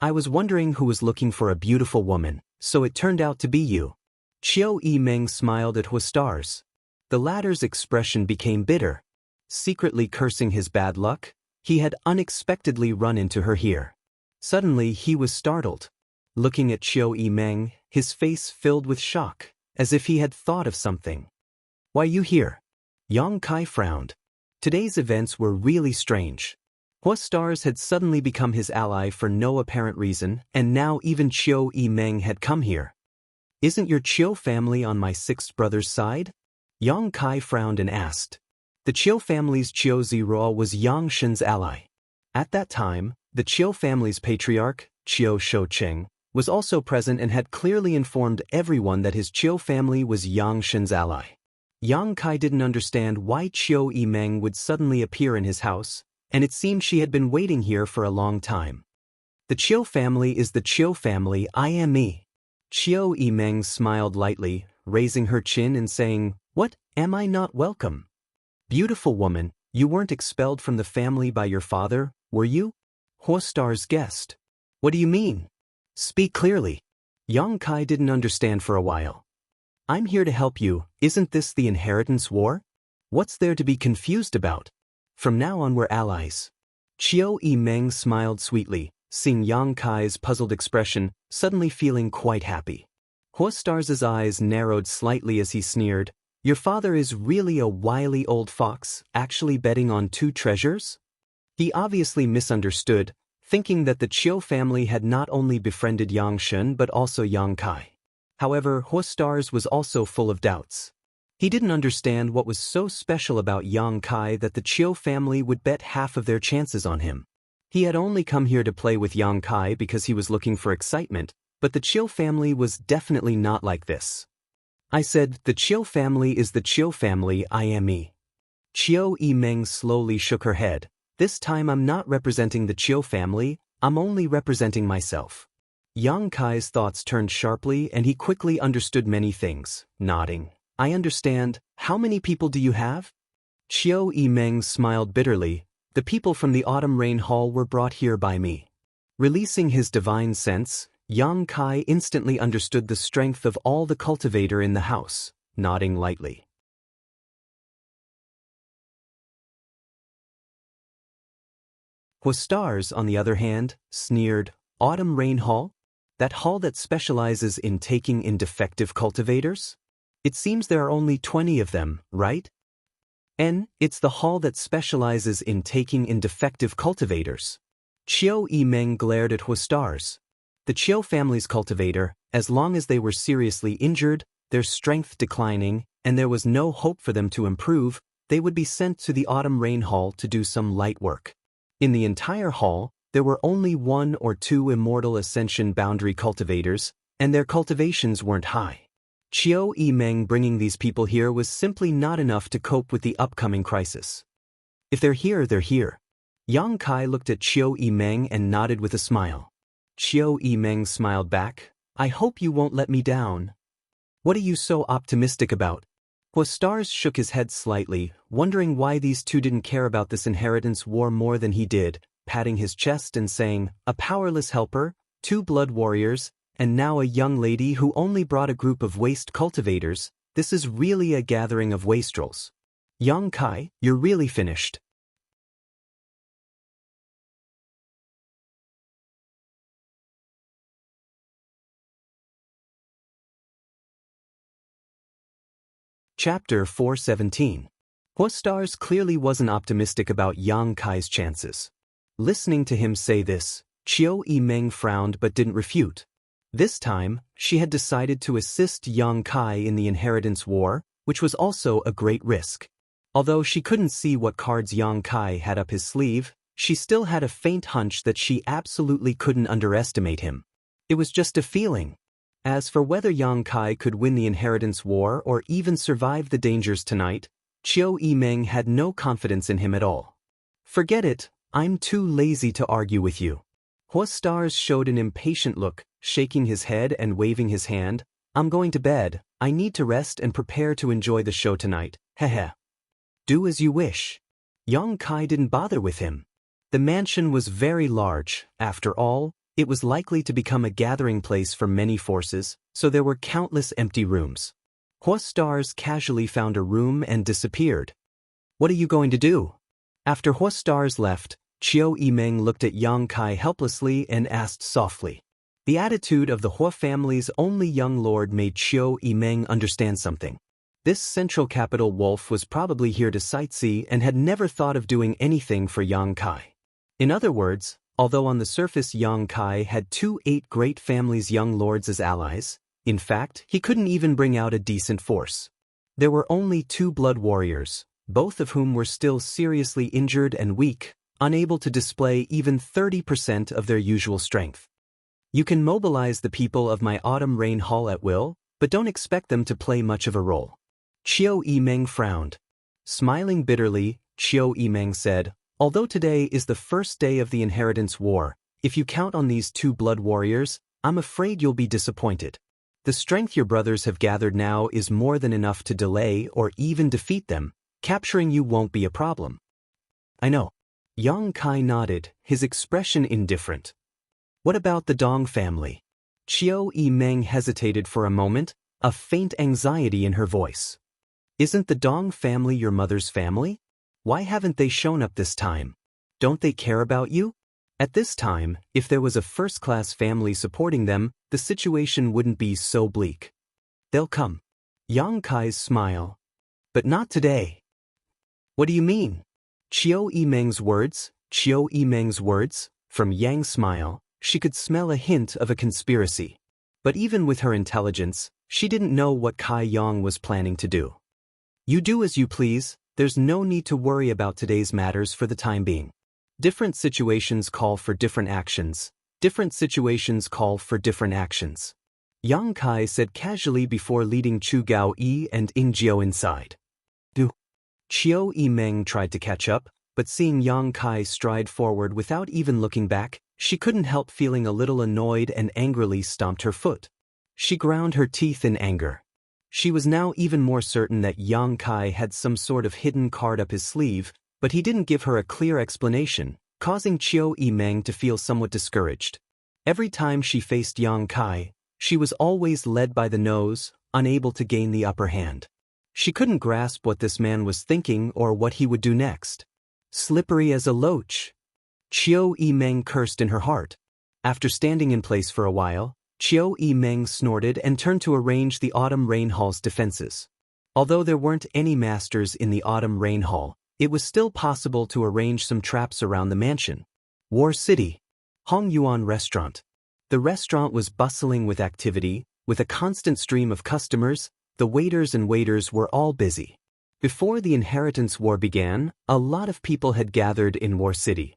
"I was wondering who was looking for a beautiful woman, so it turned out to be you." Chiu Yimeng smiled at Huastars. The latter's expression became bitter. Secretly cursing his bad luck, he had unexpectedly run into her here. Suddenly he was startled. Looking at Chiu Yimeng, his face filled with shock, as if he had thought of something. "Why you here?" Yang Kai frowned. Today's events were really strange. Huastars had suddenly become his ally for no apparent reason, and now even Chiu Yimeng had come here. "Isn't your Chiu family on my sixth brother's side?" Yang Kai frowned and asked. The Chiu family's Chiu Ziruo was Yang Shen's ally. At that time, the Chiu family's patriarch, Chiu Shoucheng, was also present and had clearly informed everyone that his Chiu family was Yang Shen's ally. Yang Kai didn't understand why Chiu Yimeng would suddenly appear in his house, and it seemed she had been waiting here for a long time. "The Chiu family is the Chiu family, I am me." Chiu Yimeng smiled lightly, raising her chin and saying, "What, am I not welcome?" "Beautiful woman, you weren't expelled from the family by your father, were you?" Huastars guessed. "What do you mean? Speak clearly." Yang Kai didn't understand for a while. "I'm here to help you, isn't this the inheritance war? What's there to be confused about? From now on we're allies." Chiu Yimeng smiled sweetly, seeing Yang Kai's puzzled expression, suddenly feeling quite happy. Huastars' eyes narrowed slightly as he sneered, "Your father is really a wily old fox, actually betting on two treasures?" He obviously misunderstood, thinking that the Chiu family had not only befriended Yang Shen but also Yang Kai. However, Huastars was also full of doubts. He didn't understand what was so special about Yang Kai that the Chiu family would bet half of their chances on him. He had only come here to play with Yang Kai because he was looking for excitement, but the Chiu family was definitely not like this. "I said, the Chiu family is the Chiu family, I am me." Chiu Yimeng slowly shook her head. "This time I'm not representing the Chiu family, I'm only representing myself." Yang Kai's thoughts turned sharply and he quickly understood many things, nodding. "I understand. How many people do you have?" Chiu Yimeng smiled bitterly. "The people from the Autumn Rain Hall were brought here by me." Releasing his divine sense, Yang Kai instantly understood the strength of all the cultivator in the house, nodding lightly. Huastars, on the other hand, sneered, "Autumn Rain Hall? That hall that specializes in taking in defective cultivators? It seems there are only 20 of them, right?" It's the hall that specializes in taking in defective cultivators." Chiu Yimeng glared at Huastars. The Chiu family's cultivator, as long as they were seriously injured, their strength declining, and there was no hope for them to improve, they would be sent to the Autumn Rain Hall to do some light work. In the entire hall, there were only 1 or 2 Immortal Ascension boundary cultivators, and their cultivations weren't high. Chiu Yimeng bringing these people here was simply not enough to cope with the upcoming crisis. "If they're here, they're here." Yang Kai looked at Chiu Yimeng and nodded with a smile. Chiu Yimeng smiled back. "I hope you won't let me down." "What are you so optimistic about?" Huastars shook his head slightly, wondering why these two didn't care about this inheritance war more than he did, patting his chest and saying, "A powerless helper, 2 blood warriors, and now a young lady who only brought a group of waste cultivators. This is really a gathering of wastrels. Yang Kai, you're really finished." Chapter 417. Huastars clearly wasn't optimistic about Yang Kai's chances. Listening to him say this, Chiu Yimeng frowned but didn't refute. This time, she had decided to assist Yang Kai in the inheritance war, which was also a great risk. Although she couldn't see what cards Yang Kai had up his sleeve, she still had a faint hunch that she absolutely couldn't underestimate him. It was just a feeling. As for whether Yang Kai could win the inheritance war or even survive the dangers tonight, Chiu Yimeng had no confidence in him at all. Forget it, I'm too lazy to argue with you. Hua Stars showed an impatient look, shaking his head and waving his hand. I'm going to bed, I need to rest and prepare to enjoy the show tonight, heh. Do as you wish. Yang Kai didn't bother with him. The mansion was very large, after all, it was likely to become a gathering place for many forces, so there were countless empty rooms. Hua Stars casually found a room and disappeared. What are you going to do? After Hua Stars left, Chiu Yimeng looked at Yang Kai helplessly and asked softly. The attitude of the Hua family's only young lord made Chiu Yimeng understand something. This central capital wolf was probably here to sightsee and had never thought of doing anything for Yang Kai. In other words, although on the surface Yang Kai had 8 great families' young lords as allies, in fact, he couldn't even bring out a decent force. There were only 2 blood warriors, both of whom were still seriously injured and weak, unable to display even 30% of their usual strength. You can mobilize the people of my autumn rain hall at will, but don't expect them to play much of a role. Chiu Yimeng frowned. Smiling bitterly, Chiu Yimeng said, although today is the first day of the inheritance war, if you count on these 2 blood warriors, I'm afraid you'll be disappointed. The strength your brothers have gathered now is more than enough to delay or even defeat them. Capturing you won't be a problem. I know. Yang Kai nodded, his expression indifferent. What about the Dong family? Chiu Yimeng hesitated for a moment, a faint anxiety in her voice. Isn't the Dong family your mother's family? Why haven't they shown up this time? Don't they care about you? At this time, if there was a first-class family supporting them, the situation wouldn't be so bleak. They'll come. Yang Kai's smile. But not today. What do you mean? Chiu Yimeng's words, from Yang's smile, she could smell a hint of a conspiracy. But even with her intelligence, she didn't know what Kai Yang was planning to do. You do as you please, there's no need to worry about today's matters for the time being. Different situations call for different actions. Yang Kai said casually before leading Chu Gao-yi and Ing Jiao inside. Chiu Yimeng tried to catch up, but seeing Yang Kai stride forward without even looking back, she couldn't help feeling a little annoyed and angrily stomped her foot. She ground her teeth in anger. She was now even more certain that Yang Kai had some sort of hidden card up his sleeve, but he didn't give her a clear explanation, causing Chiu Yimeng to feel somewhat discouraged. Every time she faced Yang Kai, she was always led by the nose, unable to gain the upper hand. She couldn't grasp what this man was thinking or what he would do next. Slippery as a loach. Chiu Yimeng cursed in her heart. After standing in place for a while, Chiu Yimeng snorted and turned to arrange the Autumn Rain Hall's defenses. Although there weren't any masters in the Autumn Rain Hall, it was still possible to arrange some traps around the mansion. War City. Hong Yuan Restaurant. The restaurant was bustling with activity, with a constant stream of customers. The waiters were all busy. Before the inheritance war began, a lot of people had gathered in War City.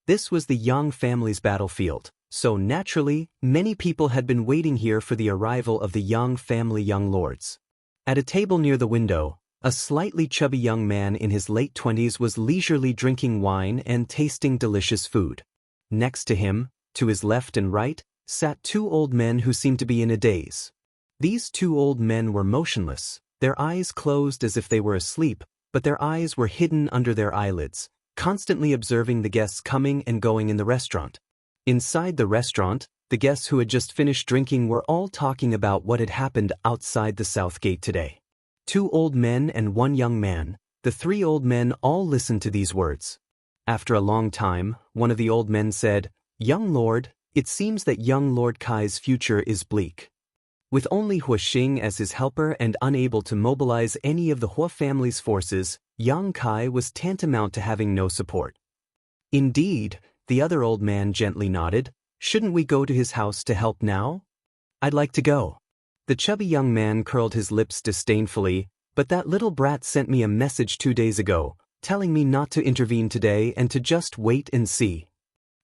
This was the Yang family's battlefield, so naturally, many people had been waiting here for the arrival of the Yang family young lords. At a table near the window, a slightly chubby young man in his late 20s was leisurely drinking wine and tasting delicious food. Next to him, to his left and right, sat 2 old men who seemed to be in a daze. These 2 old men were motionless, their eyes closed as if they were asleep, but their eyes were hidden under their eyelids, constantly observing the guests coming and going in the restaurant. Inside the restaurant, the guests who had just finished drinking were all talking about what had happened outside the South Gate today. 2 old men and 1 young man, the 3 old men all listened to these words. After a long time, one of the old men said, "Young Lord, it seems that young Lord Kai's future is bleak." With only Hua Xing as his helper and unable to mobilize any of the Hua family's forces, Yang Kai was tantamount to having no support. Indeed, the other old man gently nodded. Shouldn't we go to his house to help now? I'd like to go. The chubby young man curled his lips disdainfully, but that little brat sent me a message 2 days ago, telling me not to intervene today and to just wait and see.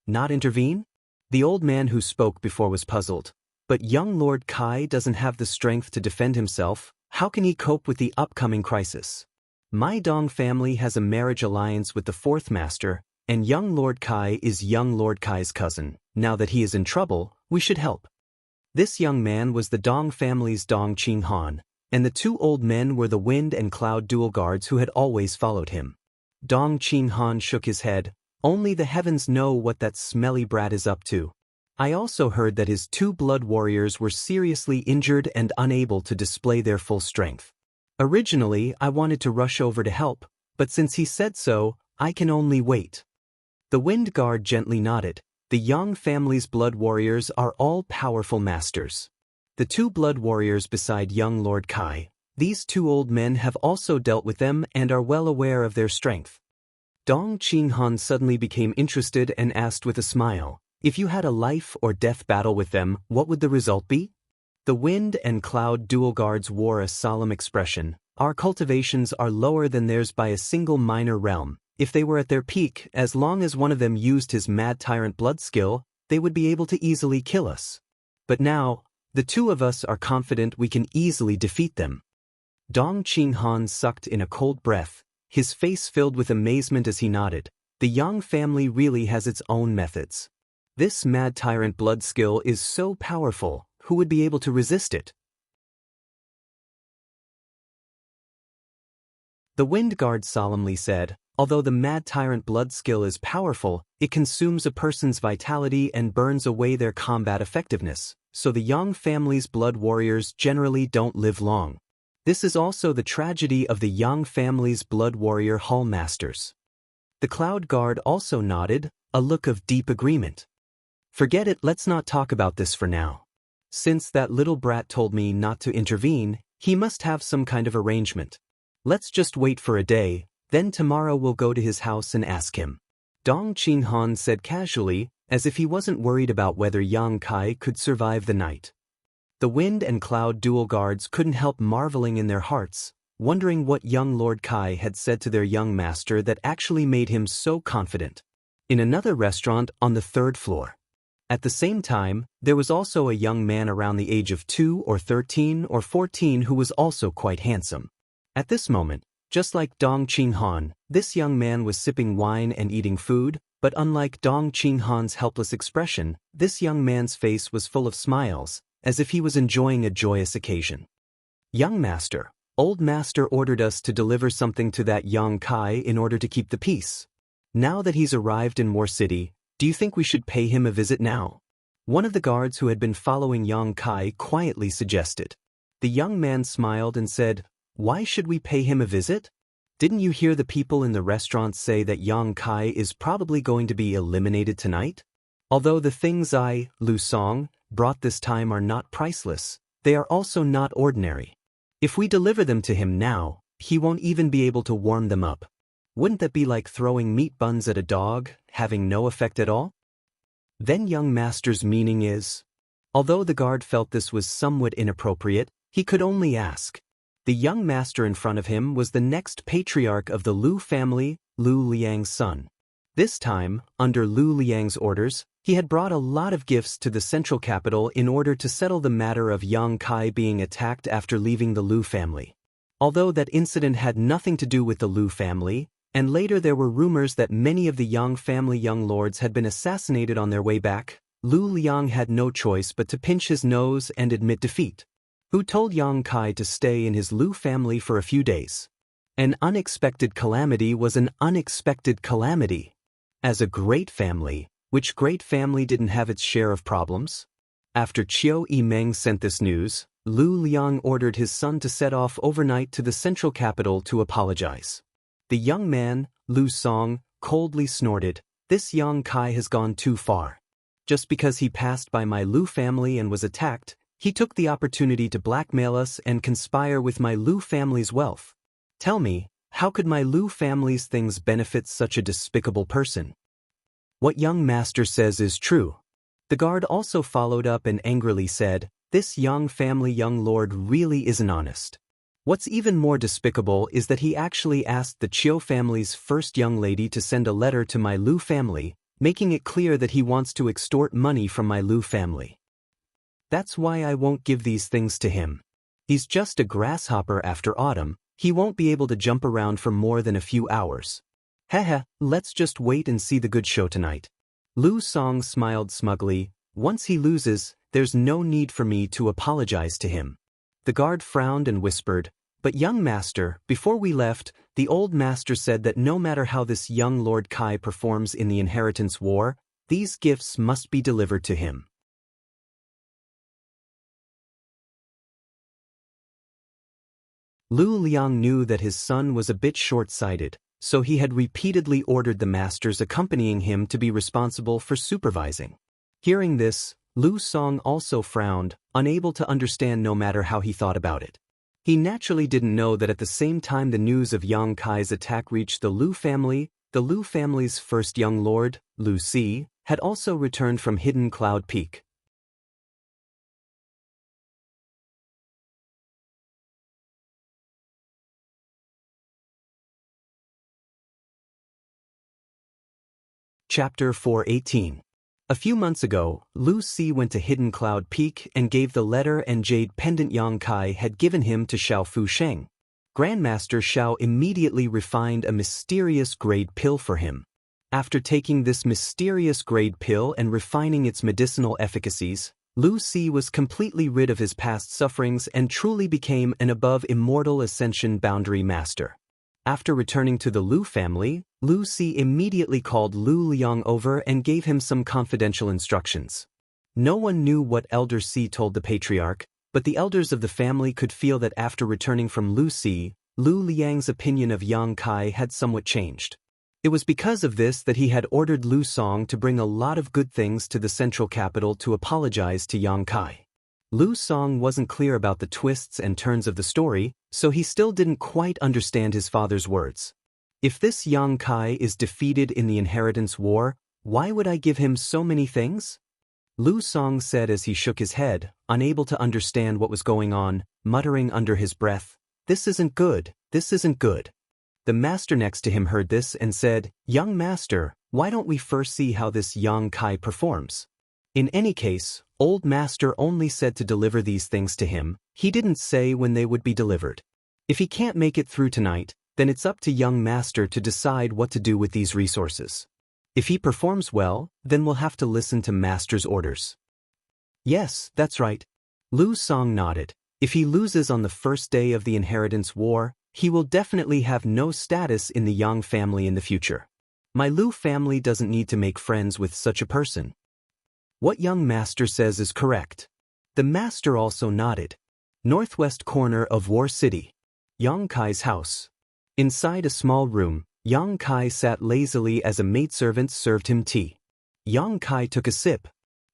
Not intervene? The old man who spoke before was puzzled. But young Lord Kai doesn't have the strength to defend himself. How can he cope with the upcoming crisis? My Dong family has a marriage alliance with the fourth master, and young Lord Kai is young Lord Kai's cousin. Now that he is in trouble, we should help. This young man was the Dong family's Dong Qinghan, and the two old men were the Wind and Cloud dual guards who had always followed him. Dong Qinghan shook his head. Only the heavens know what that smelly brat is up to. I also heard that his two blood warriors were seriously injured and unable to display their full strength. Originally, I wanted to rush over to help, but since he said so, I can only wait. The Wind Guard gently nodded. The Yang family's blood warriors are all powerful masters. The two blood warriors beside young Lord Kai, these two old men have also dealt with them and are well aware of their strength. Dong Qinghan suddenly became interested and asked with a smile, if you had a life or death battle with them, what would the result be? The Wind and Cloud dual guards wore a solemn expression. Our cultivations are lower than theirs by a single minor realm. If they were at their peak, as long as one of them used his mad tyrant blood skill, they would be able to easily kill us. But now, the two of us are confident we can easily defeat them. Dong Qinghan sucked in a cold breath, his face filled with amazement as he nodded. The Yang family really has its own methods. This mad tyrant blood skill is so powerful, who would be able to resist it? The Wind Guard solemnly said, although the mad tyrant blood skill is powerful, it consumes a person's vitality and burns away their combat effectiveness, so the Yang family's blood warriors generally don't live long. This is also the tragedy of the Yang family's blood warrior hall masters. The Cloud Guard also nodded, a look of deep agreement. Forget it, let's not talk about this for now. Since that little brat told me not to intervene, he must have some kind of arrangement. Let's just wait for a day, then tomorrow we'll go to his house and ask him. Dong Qinghan said casually, as if he wasn't worried about whether Yang Kai could survive the night. The Wind and Cloud dual guards couldn't help marveling in their hearts, wondering what young Lord Kai had said to their young master that actually made him so confident. In another restaurant on the 3rd floor. At the same time, there was also a young man around the age of 2 or 13 or 14 who was also quite handsome. At this moment, just like Dong Qinghan, this young man was sipping wine and eating food, but unlike Dong Qinghan's helpless expression, this young man's face was full of smiles, as if he was enjoying a joyous occasion. Young master, old master ordered us to deliver something to that Yang Kai in order to keep the peace. Now that he's arrived in Moor City, do you think we should pay him a visit now? One of the guards who had been following Yang Kai quietly suggested. The young man smiled and said, why should we pay him a visit? Didn't you hear the people in the restaurant say that Yang Kai is probably going to be eliminated tonight? Although the things I, Lu Song, brought this time are not priceless, they are also not ordinary. If we deliver them to him now, he won't even be able to warm them up. Wouldn't that be like throwing meat buns at a dog, having no effect at all? Then young master's meaning is? Although the guard felt this was somewhat inappropriate, he could only ask. The young master in front of him was the next patriarch of the Lu family, Lu Liang's son. This time, under Lu Liang's orders, he had brought a lot of gifts to the central capital in order to settle the matter of Yang Kai being attacked after leaving the Lu family. Although that incident had nothing to do with the Lu family, and later there were rumors that many of the Yang family young lords had been assassinated on their way back, Lu Liang had no choice but to pinch his nose and admit defeat. Who told Yang Kai to stay in his Lu family for a few days? An unexpected calamity was an unexpected calamity. As a great family, which great family didn't have its share of problems? After Chiu Yimeng sent this news, Lu Liang ordered his son to set off overnight to the central capital to apologize. The young man, Lu Song, coldly snorted, "This Yang Kai has gone too far. Just because he passed by my Lu family and was attacked, he took the opportunity to blackmail us and conspire with my Lu family's wealth. Tell me, How could my Lu family's things benefit such a despicable person? What young master says is true. The guard also followed up and angrily said, this young lord really isn't honest. What's even more despicable is that he actually asked the Chiu family's first young lady to send a letter to my Lu family, making it clear that he wants to extort money from my Lu family. That's why I won't give these things to him. He's just a grasshopper after autumn, he won't be able to jump around for more than a few hours. Haha, let's just wait and see the good show tonight. Lu Song smiled smugly. Once he loses, there's no need for me to apologize to him. The guard frowned and whispered, but young master, before we left, the old master said that no matter how this young Lord Kai performs in the inheritance war, these gifts must be delivered to him. Lu Liang knew that his son was a bit short-sighted, so he had repeatedly ordered the masters accompanying him to be responsible for supervising. Hearing this, Lu Song also frowned, unable to understand no matter how he thought about it. He naturally didn't know that at the same time the news of Yang Kai's attack reached the Lu family's first young lord, Lu Si, had also returned from Hidden Cloud Peak. Chapter 418. A few months ago, Lu Si went to Hidden Cloud Peak and gave the letter and jade pendant Yang Kai had given him to Xiao Fu Sheng. Grandmaster Xiao immediately refined a mysterious grade pill for him. After taking this mysterious grade pill and refining its medicinal efficacies, Lu Si was completely rid of his past sufferings and truly became an above immortal ascension boundary master. After returning to the Lu family, Lu Si immediately called Lu Liang over and gave him some confidential instructions. No one knew what Elder Si told the patriarch, but the elders of the family could feel that after returning from Lu Si, Lu Liang's opinion of Yang Kai had somewhat changed. It was because of this that he had ordered Lu Song to bring a lot of good things to the central capital to apologize to Yang Kai. Lu Song wasn't clear about the twists and turns of the story, so he still didn't quite understand his father's words. If this Yang Kai is defeated in the inheritance war, why would I give him so many things? Lu Song said as he shook his head, unable to understand what was going on, muttering under his breath, "This isn't good, this isn't good." The master next to him heard this and said, "Young master, why don't we first see how this Yang Kai performs?" In any case, old master only said to deliver these things to him, he didn't say when they would be delivered. If he can't make it through tonight, then it's up to young master to decide what to do with these resources. If he performs well, then we'll have to listen to master's orders. Yes, that's right. Lu Song nodded. If he loses on the first day of the inheritance war, he will definitely have no status in the Yang family in the future. My Lu family doesn't need to make friends with such a person. What young master says is correct. The master also nodded. Northwest corner of War City. Yang Kai's house. Inside a small room, Yang Kai sat lazily as a maidservant served him tea. Yang Kai took a sip.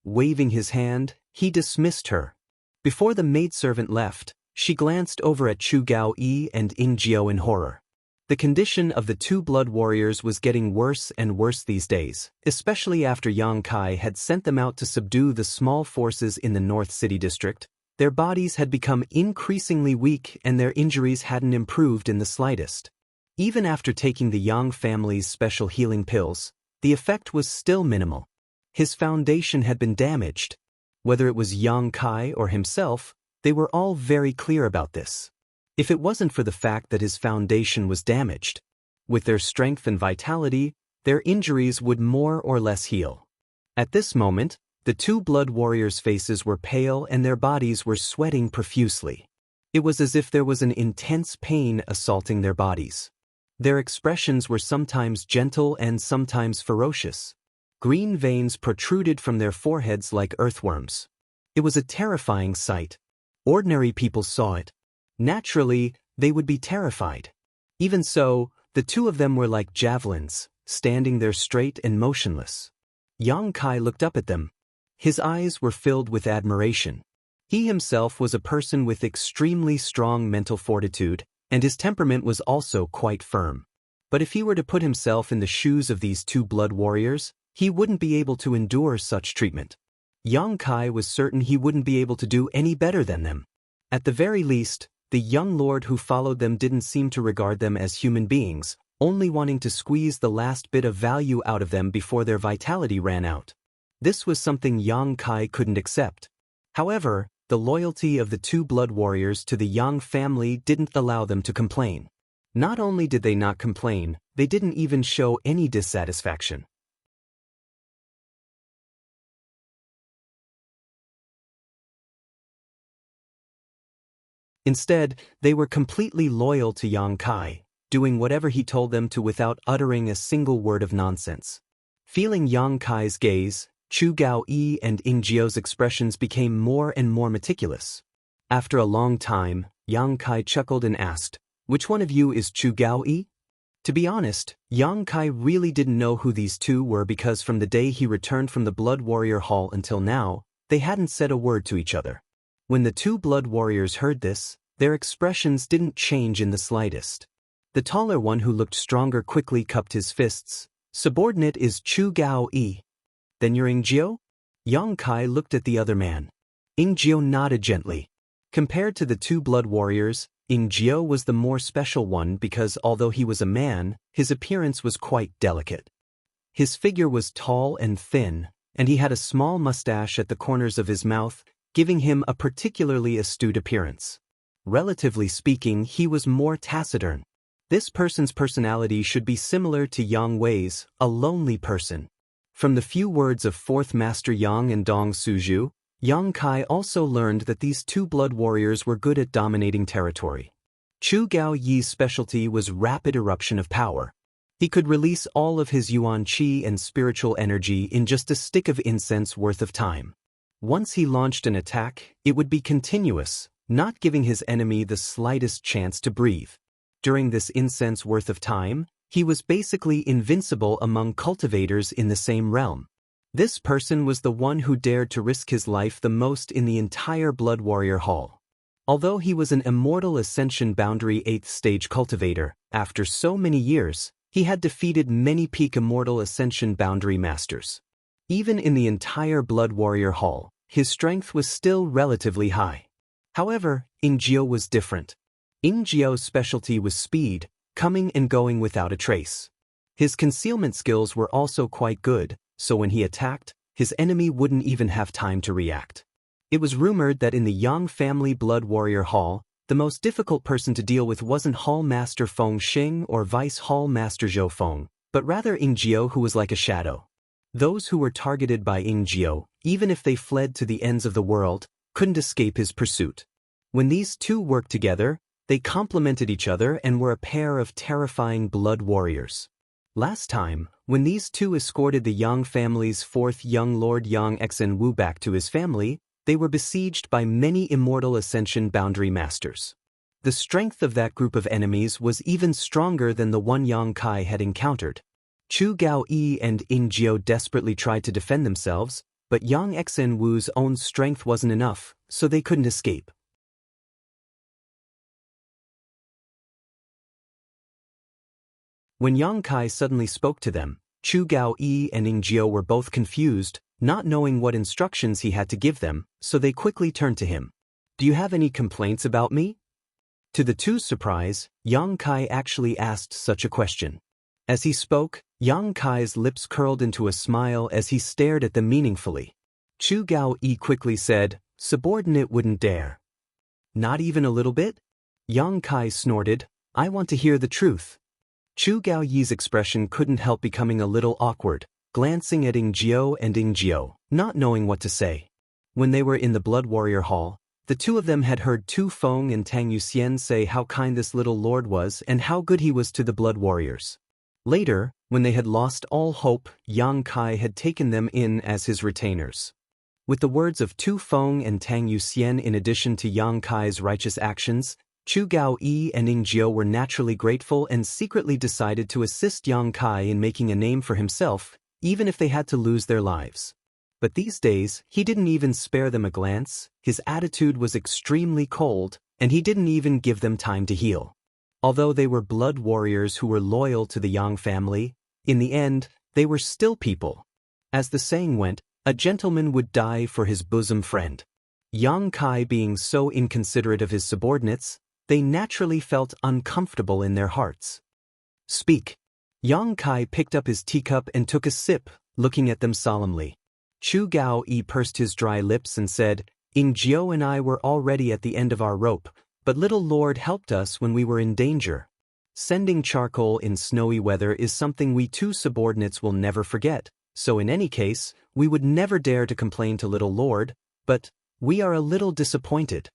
Waving his hand, he dismissed her. Before the maidservant left, she glanced over at Chu Gao Yi and Ing Jiao in horror. The condition of the two blood warriors was getting worse and worse these days, especially after Yang Kai had sent them out to subdue the small forces in the North City district. Their bodies had become increasingly weak and their injuries hadn't improved in the slightest. Even after taking the Yang family's special healing pills, the effect was still minimal. His foundation had been damaged. Whether it was Yang Kai or himself, they were all very clear about this. If it wasn't for the fact that his foundation was damaged, with their strength and vitality, their injuries would more or less heal. At this moment, the two blood warriors' faces were pale and their bodies were sweating profusely. It was as if there was an intense pain assaulting their bodies. Their expressions were sometimes gentle and sometimes ferocious. Green veins protruded from their foreheads like earthworms. It was a terrifying sight. Ordinary people saw it. Naturally, they would be terrified. Even so, the two of them were like javelins, standing there straight and motionless. Yang Kai looked up at them. His eyes were filled with admiration. He himself was a person with extremely strong mental fortitude, and his temperament was also quite firm. But if he were to put himself in the shoes of these two blood warriors, he wouldn't be able to endure such treatment. Yang Kai was certain he wouldn't be able to do any better than them. At the very least, the young lord who followed them didn't seem to regard them as human beings, only wanting to squeeze the last bit of value out of them before their vitality ran out. This was something Yang Kai couldn't accept. However, the loyalty of the two blood warriors to the Yang family didn't allow them to complain. Not only did they not complain, they didn't even show any dissatisfaction. Instead, they were completely loyal to Yang Kai, doing whatever he told them to without uttering a single word of nonsense. Feeling Yang Kai's gaze, Chu Gao-yi and Ying Jiao's expressions became more and more meticulous. After a long time, Yang Kai chuckled and asked, "Which one of you is Chu Gao-yi?" To be honest, Yang Kai really didn't know who these two were because from the day he returned from the Blood Warrior Hall until now, they hadn't said a word to each other. When the two blood warriors heard this, their expressions didn't change in the slightest. The taller one who looked stronger quickly cupped his fists. "Subordinate is Chu Gao-yi. Then you're Ying Jiao?" Yang Kai looked at the other man. Ying Jiao nodded gently. Compared to the two blood warriors, Ying Jiao was the more special one because although he was a man, his appearance was quite delicate. His figure was tall and thin, and he had a small mustache at the corners of his mouth, giving him a particularly astute appearance. Relatively speaking, he was more taciturn. This person's personality should be similar to Yang Wei's, a lonely person. From the few words of Fourth Master Yang and Dong Suju, Yang Kai also learned that these two blood warriors were good at dominating territory. Chu Gao-yi's specialty was rapid eruption of power. He could release all of his yuan qi and spiritual energy in just a stick of incense worth of time. Once he launched an attack, it would be continuous, not giving his enemy the slightest chance to breathe. During this incense worth of time, he was basically invincible among cultivators in the same realm. This person was the one who dared to risk his life the most in the entire Blood Warrior Hall. Although he was an Immortal Ascension Boundary 8th Stage cultivator, after so many years, he had defeated many peak Immortal Ascension Boundary Masters. Even in the entire Blood Warrior Hall, his strength was still relatively high. However, Ying Jiao was different. Ying Jiao's specialty was speed, coming and going without a trace. His concealment skills were also quite good, so when he attacked, his enemy wouldn't even have time to react. It was rumored that in the Yang family Blood Warrior Hall, the most difficult person to deal with wasn't Hall Master Feng Xing or Vice Hall Master Zhou Feng, but rather Ying Jiao, who was like a shadow. Those who were targeted by Ying Jiao, even if they fled to the ends of the world, couldn't escape his pursuit. When these two worked together, they complemented each other and were a pair of terrifying blood warriors. Last time, when these two escorted the Yang family's fourth young lord Yang Xinwu back to his family, they were besieged by many Immortal Ascension Boundary Masters. The strength of that group of enemies was even stronger than the one Yang Kai had encountered. Chu Gao-yi and Ying Jiao desperately tried to defend themselves, but Yang Xinwu's own strength wasn't enough, so they couldn't escape. When Yang Kai suddenly spoke to them, Chu Gao-yi and Ying Jiao were both confused, not knowing what instructions he had to give them, so they quickly turned to him. "Do you have any complaints about me?" To the two's surprise, Yang Kai actually asked such a question. As he spoke, Yang Kai's lips curled into a smile as he stared at them meaningfully. Chu Gao-yi quickly said, "Subordinate wouldn't dare." "Not even a little bit?" Yang Kai snorted, "I want to hear the truth." Chu Gao-yi's expression couldn't help becoming a little awkward, glancing at Ying Jiao, not knowing what to say. When they were in the Blood Warrior Hall, the two of them had heard Tu Feng and Tang Yuxian say how kind this little lord was and how good he was to the Blood Warriors. Later, when they had lost all hope, Yang Kai had taken them in as his retainers. With the words of Tu Feng and Tang Yuxian in addition to Yang Kai's righteous actions, Chu Gao-yi and Ying Jiao were naturally grateful and secretly decided to assist Yang Kai in making a name for himself, even if they had to lose their lives. But these days, he didn't even spare them a glance, his attitude was extremely cold, and he didn't even give them time to heal. Although they were blood warriors who were loyal to the Yang family, in the end, they were still people. As the saying went, a gentleman would die for his bosom friend. Yang Kai being so inconsiderate of his subordinates, they naturally felt uncomfortable in their hearts. Speak. Yang Kai picked up his teacup and took a sip, looking at them solemnly. Chu Gao-yi pursed his dry lips and said, Jiao and I were already at the end of our rope, but little Lord helped us when we were in danger. Sending charcoal in snowy weather is something we two subordinates will never forget, so in any case, we would never dare to complain to little Lord, but we are a little disappointed.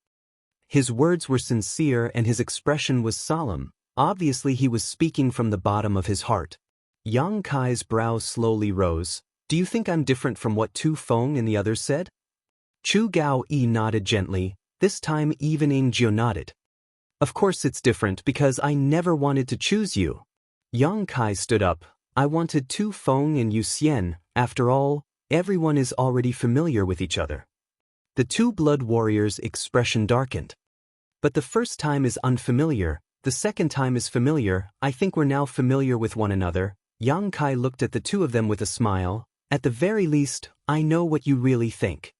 His words were sincere and his expression was solemn. Obviously he was speaking from the bottom of his heart. Yang Kai's brow slowly rose. Do you think I'm different from what Tu Feng and the others said? Chu Gao-yi nodded gently. This time even Jiao nodded. Of course it's different because I never wanted to choose you. Yang Kai stood up. I wanted Tu Feng and Yu Xian. After all, everyone is already familiar with each other. The two blood warriors' expression darkened. But the first time is unfamiliar, the second time is familiar. I think we're now familiar with one another. Yang Kai looked at the two of them with a smile. At the very least, I know what you really think.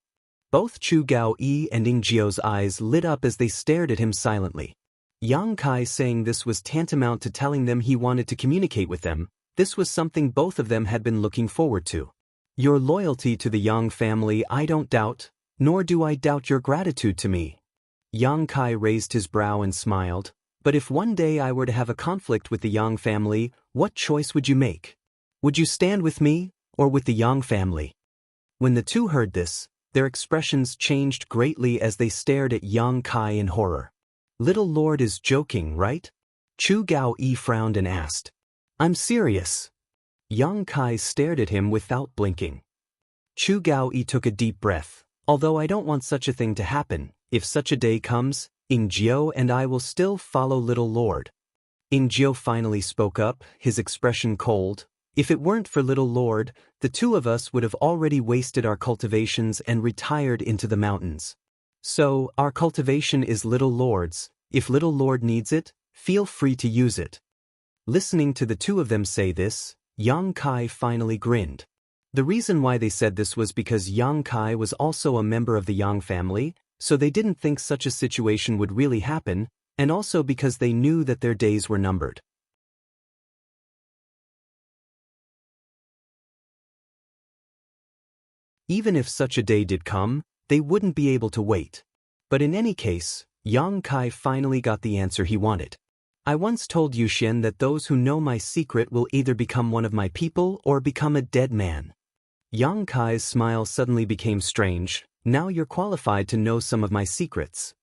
Both Chu Gao-yi and Jiao's eyes lit up as they stared at him silently. Yang Kai saying this was tantamount to telling them he wanted to communicate with them. This was something both of them had been looking forward to. Your loyalty to the Yang family I don't doubt, nor do I doubt your gratitude to me. Yang Kai raised his brow and smiled. But if one day I were to have a conflict with the Yang family, what choice would you make? Would you stand with me, or with the Yang family? When the two heard this, their expressions changed greatly as they stared at Yang Kai in horror. Little Lord is joking, right? Chu Gao-yi frowned and asked. I'm serious. Yang Kai stared at him without blinking. Chu Gao-yi took a deep breath. Although I don't want such a thing to happen, if such a day comes, Jiao and I will still follow little Lord. Jiao finally spoke up, his expression cold. If it weren't for little Lord, the two of us would have already wasted our cultivations and retired into the mountains. So, our cultivation is little Lord's. If little Lord needs it, feel free to use it. Listening to the two of them say this, Yang Kai finally grinned. The reason why they said this was because Yang Kai was also a member of the Yang family, so they didn't think such a situation would really happen, and also because they knew that their days were numbered. Even if such a day did come, they wouldn't be able to wait. But in any case, Yang Kai finally got the answer he wanted. I once told Yu Xian that those who know my secret will either become one of my people or become a dead man. Yang Kai's smile suddenly became strange. Now you're qualified to know some of my secrets.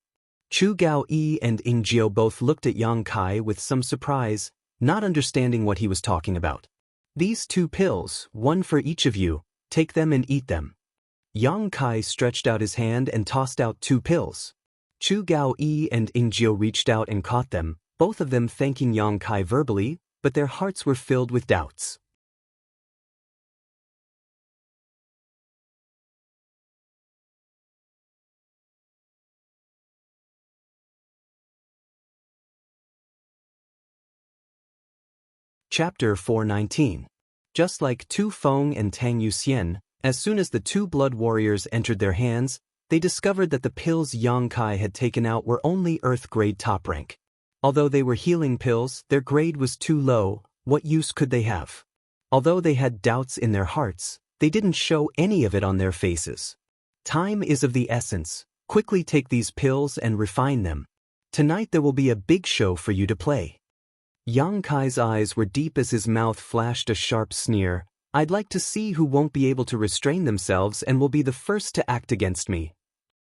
Chu Gao-yi and Jiao both looked at Yang Kai with some surprise, not understanding what he was talking about. These 2 pills, one for each of you, take them and eat them. Yang Kai stretched out his hand and tossed out 2 pills. Chu Gao-yi and Jiao reached out and caught them, both of them thanking Yang Kai verbally, but their hearts were filled with doubts. Chapter 419. Just like Tu Feng and Tang Yuxian, as soon as the 2 blood warriors entered their hands, they discovered that the pills Yang Kai had taken out were only Earth grade top rank. Although they were healing pills, their grade was too low. What use could they have? Although they had doubts in their hearts, they didn't show any of it on their faces. Time is of the essence. Quickly take these pills and refine them. Tonight there will be a big show for you to play. Yang Kai's eyes were deep as his mouth flashed a sharp sneer. I'd like to see who won't be able to restrain themselves and will be the first to act against me.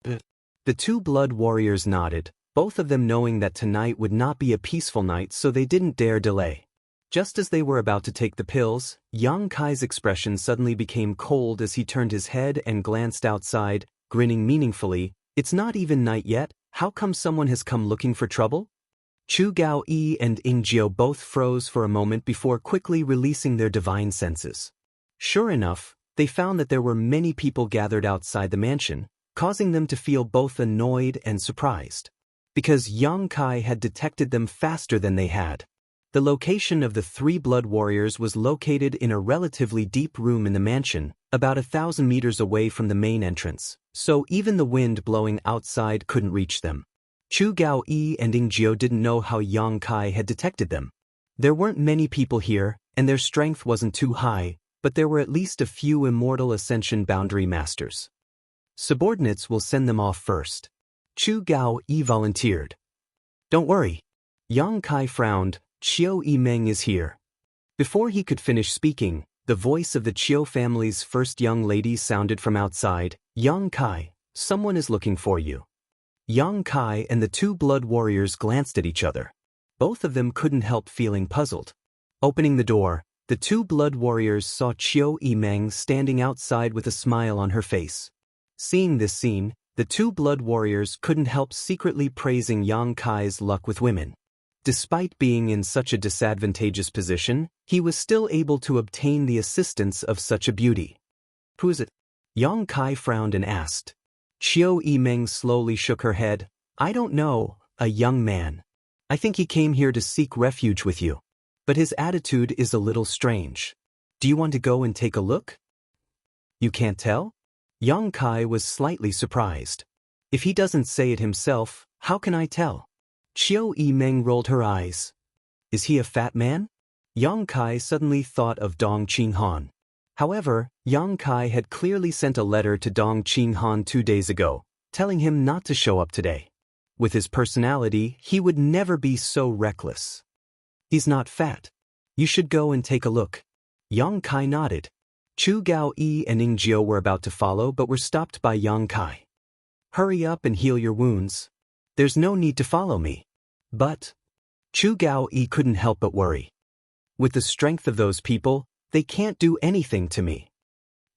The 2 blood warriors nodded, both of them knowing that tonight would not be a peaceful night, so they didn't dare delay. Just as they were about to take the pills, Yang Kai's expression suddenly became cold as he turned his head and glanced outside, grinning meaningfully. It's not even night yet, how come someone has come looking for trouble? Chu Gao-yi and Jiao both froze for a moment before quickly releasing their divine senses. Sure enough, they found that there were many people gathered outside the mansion, causing them to feel both annoyed and surprised. because Yang Kai had detected them faster than they had. The location of the three blood warriors was located in a relatively deep room in the mansion, about 1,000 meters away from the main entrance, so even the wind blowing outside couldn't reach them. Chu Gaoyi and Ing Jiao didn't know how Yang Kai had detected them. There weren't many people here, and their strength wasn't too high, but there were at least a few Immortal Ascension boundary masters. Subordinates will send them off first. Chu Gaoyi volunteered. Don't worry. Yang Kai frowned. Qiu Yimeng is here. Before he could finish speaking, the voice of the Qiu family's first young lady sounded from outside. Yang Kai, someone is looking for you. Yang Kai and the two blood warriors glanced at each other. Both of them couldn't help feeling puzzled. Opening the door, the two blood warriors saw Qiu Yimeng standing outside with a smile on her face. Seeing this scene, the two blood warriors couldn't help secretly praising Yang Kai's luck with women. Despite being in such a disadvantageous position, he was still able to obtain the assistance of such a beauty. Who is it? Yang Kai frowned and asked. Qiu Yimeng slowly shook her head. I don't know, a young man. I think he came here to seek refuge with you. But his attitude is a little strange. Do you want to go and take a look? You can't tell? Yang Kai was slightly surprised. If he doesn't say it himself, how can I tell? Qiu Yimeng rolled her eyes. Is he a fat man? Yang Kai suddenly thought of Dong Qinghan. However, Yang Kai had clearly sent a letter to Dong Qinghan 2 days ago, telling him not to show up today. With his personality, he would never be so reckless. He's not fat. You should go and take a look. Yang Kai nodded. Chu Gaoyi and Ing Jiao were about to follow but were stopped by Yang Kai. Hurry up and heal your wounds. There's no need to follow me. But Chu Gaoyi couldn't help but worry. With the strength of those people, they can't do anything to me.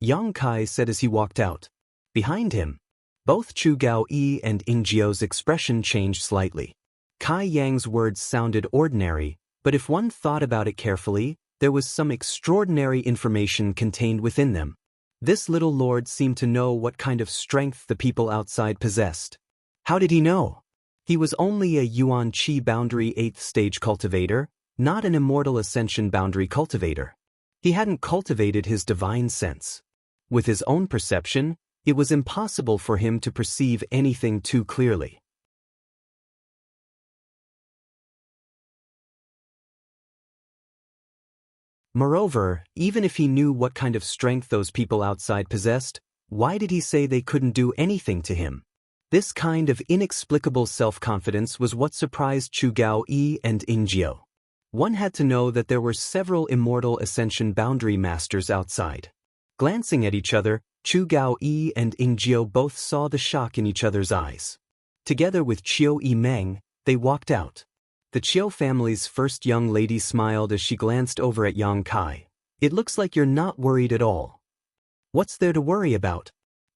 Yang Kai said as he walked out. Behind him, both Chu Gaoyi and Ing Jiao's expression changed slightly. Kai Yang's words sounded ordinary, but if one thought about it carefully, there was some extraordinary information contained within them. This little lord seemed to know what kind of strength the people outside possessed. How did he know? He was only a Yuan Qi boundary 8th stage cultivator, not an Immortal Ascension boundary cultivator. He hadn't cultivated his divine sense. With his own perception, it was impossible for him to perceive anything too clearly. Moreover, even if he knew what kind of strength those people outside possessed, why did he say they couldn't do anything to him? This kind of inexplicable self-confidence was what surprised Chu Gaoyi and Ing Jiao. One had to know that there were several Immortal Ascension boundary masters outside. Glancing at each other, Chu Gaoyi and Ing Jiao both saw the shock in each other's eyes. Together with Qiu Yimeng, they walked out. The Qiu family's first young lady smiled as she glanced over at Yang Kai. It looks like you're not worried at all. What's there to worry about?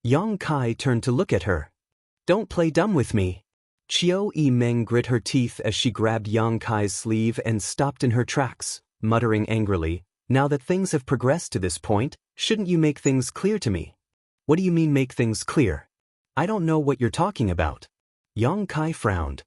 Yang Kai turned to look at her. Don't play dumb with me. Qiu Yimeng grit her teeth as she grabbed Yang Kai's sleeve and stopped in her tracks, muttering angrily, now that things have progressed to this point, shouldn't you make things clear to me? What do you mean make things clear? I don't know what you're talking about. Yang Kai frowned.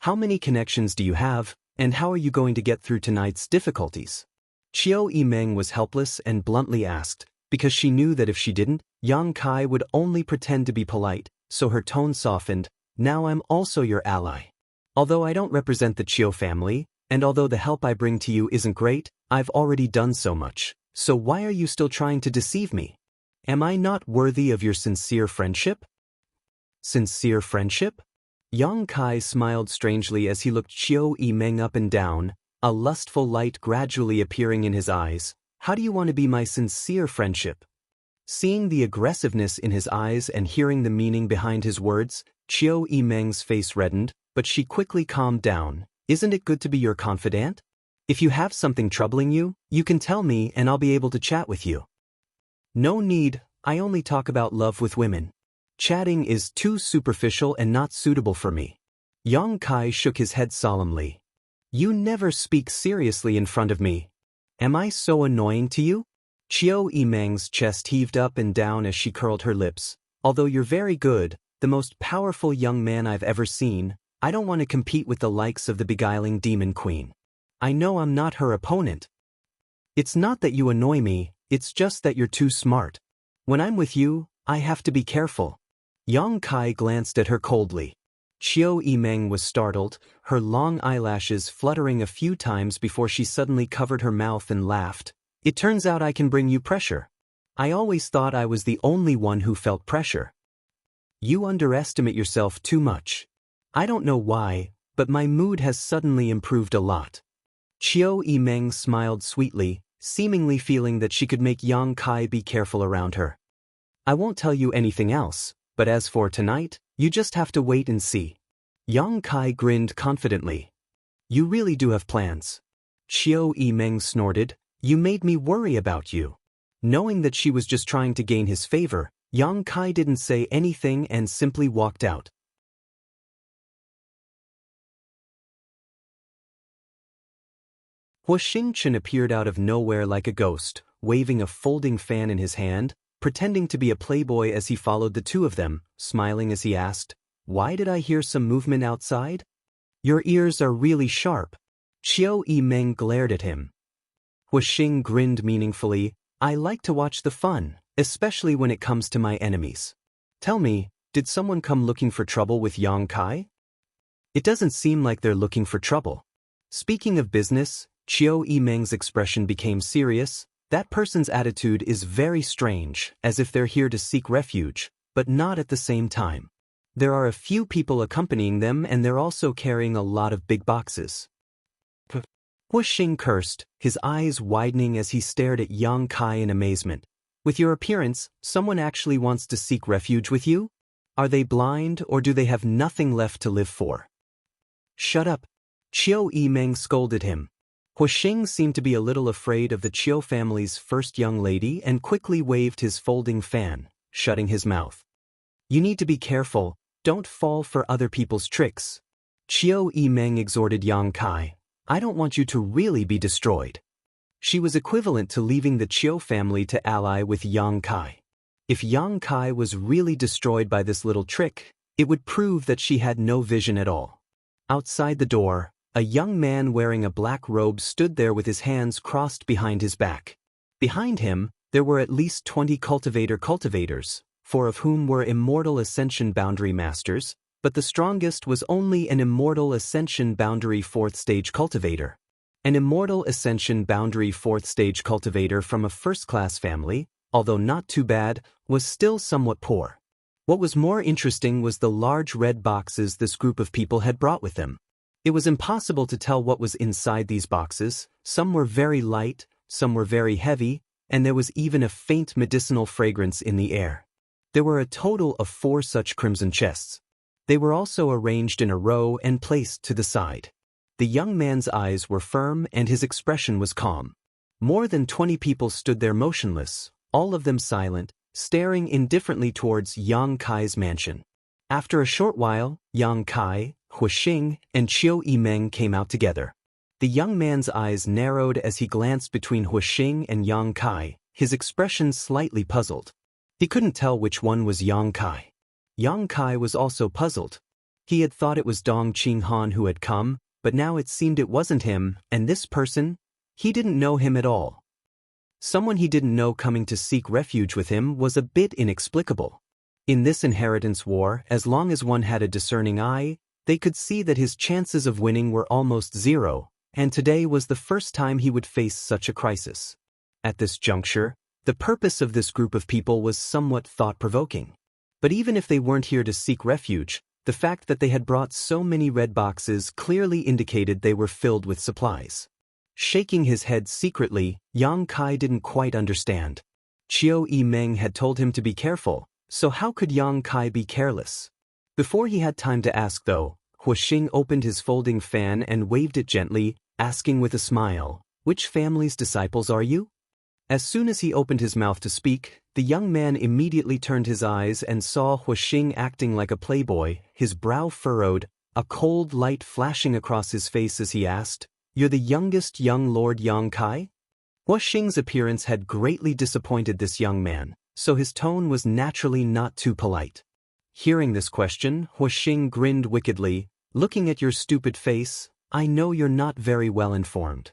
How many connections do you have, and how are you going to get through tonight's difficulties? Qiu Yimeng was helpless and bluntly asked, because she knew that if she didn't, Yang Kai would only pretend to be polite, so her tone softened. Now I'm also your ally. Although I don't represent the Qiu family, and although the help I bring to you isn't great, I've already done so much, so why are you still trying to deceive me? Am I not worthy of your sincere friendship? Sincere friendship? Yang Kai smiled strangely as he looked Qiu Yimeng up and down, a lustful light gradually appearing in his eyes. How do you want to be my sincere friendship? Seeing the aggressiveness in his eyes and hearing the meaning behind his words, Qiu Yimeng's face reddened, but she quickly calmed down. Isn't it good to be your confidant? If you have something troubling you, you can tell me and I'll be able to chat with you. No need, I only talk about love with women. Chatting is too superficial and not suitable for me. Yang Kai shook his head solemnly. You never speak seriously in front of me. Am I so annoying to you? Qiu Yimeng's chest heaved up and down as she curled her lips. Although you're very good, the most powerful young man I've ever seen, I don't want to compete with the likes of the beguiling demon queen. I know I'm not her opponent. It's not that you annoy me, it's just that you're too smart. When I'm with you, I have to be careful. Yang Kai glanced at her coldly. Qiu Yimeng was startled, her long eyelashes fluttering a few times before she suddenly covered her mouth and laughed. It turns out I can bring you pressure. I always thought I was the only one who felt pressure. You underestimate yourself too much. I don't know why, but my mood has suddenly improved a lot. Qiu Yimeng smiled sweetly, seemingly feeling that she could make Yang Kai be careful around her. I won't tell you anything else, but as for tonight, you just have to wait and see. Yang Kai grinned confidently. You really do have plans. Qiu Yimeng snorted, you made me worry about you. Knowing that she was just trying to gain his favor, Yang Kai didn't say anything and simply walked out. Hu Xingchen appeared out of nowhere like a ghost, waving a folding fan in his hand, pretending to be a playboy as he followed the two of them, smiling as he asked, Why did I hear some movement outside? Your ears are really sharp. Qiu Yimeng glared at him. Hu Xing grinned meaningfully, I like to watch the fun, especially when it comes to my enemies. Tell me, did someone come looking for trouble with Yang Kai? It doesn't seem like they're looking for trouble. Speaking of business, Qiu Yimeng's expression became serious. That person's attitude is very strange, as if they're here to seek refuge, but not at the same time. There are a few people accompanying them and they're also carrying a lot of big boxes. Hu Xing cursed, his eyes widening as he stared at Yang Kai in amazement. With your appearance, someone actually wants to seek refuge with you? Are they blind or do they have nothing left to live for? Shut up. Qiu Yimeng scolded him. Hu Xing seemed to be a little afraid of the Qiu family's first young lady and quickly waved his folding fan, shutting his mouth. You need to be careful, don't fall for other people's tricks. Qiu Yimeng exhorted Yang Kai. I don't want you to really be destroyed. She was equivalent to leaving the Qiu family to ally with Yang Kai. If Yang Kai was really destroyed by this little trick, it would prove that she had no vision at all. Outside the door, a young man wearing a black robe stood there with his hands crossed behind his back. Behind him, there were at least 20 cultivators, 4 of whom were Immortal Ascension Boundary Masters, but the strongest was only an Immortal Ascension Boundary 4th Stage Cultivator. An Immortal Ascension Boundary 4th Stage Cultivator from a first-class family, although not too bad, was still somewhat poor. What was more interesting was the large red boxes this group of people had brought with them. It was impossible to tell what was inside these boxes. Some were very light, some were very heavy, and there was even a faint medicinal fragrance in the air. There were a total of 4 such crimson chests. They were also arranged in a row and placed to the side. The young man's eyes were firm and his expression was calm. More than 20 people stood there motionless, all of them silent, staring indifferently towards Yang Kai's mansion. After a short while, Yang Kai, Hu Xing, and Qiu Yimeng came out together. The young man's eyes narrowed as he glanced between Hu Xing and Yang Kai, his expression slightly puzzled. He couldn't tell which one was Yang Kai. Yang Kai was also puzzled. He had thought it was Dong Qinghan who had come, but now it seemed it wasn't him, and this person? He didn't know him at all. Someone he didn't know coming to seek refuge with him was a bit inexplicable. In this inheritance war, as long as one had a discerning eye, they could see that his chances of winning were almost zero, and today was the first time he would face such a crisis. At this juncture, the purpose of this group of people was somewhat thought-provoking. But even if they weren't here to seek refuge, the fact that they had brought so many red boxes clearly indicated they were filled with supplies. Shaking his head secretly, Yang Kai didn't quite understand. Qiu Yimeng had told him to be careful, so how could Yang Kai be careless? Before he had time to ask though, Hu Xing opened his folding fan and waved it gently, asking with a smile, Which family's disciples are you? As soon as he opened his mouth to speak, the young man immediately turned his eyes and saw Hu Xing acting like a playboy, his brow furrowed, a cold light flashing across his face as he asked, You're the youngest young Lord Yang Kai? Hu Xing's appearance had greatly disappointed this young man, so his tone was naturally not too polite. Hearing this question, Hu Xing grinned wickedly, Looking at your stupid face, I know you're not very well informed.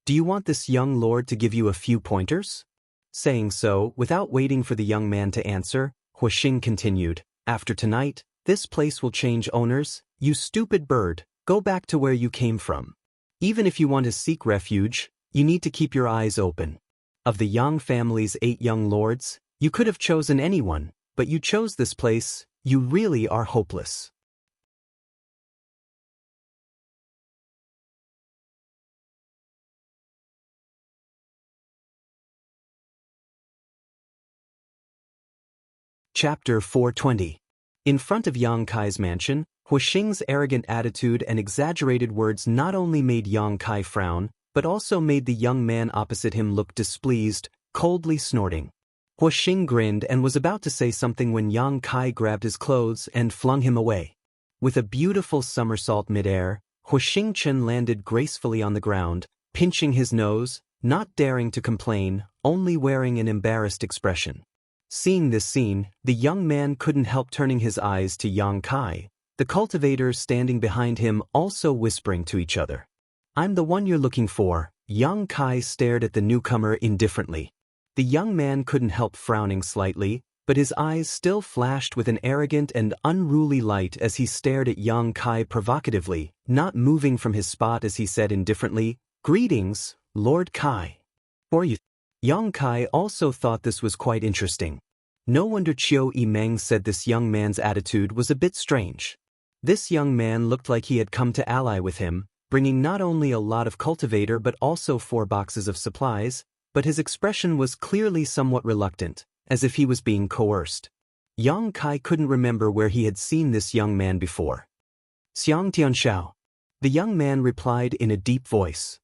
Do you want this young lord to give you a few pointers? Saying so, without waiting for the young man to answer, Huixing continued, After tonight, this place will change owners. You stupid bird, go back to where you came from. Even if you want to seek refuge, you need to keep your eyes open. Of the Yang family's 8 young lords, you could have chosen anyone, but you chose this place. You really are hopeless. Chapter 420. In front of Yang Kai's mansion, Huixing's arrogant attitude and exaggerated words not only made Yang Kai frown, but also made the young man opposite him look displeased, coldly snorting. Huixing grinned and was about to say something when Yang Kai grabbed his clothes and flung him away. With a beautiful somersault midair, Huixing Chen landed gracefully on the ground, pinching his nose, not daring to complain, only wearing an embarrassed expression. Seeing this scene, the young man couldn't help turning his eyes to Yang Kai, the cultivators standing behind him also whispering to each other. I'm the one you're looking for. Yang Kai stared at the newcomer indifferently. The young man couldn't help frowning slightly, but his eyes still flashed with an arrogant and unruly light as he stared at Yang Kai provocatively, not moving from his spot as he said indifferently, Greetings, Lord Kai. Or you. Yang Kai also thought this was quite interesting. No wonder Qiu Yimeng said this young man's attitude was a bit strange. This young man looked like he had come to ally with him, bringing not only a lot of cultivator but also 4 boxes of supplies, but his expression was clearly somewhat reluctant, as if he was being coerced. Yang Kai couldn't remember where he had seen this young man before. Xiang Tianshao. The young man replied in a deep voice.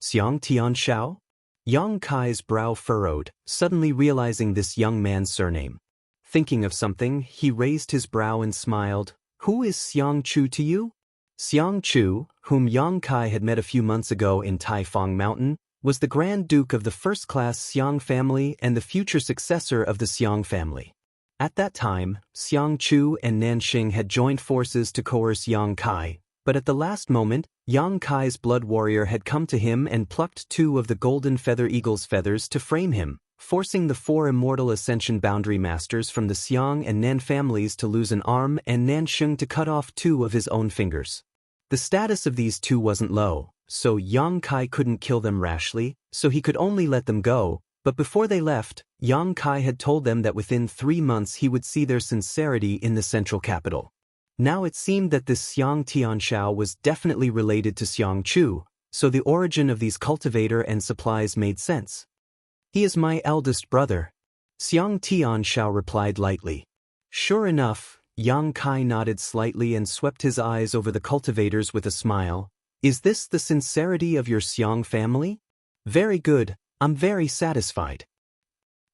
Xiang Tianshao? Yang Kai's brow furrowed, suddenly realizing this young man's surname. Thinking of something, he raised his brow and smiled. Who is Xiang Chu to you? Xiang Chu, whom Yang Kai had met a few months ago in Taifang Mountain, was the Grand Duke of the first-class Xiang family and the future successor of the Xiang family. At that time, Xiang Chu and Nanxing had joined forces to coerce Yang Kai, but at the last moment, Yang Kai's blood warrior had come to him and plucked 2 of the golden feather eagle's feathers to frame him, forcing the 4 immortal ascension boundary masters from the Xiang and Nan families to lose an arm and Nanxing to cut off 2 of his own fingers. The status of these 2 wasn't low, so Yang Kai couldn't kill them rashly, so he could only let them go, but before they left, Yang Kai had told them that within 3 months he would see their sincerity in the central capital. Now it seemed that this Xiang Tianshao was definitely related to Xiang Chu, so the origin of these cultivator and supplies made sense. He is my eldest brother. Xiang Tianshao replied lightly. Sure enough, Yang Kai nodded slightly and swept his eyes over the cultivators with a smile. Is this the sincerity of your Xiang family? Very good, I'm very satisfied.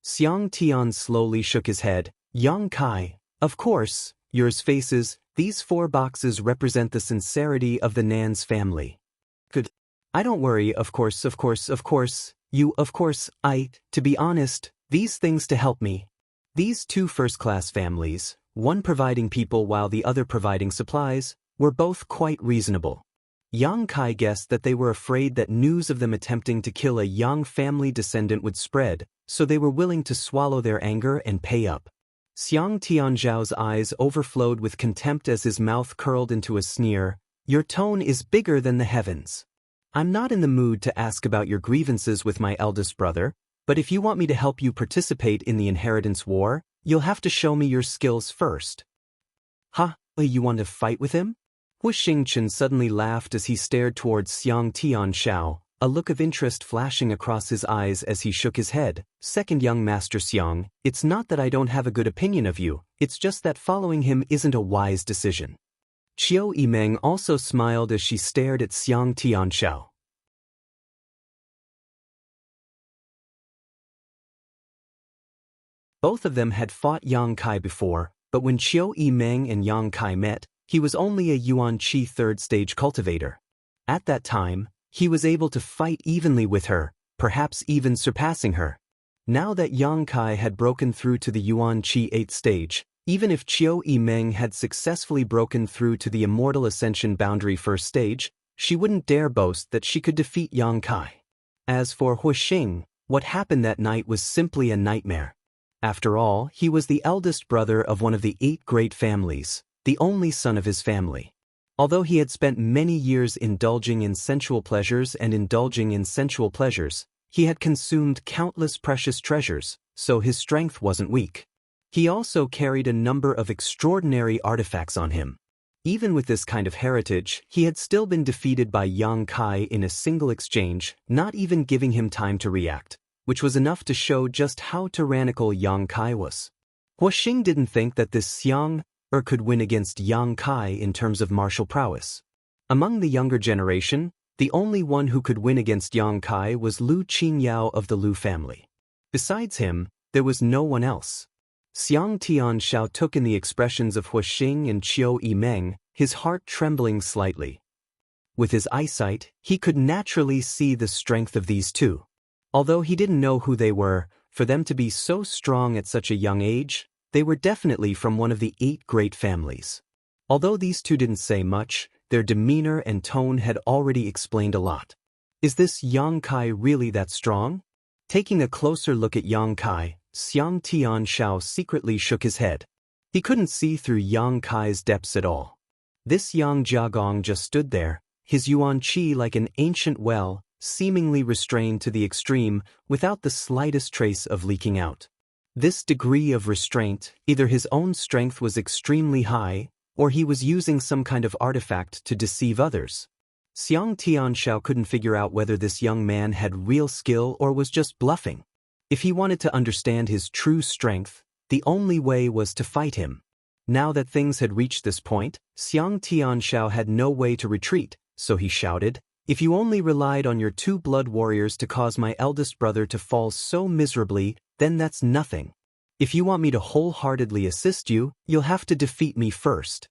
Xiang Tian slowly shook his head. Yang Kai, of course, yours faces. These 4 boxes represent the sincerity of the Nan's family. Good. I don't worry, of course, you, to be honest, these things to help me. These 2 first-class families, one providing people while the other providing supplies, were both quite reasonable. Yang Kai guessed that they were afraid that news of them attempting to kill a Yang family descendant would spread, so they were willing to swallow their anger and pay up. Xiang Tianzhao's eyes overflowed with contempt as his mouth curled into a sneer. Your tone is bigger than the heavens. I'm not in the mood to ask about your grievances with my eldest brother, but if you want me to help you participate in the inheritance war, you'll have to show me your skills first. Huh? You want to fight with him? Huixing Chen suddenly laughed as he stared towards Xiang Tianshao, a look of interest flashing across his eyes as he shook his head. Second young Master Xiang, it's not that I don't have a good opinion of you, it's just that following him isn't a wise decision. Qiu Yimeng also smiled as she stared at Xiang Tianshao. Both of them had fought Yang Kai before, but when Qiu Yimeng and Yang Kai met, he was only a Yuan Qi 3rd stage cultivator. At that time, he was able to fight evenly with her, perhaps even surpassing her. Now that Yang Kai had broken through to the Yuan Qi 8th stage, even if Qiu Yimeng had successfully broken through to the Immortal Ascension Boundary 1st stage, she wouldn't dare boast that she could defeat Yang Kai. As for Huixing, what happened that night was simply a nightmare. After all, he was the eldest brother of one of the 8 great families, the only son of his family. Although he had spent many years indulging in sensual pleasures, he had consumed countless precious treasures, so his strength wasn't weak. He also carried a number of extraordinary artifacts on him. Even with this kind of heritage, he had still been defeated by Yang Kai in a single exchange, not even giving him time to react, which was enough to show just how tyrannical Yang Kai was. Huixing didn't think that this Xiang could win against Yang Kai in terms of martial prowess. Among the younger generation, the only one who could win against Yang Kai was Lu Qingyao of the Lu family. Besides him, there was no one else. Xiang Tianshao took in the expressions of Huixing and Qiu Yimeng, his heart trembling slightly. With his eyesight, he could naturally see the strength of these two. Although he didn't know who they were, for them to be so strong at such a young age, they were definitely from one of the 8 great families. Although these two didn't say much, their demeanor and tone had already explained a lot. Is this Yang Kai really that strong? Taking a closer look at Yang Kai, Xiang Tianshao secretly shook his head. He couldn't see through Yang Kai's depths at all. This Yang Jiagong just stood there, his Yuan Qi like an ancient well, seemingly restrained to the extreme, without the slightest trace of leaking out. This degree of restraint, either his own strength was extremely high, or he was using some kind of artifact to deceive others. Xiang Tianshao couldn't figure out whether this young man had real skill or was just bluffing. If he wanted to understand his true strength, the only way was to fight him. Now that things had reached this point, Xiang Tianshao had no way to retreat, so he shouted, "If you only relied on your 2 blood warriors to cause my eldest brother to fall so miserably, then that's nothing. If you want me to wholeheartedly assist you, you'll have to defeat me first."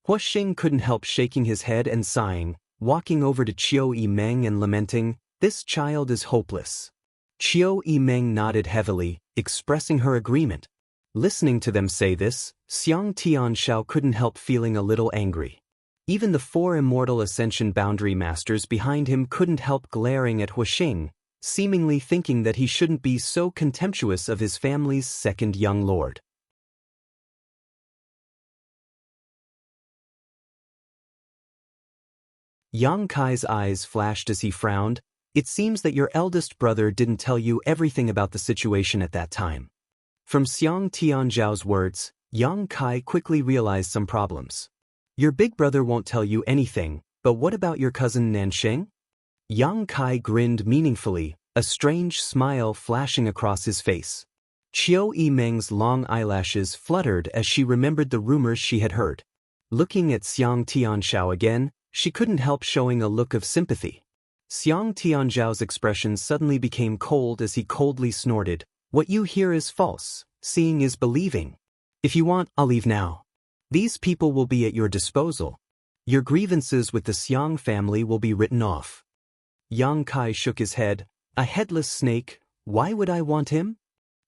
Huixing couldn't help shaking his head and sighing, walking over to Qiu Yimeng and lamenting, "This child is hopeless." Qiu Yimeng nodded heavily, expressing her agreement. Listening to them say this, Xiang Tianshao couldn't help feeling a little angry. Even the 4 Immortal Ascension Boundary Masters behind him couldn't help glaring at Huixing, seemingly thinking that he shouldn't be so contemptuous of his family's 2nd young lord. Yang Kai's eyes flashed as he frowned. "It seems that your eldest brother didn't tell you everything about the situation at that time." From Xiang Tianzhao's words, Yang Kai quickly realized some problems. "Your big brother won't tell you anything, but what about your cousin Nansheng?" Yang Kai grinned meaningfully, a strange smile flashing across his face. Qiu Yimeng's long eyelashes fluttered as she remembered the rumors she had heard. Looking at Xiang Tianshao again, she couldn't help showing a look of sympathy. Xiang Tianzhao's expression suddenly became cold as he coldly snorted, "What you hear is false, seeing is believing. If you want, I'll leave now. These people will be at your disposal. Your grievances with the Xiang family will be written off." Yang Kai shook his head. "A headless snake, why would I want him?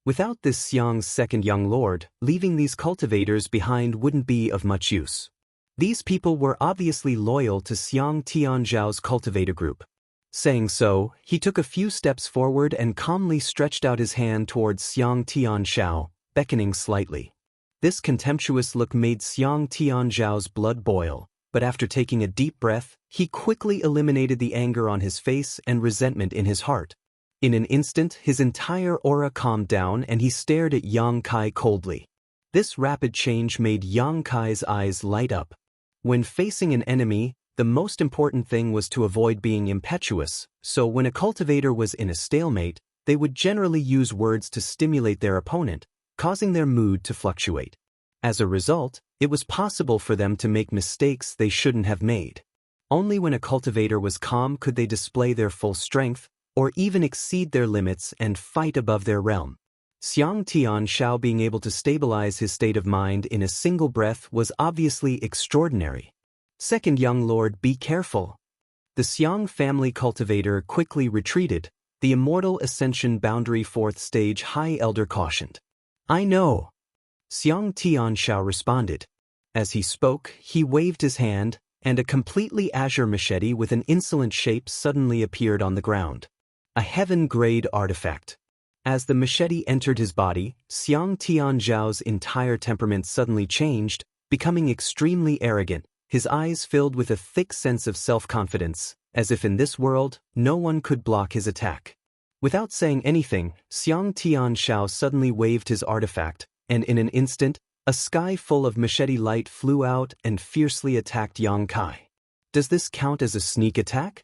Without this Xiang's 2nd young lord, leaving these cultivators behind wouldn't be of much use." These people were obviously loyal to Xiang Tianzhao's cultivator group. Saying so, he took a few steps forward and calmly stretched out his hand towards Xiang Tianshao, beckoning slightly. This contemptuous look made Xiang Tianzhao's blood boil, but after taking a deep breath, he quickly eliminated the anger on his face and resentment in his heart. In an instant, his entire aura calmed down and he stared at Yang Kai coldly. This rapid change made Yang Kai's eyes light up. When facing an enemy, the most important thing was to avoid being impetuous, so when a cultivator was in a stalemate, they would generally use words to stimulate their opponent, causing their mood to fluctuate. As a result, it was possible for them to make mistakes they shouldn't have made. Only when a cultivator was calm could they display their full strength, or even exceed their limits and fight above their realm. Xiang Tianshao being able to stabilize his state of mind in a single breath was obviously extraordinary. "2nd young lord, be careful." The Xiang family cultivator quickly retreated, The Immortal Ascension Boundary 4th Stage High Elder cautioned. I know. Xiang Tianxiao responded. As he spoke, he waved his hand, and a completely azure machete with an insolent shape suddenly appeared on the ground. A heaven-grade artifact. As the machete entered his body, Xiang Tianxiao's entire temperament suddenly changed, becoming extremely arrogant, his eyes filled with a thick sense of self-confidence, as if in this world, no one could block his attack. Without saying anything, Xiang Tianxiao suddenly waved his artifact, and in an instant, a sky full of machete light flew out and fiercely attacked Yang Kai. Does this count as a sneak attack?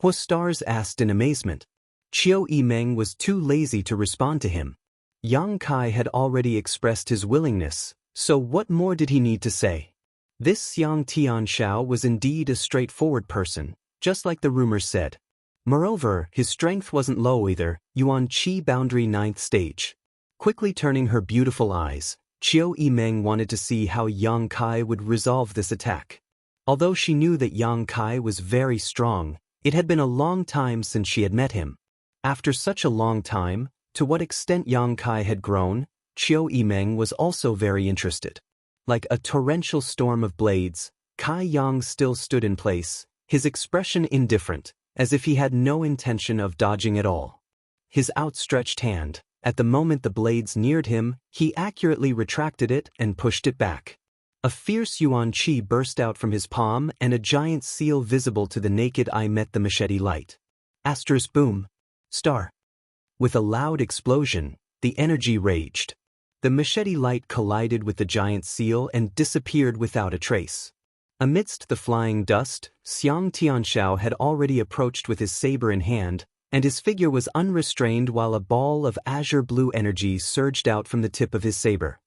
Hua Stars asked in amazement. Qiu Yimeng was too lazy to respond to him. Yang Kai had already expressed his willingness, so what more did he need to say? This Xiang Tianxiao was indeed a straightforward person, just like the rumors said. Moreover, his strength wasn't low either, Yuan Qi Boundary 9th Stage. Quickly turning her beautiful eyes, Qiu Yimeng wanted to see how Yang Kai would resolve this attack. Although she knew that Yang Kai was very strong, it had been a long time since she had met him. After such a long time, to what extent Yang Kai had grown, Qiu Yimeng was also very interested. Like a torrential storm of blades, Kai Yang still stood in place, his expression indifferent, as if he had no intention of dodging at all. His outstretched hand, at the moment the blades neared him, he accurately retracted it and pushed it back. A fierce yuan qi burst out from his palm and a giant seal visible to the naked eye met the machete light. Asterisk boom. Star. With a loud explosion, the energy raged. The machete light collided with the giant seal and disappeared without a trace. Amidst the flying dust, Xiang Tianxiao had already approached with his saber in hand, and his figure was unrestrained while a ball of azure blue energy surged out from the tip of his saber.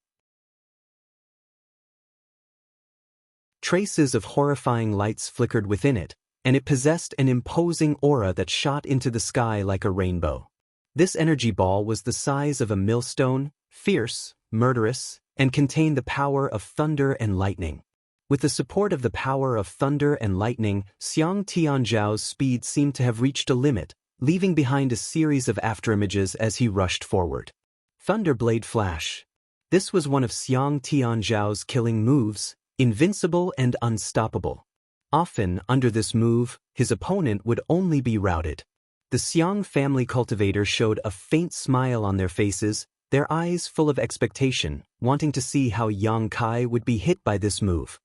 Traces of horrifying lights flickered within it, and it possessed an imposing aura that shot into the sky like a rainbow. This energy ball was the size of a millstone, fierce, murderous, and contained the power of thunder and lightning. With the support of the power of thunder and lightning, Xiang Tianxiao's speed seemed to have reached a limit, leaving behind a series of afterimages as he rushed forward. Thunderblade Flash. This was one of Xiang Tianxiao's killing moves, invincible and unstoppable. Often, under this move, his opponent would only be routed. The Xiang family cultivator showed a faint smile on their faces, their eyes full of expectation, wanting to see how Yang Kai would be hit by this move.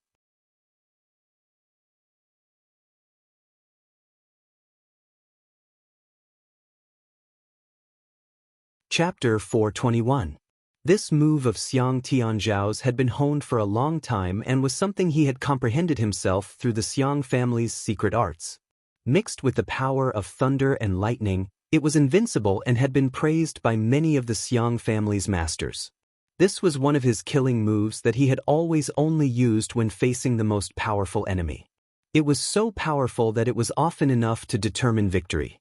Chapter 421. This move of Xiang Tianxiao's had been honed for a long time and was something he had comprehended himself through the Xiang family's secret arts. Mixed with the power of thunder and lightning, it was invincible and had been praised by many of the Xiang family's masters. This was one of his killing moves that he had always only used when facing the most powerful enemy. It was so powerful that it was often enough to determine victory.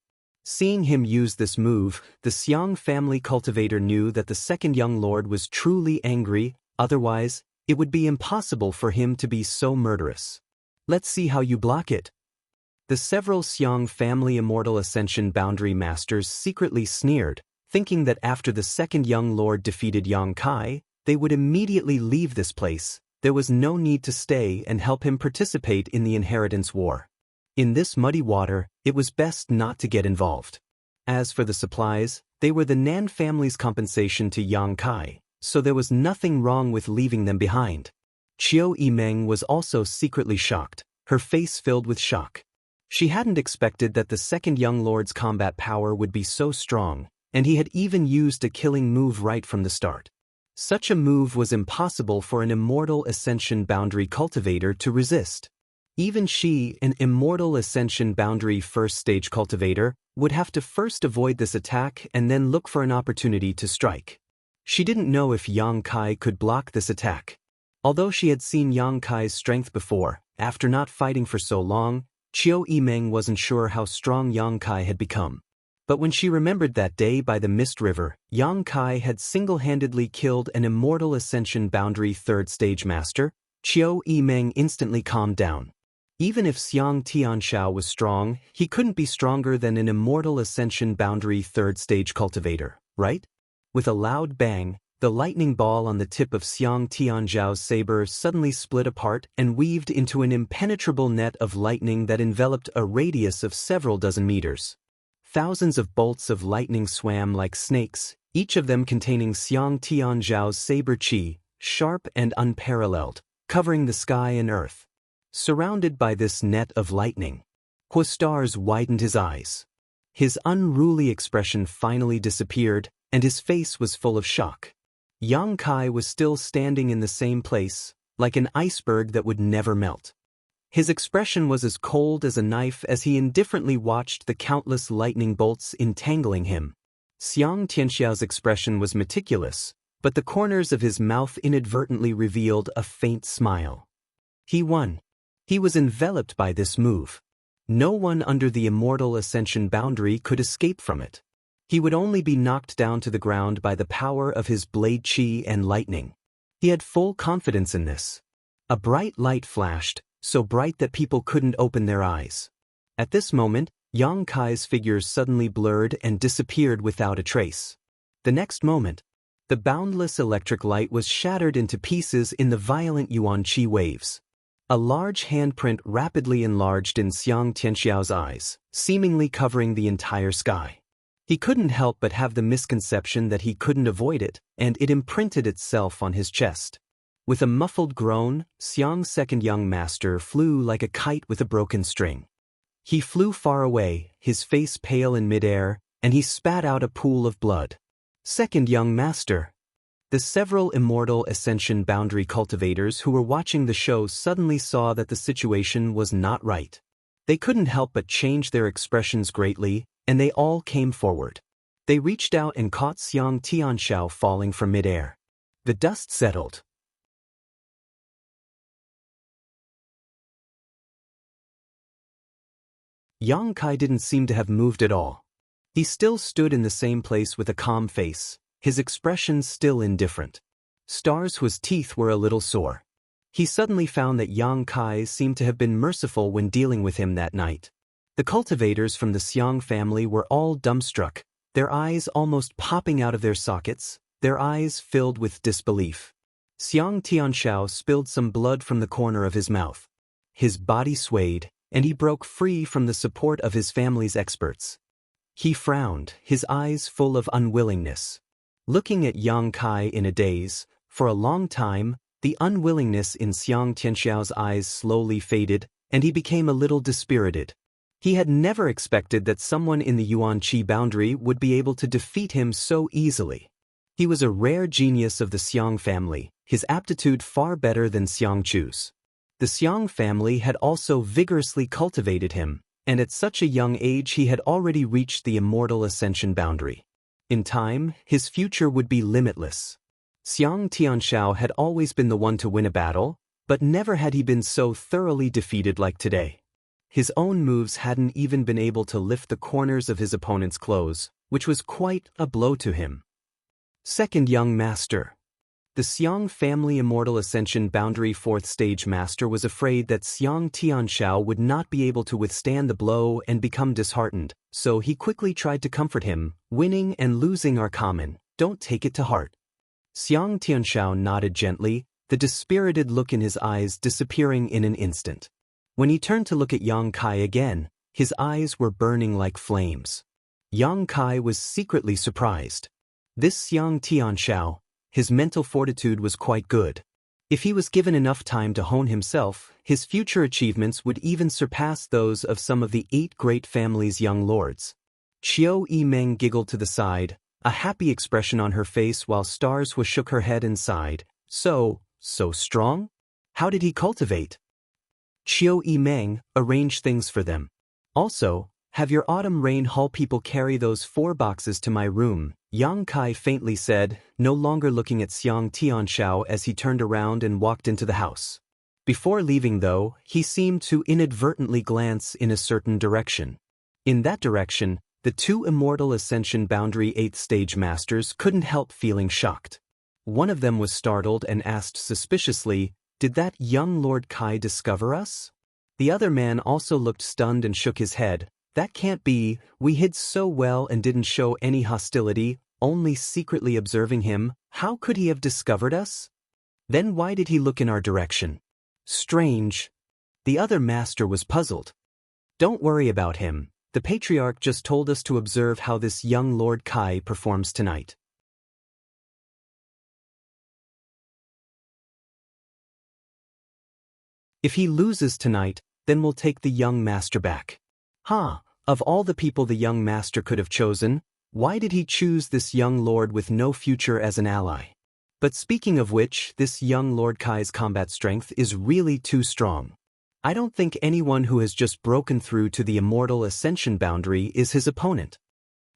Seeing him use this move, the Xiang family cultivator knew that the second young lord was truly angry, otherwise, it would be impossible for him to be so murderous. Let's see how you block it. The several Xiang family Immortal Ascension Boundary Masters secretly sneered, thinking that after the second young lord defeated Yang Kai, they would immediately leave this place. There was no need to stay and help him participate in the inheritance war. In this muddy water, it was best not to get involved. As for the supplies, they were the Nan family's compensation to Yang Kai, so there was nothing wrong with leaving them behind. Qiu Yimeng was also secretly shocked, her face filled with shock. She hadn't expected that the second young lord's combat power would be so strong, and he had even used a killing move right from the start. Such a move was impossible for an Immortal Ascension Boundary cultivator to resist. Even she, an Immortal Ascension Boundary first stage cultivator, would have to first avoid this attack and then look for an opportunity to strike. She didn't know if Yang Kai could block this attack. Although she had seen Yang Kai's strength before, after not fighting for so long, Qiu Yimeng wasn't sure how strong Yang Kai had become. But when she remembered that day by the Mist River, Yang Kai had single-handedly killed an Immortal Ascension Boundary third stage master, Qiu Yimeng instantly calmed down. Even if Xiang Tianxiao was strong, he couldn't be stronger than an Immortal Ascension Boundary 3rd Stage Cultivator, right? With a loud bang, the lightning ball on the tip of Xiang Tianxiao's saber suddenly split apart and weaved into an impenetrable net of lightning that enveloped a radius of several dozen meters. Thousands of bolts of lightning swam like snakes, each of them containing Xiang Tianxiao's saber qi, sharp and unparalleled, covering the sky and earth. Surrounded by this net of lightning, Huastars widened his eyes. His unruly expression finally disappeared, and his face was full of shock. Yang Kai was still standing in the same place, like an iceberg that would never melt. His expression was as cold as a knife as he indifferently watched the countless lightning bolts entangling him. Xiang Tianxiao's expression was meticulous, but the corners of his mouth inadvertently revealed a faint smile. He won. He was enveloped by this move. No one under the Immortal Ascension boundary could escape from it. He would only be knocked down to the ground by the power of his blade qi and lightning. He had full confidence in this. A bright light flashed, so bright that people couldn't open their eyes. At this moment, Yang Kai's figure suddenly blurred and disappeared without a trace. The next moment, the boundless electric light was shattered into pieces in the violent yuan qi waves. A large handprint rapidly enlarged in Xiang Tianxiao's eyes, seemingly covering the entire sky. He couldn't help but have the misconception that he couldn't avoid it, and it imprinted itself on his chest. With a muffled groan, Xiang's second young master flew like a kite with a broken string. He flew far away, his face pale in midair, and he spat out a pool of blood. Second young master. The several Immortal Ascension boundary cultivators who were watching the show suddenly saw that the situation was not right. They couldn't help but change their expressions greatly, and they all came forward. They reached out and caught Xiang Tianxiao falling from midair. The dust settled. Yang Kai didn't seem to have moved at all. He still stood in the same place with a calm face, his expression still indifferent. Stars's teeth were a little sore. He suddenly found that Yang Kai seemed to have been merciful when dealing with him that night. The cultivators from the Xiang family were all dumbstruck, their eyes almost popping out of their sockets, their eyes filled with disbelief. Xiang Tianxiao spilled some blood from the corner of his mouth. His body swayed, and he broke free from the support of his family's experts. He frowned, his eyes full of unwillingness. Looking at Yang Kai in a daze, for a long time, the unwillingness in Xiang Tianxiao's eyes slowly faded, and he became a little dispirited. He had never expected that someone in the Yuan Qi boundary would be able to defeat him so easily. He was a rare genius of the Xiang family, his aptitude far better than Xiang Chu's. The Xiang family had also vigorously cultivated him, and at such a young age he had already reached the Immortal Ascension boundary. In time, his future would be limitless. Xiang Tianxiao had always been the one to win a battle, but never had he been so thoroughly defeated like today. His own moves hadn't even been able to lift the corners of his opponent's clothes, which was quite a blow to him. Second young master. The Xiang family Immortal Ascension Boundary 4th Stage Master was afraid that Xiang Tianxiao would not be able to withstand the blow and become disheartened, so he quickly tried to comfort him. Winning and losing are common, don't take it to heart. Xiang Tianxiao nodded gently, the dispirited look in his eyes disappearing in an instant. When he turned to look at Yang Kai again, his eyes were burning like flames. Yang Kai was secretly surprised. This Xiang Tianxiao, his mental fortitude was quite good. If he was given enough time to hone himself, his future achievements would even surpass those of some of the 8 great families' young lords. Qiu Yimeng giggled to the side, a happy expression on her face while Stars shook her head and sighed. So strong? How did he cultivate? Qiu Yimeng, arrange things for them. Also, have your autumn rain hall people carry those 4 boxes to my room, Yang Kai faintly said, no longer looking at Xiang Tianxiao as he turned around and walked into the house. Before leaving though, he seemed to inadvertently glance in a certain direction. In that direction, the 2 Immortal Ascension Boundary 8th Stage Masters couldn't help feeling shocked. One of them was startled and asked suspiciously, did that young Lord Kai discover us? The other man also looked stunned and shook his head. That can't be, we hid so well and didn't show any hostility, only secretly observing him. How could he have discovered us? Then why did he look in our direction? Strange. The other master was puzzled. Don't worry about him. The patriarch just told us to observe how this young Lord Kai performs tonight. If he loses tonight, then we'll take the young master back. Of all the people the young master could have chosen, why did he choose this young lord with no future as an ally? But speaking of which, this young Lord Kai's combat strength is really too strong. I don't think anyone who has just broken through to the Immortal Ascension boundary is his opponent.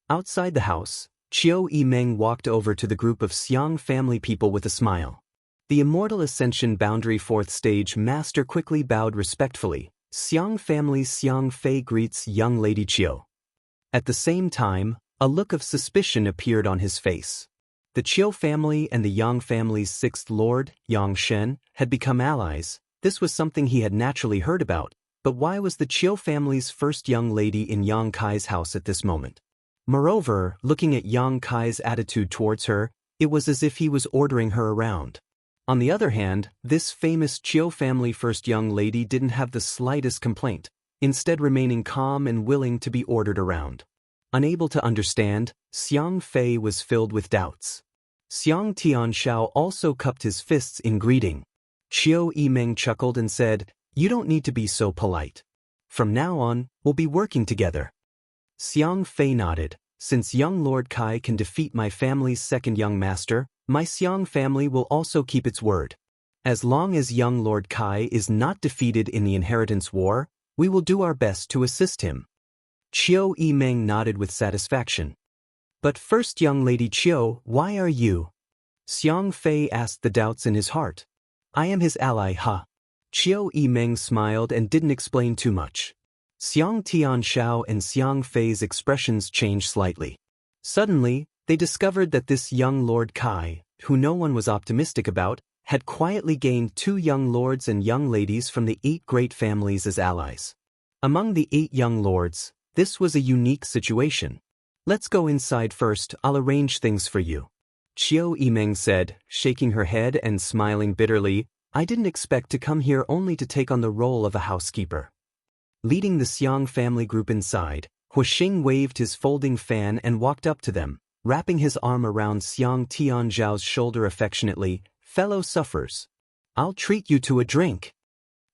Outside the house, Qiu Yimeng walked over to the group of Xiang family people with a smile. The Immortal Ascension boundary 4th stage master quickly bowed respectfully. Xiang family's Xiang Fei greets young lady Qiu. At the same time, a look of suspicion appeared on his face. The Qiu family and the Yang family's 6th lord, Yang Shen, had become allies. This was something he had naturally heard about, but why was the Qiu family's first young lady in Yang Kai's house at this moment? Moreover, looking at Yang Kai's attitude towards her, it was as if he was ordering her around. On the other hand, this famous Qiu family first young lady didn't have the slightest complaint, instead remaining calm and willing to be ordered around. Unable to understand, Xiang Fei was filled with doubts. Xiang Tianxiao also cupped his fists in greeting. Qiu Yimeng chuckled and said, "You don't need to be so polite. From now on, we'll be working together." Xiang Fei nodded. Since young Lord Kai can defeat my family's second young master, my Xiang family will also keep its word. As long as young Lord Kai is not defeated in the inheritance war, we will do our best to assist him. Qiu Yimeng nodded with satisfaction. But first young lady Qiu, why are you? Xiang Fei asked the doubts in his heart. I am his ally, Qiu Yimeng smiled and didn't explain too much. Xiang Tianxiao and Xiang Fei's expressions changed slightly. Suddenly, they discovered that this young Lord Kai, who no one was optimistic about, had quietly gained 2 young lords and young ladies from the 8 great families as allies. Among the 8 young lords, this was a unique situation. Let's go inside first, I'll arrange things for you. Qiu Yimeng said, shaking her head and smiling bitterly, I didn't expect to come here only to take on the role of a housekeeper. Leading the Xiang family group inside, Huixing waved his folding fan and walked up to them, wrapping his arm around Xiang Tianzhao's shoulder affectionately. Fellow sufferers, I'll treat you to a drink.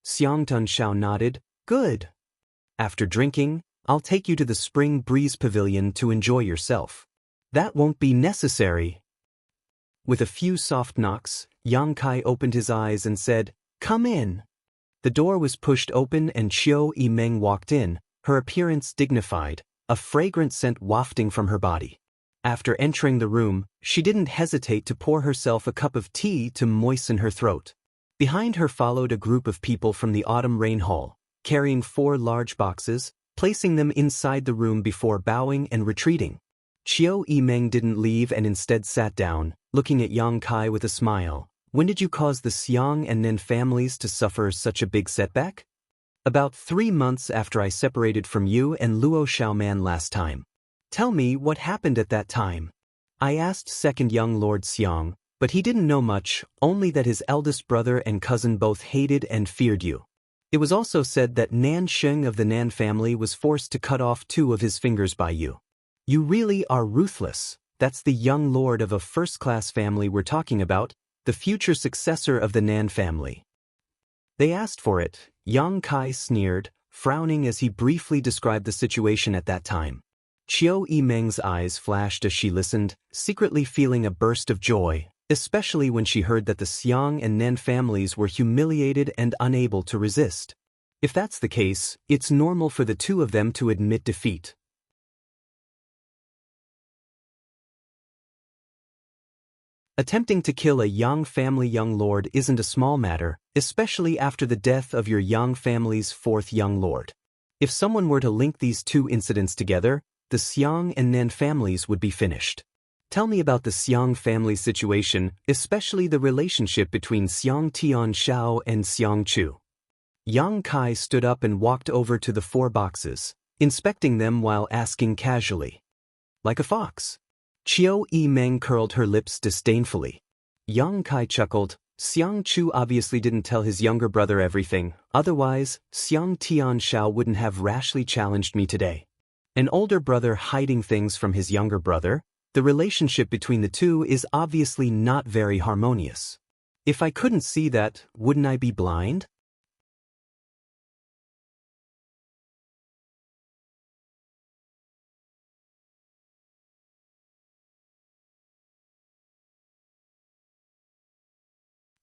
Xiang Tianzhao nodded, good. After drinking, I'll take you to the Spring Breeze Pavilion to enjoy yourself. That won't be necessary. With a few soft knocks, Yang Kai opened his eyes and said, come in. The door was pushed open and Qiu Yimeng walked in, her appearance dignified, a fragrant scent wafting from her body. After entering the room, she didn't hesitate to pour herself a cup of tea to moisten her throat. Behind her followed a group of people from the autumn rain hall, carrying 4 large boxes, placing them inside the room before bowing and retreating. Qiu Yimeng didn't leave and instead sat down, looking at Yang Kai with a smile. When did you cause the Xiang and Nen families to suffer such a big setback? About 3 months after I separated from you and Luo Xiaoman last time. Tell me what happened at that time. I asked second young Lord Xiang, but he didn't know much, only that his eldest brother and cousin both hated and feared you. It was also said that Nan Sheng of the Nan family was forced to cut off 2 of his fingers by you. You really are ruthless. That's the young lord of a first-class family we're talking about, the future successor of the Nan family. They asked for it, Yang Kai sneered, frowning as he briefly described the situation at that time. Qiu Yimeng's eyes flashed as she listened, secretly feeling a burst of joy, especially when she heard that the Xiang and Nen families were humiliated and unable to resist. If that's the case, it's normal for the 2 of them to admit defeat. Attempting to kill a Yang family young lord isn't a small matter, especially after the death of your Yang family's 4th young lord. If someone were to link these 2 incidents together, the Xiang and Nen families would be finished. Tell me about the Xiang family situation, especially the relationship between Xiang Tianxiao and Xiang Chu. Yang Kai stood up and walked over to the 4 boxes, inspecting them while asking casually. Like a fox. Qiu Yimeng curled her lips disdainfully. Yang Kai chuckled. Xiang Chu obviously didn't tell his younger brother everything, otherwise, Xiang Tianxiao wouldn't have rashly challenged me today. An older brother hiding things from his younger brother, the relationship between the two is obviously not very harmonious. If I couldn't see that, wouldn't I be blind?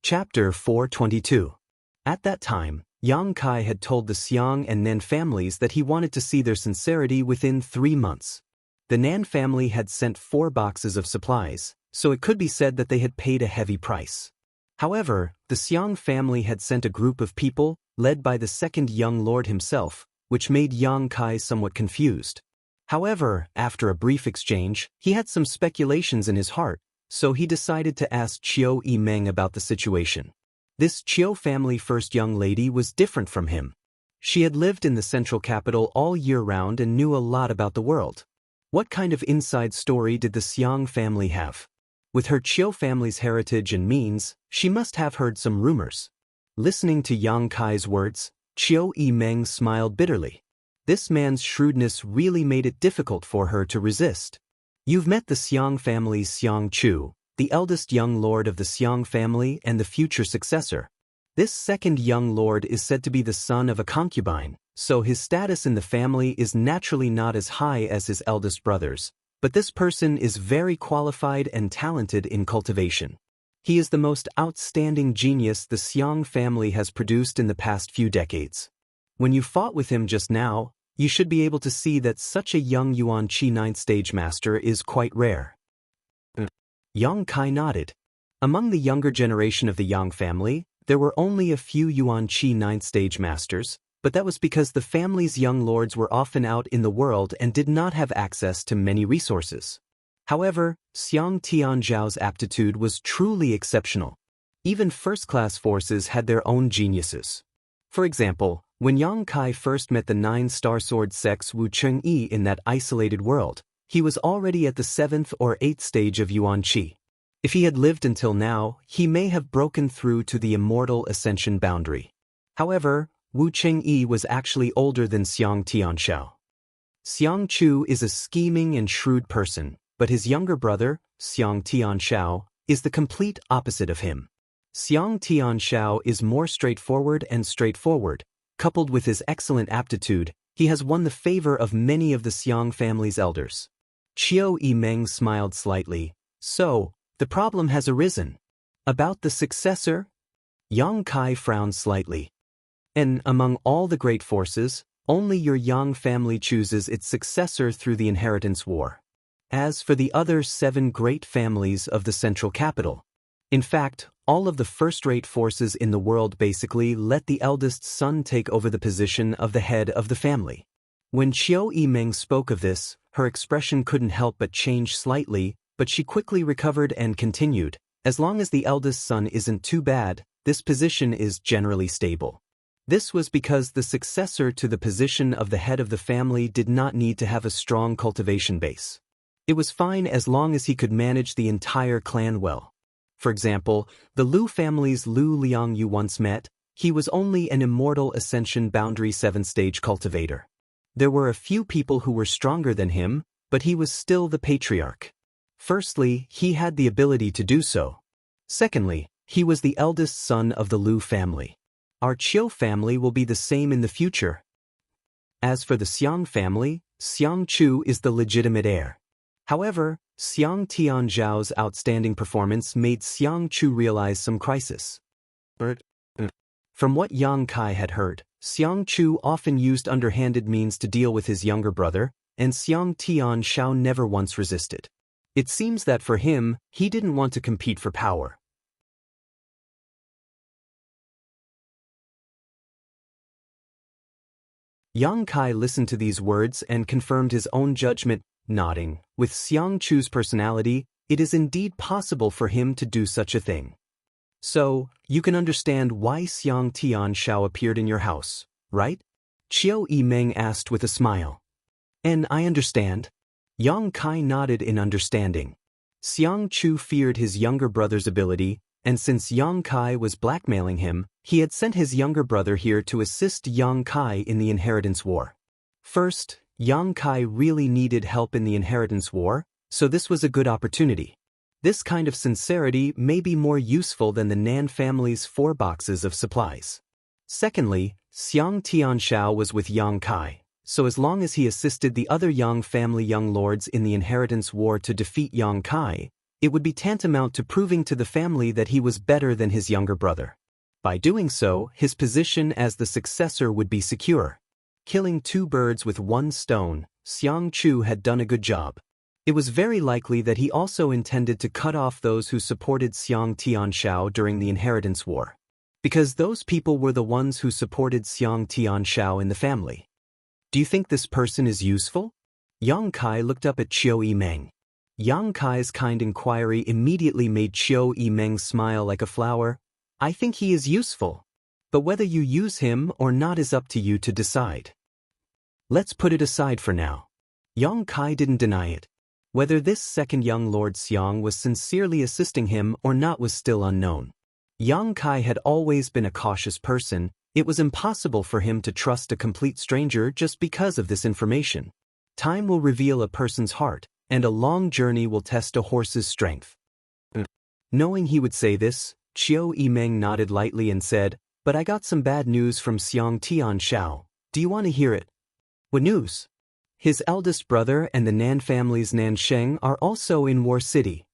Chapter 422. At that time, Yang Kai had told the Xiang and Nan families that he wanted to see their sincerity within 3 months. The Nan family had sent 4 boxes of supplies, so it could be said that they had paid a heavy price. However, the Xiang family had sent a group of people, led by the second young lord himself, which made Yang Kai somewhat confused. However, after a brief exchange, he had some speculations in his heart, so he decided to ask Qiu Yimeng about the situation. This Qiu family first young lady was different from him. She had lived in the central capital all year round and knew a lot about the world. What kind of inside story did the Xiang family have? With her Qiu family's heritage and means, she must have heard some rumors. Listening to Yang Kai's words, Qiu Yimeng smiled bitterly. This man's shrewdness really made it difficult for her to resist. You've met the Xiang family's Xiang Chu, the eldest young lord of the Xiang family and the future successor. This second young lord is said to be the son of a concubine, so his status in the family is naturally not as high as his eldest brother's, but this person is very qualified and talented in cultivation. He is the most outstanding genius the Xiang family has produced in the past few decades. When you fought with him just now, you should be able to see that such a young Yuan Qi 9th stage master is quite rare. Yang Kai nodded. Among the younger generation of the Yang family, there were only a few Yuan Qi 9th stage masters, but that was because the family's young lords were often out in the world and did not have access to many resources. However, Xiang Tianzhao's aptitude was truly exceptional. Even first-class forces had their own geniuses. For example, when Yang Kai first met the 9-star sword sex Wu Chengyi in that isolated world, he was already at the 7th or 8th stage of Yuan Qi. If he had lived until now, he may have broken through to the Immortal Ascension boundary. However, Wu Chengyi was actually older than Xiang Tianxiao. Xiang Chu is a scheming and shrewd person, but his younger brother, Xiang Tianxiao, is the complete opposite of him. Xiang Tianxiao is more straightforward and straightforward. Coupled with his excellent aptitude, he has won the favor of many of the Xiang family's elders. Qiu Yimeng smiled slightly. So, the problem has arisen. About the successor? Yang Kai frowned slightly. And among all the great forces, only your Yang family chooses its successor through the inheritance war. As for the other 7 great families of the central capital, in fact, all of the first-rate forces in the world basically let the eldest son take over the position of the head of the family. When Qiu Yimeng spoke of this, her expression couldn't help but change slightly, but she quickly recovered and continued, as long as the eldest son isn't too bad, this position is generally stable. This was because the successor to the position of the head of the family did not need to have a strong cultivation base. It was fine as long as he could manage the entire clan well. For example, the Lu family's Lu Liangyu once met, he was only an Immortal Ascension Boundary 7th-stage cultivator. There were a few people who were stronger than him, but he was still the patriarch. Firstly, he had the ability to do so. Secondly, he was the eldest son of the Lu family. Our Qiu family will be the same in the future. As for the Xiang family, Xiang Chu is the legitimate heir. However, Xiang Tianzhao's outstanding performance made Xiang Chu realize some crisis. From what Yang Kai had heard, Xiang Chu often used underhanded means to deal with his younger brother, and Xiang Tianzhao never once resisted. It seems that for him, he didn't want to compete for power. Yang Kai listened to these words and confirmed his own judgment, nodding. With Xiang Chu's personality, it is indeed possible for him to do such a thing. So, you can understand why Xiang Tianshao appeared in your house, right? Qiu Yimeng asked with a smile. And I understand. Yang Kai nodded in understanding. Xiang Chu feared his younger brother's ability, and since Yang Kai was blackmailing him, he had sent his younger brother here to assist Yang Kai in the inheritance war. First, Yang Kai really needed help in the inheritance war, so this was a good opportunity. This kind of sincerity may be more useful than the Nan family's 4 boxes of supplies. Secondly, Xiang Tianshao was with Yang Kai, so as long as he assisted the other Yang family young lords in the inheritance war to defeat Yang Kai, it would be tantamount to proving to the family that he was better than his younger brother. By doing so, his position as the successor would be secure. Killing 2 birds with 1 stone, Xiang Chu had done a good job. It was very likely that he also intended to cut off those who supported Xiang Tianshao during the inheritance war, because those people were the ones who supported Xiang Tianshao in the family. Do you think this person is useful? Yang Kai looked up at Qiu Yimeng. Yang Kai's kind inquiry immediately made Qiu Yimeng smile like a flower. I think he is useful, but whether you use him or not is up to you to decide. Let's put it aside for now. Yang Kai didn't deny it. Whether this second young Lord Xiang was sincerely assisting him or not was still unknown. Yang Kai had always been a cautious person. It was impossible for him to trust a complete stranger just because of this information. Time will reveal a person's heart, and a long journey will test a horse's strength. Knowing he would say this, Qiu Yimeng nodded lightly and said, But I got some bad news from Xiang Tianshao. Do you want to hear it? What news? His eldest brother and the Nan family's Nansheng are also in War City.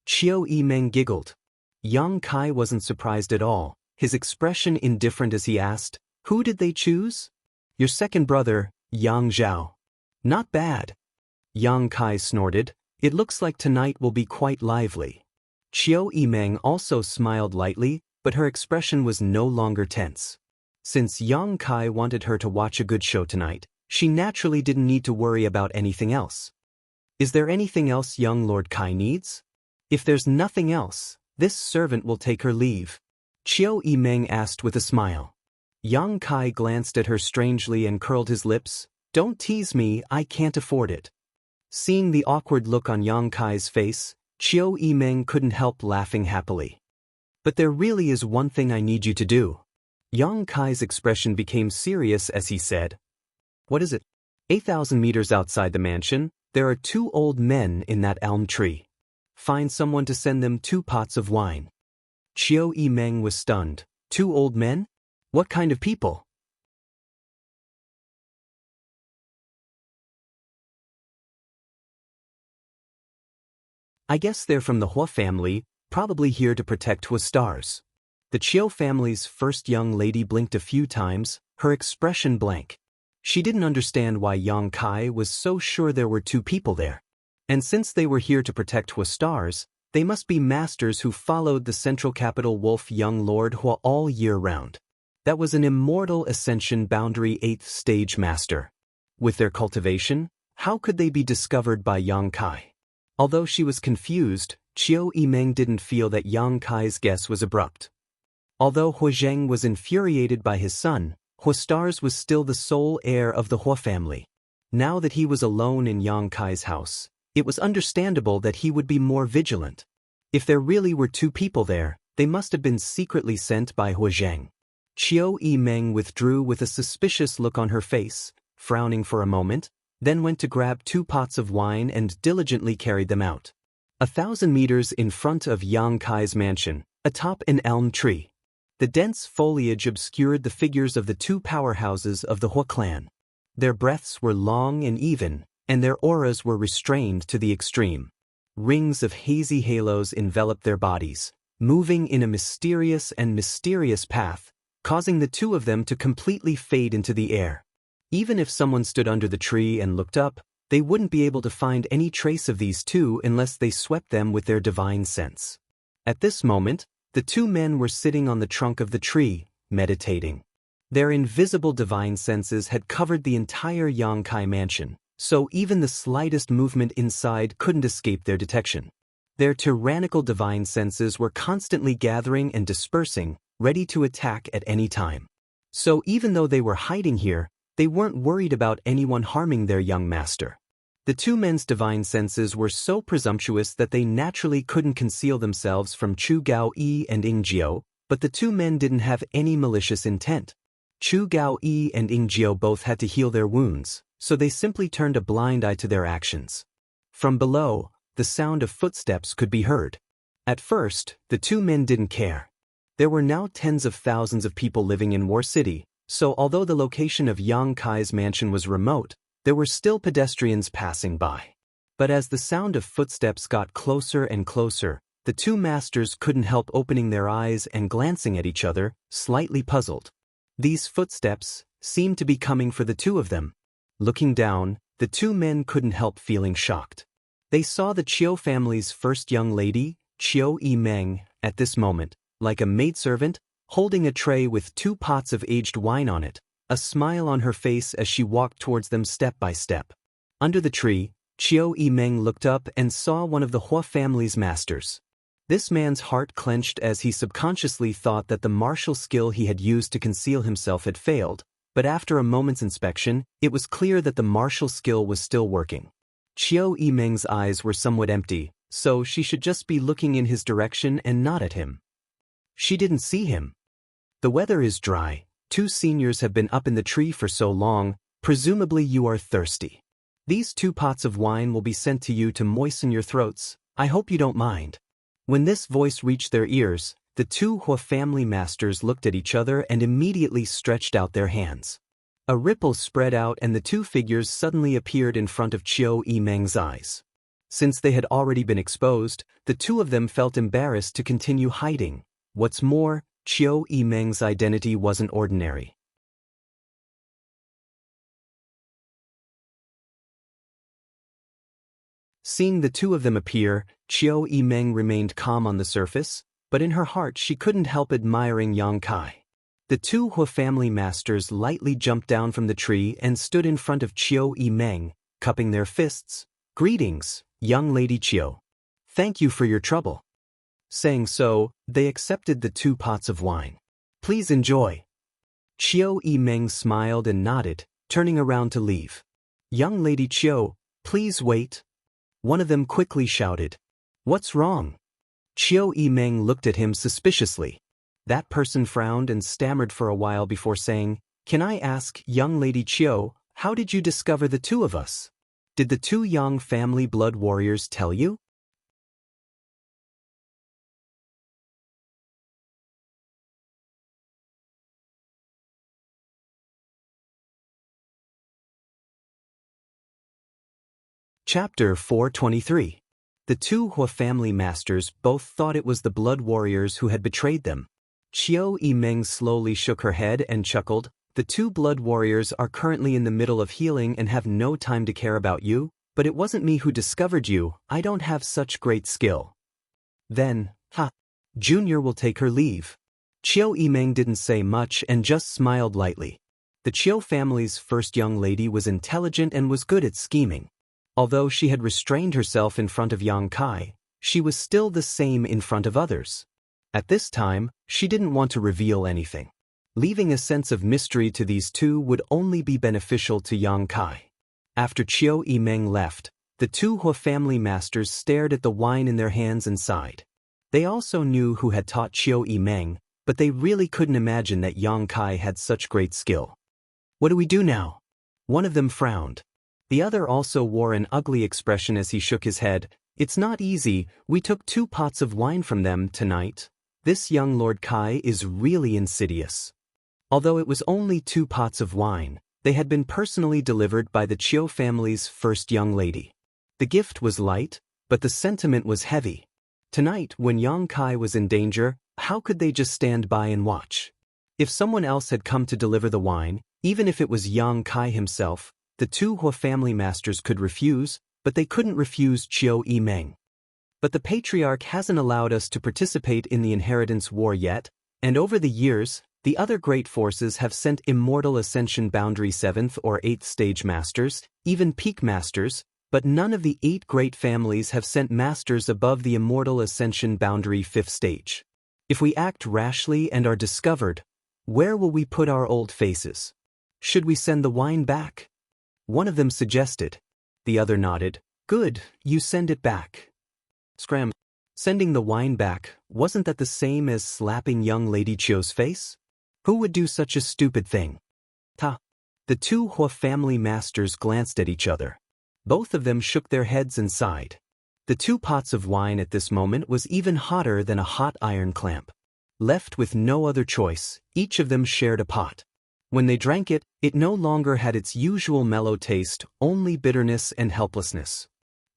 Qiu Yimeng giggled. Yang Kai wasn't surprised at all, his expression indifferent as he asked, Who did they choose? Your second brother, Yang Zhao. Not bad. Yang Kai snorted. It looks like tonight will be quite lively. Qiu Yimeng also smiled lightly, but her expression was no longer tense. Since Yang Kai wanted her to watch a good show tonight, she naturally didn't need to worry about anything else. Is there anything else young Lord Kai needs? If there's nothing else, this servant will take her leave. Qiu Yimeng asked with a smile. Yang Kai glanced at her strangely and curled his lips. Don't tease me, I can't afford it. Seeing the awkward look on Yang Kai's face, Qiu Yimeng couldn't help laughing happily. But there really is one thing I need you to do. Yang Kai's expression became serious as he said, What is it? 8,000 meters outside the mansion, there are 2 old men in that elm tree. Find someone to send them 2 pots of wine. Qiu Yimeng was stunned. 2 old men? What kind of people? I guess they're from the Hua family, probably here to protect Hua stars. The Qiu family's first young lady blinked a few times, her expression blank. She didn't understand why Yang Kai was so sure there were 2 people there. And since they were here to protect Hua stars, they must be masters who followed the central capital wolf young Lord Hua all year round. That was an immortal ascension boundary 8th stage master. With their cultivation, how could they be discovered by Yang Kai? Although she was confused, Qiu Yimeng didn't feel that Yang Kai's guess was abrupt. Although Hua Zheng was infuriated by his son, Hua Stars was still the sole heir of the Hua family. Now that he was alone in Yang Kai's house, it was understandable that he would be more vigilant. If there really were 2 people there, they must have been secretly sent by Hua Zheng. Qiu Yimeng withdrew with a suspicious look on her face, frowning for a moment, then went to grab 2 pots of wine and diligently carried them out. 1,000 meters in front of Yang Kai's mansion, atop an elm tree. The dense foliage obscured the figures of the 2 powerhouses of the Hua clan. Their breaths were long and even, and their auras were restrained to the extreme. Rings of hazy halos enveloped their bodies, moving in a mysterious path, causing the 2 of them to completely fade into the air. Even if someone stood under the tree and looked up, they wouldn't be able to find any trace of these 2 unless they swept them with their divine sense. At this moment, the 2 men were sitting on the trunk of the tree, meditating. Their invisible divine senses had covered the entire Yang Kai mansion, so even the slightest movement inside couldn't escape their detection. Their tyrannical divine senses were constantly gathering and dispersing, ready to attack at any time. So even though they were hiding here, they weren't worried about anyone harming their young master. The two men's divine senses were so presumptuous that they naturally couldn't conceal themselves from Chu Gao-yi and Ing Jiao, but the two men didn't have any malicious intent. Chu Gao-yi and Ing Jiao both had to heal their wounds, so they simply turned a blind eye to their actions. From below, the sound of footsteps could be heard. At first, the two men didn't care. There were now tens of thousands of people living in War City, so although the location of Yang Kai's mansion was remote, there were still pedestrians passing by. But as the sound of footsteps got closer and closer, the two masters couldn't help opening their eyes and glancing at each other, slightly puzzled. These footsteps seemed to be coming for the two of them. Looking down, the two men couldn't help feeling shocked. They saw the Chiu family's first young lady, Chiu Yimeng, at this moment, like a maidservant, holding a tray with 2 pots of aged wine on it, a smile on her face as she walked towards them step by step. Under the tree, Chiu Yimeng looked up and saw one of the Hua family's masters. This man's heart clenched as he subconsciously thought that the martial skill he had used to conceal himself had failed, but after a moment's inspection, it was clear that the martial skill was still working. Chiu Yimeng's eyes were somewhat empty, so she should just be looking in his direction and not at him. She didn't see him. The weather is dry. 2 seniors have been up in the tree for so long, presumably you are thirsty. These 2 pots of wine will be sent to you to moisten your throats. I hope you don't mind. When this voice reached their ears, the 2 Hua family masters looked at each other and immediately stretched out their hands. A ripple spread out and the 2 figures suddenly appeared in front of Chiu Yimeng's eyes. Since they had already been exposed, the 2 of them felt embarrassed to continue hiding. What's more, Chiu Yimeng's identity wasn't ordinary. Seeing the 2 of them appear, Chiu Yimeng remained calm on the surface, but in her heart she couldn't help admiring Yang Kai. The 2 Hua family masters lightly jumped down from the tree and stood in front of Chiu Yimeng, cupping their fists. Greetings, young lady Chiu. Thank you for your trouble. Saying so, they accepted the 2 pots of wine. Please enjoy. Chiu Yimeng smiled and nodded, turning around to leave. Young lady Chiu, please wait. One of them quickly shouted. What's wrong? Chiu Yimeng looked at him suspiciously. That person frowned and stammered for a while before saying, Can I ask, young lady Chiu, how did you discover the 2 of us? Did the 2 Yang family blood warriors tell you? Chapter 423. The 2 Hua family masters both thought it was the blood warriors who had betrayed them. Chiu Yimeng slowly shook her head and chuckled. The 2 blood warriors are currently in the middle of healing and have no time to care about you, but it wasn't me who discovered you. I don't have such great skill. Then, Junior will take her leave. Chiu Yimeng didn't say much and just smiled lightly. The Chiu family's first young lady was intelligent and was good at scheming. Although she had restrained herself in front of Yang Kai, she was still the same in front of others. At this time, she didn't want to reveal anything. Leaving a sense of mystery to these 2 would only be beneficial to Yang Kai. After Chiu Yimeng left, the 2 Hua family masters stared at the wine in their hands and sighed. They also knew who had taught Chiu Yimeng, but they really couldn't imagine that Yang Kai had such great skill. What do we do now? One of them frowned. The other also wore an ugly expression as he shook his head. It's not easy. We took 2 pots of wine from them tonight. This young Lord Kai is really insidious. Although it was only 2 pots of wine, they had been personally delivered by the Chiu family's first young lady. The gift was light, but the sentiment was heavy. Tonight, when Yang Kai was in danger, how could they just stand by and watch? If someone else had come to deliver the wine, even if it was Yang Kai himself, the 2 Hua family masters could refuse, but they couldn't refuse Chiu Yimeng. But the patriarch hasn't allowed us to participate in the inheritance war yet, and over the years, the other great forces have sent Immortal Ascension Boundary 7th or 8th stage masters, even peak masters, But none of the 8 great families have sent masters above the immortal ascension boundary 5th stage. If we act rashly and are discovered, where will we put our old faces? Should we send the wine back? One of them suggested. The other nodded. Good, you send it back. Scram. Sending the wine back, wasn't that the same as slapping young Lady Chio's face? Who would do such a stupid thing? Ta. The 2 Hua family masters glanced at each other. Both of them shook their heads and sighed. The 2 pots of wine at this moment was even hotter than a hot iron clamp. Left with no other choice, each of them shared a pot. When they drank it, it no longer had its usual mellow taste, only bitterness and helplessness.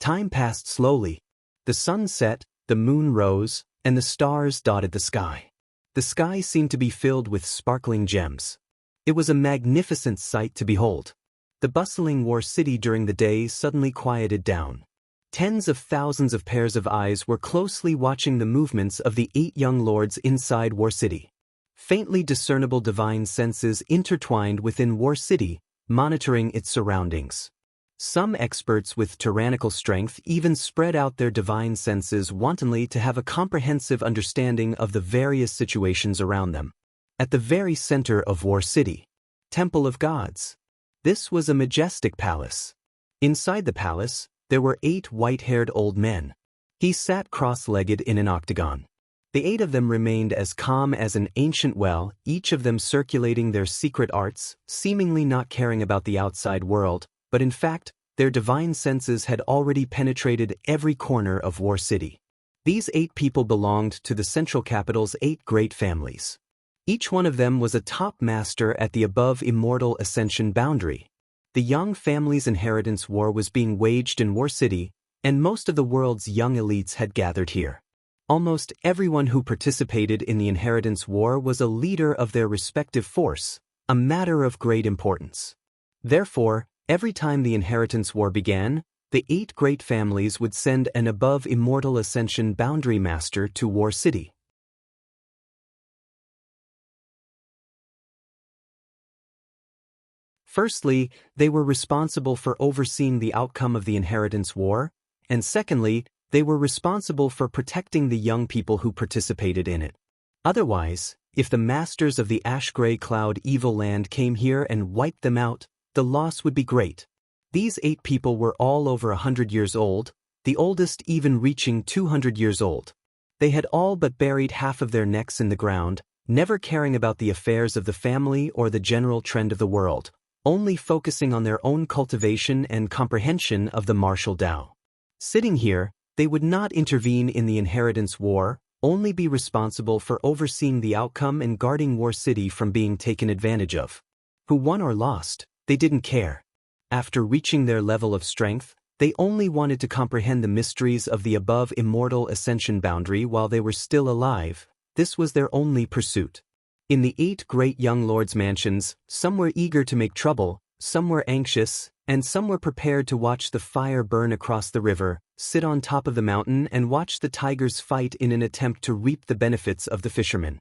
Time passed slowly. The sun set, the moon rose, and the stars dotted the sky. The sky seemed to be filled with sparkling gems. It was a magnificent sight to behold. The bustling war city during the day suddenly quieted down. Tens of thousands of pairs of eyes were closely watching the movements of the 8 young lords inside War City. Faintly discernible divine senses intertwined within War City, monitoring its surroundings. Some experts with tyrannical strength even spread out their divine senses wantonly to have a comprehensive understanding of the various situations around them. At the very center of War City, Temple of Gods. This was a majestic palace. Inside the palace, there were 8 white-haired old men. He sat cross-legged in an octagon. The 8 of them remained as calm as an ancient well, each of them circulating their secret arts, seemingly not caring about the outside world, but in fact, their divine senses had already penetrated every corner of War City. These 8 people belonged to the central capital's 8 great families. Each one of them was a top master at the above immortal ascension boundary. The Yang family's inheritance war was being waged in War City, and most of the world's young elites had gathered here. Almost everyone who participated in the inheritance war was a leader of their respective force, a matter of great importance. Therefore, every time the inheritance war began, the 8 great families would send an above immortal ascension boundary master to War City. Firstly, they were responsible for overseeing the outcome of the inheritance war, and secondly, they were responsible for protecting the young people who participated in it. Otherwise, if the masters of the ash-gray cloud evil land came here and wiped them out, the loss would be great. These 8 people were all over 100 years old, the oldest even reaching 200 years old. They had all but buried half of their necks in the ground, never caring about the affairs of the family or the general trend of the world, only focusing on their own cultivation and comprehension of the martial Tao. Sitting here, they would not intervene in the inheritance war, only be responsible for overseeing the outcome and guarding War City from being taken advantage of. Who won or lost, they didn't care. After reaching their level of strength, they only wanted to comprehend the mysteries of the above immortal ascension boundary while they were still alive. This was their only pursuit. In the 8 great young lords' mansions, some were eager to make trouble, some were anxious, and some were prepared to watch the fire burn across the river, sit on top of the mountain and watch the tigers fight in an attempt to reap the benefits of the fishermen.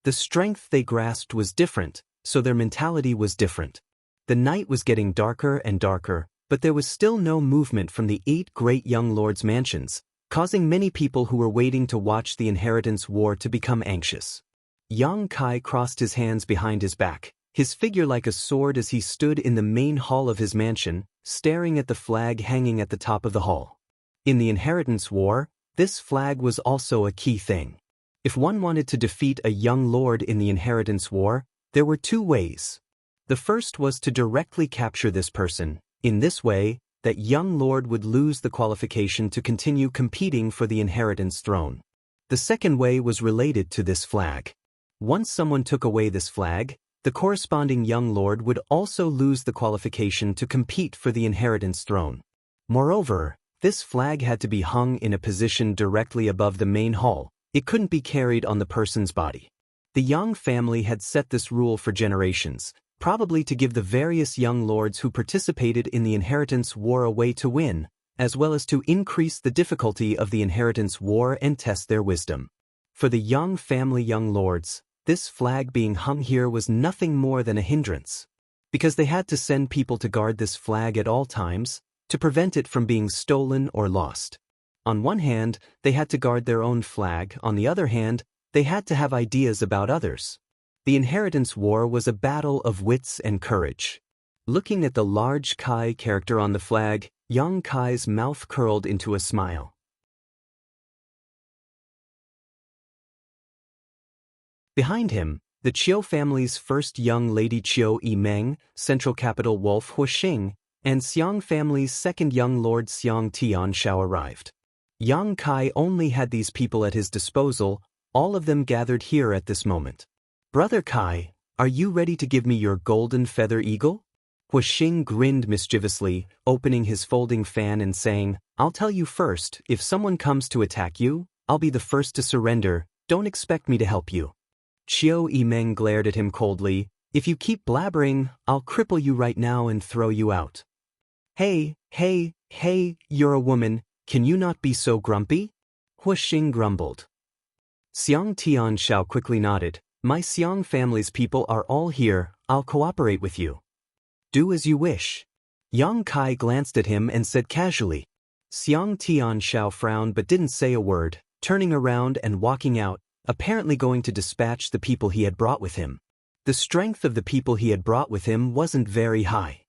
The strength they grasped was different, so their mentality was different. The night was getting darker and darker, but there was still no movement from the 8 great young lords' mansions, causing many people who were waiting to watch the inheritance war to become anxious. Yang Kai crossed his hands behind his back, his figure like a sword as he stood in the main hall of his mansion, staring at the flag hanging at the top of the hall. In the inheritance war, this flag was also a key thing. If one wanted to defeat a young lord in the inheritance war, there were 2 ways. The first was to directly capture this person. In this way, that young lord would lose the qualification to continue competing for the inheritance throne. The second way was related to this flag. Once someone took away this flag, the corresponding young lord would also lose the qualification to compete for the inheritance throne. Moreover, this flag had to be hung in a position directly above the main hall. It couldn't be carried on the person's body. The Yang family had set this rule for generations, probably to give the various young lords who participated in the inheritance war a way to win, as well as to increase the difficulty of the inheritance war and test their wisdom. For the Yang family young lords, this flag being hung here was nothing more than a hindrance. Because they had to send people to guard this flag at all times, to prevent it from being stolen or lost. On one hand, they had to guard their own flag, on the other hand, they had to have ideas about others. The inheritance war was a battle of wits and courage. Looking at the large Kai character on the flag, Yang Kai's mouth curled into a smile. Behind him, the Qiu family's first young lady Qiu Yimeng, central capital Wolf Huixing, and Xiang family's second young lord Xiang Tianshao arrived. Yang Kai only had these people at his disposal, all of them gathered here at this moment. Brother Kai, are you ready to give me your golden feather eagle? Huixing grinned mischievously, opening his folding fan and saying, I'll tell you first, if someone comes to attack you, I'll be the first to surrender, don't expect me to help you. Qiu Yimeng glared at him coldly, if you keep blabbering, I'll cripple you right now and throw you out. Hey, you're a woman, can you not be so grumpy? Huixing grumbled. Xiang Tianshao quickly nodded, my Xiang family's people are all here, I'll cooperate with you. Do as you wish. Yang Kai glanced at him and said casually. Xiang Tianshao frowned but didn't say a word, turning around and walking out, apparently going to dispatch the people he had brought with him. The strength of the people he had brought with him wasn't very high.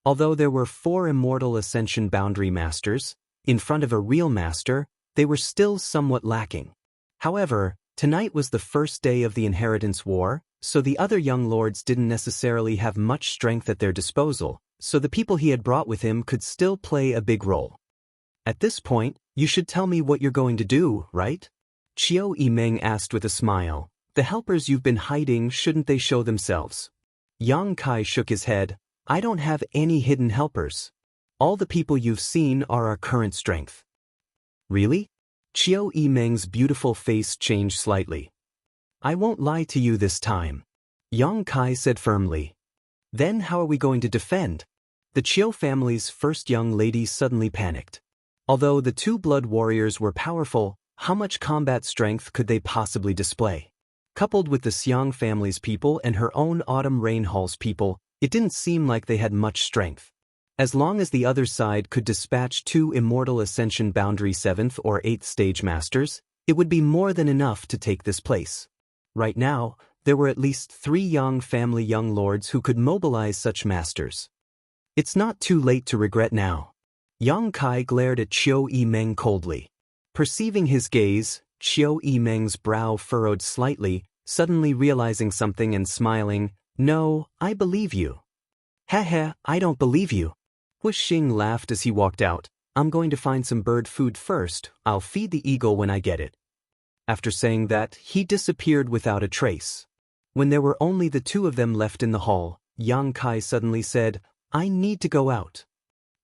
Although there were 4 Immortal Ascension Boundary Masters, in front of a real master, they were still somewhat lacking. However, tonight was the first day of the Inheritance War, so the other young lords didn't necessarily have much strength at their disposal, so the people he had brought with him could still play a big role. At this point, you should tell me what you're going to do, right? Qiu Yimeng asked with a smile. The helpers you've been hiding, shouldn't they show themselves? Yang Kai shook his head. I don't have any hidden helpers. All the people you've seen are our current strength. Really? Qiu Yimeng's beautiful face changed slightly. I won't lie to you this time. Yang Kai said firmly. Then how are we going to defend? The Qiu family's first young lady suddenly panicked. Although the 2 blood warriors were powerful, how much combat strength could they possibly display? Coupled with the Xiang family's people and her own Autumn Rain Hall's people, it didn't seem like they had much strength. As long as the other side could dispatch 2 Immortal Ascension Boundary 7th or 8th stage masters, it would be more than enough to take this place. Right now, there were at least 3 Yang family young lords who could mobilize such masters. It's not too late to regret now. Yang Kai glared at Qiu Yimeng coldly. Perceiving his gaze, Qiu Yimeng's brow furrowed slightly, suddenly realizing something and smiling. No, I believe you. Heh, I don't believe you. Huixing laughed as he walked out. I'm going to find some bird food first, I'll feed the eagle when I get it. After saying that, he disappeared without a trace. When there were only the 2 of them left in the hall, Yang Kai suddenly said, I need to go out.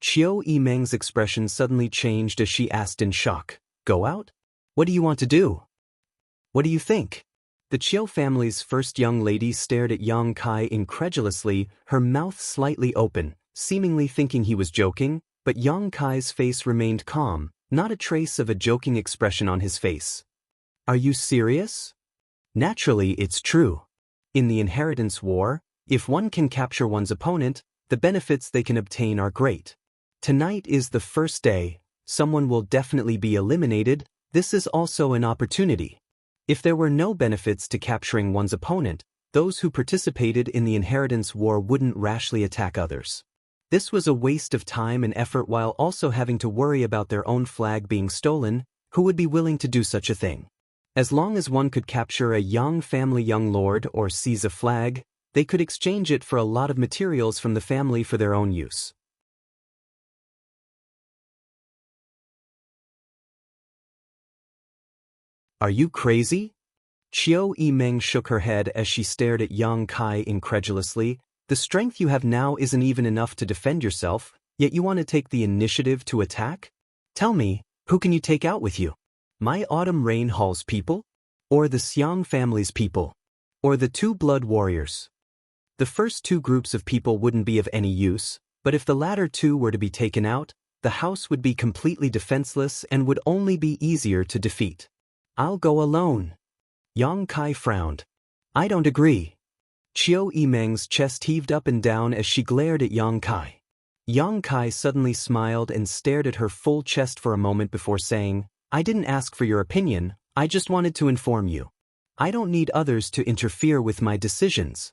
Qiu Yimeng's expression suddenly changed as she asked in shock, Go out? What do you want to do? What do you think? The Qiu family's first young lady stared at Yang Kai incredulously, her mouth slightly open, seemingly thinking he was joking, but Yang Kai's face remained calm, not a trace of a joking expression on his face. Are you serious? Naturally, it's true. In the Inheritance War, if one can capture one's opponent, the benefits they can obtain are great. Tonight is the first day, someone will definitely be eliminated, this is also an opportunity. If there were no benefits to capturing one's opponent, those who participated in the Inheritance War wouldn't rashly attack others. This was a waste of time and effort while also having to worry about their own flag being stolen. Who would be willing to do such a thing? As long as one could capture a Yang family young lord or seize a flag, they could exchange it for a lot of materials from the family for their own use. Are you crazy? Qiu Yimeng shook her head as she stared at Yang Kai incredulously. The strength you have now isn't even enough to defend yourself, yet you want to take the initiative to attack? Tell me, who can you take out with you? My Autumn Rain Hall's people? Or the Xiang family's people? Or the 2 blood warriors? The first 2 groups of people wouldn't be of any use, but if the latter 2 were to be taken out, the house would be completely defenseless and would only be easier to defeat. I'll go alone. Yang Kai frowned. I don't agree. Qiu Yimeng's chest heaved up and down as she glared at Yang Kai. Yang Kai suddenly smiled and stared at her full chest for a moment before saying, I didn't ask for your opinion, I just wanted to inform you. I don't need others to interfere with my decisions.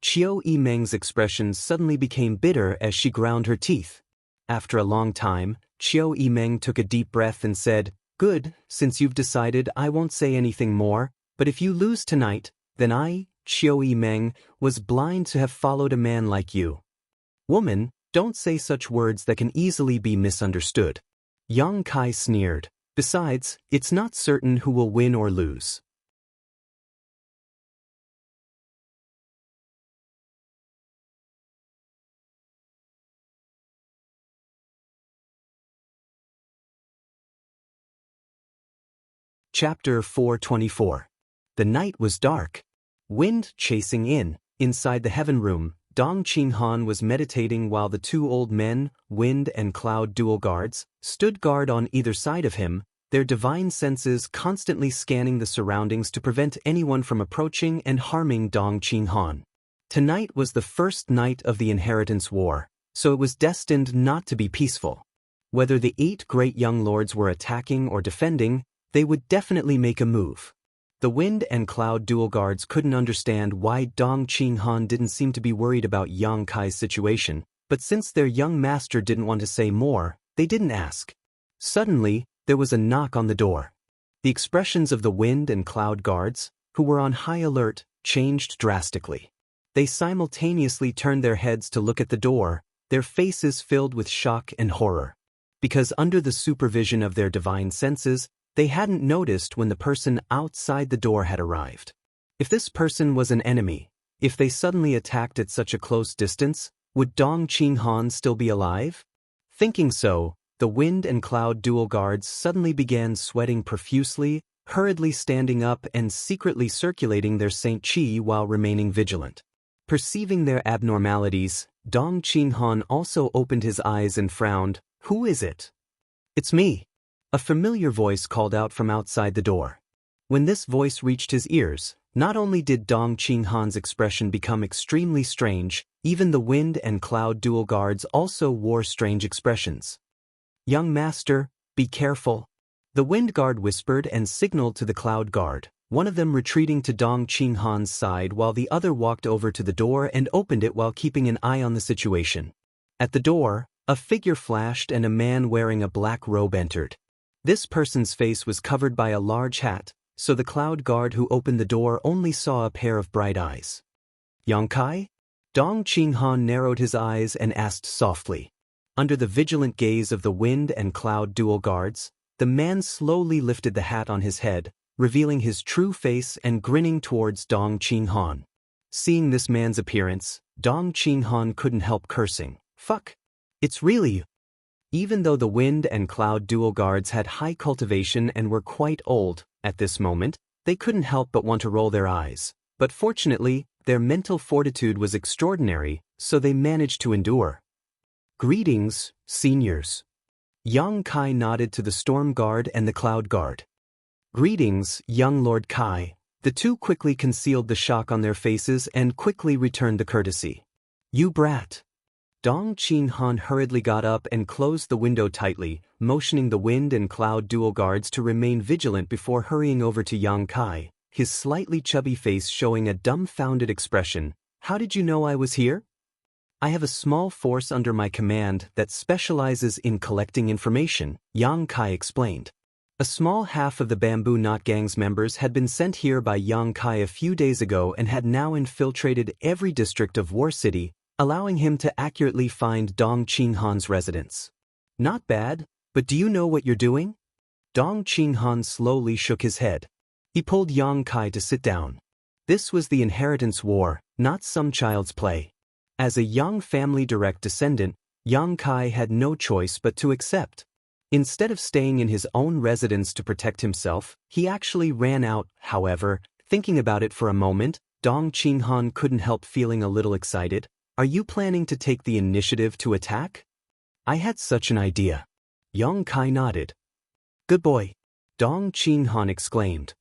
Qiu Yimeng's expression suddenly became bitter as she ground her teeth. After a long time, Qiu Yimeng took a deep breath and said, Good, since you've decided I won't say anything more, but if you lose tonight, then I, Qiu Yimeng, was blind to have followed a man like you. Woman, don't say such words that can easily be misunderstood. Yang Kai sneered. Besides, it's not certain who will win or lose. Chapter 424. The night was dark. Wind chasing in. Inside the heaven room, Dong Qinghan was meditating while the two old men, Wind and Cloud dual guards, stood guard on either side of him, their divine senses constantly scanning the surroundings to prevent anyone from approaching and harming Dong Qinghan. Tonight was the first night of the Inheritance War, so it was destined not to be peaceful. Whether the 8 great young lords were attacking or defending, they would definitely make a move. The Wind and Cloud dual guards couldn't understand why Dong Qinghan didn't seem to be worried about Yang Kai's situation, but since their young master didn't want to say more, they didn't ask. Suddenly, there was a knock on the door. The expressions of the Wind and Cloud guards, who were on high alert, changed drastically. They simultaneously turned their heads to look at the door, their faces filled with shock and horror. Because under the supervision of their divine senses, they hadn't noticed when the person outside the door had arrived. If this person was an enemy, if they suddenly attacked at such a close distance, would Dong Qinghan still be alive? Thinking so, the Wind and Cloud dual guards suddenly began sweating profusely, hurriedly standing up and secretly circulating their Saint Qi while remaining vigilant. Perceiving their abnormalities, Dong Qinghan also opened his eyes and frowned. Who is it? It's me. A familiar voice called out from outside the door. When this voice reached his ears, not only did Dong Qinghan's expression become extremely strange, even the Wind and Cloud dual guards also wore strange expressions. Young master, be careful. The Wind guard whispered and signaled to the Cloud guard, one of them retreating to Dong Qinghan's side while the other walked over to the door and opened it while keeping an eye on the situation. At the door, a figure flashed and a man wearing a black robe entered. This person's face was covered by a large hat, so the Cloud guard who opened the door only saw a pair of bright eyes. Yang Kai? Dong Qinghan narrowed his eyes and asked softly. Under the vigilant gaze of the Wind and Cloud dual guards, the man slowly lifted the hat on his head, revealing his true face and grinning towards Dong Qinghan. Seeing this man's appearance, Dong Qinghan couldn't help cursing. Fuck! It's really you. Even though the Wind and Cloud dual guards had high cultivation and were quite old, at this moment, they couldn't help but want to roll their eyes. But fortunately, their mental fortitude was extraordinary, so they managed to endure. Greetings, seniors. Yang Kai nodded to the Storm Guard and the Cloud Guard. Greetings, young Lord Kai. The two quickly concealed the shock on their faces and quickly returned the courtesy. You brat. Dong Qinghan hurriedly got up and closed the window tightly, motioning the Wind and Cloud dual guards to remain vigilant before hurrying over to Yang Kai, his slightly chubby face showing a dumbfounded expression. How did you know I was here? I have a small force under my command that specializes in collecting information, Yang Kai explained. A small half of the Bamboo Knot Gang's members had been sent here by Yang Kai a few days ago and had now infiltrated every district of War City, allowing him to accurately find Dong Qinghan's residence. Not bad, but do you know what you're doing? Dong Qinghan slowly shook his head. He pulled Yang Kai to sit down. This was the Inheritance War, not some child's play. As a young family direct descendant, Yang Kai had no choice but to accept. Instead of staying in his own residence to protect himself, he actually ran out. However, thinking about it for a moment, Dong Qinghan couldn't help feeling a little excited. Are you planning to take the initiative to attack? I had such an idea. Yang Kai nodded. Good boy. Dong Qinghan exclaimed.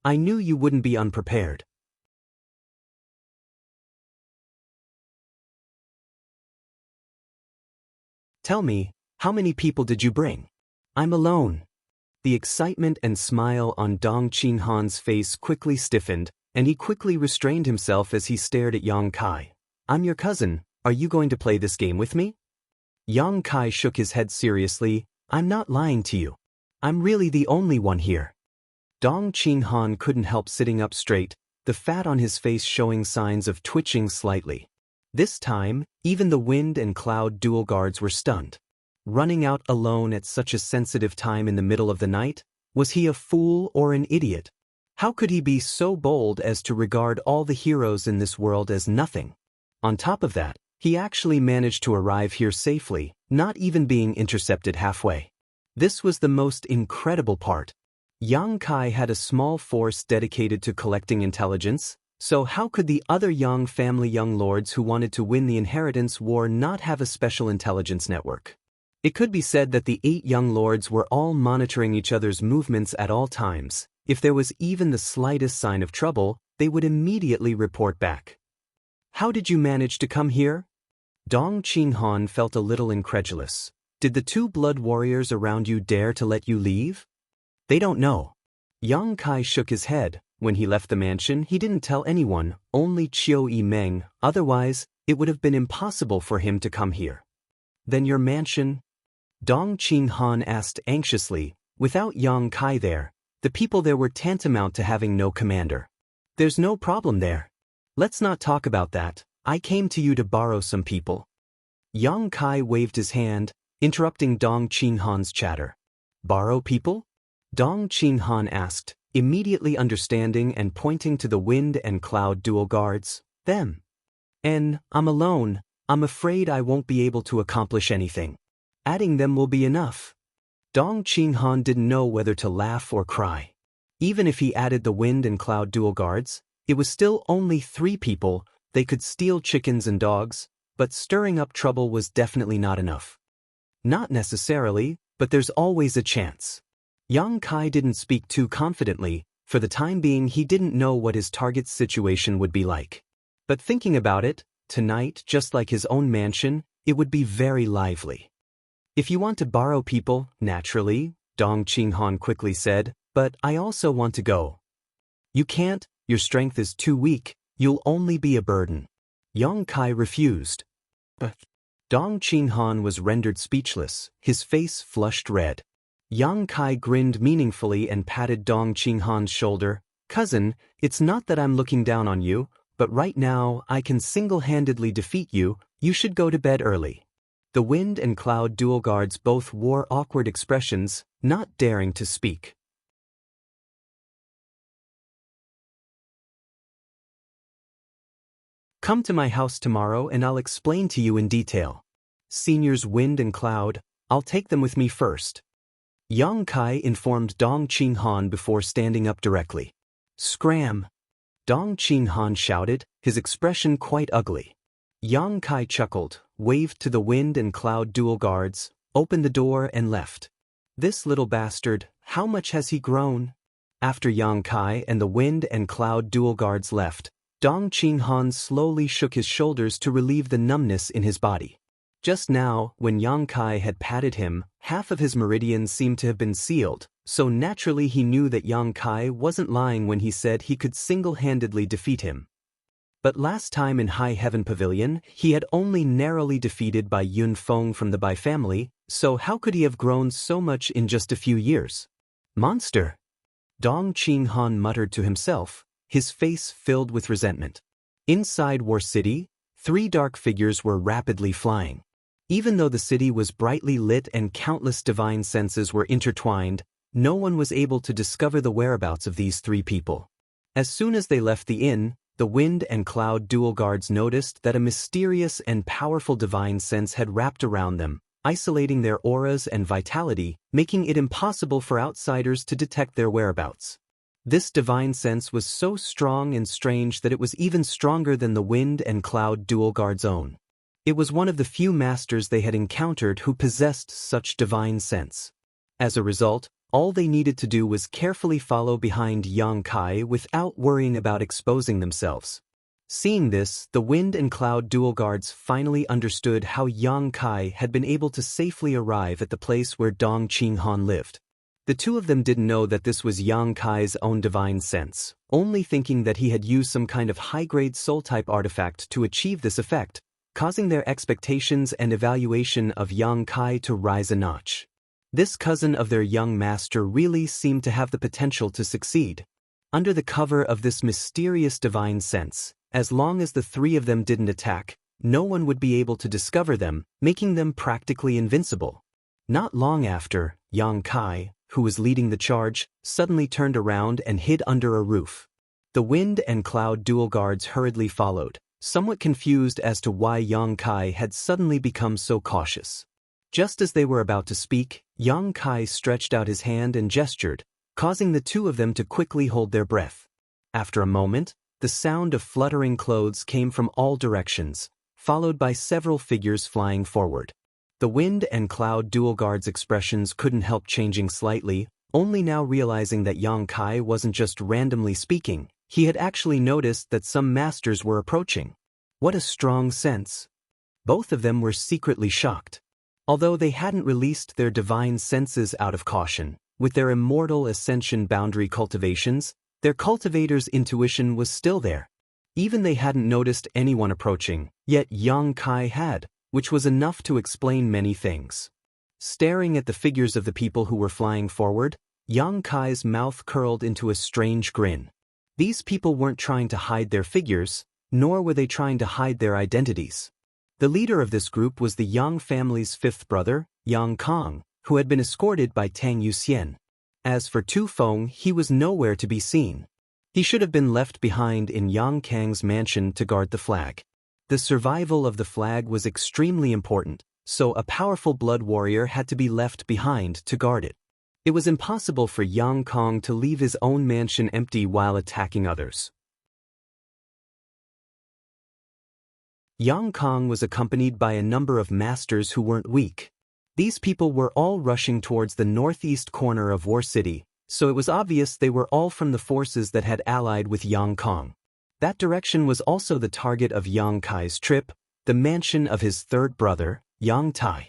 I knew you wouldn't be unprepared. Tell me, how many people did you bring? I'm alone. The excitement and smile on Dong Qinghan's face quickly stiffened, and he quickly restrained himself as he stared at Yang Kai. I'm your cousin, are you going to play this game with me? Yang Kai shook his head seriously. I'm not lying to you. I'm really the only one here. Dong Qinghan couldn't help sitting up straight, the fat on his face showing signs of twitching slightly. This time, even the wind and cloud dual guards were stunned. Running out alone at such a sensitive time in the middle of the night? Was he a fool or an idiot? How could he be so bold as to regard all the heroes in this world as nothing? On top of that, he actually managed to arrive here safely, not even being intercepted halfway. This was the most incredible part. Yang Kai had a small force dedicated to collecting intelligence, so how could the other Yang family young lords who wanted to win the inheritance war not have a special intelligence network? It could be said that the 8 young lords were all monitoring each other's movements at all times. If there was even the slightest sign of trouble, they would immediately report back. How did you manage to come here? Dong Qinghan felt a little incredulous. Did the 2 blood warriors around you dare to let you leave? They don't know. Yang Kai shook his head. When he left the mansion, he didn't tell anyone, only Qiu Yimeng, otherwise, it would have been impossible for him to come here. Then your mansion? Dong Qinghan asked anxiously. Without Yang Kai there, the people there were tantamount to having no commander. There's no problem there. Let's not talk about that. I came to you to borrow some people. Yang Kai waved his hand, interrupting Dong Qinghan's chatter. Borrow people? Dong Qinghan asked, immediately understanding and pointing to the wind and cloud dual guards. Them. And I'm alone. I'm afraid I won't be able to accomplish anything. Adding them will be enough. Dong Qinghan didn't know whether to laugh or cry. Even if he added the wind and cloud dual guards, it was still only 3 people. They could steal chickens and dogs, but stirring up trouble was definitely not enough. Not necessarily, but there's always a chance. Yang Kai didn't speak too confidently. For the time being, he didn't know what his target's situation would be like. But thinking about it, tonight, just like his own mansion, it would be very lively. If you want to borrow people, naturally, Dong Qinghan quickly said, but I also want to go. You can't, your strength is too weak, you'll only be a burden. Yang Kai refused. But Dong Qinghan was rendered speechless, his face flushed red. Yang Kai grinned meaningfully and patted Dong Qinghan's shoulder. Cousin, it's not that I'm looking down on you, but right now I can single-handedly defeat you. You should go to bed early. The wind and cloud dual guards both wore awkward expressions, not daring to speak. Come to my house tomorrow and I'll explain to you in detail. Seniors Wind and Cloud, I'll take them with me first. Yang Kai informed Dong Qinghan before standing up directly. Scram! Dong Qinghan shouted, his expression quite ugly. Yang Kai chuckled, waved to the wind and cloud dual guards, opened the door and left. This little bastard, how much has he grown? After Yang Kai and the wind and cloud dual guards left, Dong Qinghan slowly shook his shoulders to relieve the numbness in his body. Just now, when Yang Kai had patted him, half of his meridians seemed to have been sealed, so naturally he knew that Yang Kai wasn't lying when he said he could single-handedly defeat him. But last time in High Heaven Pavilion, he had only narrowly defeated Bai Yunfeng from the Bai family, so how could he have grown so much in just a few years? Monster! Dong Qinghan muttered to himself, his face filled with resentment. Inside War City, 3 dark figures were rapidly flying. Even though the city was brightly lit and countless divine senses were intertwined, no one was able to discover the whereabouts of these 3 people. As soon as they left the inn, the wind and cloud dual guards noticed that a mysterious and powerful divine sense had wrapped around them, isolating their auras and vitality, making it impossible for outsiders to detect their whereabouts. This divine sense was so strong and strange that it was even stronger than the wind and cloud dual guard's own. It was one of the few masters they had encountered who possessed such divine sense. As a result, all they needed to do was carefully follow behind Yang Kai without worrying about exposing themselves. Seeing this, the wind and cloud dual guards finally understood how Yang Kai had been able to safely arrive at the place where Dong Qinghan lived. The two of them didn't know that this was Yang Kai's own divine sense, only thinking that he had used some kind of high-grade soul-type artifact to achieve this effect, causing their expectations and evaluation of Yang Kai to rise a notch. This cousin of their young master really seemed to have the potential to succeed. Under the cover of this mysterious divine sense, as long as the three of them didn't attack, no one would be able to discover them, making them practically invincible. Not long after, Yang Kai, who was leading the charge, suddenly turned around and hid under a roof. The wind and cloud dual guards hurriedly followed, somewhat confused as to why Yang Kai had suddenly become so cautious. Just as they were about to speak, Yang Kai stretched out his hand and gestured, causing the two of them to quickly hold their breath. After a moment, the sound of fluttering clothes came from all directions, followed by several figures flying forward. The wind and cloud dual guards' expressions couldn't help changing slightly, only now realizing that Yang Kai wasn't just randomly speaking, he had actually noticed that some masters were approaching. What a strong sense! Both of them were secretly shocked. Although they hadn't released their divine senses out of caution, with their immortal ascension boundary cultivations, their cultivator's intuition was still there. Even they hadn't noticed anyone approaching, yet Yang Kai had, which was enough to explain many things. Staring at the figures of the people who were flying forward, Yang Kai's mouth curled into a strange grin. These people weren't trying to hide their figures, nor were they trying to hide their identities. The leader of this group was the Yang family's fifth brother, Yang Kong, who had been escorted by Tang Yuxian. As for Tu Feng, he was nowhere to be seen. He should have been left behind in Yang Kang's mansion to guard the flag. The survival of the flag was extremely important, so a powerful blood warrior had to be left behind to guard it. It was impossible for Yang Kong to leave his own mansion empty while attacking others. Yang Kong was accompanied by a number of masters who weren't weak. These people were all rushing towards the northeast corner of War City, so it was obvious they were all from the forces that had allied with Yang Kong. That direction was also the target of Yang Kai's trip, the mansion of his third brother, Yang Tai.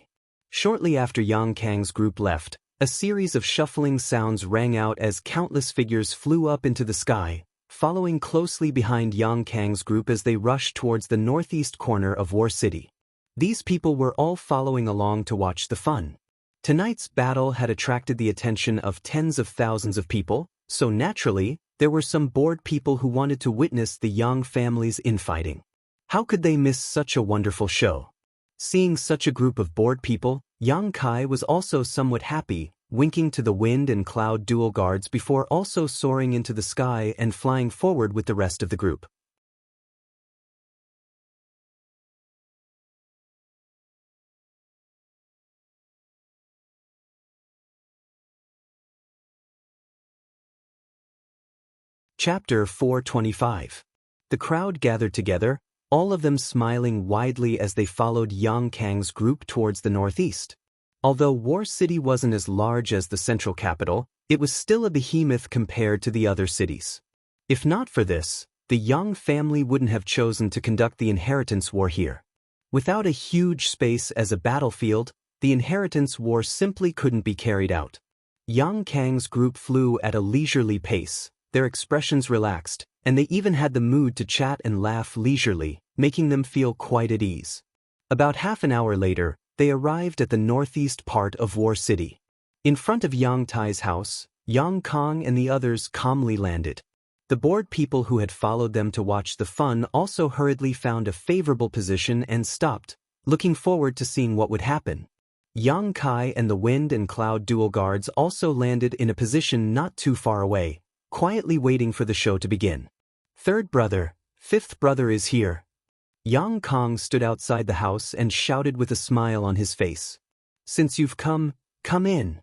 Shortly after Yang Kang's group left, a series of shuffling sounds rang out as countless figures flew up into the sky, following closely behind Yang Kang's group as they rushed towards the northeast corner of War City. These people were all following along to watch the fun. Tonight's battle had attracted the attention of tens of thousands of people, so naturally, there were some bored people who wanted to witness the Yang family's infighting. How could they miss such a wonderful show? Seeing such a group of bored people, Yang Kai was also somewhat happy, winking to the wind and cloud dual guards before also soaring into the sky and flying forward with the rest of the group. Chapter 425. The crowd gathered together, all of them smiling widely as they followed Yang Kang's group towards the northeast. Although War City wasn't as large as the central capital, it was still a behemoth compared to the other cities. If not for this, the Yang family wouldn't have chosen to conduct the inheritance war here. Without a huge space as a battlefield, the inheritance war simply couldn't be carried out. Yang Kang's group flew at a leisurely pace, their expressions relaxed, and they even had the mood to chat and laugh leisurely, making them feel quite at ease. About half an hour later, they arrived at the northeast part of War City. In front of Yang Tai's house, Yang Kong and the others calmly landed. The bored people who had followed them to watch the fun also hurriedly found a favorable position and stopped, looking forward to seeing what would happen. Yang Kai and the wind and cloud dual guards also landed in a position not too far away, quietly waiting for the show to begin. Third brother, fifth brother is here. Yang Kong stood outside the house and shouted with a smile on his face. Since you've come in.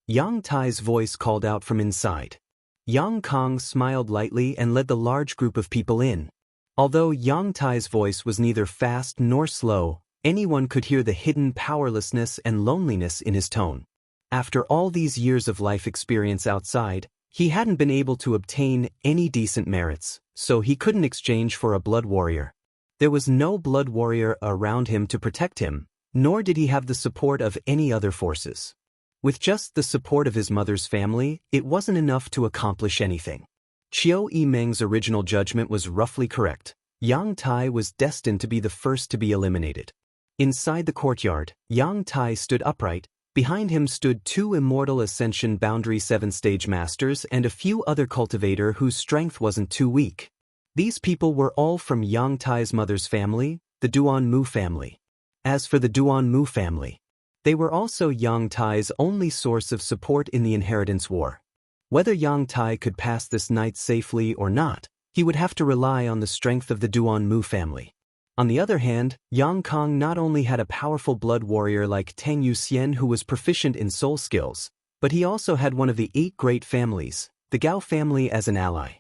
Yang Tai's voice called out from inside. Yang Kong smiled lightly and led the large group of people in. Although Yang Tai's voice was neither fast nor slow, anyone could hear the hidden powerlessness and loneliness in his tone. After all these years of life experience outside, He hadn't been able to obtain any decent merits, so he couldn't exchange for a blood warrior. There was no blood warrior around him to protect him, nor did he have the support of any other forces. With just the support of his mother's family, it wasn't enough to accomplish anything. Qiu Yimeng's original judgment was roughly correct. Yang Tai was destined to be the first to be eliminated. Inside the courtyard, Yang Tai stood upright. Behind him stood 2 Immortal Ascension Boundary 7-stage masters and a few other cultivator whose strength wasn't too weak. These people were all from Yang Tai's mother's family, the Duan Mu family. As for the Duan Mu family, they were also Yang Tai's only source of support in the inheritance war. Whether Yang Tai could pass this night safely or not, he would have to rely on the strength of the Duan Mu family. On the other hand, Yang Kong not only had a powerful blood warrior like Tang Yuxian who was proficient in soul skills, but he also had one of the 8 great families, the Gao family, as an ally.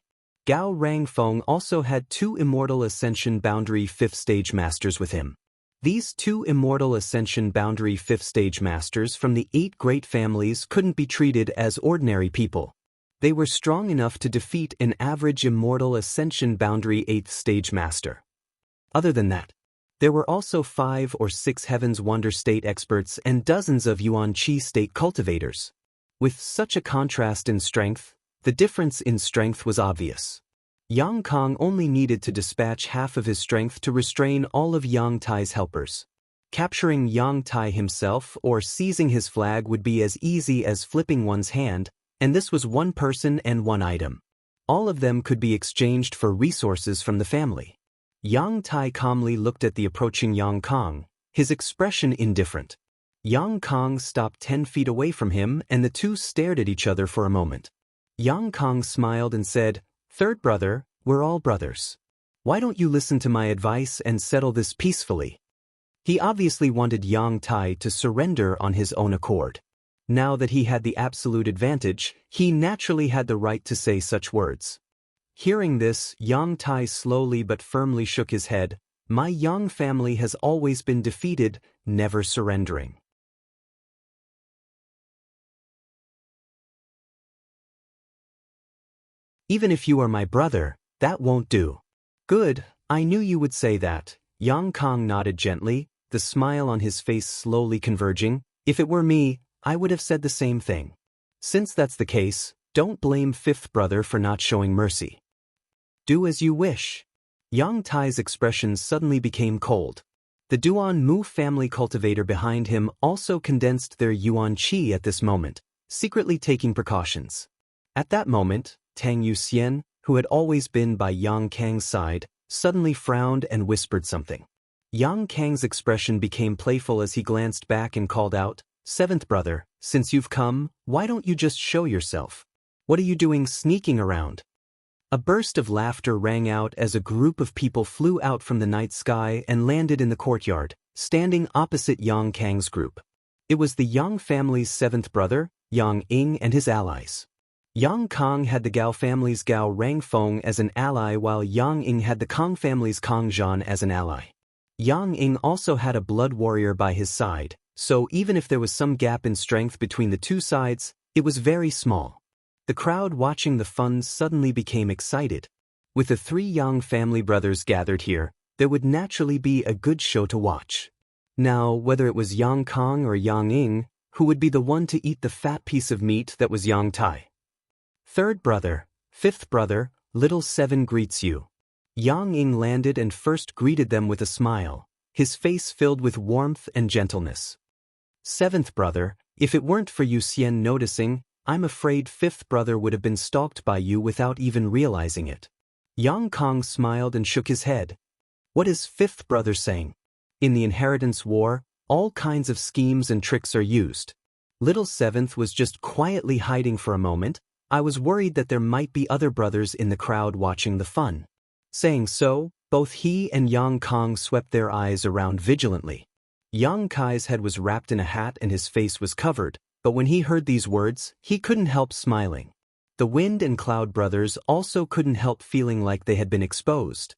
Gao Rangfeng also had 2 Immortal Ascension Boundary 5th Stage Masters with him. These 2 Immortal Ascension Boundary 5th Stage Masters from the 8 great families couldn't be treated as ordinary people. They were strong enough to defeat an average Immortal Ascension Boundary 8th Stage Master. Other than that, there were also 5 or 6 Heaven's Wonder State experts and dozens of Yuan Qi State cultivators. With such a contrast in strength, the difference in strength was obvious. Yang Kong only needed to dispatch half of his strength to restrain all of Yang Tai's helpers. Capturing Yang Tai himself or seizing his flag would be as easy as flipping one's hand, and this was one person and one item. All of them could be exchanged for resources from the family. Yang Tai calmly looked at the approaching Yang Kong, his expression indifferent. Yang Kong stopped 10 feet away from him and the two stared at each other for a moment. Yang Kong smiled and said, "Third brother, we're all brothers. Why don't you listen to my advice and settle this peacefully?" He obviously wanted Yang Tai to surrender on his own accord. Now that he had the absolute advantage, he naturally had the right to say such words. Hearing this, Yang Tai slowly but firmly shook his head. "My Yang family has always been defeated, never surrendering." "Even if you are my brother, that won't do." "Good, I knew you would say that." Yang Kong nodded gently, the smile on his face slowly converging. "If it were me, I would have said the same thing. Since that's the case, don't blame fifth brother for not showing mercy. Do as you wish." Yang Tai's expression suddenly became cold. The Duan Mu family cultivator behind him also condensed their Yuan Qi at this moment, secretly taking precautions. At that moment, Tang Yuxian, who had always been by Yang Kang's side, suddenly frowned and whispered something. Yang Kang's expression became playful as he glanced back and called out, "Seventh brother, since you've come, why don't you just show yourself? What are you doing sneaking around?" A burst of laughter rang out as a group of people flew out from the night sky and landed in the courtyard, standing opposite Yang Kang's group. It was the Yang family's seventh brother, Yang Ying, and his allies. Yang Kong had the Gao family's Gao Rangfeng as an ally, while Yang Ying had the Kong family's Kong Zhan as an ally. Yang Ying also had a blood warrior by his side, so even if there was some gap in strength between the two sides, it was very small. The crowd watching the fun suddenly became excited. With the 3 Yang family brothers gathered here, there would naturally be a good show to watch. Now, whether it was Yang Kong or Yang Ying, who would be the one to eat the fat piece of meat that was Yang Tai? "Third brother, fifth brother, little seven greets you." Yang Ying landed and first greeted them with a smile, his face filled with warmth and gentleness. "Seventh brother, if it weren't for Yuxian noticing, I'm afraid fifth brother would have been stalked by you without even realizing it." Yang Kong smiled and shook his head. "What is fifth brother saying? In the inheritance war, all kinds of schemes and tricks are used. Little seventh was just quietly hiding for a moment. I was worried that there might be other brothers in the crowd watching the fun." Saying so, both he and Yang Kong swept their eyes around vigilantly. Yang Kai's head was wrapped in a hat and his face was covered, but when he heard these words, he couldn't help smiling. The Wind and Cloud brothers also couldn't help feeling like they had been exposed.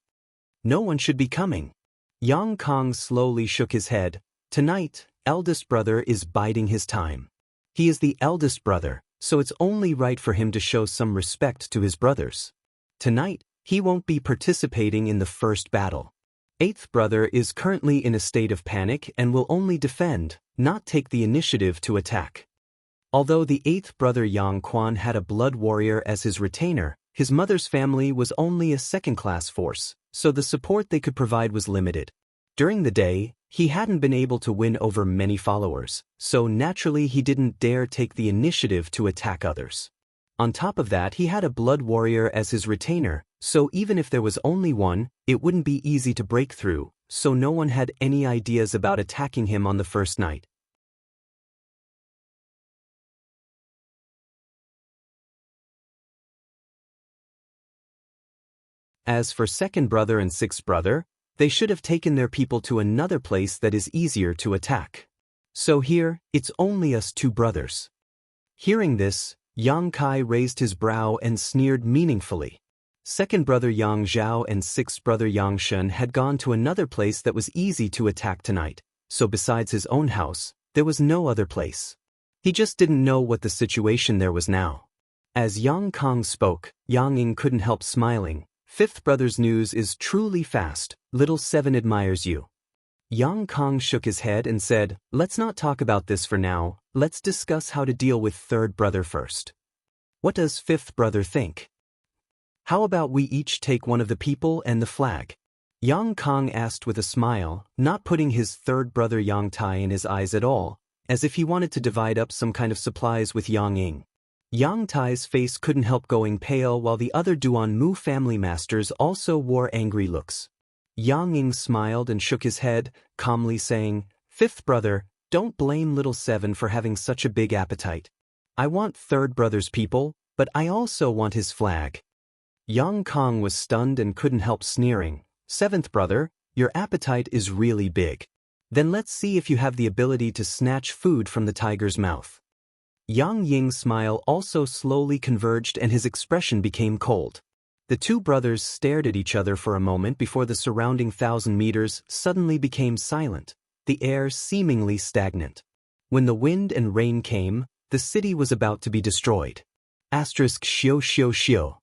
No one should be coming. Yang Kong slowly shook his head. Tonight, eldest brother is biding his time. He is the eldest brother, so it's only right for him to show some respect to his brothers. Tonight, he won't be participating in the first battle. Eighth brother is currently in a state of panic and will only defend, not take the initiative to attack. Although the eighth brother Yang Quan had a blood warrior as his retainer, his mother's family was only a second-class force, so the support they could provide was limited. During the day, he hadn't been able to win over many followers, so naturally he didn't dare take the initiative to attack others. On top of that, he had a blood warrior as his retainer, so even if there was only one, it wouldn't be easy to break through, so no one had any ideas about attacking him on the first night. As for second brother and sixth brother, they should have taken their people to another place that is easier to attack. So here, it's only us two brothers. Hearing this, Yang Kai raised his brow and sneered meaningfully. Second brother Yang Zhao and sixth brother Yang Shen had gone to another place that was easy to attack tonight, so besides his own house, there was no other place. He just didn't know what the situation there was now. As Yang Kong spoke, Yang Ying couldn't help smiling. Fifth brother's news is truly fast, little seven admires you. Yang Kong shook his head and said, let's not talk about this for now, let's discuss how to deal with third brother first. What does fifth brother think? How about we each take one of the people and the flag? Yang Kong asked with a smile, not putting his third brother Yang Tai in his eyes at all, as if he wanted to divide up some kind of supplies with Yang Ying. Yang Tai's face couldn't help going pale while the other Duan Mu family masters also wore angry looks. Yang Ying smiled and shook his head, calmly saying, fifth brother, don't blame little seven for having such a big appetite. I want third brother's people, but I also want his flag. Yang Kong was stunned and couldn't help sneering. Seventh brother, your appetite is really big. Then let's see if you have the ability to snatch food from the tiger's mouth. Yang Ying's smile also slowly converged and his expression became cold. The two brothers stared at each other for a moment before the surrounding 1,000 meters suddenly became silent, the air seemingly stagnant. When the wind and rain came, the city was about to be destroyed. Xiao xiao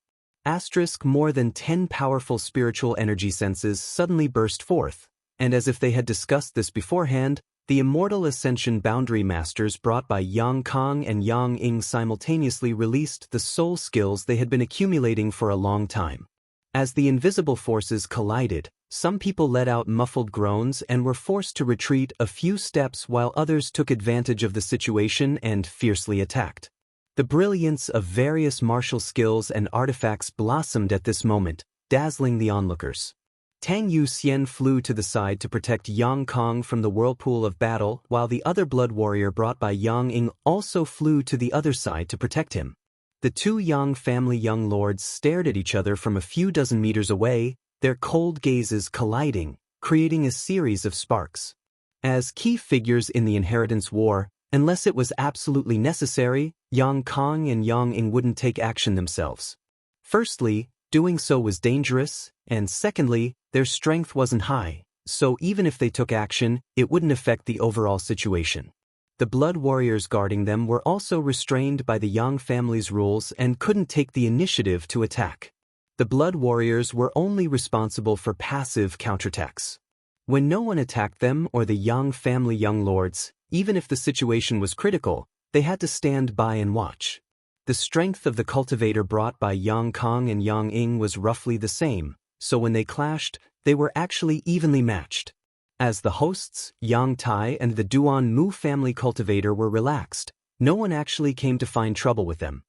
xiao. More than 10 powerful spiritual energy senses suddenly burst forth, and as if they had discussed this beforehand, the Immortal Ascension Boundary Masters brought by Yang Kong and Yang Ying simultaneously released the soul skills they had been accumulating for a long time. As the invisible forces collided, some people let out muffled groans and were forced to retreat a few steps while others took advantage of the situation and fiercely attacked. The brilliance of various martial skills and artifacts blossomed at this moment, dazzling the onlookers. Tang Yu Xian flew to the side to protect Yang Kong from the whirlpool of battle, while the other blood warrior brought by Yang Ying also flew to the other side to protect him. The two Yang family young lords stared at each other from a few dozen meters away, their cold gazes colliding, creating a series of sparks. As key figures in the inheritance war, unless it was absolutely necessary, Yang Kong and Yang Ying wouldn't take action themselves. Firstly, doing so was dangerous, and secondly, their strength wasn't high, so even if they took action, it wouldn't affect the overall situation. The blood warriors guarding them were also restrained by the Yang family's rules and couldn't take the initiative to attack. The blood warriors were only responsible for passive counterattacks. When no one attacked them or the Yang family young lords, even if the situation was critical, they had to stand by and watch. The strength of the cultivator brought by Yang Kong and Yang Ying was roughly the same, so when they clashed, they were actually evenly matched. As the hosts, Yang Tai and the Duan Mu family cultivator were relaxed, no one actually came to find trouble with them.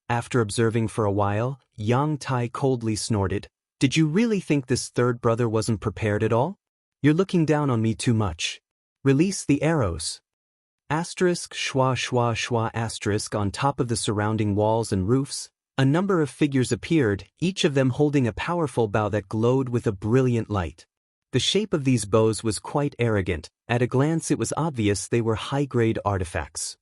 After observing for a while, Yang Tai coldly snorted, "Did you really think this third brother wasn't prepared at all? You're looking down on me too much. Release the arrows." Schwa schwa schwa on top of the surrounding walls and roofs, a number of figures appeared, each of them holding a powerful bow that glowed with a brilliant light. The shape of these bows was quite arrogant. At a glance it was obvious they were high-grade artifacts.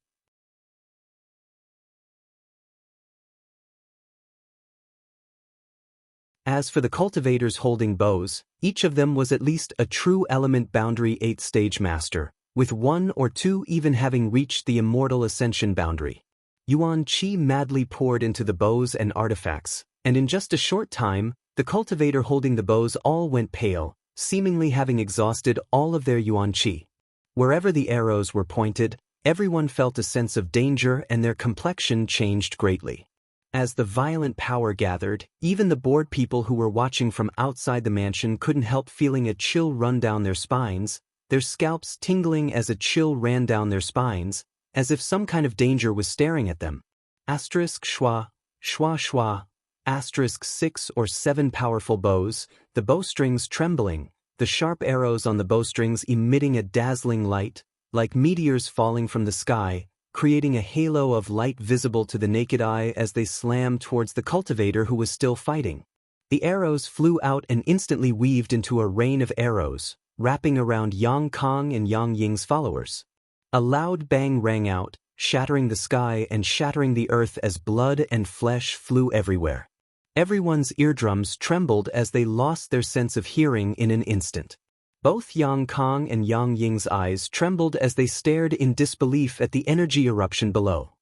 As for the cultivators holding bows, each of them was at least a true element boundary 8th stage master, with one or two even having reached the Immortal Ascension boundary. Yuan qi madly poured into the bows and artifacts, and in just a short time, the cultivator holding the bows all went pale, seemingly having exhausted all of their yuan qi. Wherever the arrows were pointed, everyone felt a sense of danger and their complexion changed greatly. As the violent power gathered, even the bored people who were watching from outside the mansion couldn't help feeling a chill run down their spines, their scalps tingling as a chill ran down their spines, as if some kind of danger was staring at them. Asterisk schwa, schwa schwa, asterisk 6 or 7 powerful bows, the bowstrings trembling, the sharp arrows on the bowstrings emitting a dazzling light, like meteors falling from the sky, creating a halo of light visible to the naked eye as they slammed towards the cultivator who was still fighting. The arrows flew out and instantly weaved into a rain of arrows, wrapping around Yang Kong and Yang Ying's followers. A loud bang rang out, shattering the sky and shattering the earth as blood and flesh flew everywhere. Everyone's eardrums trembled as they lost their sense of hearing in an instant. Both Yang Kong and Yang Ying's eyes trembled as they stared in disbelief at the energy eruption below.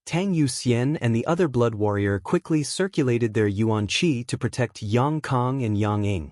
Tang Yuxian and the other blood warrior quickly circulated their yuan qi to protect Yang Kong and Yang Ying.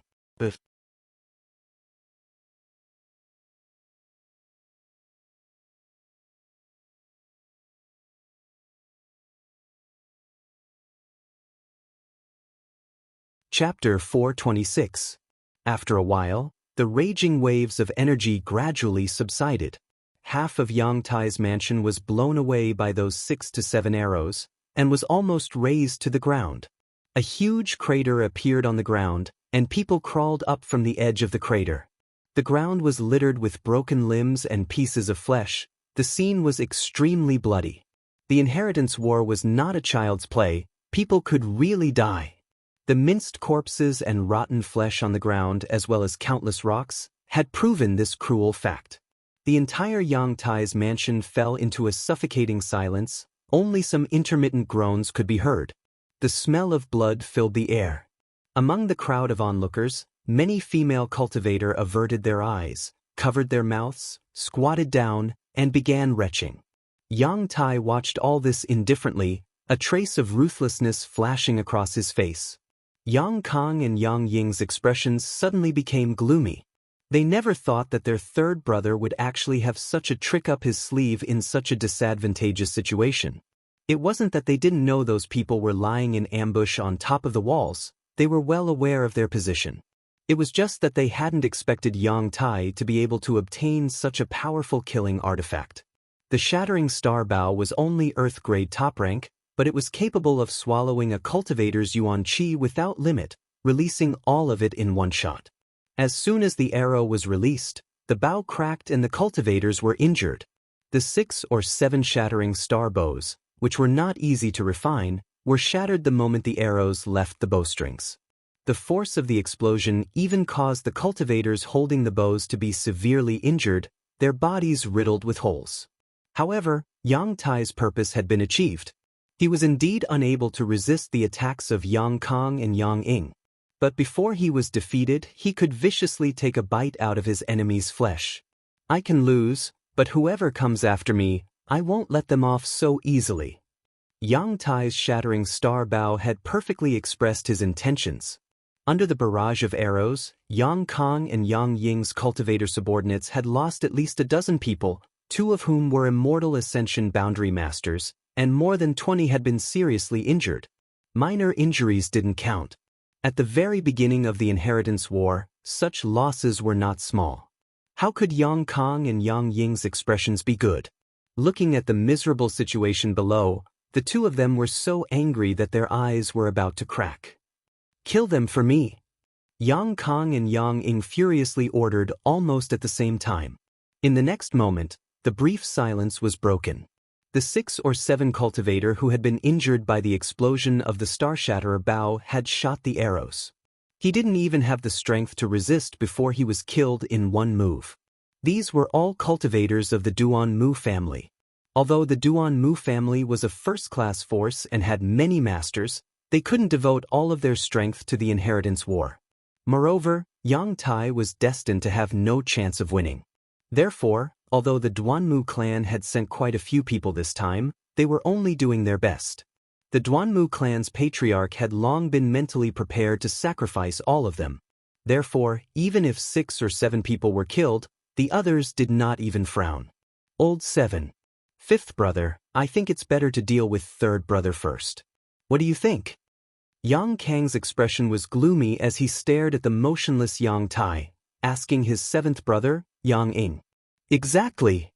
Chapter 426. After a while, the raging waves of energy gradually subsided. Half of Yang Tai's mansion was blown away by those 6 to 7 arrows, and was almost razed to the ground. A huge crater appeared on the ground, and people crawled up from the edge of the crater. The ground was littered with broken limbs and pieces of flesh. The scene was extremely bloody. The inheritance war was not a child's play. People could really die. The minced corpses and rotten flesh on the ground, as well as countless rocks, had proven this cruel fact. The entire Yang Tai's mansion fell into a suffocating silence. Only some intermittent groans could be heard. The smell of blood filled the air. Among the crowd of onlookers, many female cultivator averted their eyes, covered their mouths, squatted down, and began retching. Yang Tai watched all this indifferently, a trace of ruthlessness flashing across his face. Yang Kong and Yang Ying's expressions suddenly became gloomy. They never thought that their third brother would actually have such a trick up his sleeve in such a disadvantageous situation. It wasn't that they didn't know those people were lying in ambush on top of the walls. They were well aware of their position. It was just that they hadn't expected Yang Tai to be able to obtain such a powerful killing artifact. The shattering star bow was only Earth-grade top rank, but it was capable of swallowing a cultivator's yuan qi without limit, releasing all of it in one shot. As soon as the arrow was released, the bow cracked and the cultivators were injured. The 6 or 7 shattering star bows, which were not easy to refine, were shattered the moment the arrows left the bowstrings. The force of the explosion even caused the cultivators holding the bows to be severely injured, their bodies riddled with holes. However, Yang Tai's purpose had been achieved. He was indeed unable to resist the attacks of Yang Kong and Yang Ying. But before he was defeated, he could viciously take a bite out of his enemy's flesh. I can lose, but whoever comes after me, I won't let them off so easily. Yang Tai's shattering star bow had perfectly expressed his intentions. Under the barrage of arrows, Yang Kong and Yang Ying's cultivator subordinates had lost at least a dozen people, 2 of whom were Immortal Ascension Boundary Masters, and more than 20 had been seriously injured. Minor injuries didn't count. At the very beginning of the Inheritance War, such losses were not small. How could Yang Kong and Yang Ying's expressions be good? Looking at the miserable situation below, the 2 of them were so angry that their eyes were about to crack. Kill them for me! Yang Kong and Yang Ying furiously ordered almost at the same time. In the next moment, the brief silence was broken. The 6 or 7 cultivator who had been injured by the explosion of the Star Shatterer bow had shot the arrows. He didn't even have the strength to resist before he was killed in one move. These were all cultivators of the Duan Mu family. Although the Duan Mu family was a first-class force and had many masters, they couldn't devote all of their strength to the Inheritance War. Moreover, Yang Tai was destined to have no chance of winning. Therefore, although the Duanmu clan had sent quite a few people this time, They were only doing their best. The Duanmu clan's patriarch had long been mentally prepared to sacrifice all of them. Therefore, even if 6 or 7 people were killed, the others did not even frown. Old 7. Fifth brother, I think it's better to deal with third brother first. What do you think? Yang Kang's expression was gloomy as he stared at the motionless Yang Tai, asking his 7th brother, Yang Ing. Exactly.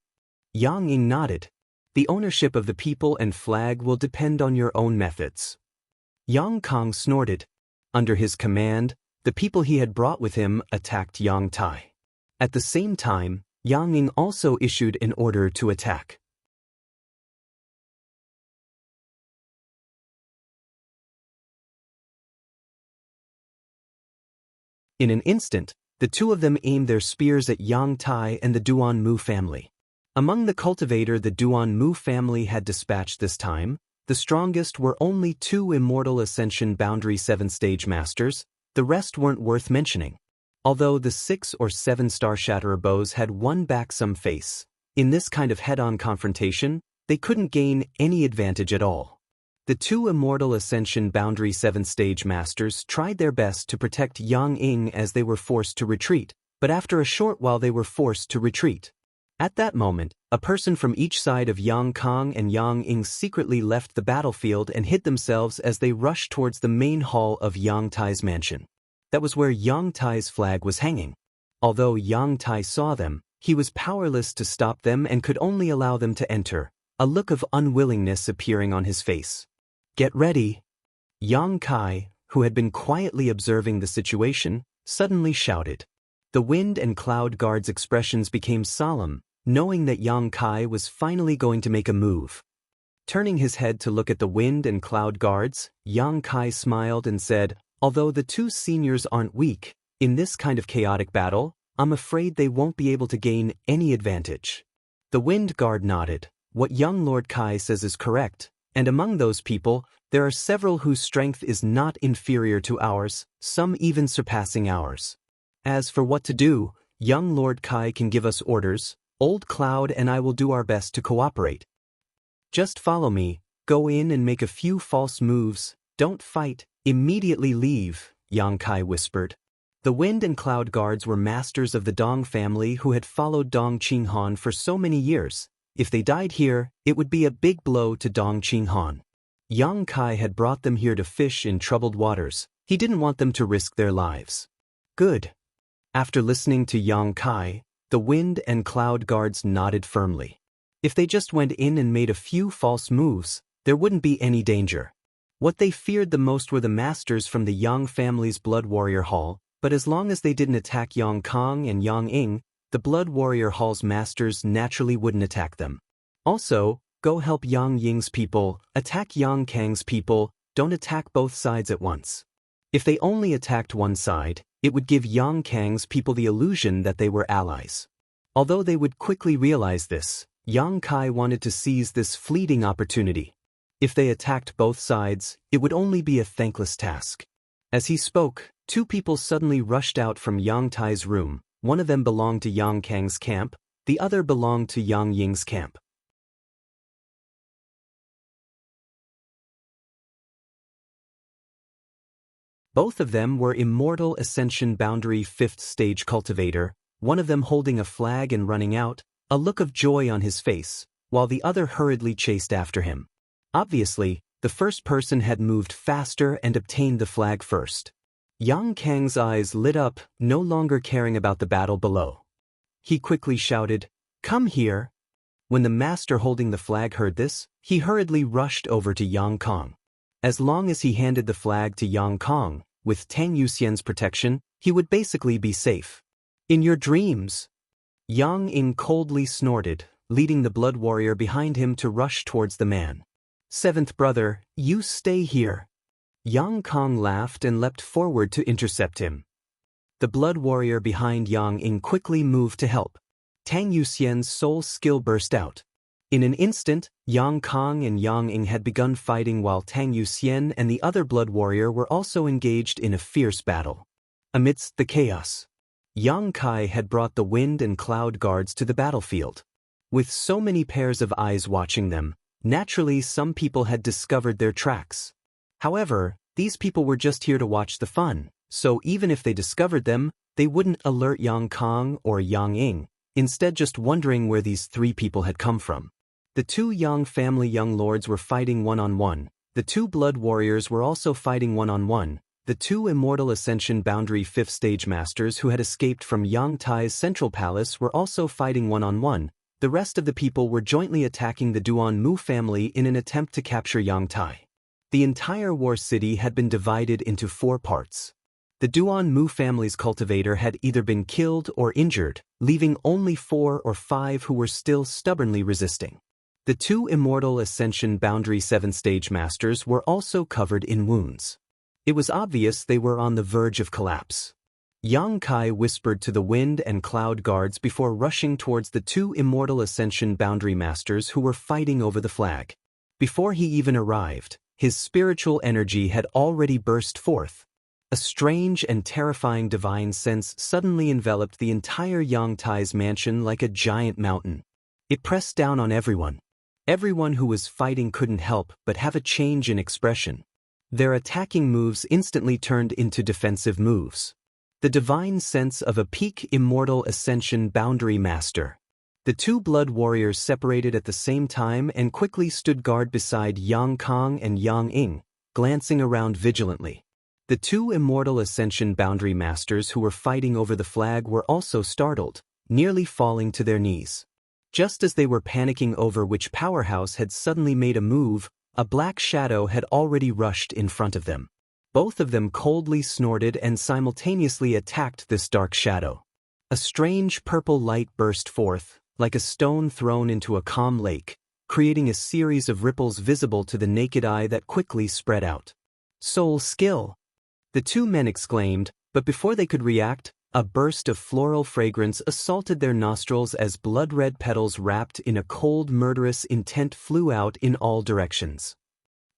Yang Ing nodded. The ownership of the people and flag will depend on your own methods. Yang Kang snorted. Under his command, the people he had brought with him attacked Yang Tai. At the same time, Yang Ing also issued an order to attack. In an instant, the two of them aimed their spears at Yang Tai and the Duanmu family. Among the cultivator the Duanmu family had dispatched this time, the strongest were only 2 Immortal Ascension Boundary 7-stage masters, the rest weren't worth mentioning. Although the 6 or 7 Star Shatterer bows had won back some face, in this kind of head-on confrontation, they couldn't gain any advantage at all. The 2 Immortal Ascension Boundary 7-stage masters tried their best to protect Yang Ing as they were forced to retreat, but after a short while they were forced to retreat. At that moment, a person from each side of Yang Kang and Yang Ing secretly left the battlefield and hid themselves as they rushed towards the main hall of Yang Tai's mansion. That was where Yang Tai's flag was hanging. Although Yang Tai saw them, he was powerless to stop them and could only allow them to enter, a look of unwillingness appearing on his face. Get ready. Yang Kai, who had been quietly observing the situation, suddenly shouted. The wind and cloud guards' expressions became solemn, knowing that Yang Kai was finally going to make a move. Turning his head to look at the wind and cloud guards, Yang Kai smiled and said, although the 2 seniors aren't weak, in this kind of chaotic battle, I'm afraid they won't be able to gain any advantage. The wind guard nodded. What young Lord Kai says is correct, and among those people, there are several whose strength is not inferior to ours, some even surpassing ours. As for what to do, young Lord Kai can give us orders. Old Cloud and I will do our best to cooperate. Just follow me, go in and make a few false moves, don't fight, immediately leave, Yang Kai whispered. The wind and cloud guards were masters of the Dong family who had followed Dong Qinghan for so many years. If they died here, it would be a big blow to Dong Qinghan. Yang Kai had brought them here to fish in troubled waters. He didn't want them to risk their lives. Good. After listening to Yang Kai, the wind and cloud guards nodded firmly. If they just went in and made a few false moves, there wouldn't be any danger. What they feared the most were the masters from the Yang family's Blood Warrior Hall, but as long as they didn't attack Yang Kang and Yang Ing, the Blood Warrior Hall's masters naturally wouldn't attack them. Also, go help Yang Ying's people, attack Yang Kang's people, don't attack both sides at once. If they only attacked one side, it would give Yang Kang's people the illusion that they were allies. Although they would quickly realize this, Yang Kai wanted to seize this fleeting opportunity. If they attacked both sides, it would only be a thankless task. As he spoke, 2 people suddenly rushed out from Yang Tai's room. One of them belonged to Yang Kang's camp, the other belonged to Yang Ying's camp. Both of them were Immortal Ascension Boundary 5th Stage Cultivator, one of them holding a flag and running out, a look of joy on his face, while the other hurriedly chased after him. Obviously, the first person had moved faster and obtained the flag first. Yang Kang's eyes lit up, no longer caring about the battle below. He quickly shouted, "Come here!" When the master holding the flag heard this, he hurriedly rushed over to Yang Kang. As long as he handed the flag to Yang Kang, with Tang Yuxian's protection, he would basically be safe. In your dreams! Yang Ing coldly snorted, leading the blood warrior behind him to rush towards the man. 7th brother, you stay here. Yang Kang laughed and leapt forward to intercept him. The blood warrior behind Yang Ing quickly moved to help. Tang Yuxian's soul skill burst out. In an instant, Yang Kang and Yang Ing had begun fighting while Tang Yuxian and the other blood warrior were also engaged in a fierce battle. Amidst the chaos, Yang Kai had brought the wind and cloud guards to the battlefield. With so many pairs of eyes watching them, Naturally, some people had discovered their tracks. However, these people were just here to watch the fun, so even if they discovered them, they wouldn't alert Yang Kong or Yang Ying, instead just wondering where these three people had come from. The two Yang family young lords were fighting one-on-one. The two blood warriors were also fighting one-on-one. The two Immortal Ascension Boundary 5th Stage Masters who had escaped from Yang Tai's Central Palace were also fighting one-on-one. The rest of the people were jointly attacking the Duan Mu family in an attempt to capture Yang Tai. The entire war city had been divided into 4 parts. The Duan Mu family's cultivator had either been killed or injured, leaving only 4 or 5 who were still stubbornly resisting. The two Immortal Ascension Boundary 7th Stage Masters were also covered in wounds. It was obvious they were on the verge of collapse. Yang Kai whispered to the wind and cloud guards before rushing towards the two Immortal Ascension Boundary Masters who were fighting over the flag. Before he even arrived, his spiritual energy had already burst forth. A strange and terrifying divine sense suddenly enveloped the entire Yang Tai's mansion like a giant mountain. It pressed down on everyone. Everyone who was fighting couldn't help but have a change in expression. Their attacking moves instantly turned into defensive moves. The divine sense of a peak Immortal Ascension Boundary Master. The two blood warriors separated at the same time and quickly stood guard beside Yang Kong and Yang Ying, glancing around vigilantly. The two Immortal Ascension Boundary Masters who were fighting over the flag were also startled, nearly falling to their knees. Just as they were panicking over which powerhouse had suddenly made a move, a black shadow had already rushed in front of them. Both of them coldly snorted and simultaneously attacked this dark shadow. A strange purple light burst forth, like a stone thrown into a calm lake, creating a series of ripples visible to the naked eye that quickly spread out. "Soul skill!" The two men exclaimed, but before they could react, a burst of floral fragrance assaulted their nostrils as blood-red petals wrapped in a cold, murderous intent flew out in all directions.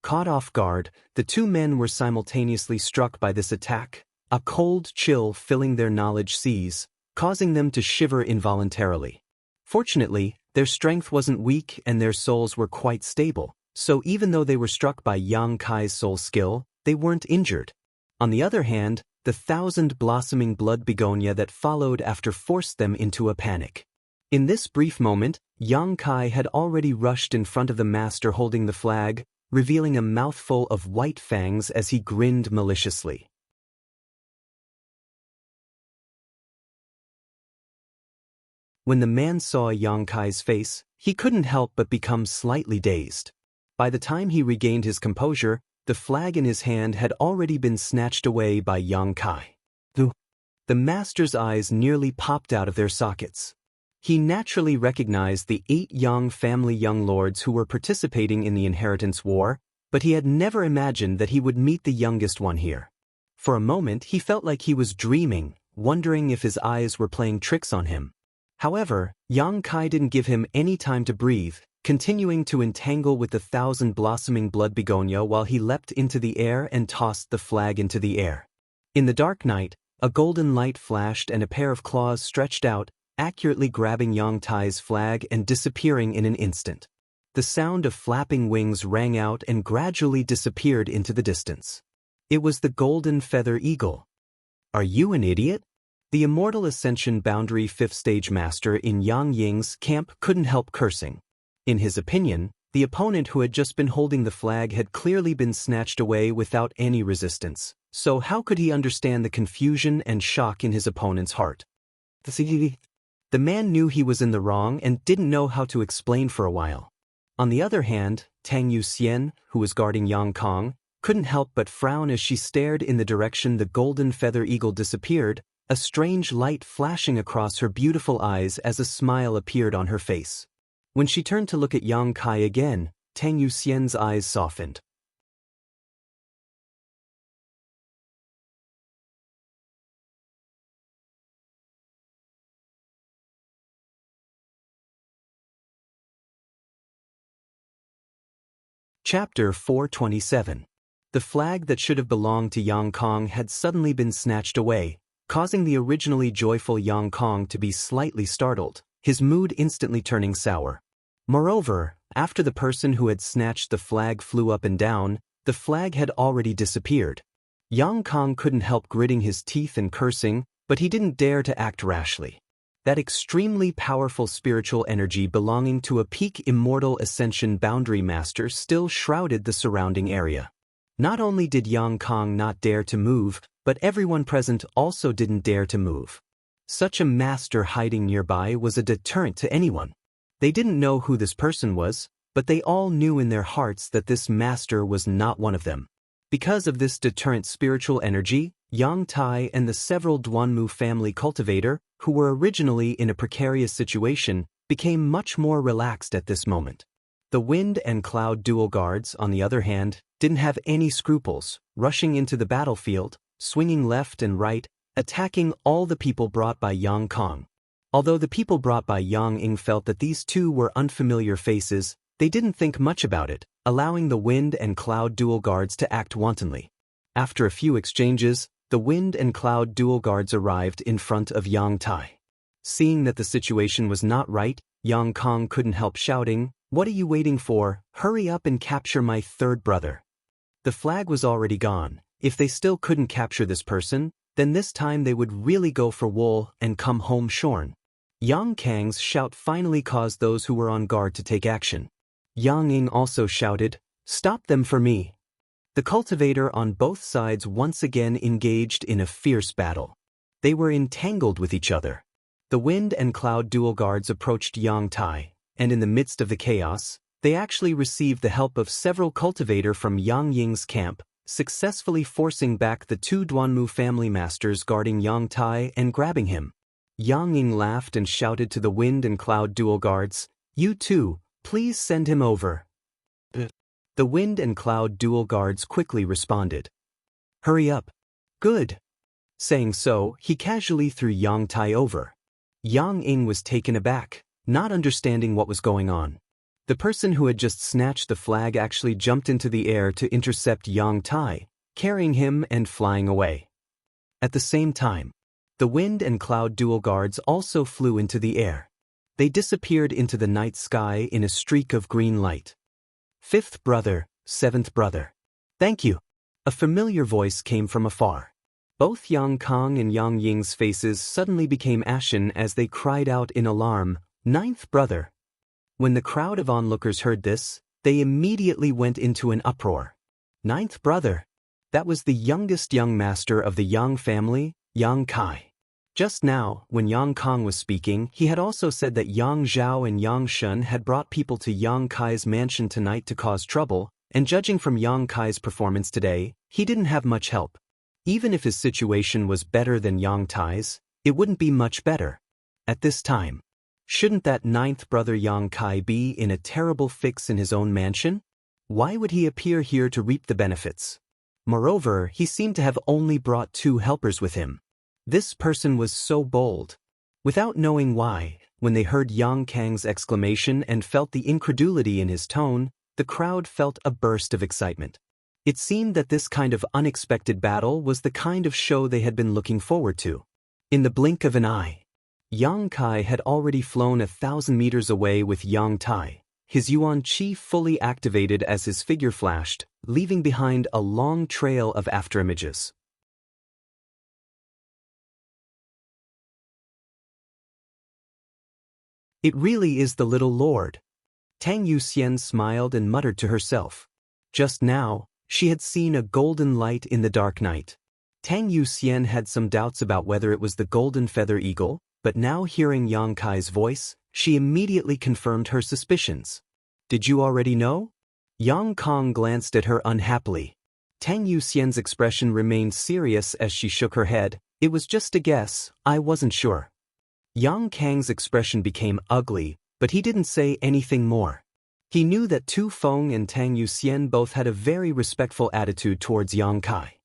Caught off guard, the two men were simultaneously struck by this attack, a cold chill filling their knowledge seas, causing them to shiver involuntarily. Fortunately, their strength wasn't weak and their souls were quite stable, so even though they were struck by Yang Kai's soul skill, they weren't injured. On the other hand, the 1,000 blossoming blood begonia that followed after forced them into a panic. In this brief moment, Yang Kai had already rushed in front of the master holding the flag, revealing a mouthful of white fangs as he grinned maliciously. When the man saw Yang Kai's face, he couldn't help but become slightly dazed. By the time he regained his composure, the flag in his hand had already been snatched away by Yang Kai. The master's eyes nearly popped out of their sockets. He naturally recognized the 8 Yang family young lords who were participating in the inheritance war, but he had never imagined that he would meet the youngest one here. For a moment he felt like he was dreaming, wondering if his eyes were playing tricks on him. However, Yang Kai didn't give him any time to breathe, continuing to entangle with the 1,000 blossoming blood begonia while he leapt into the air and tossed the flag into the air. In the dark night, a golden light flashed and a pair of claws stretched out, accurately grabbing Yang Tai's flag and disappearing in an instant. The sound of flapping wings rang out and gradually disappeared into the distance. It was the golden feather eagle. "Are you an idiot?" The Immortal Ascension Boundary 5th Stage Master in Yang Ying's camp couldn't help cursing. In his opinion, the opponent who had just been holding the flag had clearly been snatched away without any resistance, so how could he understand the confusion and shock in his opponent's heart? The man knew he was in the wrong and didn't know how to explain for a while. On the other hand, Tang Yuxian, who was guarding Yang Kong, couldn't help but frown as she stared in the direction the golden feather eagle disappeared, a strange light flashing across her beautiful eyes as a smile appeared on her face. When she turned to look at Yang Kai again, Tang Yuxian's eyes softened. Chapter 427. The flag that should have belonged to Yang Kong had suddenly been snatched away, causing the originally joyful Yang Kong to be slightly startled, his mood instantly turning sour. Moreover, After the person who had snatched the flag flew up and down, the flag had already disappeared. Yang Kong couldn't help gritting his teeth and cursing, but he didn't dare to act rashly. That extremely powerful spiritual energy belonging to a peak Immortal Ascension Boundary Master still shrouded the surrounding area. Not only did Yang Kong not dare to move, but everyone present also didn't dare to move. Such a master hiding nearby was a deterrent to anyone. They didn't know who this person was, but they all knew in their hearts that this master was not one of them. Because of this deterrent spiritual energy, Yang Tai and the several Duanmu family cultivator, who were originally in a precarious situation, became much more relaxed at this moment. The Wind and Cloud dual guards, on the other hand, didn't have any scruples, rushing into the battlefield, swinging left and right, attacking all the people brought by Yang Kong. Although the people brought by Yang Ying felt that these two were unfamiliar faces, they didn't think much about it, allowing the Wind and Cloud dual guards to act wantonly. After a few exchanges, the Wind and Cloud dual guards arrived in front of Yang Tai. Seeing that the situation was not right, Yang Kong couldn't help shouting, "What are you waiting for? Hurry up and capture my third brother." The flag was already gone. If they still couldn't capture this person, then this time they would really go for wool and come home shorn. Yang Kang's shout finally caused those who were on guard to take action. Yang Ying also shouted, "Stop them for me." The cultivator on both sides once again engaged in a fierce battle. They were entangled with each other. The Wind and Cloud dual guards approached Yang Tai, and in the midst of the chaos, they actually received the help of several cultivator from Yang Ying's camp, successfully forcing back the two Duanmu family masters guarding Yang Tai and grabbing him. Yang Ying laughed and shouted to the Wind and Cloud dual guards, "You two, please send him over." The Wind and Cloud dual guards quickly responded, "Hurry up." "Good." Saying so, he casually threw Yang Tai over. Yang Ying was taken aback, not understanding what was going on. The person who had just snatched the flag actually jumped into the air to intercept Yang Tai, carrying him and flying away. At the same time, the Wind and Cloud dual guards also flew into the air. They disappeared into the night sky in a streak of green light. "Fifth brother, seventh brother. Thank you." A familiar voice came from afar. Both Yang Kong and Yang Ying's faces suddenly became ashen as they cried out in alarm, "Ninth brother." When the crowd of onlookers heard this, they immediately went into an uproar. Ninth brother. That was the youngest young master of the Yang family, Yang Kai. Just now, when Yang Kong was speaking, he had also said that Yang Zhao and Yang Shun had brought people to Yang Kai's mansion tonight to cause trouble, and judging from Yang Kai's performance today, he didn't have much help. Even if his situation was better than Yang Tai's, it wouldn't be much better. At this time, shouldn't that ninth brother Yang Kai be in a terrible fix in his own mansion? Why would he appear here to reap the benefits? Moreover, he seemed to have only brought two helpers with him. This person was so bold. Without knowing why, when they heard Yang Kang's exclamation and felt the incredulity in his tone, the crowd felt a burst of excitement. It seemed that this kind of unexpected battle was the kind of show they had been looking forward to. In the blink of an eye, Yang Kai had already flown 1,000 meters away with Yang Tai, his Yuan Qi fully activated as his figure flashed, leaving behind a long trail of afterimages. "It really is the little lord." Tang Yuxian smiled and muttered to herself. Just now, she had seen a golden light in the dark night. Tang Yuxian had some doubts about whether it was the golden feather eagle, but now hearing Yang Kai's voice, she immediately confirmed her suspicions. "Did you already know?" Yang Kong glanced at her unhappily. Tang Yuxian's expression remained serious as she shook her head. "It was just a guess, I wasn't sure." Yang Kang's expression became ugly, but he didn't say anything more. He knew that Tu Feng and Tang Yuxian both had a very respectful attitude towards Yang Kai.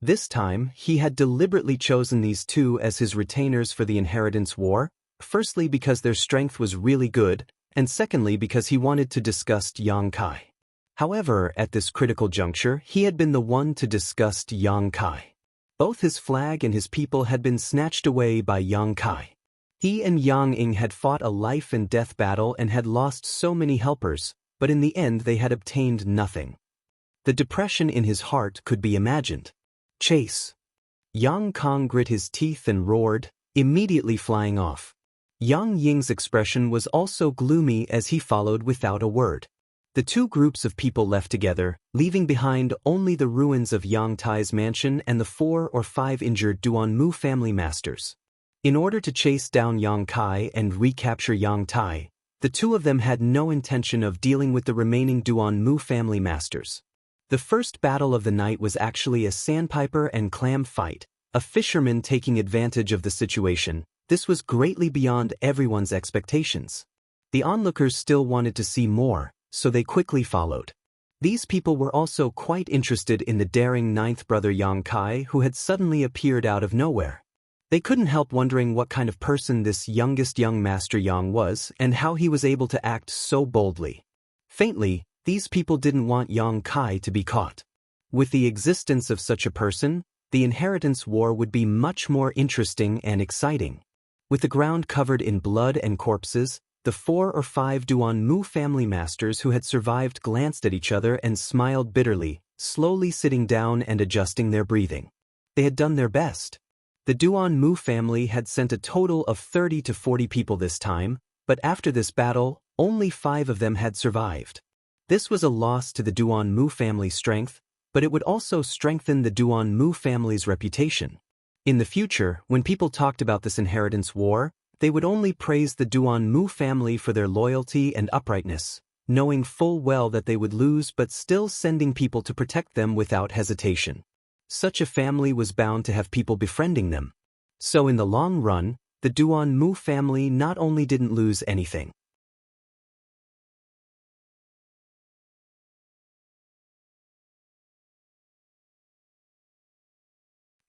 This time, he had deliberately chosen these two as his retainers for the inheritance war, firstly because their strength was really good, and secondly because he wanted to disgust Yang Kai. However, at this critical juncture, he had been the one to disgust Yang Kai. Both his flag and his people had been snatched away by Yang Kai. He and Yang Ying had fought a life-and-death battle and had lost so many helpers, but in the end they had obtained nothing. The depression in his heart could be imagined. Chase. Yang Kang grit his teeth and roared, immediately flying off. Yang Ying's expression was also gloomy as he followed without a word. The two groups of people left together, leaving behind only the ruins of Yang Tai's mansion and the 4 or 5 injured Duanmu family masters. In order to chase down Yang Kai and recapture Yang Tai, the two of them had no intention of dealing with the remaining Duanmu family masters. The first battle of the night was actually a sandpiper and clam fight, a fisherman taking advantage of the situation. This was greatly beyond everyone's expectations. The onlookers still wanted to see more, so they quickly followed. These people were also quite interested in the daring ninth brother Yang Kai who had suddenly appeared out of nowhere. They couldn't help wondering what kind of person this youngest young master Yang was and how he was able to act so boldly. Faintly, these people didn't want Yang Kai to be caught. With the existence of such a person, the inheritance war would be much more interesting and exciting. With the ground covered in blood and corpses, the 4 or 5 Duanmu family masters who had survived glanced at each other and smiled bitterly, slowly sitting down and adjusting their breathing. They had done their best. The Duanmu family had sent a total of 30 to 40 people this time, but after this battle, only 5 of them had survived. This was a loss to the Duanmu family's strength, but it would also strengthen the Duanmu family's reputation. In the future, when people talked about this inheritance war, they would only praise the Duanmu family for their loyalty and uprightness, knowing full well that they would lose but still sending people to protect them without hesitation. Such a family was bound to have people befriending them. So in the long run, the Duanmu family not only didn't lose anything.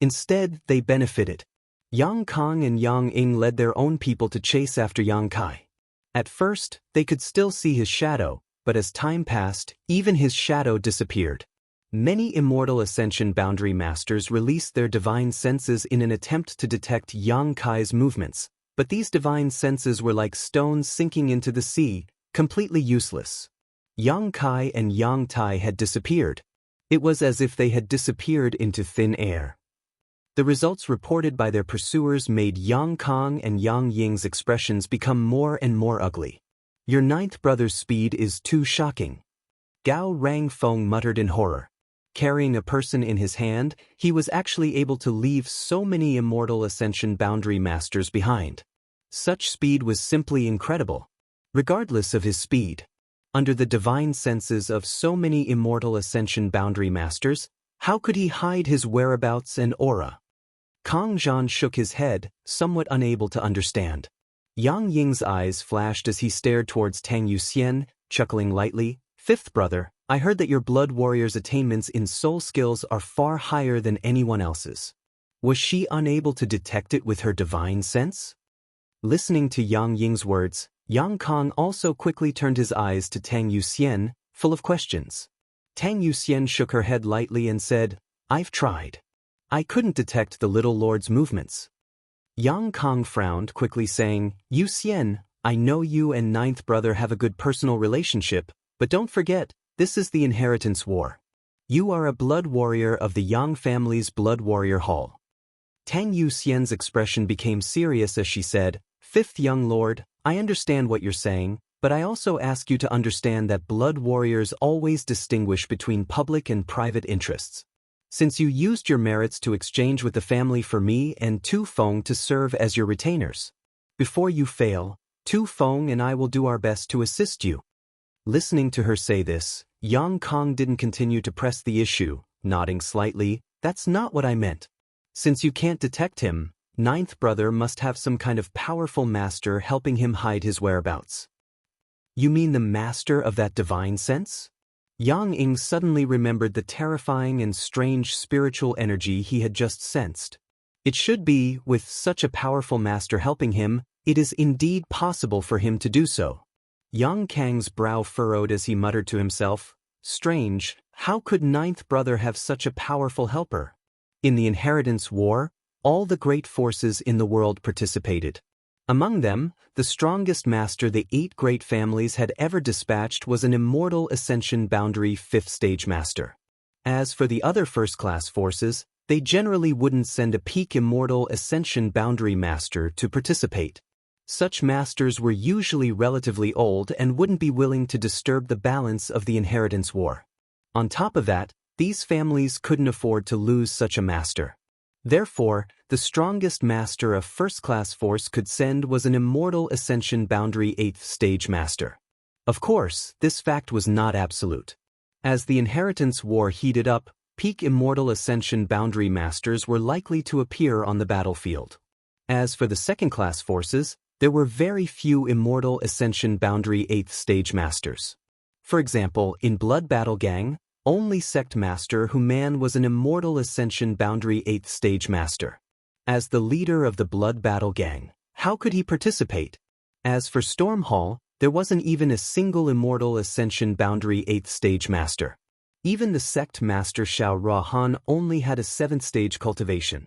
Instead, they benefited. Yang Kang and Yang Ying led their own people to chase after Yang Kai. At first, they could still see his shadow, but as time passed, even his shadow disappeared. Many Immortal Ascension Boundary Masters released their divine senses in an attempt to detect Yang Kai's movements, but these divine senses were like stones sinking into the sea, completely useless. Yang Kai and Yang Tai had disappeared. It was as if they had disappeared into thin air. The results reported by their pursuers made Yang Kang and Yang Ying's expressions become more and more ugly. Your ninth brother's speed is too shocking. Gao Rangfeng muttered in horror. Carrying a person in his hand, he was actually able to leave so many Immortal Ascension Boundary Masters behind. Such speed was simply incredible. Regardless of his speed, under the divine senses of so many Immortal Ascension Boundary Masters, how could he hide his whereabouts and aura? Kang Zhan shook his head, somewhat unable to understand. Yang Ying's eyes flashed as he stared towards Tang Yuxian, chuckling lightly. Fifth brother, I heard that your blood warrior's attainments in soul skills are far higher than anyone else's. Was she unable to detect it with her divine sense? Listening to Yang Ying's words, Yang Kang also quickly turned his eyes to Tang Yuxian, full of questions. Tang Yuxian shook her head lightly and said, I've tried. I couldn't detect the little lord's movements. Yang Kang frowned, quickly saying, Yuxian, I know you and ninth brother have a good personal relationship, but don't forget, this is the inheritance war. You are a blood warrior of the Yang family's blood warrior hall. Tang Yuxian's expression became serious as she said, Fifth young lord, I understand what you're saying, but I also ask you to understand that blood warriors always distinguish between public and private interests. Since you used your merits to exchange with the family for me and Tu Feng to serve as your retainers. Before you fail, Tu Feng and I will do our best to assist you. Listening to her say this, Yang Kang didn't continue to press the issue, nodding slightly, that's not what I meant. Since you can't detect him, ninth brother must have some kind of powerful master helping him hide his whereabouts. You mean the master of that divine sense? Yang Ying suddenly remembered the terrifying and strange spiritual energy he had just sensed. It should be, with such a powerful master helping him, it is indeed possible for him to do so. Yang Kang's brow furrowed as he muttered to himself, strange, how could ninth brother have such a powerful helper? In the inheritance war, all the great forces in the world participated. Among them, the strongest master the 8 great families had ever dispatched was an Immortal Ascension Boundary 5th Stage Master. As for the other first-class forces, they generally wouldn't send a peak Immortal Ascension Boundary Master to participate. Such masters were usually relatively old and wouldn't be willing to disturb the balance of the inheritance war. On top of that, these families couldn't afford to lose such a master. Therefore, the strongest master a first-class force could send was an Immortal Ascension Boundary 8th Stage Master. Of course, this fact was not absolute. As the inheritance war heated up, peak Immortal Ascension Boundary Masters were likely to appear on the battlefield. As for the second-class forces, there were very few Immortal Ascension Boundary 8th Stage Masters. For example, in Blood Battle Gang, only Sect Master Human was an Immortal Ascension Boundary 8th Stage Master. As the leader of the Blood Battle Gang, how could he participate? As for Storm Hall, there wasn't even a single Immortal Ascension Boundary 8th Stage Master. Even the Sect Master Xiao Rahan only had a 7th Stage Cultivation.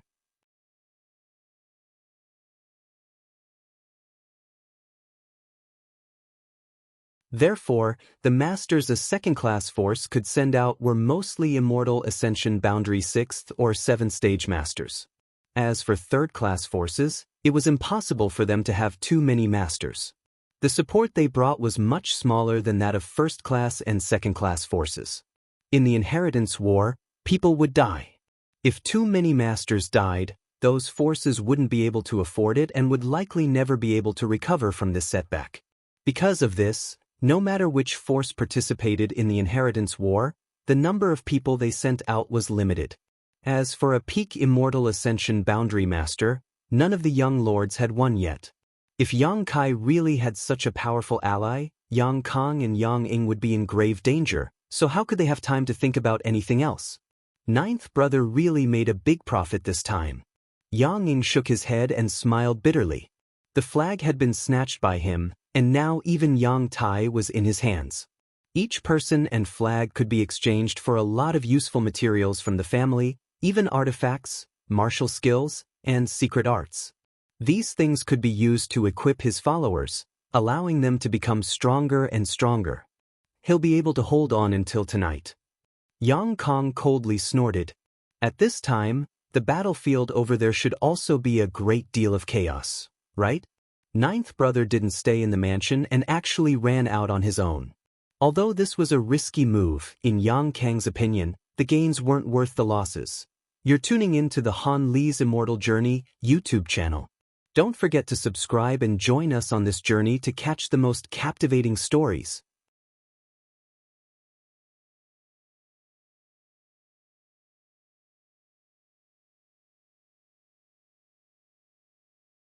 Therefore, the masters a second-class force could send out were mostly Immortal Ascension Boundary 6th or 7th Stage Masters. As for third-class forces, it was impossible for them to have too many masters. The support they brought was much smaller than that of first-class and second-class forces. In the inheritance war, people would die. If too many masters died, those forces wouldn't be able to afford it and would likely never be able to recover from this setback. Because of this, no matter which force participated in the inheritance war, the number of people they sent out was limited. As for a peak Immortal Ascension Boundary Master, none of the young lords had one yet. If Yang Kai really had such a powerful ally, Yang Kong and Yang Ing would be in grave danger, so how could they have time to think about anything else? Ninth brother really made a big profit this time. Yang Ing shook his head and smiled bitterly. The flag had been snatched by him, and now even Yang Tai was in his hands. Each person and flag could be exchanged for a lot of useful materials from the family, even artifacts, martial skills, and secret arts. These things could be used to equip his followers, allowing them to become stronger and stronger. He'll be able to hold on until tonight. Yang Kong coldly snorted. At this time, the battlefield over there should also be a great deal of chaos, right? Ninth brother didn't stay in the mansion and actually ran out on his own. Although this was a risky move, in Yang Kang's opinion, the gains weren't worth the losses. You're tuning in to the Han Li's Immortal Journey YouTube channel. Don't forget to subscribe and join us on this journey to catch the most captivating stories.